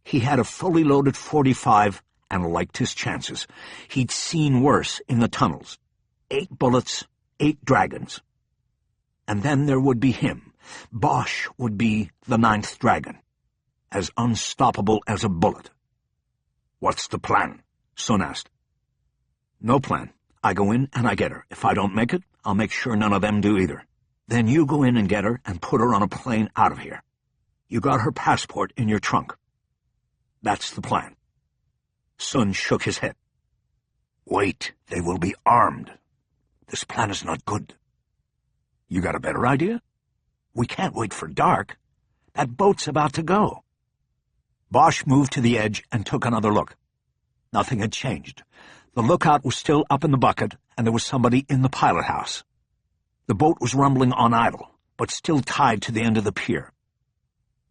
Speaker 1: He had a fully loaded .45 and liked his chances. He'd seen worse in the tunnels. 8 bullets, 8 dragons. And then there would be him. Bosch would be the 9th dragon, as unstoppable as a bullet. "What's the plan?" Sun asked. "No plan. I go in and I get her. If I don't make it, I'll make sure none of them do either. Then you go in and get her and put her on a plane out of here. You got her passport in your trunk." "That's the plan." Sun shook his head. "Wait, they will be armed. This plan is not good." "You got a better idea?" "We can't wait for dark. That boat's about to go." Bosch moved to the edge and took another look. Nothing had changed. The lookout was still up in the bucket, and there was somebody in the pilot house. The boat was rumbling on idle, but still tied to the end of the pier.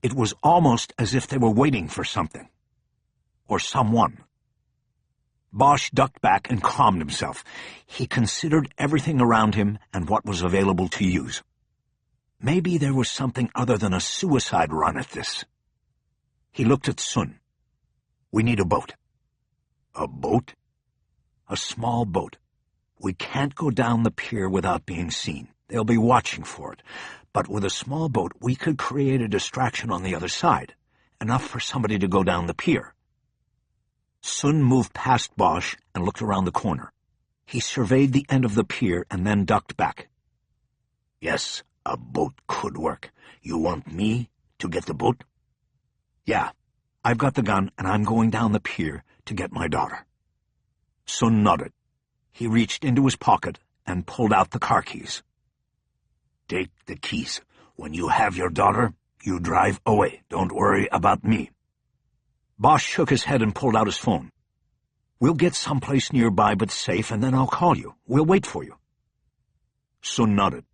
Speaker 1: It was almost as if they were waiting for something. Or someone. Bosch ducked back and calmed himself. He considered everything around him and what was available to use. Maybe there was something other than a suicide run at this. He looked at Sun. "We need a boat." "A boat?" "A small boat. We can't go down the pier without being seen. They'll be watching for it. But with a small boat, we could create a distraction on the other side, enough for somebody to go down the pier." Sun moved past Bosch and looked around the corner. He surveyed the end of the pier and then ducked back. "Yes, a boat could work. You want me to get the boat?" "Yeah. I've got the gun, and I'm going down the pier to get my daughter." Sun nodded. He reached into his pocket and pulled out the car keys. "Take the keys. When you have your daughter, you drive away. Don't worry about me." Bosch shook his head and pulled out his phone. "We'll get someplace nearby but safe, and then I'll call you. We'll wait for you." Sun nodded.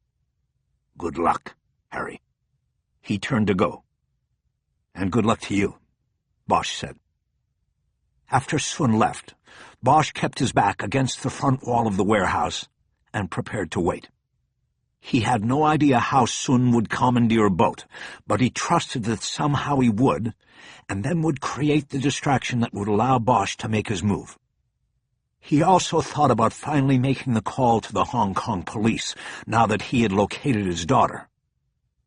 Speaker 1: "Good luck, Harry." He turned to go. "And good luck to you," Bosch said. After Sun left, Bosch kept his back against the front wall of the warehouse and prepared to wait. He had no idea how Sun would commandeer a boat, but he trusted that somehow he would, and then would create the distraction that would allow Bosch to make his move. He also thought about finally making the call to the Hong Kong police, now that he had located his daughter.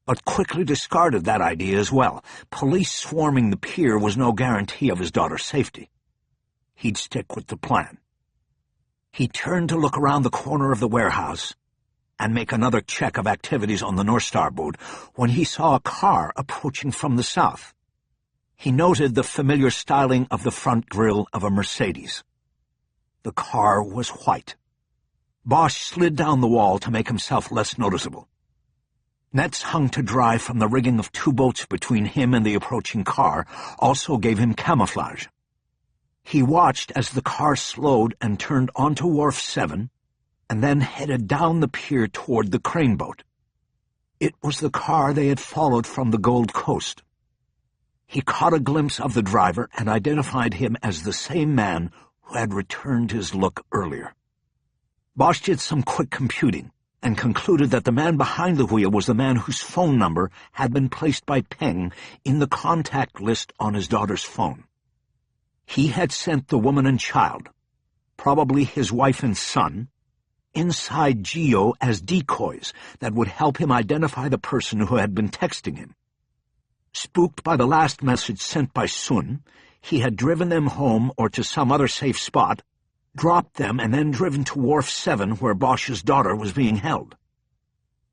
Speaker 1: But quickly discarded that idea as well. Police swarming the pier was no guarantee of his daughter's safety. He'd stick with the plan. He turned to look around the corner of the warehouse and make another check of activities on the North Star boat when he saw a car approaching from the south. He noted the familiar styling of the front grille of a Mercedes. The car was white. Bosch slid down the wall to make himself less noticeable. Nets hung to dry from the rigging of 2 boats between him and the approaching car also gave him camouflage. He watched as the car slowed and turned onto Wharf 7 and then headed down the pier toward the crane boat. It was the car they had followed from the Gold Coast. He caught a glimpse of the driver and identified him as the same man who had returned his look earlier. Bosch did some quick computing and concluded that the man behind the wheel was the man whose phone number had been placed by Peng in the contact list on his daughter's phone. He had sent the woman and child, probably his wife and son, inside Geo as decoys that would help him identify the person who had been texting him. Spooked by the last message sent by Sun, he had driven them home or to some other safe spot, dropped them, and then driven to Wharf 7 where Bosch's daughter was being held.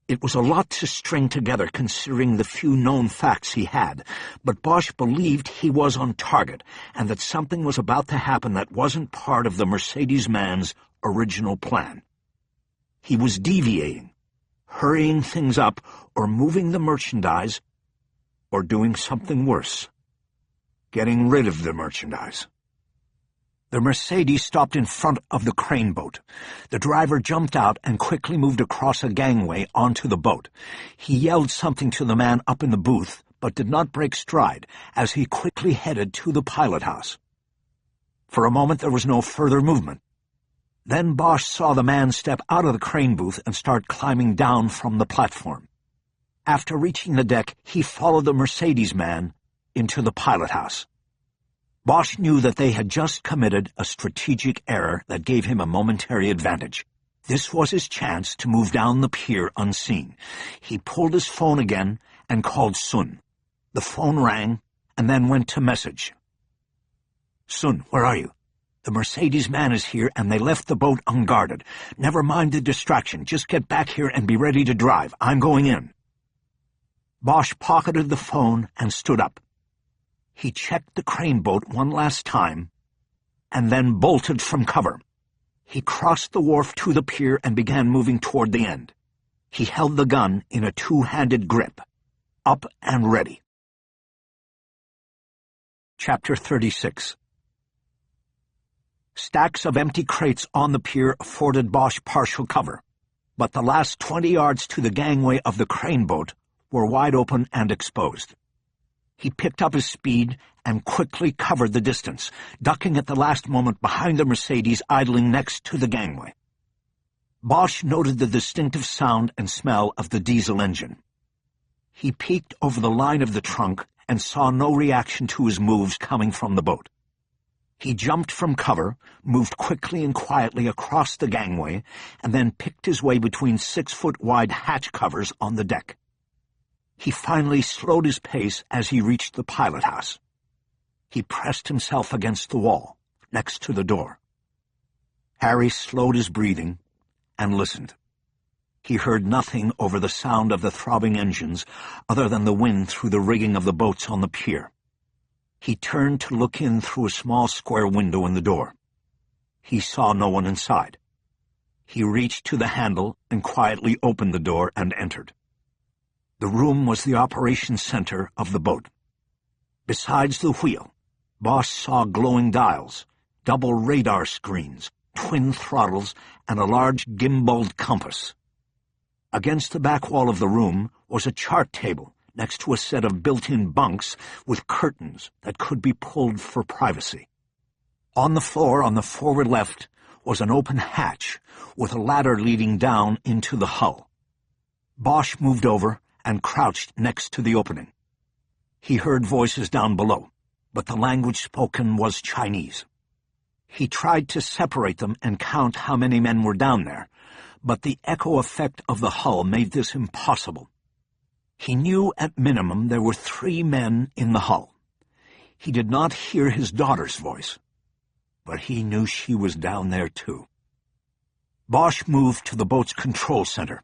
Speaker 1: It was a lot to string together considering the few known facts he had, but Bosch believed he was on target and that something was about to happen that wasn't part of the Mercedes man's original plan. He was deviating, hurrying things up, or moving the merchandise, or doing something worse, getting rid of the merchandise. The Mercedes stopped in front of the crane boat. The driver jumped out and quickly moved across a gangway onto the boat. He yelled something to the man up in the booth, but did not break stride as he quickly headed to the pilot house. For a moment there was no further movement. Then Bosch saw the man step out of the crane booth and start climbing down from the platform. After reaching the deck, he followed the Mercedes man into the pilot house. Bosch knew that they had just committed a strategic error that gave him a momentary advantage. This was his chance to move down the pier unseen. He pulled his phone again and called Sun. The phone rang and then went to message. "Sun, where are you? The Mercedes man is here and they left the boat unguarded. Never mind the distraction. Just get back here and be ready to drive. I'm going in." Bosch pocketed the phone and stood up. He checked the crane boat one last time and then bolted from cover. He crossed the wharf to the pier and began moving toward the end. He held the gun in a 2-handed grip, up and ready. Chapter 36. Stacks of empty crates on the pier afforded Bosch partial cover, but the last 20 yards to the gangway of the crane boat were wide open and exposed. He picked up his speed and quickly covered the distance, ducking at the last moment behind the Mercedes idling next to the gangway. Bosch noted the distinctive sound and smell of the diesel engine. He peeked over the line of the trunk and saw no reaction to his moves coming from the boat. He jumped from cover, moved quickly and quietly across the gangway, and then picked his way between 6-foot-wide hatch covers on the deck. He finally slowed his pace as he reached the pilot house. He pressed himself against the wall, next to the door. Harry slowed his breathing and listened. He heard nothing over the sound of the throbbing engines other than the wind through the rigging of the boats on the pier. He turned to look in through a small square window in the door. He saw no one inside. He reached to the handle and quietly opened the door and entered. The room was the operations center of the boat. Besides the wheel, Bosch saw glowing dials, double radar screens, twin throttles, and a large gimbaled compass. Against the back wall of the room was a chart table next to a set of built-in bunks with curtains that could be pulled for privacy. On the floor on the forward left was an open hatch with a ladder leading down into the hull. Bosch moved over and crouched next to the opening. He heard voices down below, but the language spoken was Chinese. He tried to separate them and count how many men were down there, but the echo effect of the hull made this impossible. He knew at minimum there were 3 men in the hull. He did not hear his daughter's voice, but he knew she was down there too. Bosch moved to the boat's control center.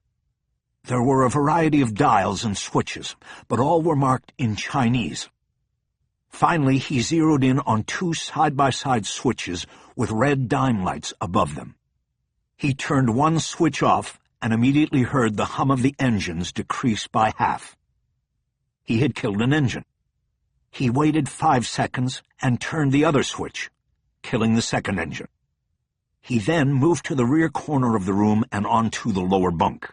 Speaker 1: There were a variety of dials and switches, but all were marked in Chinese. Finally, he zeroed in on 2 side-by-side switches with red dime lights above them. He turned one switch off and immediately heard the hum of the engines decrease by half. He had killed an engine. He waited 5 seconds and turned the other switch, killing the second engine. He then moved to the rear corner of the room and onto the lower bunk.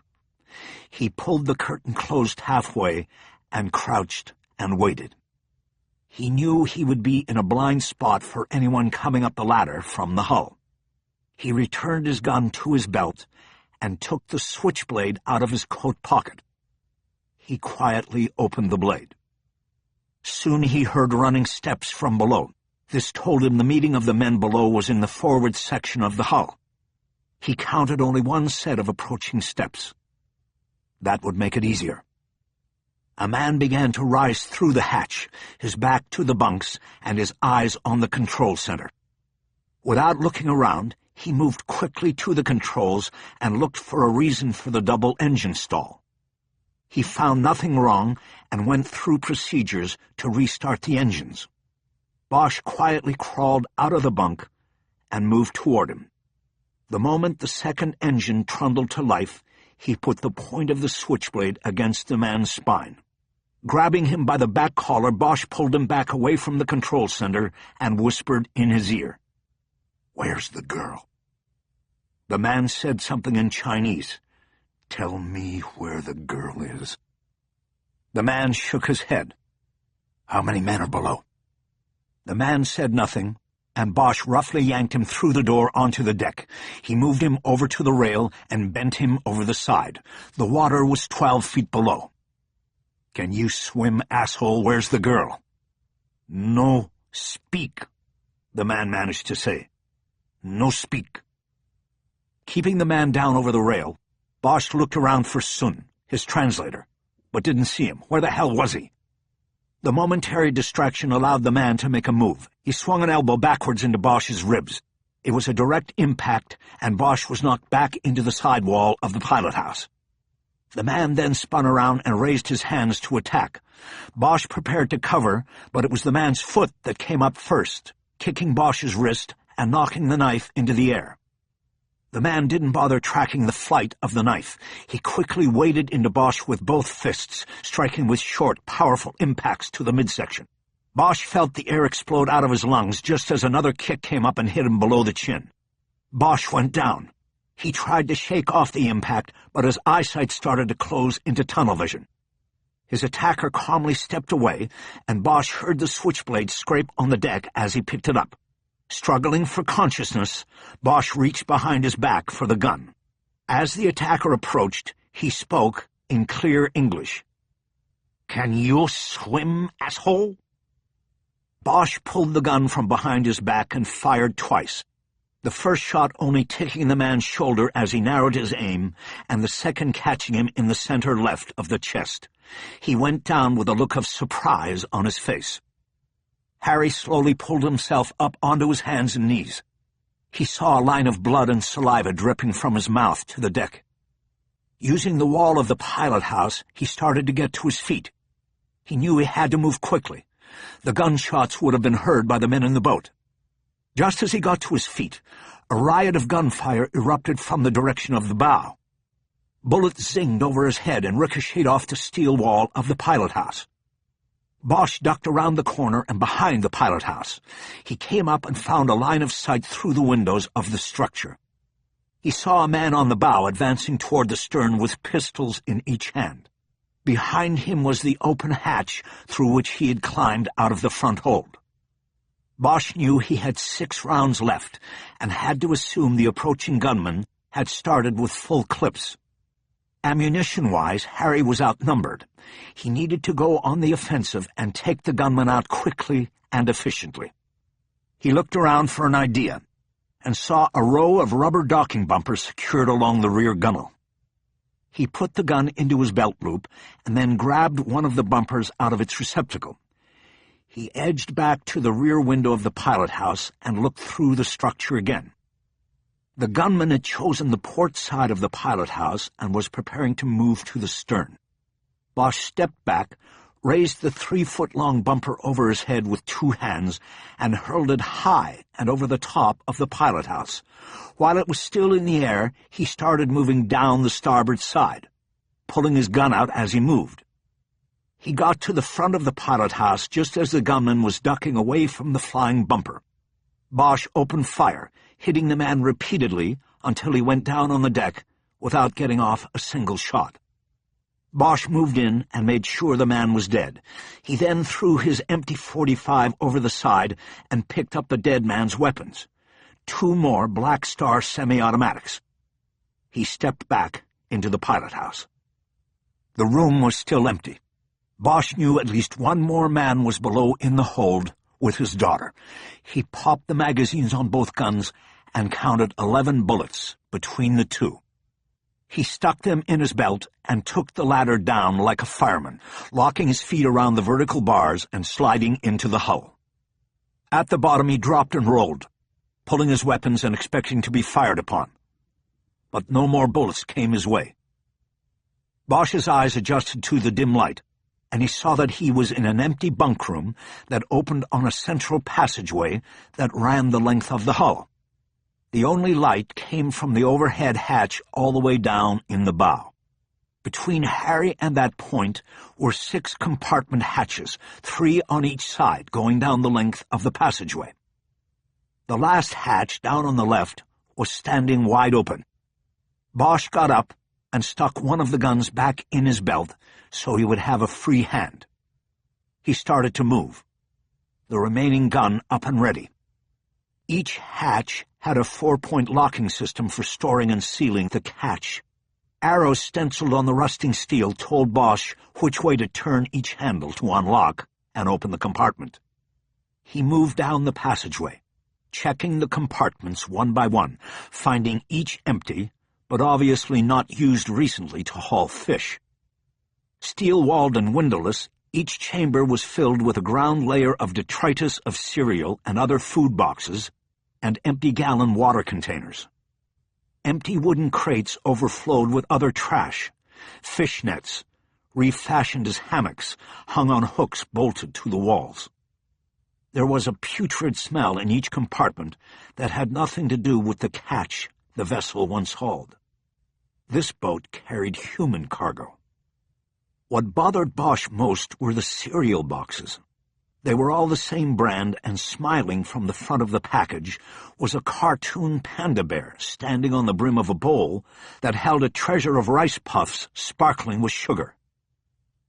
Speaker 1: He pulled the curtain closed halfway and crouched and waited. He knew he would be in a blind spot for anyone coming up the ladder from the hull. He returned his gun to his belt and took the switchblade out of his coat pocket. He quietly opened the blade. Soon he heard running steps from below. This told him the meeting of the men below was in the forward section of the hull. He counted only one set of approaching steps. That would make it easier. A man began to rise through the hatch, his back to the bunks and his eyes on the control center. Without looking around, he moved quickly to the controls and looked for a reason for the double engine stall. He found nothing wrong and went through procedures to restart the engines. Bosch quietly crawled out of the bunk and moved toward him. The moment the second engine trundled to life, he put the point of the switchblade against the man's spine. Grabbing him by the back collar, Bosch pulled him back away from the control center and whispered in his ear,
Speaker 2: "Where's the girl?"
Speaker 1: The man said something in Chinese.
Speaker 2: "Tell me where the girl is."
Speaker 1: The man shook his head.
Speaker 2: "How many men are below?"
Speaker 1: The man said nothing, and Bosch roughly yanked him through the door onto the deck. He moved him over to the rail and bent him over the side. The water was 12 feet below. "Can you swim, asshole? Where's the girl?" "No speak," the man managed to say. "No speak." Keeping the man down over the rail, Bosch looked around for Sun, his translator, but didn't see him. Where the hell was he? The momentary distraction allowed the man to make a move. He swung an elbow backwards into Bosch's ribs. It was a direct impact, and Bosch was knocked back into the side wall of the pilot house. The man then spun around and raised his hands to attack. Bosch prepared to cover, but it was the man's foot that came up first, kicking Bosch's wrist and knocking the knife into the air. The man didn't bother tracking the flight of the knife. He quickly waded into Bosch with both fists, striking with short, powerful impacts to the midsection. Bosch felt the air explode out of his lungs just as another kick came up and hit him below the chin. Bosch went down. He tried to shake off the impact, but his eyesight started to close into tunnel vision. His attacker calmly stepped away, and Bosch heard the switchblade scrape on the deck as he picked it up. Struggling for consciousness, Bosch reached behind his back for the gun. As the attacker approached, he spoke in clear English. "Can you swim, asshole?" Bosch pulled the gun from behind his back and fired twice, the first shot only ticking the man's shoulder as he narrowed his aim, and the second catching him in the center left of the chest. He went down with a look of surprise on his face. Harry slowly pulled himself up onto his hands and knees. He saw a line of blood and saliva dripping from his mouth to the deck. Using the wall of the pilot house, he started to get to his feet. He knew he had to move quickly. The gunshots would have been heard by the men in the boat. Just as he got to his feet, a riot of gunfire erupted from the direction of the bow. Bullets zinged over his head and ricocheted off the steel wall of the pilot house. Bosch ducked around the corner and behind the pilot house. He came up and found a line of sight through the windows of the structure. He saw a man on the bow advancing toward the stern with pistols in each hand. Behind him was the open hatch through which he had climbed out of the front hold. Bosch knew he had 6 rounds left and had to assume the approaching gunman had started with full clips. Ammunition-wise, Harry was outnumbered. He needed to go on the offensive and take the gunman out quickly and efficiently. He looked around for an idea and saw a row of rubber docking bumpers secured along the rear gunwale. He put the gun into his belt loop and then grabbed one of the bumpers out of its receptacle. He edged back to the rear window of the pilot house and looked through the structure again. The gunman had chosen the port side of the pilot house and was preparing to move to the stern. Bosch stepped back, raised the 3-foot-long bumper over his head with 2 hands and hurled it high and over the top of the pilot house. While it was still in the air, he started moving down the starboard side, pulling his gun out as he moved. He got to the front of the pilot house just as the gunman was ducking away from the flying bumper. Bosch opened fire, hitting the man repeatedly until he went down on the deck without getting off a single shot. Bosch moved in and made sure the man was dead. He then threw his empty .45 over the side and picked up the dead man's weapons, 2 more Black Star semi-automatics. He stepped back into the pilot house. The room was still empty. Bosch knew at least one more man was below in the hold with his daughter. He popped the magazines on both guns and counted 11 bullets between the 2. He stuck them in his belt and took the ladder down like a fireman, locking his feet around the vertical bars and sliding into the hull. At the bottom he dropped and rolled, pulling his weapons and expecting to be fired upon. But no more bullets came his way. Bosch's eyes adjusted to the dim light, and he saw that he was in an empty bunk room that opened on a central passageway that ran the length of the hull. The only light came from the overhead hatch all the way down in the bow. Between Harry and that point were 6 compartment hatches, 3 on each side, going down the length of the passageway. The last hatch, down on the left, was standing wide open. Bosch got up and stuck one of the guns back in his belt so he would have a free hand. He started to move, the remaining gun up and ready. Each hatch had a 4-point locking system for storing and sealing the catch. Arrows stenciled on the rusting steel told Bosch which way to turn each handle to unlock and open the compartment. He moved down the passageway, checking the compartments one by one, finding each empty, but obviously not used recently to haul fish. Steel-walled and windowless, each chamber was filled with a ground layer of detritus of cereal and other food boxes and empty gallon water containers. Empty wooden crates overflowed with other trash, fish nets, refashioned as hammocks, hung on hooks bolted to the walls. There was a putrid smell in each compartment that had nothing to do with the catch the vessel once hauled. This boat carried human cargo. What bothered Bosch most were the cereal boxes. They were all the same brand, and smiling from the front of the package was a cartoon panda bear standing on the brim of a bowl that held a treasure of rice puffs sparkling with sugar.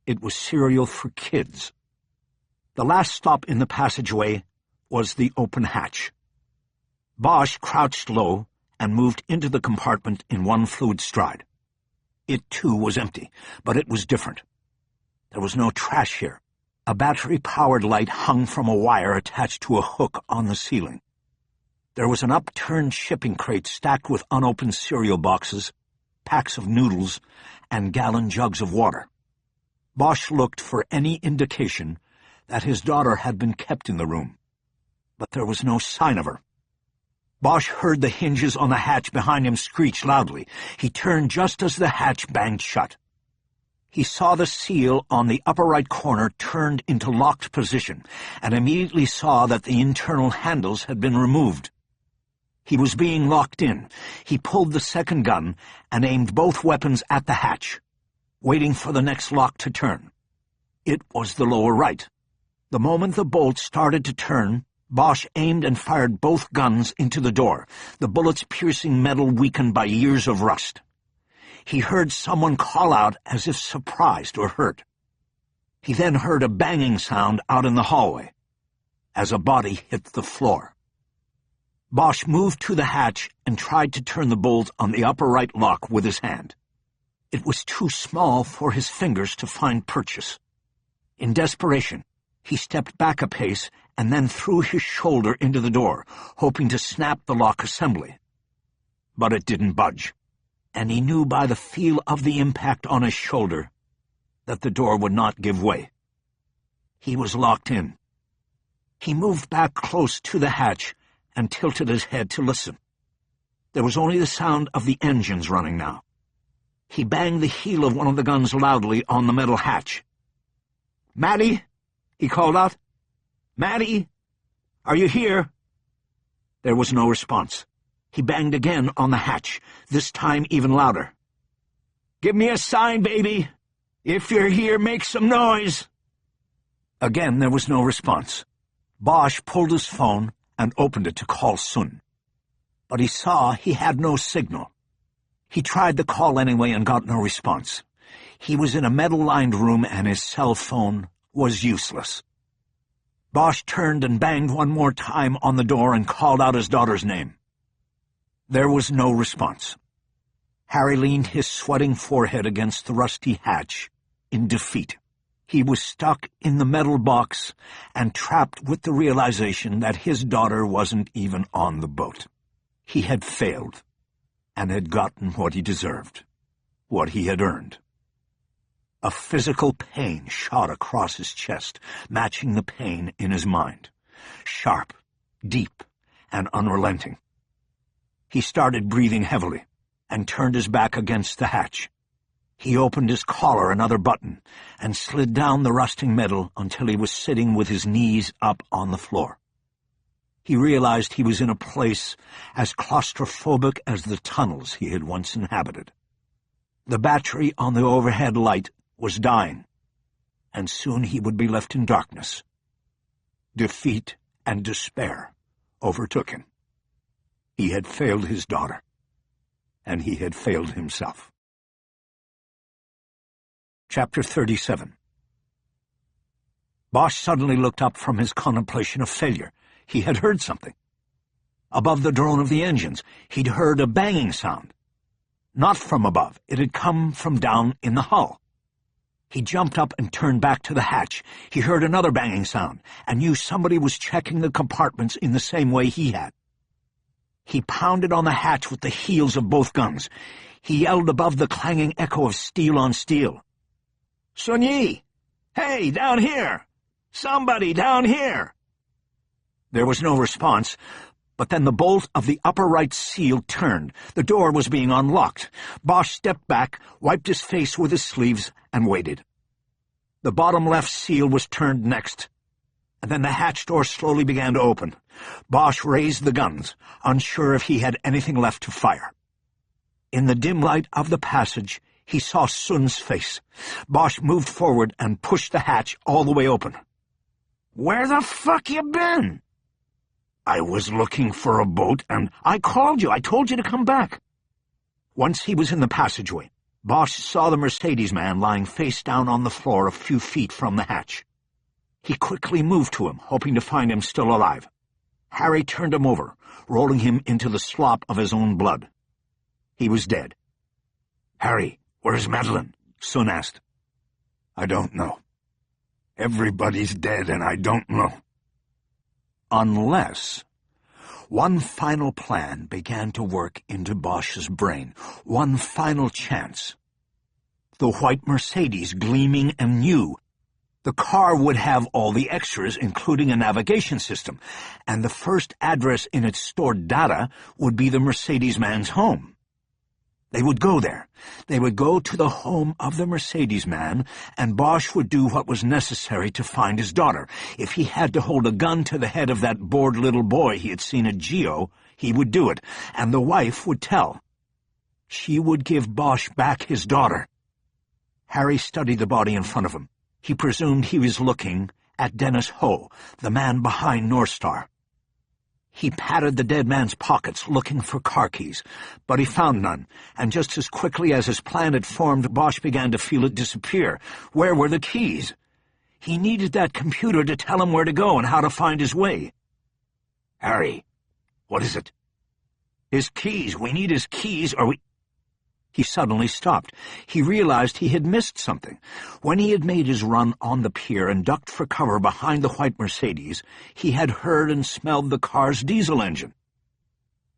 Speaker 1: It was cereal for kids. The last stop in the passageway was the open hatch. Bosch crouched low and moved into the compartment in one fluid stride. It, too, was empty, but it was different. There was no trash here. A battery-powered light hung from a wire attached to a hook on the ceiling. There was an upturned shipping crate stacked with unopened cereal boxes, packs of noodles, and gallon jugs of water. Bosch looked for any indication that his daughter had been kept in the room, but there was no sign of her. Bosch heard the hinges on the hatch behind him screech loudly. He turned just as the hatch banged shut. He saw the seal on the upper right corner turned into locked position, and immediately saw that the internal handles had been removed. He was being locked in. He pulled the second gun and aimed both weapons at the hatch, waiting for the next lock to turn. It was the lower right. The moment the bolt started to turn, Bosch aimed and fired both guns into the door, the bullets piercing metal weakened by years of rust. He heard someone call out as if surprised or hurt. He then heard a banging sound out in the hallway, as a body hit the floor. Bosch moved to the hatch and tried to turn the bolt on the upper right lock with his hand. It was too small for his fingers to find purchase. In desperation, he stepped back a pace and then threw his shoulder into the door, hoping to snap the lock assembly. But it didn't budge, and he knew by the feel of the impact on his shoulder that the door would not give way. He was locked in. He moved back close to the hatch and tilted his head to listen. There was only the sound of the engines running now. He banged the heel of one of the guns loudly on the metal hatch. "Maddie?" he called out. "Maddie? Are you here?" There was no response. He banged again on the hatch, this time even louder. "Give me a sign, baby. If you're here, make some noise." Again there was no response. Bosch pulled his phone and opened it to call Sun. But he saw he had no signal. He tried the call anyway and got no response. He was in a metal-lined room and his cell phone was useless. Bosch turned and banged one more time on the door and called out his daughter's name. There was no response. Harry leaned his sweating forehead against the rusty hatch in defeat. He was stuck in the metal box and trapped with the realization that his daughter wasn't even on the boat. He had failed and had gotten what he deserved, what he had earned. A physical pain shot across his chest, matching the pain in his mind. Sharp, deep, and unrelenting. He started breathing heavily and turned his back against the hatch. He opened his collar another button and slid down the rusting metal until he was sitting with his knees up on the floor. He realized he was in a place as claustrophobic as the tunnels he had once inhabited. The battery on the overhead light was dying, and soon he would be left in darkness. Defeat and despair overtook him. He had failed his daughter, and he had failed himself. Chapter 37. Bosch suddenly looked up from his contemplation of failure. He had heard something. Above the drone of the engines, he'd heard a banging sound. Not from above, it had come from down in the hull. He jumped up and turned back to the hatch. He heard another banging sound and knew somebody was checking the compartments in the same way he had. He pounded on the hatch with the heels of both guns. He yelled above the clanging echo of steel on steel. "Sun Yi! Hey, down here! Somebody down here!" There was no response, but then the bolt of the upper right seal turned. The door was being unlocked. Bosch stepped back, wiped his face with his sleeves, and waited. The bottom left seal was turned next, and then the hatch door slowly began to open. Bosch raised the guns, unsure if he had anything left to fire. In the dim light of the passage, he saw Sun's face. Bosch moved forward and pushed the hatch all the way open. "Where the fuck you been?" "I was looking for a boat, and I called you. I told you to come back." Once he was in the passageway, Bosch saw the Mercedes man lying face down on the floor a few feet from the hatch. He quickly moved to him, hoping to find him still alive. Harry turned him over, rolling him into the slop of his own blood. He was dead. "Harry, where's Madeline?" Sun asked. "I don't know. Everybody's dead, and I don't know." Unless one final plan began to work into Bosch's brain, one final chance. The white Mercedes gleaming and new. The car would have all the extras, including a navigation system, and the first address in its stored data would be the Mercedes man's home. They would go there. They would go to the home of the Mercedes man, and Bosch would do what was necessary to find his daughter. If he had to hold a gun to the head of that bored little boy he had seen at Geo, he would do it, and the wife would tell. She would give Bosch back his daughter. Harry studied the body in front of him. He presumed he was looking at Dennis Ho, the man behind North Star. He patted the dead man's pockets, looking for car keys, but he found none, and just as quickly as his plan had formed, Bosch began to feel it disappear. Where were the keys? He needed that computer to tell him where to go and how to find his way. "Harry, what is it?" "His keys. We need his keys, or we—" He suddenly stopped. He realized he had missed something. When he had made his run on the pier and ducked for cover behind the white Mercedes, he had heard and smelled the car's diesel engine.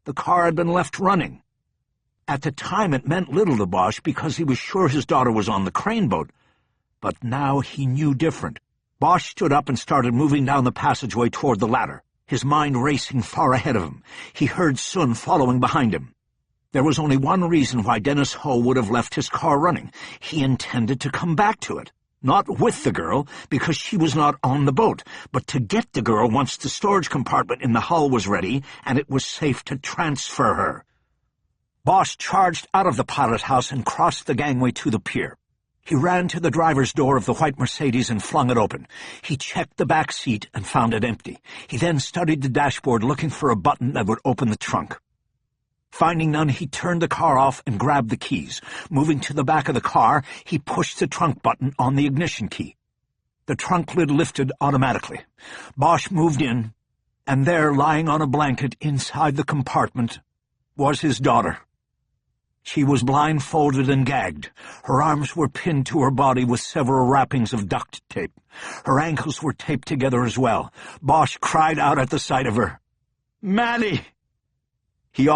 Speaker 1: The car had been left running. At the time it meant little to Bosch because he was sure his daughter was on the crane boat, but now he knew different. Bosch stood up and started moving down the passageway toward the ladder, his mind racing far ahead of him. He heard Sun following behind him. There was only one reason why Dennis Ho would have left his car running. He intended to come back to it. Not with the girl, because she was not on the boat, but to get the girl once the storage compartment in the hull was ready and it was safe to transfer her. Bosch charged out of the pilot house and crossed the gangway to the pier. He ran to the driver's door of the white Mercedes and flung it open. He checked the back seat and found it empty. He then studied the dashboard, looking for a button that would open the trunk. Finding none, he turned the car off and grabbed the keys. Moving to the back of the car, he pushed the trunk button on the ignition key. The trunk lid lifted automatically. Bosch moved in, and there, lying on a blanket inside the compartment, was his daughter. She was blindfolded and gagged. Her arms were pinned to her body with several wrappings of duct tape. Her ankles were taped together as well. Bosch cried out at the sight of her. "Maddie!" He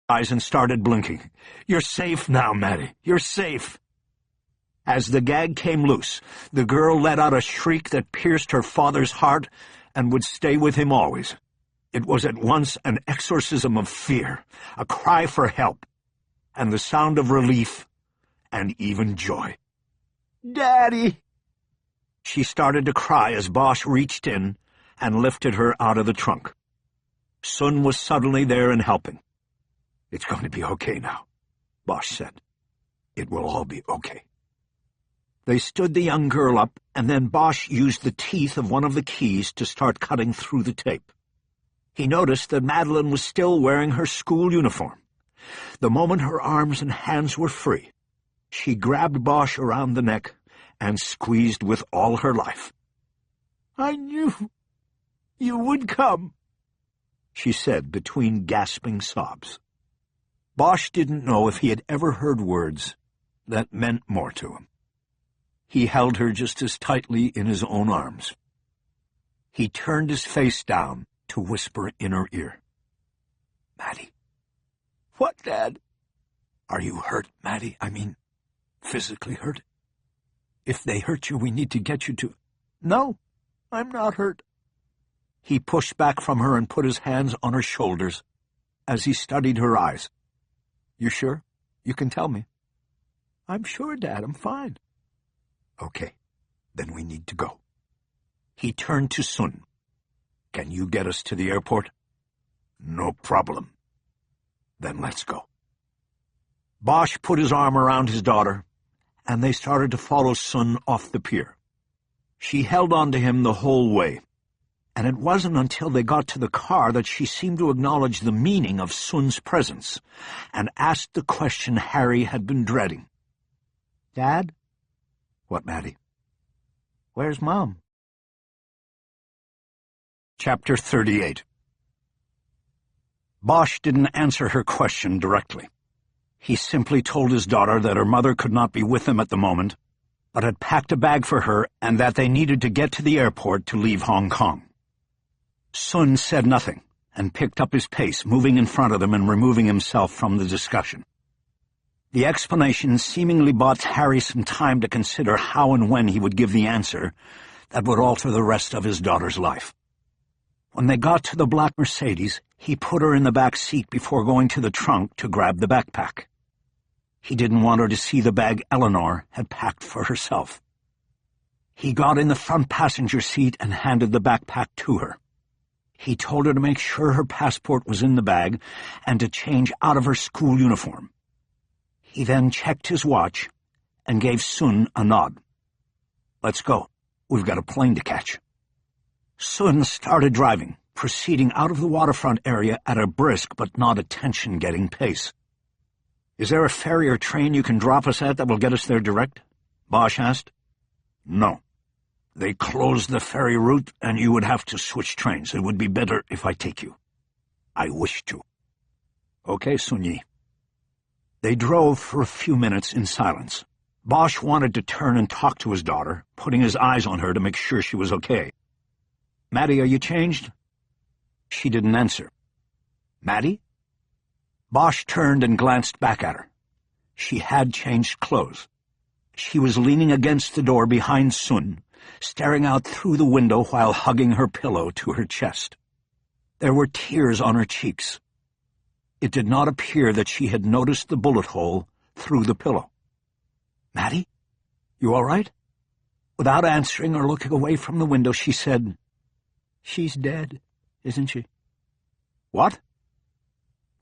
Speaker 1: eyes and started blinking. "You're safe now, Maddie. You're safe." As the gag came loose, the girl let out a shriek that pierced her father's heart and would stay with him always. It was at once an exorcism of fear, a cry for help, and the sound of relief and even joy. "Daddy!" She started to cry as Bosch reached in and lifted her out of the trunk. Sun was suddenly there and helping. "It's going to be okay now," Bosch said. "It will all be okay." They stood the young girl up, and then Bosch used the teeth of one of the keys to start cutting through the tape. He noticed that Madeline was still wearing her school uniform. The moment her arms and hands were free, she grabbed Bosch around the neck and squeezed with all her life. "I knew you would come," she said between gasping sobs. Bosch didn't know if he had ever heard words that meant more to him. He held her just as tightly in his own arms. He turned his face down to whisper in her ear. "Maddie." "What, Dad?" "Are you hurt, Maddie? I mean, physically hurt? If they hurt you, we need to get you to—" "No, I'm not hurt." He pushed back from her and put his hands on her shoulders as he studied her eyes. "You sure? You can tell me." "I'm sure, Dad. I'm fine." "Okay, then we need to go." He turned to Sun. "Can you get us to the airport?" "No problem." "Then let's go." Bosch put his arm around his daughter, and they started to follow Sun off the pier. She held on to him the whole way, and it wasn't until they got to the car that she seemed to acknowledge the meaning of Sun's presence and asked the question Harry had been dreading. "Dad?" "What, Maddie?" "Where's Mom?" Chapter 38. Bosch didn't answer her question directly. He simply told his daughter that her mother could not be with them at the moment, but had packed a bag for her and that they needed to get to the airport to leave Hong Kong. Sun said nothing and picked up his pace, moving in front of them and removing himself from the discussion. The explanation seemingly bought Harry some time to consider how and when he would give the answer that would alter the rest of his daughter's life. When they got to the black Mercedes, he put her in the back seat before going to the trunk to grab the backpack. He didn't want her to see the bag Eleanor had packed for herself. He got in the front passenger seat and handed the backpack to her. He told her to make sure her passport was in the bag and to change out of her school uniform. He then checked his watch and gave Sun a nod. "Let's go. We've got a plane to catch." Sun started driving, proceeding out of the waterfront area at a brisk but not attention-getting pace. "Is there a ferry or train you can drop us at that will get us there direct?" Bosch asked. "No. They closed the ferry route, and you would have to switch trains. It would be better if I take you." "I wish to." "Okay, Sunyi." They drove for a few minutes in silence. Bosch wanted to turn and talk to his daughter, putting his eyes on her to make sure she was okay. "Maddie, are you changed?" She didn't answer. "Maddie?" Bosch turned and glanced back at her. She had changed clothes. She was leaning against the door behind Sun, staring out through the window while hugging her pillow to her chest. There were tears on her cheeks. It did not appear that she had noticed the bullet hole through the pillow. "Maddie, you all right?" Without answering or looking away from the window, she said, "She's dead, isn't she?" "What?"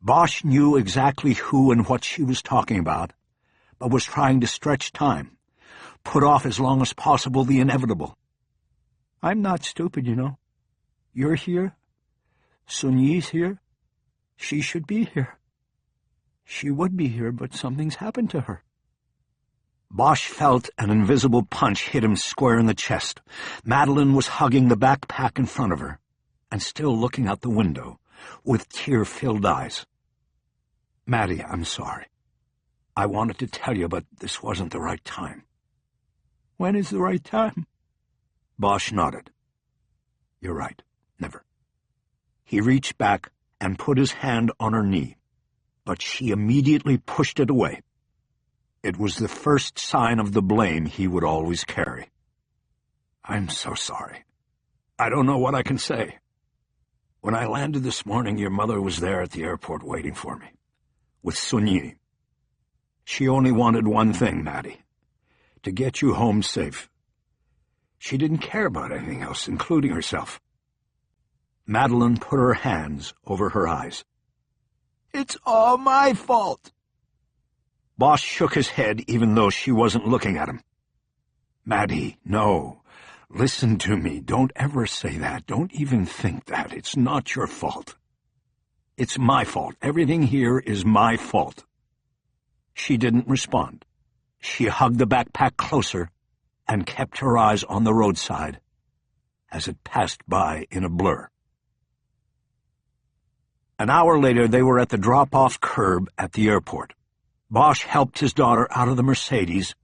Speaker 1: Bosch knew exactly who and what she was talking about, but was trying to stretch time, put off as long as possible the inevitable. "I'm not stupid, you know. You're here. Sunyi's here. She should be here. She would be here, but something's happened to her." Bosch felt an invisible punch hit him square in the chest. Madeline was hugging the backpack in front of her, and still looking out the window, with tear-filled eyes. "Maddie, I'm sorry. I wanted to tell you, but this wasn't the right time." "When is the right time?" Bosch nodded. "You're right. Never." He reached back and put his hand on her knee, but she immediately pushed it away. It was the first sign of the blame he would always carry. "I'm so sorry. I don't know what I can say. When I landed this morning, your mother was there at the airport waiting for me, with Sunyi. She only wanted one thing, Maddie, to get you home safe. She didn't care about anything else, including herself." Madeline put her hands over her eyes. "It's all my fault." Bosch shook his head even though she wasn't looking at him. "Maddie, no. Listen to me. Don't ever say that. Don't even think that. It's not your fault. It's my fault. Everything here is my fault." She didn't respond. She hugged the backpack closer and kept her eyes on the roadside as it passed by in a blur. An hour later, they were at the drop-off curb at the airport. Bosch helped his daughter out of the Mercedes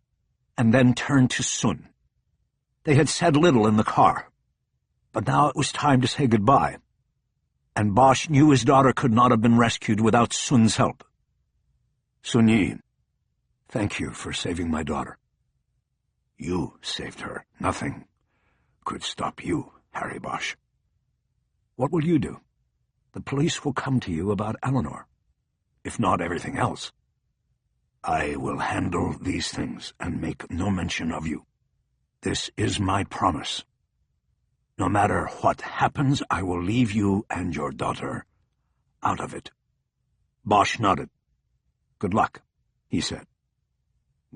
Speaker 1: and then turned to Sun. They had said little in the car, but now it was time to say goodbye, and Bosch knew his daughter could not have been rescued without Sun's help. "Sunyi, thank you for saving my daughter. You saved her. Nothing could stop you, Harry Bosch. What will you do? The police will come to you about Eleanor, if not everything else." "I will handle these things and make no mention of you. This is my promise. No matter what happens, I will leave you and your daughter out of it." Bosch nodded. "Good luck," he said.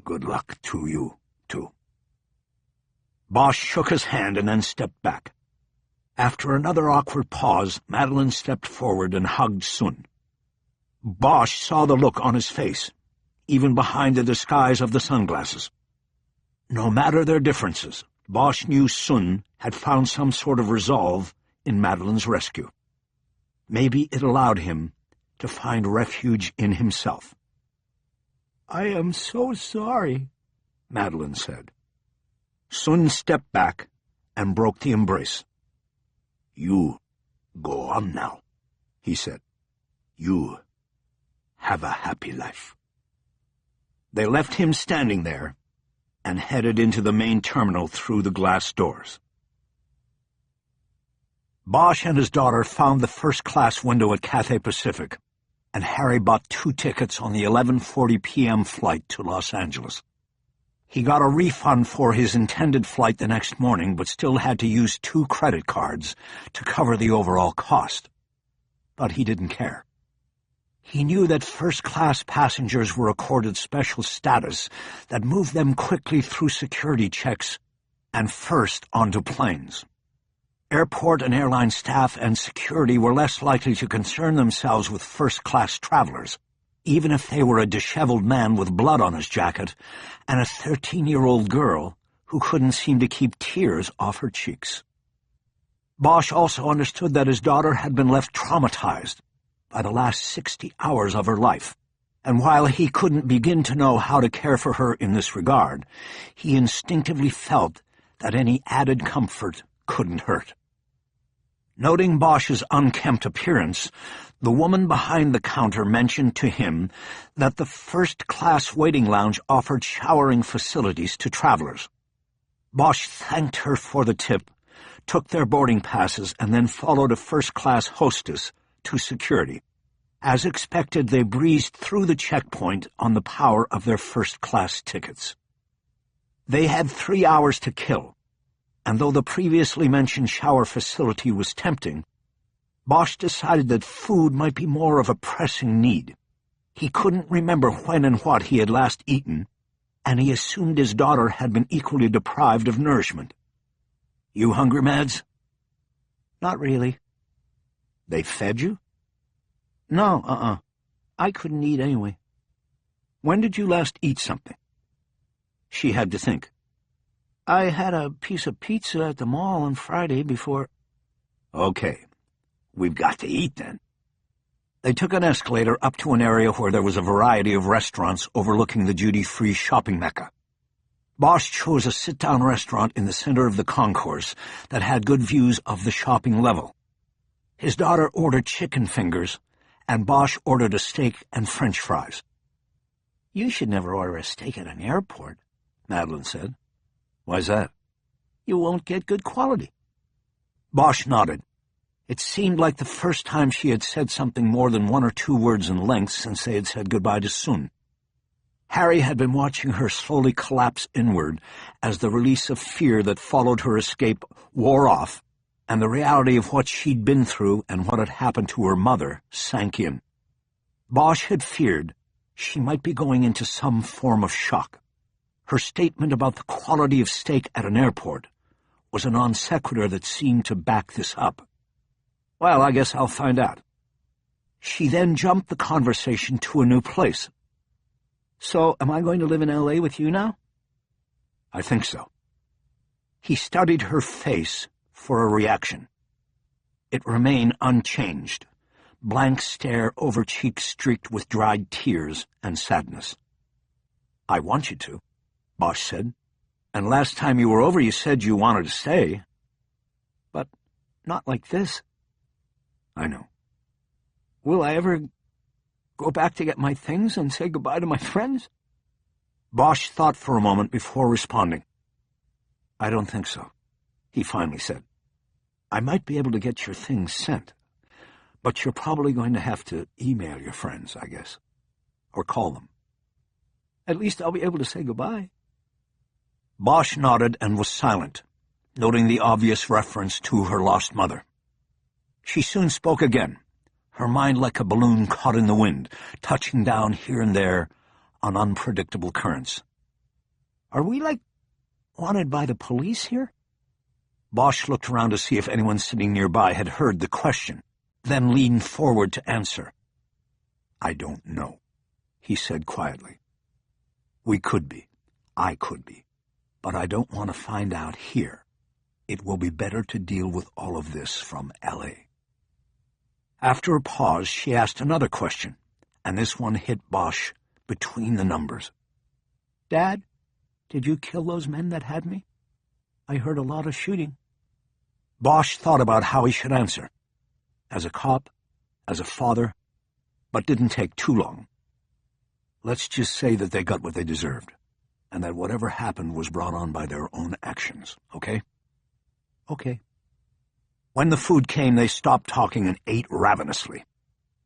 Speaker 1: "Good luck to you, too." Bosch shook his hand and then stepped back. After another awkward pause, Madeline stepped forward and hugged Sun. Bosch saw the look on his face, even behind the disguise of the sunglasses. No matter their differences, Bosch knew Sun had found some sort of resolve in Madeline's rescue. Maybe it allowed him to find refuge in himself. "I am so sorry," Madeline said. Sun stepped back and broke the embrace. "You go on now," he said. "You have a happy life." They left him standing there and headed into the main terminal through the glass doors. Bosch and his daughter found the first-class window at Cathay Pacific, and Harry bought 2 tickets on the 11:40 p.m. flight to Los Angeles. He got a refund for his intended flight the next morning, but still had to use 2 credit cards to cover the overall cost. But he didn't care. He knew that first-class passengers were accorded special status that moved them quickly through security checks and first onto planes. Airport and airline staff and security were less likely to concern themselves with first-class travelers, even if they were a disheveled man with blood on his jacket and a 13-year-old girl who couldn't seem to keep tears off her cheeks. Bosch also understood that his daughter had been left traumatized by the last 60 hours of her life, and while he couldn't begin to know how to care for her in this regard, he instinctively felt that any added comfort couldn't hurt. Noting Bosch's unkempt appearance, the woman behind the counter mentioned to him that the first-class waiting lounge offered showering facilities to travelers. Bosch thanked her for the tip, took their boarding passes and then followed a first-class hostess to security. As expected, they breezed through the checkpoint on the power of their first-class tickets. They had 3 hours to kill, and though the previously mentioned shower facility was tempting, Bosch decided that food might be more of a pressing need. He couldn't remember when and what he had last eaten, and he assumed his daughter had been equally deprived of nourishment. "You hungry, Mads?" "Not really." "They fed you?" "No, I couldn't eat anyway." "When did you last eat something?" She had to think. "I had a piece of pizza at the mall on Friday before—" "Okay, we've got to eat then." They took an escalator up to an area where there was a variety of restaurants overlooking the duty-free shopping mecca. Bosch chose a sit-down restaurant in the center of the concourse that had good views of the shopping level. His daughter ordered chicken fingers, and Bosch ordered a steak and French fries. "You should never order a steak at an airport," Madeline said. "Why's that?" "You won't get good quality." Bosch nodded. It seemed like the first time she had said something more than 1 or 2 words in length since they had said goodbye to Sun. Harry had been watching her slowly collapse inward as the release of fear that followed her escape wore off, and the reality of what she'd been through and what had happened to her mother sank in. Bosch had feared she might be going into some form of shock. Her statement about the quality of steak at an airport was a non sequitur that seemed to back this up. "Well, I guess I'll find out." She then jumped the conversation to a new place. "So, am I going to live in L.A. with you now?" "I think so." He studied her face for a reaction. It remained unchanged, blank stare over cheeks streaked with dried tears and sadness. "I want you to," Bosch said. "And last time you were over you said you wanted to stay." "But not like this." "I know." "Will I ever go back to get my things and say goodbye to my friends?" Bosch thought for a moment before responding. "I don't think so," he finally said. "I might be able to get your things sent, but you're probably going to have to email your friends, I guess, or call them." "At least I'll be able to say goodbye." Bosch nodded and was silent, noting the obvious reference to her lost mother. She soon spoke again, her mind like a balloon caught in the wind, touching down here and there on unpredictable currents. "Are we, wanted by the police here?" Bosch looked around to see if anyone sitting nearby had heard the question, then leaned forward to answer. "I don't know," he said quietly. "We could be. I could be. But I don't want to find out here. It will be better to deal with all of this from L.A." After a pause, she asked another question, and this one hit Bosch between the numbers. "Dad, did you kill those men that had me? I heard a lot of shooting." Bosch thought about how he should answer. As a cop, as a father, but didn't take too long. "Let's just say that they got what they deserved, and that whatever happened was brought on by their own actions, okay?" "Okay." When the food came, they stopped talking and ate ravenously.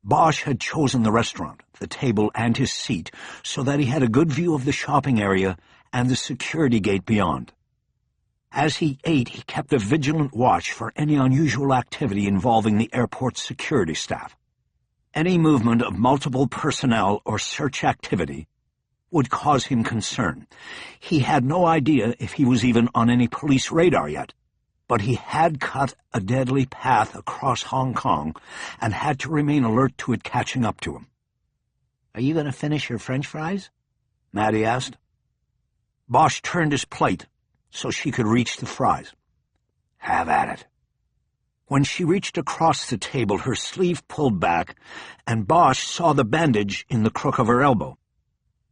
Speaker 1: Bosch had chosen the restaurant, the table, and his seat so that he had a good view of the shopping area and the security gate beyond. As he ate, he kept a vigilant watch for any unusual activity involving the airport's security staff. Any movement of multiple personnel or search activity would cause him concern. He had no idea if he was even on any police radar yet, but he had cut a deadly path across Hong Kong and had to remain alert to it catching up to him. "Are you going to finish your French fries?" Maddie asked. Bosch turned his plate so she could reach the fries. "Have at it." When she reached across the table, her sleeve pulled back, and Bosch saw the bandage in the crook of her elbow.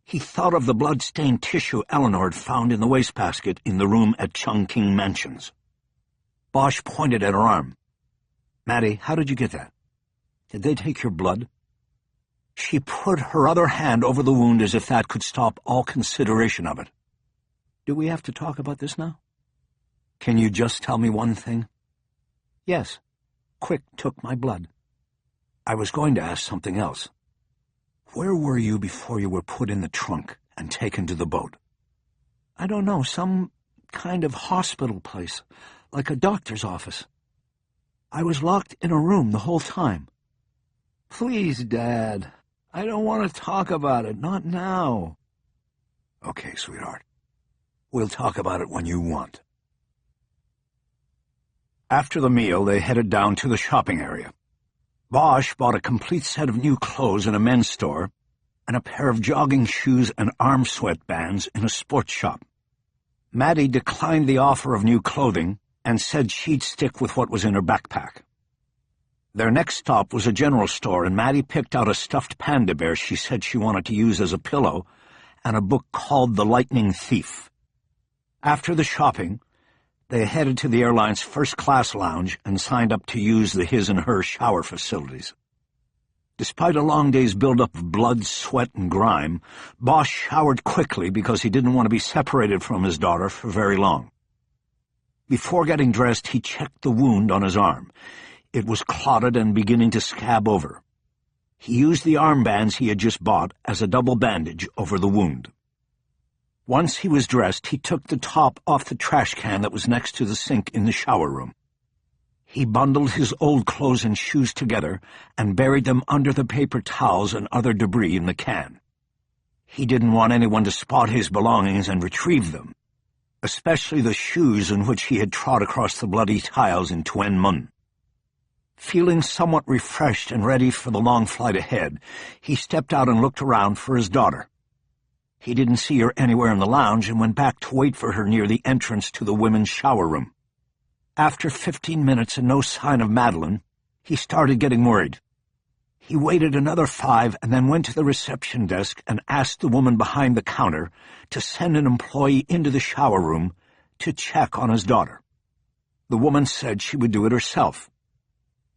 Speaker 1: He thought of the blood-stained tissue Eleanor had found in the wastebasket in the room at Chungking Mansions. Bosch pointed at her arm. "Maddie, how did you get that? Did they take your blood?" She put her other hand over the wound as if that could stop all consideration of it. "Do we have to talk about this now? Can you just tell me one thing?" Yes. Quick took my blood. I was going to ask something else. Where were you before you were put in the trunk and taken to the boat? I don't know, some kind of hospital place, like a doctor's office. I was locked in a room the whole time. Please, Dad. I don't want to talk about it, not now. Okay, sweetheart. We'll talk about it when you want. After the meal, they headed down to the shopping area. Bosch bought a complete set of new clothes in a men's store and a pair of jogging shoes and arm sweatbands in a sports shop. Maddie declined the offer of new clothing and said she'd stick with what was in her backpack. Their next stop was a general store, and Maddie picked out a stuffed panda bear she said she wanted to use as a pillow and a book called The Lightning Thief. After the shopping, they headed to the airline's first-class lounge and signed up to use the his and her shower facilities. Despite a long day's buildup of blood, sweat, and grime, Bosch showered quickly because he didn't want to be separated from his daughter for very long. Before getting dressed, he checked the wound on his arm. It was clotted and beginning to scab over. He used the armbands he had just bought as a double bandage over the wound. Once he was dressed, he took the top off the trash can that was next to the sink in the shower room. He bundled his old clothes and shoes together and buried them under the paper towels and other debris in the can. He didn't want anyone to spot his belongings and retrieve them, especially the shoes in which he had trod across the bloody tiles in Tuen Mun. Feeling somewhat refreshed and ready for the long flight ahead, he stepped out and looked around for his daughter. He didn't see her anywhere in the lounge and went back to wait for her near the entrance to the women's shower room. After 15 minutes and no sign of Madeline, he started getting worried. He waited another 5 and then went to the reception desk and asked the woman behind the counter to send an employee into the shower room to check on his daughter. The woman said she would do it herself.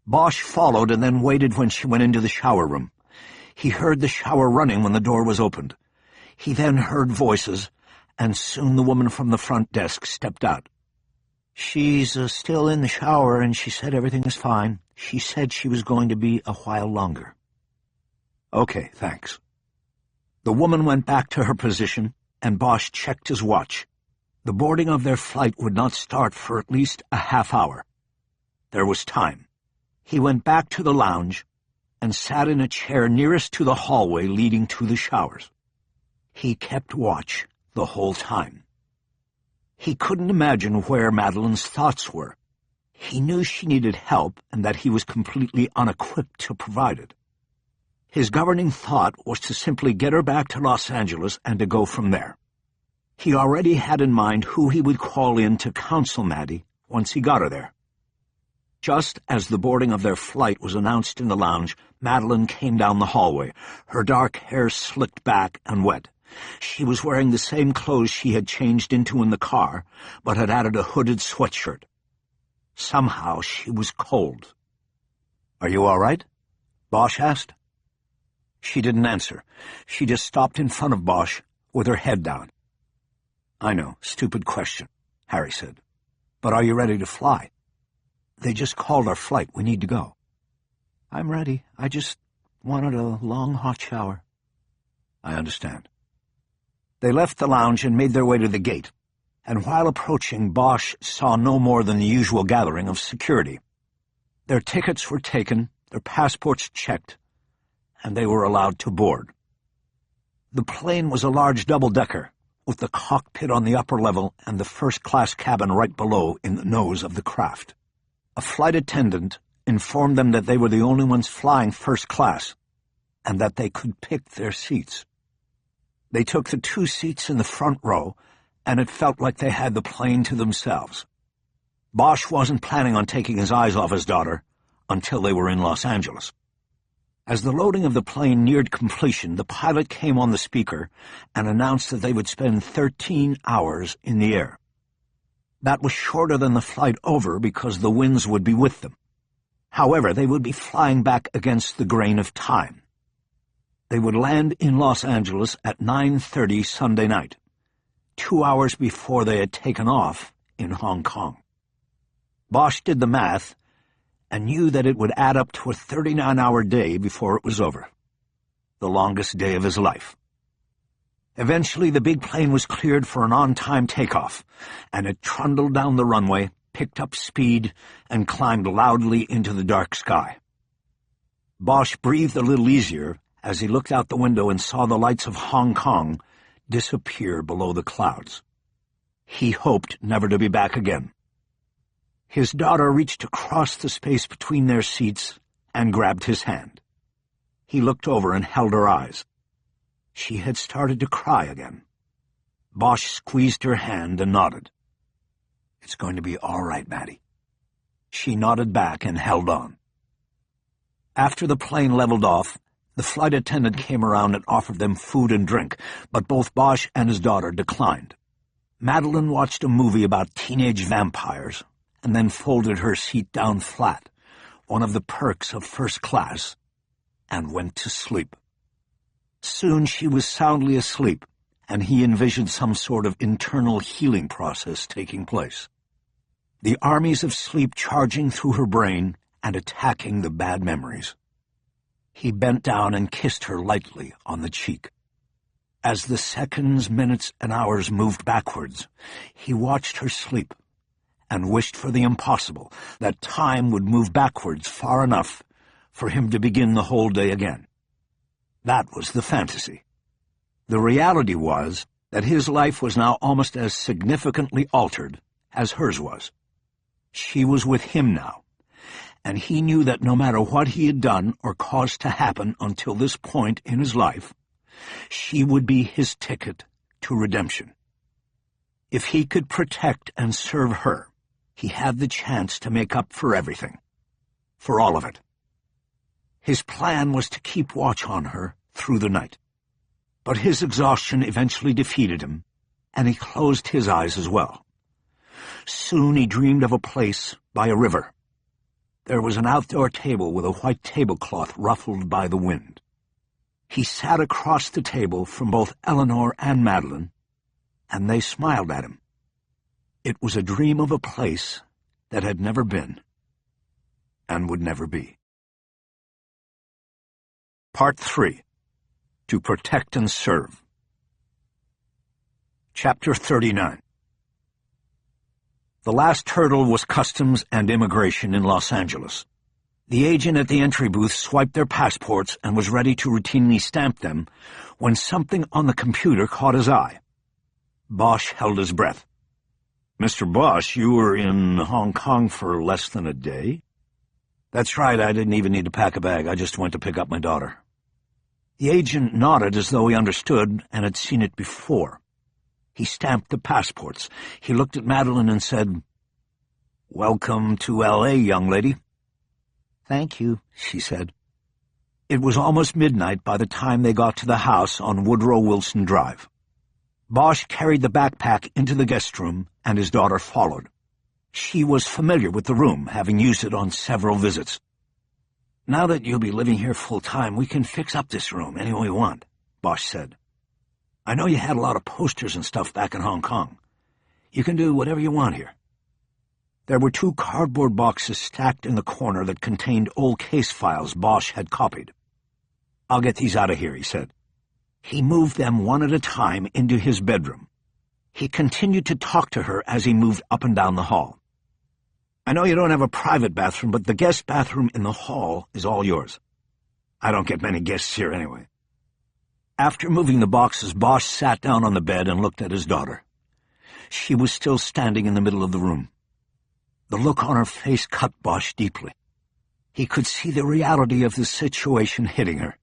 Speaker 1: Bosch followed and then waited when she went into the shower room. He heard the shower running when the door was opened. He then heard voices, and soon the woman from the front desk stepped out. She's still in the shower, and she said everything is fine. She said she was going to be a while longer. Okay, thanks. The woman went back to her position, and Bosch checked his watch. The boarding of their flight would not start for at least a half hour. There was time. He went back to the lounge and sat in a chair nearest to the hallway leading to the showers. He kept watch the whole time. He couldn't imagine where Madeline's thoughts were. He knew she needed help and that he was completely unequipped to provide it. His governing thought was to simply get her back to Los Angeles and to go from there. He already had in mind who he would call in to counsel Maddie once he got her there. Just as the boarding of their flight was announced in the lounge, Madeline came down the hallway, her dark hair slicked back and wet. She was wearing the same clothes she had changed into in the car, but had added a hooded sweatshirt. Somehow she was cold. "Are you all right?" Bosch asked. She didn't answer. She just stopped in front of Bosch with her head down. "I know, stupid question," Harry said. "But are you ready to fly?" "They just called our flight. We need to go." "I'm ready. I just wanted a long hot shower." "I understand." They left the lounge and made their way to the gate, and while approaching, Bosch saw no more than the usual gathering of security. Their tickets were taken, their passports checked, and they were allowed to board. The plane was a large double-decker, with the cockpit on the upper level and the first-class cabin right below in the nose of the craft. A flight attendant informed them that they were the only ones flying first class, and that they could pick their seats. They took the 2 seats in the front row, and it felt like they had the plane to themselves. Bosch wasn't planning on taking his eyes off his daughter until they were in Los Angeles. As the loading of the plane neared completion, the pilot came on the speaker and announced that they would spend 13 hours in the air. That was shorter than the flight over because the winds would be with them. However, they would be flying back against the grain of time. They would land in Los Angeles at 9:30 Sunday night, 2 hours before they had taken off in Hong Kong. Bosch did the math and knew that it would add up to a 39-hour day before it was over. The longest day of his life. Eventually, the big plane was cleared for an on-time takeoff, and it trundled down the runway, picked up speed, and climbed loudly into the dark sky. Bosch breathed a little easier as he looked out the window and saw the lights of Hong Kong disappear below the clouds. He hoped never to be back again. His daughter reached across the space between their seats and grabbed his hand. He looked over and held her eyes. She had started to cry again. Bosch squeezed her hand and nodded. "It's going to be all right, Maddie." She nodded back and held on. After the plane leveled off, the flight attendant came around and offered them food and drink, but both Bosch and his daughter declined. Madeline watched a movie about teenage vampires and then folded her seat down flat, one of the perks of first class, and went to sleep. Soon she was soundly asleep, and he envisioned some sort of internal healing process taking place. The armies of sleep charging through her brain and attacking the bad memories. He bent down and kissed her lightly on the cheek. As the seconds, minutes, and hours moved backwards, he watched her sleep and wished for the impossible, that time would move backwards far enough for him to begin the whole day again. That was the fantasy. The reality was that his life was now almost as significantly altered as hers was. She was with him now, and he knew that no matter what he had done or caused to happen until this point in his life, she would be his ticket to redemption. If he could protect and serve her, he had the chance to make up for everything, for all of it. His plan was to keep watch on her through the night. But his exhaustion eventually defeated him, and he closed his eyes as well. Soon he dreamed of a place by a river. There was an outdoor table with a white tablecloth ruffled by the wind. He sat across the table from both Eleanor and Madeline, and they smiled at him. It was a dream of a place that had never been and would never be. Part 3. To Protect and Serve. Chapter 39. The last hurdle was Customs and Immigration in Los Angeles. The agent at the entry booth swiped their passports and was ready to routinely stamp them when something on the computer caught his eye. Bosch held his breath. "Mr. Bosch, you were in Hong Kong for less than a day?" "That's right, I didn't even need to pack a bag. I just went to pick up my daughter." The agent nodded as though he understood and had seen it before. He stamped the passports. He looked at Madeline and said, "Welcome to L.A., young lady." "Thank you," she said. It was almost midnight by the time they got to the house on Woodrow Wilson Drive. Bosch carried the backpack into the guest room, and his daughter followed. She was familiar with the room, having used it on several visits. "Now that you'll be living here full-time, we can fix up this room any way we want," Bosch said. "I know you had a lot of posters and stuff back in Hong Kong. You can do whatever you want here." There were 2 cardboard boxes stacked in the corner that contained old case files Bosch had copied. "I'll get these out of here," he said. He moved them one at a time into his bedroom. He continued to talk to her as he moved up and down the hall. "I know you don't have a private bathroom, but the guest bathroom in the hall is all yours. I don't get many guests here anyway." After moving the boxes, Bosch sat down on the bed and looked at his daughter. She was still standing in the middle of the room. The look on her face cut Bosch deeply. He could see the reality of the situation hitting her.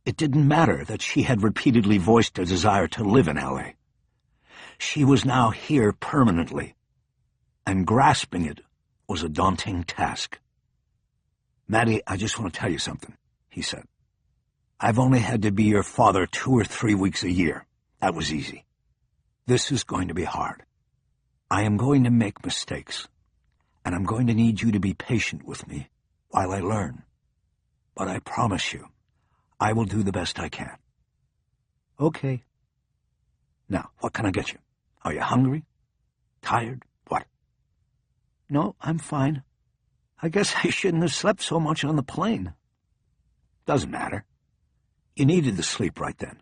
Speaker 1: It didn't matter that she had repeatedly voiced a desire to live in L.A. She was now here permanently, and grasping it was a daunting task. "Maddie, I just want to tell you something," he said. "I've only had to be your father 2 or 3 weeks a year. That was easy. This is going to be hard. I am going to make mistakes, and I'm going to need you to be patient with me while I learn. But I promise you, I will do the best I can." "Okay. Now, what can I get you? Are you hungry? Tired? What?" "No, I'm fine." I guess I shouldn't have slept so much on the plane. Doesn't matter. You needed the sleep right then.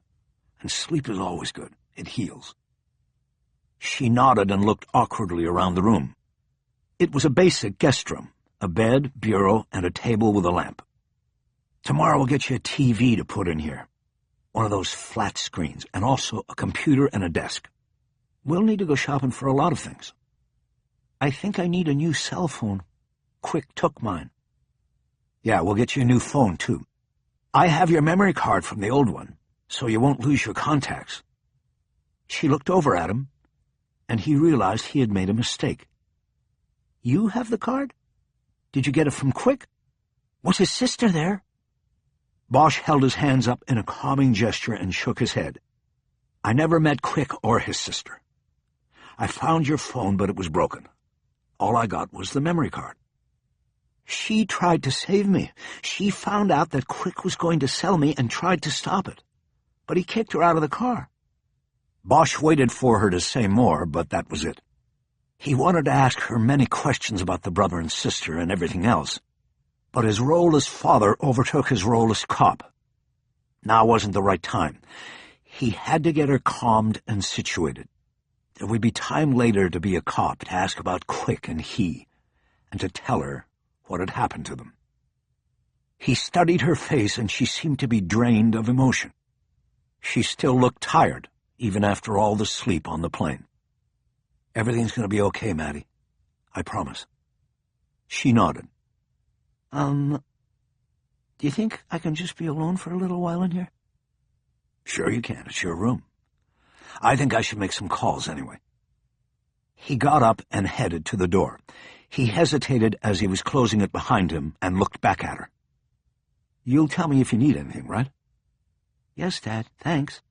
Speaker 1: And sleep is always good. It heals. She nodded and looked awkwardly around the room. It was a basic guest room, a bed, bureau, and a table with a lamp. Tomorrow we'll get you a TV to put in here. One of those flat screens, and also a computer and a desk. We'll need to go shopping for a lot of things. I think I need a new cell phone. Quick took mine. Yeah, we'll get you a new phone, too. I have your memory card from the old one, so you won't lose your contacts. She looked over at him, and he realized he had made a mistake. You have the card? Did you get it from Quick? Was his sister there? Bosch held his hands up in a calming gesture and shook his head. I never met Quick or his sister. I found your phone, but it was broken. All I got was the memory card. She tried to save me. She found out that Quick was going to sell me and tried to stop it. But he kicked her out of the car. Bosch waited for her to say more, but that was it. He wanted to ask her many questions about the brother and sister and everything else, but his role as father overtook his role as cop. Now wasn't the right time. He had to get her calmed and situated. There would be time later to be a cop, to ask about Quick and he, and to tell her what had happened to them. He studied her face, and she seemed to be drained of emotion. She still looked tired, even after all the sleep on the plane. Everything's going to be okay, Maddie. I promise. She nodded. Do you think I can just be alone for a little while in here? Sure you can. It's your room. I think I should make some calls anyway. He got up and headed to the door. He hesitated as he was closing it behind him and looked back at her. You'll tell me if you need anything, right? Yes, Dad. Thanks.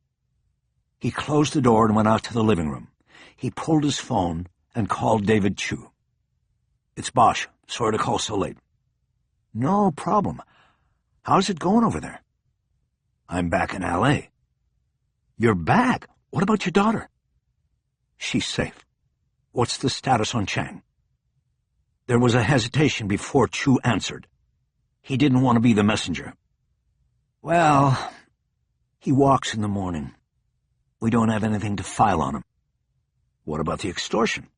Speaker 1: He closed the door and went out to the living room. He pulled his phone and called David Chu. It's Bosch. Sorry to call so late. No problem. How's it going over there? I'm back in L.A. You're back? What about your daughter? She's safe. What's the status on Chang? There was a hesitation before Chu answered. He didn't want to be the messenger. Well, he walks in the morning. We don't have anything to file on him. What about the extortion?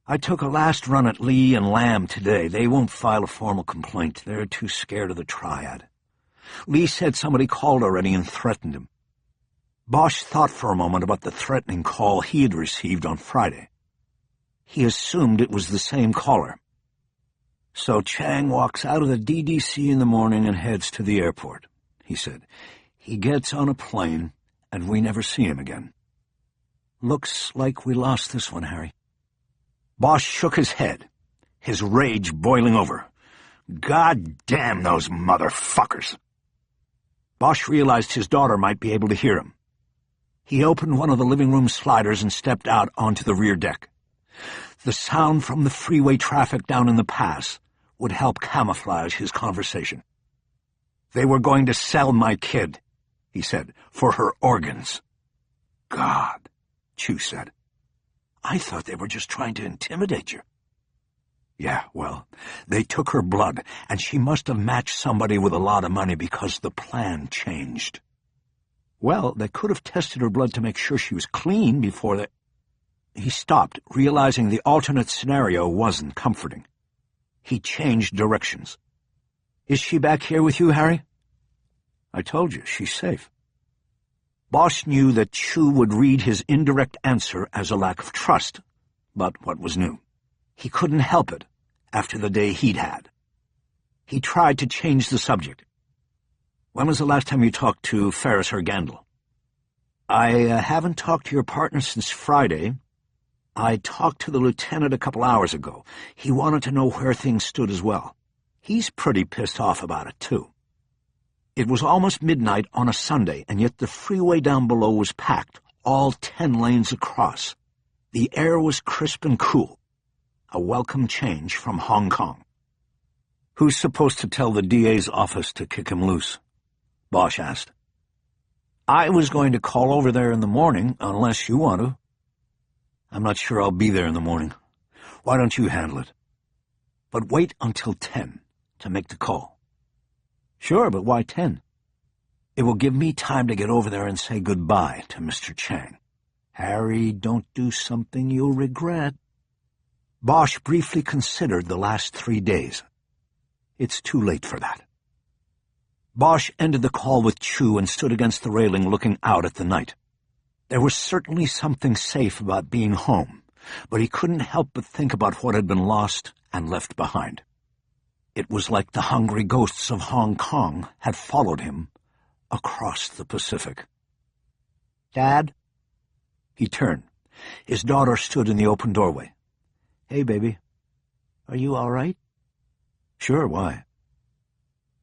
Speaker 1: I took a last run at Lee and Lamb today. They won't file a formal complaint. They're too scared of the triad. Lee said somebody called already and threatened him. Bosch thought for a moment about the threatening call he had received on Friday. He assumed it was the same caller. So Chang walks out of the DDC in the morning and heads to the airport, he said. He gets on a plane, and we never see him again. Looks like we lost this one, Harry. Bosch shook his head, his rage boiling over. God damn those motherfuckers! Bosch realized his daughter might be able to hear him. He opened one of the living room sliders and stepped out onto the rear deck. The sound from the freeway traffic down in the pass would help camouflage his conversation. They were going to sell my kid, he said, for her organs. God, Chu said. I thought they were just trying to intimidate you. Yeah, well, they took her blood, and she must have matched somebody with a lot of money because the plan changed. Well, they could have tested her blood to make sure she was clean before they... He stopped, realizing the alternate scenario wasn't comforting. He changed directions. Is she back here with you, Harry? I told you, she's safe. Bosch knew that Chu would read his indirect answer as a lack of trust, but what was new? He couldn't help it after the day he'd had. He tried to change the subject. When was the last time you talked to Ferris or Gandil? I haven't talked to your partner since Friday. I talked to the lieutenant a couple hours ago. He wanted to know where things stood as well. He's pretty pissed off about it, too. It was almost midnight on a Sunday, and yet the freeway down below was packed, all 10 lanes across. The air was crisp and cool. A welcome change from Hong Kong. Who's supposed to tell the DA's office to kick him loose? Bosch asked. I was going to call over there in the morning, unless you want to. I'm not sure I'll be there in the morning. Why don't you handle it? but wait until 10 to make the call." "Sure, but why 10? "It will give me time to get over there and say goodbye to Mr. Chang." "Harry, don't do something you'll regret." Bosch briefly considered the last 3 days. "It's too late for that." Bosch ended the call with Chu and stood against the railing looking out at the night. There was certainly something safe about being home, but he couldn't help but think about what had been lost and left behind. It was like the hungry ghosts of Hong Kong had followed him across the Pacific. "Dad?" He turned. His daughter stood in the open doorway. "Hey, baby. Are you all right?" "Sure, why?"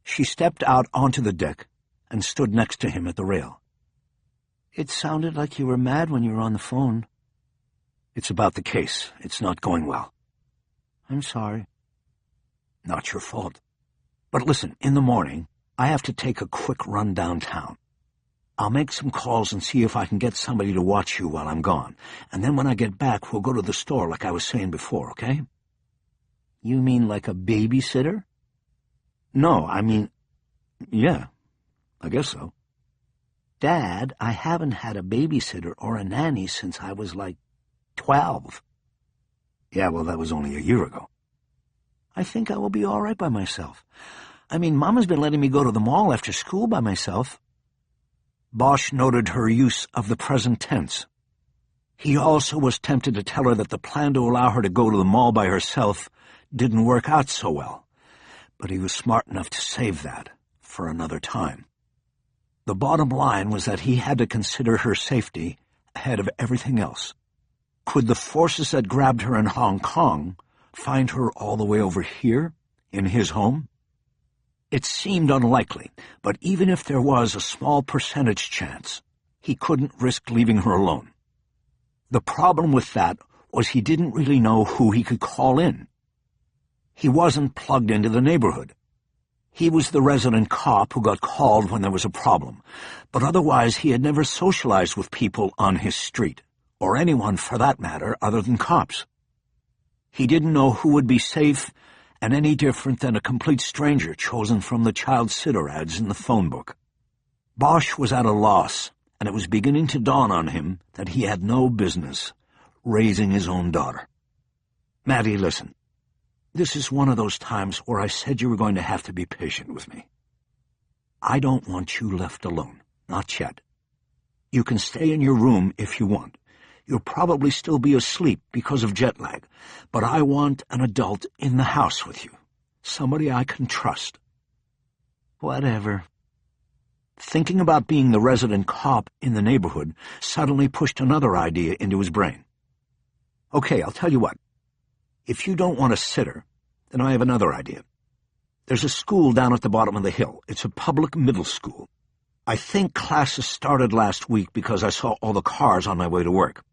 Speaker 1: She stepped out onto the deck and stood next to him at the rail. "It sounded like you were mad when you were on the phone." "It's about the case. It's not going well." "I'm sorry." "Not your fault. But listen, in the morning, I have to take a quick run downtown. I'll make some calls and see if I can get somebody to watch you while I'm gone, and then when I get back, we'll go to the store like I was saying before, okay?" "You mean like a babysitter?" "No, I mean, yeah, I guess so." "Dad, I haven't had a babysitter or a nanny since I was like 12. "Yeah, well, that was only a year ago." "I think I will be all right by myself. I mean, Mama's been letting me go to the mall after school by myself." Bosch noted her use of the present tense. He also was tempted to tell her that the plan to allow her to go to the mall by herself didn't work out so well, but he was smart enough to save that for another time. The bottom line was that he had to consider her safety ahead of everything else. Could the forces that grabbed her in Hong Kong find her all the way over here, in his home? It seemed unlikely, but even if there was a small percentage chance, he couldn't risk leaving her alone. The problem with that was he didn't really know who he could call in. He wasn't plugged into the neighborhood. He was the resident cop who got called when there was a problem, but otherwise he had never socialized with people on his street, or anyone for that matter other than cops. He didn't know who would be safe and any different than a complete stranger chosen from the child sitter ads in the phone book. Bosch was at a loss, and it was beginning to dawn on him that he had no business raising his own daughter. "Maddie, listen. This is one of those times where I said you were going to have to be patient with me. I don't want you left alone, not yet. You can stay in your room if you want. You'll probably still be asleep because of jet lag, but I want an adult in the house with you, somebody I can trust." "Whatever." Thinking about being the resident cop in the neighborhood suddenly pushed another idea into his brain. "Okay, I'll tell you what. If you don't want a sitter, then I have another idea. There's a school down at the bottom of the hill. It's a public middle school. I think classes started last week because I saw all the cars on my way to work.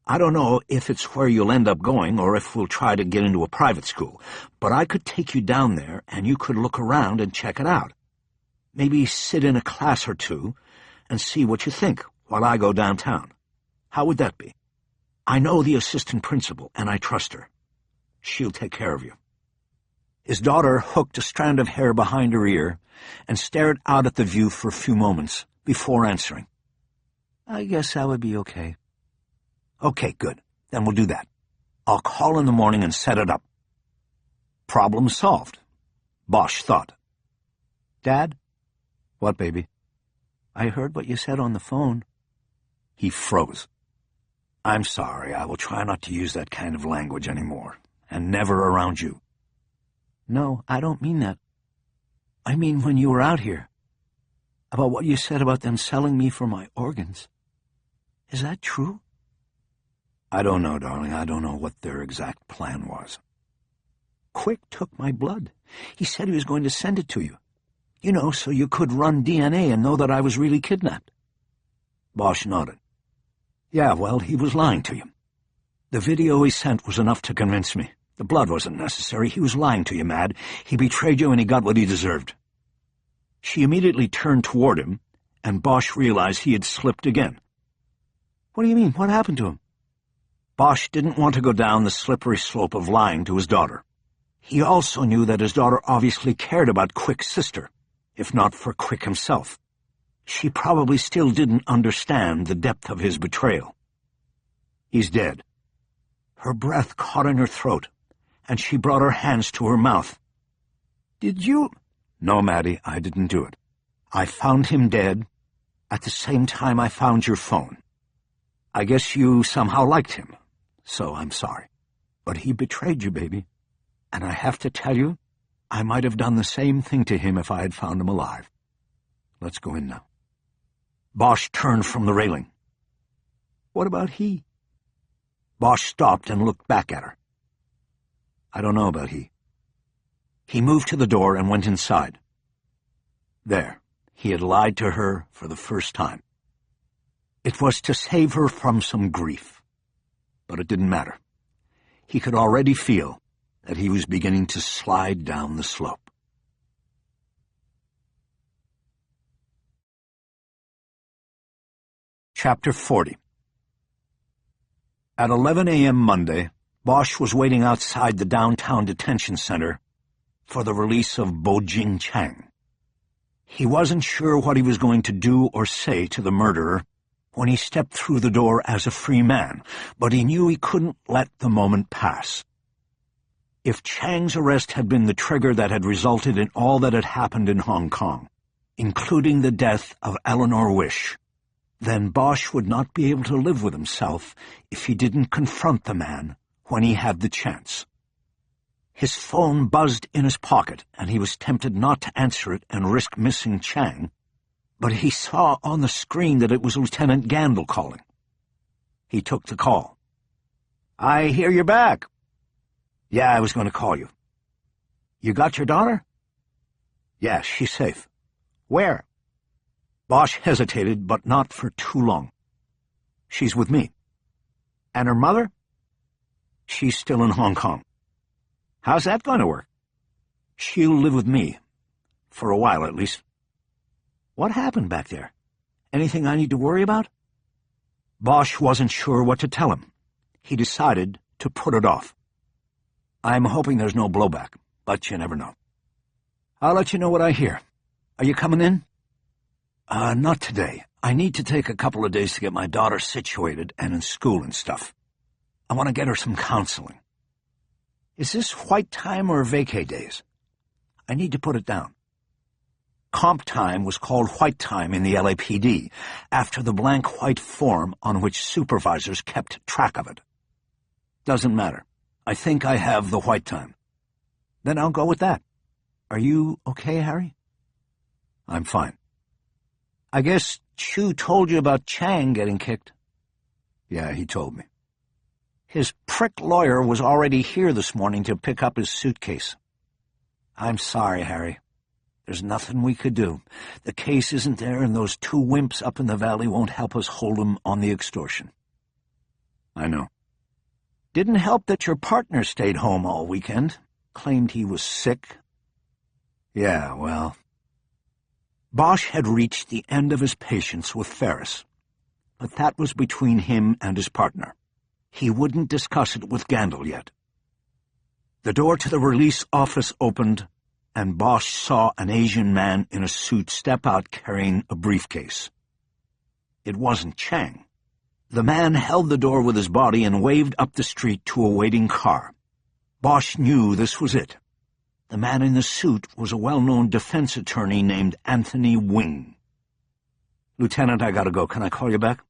Speaker 1: I don't know if it's where you'll end up going or if we'll try to get into a private school, but I could take you down there and you could look around and check it out. Maybe sit in a class or two and see what you think while I go downtown. How would that be? I know the assistant principal and I trust her. She'll take care of you." His daughter hooked a strand of hair behind her ear and stared out at the view for a few moments before answering. "I guess that would be okay." "Okay, good. Then we'll do that. I'll call in the morning and set it up." Problem solved, Bosch thought. "Dad?" "What, baby?" "I heard what you said on the phone." He froze. "I'm sorry. I will try not to use that kind of language anymore, and never around you." "No, I don't mean that. I mean when you were out here. About what you said about them selling me for my organs. Is that true?" "I don't know, darling. I don't know what their exact plan was." "Quick took my blood. He said he was going to send it to you. You know, so you could run DNA and know that I was really kidnapped." Bosch nodded. "Yeah, well, he was lying to you. The video he sent was enough to convince me. The blood wasn't necessary. He was lying to you, Mad. He betrayed you and he got what he deserved." She immediately turned toward him, and Bosch realized he had slipped again. "What do you mean? What happened to him?" Bosch didn't want to go down the slippery slope of lying to his daughter. He also knew that his daughter obviously cared about Quick's sister, if not for Quick himself. She probably still didn't understand the depth of his betrayal. He's dead. Her breath caught in her throat, and she brought her hands to her mouth. Did you— No, Maddie, I didn't do it. I found him dead at the same time I found your phone. I guess you somehow liked him, so I'm sorry. But he betrayed you, baby. And I have to tell you, I might have done the same thing to him if I had found him alive. Let's go in now. Bosch turned from the railing. What about he? Bosch stopped and looked back at her. I don't know about he. He moved to the door and went inside. There, he had lied to her for the first time. It was to save her from some grief. But it didn't matter. He could already feel that he was beginning to slide down the slope. Chapter 40. At 11 a.m. Monday, Bosch was waiting outside the downtown detention center for the release of Bojing Chang. He wasn't sure what he was going to do or say to the murderer when he stepped through the door as a free man, but he knew he couldn't let the moment pass. If Chang's arrest had been the trigger that had resulted in all that had happened in Hong Kong, including the death of Eleanor Wish, then Bosch would not be able to live with himself if he didn't confront the man when he had the chance. His phone buzzed in his pocket, and he was tempted not to answer it and risk missing Chang, but he saw on the screen that it was Lieutenant Gandil calling. He took the call. I hear you're back. Yeah, I was going to call you. You got your daughter? Yeah, she's safe. Where? Bosch hesitated, but not for too long. She's with me. And her mother? She's still in Hong Kong. How's that going to work? She'll live with me. For a while, at least. What happened back there? Anything I need to worry about? Bosch wasn't sure what to tell him. He decided to put it off. I'm hoping there's no blowback, but you never know. I'll let you know what I hear. Are you coming in? Not today. I need to take a couple of days to get my daughter situated and in school and stuff. I want to get her some counseling. Is this white time or vacay days? I need to put it down. Comp time was called white time in the LAPD, after the blank white form on which supervisors kept track of it. Doesn't matter. I think I have the white time. Then I'll go with that. Are you okay, Harry? I'm fine. I guess Chu told you about Chang getting kicked? Yeah, he told me. His prick lawyer was already here this morning to pick up his suitcase. I'm sorry, Harry. There's nothing we could do. The case isn't there, and those two wimps up in the valley won't help us hold him on the extortion. I know. Didn't help that your partner stayed home all weekend. Claimed he was sick. Yeah, well... Bosch had reached the end of his patience with Ferris, but that was between him and his partner. He wouldn't discuss it with Gandil yet. The door to the release office opened, and Bosch saw an Asian man in a suit step out carrying a briefcase. It wasn't Chang. The man held the door with his body and waved up the street to a waiting car. Bosch knew this was it. The man in the suit was a well-known defense attorney named Anthony Wing. Lieutenant, I gotta go. Can I call you back?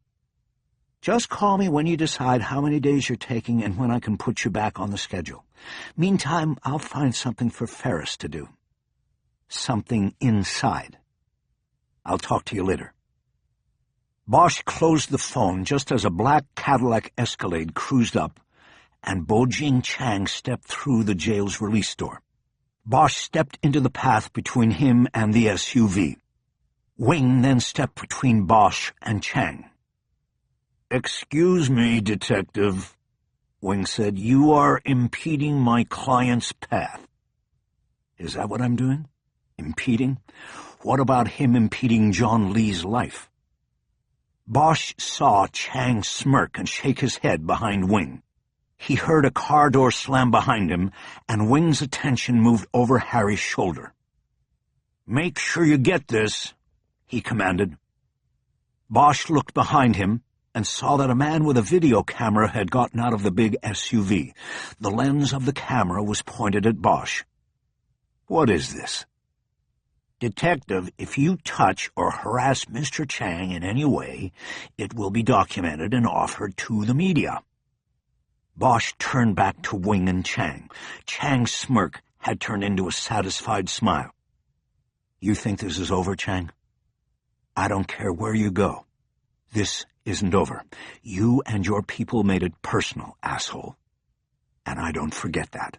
Speaker 1: Just call me when you decide how many days you're taking and when I can put you back on the schedule. Meantime, I'll find something for Ferris to do. Something inside. I'll talk to you later. Bosch closed the phone just as a black Cadillac Escalade cruised up, and Bojing Chang stepped through the jail's release door. Bosch stepped into the path between him and the SUV. Wing then stepped between Bosch and Chang. "Excuse me, Detective," Wing said. "You are impeding my client's path." Is that what I'm doing? Impeding? What about him impeding John Lee's life? Bosch saw Chang smirk and shake his head behind Wing. He heard a car door slam behind him, and Wing's attention moved over Harry's shoulder. "Make sure you get this," he commanded. Bosch looked behind him and saw that a man with a video camera had gotten out of the big SUV. The lens of the camera was pointed at Bosch. "What is this?" "Detective, if you touch or harass Mr. Chang in any way, it will be documented and offered to the media." Bosch turned back to Wing and Chang. Chang's smirk had turned into a satisfied smile. "You think this is over, Chang? I don't care where you go. This isn't over. You and your people made it personal, asshole. And I don't forget that."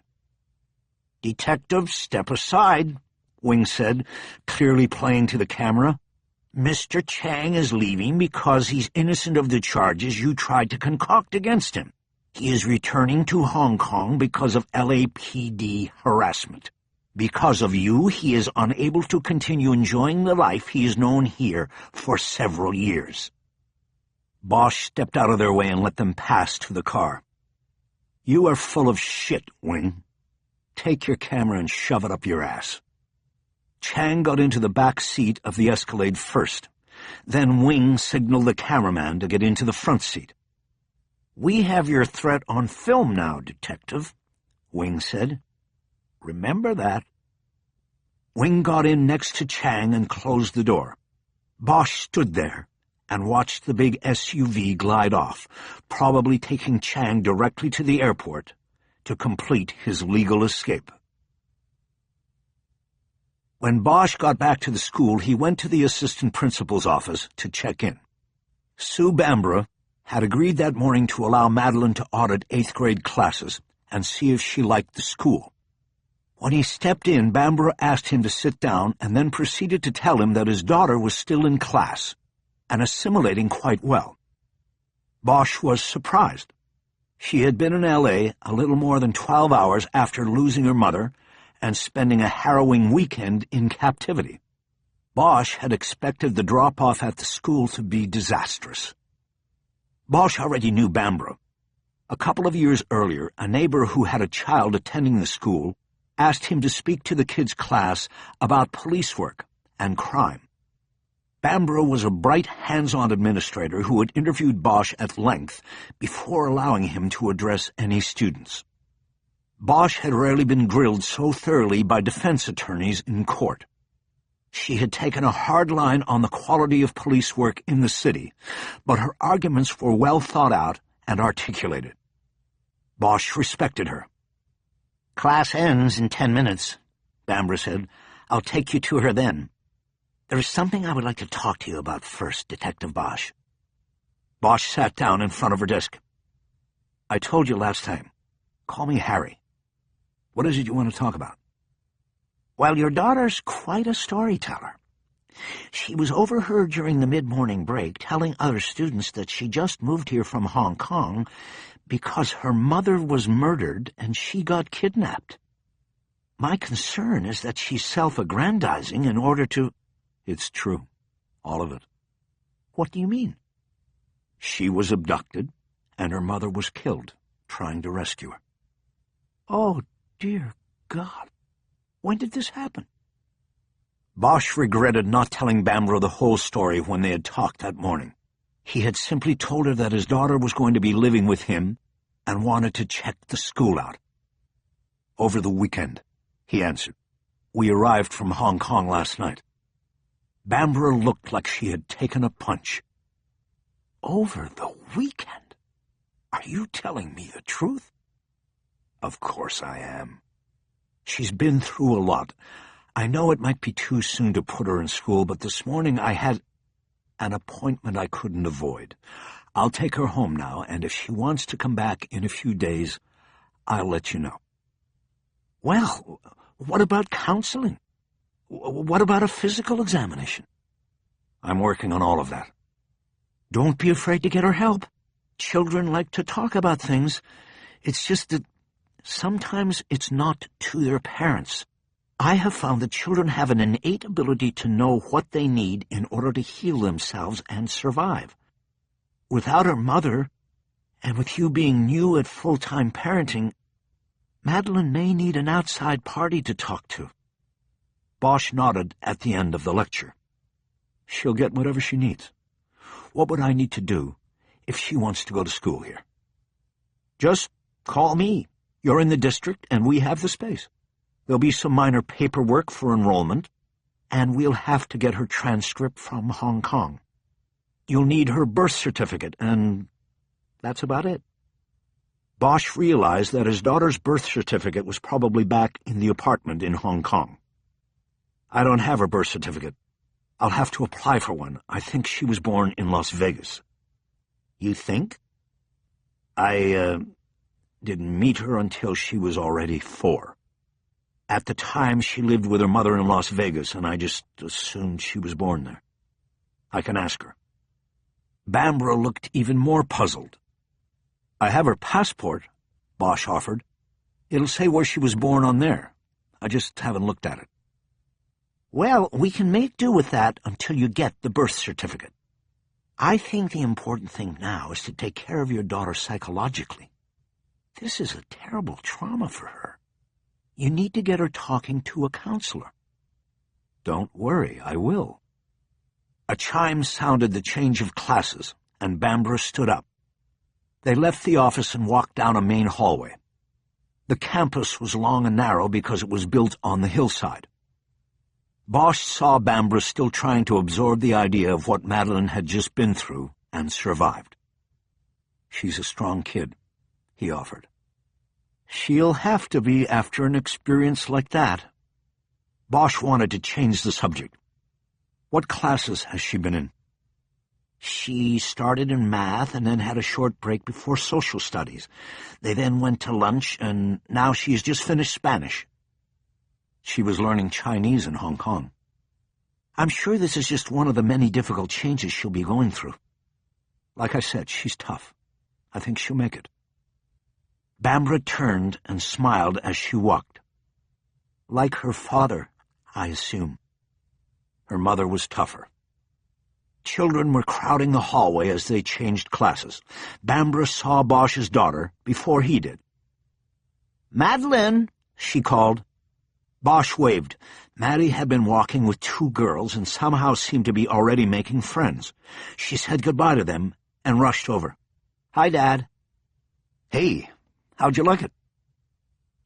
Speaker 1: "Detective, step aside," Wing said, clearly playing to the camera. "Mr. Chang is leaving because he's innocent of the charges you tried to concoct against him. He is returning to Hong Kong because of LAPD harassment. Because of you, he is unable to continue enjoying the life he has known here for several years." Bosch stepped out of their way and let them pass to the car. "You are full of shit, Wing. Take your camera and shove it up your ass." Chang got into the back seat of the Escalade first. Then Wing signaled the cameraman to get into the front seat. "We have your threat on film now, Detective," Wing said. "Remember that." Wing got in next to Chang and closed the door. Bosch stood there and watched the big SUV glide off, probably taking Chang directly to the airport to complete his legal escape. When Bosch got back to the school, he went to the assistant principal's office to check in. Sue Bamborough had agreed that morning to allow Madeline to audit 8th grade classes and see if she liked the school. When he stepped in, Bamborough asked him to sit down and then proceeded to tell him that his daughter was still in class and assimilating quite well. Bosch was surprised. She had been in L.A. a little more than 12 hours after losing her mother and spending a harrowing weekend in captivity. Bosch had expected the drop-off at the school to be disastrous. Bosch already knew Bamborough. A couple of years earlier, a neighbor who had a child attending the school asked him to speak to the kids' class about police work and crime. Bamborough was a bright, hands-on administrator who had interviewed Bosch at length before allowing him to address any students. Bosch had rarely been grilled so thoroughly by defense attorneys in court. She had taken a hard line on the quality of police work in the city, but her arguments were well thought out and articulated. Bosch respected her. "Class ends in 10 minutes, Bamborough said. "I'll take you to her then. There is something I would like to talk to you about first, Detective Bosch." Bosch sat down in front of her desk. "I told you last time. Call me Harry. What is it you want to talk about?" "Well, your daughter's quite a storyteller. She was overheard during the mid-morning break telling other students that she just moved here from Hong Kong because her mother was murdered and she got kidnapped. My concern is that she's self-aggrandizing in order to—" "It's true. All of it." "What do you mean?" "She was abducted, and her mother was killed, trying to rescue her." "Oh, dear God. When did this happen?" Bosch regretted not telling Bamborough the whole story when they had talked that morning. He had simply told her that his daughter was going to be living with him and wanted to check the school out. "Over the weekend," he answered. "We arrived from Hong Kong last night." Bamborough looked like she had taken a punch. "Over the weekend? Are you telling me the truth?" "Of course I am. She's been through a lot. I know it might be too soon to put her in school, but this morning I had an appointment I couldn't avoid. I'll take her home now, and if she wants to come back in a few days, I'll let you know." "Well, what about counseling? What about a physical examination?" "I'm working on all of that." "Don't be afraid to get her help. Children like to talk about things. It's just that sometimes it's not to their parents. I have found that children have an innate ability to know what they need in order to heal themselves and survive. Without her mother, And with you being new at full-time parenting, Madeline may need an outside party to talk to. Bosch nodded at the end of the lecture. She'll get whatever she needs. What would I need to do if she wants to go to school here? Just call me. You're in the district, and we have the space. There'll be some minor paperwork for enrollment, and we'll have to get her transcript from Hong Kong. You'll need her birth certificate, and that's about it. Bosch realized that his daughter's birth certificate was probably back in the apartment in Hong Kong. I don't have her birth certificate. I'll have to apply for one. I think she was born in Las Vegas. You think? I didn't meet her until she was already 4. At the time, she lived with her mother in Las Vegas, and I just assumed she was born there. I can ask her. Bambara looked even more puzzled. I have her passport, Bosch offered. It'll say where she was born on there. I just haven't looked at it. Well, we can make do with that until you get the birth certificate. I think the important thing now is to take care of your daughter psychologically. This is a terrible trauma for her. You need to get her talking to a counselor. Don't worry, I will. A chime sounded the change of classes, and Bambara stood up. They left the office and walked down a main hallway. The campus was long and narrow because it was built on the hillside. Bosch saw Bambara still trying to absorb the idea of what Madeline had just been through and survived. She's a strong kid, he offered. She'll have to be after an experience like that. Bosch wanted to change the subject. What classes has she been in? She started in math and then had a short break before social studies. They then went to lunch, and now she's just finished Spanish. She was learning Chinese in Hong Kong. I'm sure this is just one of the many difficult changes she'll be going through. Like I said, she's tough. I think she'll make it. Bambara turned and smiled as she walked. Like her father, I assume. Her mother was tougher. Children were crowding the hallway as they changed classes. Bambara saw Bosch's daughter before he did. "Madeline," she called. Bosch waved. Maddie had been walking with 2 girls and somehow seemed to be already making friends. She said goodbye to them and rushed over. "Hi, Dad." "Hey, how'd you like it?"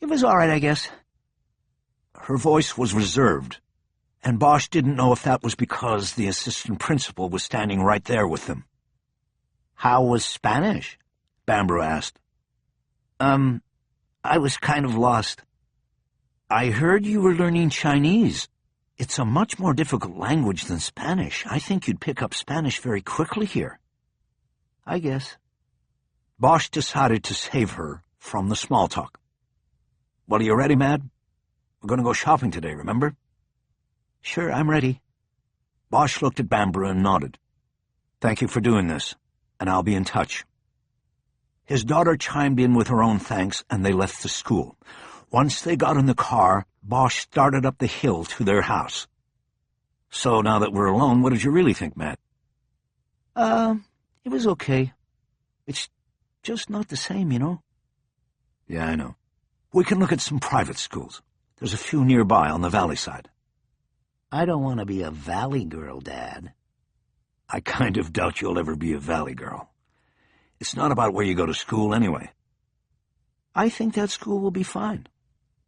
Speaker 1: "It was all right, I guess." Her voice was reserved, and Bosch didn't know if that was because the assistant principal was standing right there with them. "How was Spanish?" Bambara asked. I was kind of lost." "I heard you were learning Chinese. It's a much more difficult language than Spanish. I think you'd pick up Spanish very quickly here." "I guess." Bosch decided to save her from the small talk. "Well, are you ready, Mad? We're going to go shopping today, remember?" "Sure, I'm ready." Bosch looked at Bambara and nodded. "Thank you for doing this, and I'll be in touch." His daughter chimed in with her own thanks, and they left the school. Once they got in the car, Bosch started up the hill to their house. "So now that we're alone, what did you really think, Matt?" It was okay. It's just not the same, you know." "Yeah, I know. We can look at some private schools. There's a few nearby on the valley side." "I don't want to be a valley girl, Dad." "I kind of doubt you'll ever be a valley girl. It's not about where you go to school anyway." "I think that school will be fine,"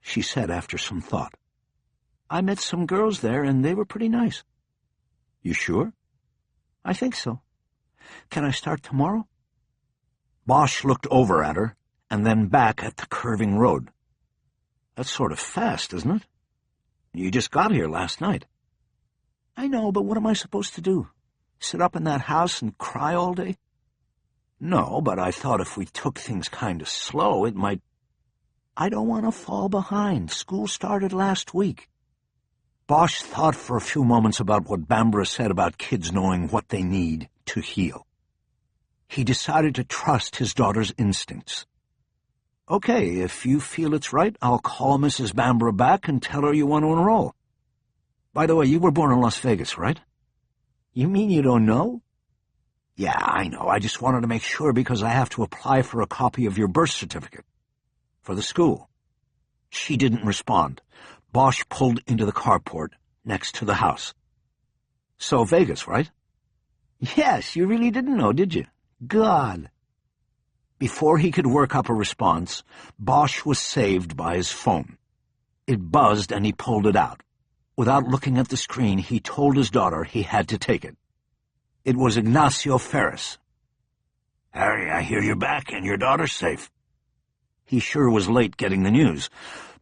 Speaker 1: she said after some thought. "I met some girls there, and they were pretty nice." "You sure?" "I think so. Can I start tomorrow?" Bosch looked over at her, and then back at the curving road. "That's sort of fast, isn't it? You just got here last night." "I know, but what am I supposed to do? Sit up in that house and cry all day?" "No, but I thought if we took things kind of slow, it might—" "I don't want to fall behind. School started last week." Bosch thought for a few moments about what Bambara said about kids knowing what they need to heal. He decided to trust his daughter's instincts. "Okay, if you feel it's right, I'll call Mrs. Bambara back and tell her you want to enroll. By the way, you were born in Las Vegas, right?" "You mean you don't know?" Yeah, I know. I just wanted to make sure because I have to apply for a copy of your birth certificate. For the school. She didn't respond. Bosch pulled into the carport next to the house. So Vegas, right? Yes, you really didn't know, did you? God. Before he could work up a response, Bosch was saved by his phone. It buzzed and he pulled it out. Without looking at the screen, he told his daughter he had to take it. It was Ignacio Ferris.
Speaker 2: Harry, I hear you're back and your daughter's safe.
Speaker 1: He sure was late getting the news.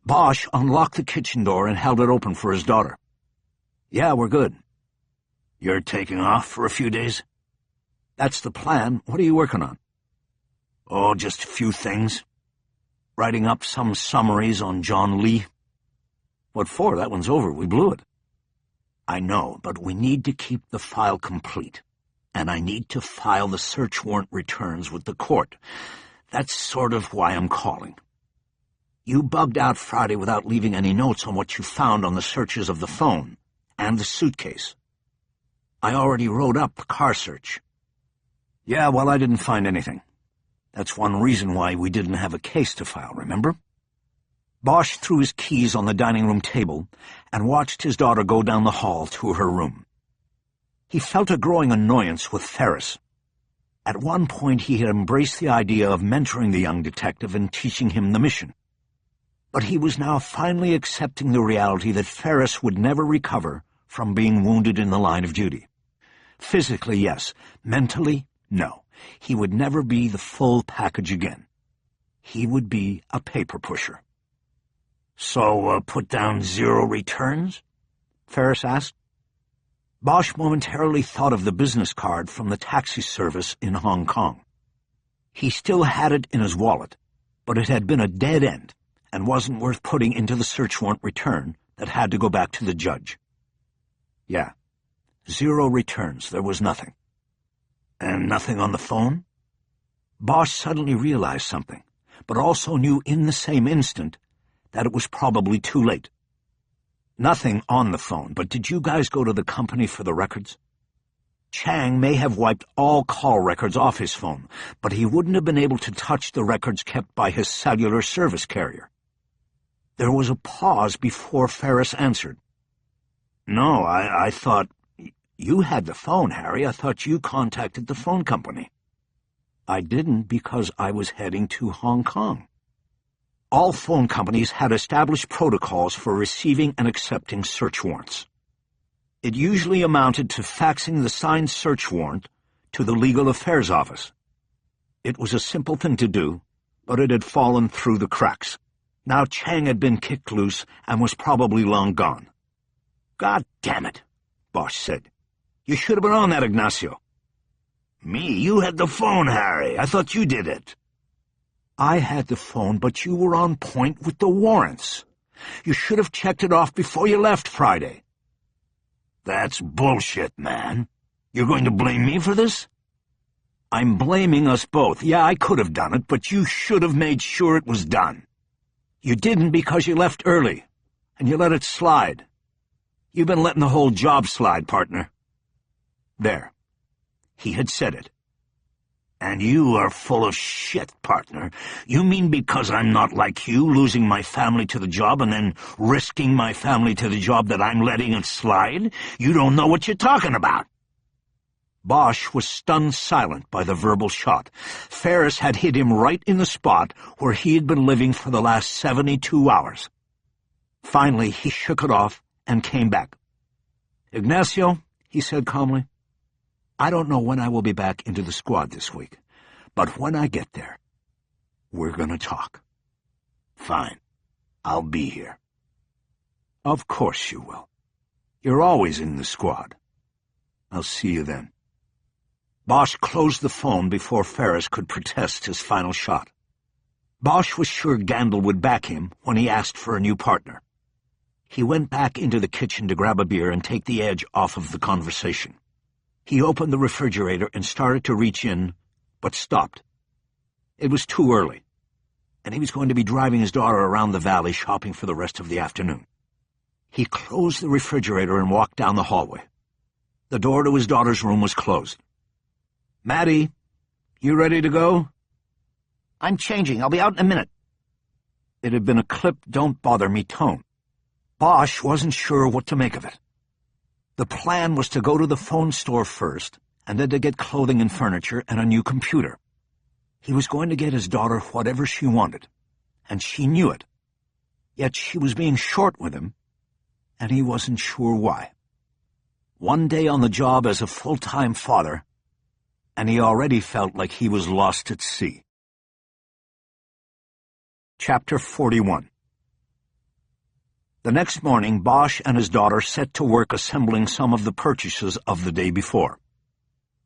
Speaker 1: Bosch unlocked the kitchen door and held it open for his daughter. Yeah, we're good.
Speaker 2: You're taking off for a few days?
Speaker 1: That's the plan. What are you working on?
Speaker 2: Oh, just a few things.
Speaker 1: Writing up some summaries on John Lee. What for? That one's over. We blew it. I know, but we need to keep the file complete. And I need to file the search warrant returns with the court. That's sort of why I'm calling. You bugged out Friday without leaving any notes on what you found on the searches of the phone and the suitcase. I already wrote up the car search. Yeah, well, I didn't find anything. That's one reason why we didn't have a case to file, remember? Bosch threw his keys on the dining room table and watched his daughter go down the hall to her room. He felt a growing annoyance with Ferris. At one point he had embraced the idea of mentoring the young detective and teaching him the mission. But he was now finally accepting the reality that Ferris would never recover from being wounded in the line of duty. Physically, yes. Mentally, no. He would never be the full package again. He would be a paper pusher.
Speaker 2: So, put down 0 returns?
Speaker 1: Ferris asked. Bosch momentarily thought of the business card from the taxi service in Hong Kong. He still had it in his wallet, but it had been a dead end and wasn't worth putting into the search warrant return that had to go back to the judge. Yeah, 0 returns. There was nothing.
Speaker 2: And nothing on the phone?
Speaker 1: Bosch suddenly realized something, but also knew in the same instant that it was probably too late. Nothing on the phone, but did you guys go to the company for the records? Chang may have wiped all call records off his phone, but he wouldn't have been able to touch the records kept by his cellular service carrier. There was a pause before Ferris answered. No, I thought... You had the phone, Harry. I thought you contacted the phone company. I didn't because I was heading to Hong Kong. All phone companies had established protocols for receiving and accepting search warrants. It usually amounted to faxing the signed search warrant to the Legal Affairs Office. It was a simple thing to do, but it had fallen through the cracks. Now Chang had been kicked loose and was probably long gone. God damn it, Bosch said. You should have been on that, Ignacio.
Speaker 2: Me? You had the phone, Harry. I thought you did it.
Speaker 1: I had the phone, but you were on point with the warrants. You should have checked it off before you left Friday.
Speaker 2: That's bullshit, man. You're going to blame me for this?
Speaker 1: I'm blaming us both. Yeah, I could have done it, but you should have made sure it was done. You didn't because you left early, and you let it slide. You've been letting the whole job slide, partner. There. He had said it.
Speaker 2: And you are full of shit, partner. You mean because I'm not like you, losing my family to the job and then risking my family to the job that I'm letting it slide? You don't know what you're talking about.
Speaker 1: Bosch was stunned silent by the verbal shot. Ferris had hit him right in the spot where he had been living for the last 72 hours. Finally, he shook it off and came back. Ignacio, he said calmly, I don't know when I will be back into the squad this week, but when I get there, we're going to talk.
Speaker 2: Fine. I'll be here.
Speaker 1: Of course you will. You're always in the squad. I'll see you then. Bosch closed the phone before Ferris could protest his final shot. Bosch was sure Gandil would back him when he asked for a new partner. He went back into the kitchen to grab a beer and take the edge off of the conversation. He opened the refrigerator and started to reach in, but stopped. It was too early, and he was going to be driving his daughter around the valley shopping for the rest of the afternoon. He closed the refrigerator and walked down the hallway. The door to his daughter's room was closed. Maddie, you ready to go?
Speaker 2: I'm changing. I'll be out in a minute.
Speaker 1: It had been a clipped, don't-bother-me tone. Bosch wasn't sure what to make of it. The plan was to go to the phone store first, and then to get clothing and furniture and a new computer. He was going to get his daughter whatever she wanted, and she knew it. Yet she was being short with him, and he wasn't sure why. One day on the job as a full-time father, and he already felt like he was lost at sea. Chapter 41. The next morning, Bosch and his daughter set to work assembling some of the purchases of the day before.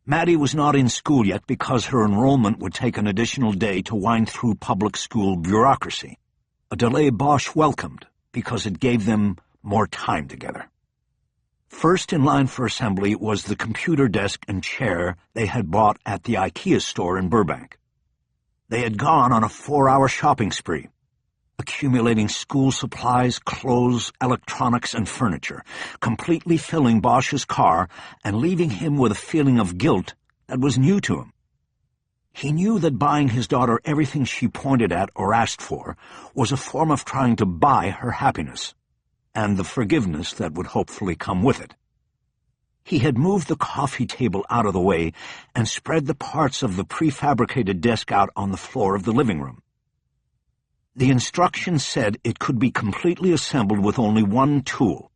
Speaker 1: Maddie was not in school yet because her enrollment would take an additional day to wind through public school bureaucracy, a delay Bosch welcomed because it gave them more time together. First in line for assembly was the computer desk and chair they had bought at the IKEA store in Burbank. They had gone on a 4-hour shopping spree, accumulating school supplies, clothes, electronics, and furniture, completely filling Bosch's car and leaving him with a feeling of guilt that was new to him. He knew that buying his daughter everything she pointed at or asked for was a form of trying to buy her happiness, and the forgiveness that would hopefully come with it. He had moved the coffee table out of the way and spread the parts of the prefabricated desk out on the floor of the living room. The instructions said it could be completely assembled with only one tool,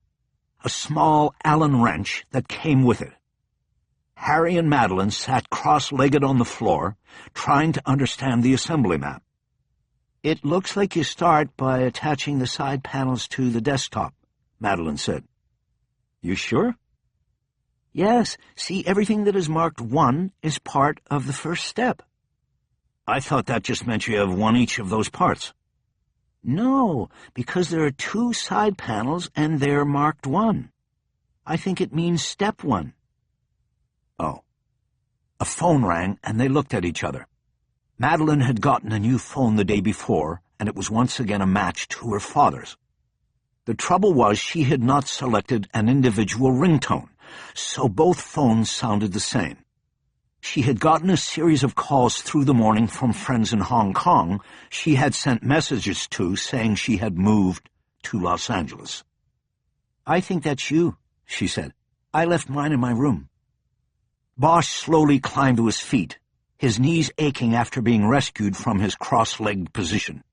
Speaker 1: a small Allen wrench that came with it. Harry and Madeline sat cross-legged on the floor, trying to understand the assembly map. "It looks like you start by attaching the side panels to the desktop," Madeline said. "You sure?" "Yes. See, everything that is marked 1 is part of the first step." "I thought that just meant you have one each of those parts." "No, because there are 2 side panels and they're marked 1. I think it means step 1. Oh. A phone rang, and they looked at each other. Madeline had gotten a new phone the day before, and it was once again a match to her father's. The trouble was she had not selected an individual ringtone, so both phones sounded the same. She had gotten a series of calls through the morning from friends in Hong Kong she had sent messages to saying she had moved to Los Angeles. "I think that's you," she said. "I left mine in my room." Bosch slowly climbed to his feet, his knees aching after being rescued from his cross-legged position.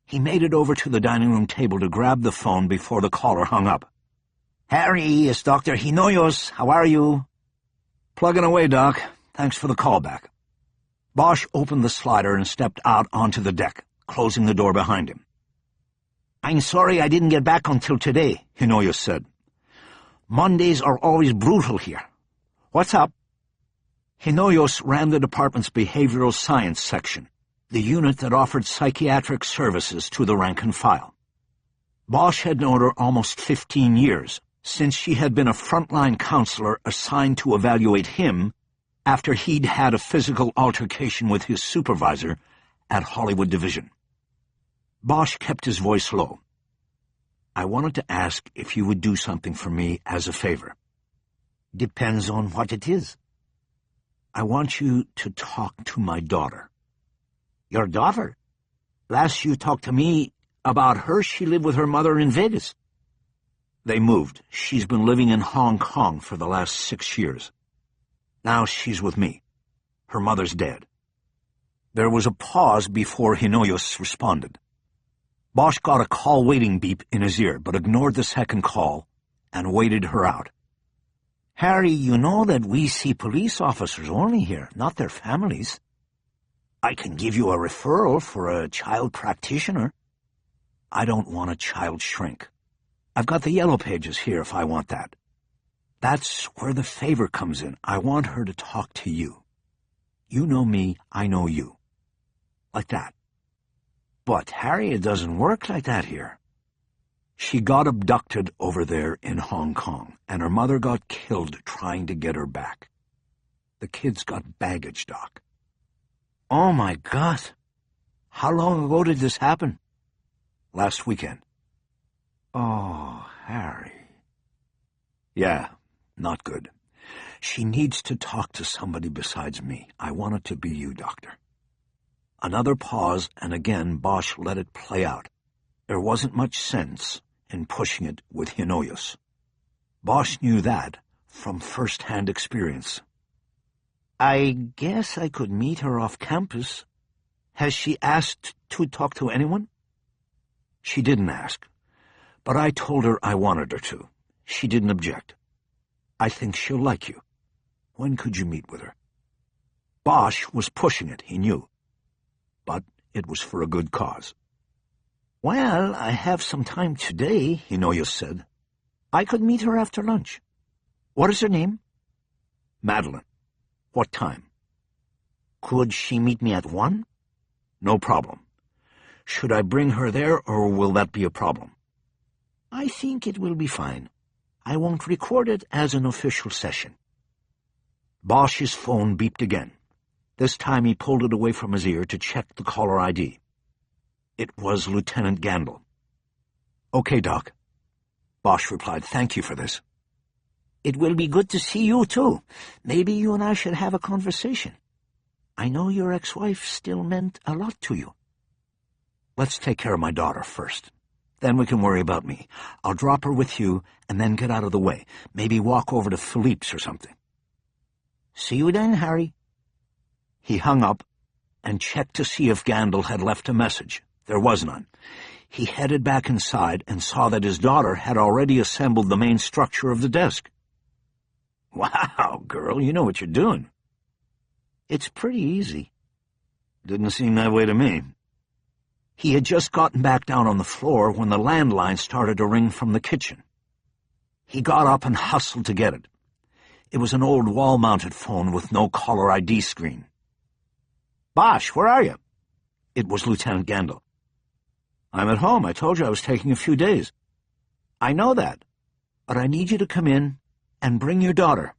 Speaker 1: He made it over to the dining room table to grab the phone before the caller hung up. "Harry, it's Dr. Hinoyos. How are you?" "Plugging away, Doc. Thanks for the call back." Bosch opened the slider and stepped out onto the deck, closing the door behind him. "I'm sorry I didn't get back until today," Hinoyos said. "Mondays are always brutal here. What's up?" Hinoyos ran the department's behavioral science section, the unit that offered psychiatric services to the rank and file. Bosch had known her almost 15 years, since she had been a frontline counselor assigned to evaluate him after he'd had a physical altercation with his supervisor at Hollywood Division. Bosch kept his voice low. "I wanted to ask if you would do something for me as a favor." "Depends on what it is." "I want you to talk to my daughter." "Your daughter? Last you talked to me about her, she lived with her mother in Vegas." "They moved. She's been living in Hong Kong for the last 6 years. Now she's with me. Her mother's dead." There was a pause before Hinoyos responded. Bosch got a call waiting beep in his ear, but ignored the second call and waited her out. "Harry, you know that we see police officers only here, not their families. I can give you a referral for a child practitioner." "I don't want a child shrink. I've got the yellow pages here if I want that. That's where the favor comes in. I want her to talk to you. You know me, I know you. Like that." "But, Harry, it doesn't work like that here." "She got abducted over there in Hong Kong, and her mother got killed trying to get her back. The kid's got baggage, Doc." "Oh, my God. How long ago did this happen?" "Last weekend." "Oh, Harry." "Yeah, not good. She needs to talk to somebody besides me. I want it to be you, Doctor." Another pause, and again Bosch let it play out. There wasn't much sense in pushing it with Hinoyos. Bosch knew that from first-hand experience. "I guess I could meet her off campus. Has she asked to talk to anyone?" "She didn't ask, but I told her I wanted her to. She didn't object. I think she'll like you. When could you meet with her?" Bosch was pushing it, he knew. But it was for a good cause. "Well, I have some time today," Hinoyos said. "I could meet her after lunch. What is her name?" "Madeline. What time?" "Could she meet me at 1? "No problem. Should I bring her there, or will that be a problem?" "I think it will be fine. I won't record it as an official session." Bosch's phone beeped again. This time he pulled it away from his ear to check the caller ID. It was Lieutenant Gandil. "Okay, Doc." Bosch replied, "Thank you for this." "It will be good to see you, too. Maybe you and I should have a conversation. I know your ex-wife still meant a lot to you." "Let's take care of my daughter first. Then we can worry about me. I'll drop her with you and then get out of the way. Maybe walk over to Philippe's or something." "See you then, Harry." He hung up and checked to see if Gandil had left a message. There was none. He headed back inside and saw that his daughter had already assembled the main structure of the desk. "Wow, girl, you know what you're doing." "It's pretty easy." "Didn't seem that way to me." He had just gotten back down on the floor when the landline started to ring from the kitchen. He got up and hustled to get it. It was an old wall-mounted phone with no caller ID screen. "Bosch, where are you?" It was Lieutenant Gandil. "I'm at home. I told you I was taking a few days." "I know that, but I need you to come in and bring your daughter."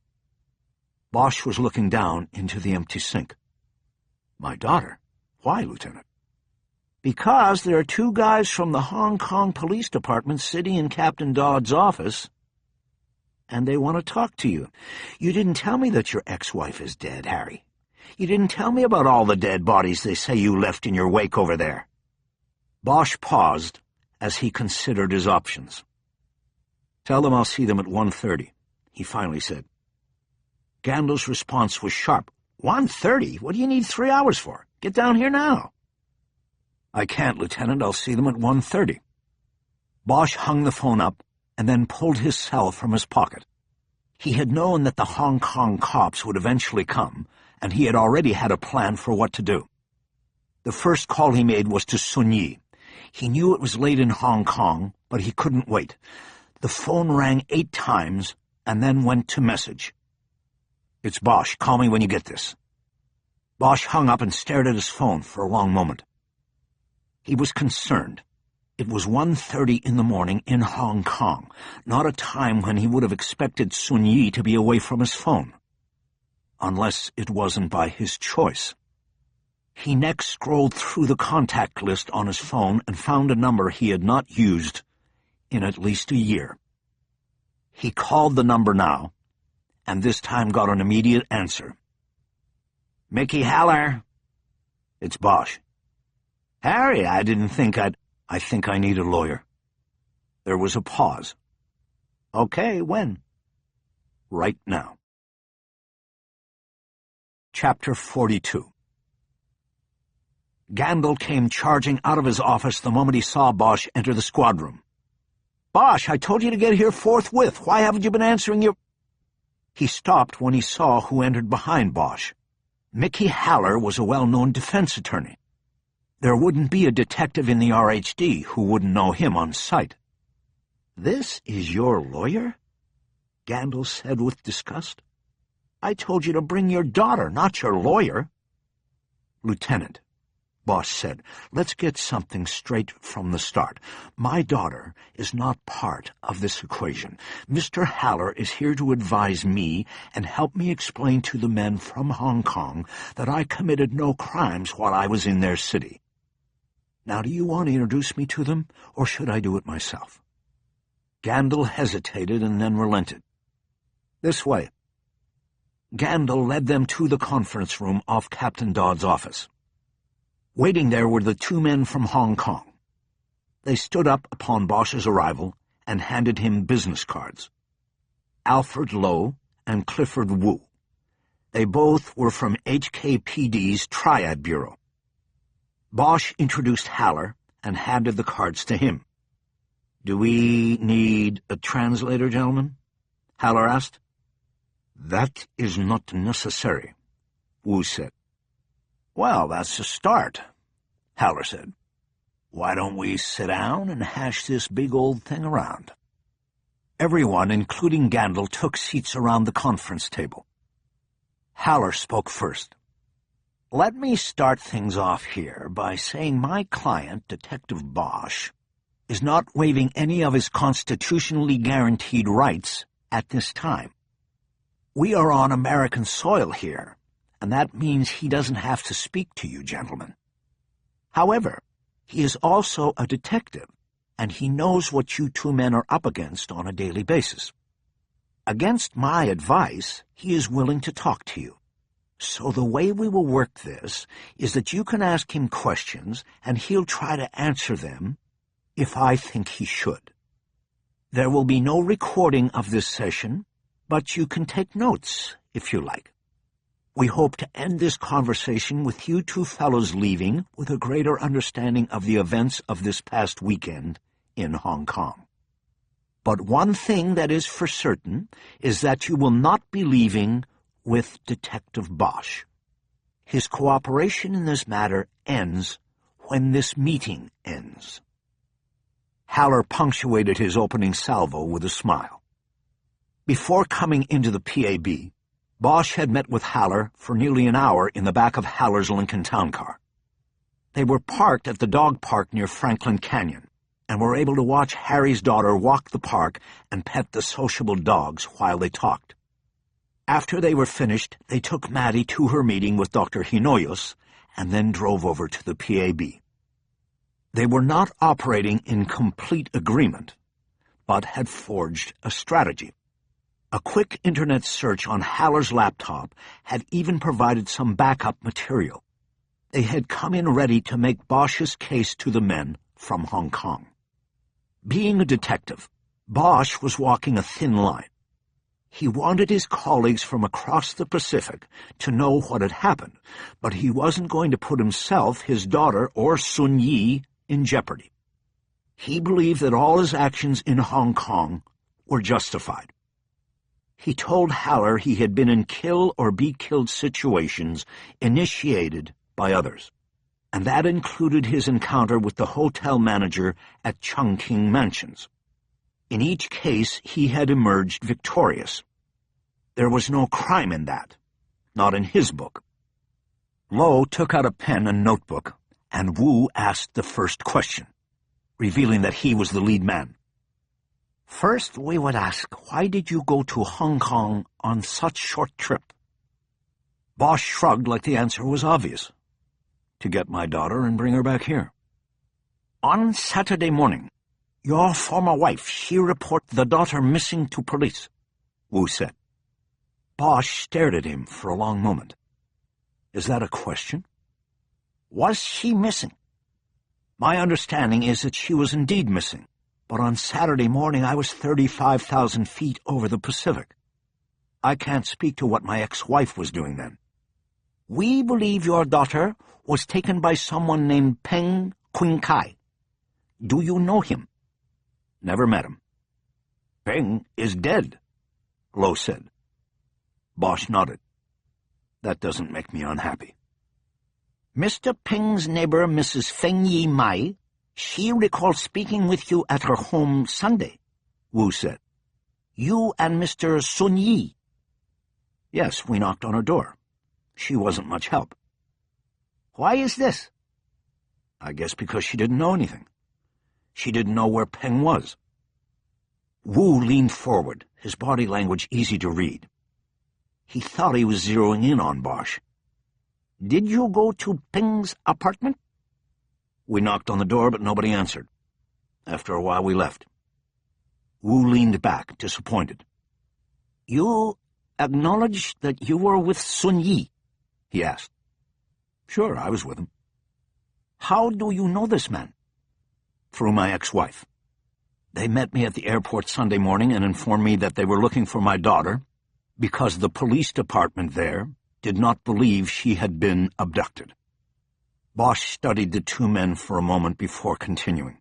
Speaker 1: Bosch was looking down into the empty sink. "My daughter? Why, Lieutenant?" "Because there are 2 guys from the Hong Kong Police Department sitting in Captain Dodd's office, and they want to talk to you. You didn't tell me that your ex-wife is dead, Harry. You didn't tell me about all the dead bodies they say you left in your wake over there." Bosch paused as he considered his options. "Tell them I'll see them at 1:30, he finally said. Gandil's response was sharp. 1:30? What do you need 3 hours for? Get down here now." "I can't, Lieutenant. I'll see them at 1:30. Bosch hung the phone up and then pulled his cell from his pocket. He had known that the Hong Kong cops would eventually come, and he had already had a plan for what to do. The first call he made was to Sun Yi. He knew it was late in Hong Kong, but he couldn't wait. The phone rang 8 times and then went to message. "It's Bosch. Call me when you get this." Bosch hung up and stared at his phone for a long moment. He was concerned. It was 1:30 in the morning in Hong Kong, not a time when he would have expected Sun Yi to be away from his phone. Unless it wasn't by his choice. He next scrolled through the contact list on his phone and found a number he had not used in at least a year. He called the number now, and this time got an immediate answer. "Mickey Haller." "It's Bosch." "Harry, I think I need a lawyer." There was a pause. "Okay, when?" "Right now." Chapter 42. Gandil came charging out of his office the moment he saw Bosch enter the squad room. "Bosch, I told you to get here forthwith. Why haven't you been answering your—" He stopped when he saw who entered behind Bosch. Mickey Haller was a well-known defense attorney. There wouldn't be a detective in the RHD who wouldn't know him on sight. "This is your lawyer?" Gandil said with disgust. "I told you to bring your daughter, not your lawyer." "Lieutenant," Bosch said, "let's get something straight from the start. My daughter is not part of this equation. Mr. Haller is here to advise me and help me explain to the men from Hong Kong that I committed no crimes while I was in their city. Now, do you want to introduce me to them, or should I do it myself?" Gandil hesitated and then relented. "This way." Gandil led them to the conference room off Captain Dodd's office. Waiting there were the two men from Hong Kong. They stood up upon Bosch's arrival and handed him business cards. Alfred Lowe and Clifford Wu. They both were from HKPD's Triad Bureau. Bosch introduced Haller and handed the cards to him. "Do we need a translator, gentlemen?" Haller asked. "That is not necessary," Wu said. "Well, that's a start," Haller said. "Why don't we sit down and hash this big old thing around?" Everyone, including Gandil, took seats around the conference table. Haller spoke first. "Let me start things off here by saying my client, Detective Bosch, is not waiving any of his constitutionally guaranteed rights at this time. We are on American soil here, and that means he doesn't have to speak to you, gentlemen. However, he is also a detective, and he knows what you two men are up against on a daily basis. Against my advice, he is willing to talk to you. So the way we will work this is that you can ask him questions, and he'll try to answer them if I think he should. There will be no recording of this session, but you can take notes if you like. We hope to end this conversation with you two fellows leaving with a greater understanding of the events of this past weekend in Hong Kong. But one thing that is for certain is that you will not be leaving with Detective Bosch. His cooperation in this matter ends when this meeting ends." Haller punctuated his opening salvo with a smile. Before coming into the PAB, Bosch had met with Haller for nearly an hour in the back of Haller's Lincoln Town Car. They were parked at the dog park near Franklin Canyon and were able to watch Harry's daughter walk the park and pet the sociable dogs while they talked. After they were finished, they took Maddie to her meeting with Dr. Hinoyos and then drove over to the PAB. They were not operating in complete agreement, but had forged a strategy. A quick internet search on Haller's laptop had even provided some backup material. They had come in ready to make Bosch's case to the men from Hong Kong. Being a detective, Bosch was walking a thin line. He wanted his colleagues from across the Pacific to know what had happened, but he wasn't going to put himself, his daughter, or Sun Yi in jeopardy. He believed that all his actions in Hong Kong were justified. He told Haller he had been in kill-or-be-killed situations initiated by others, and that included his encounter with the hotel manager at Chungking Mansions. In each case, he had emerged victorious. There was no crime in that, not in his book. Lowe took out a pen and notebook, and Wu asked the first question, revealing that he was the lead man. "First, we would ask, why did you go to Hong Kong on such short trip?" Bosch shrugged like the answer was obvious. "To get my daughter and bring her back here." "On Saturday morning, your former wife, she reported the daughter missing to police," Wu said. Bosch stared at him for a long moment. "Is that a question?" "Was she missing?" "My understanding is that she was indeed missing, but on Saturday morning I was 35,000 feet over the Pacific. I can't speak to what my ex-wife was doing then." "We believe your daughter was taken by someone named Peng Qing-kai. Do you know him?" "Never met him." "Peng is dead," Lowe said. Bosch nodded. "That doesn't make me unhappy." "Mr. Peng's neighbor, Mrs. Feng Yi Mai, she recalled speaking with you at her home Sunday," Wu said. "You and Mr. Sun Yi." "Yes, we knocked on her door. She wasn't much help." "Why is this?" "I guess because she didn't know anything. She didn't know where Peng was." Wu leaned forward, his body language easy to read. He thought he was zeroing in on Bosch. "Did you go to Peng's apartment?" "We knocked on the door, but nobody answered. After a while, we left." Wu leaned back, disappointed. "You acknowledge that you were with Sun Yi?" he asked. "Sure, I was with him." "How do you know this man?" "Through my ex-wife. They met me at the airport Sunday morning and informed me that they were looking for my daughter because the police department there did not believe she had been abducted." Bosch studied the two men for a moment before continuing.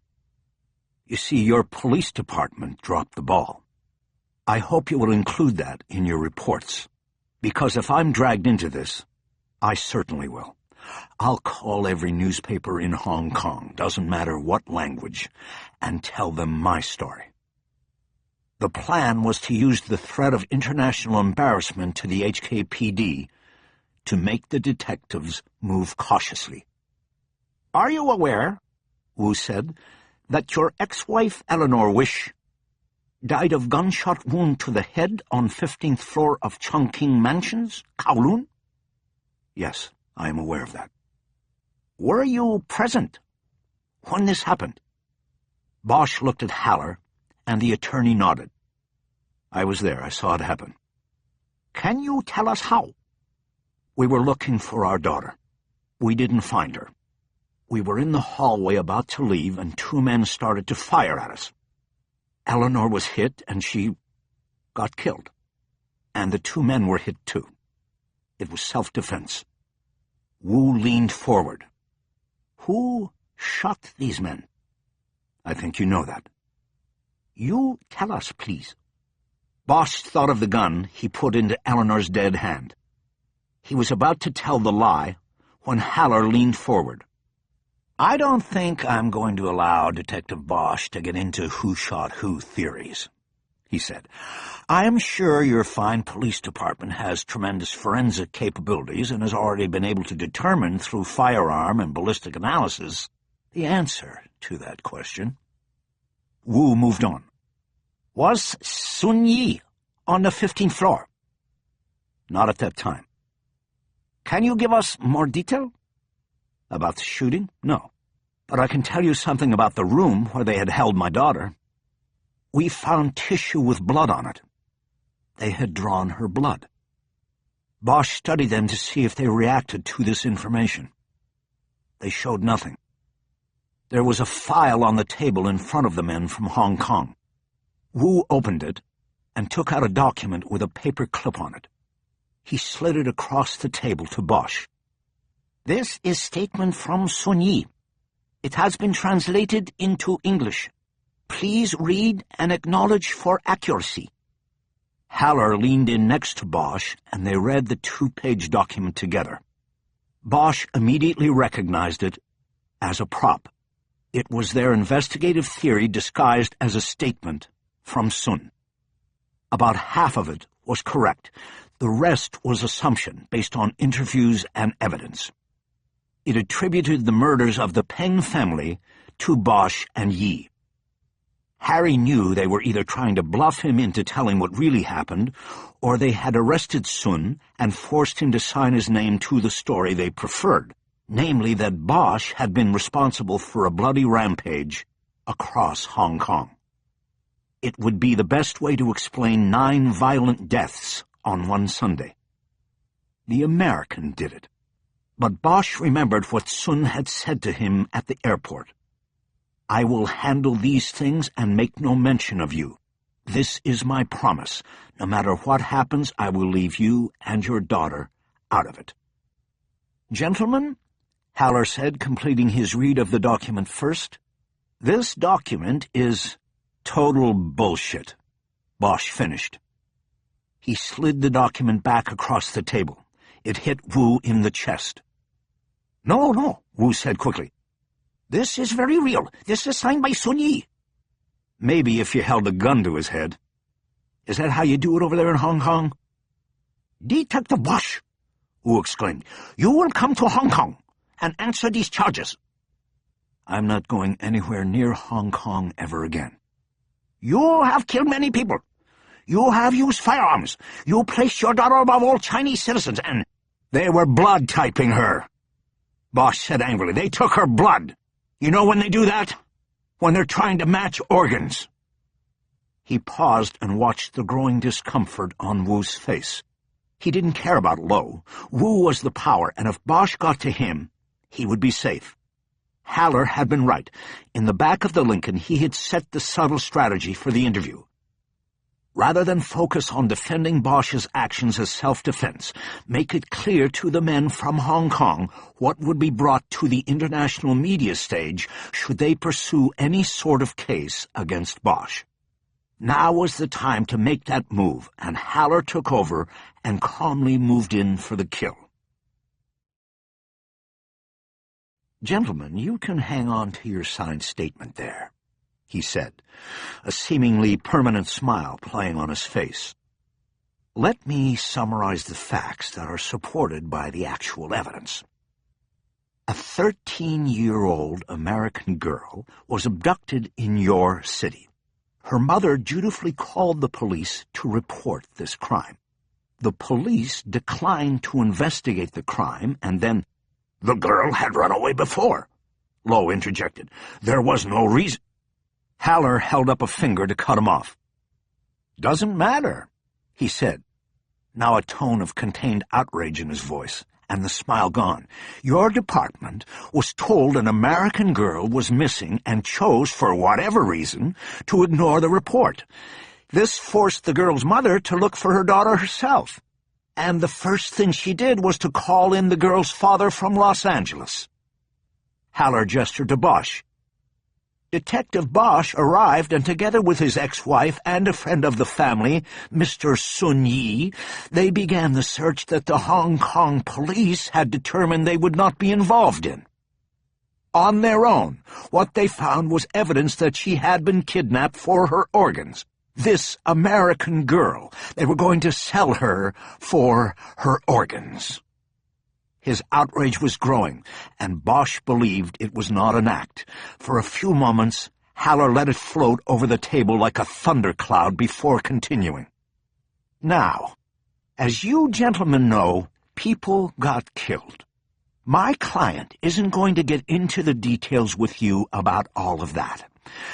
Speaker 1: "You see, your police department dropped the ball. I hope you will include that in your reports, because if I'm dragged into this, I certainly will. I'll call every newspaper in Hong Kong, doesn't matter what language, and tell them my story." The plan was to use the threat of international embarrassment to the HKPD to make the detectives move cautiously. "Are you aware," Wu said, "that your ex-wife Eleanor Wish died of gunshot wound to the head on 15th floor of Chongqing Mansions, Kowloon?" "Yes, I am aware of that." "Were you present when this happened?" Bosch looked at Haller, and the attorney nodded. "I was there. I saw it happen." "Can you tell us how?" "We were looking for our daughter. We didn't find her. We were in the hallway about to leave, and two men started to fire at us. Eleanor was hit, and she got killed. And the two men were hit too. It was self-defense." Wu leaned forward. "Who shot these men?" "I think you know that." "You tell us, please." Bosch thought of the gun he put into Eleanor's dead hand. He was about to tell the lie when Haller leaned forward. "I don't think I'm going to allow Detective Bosch to get into who shot who theories," he said. "I am sure your fine police department has tremendous forensic capabilities and has already been able to determine through firearm and ballistic analysis the answer to that question." Wu moved on. "Was Sun Yi on the 15th floor?" "Not at that time." "Can you give us more detail?" "About the shooting? No. But I can tell you something about the room where they had held my daughter. We found tissue with blood on it. They had drawn her blood." Bosch studied them to see if they reacted to this information. They showed nothing. There was a file on the table in front of the men from Hong Kong. Wu opened it and took out a document with a paper clip on it. He slid it across the table to Bosch. "This is statement from Sun Yi. It has been translated into English. Please read and acknowledge for accuracy." Haller leaned in next to Bosch, and they read the two-page document together. Bosch immediately recognized it as a prop. It was their investigative theory disguised as a statement from Sun. About half of it was correct. The rest was assumption based on interviews and evidence. It attributed the murders of the Peng family to Bosch and Yi. Harry knew they were either trying to bluff him into telling what really happened, or they had arrested Sun and forced him to sign his name to the story they preferred, namely that Bosch had been responsible for a bloody rampage across Hong Kong. It would be the best way to explain 9 violent deaths on one Sunday. The American did it. But Bosch remembered what Sun had said to him at the airport. "I will handle these things and make no mention of you. This is my promise. No matter what happens, I will leave you and your daughter out of it." "Gentlemen," Haller said, completing his read of the document first, "this document is total bullshit." Bosch finished. He slid the document back across the table. It hit Wu in the chest. No, Wu said quickly. "This is very real. This is signed by Sun Yi." "Maybe if you held a gun to his head. Is that how you do it over there in Hong Kong?" "Detective Bosch," Wu exclaimed, "you will come to Hong Kong and answer these charges." "I'm not going anywhere near Hong Kong ever again." "You have killed many people. You have used firearms. You placed your daughter above all Chinese citizens, and—" "They were blood-typing her," Bosch said angrily. "They took her blood. You know when they do that? When they're trying to match organs." He paused and watched the growing discomfort on Wu's face. He didn't care about Lo. Wu was the power, and if Bosch got to him, he would be safe. Haller had been right. In the back of the Lincoln, he had set the subtle strategy for the interview. Rather than focus on defending Bosch's actions as self-defense, make it clear to the men from Hong Kong what would be brought to the international media stage should they pursue any sort of case against Bosch. Now was the time to make that move, and Haller took over and calmly moved in for the kill. "Gentlemen, you can hang on to your signed statement there," he said, a seemingly permanent smile playing on his face. "Let me summarize the facts that are supported by the actual evidence. A 13-year-old American girl was abducted in your city. Her mother dutifully called the police to report this crime. The police declined to investigate the crime, and then—"
Speaker 2: "The girl had run away before," Lo interjected. "There was no reason—"
Speaker 1: Haller held up a finger to cut him off. "Doesn't matter," he said, now a tone of contained outrage in his voice, and the smile gone. "Your department was told an American girl was missing and chose, for whatever reason, to ignore the report. This forced the girl's mother to look for her daughter herself. And the first thing she did was to call in the girl's father from Los Angeles." Haller gestured to Bosch. "Detective Bosch arrived, and together with his ex-wife and a friend of the family, Mr. Sun Yi, they began the search that the Hong Kong police had determined they would not be involved in. On their own, what they found was evidence that she had been kidnapped for her organs. This American girl, they were going to sell her for her organs." His outrage was growing, and Bosch believed it was not an act. For a few moments, Haller let it float over the table like a thundercloud before continuing. "Now, as you gentlemen know, people got killed. My client isn't going to get into the details with you about all of that.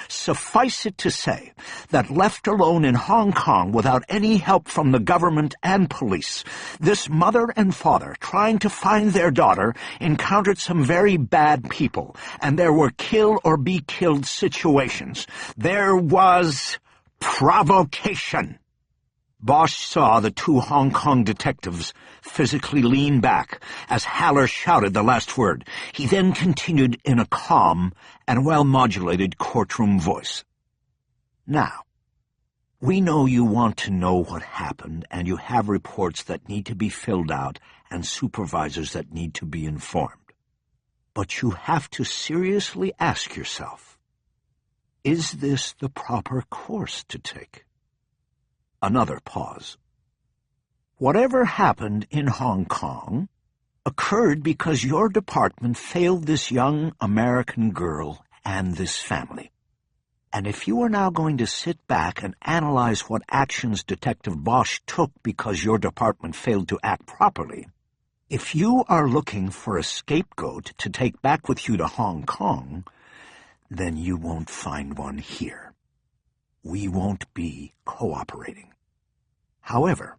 Speaker 1: Suffice it to say that left alone in Hong Kong without any help from the government and police, this mother and father, trying to find their daughter, encountered some very bad people, and there were kill-or-be-killed situations. There was provocation." Bosch saw the two Hong Kong detectives physically lean back as Haller shouted the last word. He then continued in a calm and well-modulated courtroom voice. "Now, we know you want to know what happened, and you have reports that need to be filled out and supervisors that need to be informed. But you have to seriously ask yourself, is this the proper course to take?" Another pause. "Whatever happened in Hong Kong occurred because your department failed this young American girl and this family. And if you are now going to sit back and analyze what actions Detective Bosch took because your department failed to act properly, if you are looking for a scapegoat to take back with you to Hong Kong, then you won't find one here. We won't be cooperating. However,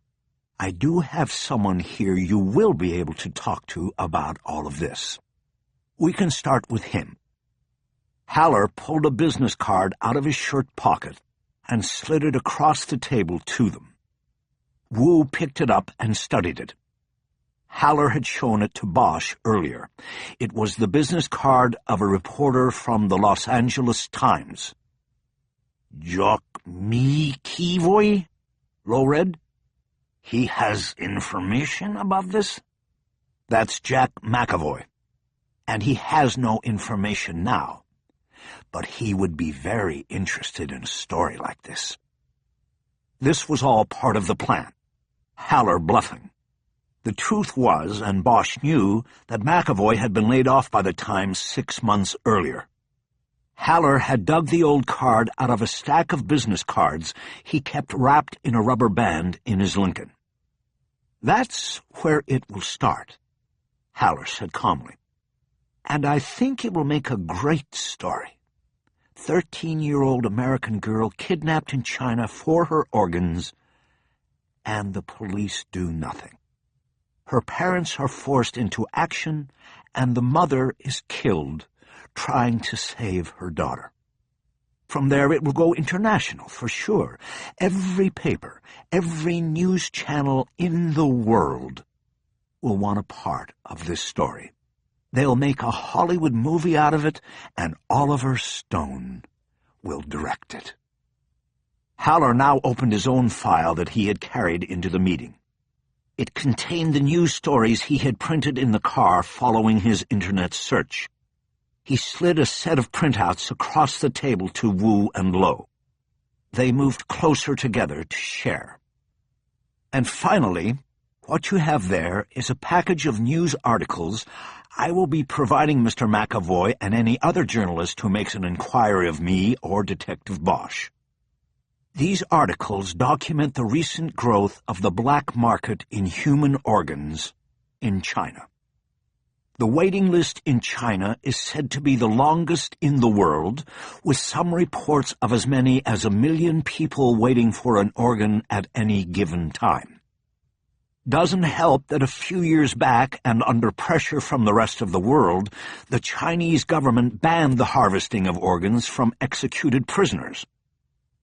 Speaker 1: I do have someone here you will be able to talk to about all of this. We can start with him." Haller pulled a business card out of his shirt pocket and slid it across the table to them. Wu picked it up and studied it. Haller had shown it to Bosch earlier. It was the business card of a reporter from the Los Angeles Times.
Speaker 2: "Jock Me Kivoy?" Lo read. "He has information about this?"
Speaker 1: "That's Jack McAvoy. And he has no information now. But he would be very interested in a story like this." This was all part of the plan. Haller bluffing. The truth was, and Bosch knew, that McAvoy had been laid off by the Times 6 months earlier. Haller had dug the old card out of a stack of business cards he kept wrapped in a rubber band in his Lincoln. "That's where it will start," Haller said calmly. "And I think it will make a great story. 13-year-old American girl kidnapped in China for her organs, and the police do nothing. Her parents are forced into action, and the mother is killed trying to save her daughter. From there it will go international, for sure. Every paper, every news channel in the world will want a part of this story. They'll make a Hollywood movie out of it, and Oliver Stone will direct it. Haller now opened his own file that he had carried into the meeting. It contained the news stories he had printed in the car following his internet search. He slid a set of printouts across the table to Wu and Lo. They moved closer together to share. And finally, what you have there is a package of news articles I will be providing Mr. McAvoy and any other journalist who makes an inquiry of me or Detective Bosch. These articles document the recent growth of the black market in human organs in China. The waiting list in China is said to be the longest in the world, with some reports of as many as 1 million people waiting for an organ at any given time. Doesn't help that a few years back, and under pressure from the rest of the world, the Chinese government banned the harvesting of organs from executed prisoners.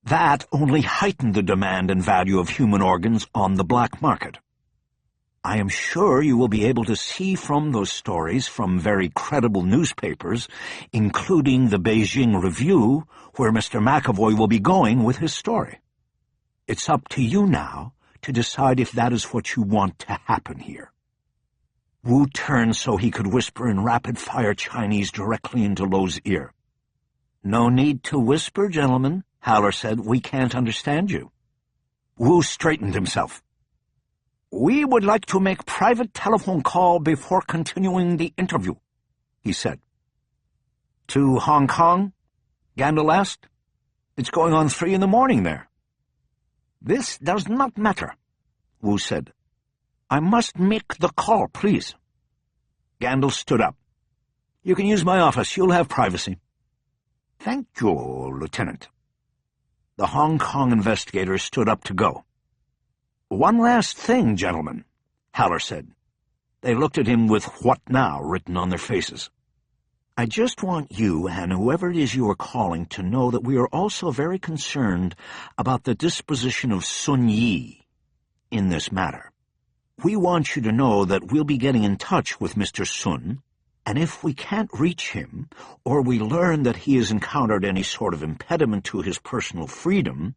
Speaker 1: That only heightened the demand and value of human organs on the black market. I am sure you will be able to see from those stories from very credible newspapers, including the Beijing Review, where Mr. McAvoy will be going with his story. It's up to you now to decide if that is what you want to happen here. Wu turned so he could whisper in rapid-fire Chinese directly into Lo's ear. "No need to whisper, gentlemen," Haller said. "We can't understand you." Wu straightened himself. "We would like to make private telephone call before continuing the interview," he said. "To Hong Kong?" Gandil asked. "It's going on 3 in the morning there." "This does not matter," Wu said. "I must make the call, please." Gandil stood up. "You can use my office. You'll have privacy." "Thank you, Lieutenant." The Hong Kong investigator stood up to go. "One last thing, gentlemen," Haller said. They looked at him with "What now?" written on their faces. "I just want you and whoever it is you are calling to know that we are also very concerned about the disposition of Sun Yi in this matter. We want you to know that we'll be getting in touch with Mr. Sun, and if we can't reach him, or we learn that he has encountered any sort of impediment to his personal freedom,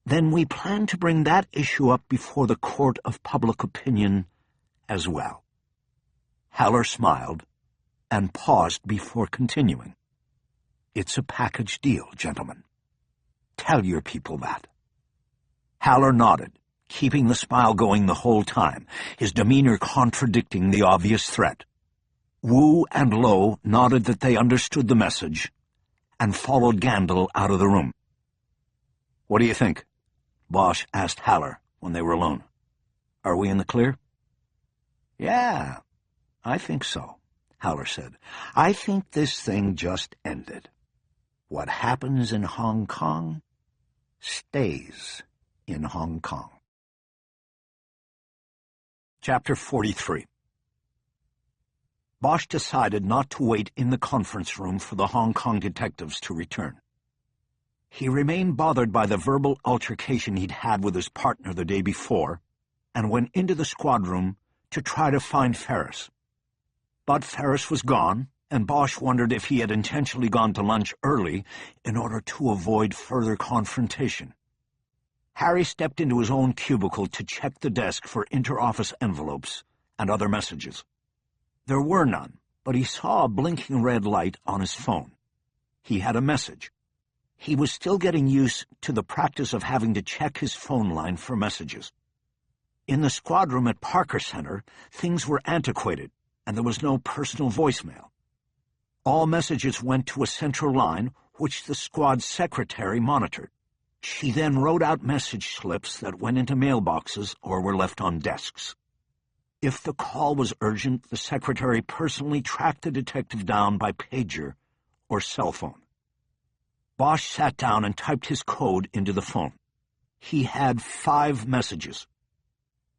Speaker 1: then we plan to bring that issue up before the court of public opinion as well." Haller smiled and paused before continuing. "It's a package deal, gentlemen. Tell your people that." Haller nodded, keeping the smile going the whole time, his demeanor contradicting the obvious threat. Wu and Lo nodded that they understood the message and followed Gandil out of the room. "What do you think?" Bosch asked Haller when they were alone. "Are we in the clear?" "Yeah, I think so," Haller said. "I think this thing just ended. What happens in Hong Kong stays in Hong Kong." Chapter 43. Bosch decided not to wait in the conference room for the Hong Kong detectives to return. He remained bothered by the verbal altercation he'd had with his partner the day before, and went into the squad room to try to find Ferris. But Ferris was gone, and Bosch wondered if he had intentionally gone to lunch early in order to avoid further confrontation. Harry stepped into his own cubicle to check the desk for inter-office envelopes and other messages. There were none, but he saw a blinking red light on his phone. He had a message. He was still getting used to the practice of having to check his phone line for messages. In the squad room at Parker Center, things were antiquated, and there was no personal voicemail. All messages went to a central line, which the squad secretary monitored. She then wrote out message slips that went into mailboxes or were left on desks. If the call was urgent, the secretary personally tracked the detective down by pager or cell phone. Bosch sat down and typed his code into the phone. He had 5 messages.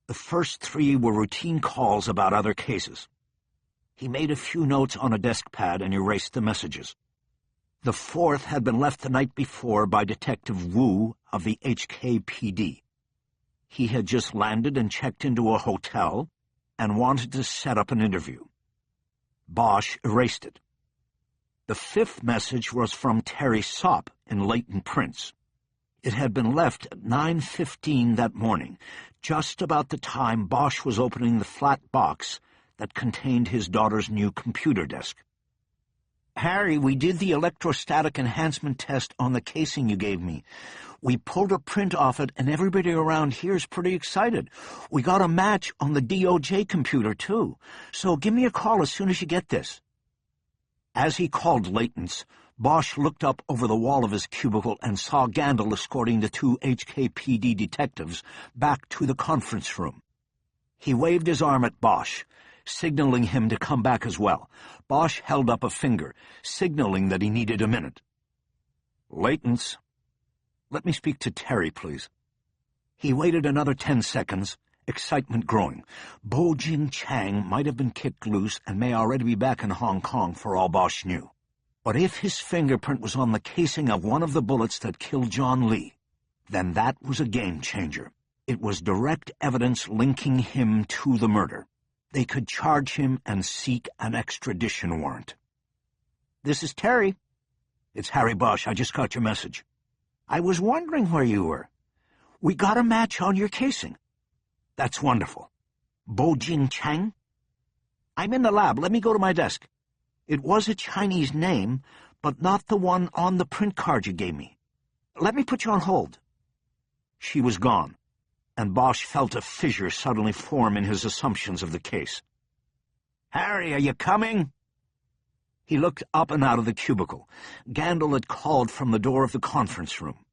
Speaker 1: The first 3 were routine calls about other cases. He made a few notes on a desk pad and erased the messages. The 4th had been left the night before by Detective Wu of the HKPD. He had just landed and checked into a hotel and wanted to set up an interview. Bosch erased it. The 5th message was from Terry Sopp in Leighton Prince. It had been left at 9:15 that morning, just about the time Bosch was opening the flat box that contained his daughter's new computer desk. "Harry, we did the electrostatic enhancement test on the casing you gave me. We pulled a print off it, and everybody around here is pretty excited. We got a match on the DOJ computer, too. So give me a call as soon as you get this." As he called Leighton's, Bosch looked up over the wall of his cubicle and saw Gandil escorting the 2 HKPD detectives back to the conference room. He waved his arm at Bosch, signaling him to come back as well. Bosch held up a finger, signaling that he needed a minute. "Leighton's. Let me speak to Terry, please." He waited another 10 seconds, excitement growing. Bo Jing Chang might have been kicked loose and may already be back in Hong Kong for all Bosch knew. But if his fingerprint was on the casing of one of the bullets that killed John Lee, then that was a game-changer. It was direct evidence linking him to the murder. They could charge him and seek an extradition warrant. "This is Terry." "It's Harry Bosch. I just got your message." "I was wondering where you were. We got a match on your casing." "That's wonderful. Bo Jing Chang?" "I'm in the lab. Let me go to my desk. It was a Chinese name, but not the one on the print card you gave me. Let me put you on hold." She was gone, and Bosch felt a fissure suddenly form in his assumptions of the case. "Harry, are you coming?" He looked up and out of the cubicle. Gandil had called from the door of the conference room.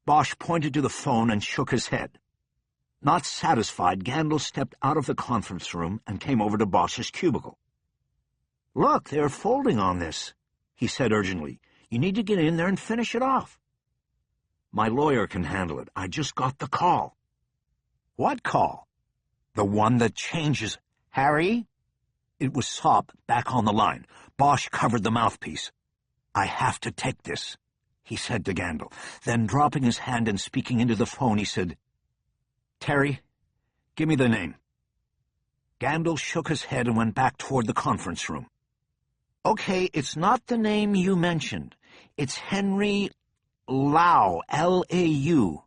Speaker 1: Bosch pointed to the phone and shook his head. Not satisfied, Gandil stepped out of the conference room and came over to Bosch's cubicle. "Look, they're folding on this," he said urgently. "You need to get in there and finish it off." "My lawyer can handle it. I just got the call." "What call?" "The one that changes." "Harry?" It was Sopp back on the line. Bosch covered the mouthpiece. "I have to take this," he said to Gandil. Then, dropping his hand and speaking into the phone, he said, "Terry, give me the name." Gandil shook his head and went back toward the conference room. "Okay, it's not the name you mentioned. It's Henry Lau, L-A-U.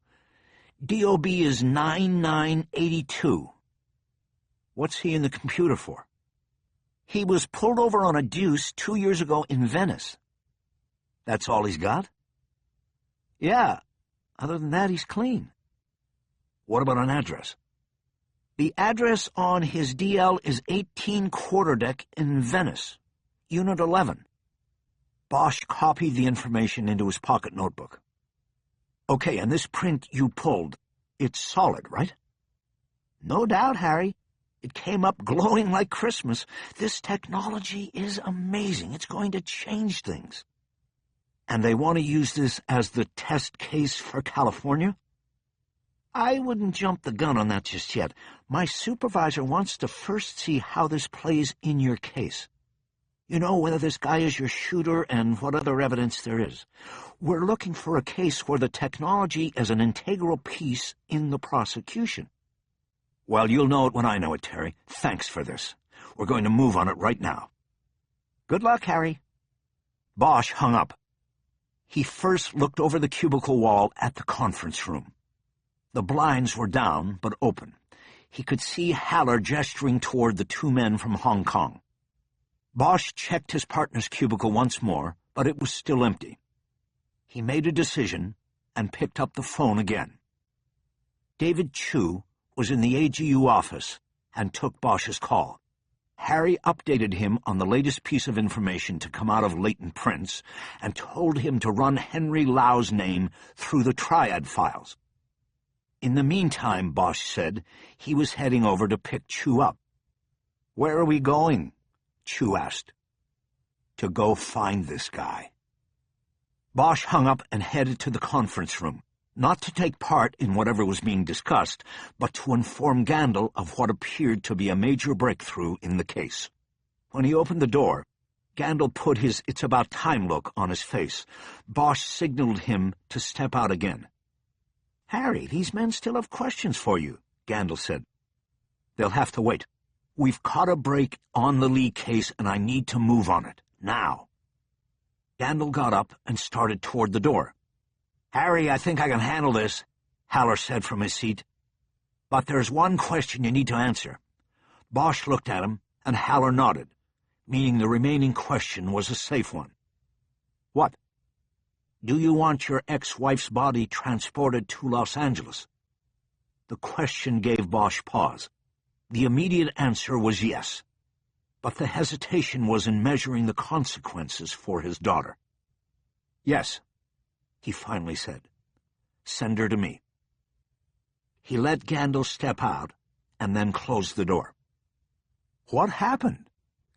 Speaker 1: DOB is 9982. What's he in the computer for?" "He was pulled over on a deuce 2 years ago in Venice." "That's all he's got?" "Yeah. Other than that, he's clean." "What about an address?" "The address on his DL is 18 Quarterdeck in Venice, Unit 11. Bosch copied the information into his pocket notebook. "Okay, and this print you pulled, it's solid, right?" "No doubt, Harry. It came up glowing like Christmas. This technology is amazing. It's going to change things." "And they want to use this as the test case for California?" "I wouldn't jump the gun on that just yet. My supervisor wants to first see how this plays in your case. You know, whether this guy is your shooter and what other evidence there is. We're looking for a case where the technology is an integral piece in the prosecution." "Well, you'll know it when I know it, Terry. Thanks for this. We're going to move on it right now." "Good luck, Harry." Bosch hung up. He first looked over the cubicle wall at the conference room. The blinds were down, but open. He could see Haller gesturing toward the 2 men from Hong Kong. Bosch checked his partner's cubicle once more, but it was still empty. He made a decision and picked up the phone again. David Chu was in the AGU office and took Bosch's call. Harry updated him on the latest piece of information to come out of Leighton Prince and told him to run Henry Lau's name through the triad files. In the meantime, Bosch said, he was heading over to pick Chu up. "Where are we going?" Chu asked. "To go find this guy." Bosch hung up and headed to the conference room, not to take part in whatever was being discussed, but to inform Gandil of what appeared to be a major breakthrough in the case. When he opened the door, Gandil put his it's-about-time look on his face. Bosch signaled him to step out again. "Harry, these men still have questions for you," Gandil said. "They'll have to wait. We've caught a break on the Lee case, and I need to move on it, now." Gandil got up and started toward the door. "Harry, I think I can handle this," Haller said from his seat. "But there's one question you need to answer." Bosch looked at him, and Haller nodded, meaning the remaining question was a safe one. "What?" "Do you want your ex-wife's body transported to Los Angeles?" The question gave Bosch pause. The immediate answer was yes, but the hesitation was in measuring the consequences for his daughter. "Yes," he finally said. "Send her to me." He let Gandil step out and then closed the door. "What happened?"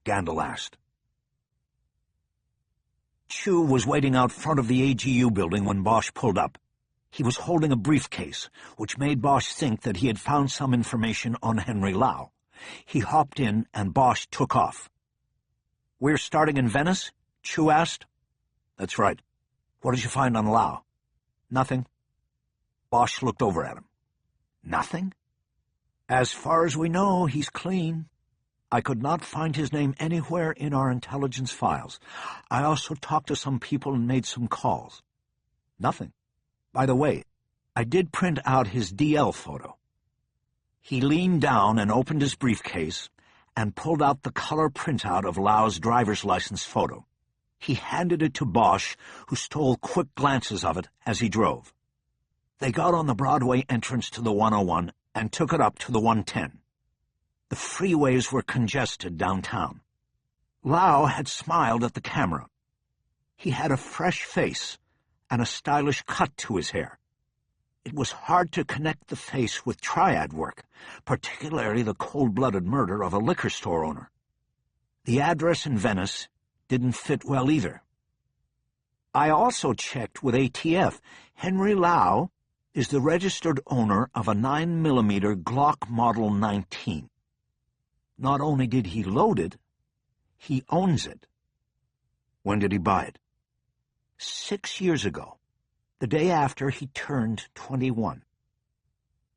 Speaker 1: Gandil asked. Chu was waiting out front of the AGU building when Bosch pulled up. He was holding a briefcase, which made Bosch think that he had found some information on Henry Lau. He hopped in, and Bosch took off. "We're starting in Venice?" Chu asked. "That's right. What did you find on Lau?" "Nothing." Bosch looked over at him. "Nothing?" "As far as we know, he's clean. I could not find his name anywhere in our intelligence files. I also talked to some people and made some calls. Nothing. By the way, I did print out his DL photo." He leaned down and opened his briefcase and pulled out the color printout of Lau's driver's license photo. He handed it to Bosch, who stole quick glances of it as he drove. They got on the Broadway entrance to the 101 and took it up to the 110. The freeways were congested downtown. Lau had smiled at the camera. He had a fresh face and a stylish cut to his hair. It was hard to connect the face with triad work, particularly the cold-blooded murder of a liquor store owner. The address in Venice didn't fit well either. "I also checked with ATF. Henry Lau is the registered owner of a 9mm Glock Model 19. Not only did he load it, he owns it." "When did he buy it?" 6 years ago, the day after he turned 21.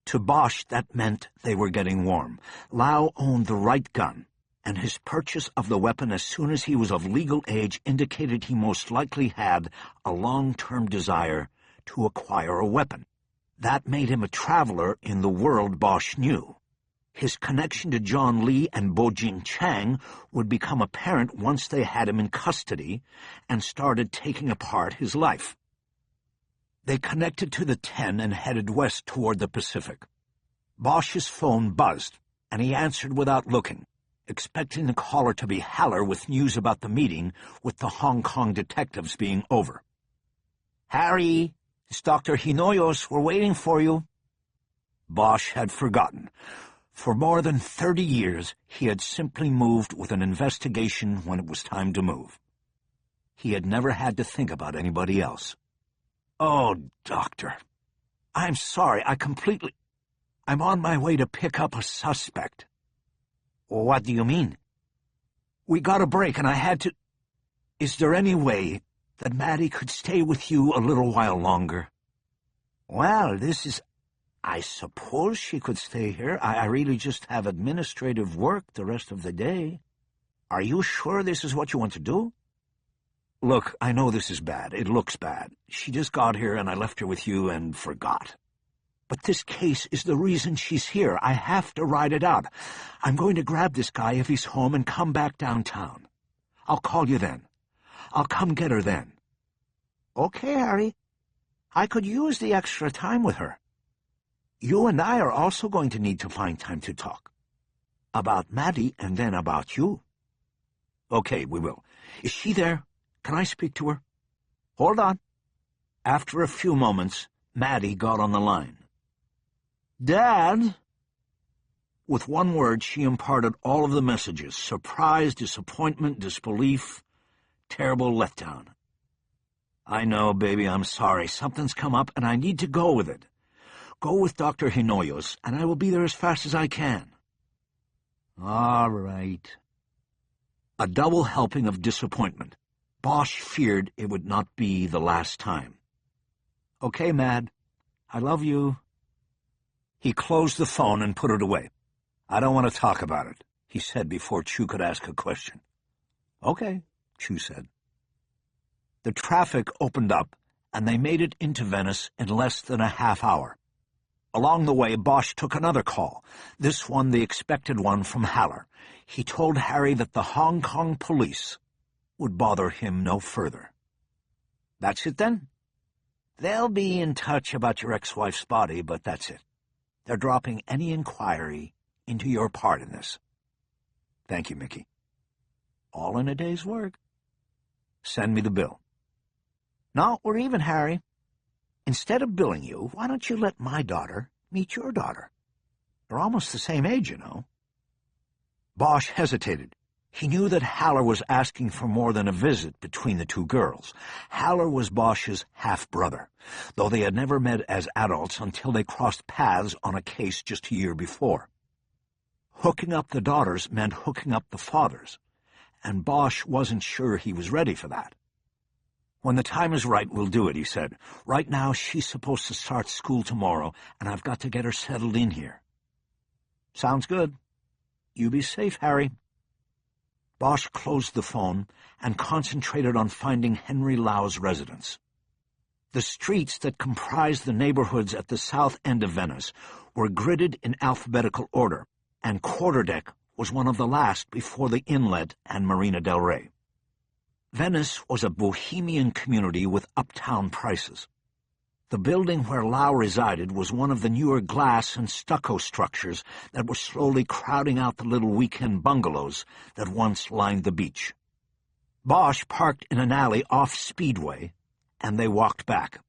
Speaker 1: To Bosch, that meant they were getting warm. Lau owned the right gun, and his purchase of the weapon as soon as he was of legal age indicated he most likely had a long-term desire to acquire a weapon. That made him a traveler in the world Bosch knew. His connection to John Lee and Bojing Chang would become apparent once they had him in custody and started taking apart his life. They connected to the 10 and headed west toward the Pacific. Bosch's phone buzzed, and he answered without looking, expecting the caller to be Haller with news about the meeting with the Hong Kong detectives being over. "Harry, it's Dr. Hinoyos. We're waiting for you." Bosch had forgotten. For more than 30 years, he had simply moved with an investigation when it was time to move. He had never had to think about anybody else. "Oh, Doctor, I'm sorry, I'm on my way to pick up a suspect." "What do you mean?" "We got a break and I had to... Is there any way that Maddie could stay with you a little while longer?" "Well, I suppose she could stay here. I really just have administrative work the rest of the day. Are you sure this is what you want to do?" "Look, I know this is bad. It looks bad. She just got here and I left her with you and forgot. But this case is the reason she's here. I have to ride it out. I'm going to grab this guy if he's home and come back downtown. I'll call you then. I'll come get her then." "Okay, Harry. I could use the extra time with her. You and I are also going to need to find time to talk. About Maddie and then about you." "Okay, we will. Is she there? Can I speak to her?" "Hold on." After a few moments, Maddie got on the line. "Dad?" With one word, she imparted all of the messages: surprise, disappointment, disbelief, terrible letdown. I know, baby, I'm sorry. Something's come up, and I need to go with it. Go with Dr. Hinoyos, and I will be there as fast as I can. All right. A double helping of disappointment. Bosch feared it would not be the last time. Okay, Mad. I love you. He closed the phone and put it away. I don't want to talk about it, he said before Chu could ask a question. Okay, Chu said. The traffic opened up, and they made it into Venice in less than a half hour. Along the way, Bosch took another call, this one the expected one from Haller. He told Harry that the Hong Kong police would bother him no further. That's it, then? They'll be in touch about your ex-wife's body, but that's it. They're dropping any inquiry into your part in this. Thank you, Mickey. All in a day's work. Send me the bill. No, we're even, Harry. Instead of billing you, why don't you let my daughter meet your daughter? They're almost the same age, you know. Bosch hesitated. He knew that Haller was asking for more than a visit between the two girls. Haller was Bosch's half-brother, though they had never met as adults until they crossed paths on a case just a year before. Hooking up the daughters meant hooking up the fathers, and Bosch wasn't sure he was ready for that. When the time is right, we'll do it, he said. Right now, she's supposed to start school tomorrow, and I've got to get her settled in here. Sounds good. You be safe, Harry. Bosch closed the phone and concentrated on finding Henry Lau's residence. The streets that comprised the neighborhoods at the south end of Venice were gridded in alphabetical order, and Quarterdeck was one of the last before the Inlet and Marina del Rey. Venice was a bohemian community with uptown prices. The building where Lau resided was one of the newer glass and stucco structures that were slowly crowding out the little weekend bungalows that once lined the beach. Bosch parked in an alley off Speedway, and they walked back.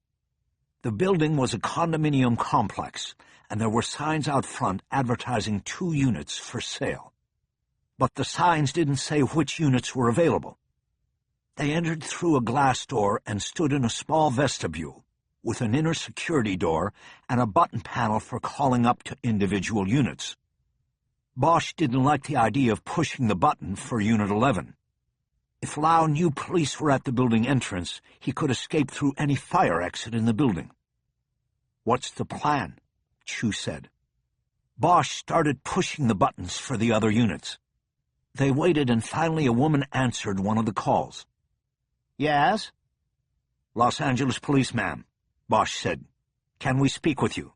Speaker 1: The building was a condominium complex, and there were signs out front advertising 2 units for sale. But the signs didn't say which units were available. They entered through a glass door and stood in a small vestibule, with an inner security door and a button panel for calling up to individual units. Bosch didn't like the idea of pushing the button for Unit 11. If Lau knew police were at the building entrance, he could escape through any fire exit in the building. What's the plan? Chu said. Bosch started pushing the buttons for the other units. They waited, and finally a woman answered one of the calls. Yes? Los Angeles Police, ma'am, Bosch said. Can we speak with you?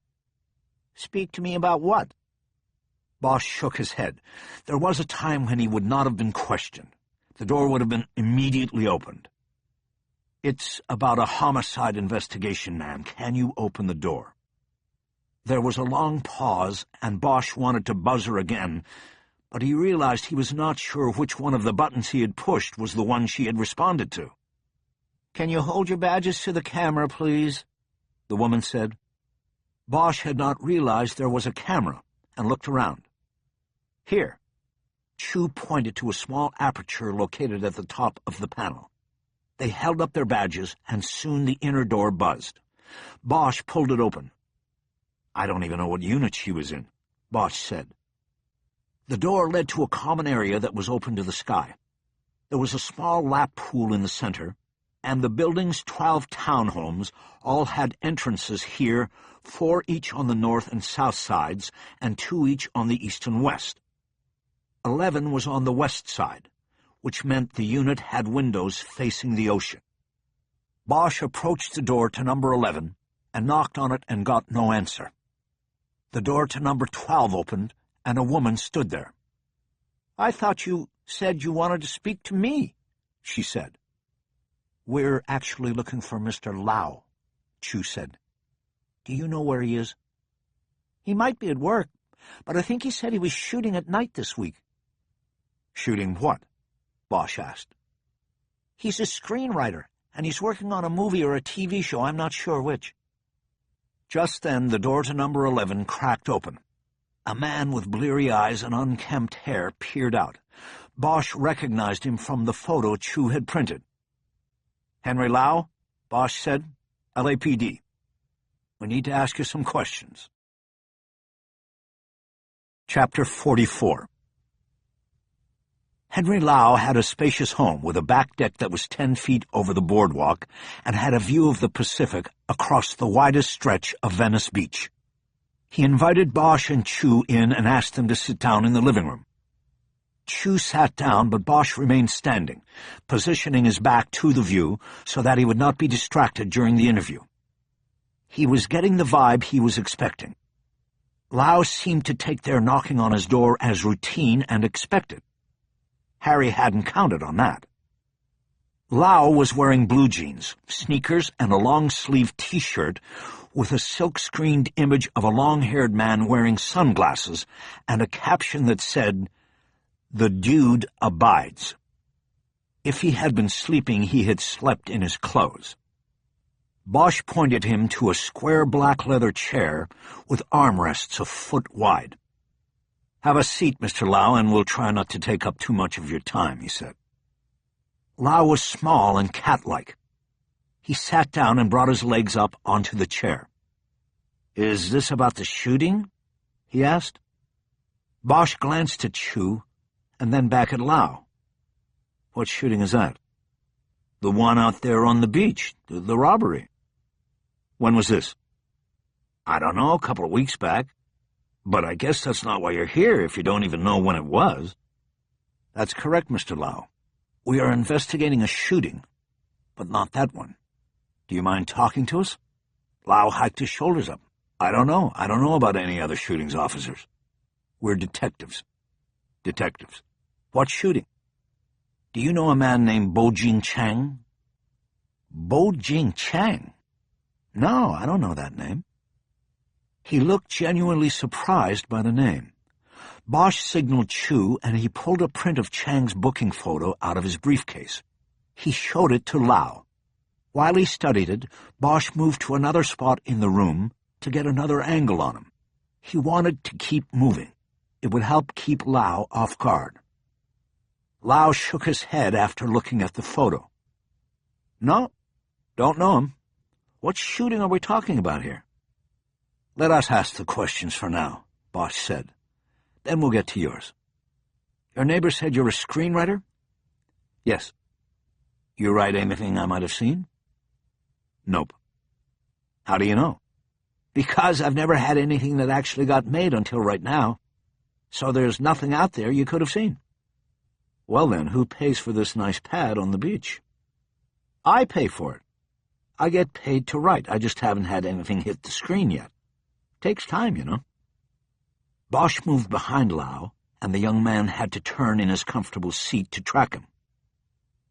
Speaker 1: Speak to me about what? Bosch shook his head. There was a time when he would not have been questioned. The door would have been immediately opened. It's about a homicide investigation, ma'am. Can you open the door? There was a long pause, and Bosch wanted to buzzer again, but he realized he was not sure which one of the buttons he had pushed was the one she had responded to. Can you hold your badges to the camera, please? The woman said. Bosch had not realized there was a camera and looked around. Here. Chu pointed to a small aperture located at the top of the panel. They held up their badges, and soon the inner door buzzed. Bosch pulled it open. I don't even know what unit she was in, Bosch said. The door led to a common area that was open to the sky. There was a small lap pool in the center, and the building's 12 townhomes all had entrances here, 4 each on the north and south sides, and 2 each on the east and west. 11 was on the west side, which meant the unit had windows facing the ocean. Bosch approached the door to number 11 and knocked on it and got no answer. The door to number 12 opened, and a woman stood there. I thought you said you wanted to speak to me, she said. We're actually looking for Mr. Lau, Chu said. Do you know where he is? He might be at work, but I think he said he was shooting at night this week. Shooting what? Bosch asked. He's a screenwriter, and he's working on a movie or a TV show, I'm not sure which. Just then the door to number 11 cracked open. A man with bleary eyes and unkempt hair peered out. Bosch recognized him from the photo Chu had printed. Henry Lau? Bosch said. LAPD. We need to ask you some questions. Chapter 44. Henry Lau had a spacious home with a back deck that was 10 feet over the boardwalk and had a view of the Pacific across the widest stretch of Venice Beach. He invited Bosch and Chu in and asked them to sit down in the living room. Chu sat down, but Bosch remained standing, positioning his back to the view so that he would not be distracted during the interview. He was getting the vibe he was expecting. Lau seemed to take their knocking on his door as routine and expected. Harry hadn't counted on that. Lau was wearing blue jeans, sneakers, and a long-sleeved T-shirt with a silk-screened image of a long-haired man wearing sunglasses and a caption that said, "The dude abides." If he had been sleeping, he had slept in his clothes. Bosch pointed him to a square black leather chair with armrests a foot wide. "Have a seat, Mr. Lau, and we'll try not to take up too much of your time," he said. Lau was small and cat-like. He sat down and brought his legs up onto the chair. "Is this about the shooting?" he asked. Bosch glanced at Chu and then back at Lau. "What shooting is that?" "The one out there on the beach, the robbery." "When was this?" "I don't know, a couple of weeks back. But I guess that's not why you're here if you don't even know when it was." "That's correct, Mr. Lau. We are investigating a shooting, but not that one. Do you mind talking to us?" Lau hiked his shoulders up. I don't know about any other shootings, officers. We're detectives." "Detectives. What shooting?" "Do you know a man named Bo-Jing Chang?" "Bo-Jing Chang? No, I don't know that name." He looked genuinely surprised by the name. Bosch signaled Chu, and he pulled a print of Chang's booking photo out of his briefcase. He showed it to Lau. While he studied it, Bosch moved to another spot in the room to get another angle on him. He wanted to keep moving. It would help keep Lau off guard. Lau shook his head after looking at the photo. "No, don't know him. What shooting are we talking about here?" "Let us ask the questions for now," Bosch said. "Then we'll get to yours. Your neighbor said you're a screenwriter?" "Yes." "You write anything I might have seen?" "Nope." "How do you know?" "Because I've never had anything that actually got made until right now. So there's nothing out there you could have seen." "Well then, who pays for this nice pad on the beach?" "I pay for it. I get paid to write. I just haven't had anything hit the screen yet. Takes time, you know." Bosch moved behind Lau, and the young man had to turn in his comfortable seat to track him.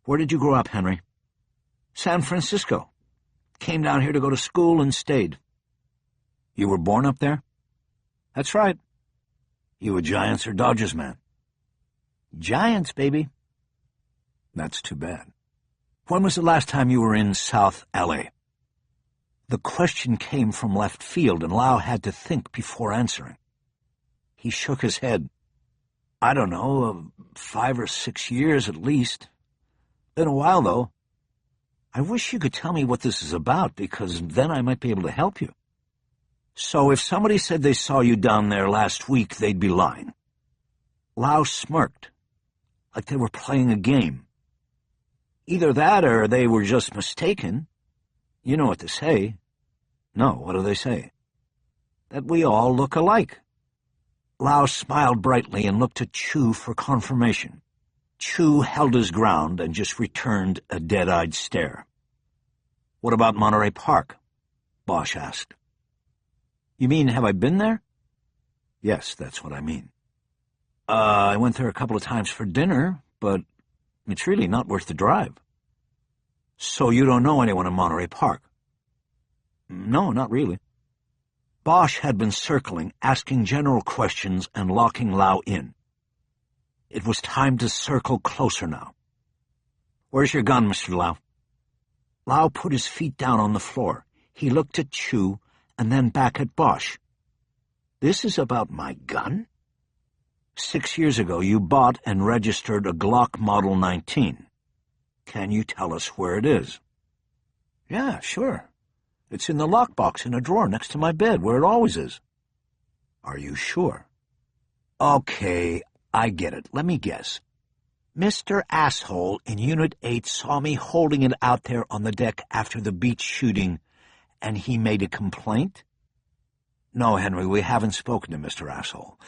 Speaker 1: "Where did you grow up, Henry?" "San Francisco. Came down here to go to school and stayed." "You were born up there?" "That's right." "You a Giants or Dodgers man?" "Giants, baby." "That's too bad. When was the last time you were in South L.A.? The question came from left field, and Lau had to think before answering. He shook his head. "I don't know, 5 or 6 years at least. Been a while, though. I wish you could tell me what this is about, because then I might be able to help you." "So if somebody said they saw you down there last week, they'd be lying." Lau smirked, like they were playing a game. "Either that or they were just mistaken. You know what they say." "No, what do they say?" "That we all look alike." Lau smiled brightly and looked at Chu for confirmation. Chu held his ground and just returned a dead-eyed stare. "What about Monterey Park?" Bosch asked. "You mean, have I been there?" "Yes, that's what I mean." I went there a couple of times for dinner, but it's really not worth the drive." "So you don't know anyone in Monterey Park?" "No, not really." Bosch had been circling, asking general questions and locking Lau in. It was time to circle closer now. "Where's your gun, Mr. Lau?" Lau put his feet down on the floor. He looked at Chu and then back at Bosch. "This is about my gun?" 6 years ago, you bought and registered a Glock Model 19. Can you tell us where it is?" Yeah, sure. It's in the lockbox in a drawer next to my bed, where it always is. Are you sure? Okay, I get it. Let me guess. Mr. Asshole in Unit 8 saw me holding it out there on the deck after the beach shooting, and he made a complaint? No, Henry, we haven't spoken to Mr. Asshole.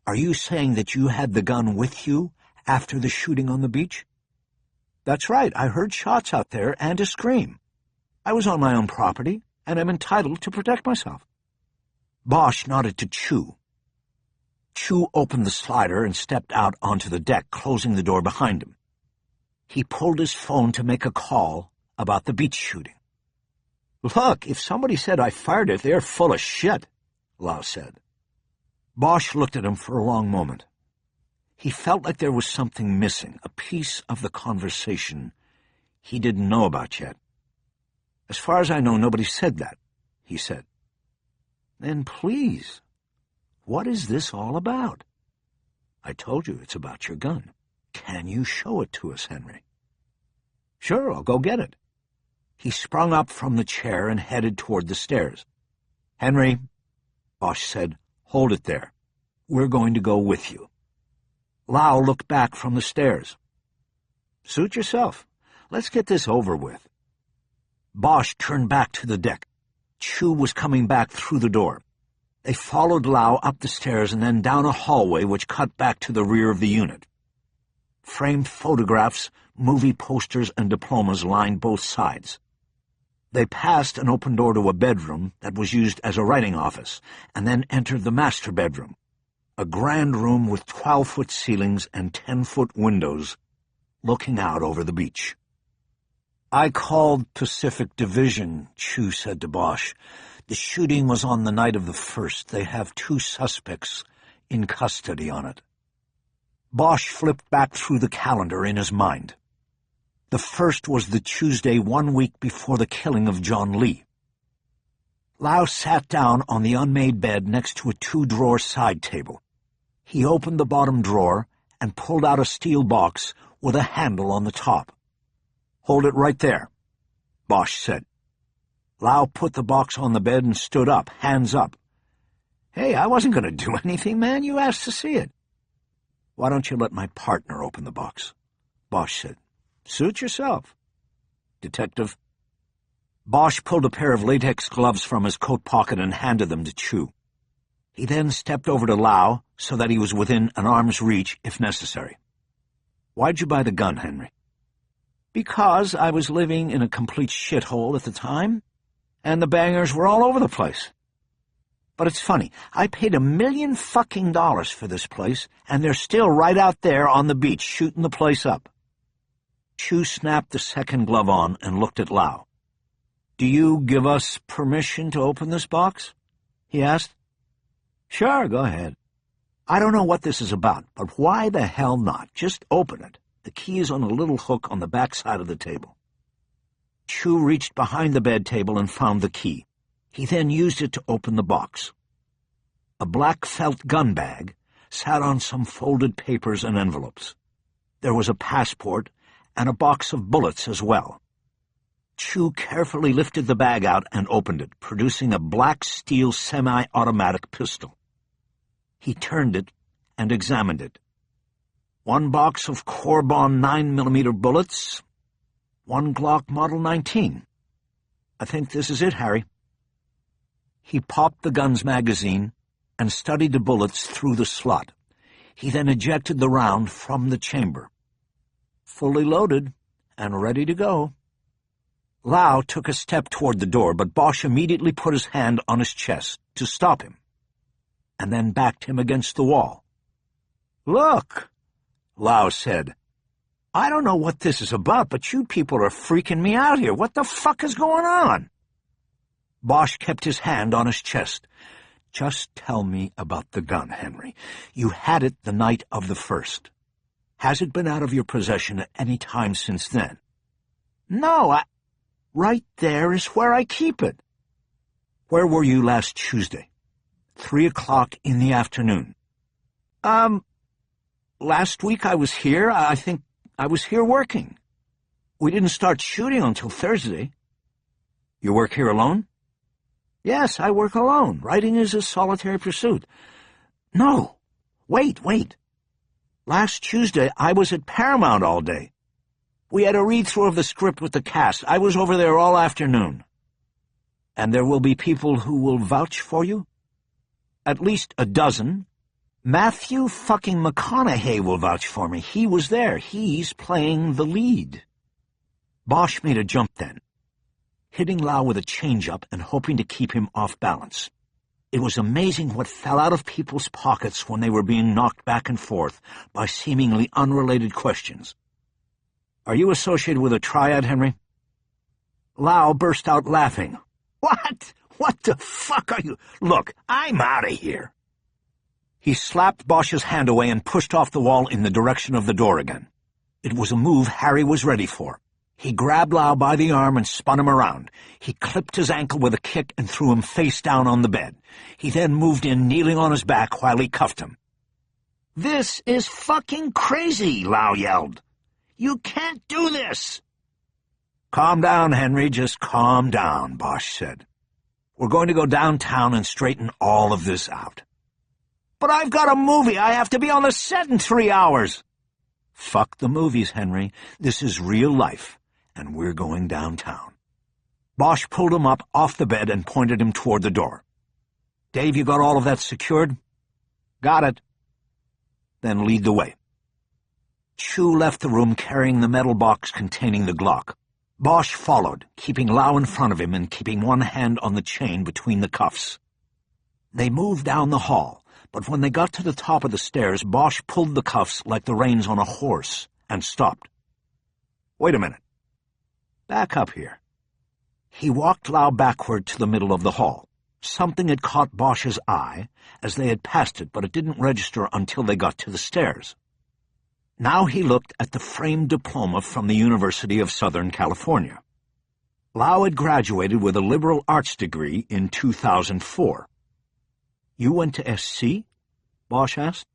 Speaker 1: Are you saying that you had the gun with you after the shooting on the beach? That's right. I heard shots out there and a scream. I was on my own property, and I'm entitled to protect myself. Bosch nodded to Chu. Chu opened the slider and stepped out onto the deck, closing the door behind him. He pulled his phone to make a call about the beach shooting. Look, if somebody said I fired it, they're full of shit, Lau said. Bosch looked at him for a long moment. He felt like there was something missing, a piece of the conversation he didn't know about yet. As far as I know, nobody said that, he said. Then please, what is this all about? I told you it's about your gun. Can you show it to us, Henry? Sure, I'll go get it. He sprung up from the chair and headed toward the stairs. Henry, Bosch said, hold it there. We're going to go with you. Lau looked back from the stairs. Suit yourself. Let's get this over with. Bosch turned back to the deck. Chu was coming back through the door. They followed Lau up the stairs and then down a hallway which cut back to the rear of the unit. Framed photographs, movie posters, and diplomas lined both sides. They passed an open door to a bedroom that was used as a writing office, and then entered the master bedroom, a grand room with 12-foot ceilings and 10-foot windows looking out over the beach. I called Pacific Division, Chu said to Bosch. The shooting was on the night of the 1st. They have 2 suspects in custody on it. Bosch flipped back through the calendar in his mind. The 1st was the Tuesday 1 week before the killing of John Lee. Lau sat down on the unmade bed next to a 2-drawer side table. He opened the bottom drawer and pulled out a steel box with a handle on the top. Hold it right there, Bosch said. Lau put the box on the bed and stood up, hands up. Hey, I wasn't going to do anything, man. You asked to see it. Why don't you let my partner open the box? Bosch said. Suit yourself. Detective. Bosch pulled a pair of latex gloves from his coat pocket and handed them to Chu. He then stepped over to Lau so that he was within an arm's reach if necessary. Why'd you buy the gun, Henry? Because I was living in a complete shithole at the time, and the bangers were all over the place. But it's funny, I paid $1 million fucking for this place, and they're still right out there on the beach shooting the place up. Chu snapped the second glove on and looked at Lau. Do you give us permission to open this box? He asked. Sure, go ahead. I don't know what this is about, but why the hell not? Just open it. The key is on a little hook on the back side of the table. Chu reached behind the bed table and found the key. He then used it to open the box. A black felt gun bag sat on some folded papers and envelopes. There was a passport and a box of bullets as well. Chu carefully lifted the bag out and opened it, producing a black steel semi-automatic pistol. He turned it and examined it. 1 box of Corbon 9mm bullets, 1 Glock Model 19. I think this is it, Harry. He popped the gun's magazine and studied the bullets through the slot. He then ejected the round from the chamber. Fully loaded and ready to go. Lau took a step toward the door, but Bosch immediately put his hand on his chest to stop him, and then backed him against the wall. Look, Lau said. I don't know what this is about, but you people are freaking me out here. What the fuck is going on? Bosch kept his hand on his chest. Just tell me about the gun, Henry. You had it the night of the 1st. Has it been out of your possession at any time since then? No, Right there is where I keep it. Where were you last Tuesday? 3 o'clock in the afternoon. Last week I was here. I think I was here working. We didn't start shooting until Thursday. You work here alone?
Speaker 2: Yes, I work alone. Writing is a solitary pursuit. No. Wait. Last Tuesday, I was at Paramount all day. We had a read-through of the script with the cast. I was over there all afternoon.
Speaker 1: And there will be people who will vouch for you?
Speaker 2: At least a dozen. Matthew fucking McConaughey will vouch for me. He was there. He's playing the lead.
Speaker 1: Bosch made a jump then, hitting Lau with a change-up and hoping to keep him off balance. It was amazing what fell out of people's pockets when they were being knocked back and forth by seemingly unrelated questions. Are you associated with a triad, Henry?
Speaker 2: Lau burst out laughing. What? What the fuck are you? Look, I'm out of here.
Speaker 1: He slapped Bosch's hand away and pushed off the wall in the direction of the door again. It was a move Harry was ready for. He grabbed Lau by the arm and spun him around. He clipped his ankle with a kick and threw him face down on the bed. He then moved in, kneeling on his back while he cuffed him.
Speaker 2: This is fucking crazy, Lau yelled. You can't do this!
Speaker 1: Calm down, Henry, just calm down, Bosch said. We're going to go downtown and straighten all of this out.
Speaker 2: But I've got a movie. I have to be on the set in 3 hours.
Speaker 1: Fuck the movies, Henry. This is real life, and we're going downtown. Bosch pulled him up off the bed and pointed him toward the door. Dave, you got all of that secured?
Speaker 2: Got it.
Speaker 1: Then lead the way. Chu left the room carrying the metal box containing the Glock. Bosch followed, keeping Lau in front of him and keeping one hand on the chain between the cuffs. They moved down the hall, but when they got to the top of the stairs, Bosch pulled the cuffs like the reins on a horse and stopped. Wait a minute. Back up here. He walked Lau backward to the middle of the hall. Something had caught Bosch's eye as they had passed it, but it didn't register until they got to the stairs. Now he looked at the framed diploma from the University of Southern California. Lau had graduated with a liberal arts degree in 2004. You went to SC? Bosch asked.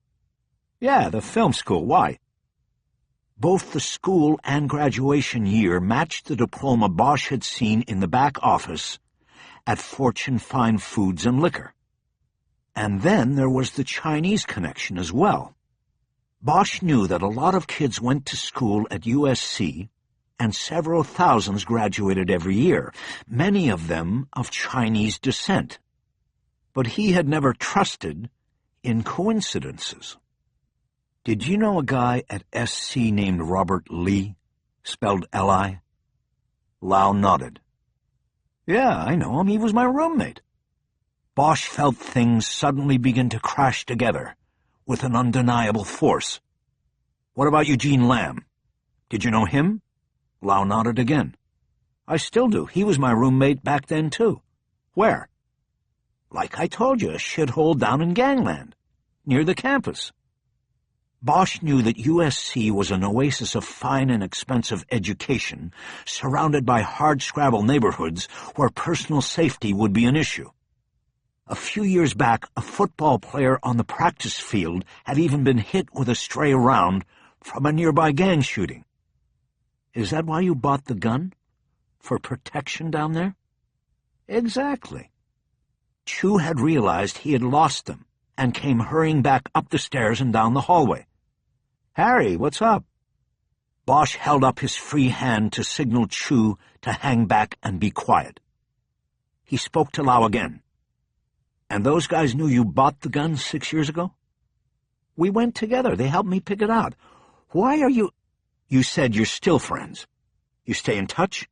Speaker 1: Yeah, the film school. Why? Both the school and graduation year matched the diploma Bosch had seen in the back office at Fortune Fine Foods and Liquor. And then there was the Chinese connection as well. Bosch knew that a lot of kids went to school at USC, and several thousands graduated every year, many of them of Chinese descent. But he had never trusted in coincidences. Did you know a guy at SC named Robert Lee, spelled L-I? Lau nodded. Yeah, I know him. He was my roommate. Bosch felt things suddenly begin to crash together with an undeniable force. What about Eugene Lamb? Did you know him? Lau nodded again. I still do. He was my roommate back then, too. Where? Like I told you, a shithole down in Gangland, near the campus. Bosch knew that USC was an oasis of fine and expensive education, surrounded by hardscrabble neighborhoods where personal safety would be an issue. A few years back, a football player on the practice field had even been hit with a stray round from a nearby gang shooting. Is that why you bought the gun? For protection down there? Exactly. Chu had realized he had lost them and came hurrying back up the stairs and down the hallway. Harry, what's up? Bosch held up his free hand to signal Chu to hang back and be quiet. He spoke to Lau again. And those guys knew you bought the gun 6 years ago? We went together. They helped me pick it out. Why are you... You said you're still friends. You stay in touch?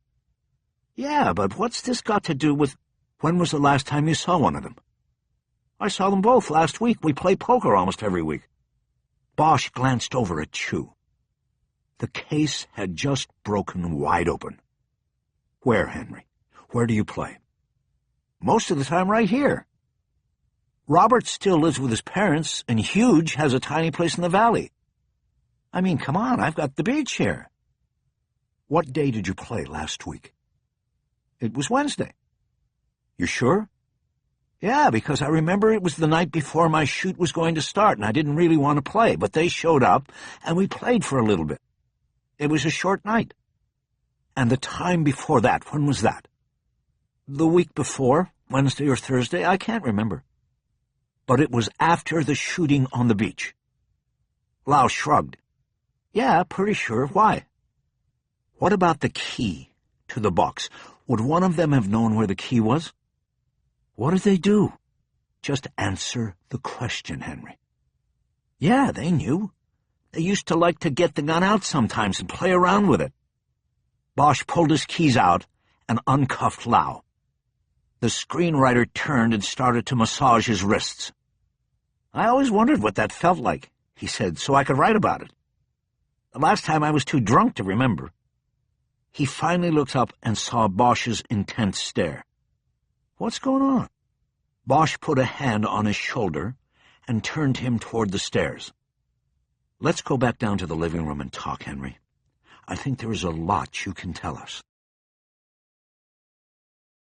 Speaker 1: Yeah, but what's this got to do with... When was the last time you saw one of them? I saw them both last week. We play poker almost every week. Bosch glanced over at Chu. The case had just broken wide open. Where, Henry? Where do you play? Most of the time right here. Robert still lives with his parents, and Huge has a tiny place in the valley. I mean, come on, I've got the beach here. What day did you play last week? It was Wednesday. You sure? Yeah, because I remember it was the night before my shoot was going to start, and I didn't really want to play, but they showed up, and we played for a little bit. It was a short night. And the time before that, when was that? The week before, Wednesday or Thursday, I can't remember. But it was after the shooting on the beach. Lau shrugged. Yeah, pretty sure. Why? What about the key to the box? Would one of them have known where the key was? What did they do? Just answer the question, Henry. Yeah, they knew. They used to like to get the gun out sometimes and play around with it. Bosch pulled his keys out and uncuffed Lau. The screenwriter turned and started to massage his wrists. I always wondered what that felt like, he said, so I could write about it. The last time I was too drunk to remember. He finally looked up and saw Bosch's intense stare. What's going on? Bosch put a hand on his shoulder and turned him toward the stairs. Let's go back down to the living room and talk, Henry. I think there is a lot you can tell us.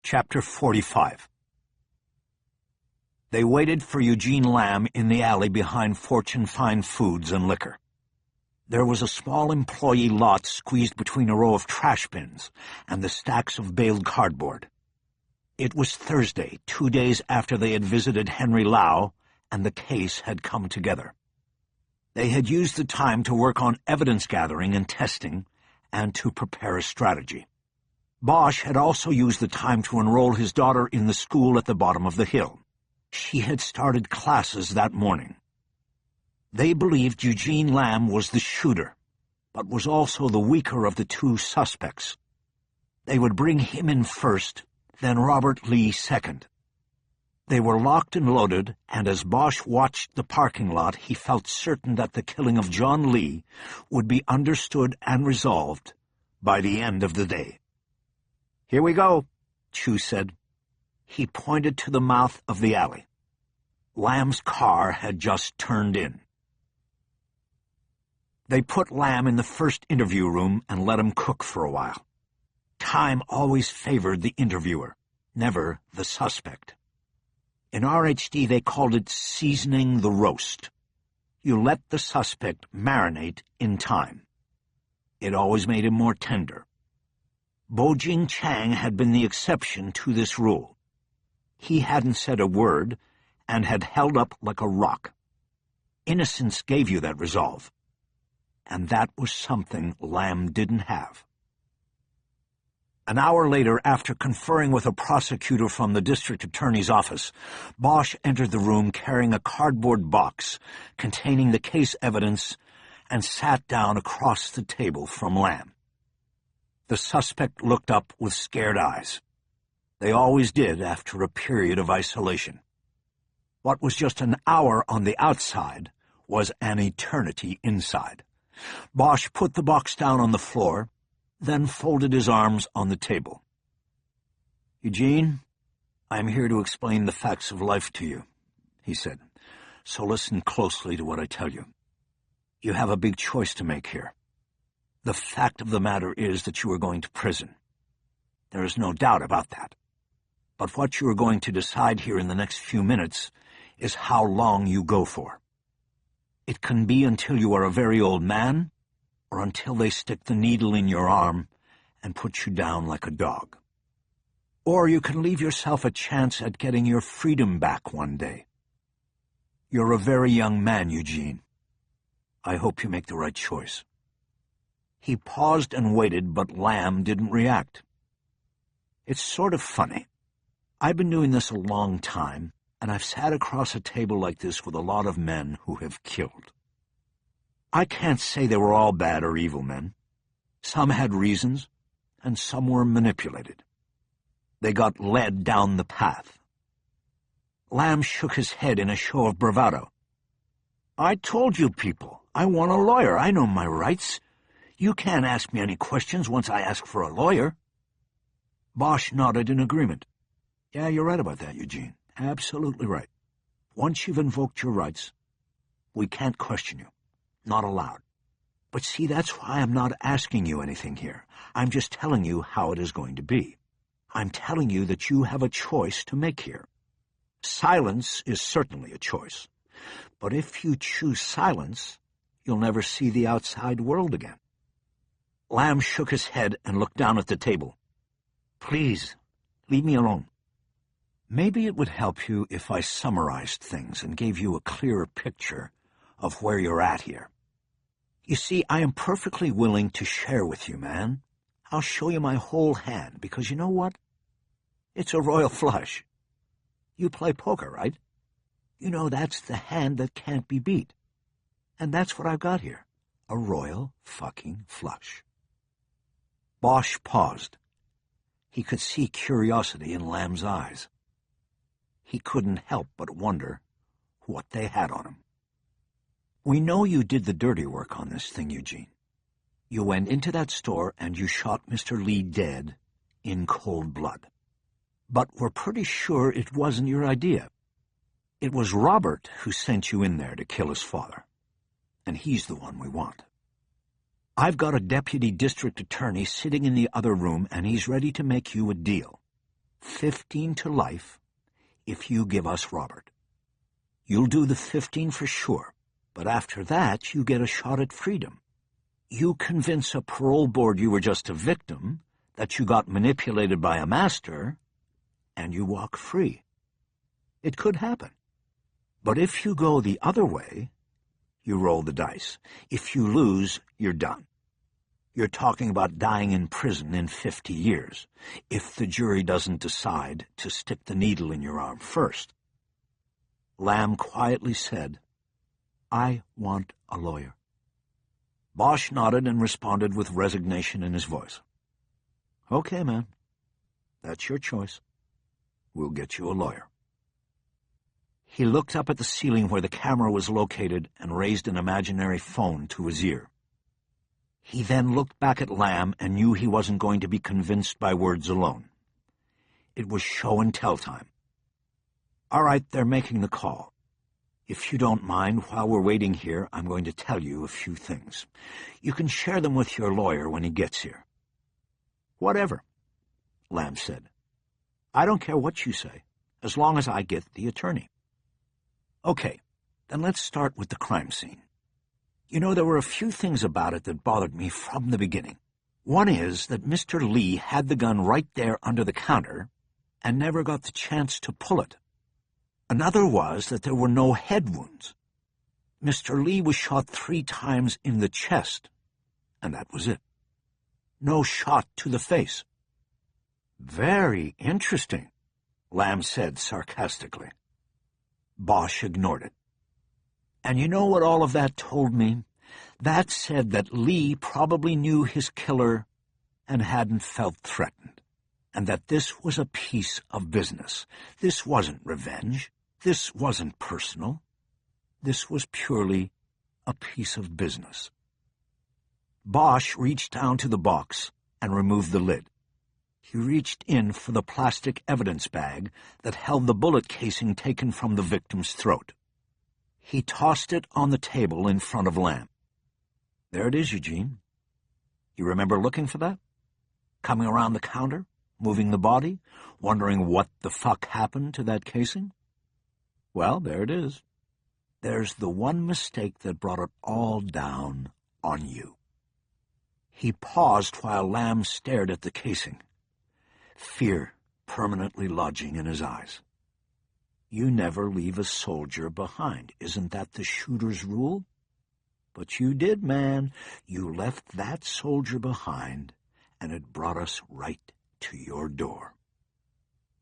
Speaker 1: Chapter 45. They waited for Eugene Lamb in the alley behind Fortune Fine Foods and Liquor. There was a small employee lot squeezed between a row of trash bins and the stacks of baled cardboard. It was Thursday, 2 days after they had visited Henry Lau, and the case had come together. They had used the time to work on evidence gathering and testing, and to prepare a strategy. Bosch had also used the time to enroll his daughter in the school at the bottom of the hill. She had started classes that morning. They believed Eugene Lamb was the shooter, but was also the weaker of the two suspects. They would bring him in first, then Robert Lee second. They were locked and loaded, and as Bosch watched the parking lot, he felt certain that the killing of John Lee would be understood and resolved by the end of the day. Here we go, Chu said. He pointed to the mouth of the alley. Lamb's car had just turned in. They put Lamb in the first interview room and let him cook for a while. Time always favored the interviewer, never the suspect. In RHD they called it seasoning the roast. You let the suspect marinate in time. It always made him more tender. Bojing Chang had been the exception to this rule. He hadn't said a word and had held up like a rock. Innocence gave you that resolve. And that was something Lamb didn't have. An hour later, after conferring with a prosecutor from the district attorney's office, Bosch entered the room carrying a cardboard box containing the case evidence and sat down across the table from Lamb. The suspect looked up with scared eyes. They always did after a period of isolation. What was just an hour on the outside was an eternity inside. Bosch put the box down on the floor, then folded his arms on the table. Eugene, I am here to explain the facts of life to you, he said, so listen closely to what I tell you. You have a big choice to make here. The fact of the matter is that you are going to prison. There is no doubt about that. But what you are going to decide here in the next few minutes is how long you go for. It can be until you are a very old man, or until they stick the needle in your arm and put you down like a dog. Or you can leave yourself a chance at getting your freedom back one day. You're a very young man, Eugene. I hope you make the right choice. He paused and waited, but Lamb didn't react. It's sort of funny. I've been doing this a long time, and I've sat across a table like this with a lot of men who have killed. I can't say they were all bad or evil men. Some had reasons, and some were manipulated. They got led down the path. Lamb shook his head in a show of bravado. I told you people, I want a lawyer. I know my rights. You can't ask me any questions once I ask for a lawyer. Bosch nodded in agreement. Yeah, you're right about that, Eugene. Absolutely right. Once you've invoked your rights, we can't question you. Not allowed. But see, that's why I'm not asking you anything here. I'm just telling you how it is going to be. I'm telling you that you have a choice to make here. Silence is certainly a choice. But if you choose silence, you'll never see the outside world again. Lamb shook his head and looked down at the table. Please, Leave me alone. Maybe it would help you if I summarized things and gave you a clearer picture of where you're at here. You see, I am perfectly willing to share with you, man. I'll show you my whole hand, because you know what? It's a royal flush. You play poker, right? You know that's the hand that can't be beat. And that's what I've got here. A royal fucking flush. Bosch paused. He could see curiosity in Lamb's eyes. He couldn't help but wonder what they had on him. We know you did the dirty work on this thing, Eugene. You went into that store and you shot Mr. Lee dead in cold blood. But we're pretty sure it wasn't your idea. It was Robert who sent you in there to kill his father. And he's the one we want. I've got a deputy district attorney sitting in the other room, and he's ready to make you a deal. 15 to life if you give us Robert. You'll do the 15 for sure, but after that you get a shot at freedom. You convince a parole board you were just a victim, that you got manipulated by a master, and you walk free. It could happen. But if you go the other way, you roll the dice. If you lose, you're done. You're talking about dying in prison in 50 years, if the jury doesn't decide to stick the needle in your arm first. Lamb quietly said, I want a lawyer. Bosch nodded and responded with resignation in his voice. Okay, man. That's your choice. We'll get you a lawyer. He looked up at the ceiling where the camera was located and raised an imaginary phone to his ear. He then looked back at Lamb and knew he wasn't going to be convinced by words alone. It was show and tell time. All right, they're making the call. If you don't mind, while we're waiting here, I'm going to tell you a few things. You can share them with your lawyer when he gets here. Whatever, Lamb said. I don't care what you say, as long as I get the attorney. Okay, then let's start with the crime scene. You know, there were a few things about it that bothered me from the beginning. One is that Mr. Lee had the gun right there under the counter and never got the chance to pull it. Another was that there were no head wounds. Mr. Lee was shot 3 times in the chest, and that was it. No shot to the face. Very interesting, Lamb said sarcastically. Bosch ignored it. And you know what all of that told me? That said that Lee probably knew his killer and hadn't felt threatened, and that this was a piece of business. This wasn't revenge. This wasn't personal. This was purely a piece of business. Bosch reached down to the box and removed the lid. He reached in for the plastic evidence bag that held the bullet casing taken from the victim's throat. He tossed it on the table in front of Lamb. There it is, Eugene. You remember looking for that? Coming around the counter, moving the body, wondering what the fuck happened to that casing? Well, there it is. There's the one mistake that brought it all down on you. He paused while Lamb stared at the casing, fear permanently lodging in his eyes. You never leave a soldier behind. Isn't that the shooter's rule? But you did, man. You left that soldier behind, and it brought us right to your door.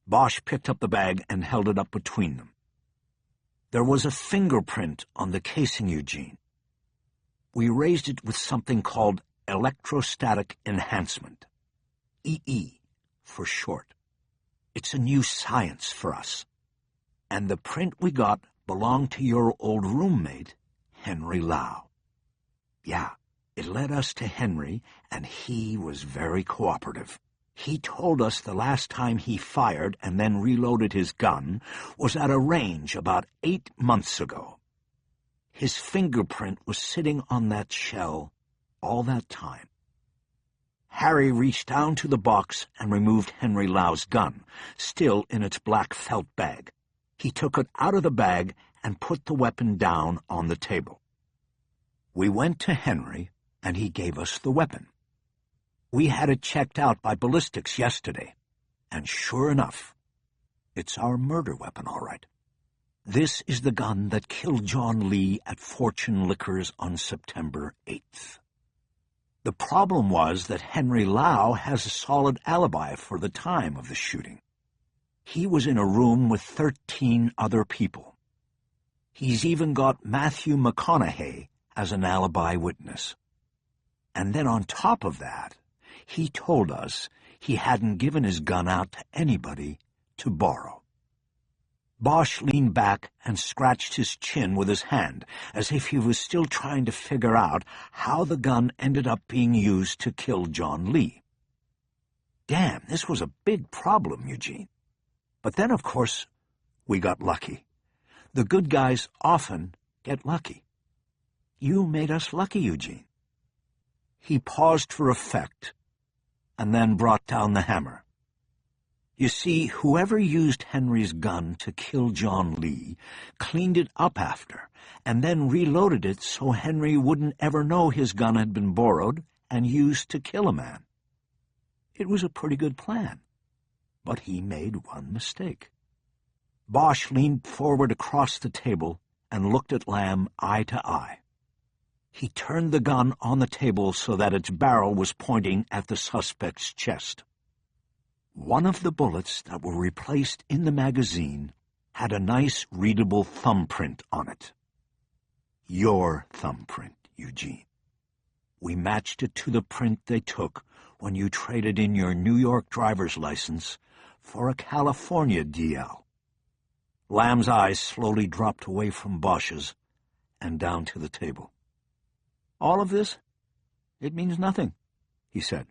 Speaker 1: Bosch picked up the bag and held it up between them. There was a fingerprint on the casing, Eugene. We raised it with something called electrostatic enhancement. EE for short. It's a new science for us. And the print we got belonged to your old roommate, Henry Lau. Yeah, it led us to Henry, and he was very cooperative. He told us the last time he fired and then reloaded his gun was at a range about 8 months ago. His fingerprint was sitting on that shell all that time. Harry reached down to the box and removed Henry Lau's gun, still in its black felt bag. He took it out of the bag and put the weapon down on the table. We went to Henry, and he gave us the weapon. We had it checked out by ballistics yesterday. And sure enough, it's our murder weapon, all right. This is the gun that killed John Lee at Fortune Liquors on September 8th. The problem was that Henry Lau has a solid alibi for the time of the shooting. He was in a room with 13 other people. He's even got Matthew McConaughey as an alibi witness. And then on top of that, he told us he hadn't given his gun out to anybody to borrow. Bosch leaned back and scratched his chin with his hand, as if he was still trying to figure out how the gun ended up being used to kill John Lee. Damn, this was a big problem, Eugene. But then, of course, we got lucky. The good guys often get lucky. You made us lucky, Eugene. He paused for effect, and then brought down the hammer. You see, whoever used Henry's gun to kill John Lee cleaned it up after, and then reloaded it so Henry wouldn't ever know his gun had been borrowed and used to kill a man. It was a pretty good plan, but he made one mistake. Bosch leaned forward across the table and looked at Lamb eye to eye. He turned the gun on the table so that its barrel was pointing at the suspect's chest. One of the bullets that were replaced in the magazine had a nice, readable thumbprint on it. Your thumbprint, Eugene. We matched it to the print they took when you traded in your New York driver's license for a California DL. Lamb's eyes slowly dropped away from Bosch's and down to the table. All of this? It means nothing, he said.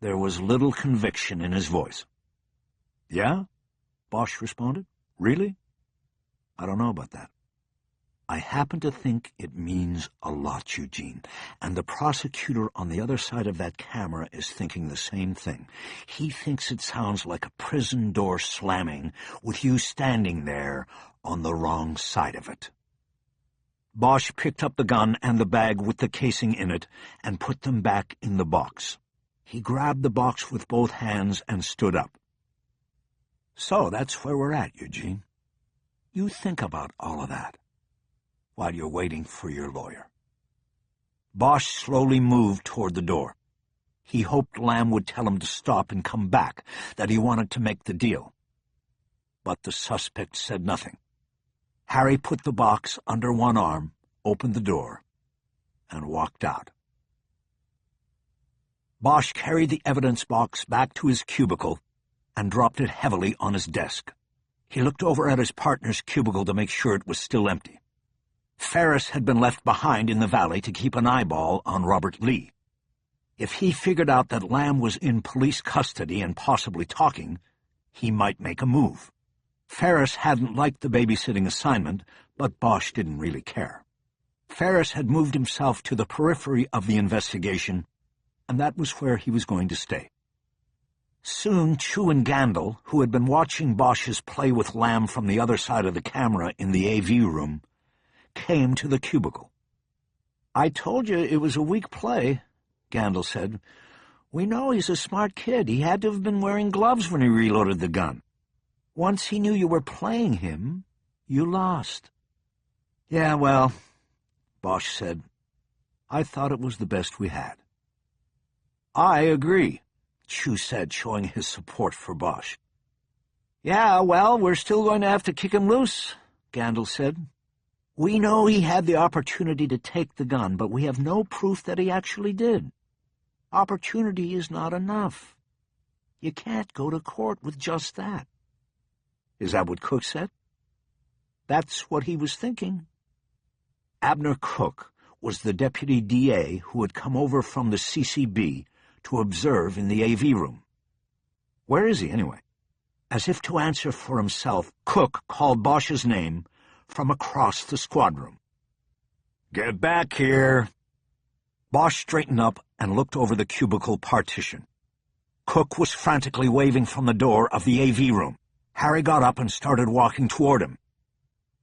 Speaker 1: There was little conviction in his voice. Yeah? Bosch responded. Really? I don't know about that. I happen to think it means a lot, Eugene, and the prosecutor on the other side of that camera is thinking the same thing. He thinks it sounds like a prison door slamming with you standing there on the wrong side of it. Bosch picked up the gun and the bag with the casing in it and put them back in the box. He grabbed the box with both hands and stood up. So that's where we're at, Eugene. You think about all of that while you're waiting for your lawyer. Bosch slowly moved toward the door. He hoped Lamb would tell him to stop and come back, that he wanted to make the deal. But the suspect said nothing. Harry put the box under one arm, opened the door, and walked out. Bosch carried the evidence box back to his cubicle and dropped it heavily on his desk. He looked over at his partner's cubicle to make sure it was still empty. Ferris had been left behind in the valley to keep an eyeball on Robert Lee. If he figured out that Lamb was in police custody and possibly talking, he might make a move. Ferris hadn't liked the babysitting assignment, but Bosch didn't really care. Ferris had moved himself to the periphery of the investigation, and that was where he was going to stay. Soon, Chu and Gandil, who had been watching Bosch's play with Lamb from the other side of the camera in the AV room, came to the cubicle. "I told you it was a weak play," Gandil said. "We know he's a smart kid. He had to have been wearing gloves when he reloaded the gun. Once he knew you were playing him, you lost." "Yeah, well," Bosch said, "I thought it was the best we had." "I agree," Chu said, showing his support for Bosch. "Yeah, well, we're still going to have to kick him loose," Gandil said. "We know he had the opportunity to take the gun, but we have no proof that he actually did. Opportunity is not enough. You can't go to court with just that." "Is that what Cook said?" "That's what he was thinking." Abner Cook was the deputy DA who had come over from the CCB to observe in the AV room. "Where is he, anyway?" As if to answer for himself, Cook called Bosch's name from across the squad room. "Get back here." Bosch straightened up and looked over the cubicle partition. Cook was frantically waving from the door of the AV room. Harry got up and started walking toward him.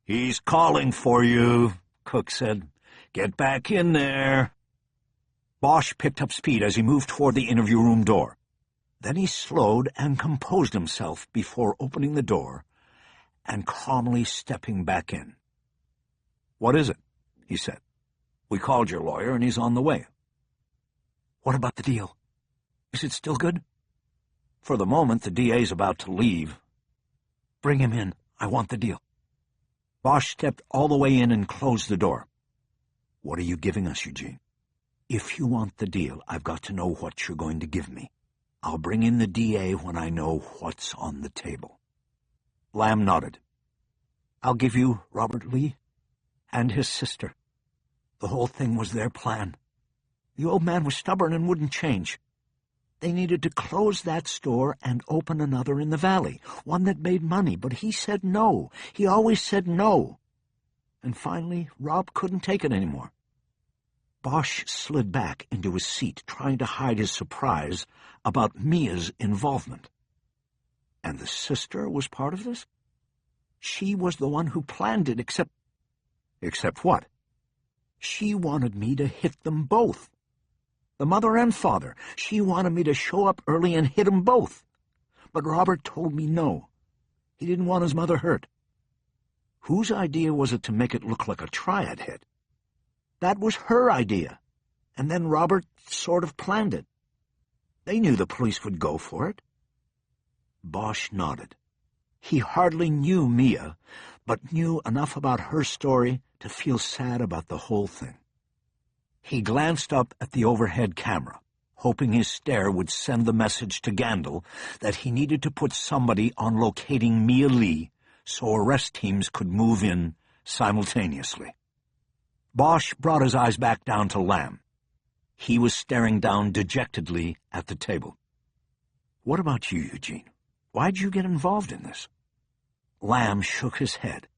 Speaker 1: "He's calling for you," Cook said. "Get back in there." Bosch picked up speed as he moved toward the interview room door. Then he slowed and composed himself before opening the door and calmly stepping back in. "What is it?" he said. "We called your lawyer, and he's on the way." "What about the deal? Is it still good?" "For the moment, the DA's about to leave." "Bring him in. I want the deal." Bosch stepped all the way in and closed the door. "What are you giving us, Eugene?" "If you want the deal, I've got to know what you're going to give me. I'll bring in the DA when I know what's on the table." Lamb nodded. "I'll give you Robert Lee and his sister. The whole thing was their plan. The old man was stubborn and wouldn't change. They needed to close that store and open another in the valley, one that made money, but he said no. He always said no. And finally, Rob couldn't take it anymore." Bosch slid back into his seat, trying to hide his surprise about Mia's involvement. And the sister was part of this? She was the one who planned it, except... Except what? She wanted me to hit them both. The mother and father. She wanted me to show up early and hit them both. But Robert told me no. He didn't want his mother hurt. Whose idea was it to make it look like a triad hit? That was her idea. And then Robert sort of planned it. They knew the police would go for it. Bosch nodded. He hardly knew Mia, but knew enough about her story to feel sad about the whole thing. He glanced up at the overhead camera, hoping his stare would send the message to Gandil that he needed to put somebody on locating Mia Lee so arrest teams could move in simultaneously. Bosch brought his eyes back down to Lamb. He was staring down dejectedly at the table. "What about you, Eugene? Why'd you get involved in this?" Lamb shook his head.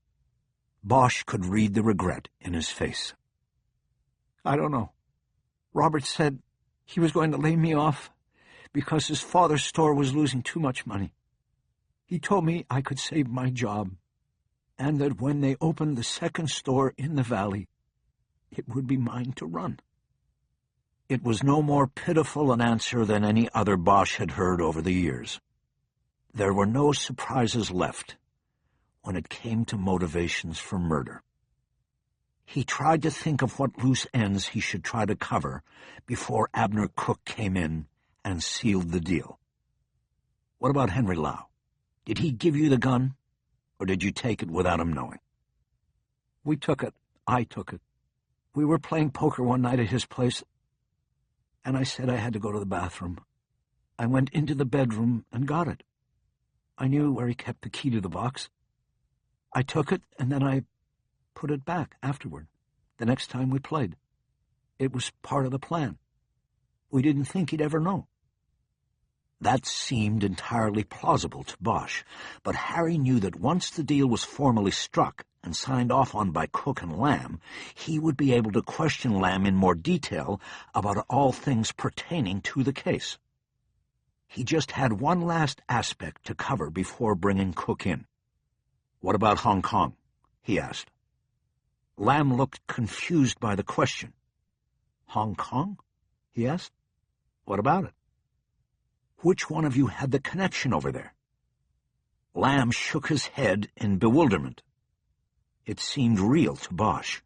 Speaker 1: Bosch could read the regret in his face. "I don't know. Robert said he was going to lay me off because his father's store was losing too much money. He told me I could save my job, and that when they opened the second store in the valley, it would be mine to run." It was no more pitiful an answer than any other Bosch had heard over the years. There were no surprises left when it came to motivations for murder. He tried to think of what loose ends he should try to cover before Abner Cook came in and sealed the deal. "What about Henry Lau? Did he give you the gun, or did you take it without him knowing?" "We took it. I took it. We were playing poker one night at his place, and I said I had to go to the bathroom. I went into the bedroom and got it. I knew where he kept the key to the box. I took it, and then I put it back afterward, the next time we played. It was part of the plan. We didn't think he'd ever know." That seemed entirely plausible to Bosch, but Harry knew that once the deal was formally struck and signed off on by Cook and Lamb, he would be able to question Lamb in more detail about all things pertaining to the case. He just had one last aspect to cover before bringing Cook in. "What about Hong Kong?" he asked. Lamb looked confused by the question. "Hong Kong?" he asked. "What about it? Which one of you had the connection over there?" Lamb shook his head in bewilderment. It seemed real to Bosch.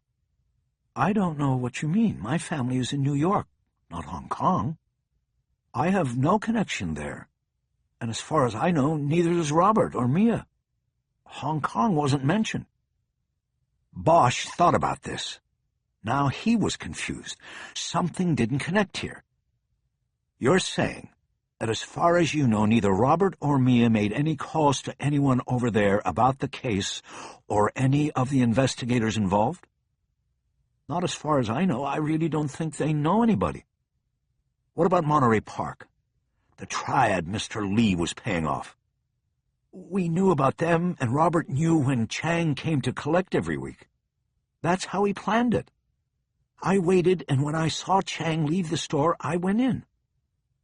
Speaker 1: "I don't know what you mean. My family is in New York, not Hong Kong. I have no connection there, and as far as I know, neither does Robert or Mia. Hong Kong wasn't mentioned." Bosch thought about this. Now he was confused. Something didn't connect here. "You're saying that as far as you know, neither Robert or Mia made any calls to anyone over there about the case or any of the investigators involved?" "Not as far as I know. I really don't think they know anybody." "What about Monterey Park? The triad Mr. Lee was paying off." "We knew about them, and Robert knew when Chang came to collect every week. That's how he planned it. I waited, and when I saw Chang leave the store, I went in.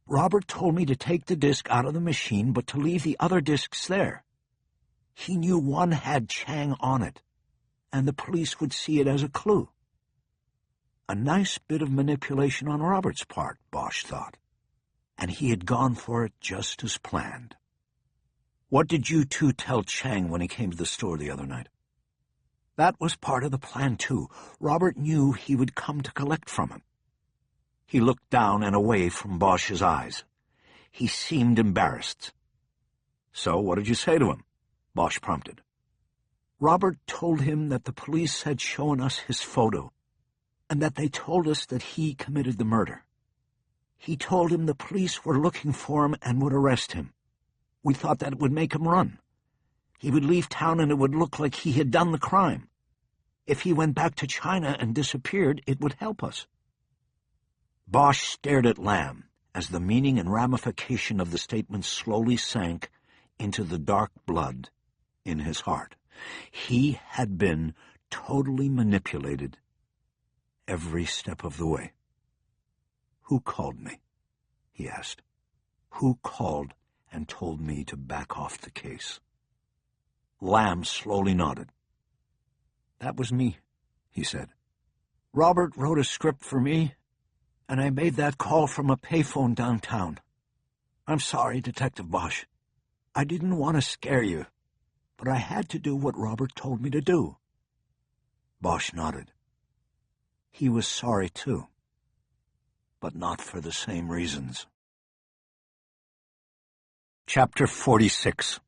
Speaker 1: Robert told me to take the disc out of the machine, but to leave the other discs there. He knew one had Chang on it, and the police would see it as a clue." A nice bit of manipulation on Robert's part, Bosch thought. and he had gone for it just as planned. What did you two tell Chang when he came to the store the other night? That was part of the plan, too. Robert knew he would come to collect from him. He looked down and away from Bosch's eyes. He seemed embarrassed. So what did you say to him? Bosch prompted. Robert told him that the police had shown us his photo, and that they told us that he committed the murder. He told him the police were looking for him and would arrest him. We thought that it would make him run. He would leave town and it would look like he had done the crime. If he went back to China and disappeared, it would help us. Bosch stared at Lamb as the meaning and ramification of the statement slowly sank into the dark blood in his heart. He had been totally manipulated every step of the way. "Who called me?" he asked. "Who called and told me to back off the case?" Lamb slowly nodded. "That was me," he said. "Robert wrote a script for me, and I made that call from a payphone downtown. I'm sorry, Detective Bosch. I didn't want to scare you, but I had to do what Robert told me to do." Bosch nodded. He was sorry, too, but not for the same reasons. Chapter 46.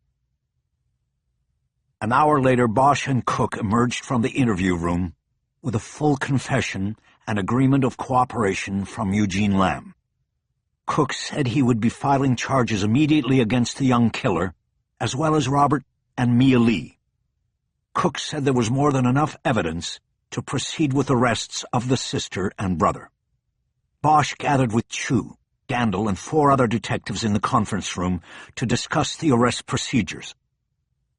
Speaker 1: An hour later, Bosch and Cook emerged from the interview room with a full confession and agreement of cooperation from Eugene Lamb. Cook said he would be filing charges immediately against the young killer, as well as Robert and Mia Lee. Cook said there was more than enough evidence to proceed with arrests of the sister and brother. Bosch gathered with Chu, Gandil, and 4 other detectives in the conference room to discuss the arrest procedures.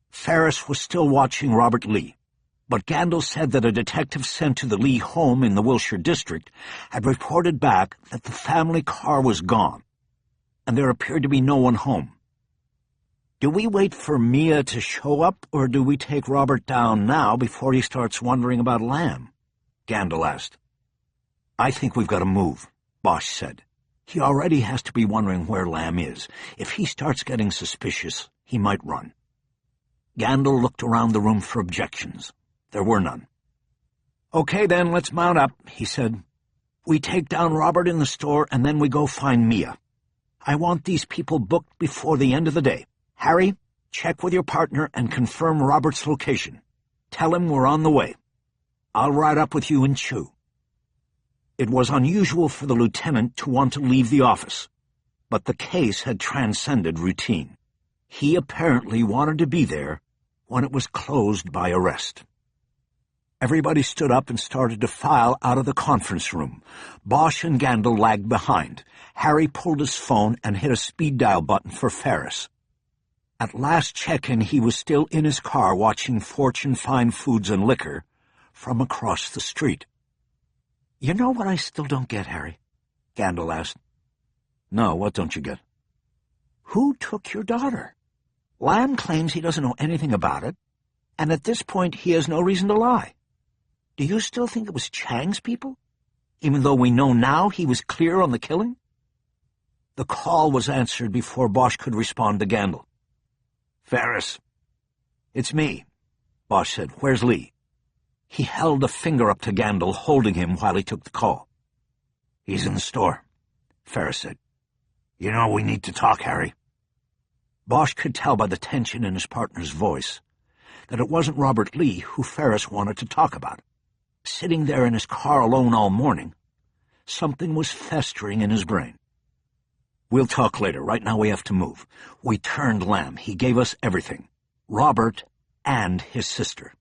Speaker 1: Ferris was still watching Robert Lee, but Gandil said that a detective sent to the Lee home in the Wilshire district had reported back that the family car was gone, and there appeared to be no one home. "Do we wait for Mia to show up, or do we take Robert down now before he starts wondering about Lamb?" Gandil asked. "I think we've got to move," Bosch said. "He already has to be wondering where Lamb is. If he starts getting suspicious, he might run." Gandil looked around the room for objections. There were none. "Okay, then, let's mount up," he said. "We take down Robert in the store, and then we go find Mia. I want these people booked before the end of the day. Harry, check with your partner and confirm Robert's location. Tell him we're on the way. I'll ride up with you and Chu." It was unusual for the lieutenant to want to leave the office, but the case had transcended routine. He apparently wanted to be there when it was closed by arrest. Everybody stood up and started to file out of the conference room. Bosch and Gandil lagged behind. Harry pulled his phone and hit a speed dial button for Ferris. At last check-in, he was still in his car watching Fortune Fine Foods and Liquor from across the street. "You know what I still don't get, Harry?" Gandil asked. "No, what don't you get?" "Who took your daughter? Lamb claims he doesn't know anything about it, and at this point he has no reason to lie. Do you still think it was Chang's people, even though we know now he was clear on the killing?" The call was answered before Bosch could respond to Gandil. "Ferris." "It's me," Bosch said. "Where's Lee?" He held a finger up to Gandil, holding him while he took the call.
Speaker 2: "He's in the store," Ferris said. "You know we need to talk, Harry."
Speaker 1: Bosch could tell by the tension in his partner's voice that it wasn't Robert Lee who Ferris wanted to talk about. Sitting there in his car alone all morning, something was festering in his brain. "We'll talk later. Right now we have to move. We turned Lamb. He gave us everything. Robert and his sister.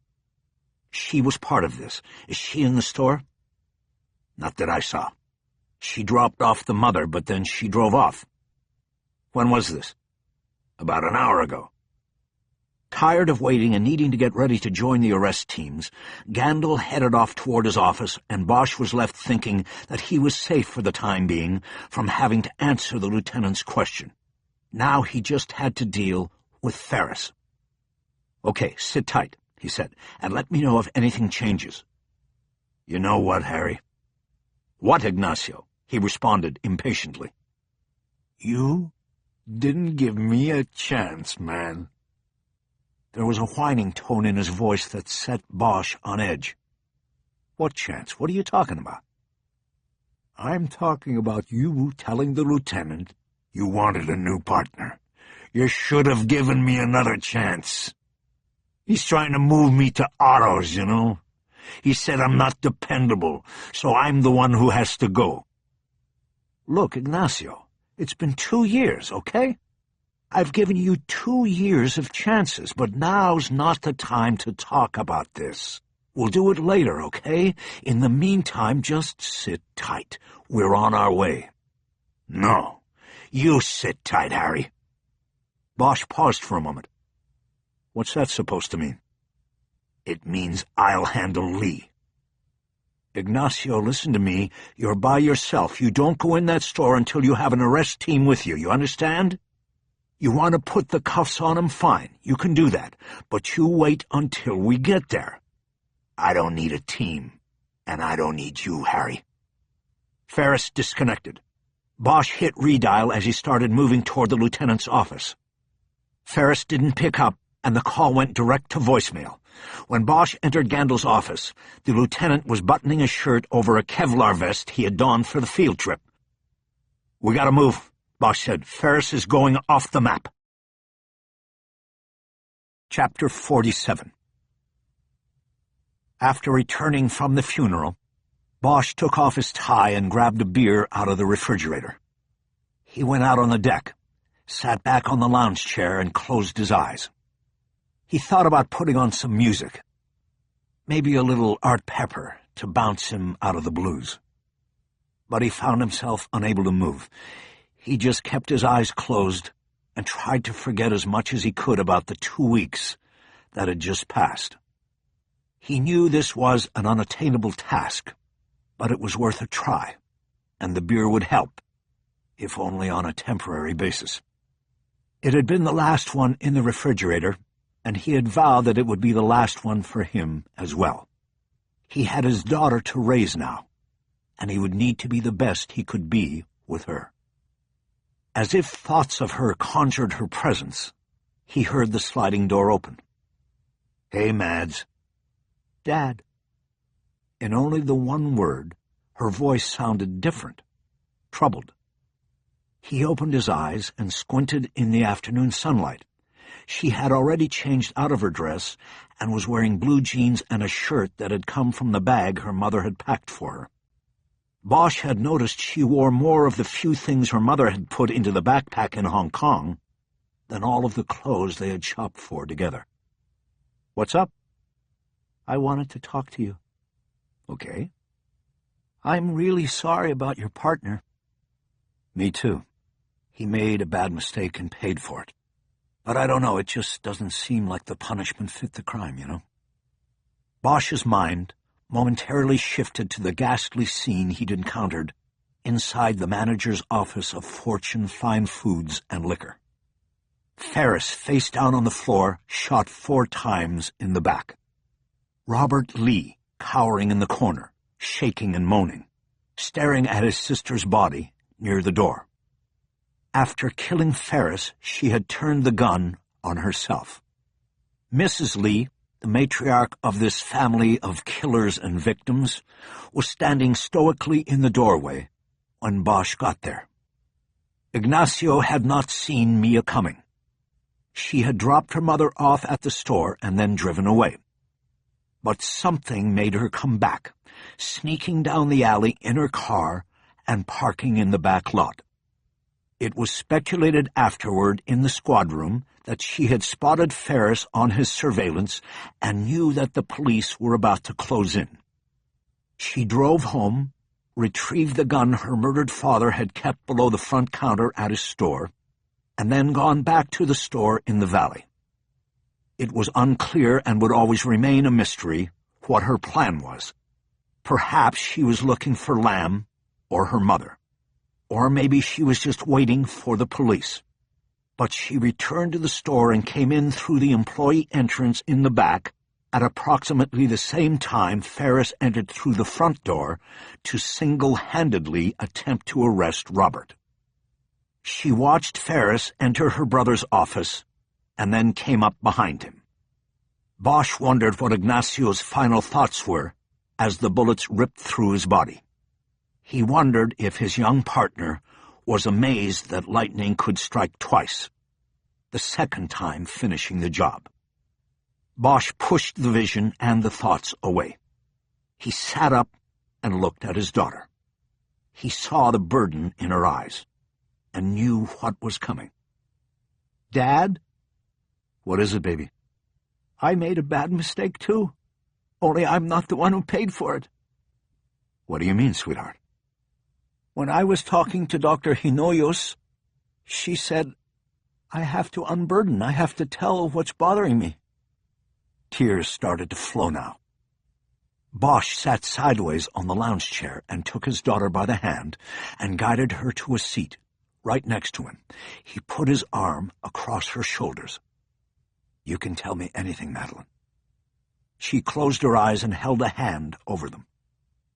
Speaker 1: She was part of this. Is she in the store?"
Speaker 2: "Not that I saw."
Speaker 1: "She dropped off the mother, but then she drove off." "When was this?"
Speaker 2: "About an hour ago."
Speaker 1: Tired of waiting and needing to get ready to join the arrest teams, Gandil headed off toward his office, and Bosch was left thinking that he was safe for the time being from having to answer the lieutenant's question. Now he just had to deal with Ferris. "Okay, sit tight," he said, "and let me know if anything changes."
Speaker 2: "You know what, Harry?"
Speaker 1: "What, Ignacio?" he responded impatiently. You didn't give me a chance, man. There was a whining tone in his voice that set Bosch on edge. What chance? What are you talking about? I'm talking about you telling the lieutenant you wanted a new partner. You should have given me another chance. He's trying to move me to autos, you know. He said I'm not dependable, so I'm the one who has to go. Look, Ignacio, it's been 2 years, okay? I've given you 2 years of chances, but now's not the time to talk about this. We'll do it later, okay? In the meantime, just sit tight. We're on our way. No, you sit tight, Harry. Bosch paused for a moment. What's that supposed to mean? It means I'll handle Lee. Ignacio, listen to me. You're by yourself. You don't go in that store until you have an arrest team with you. You understand? You want to put the cuffs on him? Fine. You can do that. But you wait until we get there. I don't need a team. And I don't need you, Harry. Ferris disconnected. Bosch hit redial as he started moving toward the lieutenant's office. Ferris didn't pick up, and the call went direct to voicemail. When Bosch entered Gandel's office, the lieutenant was buttoning a shirt over a Kevlar vest he had donned for the field trip. "We gotta move," Bosch said. "Ferris is going off the map." Chapter 47. After returning from the funeral, Bosch took off his tie and grabbed a beer out of the refrigerator. He went out on the deck, sat back on the lounge chair, and closed his eyes. He thought about putting on some music, maybe a little Art Pepper to bounce him out of the blues. But he found himself unable to move. He just kept his eyes closed and tried to forget as much as he could about the 2 weeks that had just passed. He knew this was an unattainable task, but it was worth a try, and the beer would help, if only on a temporary basis. It had been the last one in the refrigerator, and he had vowed that it would be the last one for him as well. He had his daughter to raise now, and he would need to be the best he could be with her. As if thoughts of her conjured her presence, he heard the sliding door open. "Hey, Mads." "Dad." In only the one word, her voice sounded different, troubled. He opened his eyes and squinted in the afternoon sunlight. She had already changed out of her dress and was wearing blue jeans and a shirt that had come from the bag her mother had packed for her. Bosch had noticed she wore more of the few things her mother had put into the backpack in Hong Kong than all of the clothes they had shopped for together. "What's up?" "I wanted to talk to you." "Okay." "I'm really sorry about your partner." "Me too. He made a bad mistake and paid for it. But I don't know, it just doesn't seem like the punishment fit the crime, you know?" Bosch's mind momentarily shifted to the ghastly scene he'd encountered inside the manager's office of Fortune Fine Foods and Liquor. Ferris, face down on the floor, shot 4 times in the back. Robert Lee, cowering in the corner, shaking and moaning, staring at his sister's body near the door. After killing Ferris, she had turned the gun on herself. Mrs. Lee, the matriarch of this family of killers and victims, was standing stoically in the doorway when Bosch got there. Ignacio had not seen Mia coming. She had dropped her mother off at the store and then driven away. But something made her come back, sneaking down the alley in her car and parking in the back lot. It was speculated afterward in the squad room that she had spotted Ferris on his surveillance and knew that the police were about to close in. She drove home, retrieved the gun her murdered father had kept below the front counter at his store, and then gone back to the store in the valley. It was unclear and would always remain a mystery what her plan was. Perhaps she was looking for Lamb or her mother. Or maybe she was just waiting for the police. But she returned to the store and came in through the employee entrance in the back at approximately the same time Ferris entered through the front door to single-handedly attempt to arrest Robert. She watched Ferris enter her brother's office and then came up behind him. Bosch wondered what Ignacio's final thoughts were as the bullets ripped through his body. He wondered if his young partner was amazed that lightning could strike twice, the second time finishing the job. Bosch pushed the vision and the thoughts away. He sat up and looked at his daughter. He saw the burden in her eyes and knew what was coming. "Dad?" "What is it, baby?" "I made a bad mistake, too. Only I'm not the one who paid for it." "What do you mean, sweetheart?" "When I was talking to Dr. Hinoyos, she said, I have to unburden. I have to tell what's bothering me." Tears started to flow now. Bosch sat sideways on the lounge chair and took his daughter by the hand and guided her to a seat right next to him. He put his arm across her shoulders. "You can tell me anything, Madeline." She closed her eyes and held a hand over them.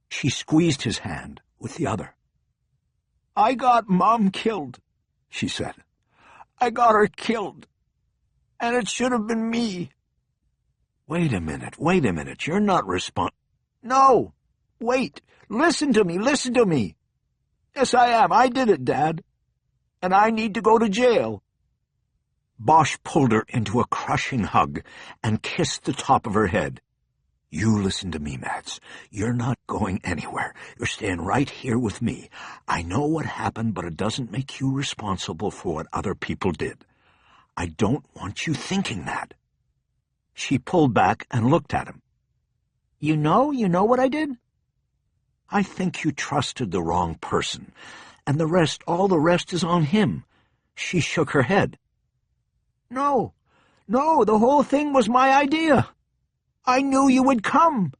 Speaker 1: She squeezed his hand with the other. "I got Mom killed," she said. "I got her killed. And it should have been me." Wait a minute. You're not No! Wait! Listen to me! Yes, I am. I did it, Dad. And I need to go to jail. Bosch pulled her into a crushing hug and kissed the top of her head. "You listen to me, Mads. You're not going anywhere. You're staying right here with me. I know what happened, but it doesn't make you responsible for what other people did. I don't want you thinking that." She pulled back and looked at him. You know what I did?" "I think you trusted the wrong person, and all the rest is on him." She shook her head. No, the whole thing was my idea. I knew you would come,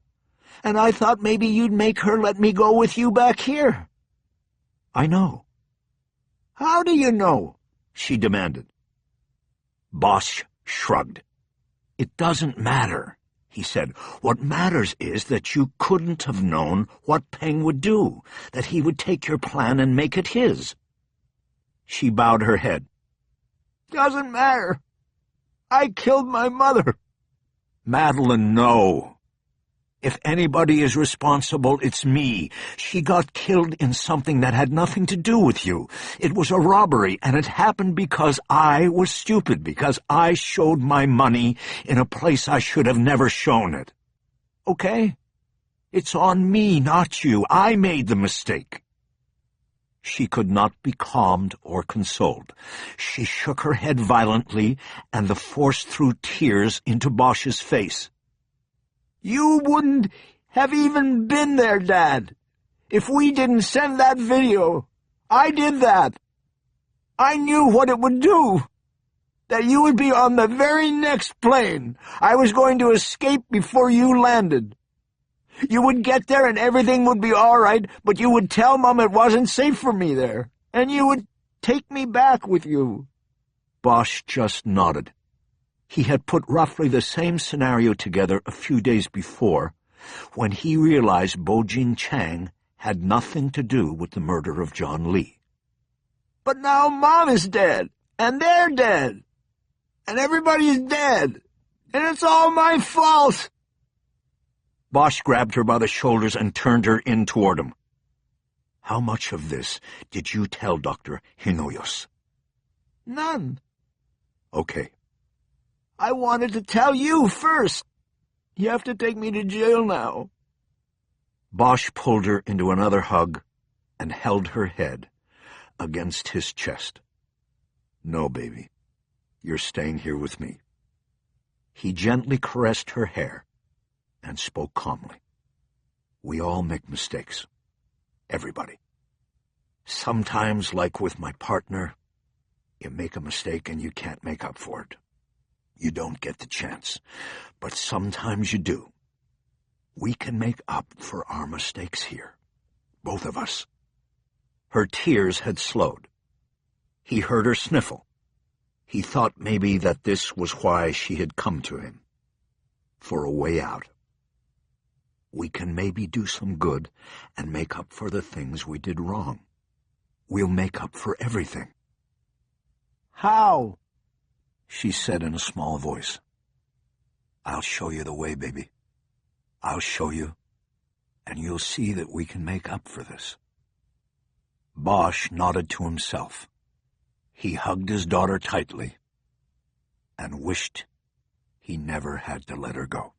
Speaker 1: and I thought maybe you'd make her let me go with you back here." "I know." "How do you know?" she demanded. Bosch shrugged. "It doesn't matter," he said. "What matters is that you couldn't have known what Peng would do, that he would take your plan and make it his." She bowed her head. "Doesn't matter. I killed my mother." "Madeline, no. If anybody is responsible, it's me. She got killed in something that had nothing to do with you. It was a robbery, and it happened because I was stupid, because I showed my money in a place I should have never shown it. Okay? It's on me, not you. I made the mistake." She could not be calmed or consoled. She shook her head violently, and the force threw tears into Bosch's face. "You wouldn't have even been there, Dad, if we didn't send that video. I did that. I knew what it would do, that you would be on the very next plane. I was going to escape before you landed. You would get there and everything would be all right, but you would tell Mom it wasn't safe for me there, and you would take me back with you." Bosch just nodded. He had put roughly the same scenario together a few days before, when he realized Bojing Chang had nothing to do with the murder of John Lee. "But now Mom is dead, and they're dead, and everybody's dead, and it's all my fault." Bosch grabbed her by the shoulders and turned her in toward him. "How much of this did you tell Dr. Hinoyos?" "None." "Okay." "I wanted to tell you first. You have to take me to jail now." Bosch pulled her into another hug and held her head against his chest. "No, baby. You're staying here with me." He gently caressed her hair and spoke calmly. "We all make mistakes. Everybody. Sometimes, like with my partner, you make a mistake and you can't make up for it. You don't get the chance, but sometimes you do. We can make up for our mistakes here, both of us." Her tears had slowed. He heard her sniffle. He thought maybe that this was why she had come to him, for a way out. "We can maybe do some good and make up for the things we did wrong. We'll make up for everything.
Speaker 4: How?
Speaker 1: she said in a small voice. I'll show you the way, baby. I'll show you, and you'll see that we can make up for this. Bosch nodded to himself. He hugged his daughter tightly and wished he never had to let her go.